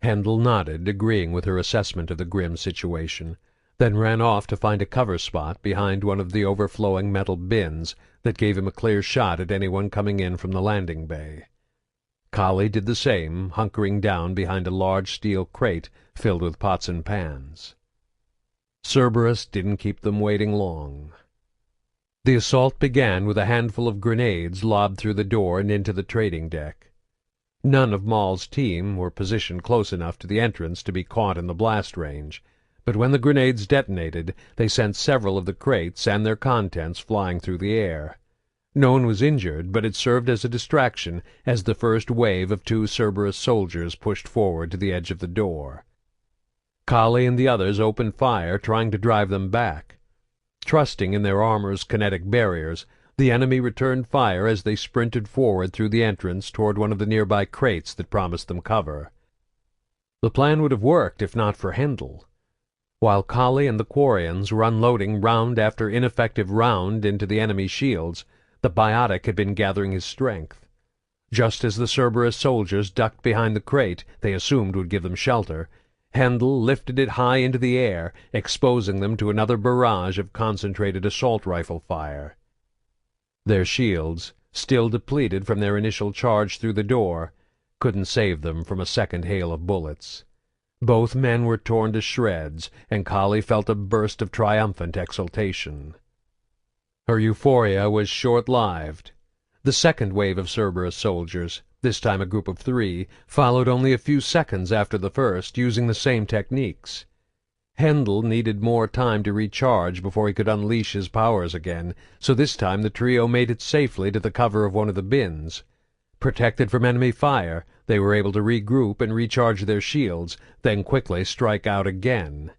Hendel nodded, agreeing with her assessment of the grim situation, then ran off to find a cover spot behind one of the overflowing metal bins that gave him a clear shot at anyone coming in from the landing bay. Kali did the same, hunkering down behind a large steel crate filled with pots and pans. Cerberus didn't keep them waiting long. The assault began with a handful of grenades lobbed through the door and into the trading deck. None of Maul's team were positioned close enough to the entrance to be caught in the blast range, but when the grenades detonated, they sent several of the crates and their contents flying through the air. No one was injured, but it served as a distraction as the first wave of 2 Cerberus soldiers pushed forward to the edge of the door. Kali and the others opened fire, trying to drive them back. Trusting in their armor's kinetic barriers, the enemy returned fire as they sprinted forward through the entrance toward one of the nearby crates that promised them cover. The plan would have worked if not for Hendel. While Kali and the Quarians were unloading round after ineffective round into the enemy shields, the biotic had been gathering his strength. Just as the Cerberus soldiers ducked behind the crate they assumed would give them shelter, Hendel lifted it high into the air, exposing them to another barrage of concentrated assault rifle fire. Their shields, still depleted from their initial charge through the door, couldn't save them from a second hail of bullets. Both men were torn to shreds, and Kali felt a burst of triumphant exultation. Her euphoria was short-lived. The second wave of Cerberus soldiers, this time a group of 3, followed only a few seconds after the first, using the same techniques. Hendel needed more time to recharge before he could unleash his powers again, so this time the trio made it safely to the cover of one of the bins. Protected from enemy fire, they were able to regroup and recharge their shields, then quickly strike out again.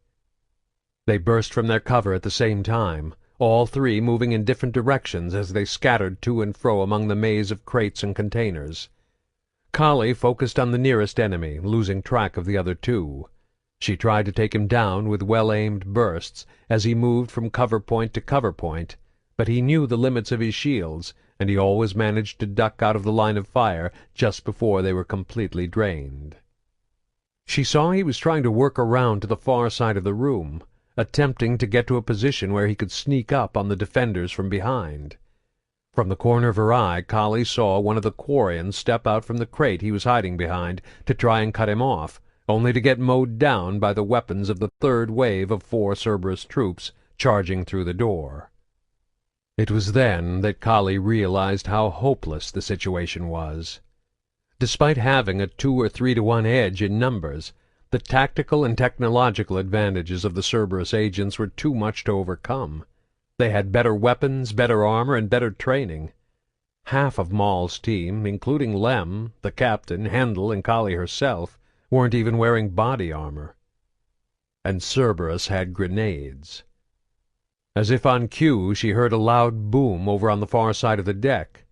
They burst from their cover at the same time, all 3 moving in different directions as they scattered to and fro among the maze of crates and containers. Kali focused on the nearest enemy, losing track of the other 2. She tried to take him down with well-aimed bursts as he moved from cover point to cover point, but he knew the limits of his shields, and he always managed to duck out of the line of fire just before they were completely drained. She saw he was trying to work around to the far side of the room, attempting to get to a position where he could sneak up on the defenders from behind. From the corner of her eye, Kali saw one of the Quarians step out from the crate he was hiding behind to try and cut him off, only to get mowed down by the weapons of the third wave of 4 Cerberus troops charging through the door. It was then that Kali realized how hopeless the situation was. Despite having a 2 or 3 to 1 edge in numbers, the tactical and technological advantages of the Cerberus agents were too much to overcome. They had better weapons, better armor, and better training. Half of Maul's team, including Lem, the captain, Hendel, and Kali herself, weren't even wearing body armor. And Cerberus had grenades. As if on cue, she heard a loud boom over on the far side of the deck.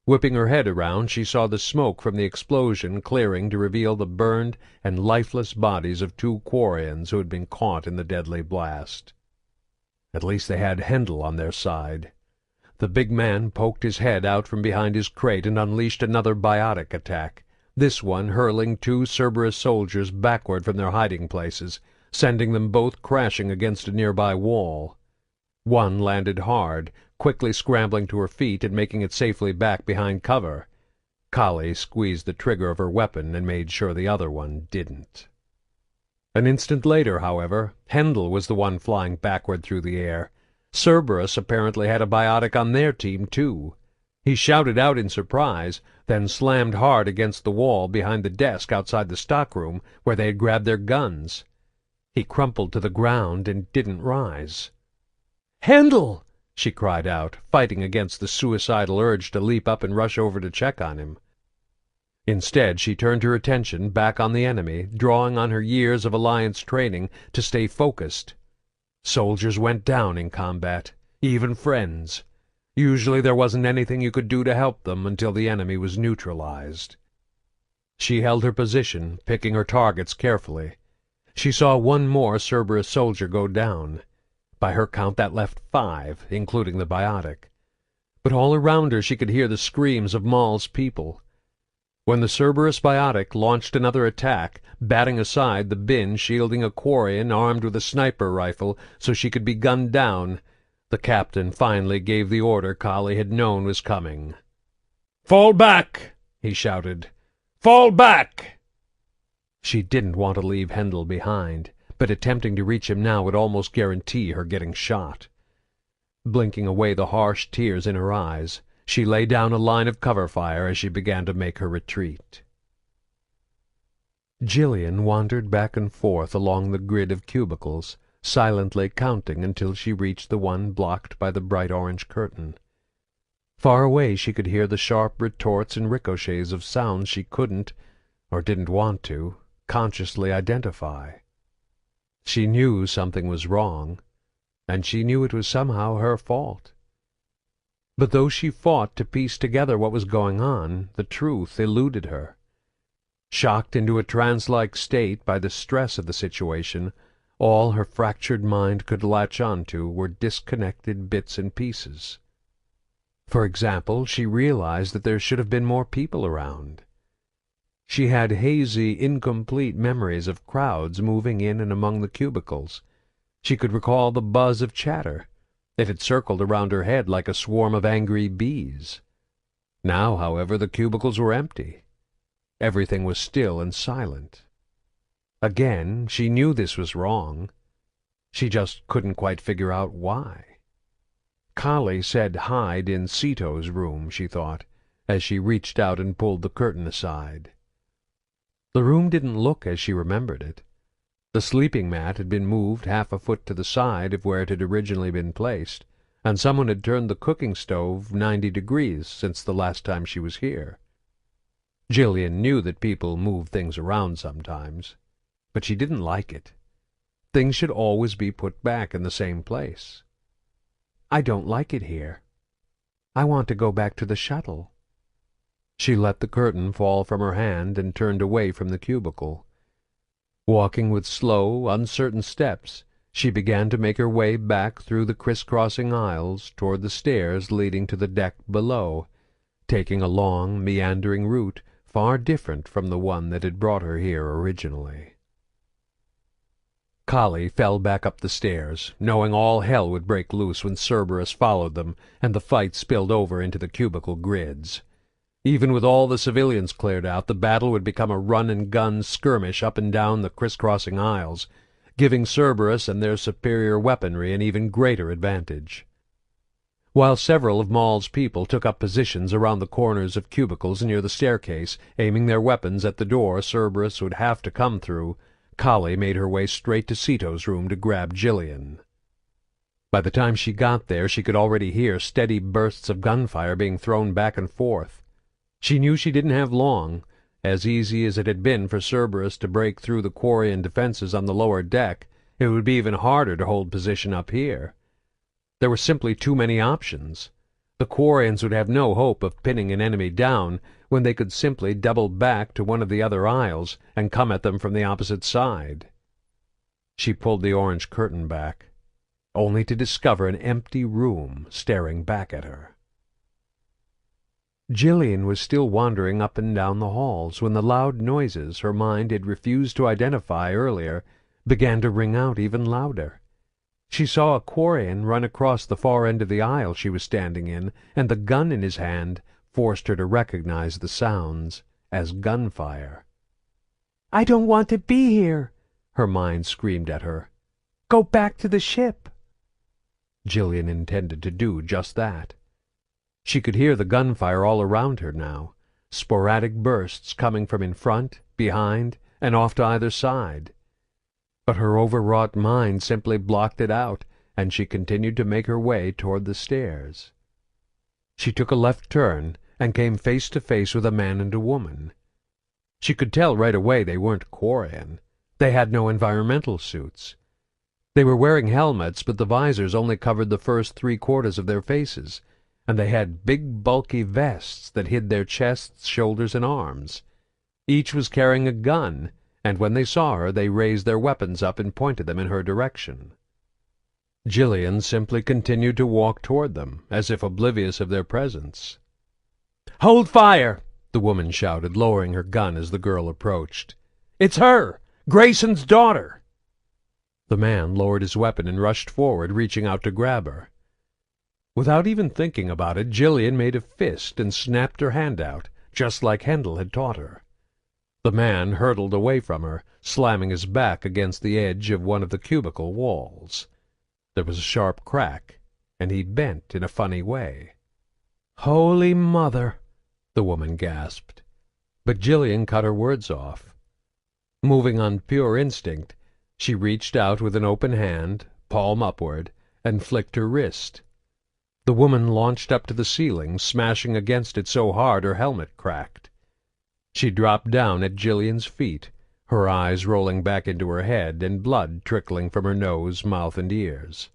Whipping her head around, she saw the smoke from the explosion clearing to reveal the burned and lifeless bodies of 2 Quarians who had been caught in the deadly blast. At least they had Hendel on their side. The big man poked his head out from behind his crate and unleashed another biotic attack, this one hurling 2 Cerberus soldiers backward from their hiding places, sending them both crashing against a nearby wall. One landed hard, quickly scrambling to her feet and making it safely back behind cover. Kali squeezed the trigger of her weapon and made sure the other one didn't. An instant later, however, Hendel was the one flying backward through the air. Cerberus apparently had a biotic on their team, too. He shouted out in surprise, then slammed hard against the wall behind the desk outside the stockroom where they had grabbed their guns. He crumpled to the ground and didn't rise. "Hendel!" she cried out, fighting against the suicidal urge to leap up and rush over to check on him. Instead, she turned her attention back on the enemy, drawing on her years of Alliance training to stay focused. Soldiers went down in combat. even friends. Usually there wasn't anything you could do to help them until the enemy was neutralized. She held her position, picking her targets carefully. She saw one more Cerberus soldier go down. By her count that left 5, including the biotic. But all around her she could hear the screams of Maul's people. When the Cerberus biotic launched another attack, batting aside the bin shielding a Quarian armed with a sniper rifle so she could be gunned down, the captain finally gave the order Kali had known was coming. "Fall back!" he shouted. "Fall back!" She didn't want to leave Hendel behind, but attempting to reach him now would almost guarantee her getting shot. Blinking away the harsh tears in her eyes, she lay down a line of cover fire as she began to make her retreat. Jillian wandered back and forth along the grid of cubicles, silently counting until she reached the one blocked by the bright orange curtain. Far away she could hear the sharp retorts and ricochets of sounds she couldn't, or didn't want to, consciously identify. She knew something was wrong, and she knew it was somehow her fault. But though she fought to piece together what was going on, the truth eluded her. Shocked into a trance-like state by the stress of the situation, all her fractured mind could latch onto were disconnected bits and pieces. For example, she realized that there should have been more people around. She had hazy, incomplete memories of crowds moving in and among the cubicles. She could recall the buzz of chatter. It had circled around her head like a swarm of angry bees. Now, however, the cubicles were empty. Everything was still and silent. Again, she knew this was wrong. She just couldn't quite figure out why. Kali said hide in Ceto's room, she thought, as she reached out and pulled the curtain aside. The room didn't look as she remembered it. The sleeping mat had been moved half a foot to the side of where it had originally been placed, and someone had turned the cooking stove 90 degrees since the last time she was here. Jillian knew that people moved things around sometimes, but she didn't like it. Things should always be put back in the same place. "I don't like it here. I want to go back to the shuttle." She let the curtain fall from her hand and turned away from the cubicle. Walking with slow, uncertain steps, she began to make her way back through the crisscrossing aisles toward the stairs leading to the deck below, taking a long, meandering route far different from the one that had brought her here originally. Kali fell back up the stairs, knowing all hell would break loose when Cerberus followed them and the fight spilled over into the cubicle grids. Even with all the civilians cleared out, the battle would become a run-and-gun skirmish up and down the crisscrossing aisles, giving Cerberus and their superior weaponry an even greater advantage. While several of Maul's people took up positions around the corners of cubicles near the staircase, aiming their weapons at the door Cerberus would have to come through, Kali made her way straight to Ceto's room to grab Jillian. By the time she got there, she could already hear steady bursts of gunfire being thrown back and forth. She knew she didn't have long. As easy as it had been for Cerberus to break through the Quarian defenses on the lower deck, it would be even harder to hold position up here. There were simply too many options. The Quarians would have no hope of pinning an enemy down when they could simply double back to one of the other aisles and come at them from the opposite side. She pulled the orange curtain back, only to discover an empty room staring back at her. Jillian was still wandering up and down the halls when the loud noises her mind had refused to identify earlier began to ring out even louder. She saw a Quarian run across the far end of the aisle she was standing in, and the gun in his hand forced her to recognize the sounds as gunfire.
"I don't want to be here," her mind screamed at her. "Go back to the ship."
Jillian intended to do just that. She could hear the gunfire all around her now, sporadic bursts coming from in front, behind, and off to either side. But her overwrought mind simply blocked it out, and she continued to make her way toward the stairs. She took a left turn and came face to face with a man and a woman. She could tell right away they weren't Quarian. They had no environmental suits. They were wearing helmets, but the visors only covered the first 3/4 of their faces, and they had big bulky vests that hid their chests, shoulders, and arms. Each was carrying a gun, and when they saw her they raised their weapons up and pointed them in her direction. Gillian simply continued to walk toward them, as if oblivious of their presence.
"Hold fire!"
the woman shouted, lowering her gun as the girl approached.
"It's her! Grayson's daughter!"
The man lowered his weapon and rushed forward, reaching out to grab her. Without even thinking about it, Gillian made a fist and snapped her hand out, just like Hendel had taught her. The man hurtled away from her, slamming his back against the edge of one of the cubicle walls. There was a sharp crack, and he bent in a funny way.
"Holy Mother!"
the woman gasped. But Gillian cut her words off. Moving on pure instinct, she reached out with an open hand, palm upward, and flicked her wrist. The woman launched up to the ceiling, smashing against it so hard her helmet cracked. She dropped down at Gillian's feet, her eyes rolling back into her head and blood trickling from her nose, mouth, and ears.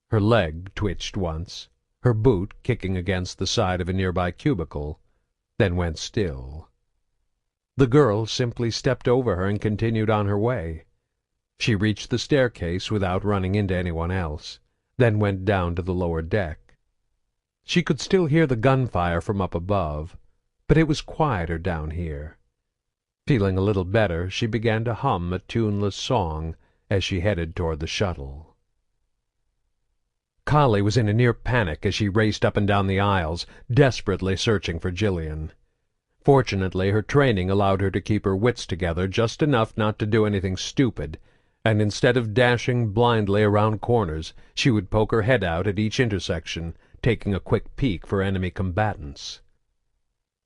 Her leg twitched once, her boot kicking against the side of a nearby cubicle, then went still. The girl simply stepped over her and continued on her way. She reached the staircase without running into anyone else, then went down to the lower deck. She could still hear the gunfire from up above, but it was quieter down here. Feeling a little better, she began to hum a tuneless song as she headed toward the shuttle. Kali was in a near panic as she raced up and down the aisles, desperately searching for Gillian. Fortunately, her training allowed her to keep her wits together just enough not to do anything stupid, and instead of dashing blindly around corners, she would poke her head out at each intersection, taking a quick peek for enemy combatants.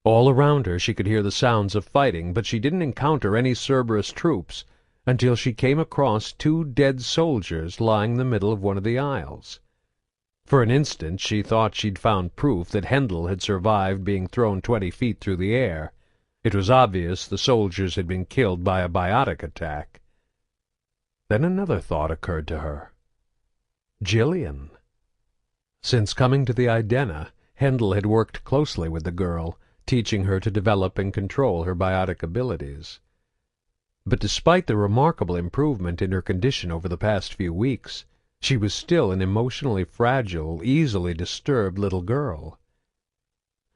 All around her she could hear the sounds of fighting, but she didn't encounter any Cerberus troops until she came across 2 dead soldiers lying in the middle of one of the aisles. For an instant she thought she'd found proof that Hendel had survived being thrown 20 feet through the air. It was obvious the soldiers had been killed by a biotic attack. Then another thought occurred to her. Gillian. Since coming to the Idena, Hendel had worked closely with the girl, teaching her to develop and control her biotic abilities. But despite the remarkable improvement in her condition over the past few weeks, she was still an emotionally fragile, easily disturbed little girl.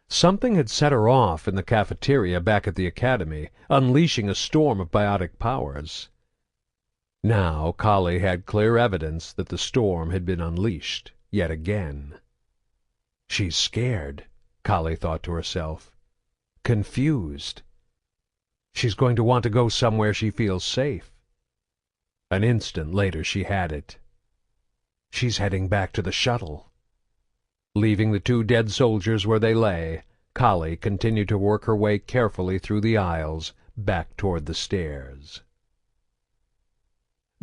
Something had set her off in the cafeteria back at the academy, unleashing a storm of biotic powers. Now Kali had clear evidence that the storm had been unleashed yet again. She's scared, Kali thought to herself. Confused. She's going to want to go somewhere she feels safe. An instant later she had it. She's heading back to the shuttle. Leaving the 2 dead soldiers where they lay, Kali continued to work her way carefully through the aisles, back toward the stairs.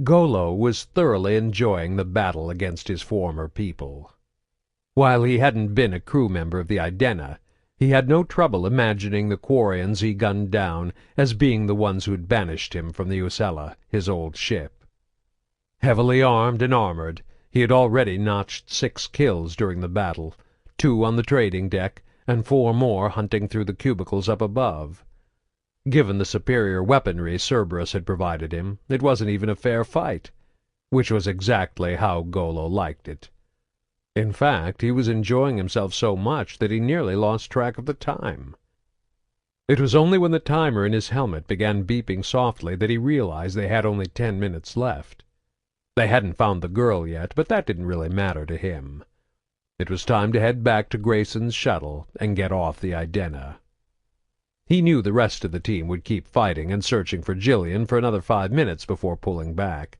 Golo was thoroughly enjoying the battle against his former people. While he hadn't been a crew member of the Idena, he had no trouble imagining the Quarians he gunned down as being the ones who'd banished him from the Usella, his old ship. Heavily armed and armored, he had already notched 6 kills during the battle, 2 on the trading deck, and 4 more hunting through the cubicles up above. Given the superior weaponry Cerberus had provided him, it wasn't even a fair fight, which was exactly how Golo liked it. In fact, he was enjoying himself so much that he nearly lost track of the time. It was only when the timer in his helmet began beeping softly that he realized they had only 10 minutes left. They hadn't found the girl yet, but that didn't really matter to him. It was time to head back to Grayson's shuttle and get off the Idena. He knew the rest of the team would keep fighting and searching for Gillian for another 5 minutes before pulling back,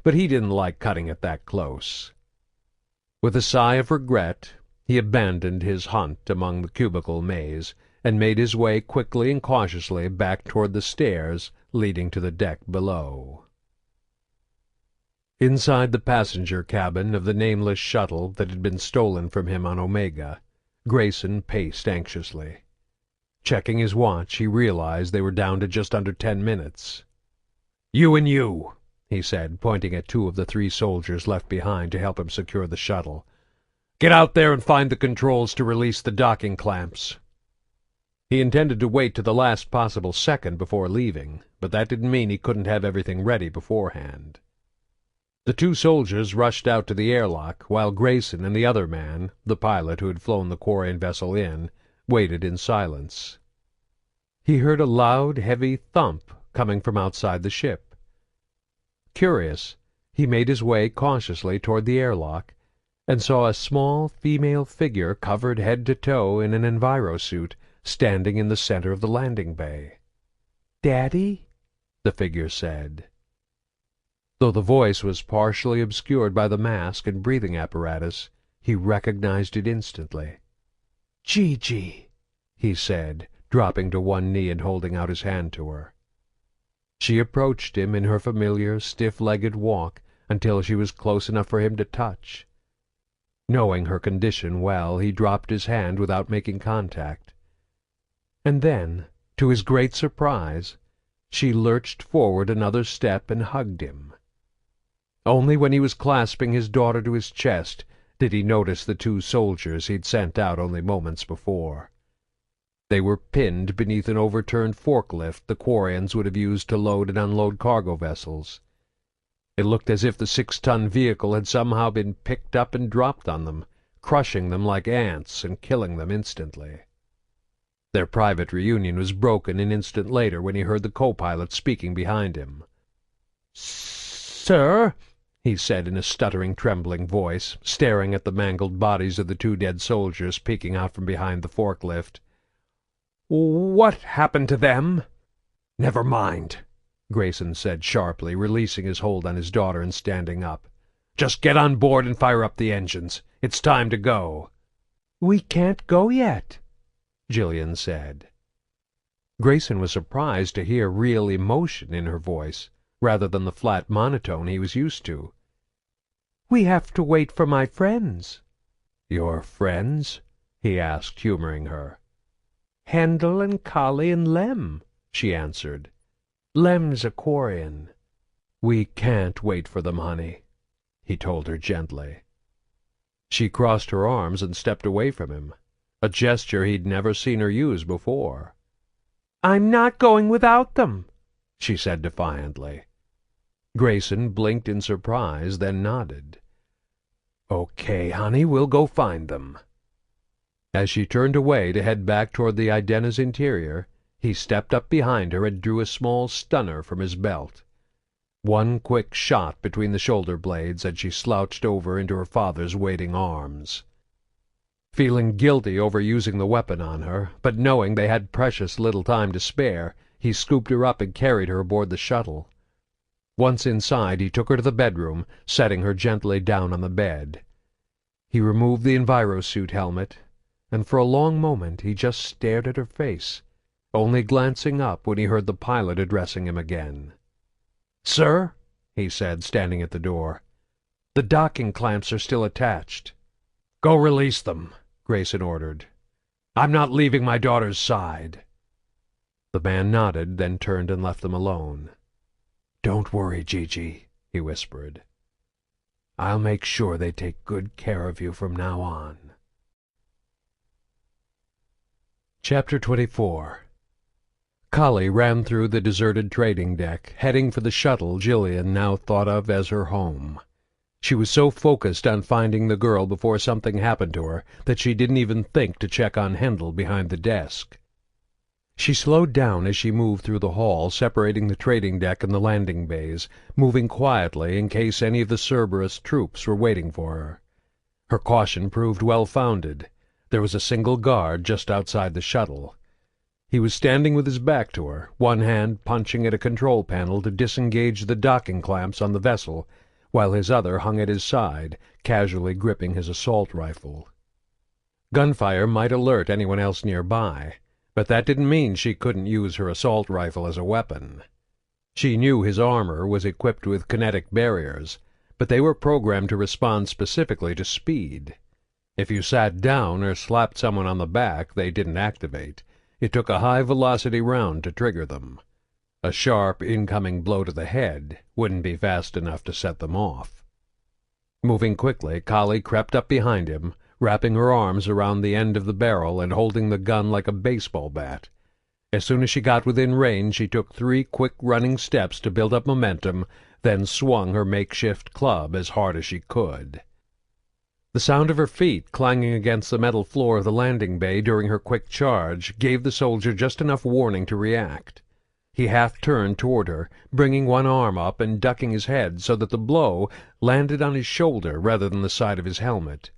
but he didn't like cutting it that close. With a sigh of regret, he abandoned his hunt among the cubicle maze and made his way quickly and cautiously back toward the stairs leading to the deck below. Inside the passenger cabin of the nameless shuttle that had been stolen from him on Omega, Grayson paced anxiously. Checking his watch, he realized they were down to just under 10 minutes. "You and you," he said, pointing at 2 of the 3 soldiers left behind to help him secure the shuttle. "Get out there and find the controls to release the docking clamps." He intended to wait to the last possible second before leaving, but that didn't mean he couldn't have everything ready beforehand. The 2 soldiers rushed out to the airlock, while Grayson and the other man, the pilot who had flown the Quarian vessel in, waited in silence. He heard a loud, heavy thump coming from outside the ship. Curious, he made his way cautiously toward the airlock, and saw a small female figure covered head to toe in an envirosuit standing in the center of the landing bay.
"Daddy?"
the figure said. Though the voice was partially obscured by the mask and breathing apparatus, he recognized it instantly.
"Gigi,"
he said, dropping to one knee and holding out his hand to her. She approached him in her familiar, stiff-legged walk until she was close enough for him to touch. Knowing her condition well, he dropped his hand without making contact. And then, to his great surprise, she lurched forward another step and hugged him. Only when he was clasping his daughter to his chest did he notice the 2 soldiers he'd sent out only moments before. They were pinned beneath an overturned forklift the Quarians would have used to load and unload cargo vessels. It looked as if the 6-ton vehicle had somehow been picked up and dropped on them, crushing them like ants and killing them instantly. Their private reunion was broken an instant later when he heard the co-pilot speaking behind him.
"Sir?"
he said in a stuttering, trembling voice, staring at the mangled bodies of the 2 dead soldiers peeking out from behind the forklift.
"What happened to them?"
"Never mind," Grayson said sharply, releasing his hold on his daughter and standing up. "Just get on board and fire up the engines. It's time to go."
"We can't go yet,"
Jillian said. Grayson was surprised to hear real emotion in her voice, rather than the flat monotone he was used to.
"We have to wait for my friends."
"Your friends?" he asked, humoring her.
"Handel and Kali and Lem," she answered. "Lem's a Quarian."
"We can't wait for them, honey," he told her gently. She crossed her arms and stepped away from him, a gesture he'd never seen her use before.
"I'm not going without them,"
she said defiantly. Grayson blinked in surprise, then nodded. "Okay, honey, we'll go find them." As she turned away to head back toward the Idenna's interior, he stepped up behind her and drew a small stunner from his belt. One quick shot between the shoulder blades as she slouched over into her father's waiting arms. Feeling guilty over using the weapon on her, but knowing they had precious little time to spare, he scooped her up and carried her aboard the shuttle. Once inside, he took her to the bedroom, setting her gently down on the bed. He removed the envirosuit helmet, and for a long moment he just stared at her face, only glancing up when he heard the pilot addressing him again. "Sir," he said, standing at the door, "the docking clamps are still attached." "Go release them," Grayson ordered. "I'm not leaving my daughter's side." The man nodded, then turned and left them alone. "Don't worry, Gigi," he whispered. "I'll make sure they take good care of you from now on." Chapter 24. Kali ran through the deserted trading deck, heading for the shuttle Jillian now thought of as her home. She was so focused on finding the girl before something happened to her that she didn't even think to check on Handel behind the desk. She slowed down as she moved through the hall separating the trading deck and the landing bays, moving quietly in case any of the Cerberus troops were waiting for her. Her caution proved well-founded. There was a single guard just outside the shuttle. He was standing with his back to her, one hand punching at a control panel to disengage the docking clamps on the vessel, while his other hung at his side, casually gripping his assault rifle. Gunfire might alert anyone else nearby, but that didn't mean she couldn't use her assault rifle as a weapon. She knew his armor was equipped with kinetic barriers, but they were programmed to respond specifically to speed. If you sat down or slapped someone on the back, they didn't activate. It took a high-velocity round to trigger them. A sharp incoming blow to the head wouldn't be fast enough to set them off. Moving quickly, Kali crept up behind him, wrapping her arms around the end of the barrel and holding the gun like a baseball bat. As soon as she got within range, she took 3 quick running steps to build up momentum, then swung her makeshift club as hard as she could. The sound of her feet clanging against the metal floor of the landing bay during her quick charge gave the soldier just enough warning to react. He half-turned toward her, bringing one arm up and ducking his head so that the blow landed on his shoulder rather than the side of his helmet.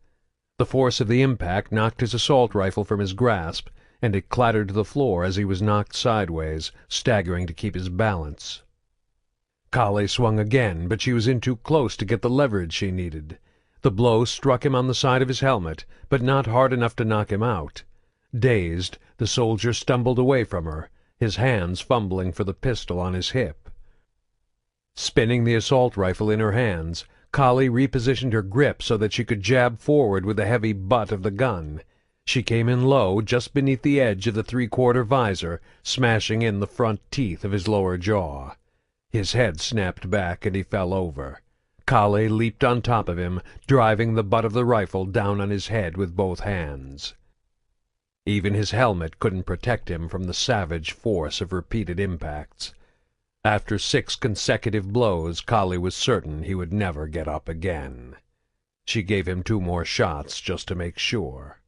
The force of the impact knocked his assault rifle from his grasp, and it clattered to the floor as he was knocked sideways, staggering to keep his balance. Kali swung again, but she was in too close to get the leverage she needed. The blow struck him on the side of his helmet, but not hard enough to knock him out. Dazed, the soldier stumbled away from her, his hands fumbling for the pistol on his hip. Spinning the assault rifle in her hands, Kali repositioned her grip so that she could jab forward with the heavy butt of the gun. She came in low, just beneath the edge of the 3/4 visor, smashing in the front teeth of his lower jaw. His head snapped back and he fell over. Kali leaped on top of him, driving the butt of the rifle down on his head with both hands. Even his helmet couldn't protect him from the savage force of repeated impacts. After 6 consecutive blows, Kali was certain he would never get up again. She gave him 2 more shots just to make sure.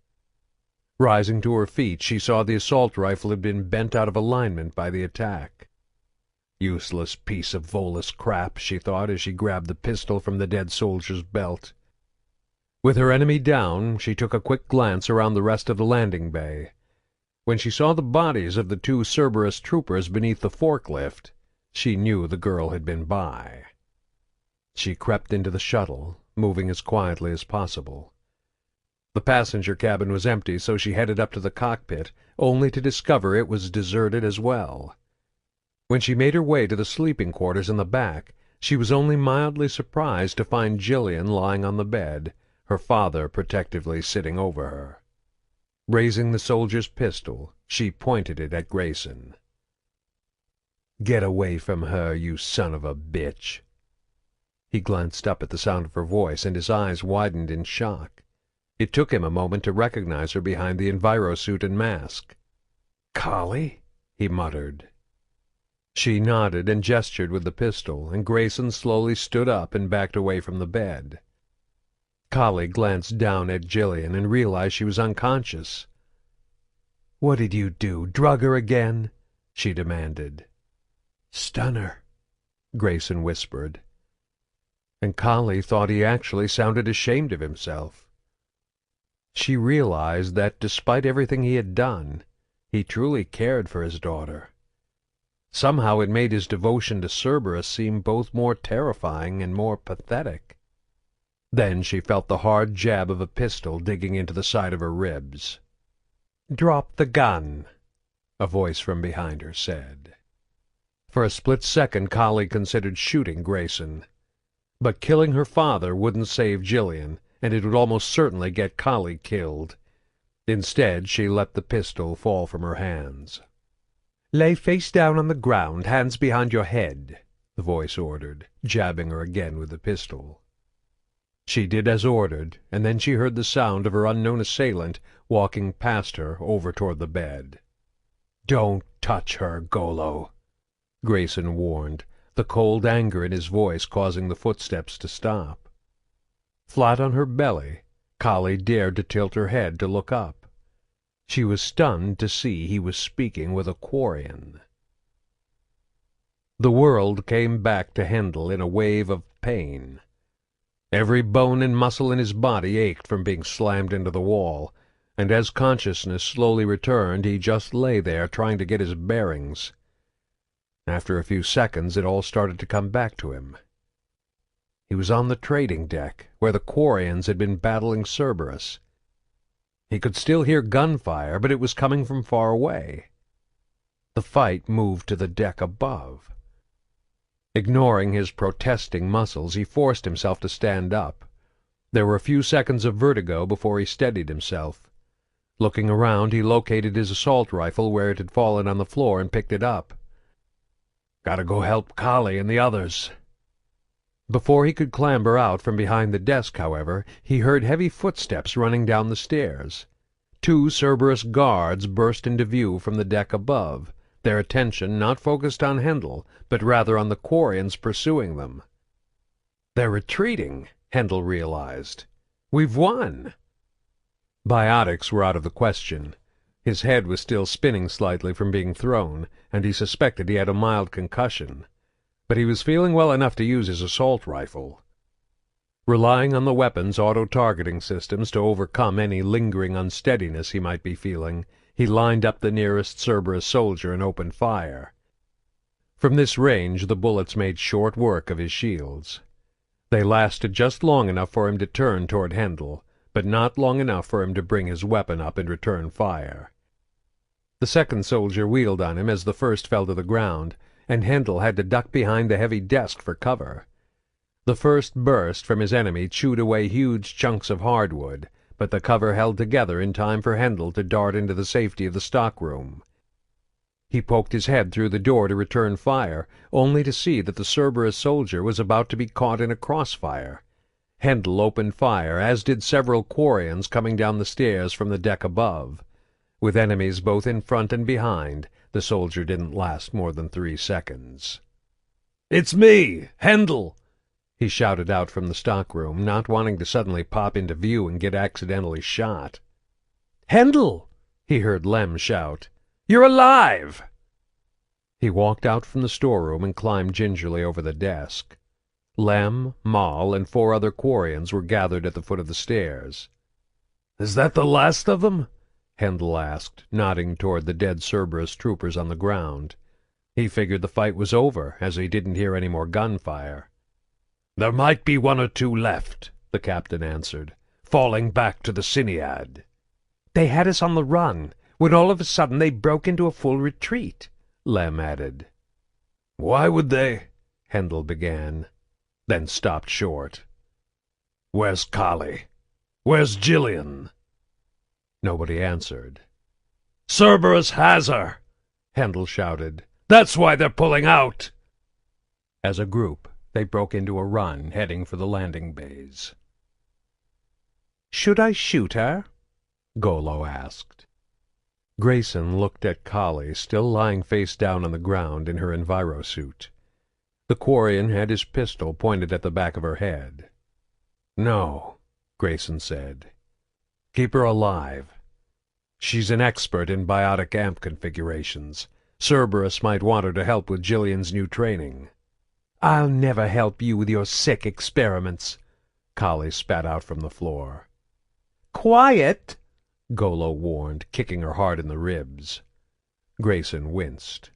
Rising to her feet, she saw the assault rifle had been bent out of alignment by the attack. Useless piece of Volus crap, she thought as she grabbed the pistol from the dead soldier's belt. With her enemy down, she took a quick glance around the rest of the landing bay. When she saw the bodies of the 2 Cerberus troopers beneath the forklift, she knew the girl had been by. She crept into the shuttle, moving as quietly as possible. The passenger cabin was empty, so she headed up to the cockpit, only to discover it was deserted as well. When she made her way to the sleeping quarters in the back, she was only mildly surprised to find Jillian lying on the bed, her father protectively sitting over her. Raising the soldier's pistol, she pointed it at Grayson. "Get away from her, you son of a bitch!" He glanced up at the sound of her voice, and his eyes widened in shock. It took him a moment to recognize her behind the envirosuit and mask. "Kali?" he muttered. She nodded and gestured with the pistol, and Grayson slowly stood up and backed away from the bed. Kali glanced down at Jillian and realized she was unconscious. "What did you do, drug her again?" she demanded. "Stun her," Grayson whispered. And Kali thought he actually sounded ashamed of himself. She realized that, despite everything he had done, he truly cared for his daughter. Somehow it made his devotion to Cerberus seem both more terrifying and more pathetic. Then she felt the hard jab of a pistol digging into the side of her ribs. "Drop the gun," a voice from behind her said. For a split second Kali considered shooting Grayson. But killing her father wouldn't save Jillian, and it would almost certainly get Kali killed. Instead, she let the pistol fall from her hands. "Lay face down on the ground, hands behind your head," the voice ordered, jabbing her again with the pistol. She did as ordered, and then she heard the sound of her unknown assailant walking past her over toward the bed. "Don't touch her, Golo," Grayson warned, the cold anger in his voice causing the footsteps to stop. Flat on her belly, Kali dared to tilt her head to look up. She was stunned to see he was speaking with a Quarian. The world came back to Hendel in a wave of pain. Every bone and muscle in his body ached from being slammed into the wall, and as consciousness slowly returned, he just lay there trying to get his bearings. After a few seconds, it all started to come back to him. He was on the trading deck, where the Quarians had been battling Cerberus. He could still hear gunfire, but it was coming from far away. The fight moved to the deck above. Ignoring his protesting muscles, he forced himself to stand up. There were a few seconds of vertigo before he steadied himself. Looking around, he located his assault rifle where it had fallen on the floor and picked it up.
Gotta go help Kali and the others.
Before he could clamber out from behind the desk, however, he heard heavy footsteps running down the stairs. 2 Cerberus guards burst into view from the deck above, their attention not focused on Hendel, but rather on the Quarians pursuing them. "They're retreating," Hendel realized. "We've won." Biotics were out of the question. His head was still spinning slightly from being thrown, and he suspected he had a mild concussion. But he was feeling well enough to use his assault rifle. Relying on the weapon's auto-targeting systems to overcome any lingering unsteadiness he might be feeling, he lined up the nearest Cerberus soldier and opened fire. From this range the bullets made short work of his shields. They lasted just long enough for him to turn toward Hendel, but not long enough for him to bring his weapon up and return fire. The second soldier wheeled on him as the first fell to the ground, and Hendel had to duck behind the heavy desk for cover. The first burst from his enemy chewed away huge chunks of hardwood, but the cover held together in time for Hendel to dart into the safety of the stockroom. He poked his head through the door to return fire, only to see that the Cerberus soldier was about to be caught in a crossfire. Hendel opened fire, as did several Quarians coming down the stairs from the deck above. With enemies both in front and behind, the soldier didn't last more than 3 seconds.
"It's me, Hendel!"
he shouted out from the stockroom, not wanting to suddenly pop into view and get accidentally shot.
"Hendel!"
he heard Lem shout.
"You're alive!"
He walked out from the storeroom and climbed gingerly over the desk. Lem, Moll, and 4 other Quarians were gathered at the foot of the stairs.
"Is that the last of them?"
Hendel asked, nodding toward the dead Cerberus troopers on the ground. He figured the fight was over, as he didn't hear any more gunfire.
"There might be 1 or 2 left," the captain answered, "falling back to the Cinead."
"They had us on the run, when all of a sudden they broke into a full retreat," Lem added.
"Why would they—"
Hendel began, then stopped short.
"Where's Kali? Where's Jillian?"
Nobody answered.
"Cerberus has her!" Hendel shouted. "That's why they're pulling out!"
As a group, they broke into a run, heading for the landing bays.
"Should I shoot her?"
Golo asked. Grayson looked at Kali, still lying face down on the ground in her envirosuit. The Quarian had his pistol pointed at the back of her head. "No," Grayson said. "Keep her alive. She's an expert in biotic amp configurations. Cerberus might want her to help with Jillian's new training."
"I'll never help you with your sick experiments,"
Kali spat out from the floor.
"Quiet!"
Golo warned, kicking her hard in the ribs. Grayson winced.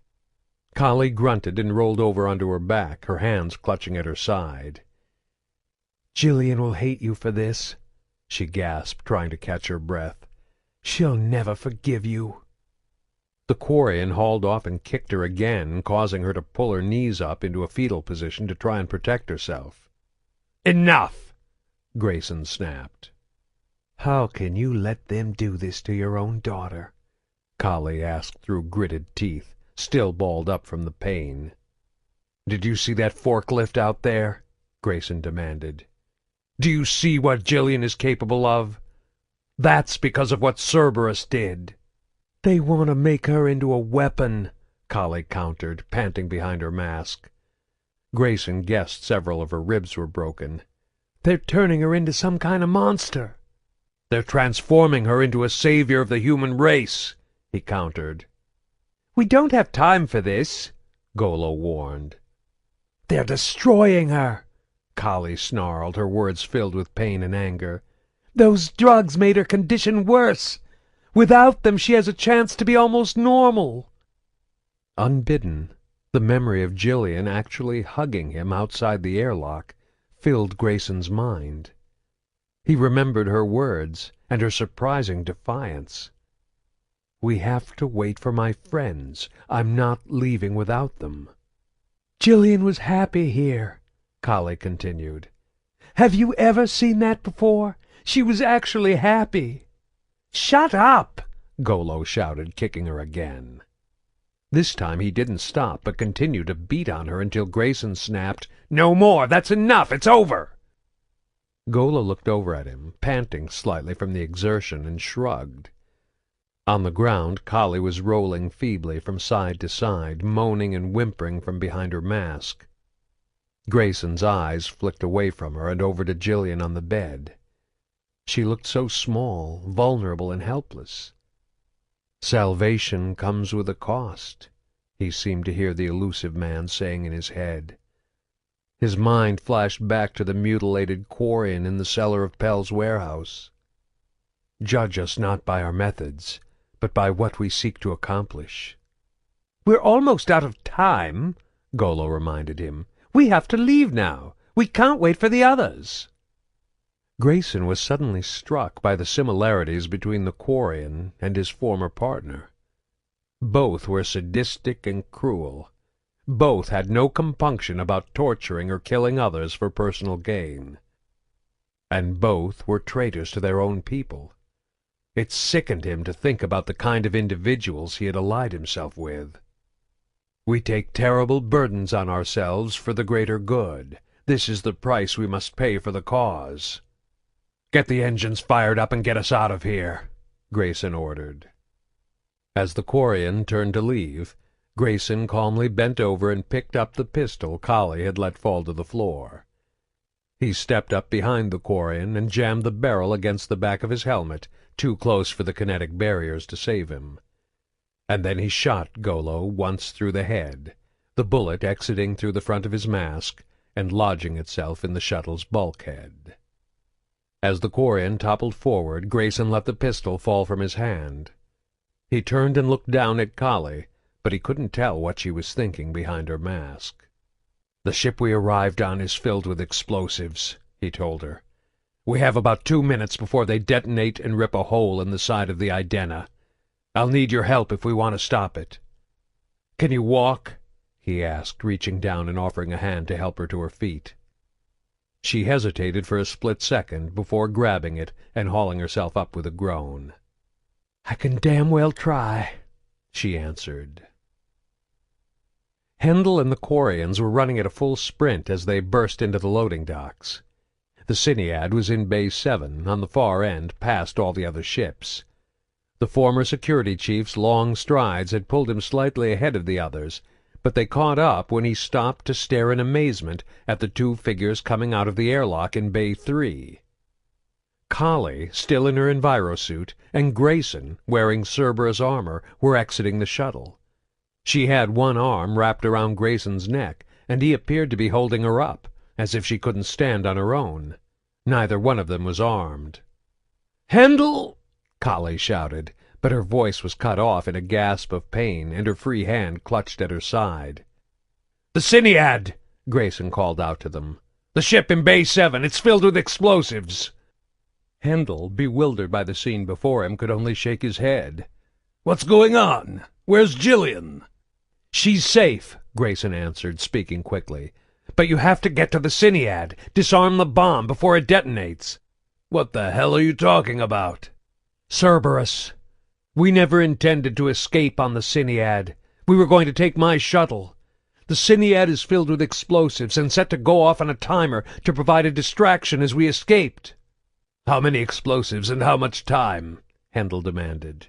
Kali grunted and rolled over onto her back, her hands clutching at her side.
"Jillian will hate you for this,"
she gasped, trying to catch her breath.
"She'll never forgive you."
The Quarian hauled off and kicked her again, causing her to pull her knees up into a fetal position to try and protect herself.
"Enough!"
Grayson snapped.
"How can you let them do this to your own daughter?"
Kali asked through gritted teeth, still balled up from the pain. "Did you see that forklift out there?" Grayson demanded. "Do you see what Jillian is capable of? That's because of what Cerberus did."
"They want to make her into a weapon,"
Kali countered, panting behind her mask. Grayson guessed several of her ribs were broken.
"They're turning her into some kind of monster."
"They're transforming her into a savior of the human race," he countered.
"We don't have time for this,"
Golo warned.
"They're destroying her,"
Kali snarled, her words filled with pain and anger.
"Those drugs made her condition worse. Without them she has a chance to be almost normal."
Unbidden, the memory of Jillian actually hugging him outside the airlock filled Grayson's mind. He remembered her words and her surprising defiance. "We have to wait for my friends. I'm not leaving without them."
"Jillian was happy here,"
Kali continued.
"Have you ever seen that before? She was actually happy." "Shut up!"
Golo shouted, kicking her again. This time he didn't stop, but continued to beat on her until Grayson snapped, "No more! That's enough! It's over!" Golo looked over at him, panting slightly from the exertion, and shrugged. On the ground, Kali was rolling feebly from side to side, moaning and whimpering from behind her mask. Grayson's eyes flicked away from her and over to Jillian on the bed. She looked so small, vulnerable, and helpless. "Salvation comes with a cost," he seemed to hear the Elusive Man saying in his head. His mind flashed back to the mutilated Quarian in the cellar of Pell's warehouse. "Judge us not by our methods, but by what we seek to accomplish."
"We're almost out of time," Golo reminded him. "We have to leave now. We can't wait for the others."
Grayson was suddenly struck by the similarities between the Quarian and his former partner. Both were sadistic and cruel. Both had no compunction about torturing or killing others for personal gain. And both were traitors to their own people. It sickened him to think about the kind of individuals he had allied himself with. "We take terrible burdens on ourselves for the greater good. This is the price we must pay for the cause." "Get the engines fired up and get us out of here," Grayson ordered. As the Quarian turned to leave, Grayson calmly bent over and picked up the pistol Kali had let fall to the floor. He stepped up behind the Quarian and jammed the barrel against the back of his helmet, too close for the kinetic barriers to save him. And then he shot Golo once through the head, the bullet exiting through the front of his mask and lodging itself in the shuttle's bulkhead. As the Quarian toppled forward, Grayson let the pistol fall from his hand. He turned and looked down at Kali, but he couldn't tell what she was thinking behind her mask. "The ship we arrived on is filled with explosives," he told her. "We have about 2 minutes before they detonate and rip a hole in the side of the Idena. I'll need your help if we want to stop it." "Can you walk?" he asked, reaching down and offering a hand to help her to her feet. She hesitated for a split second before grabbing it and hauling herself up with a groan.
"I can damn well try," she answered.
Hendel and the Quarians were running at a full sprint as they burst into the loading docks. The Cyniad was in Bay 7, on the far end, past all the other ships. The former security chief's long strides had pulled him slightly ahead of the others, but they caught up when he stopped to stare in amazement at the two figures coming out of the airlock in Bay 3. Kali, still in her envirosuit, and Grayson, wearing Cerberus armor, were exiting the shuttle. She had one arm wrapped around Grayson's neck, and he appeared to be holding her up, as if she couldn't stand on her own. Neither one of them was armed. "Hendel!" Kali shouted, but her voice was cut off in a gasp of pain, and her free hand clutched at her side. "The Cyniad!" Grayson called out to them. "The ship in Bay 7, it's filled with explosives!" Hendel, bewildered by the scene before him, could only shake his head.
"What's going on? Where's Jillian?"
"She's safe," Grayson answered, speaking quickly. "But you have to get to the Cyniad, disarm the bomb before it detonates."
"What the hell are you talking about?"
"Cerberus. We never intended to escape on the Cyniad. We were going to take my shuttle. The Cyniad is filled with explosives and set to go off on a timer to provide a distraction as we escaped."
"How many explosives and how much time?" Hendel demanded.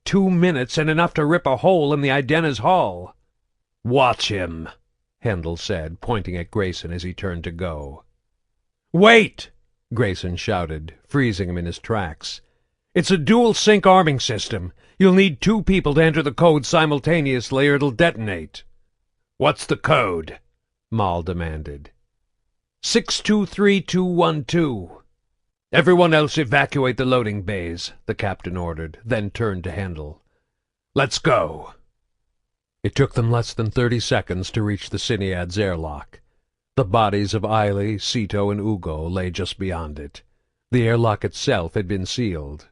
2 minutes and enough to rip a hole in the Idena's hull.
"Watch him,"
Hendel said, pointing at Grayson as he turned to go.
"Wait!"
Grayson shouted, freezing him in his tracks. "It's a dual-sync arming system. You'll need 2 people to enter the code simultaneously or it'll detonate."
"What's the code?"
Maul demanded. 623212. "Everyone else evacuate the loading bays," the captain ordered, then turned to Hendel.
"Let's go."
It took them less than 30 seconds to reach the Cyniad's airlock. The bodies of Eiley, Sito, and Ugo lay just beyond it. The airlock itself had been sealed.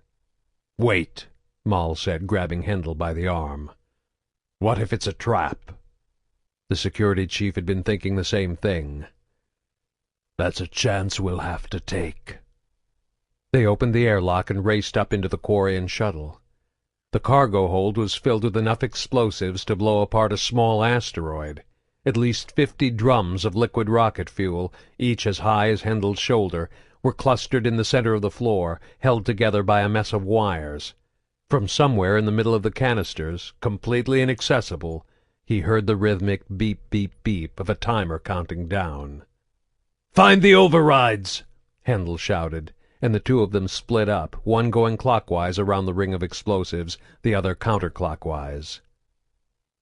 "Wait,"
Maul said, grabbing Hendel by the arm.
"What if it's a trap?"
The security chief had been thinking the same thing.
"That's a chance we'll have to take."
They opened the airlock and raced up into the Quarian shuttle. The cargo hold was filled with enough explosives to blow apart a small asteroid. At least 50 drums of liquid rocket fuel, each as high as Handel's shoulder, were clustered in the center of the floor, held together by a mess of wires. From somewhere in the middle of the canisters, completely inaccessible, he heard the rhythmic beep-beep-beep of a timer counting down.
"Find the overrides!"
Handel shouted, and the two of them split up, one going clockwise around the ring of explosives, the other counterclockwise.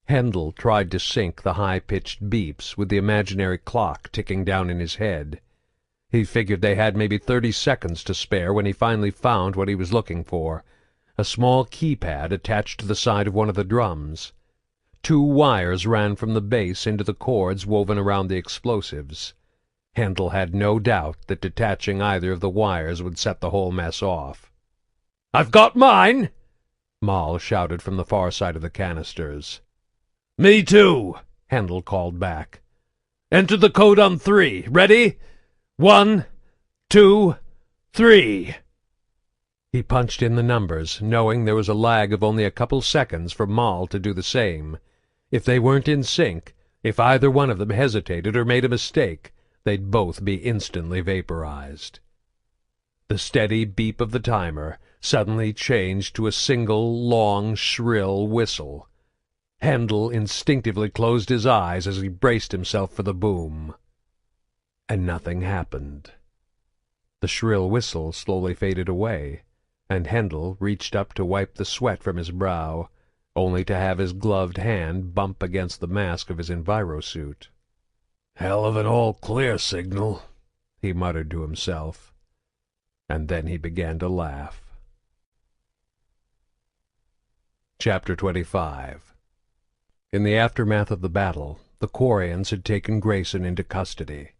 Handel tried to sync the high-pitched beeps with the imaginary clock ticking down in his head. He figured they had maybe 30 seconds to spare when he finally found what he was looking for, a small keypad attached to the side of one of the drums. 2 wires ran from the base into the cords woven around the explosives. Handel had no doubt that detaching either of the wires would set the whole mess off.
"I've got mine!"
Moll shouted from the far side of the canisters.
"Me too,"
Handel called back.
"Enter the code on 3. Ready? 1, 2, 3.
He punched in the numbers, knowing there was a lag of only a couple seconds for Moll to do the same. If they weren't in sync, if either one of them hesitated or made a mistake, they'd both be instantly vaporized. The steady beep of the timer suddenly changed to a single, long, shrill whistle. Handel instinctively closed his eyes as he braced himself for the boom. And nothing happened. The shrill whistle slowly faded away, and Handel reached up to wipe the sweat from his brow, only to have his gloved hand bump against the mask of his envirosuit.
"Hell of an all-clear signal,"
he muttered to himself, and then he began to laugh. Chapter 25. In the aftermath of the battle, the Quarians had taken Grayson into custody.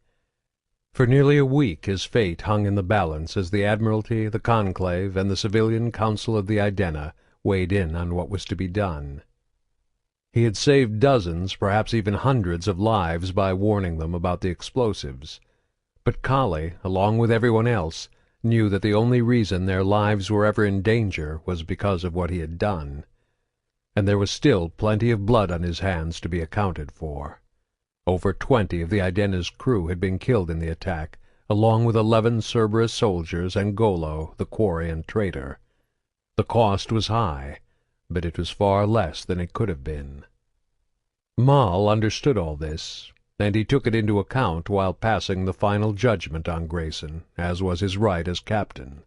For nearly a week his fate hung in the balance as the Admiralty, the Conclave, and the Civilian Council of the Idena weighed in on what was to be done. He had saved dozens, perhaps even hundreds of lives by warning them about the explosives. But Kali, along with everyone else, knew that the only reason their lives were ever in danger was because of what he had done. And there was still plenty of blood on his hands to be accounted for. Over 20 of the Idena's crew had been killed in the attack, along with 11 Cerberus soldiers and Golo, the Quarian traitor. The cost was high, but it was far less than it could have been. Moll understood all this, and he took it into account while passing the final judgment on Grayson, as was his right as captain.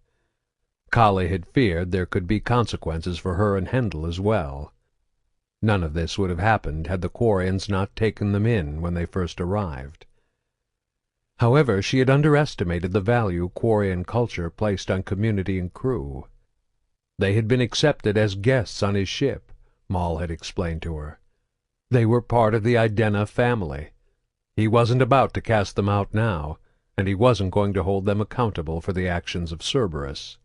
Kali had feared there could be consequences for her and Handel as well. None of this would have happened had the Quarians not taken them in when they first arrived. However, she had underestimated the value Quarian culture placed on community and crew. They had been accepted as guests on his ship, Moll had explained to her. They were part of the Idena family. He wasn't about to cast them out now, and he wasn't going to hold them accountable for the actions of Cerberus.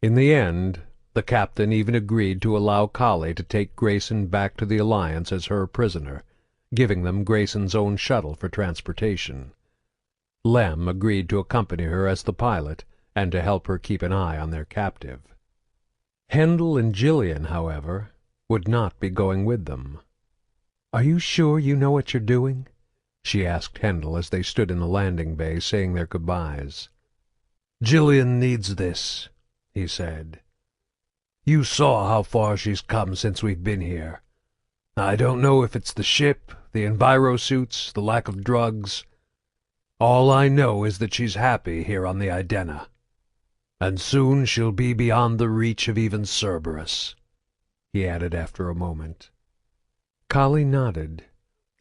In the end, the captain even agreed to allow Kali to take Grayson back to the Alliance as her prisoner, giving them Grayson's own shuttle for transportation. Lem agreed to accompany her as the pilot and to help her keep an eye on their captive. Handel and Jillian, however, would not be going with them. "Are you sure you know what you're doing?" she asked Handel as they stood in the landing bay saying their goodbyes.
"Jillian needs this," he said. "You saw how far she's come since we've been here. I don't know if it's the ship, the envirosuits, the lack of drugs. All I know is that she's happy here on the Idena. And soon she'll be beyond the reach of even Cerberus," he added after a moment. Kali nodded,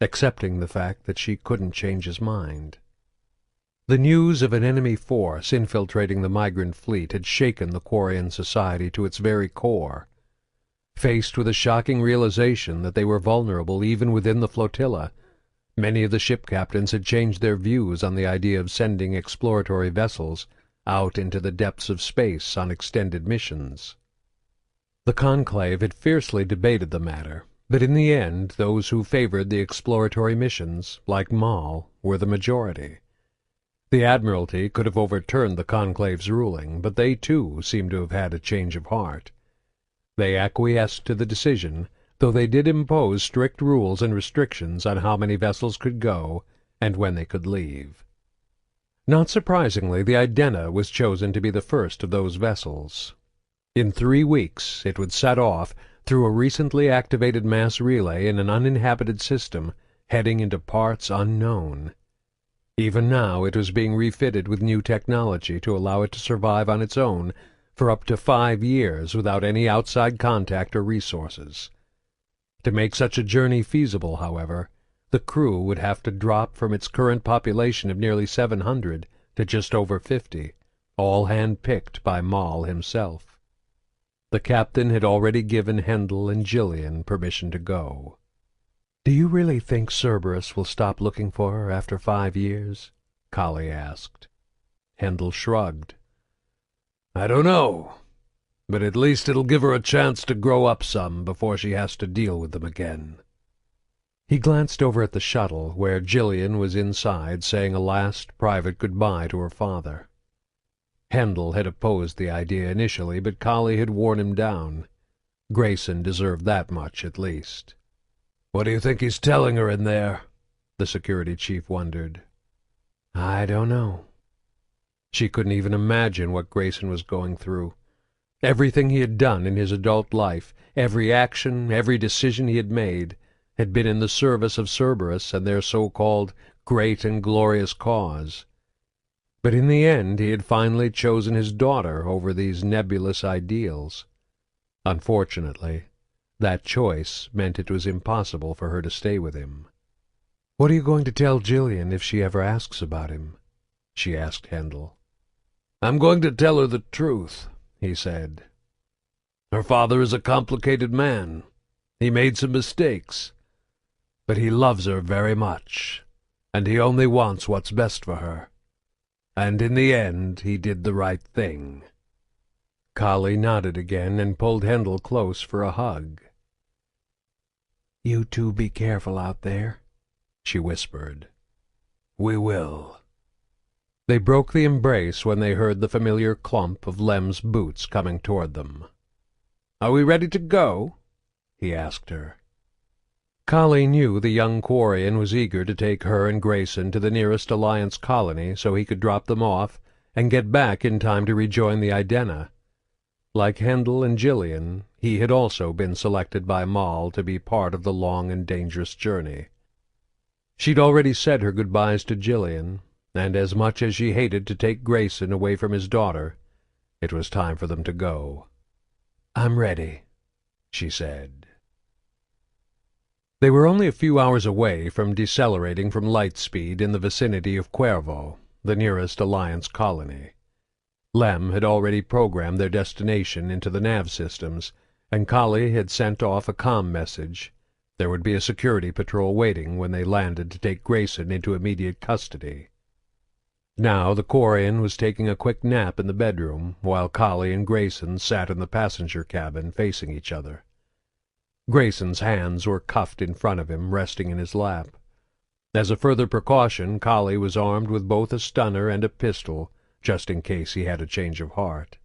accepting the fact that she couldn't change his mind. The news of an enemy force infiltrating the migrant fleet had shaken the Quarian society to its very core. Faced with a shocking realization that they were vulnerable even within the flotilla, many of the ship captains had changed their views on the idea of sending exploratory vessels out into the depths of space on extended missions. The Conclave had fiercely debated the matter, but in the end those who favored the exploratory missions, like Moll, were the majority. The Admiralty could have overturned the Conclave's ruling, but they too seemed to have had a change of heart.
They acquiesced to the decision, though they did impose strict rules and restrictions on how many vessels could go and when they could leave. Not surprisingly, the Idena was chosen to be the first of those vessels. In 3 weeks it would set off through a recently activated mass relay in an uninhabited system, heading into parts unknown. Even now it was being refitted with new technology to allow it to survive on its own for up to 5 years without any outside contact or resources. To make such a journey feasible, however, the crew would have to drop from its current population of nearly 700 to just over 50, all hand-picked by Moll himself. The captain had already given Hendel and Gillian permission to go. "Do you really think Cerberus will stop looking for her after 5 years?" Kali asked. Hendel shrugged. "I don't know, but at least it'll give her a chance to grow up some before she has to deal with them again." He glanced over at the shuttle, where Gillian was inside saying a last private goodbye to her father. Hendel had opposed the idea initially, but Kali had worn him down. Grayson deserved that much, at least. "What do you think he's telling her in there?" the security chief wondered. "I don't know." She couldn't even imagine what Grayson was going through. Everything he had done in his adult life, every action, every decision he had made, had been in the service of Cerberus and their so-called great and glorious cause. But in the end he had finally chosen his daughter over these nebulous ideals. Unfortunately, that choice meant it was impossible for her to stay with him. "What are you going to tell Gillian if she ever asks about him?" she asked Hendel. "I'm going to tell her the truth," he said. "Her father is a complicated man. He made some mistakes. But he loves her very much, and he only wants what's best for her. And in the end he did the right thing." Kali nodded again and pulled Hendel close for a hug. "You two be careful out there," she whispered. "We will." They broke the embrace when they heard the familiar clump of Lem's boots coming toward them. "Are we ready to go?" he asked her. Kali knew the young Quarian was eager to take her and Grayson to the nearest Alliance colony so he could drop them off and get back in time to rejoin the Idena. Like Hendel and Gillian, he had also been selected by Moll to be part of the long and dangerous journey. She'd already said her goodbyes to Gillian, and as much as she hated to take Grayson away from his daughter, it was time for them to go. "I'm ready," she said. They were only a few hours away from decelerating from light speed in the vicinity of Cuervo, the nearest Alliance colony. Lem had already programmed their destination into the nav systems, and Kali had sent off a comm message. There would be a security patrol waiting when they landed to take Grayson into immediate custody. Now the Quarian was taking a quick nap in the bedroom, while Kali and Grayson sat in the passenger cabin facing each other. Grayson's hands were cuffed in front of him, resting in his lap. As a further precaution, Kali was armed with both a stunner and a pistol, just in case he had a change of heart.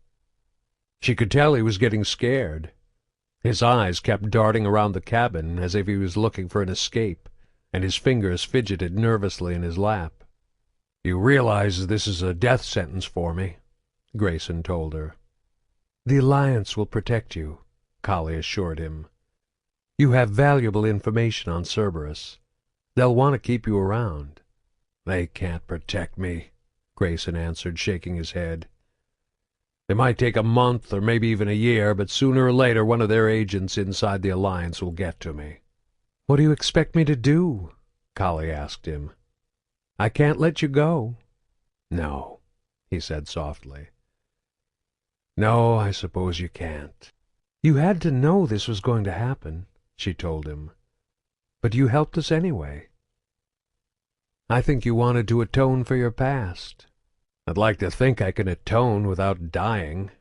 She could tell he was getting scared. His eyes kept darting around the cabin as if he was looking for an escape, and his fingers fidgeted nervously in his lap. "You realize this is a death sentence for me," Grayson told her. "The Alliance will protect you," Kali assured him. "You have valuable information on Cerberus. They'll want to keep you around." "They can't protect me," Grayson answered, shaking his head. "It might take a month or maybe even a year, but sooner or later one of their agents inside the Alliance will get to me." "What do you expect me to do?" Kali asked him. "I can't let you go." "No," he said softly. "No, I suppose you can't." "You had to know this was going to happen," she told him. "But you helped us anyway." "I think you wanted to atone for your past." "I'd like to think I can atone without dying,"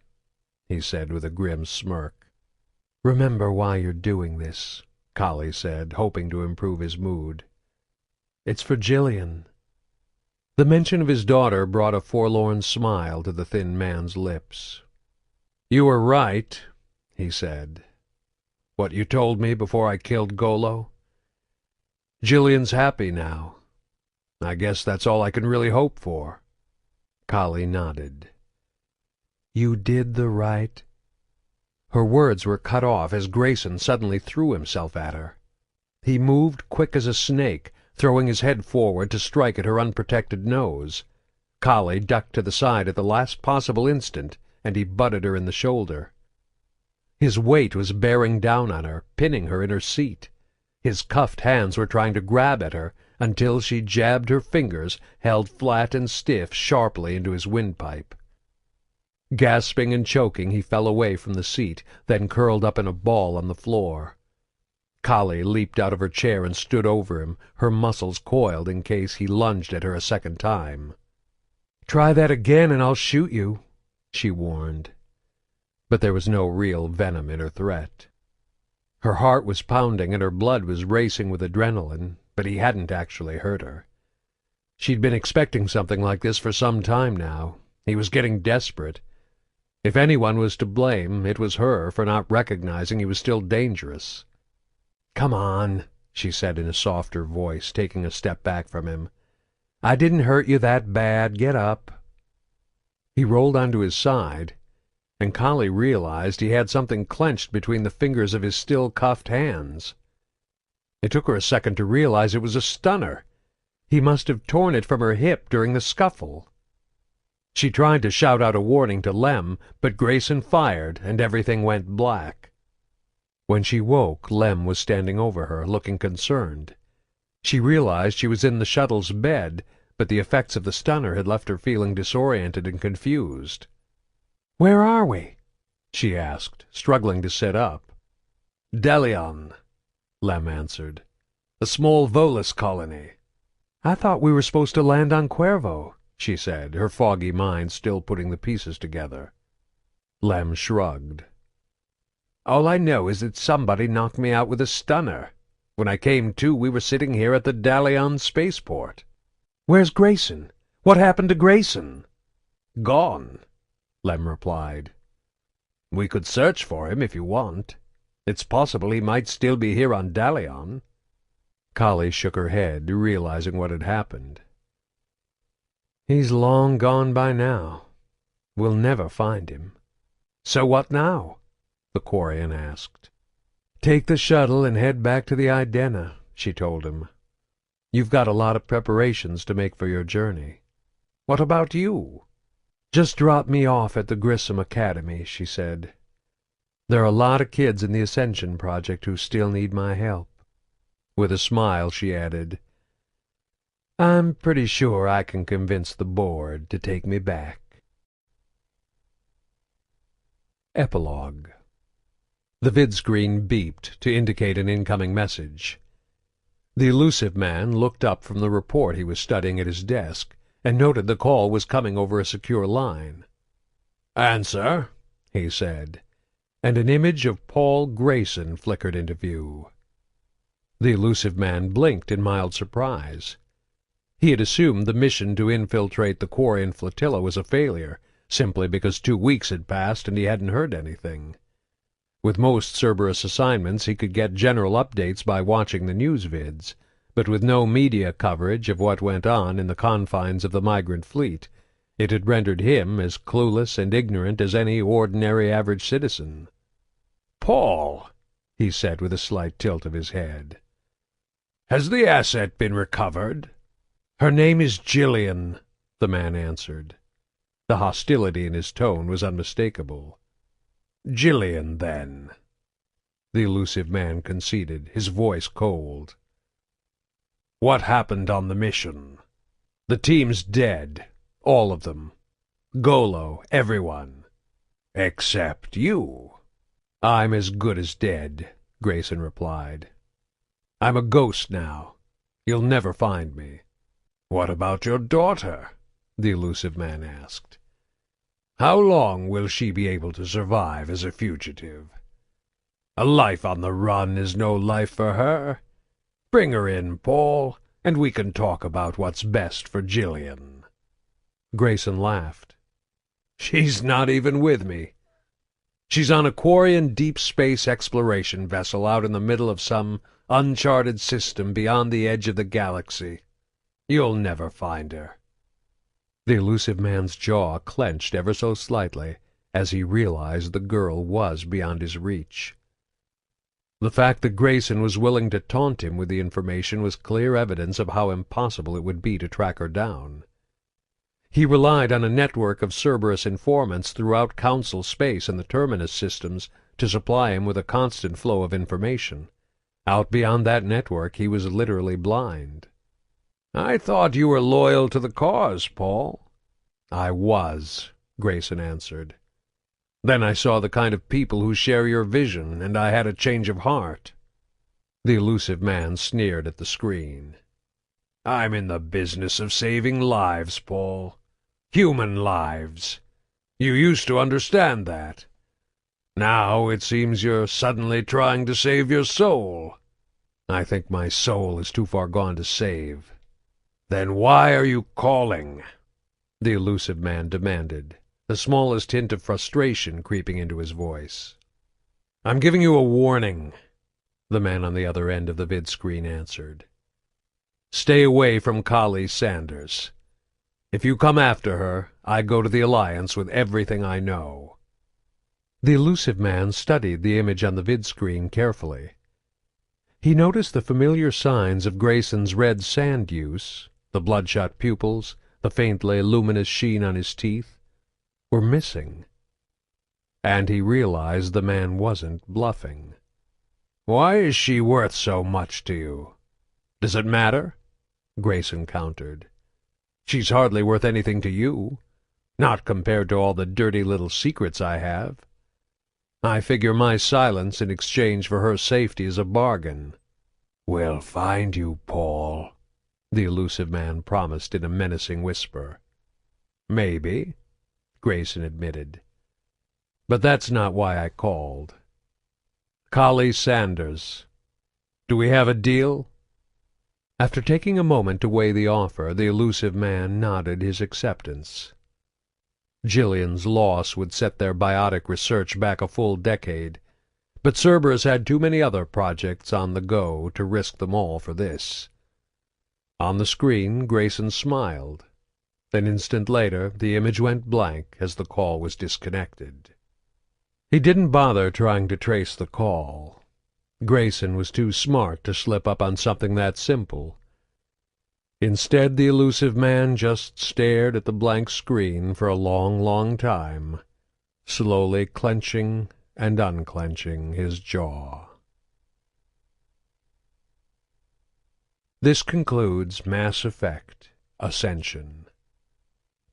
he said with a grim smirk. "Remember why you're doing this," Kali said, hoping to improve his mood. "It's for Gillian." The mention of his daughter brought a forlorn smile to the thin man's lips. "You were right,"
he said. "What you told me before I killed Golo? Jillian's happy now. I guess that's all I can really hope for."
Kali nodded. "You did the right—" Her words were cut off as Grayson suddenly threw himself at her. He moved quick as a snake, throwing his head forward to strike at her unprotected nose. Kali ducked to the side at the last possible instant, and he butted her in the shoulder. His weight was bearing down on her, pinning her in her seat. His cuffed hands were trying to grab at her, until she jabbed her fingers, held flat and stiff, sharply into his windpipe. Gasping and choking, he fell away from the seat, then curled up in a ball on the floor. Kali leaped out of her chair and stood over him, her muscles coiled in case he lunged at her a second time. "Try that again and I'll shoot you," she warned. But there was no real venom in her threat. Her heart was pounding and her blood was racing with adrenaline, but he hadn't actually hurt her. She'd been expecting something like this for some time now. He was getting desperate. If anyone was to blame, it was her for not recognizing he was still dangerous. "Come on," she said in a softer voice, taking a step back from him. "I didn't hurt you that bad. Get up." He rolled onto his side, and Kali realized he had something clenched between the fingers of his still cuffed hands. It took her a second to realize it was a stunner. He must have torn it from her hip during the scuffle. She tried to shout out a warning to Lem, but Grayson fired, and everything went black. When she woke, Lem was standing over her, looking concerned. She realized she was in the shuttle's bed, but the effects of the stunner had left her feeling disoriented and confused. "Where are we?" she asked, struggling to sit up.
"Delion," Lem answered. "A small Volus colony."
"I thought we were supposed to land on Cuervo," she said, her foggy mind still putting the pieces together.
Lem shrugged. "All I know is that somebody knocked me out with a stunner. When I came to, we were sitting here at the Dalion spaceport."
"Where's Grayson? What happened to Grayson?"
"Gone," Lem replied. "We could search for him if you want. It's possible he might still be here on Dalion."
Kali shook her head, realizing what had happened. "He's long gone by now. We'll never find him."
"So what now?"
the Quarian asked. "Take the shuttle and head back to the Idena," she told him. "You've got a lot of preparations to make for your journey."
"What about you?"
"Just drop me off at the Grissom Academy," she said. "There are a lot of kids in the Ascension project who still need my help." With a smile, she added, "I'm pretty sure I can convince the board to take me back." Epilogue. The vidscreen beeped to indicate an incoming message. The Elusive Man looked up from the report he was studying at his desk and noted the call was coming over a secure line.
"Answer,"
he said, and an image of Paul Grayson flickered into view. The Elusive Man blinked in mild surprise. He had assumed the mission to infiltrate the Quarian flotilla was a failure, simply because 2 weeks had passed and he hadn't heard anything. With most Cerberus assignments he could get general updates by watching the news vids, but with no media coverage of what went on in the confines of the migrant fleet, it had rendered him as clueless and ignorant as any ordinary average citizen.
"Paul,"
he said with a slight tilt of his head.
"Has the asset been recovered?"
"Her name is Jillian," the man answered. The hostility in his tone was unmistakable.
"Jillian, then,"
the Elusive Man conceded, his voice cold.
"What happened on the mission?"
"The team's dead. All of them. Golo, everyone."
"Except you."
"I'm as good as dead," Grayson replied. "I'm a ghost now. You'll never find me."
"What about your daughter?"
the Elusive Man asked.
"How long will she be able to survive as a fugitive? A life on the run is no life for her. Bring her in, Paul, and we can talk about what's best for Jillian."
Grayson laughed.
"She's not even with me." She's on a Quarian deep space exploration vessel out in the middle of some uncharted system beyond the edge of the galaxy. You'll never find her."
The Elusive Man's jaw clenched ever so slightly as he realized the girl was beyond his reach. The fact that Grayson was willing to taunt him with the information was clear evidence of how impossible it would be to track her down. He relied on a network of Cerberus informants throughout Council space and the Terminus systems to supply him with a constant flow of information. Out beyond that network he was literally blind.
"I thought you were loyal to the cause, Paul."
"I was," Grayson answered.
"Then I saw the kind of people who share your vision, and I had a change of heart."
The Elusive Man sneered at the screen.
"I'm in the business of saving lives, Paul. Human lives. You used to understand that. Now it seems you're suddenly trying to save your soul."
"I think my soul is too far gone to save."
"Then why are you calling?"
the Elusive Man demanded, the smallest hint of frustration creeping into his voice.
"I'm giving you a warning,"
the man on the other end of the vid-screen answered. "Stay away from Kali Sanders. If you come after her, I go to the Alliance with everything I know." The Elusive Man studied the image on the vid-screen carefully. He noticed the familiar signs of Grayson's red sand use, the bloodshot pupils, the faintly luminous sheen on his teeth, were missing. And he realized the man wasn't bluffing.
"Why is she worth so much to you?"
"Does it matter?" Grayson countered. "She's hardly worth anything to you, not compared to all the dirty little secrets I have. I figure my silence in exchange for her safety is a bargain."
"We'll find you, Paul,"
the Elusive Man promised in a menacing whisper.
"Maybe,"
Grayson admitted. "But that's not why I called. Kali Sanders. Do we have a deal?" After taking a moment to weigh the offer, the Elusive Man nodded his acceptance. Jillian's loss would set their biotic research back a full decade, but Cerberus had too many other projects on the go to risk them all for this. On the screen, Grayson smiled. An instant later, the image went blank as the call was disconnected. He didn't bother trying to trace the call. Grayson was too smart to slip up on something that simple. Instead, the Elusive Man just stared at the blank screen for a long, long time, slowly clenching and unclenching his jaw. This concludes Mass Effect: Ascension.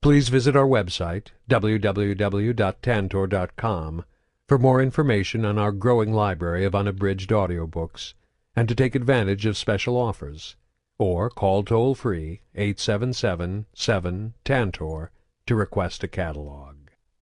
Please visit our website, www.tantor.com, for more information on our growing library of unabridged audiobooks, and to take advantage of special offers, or call toll-free 877-7-TANTOR to request a catalog.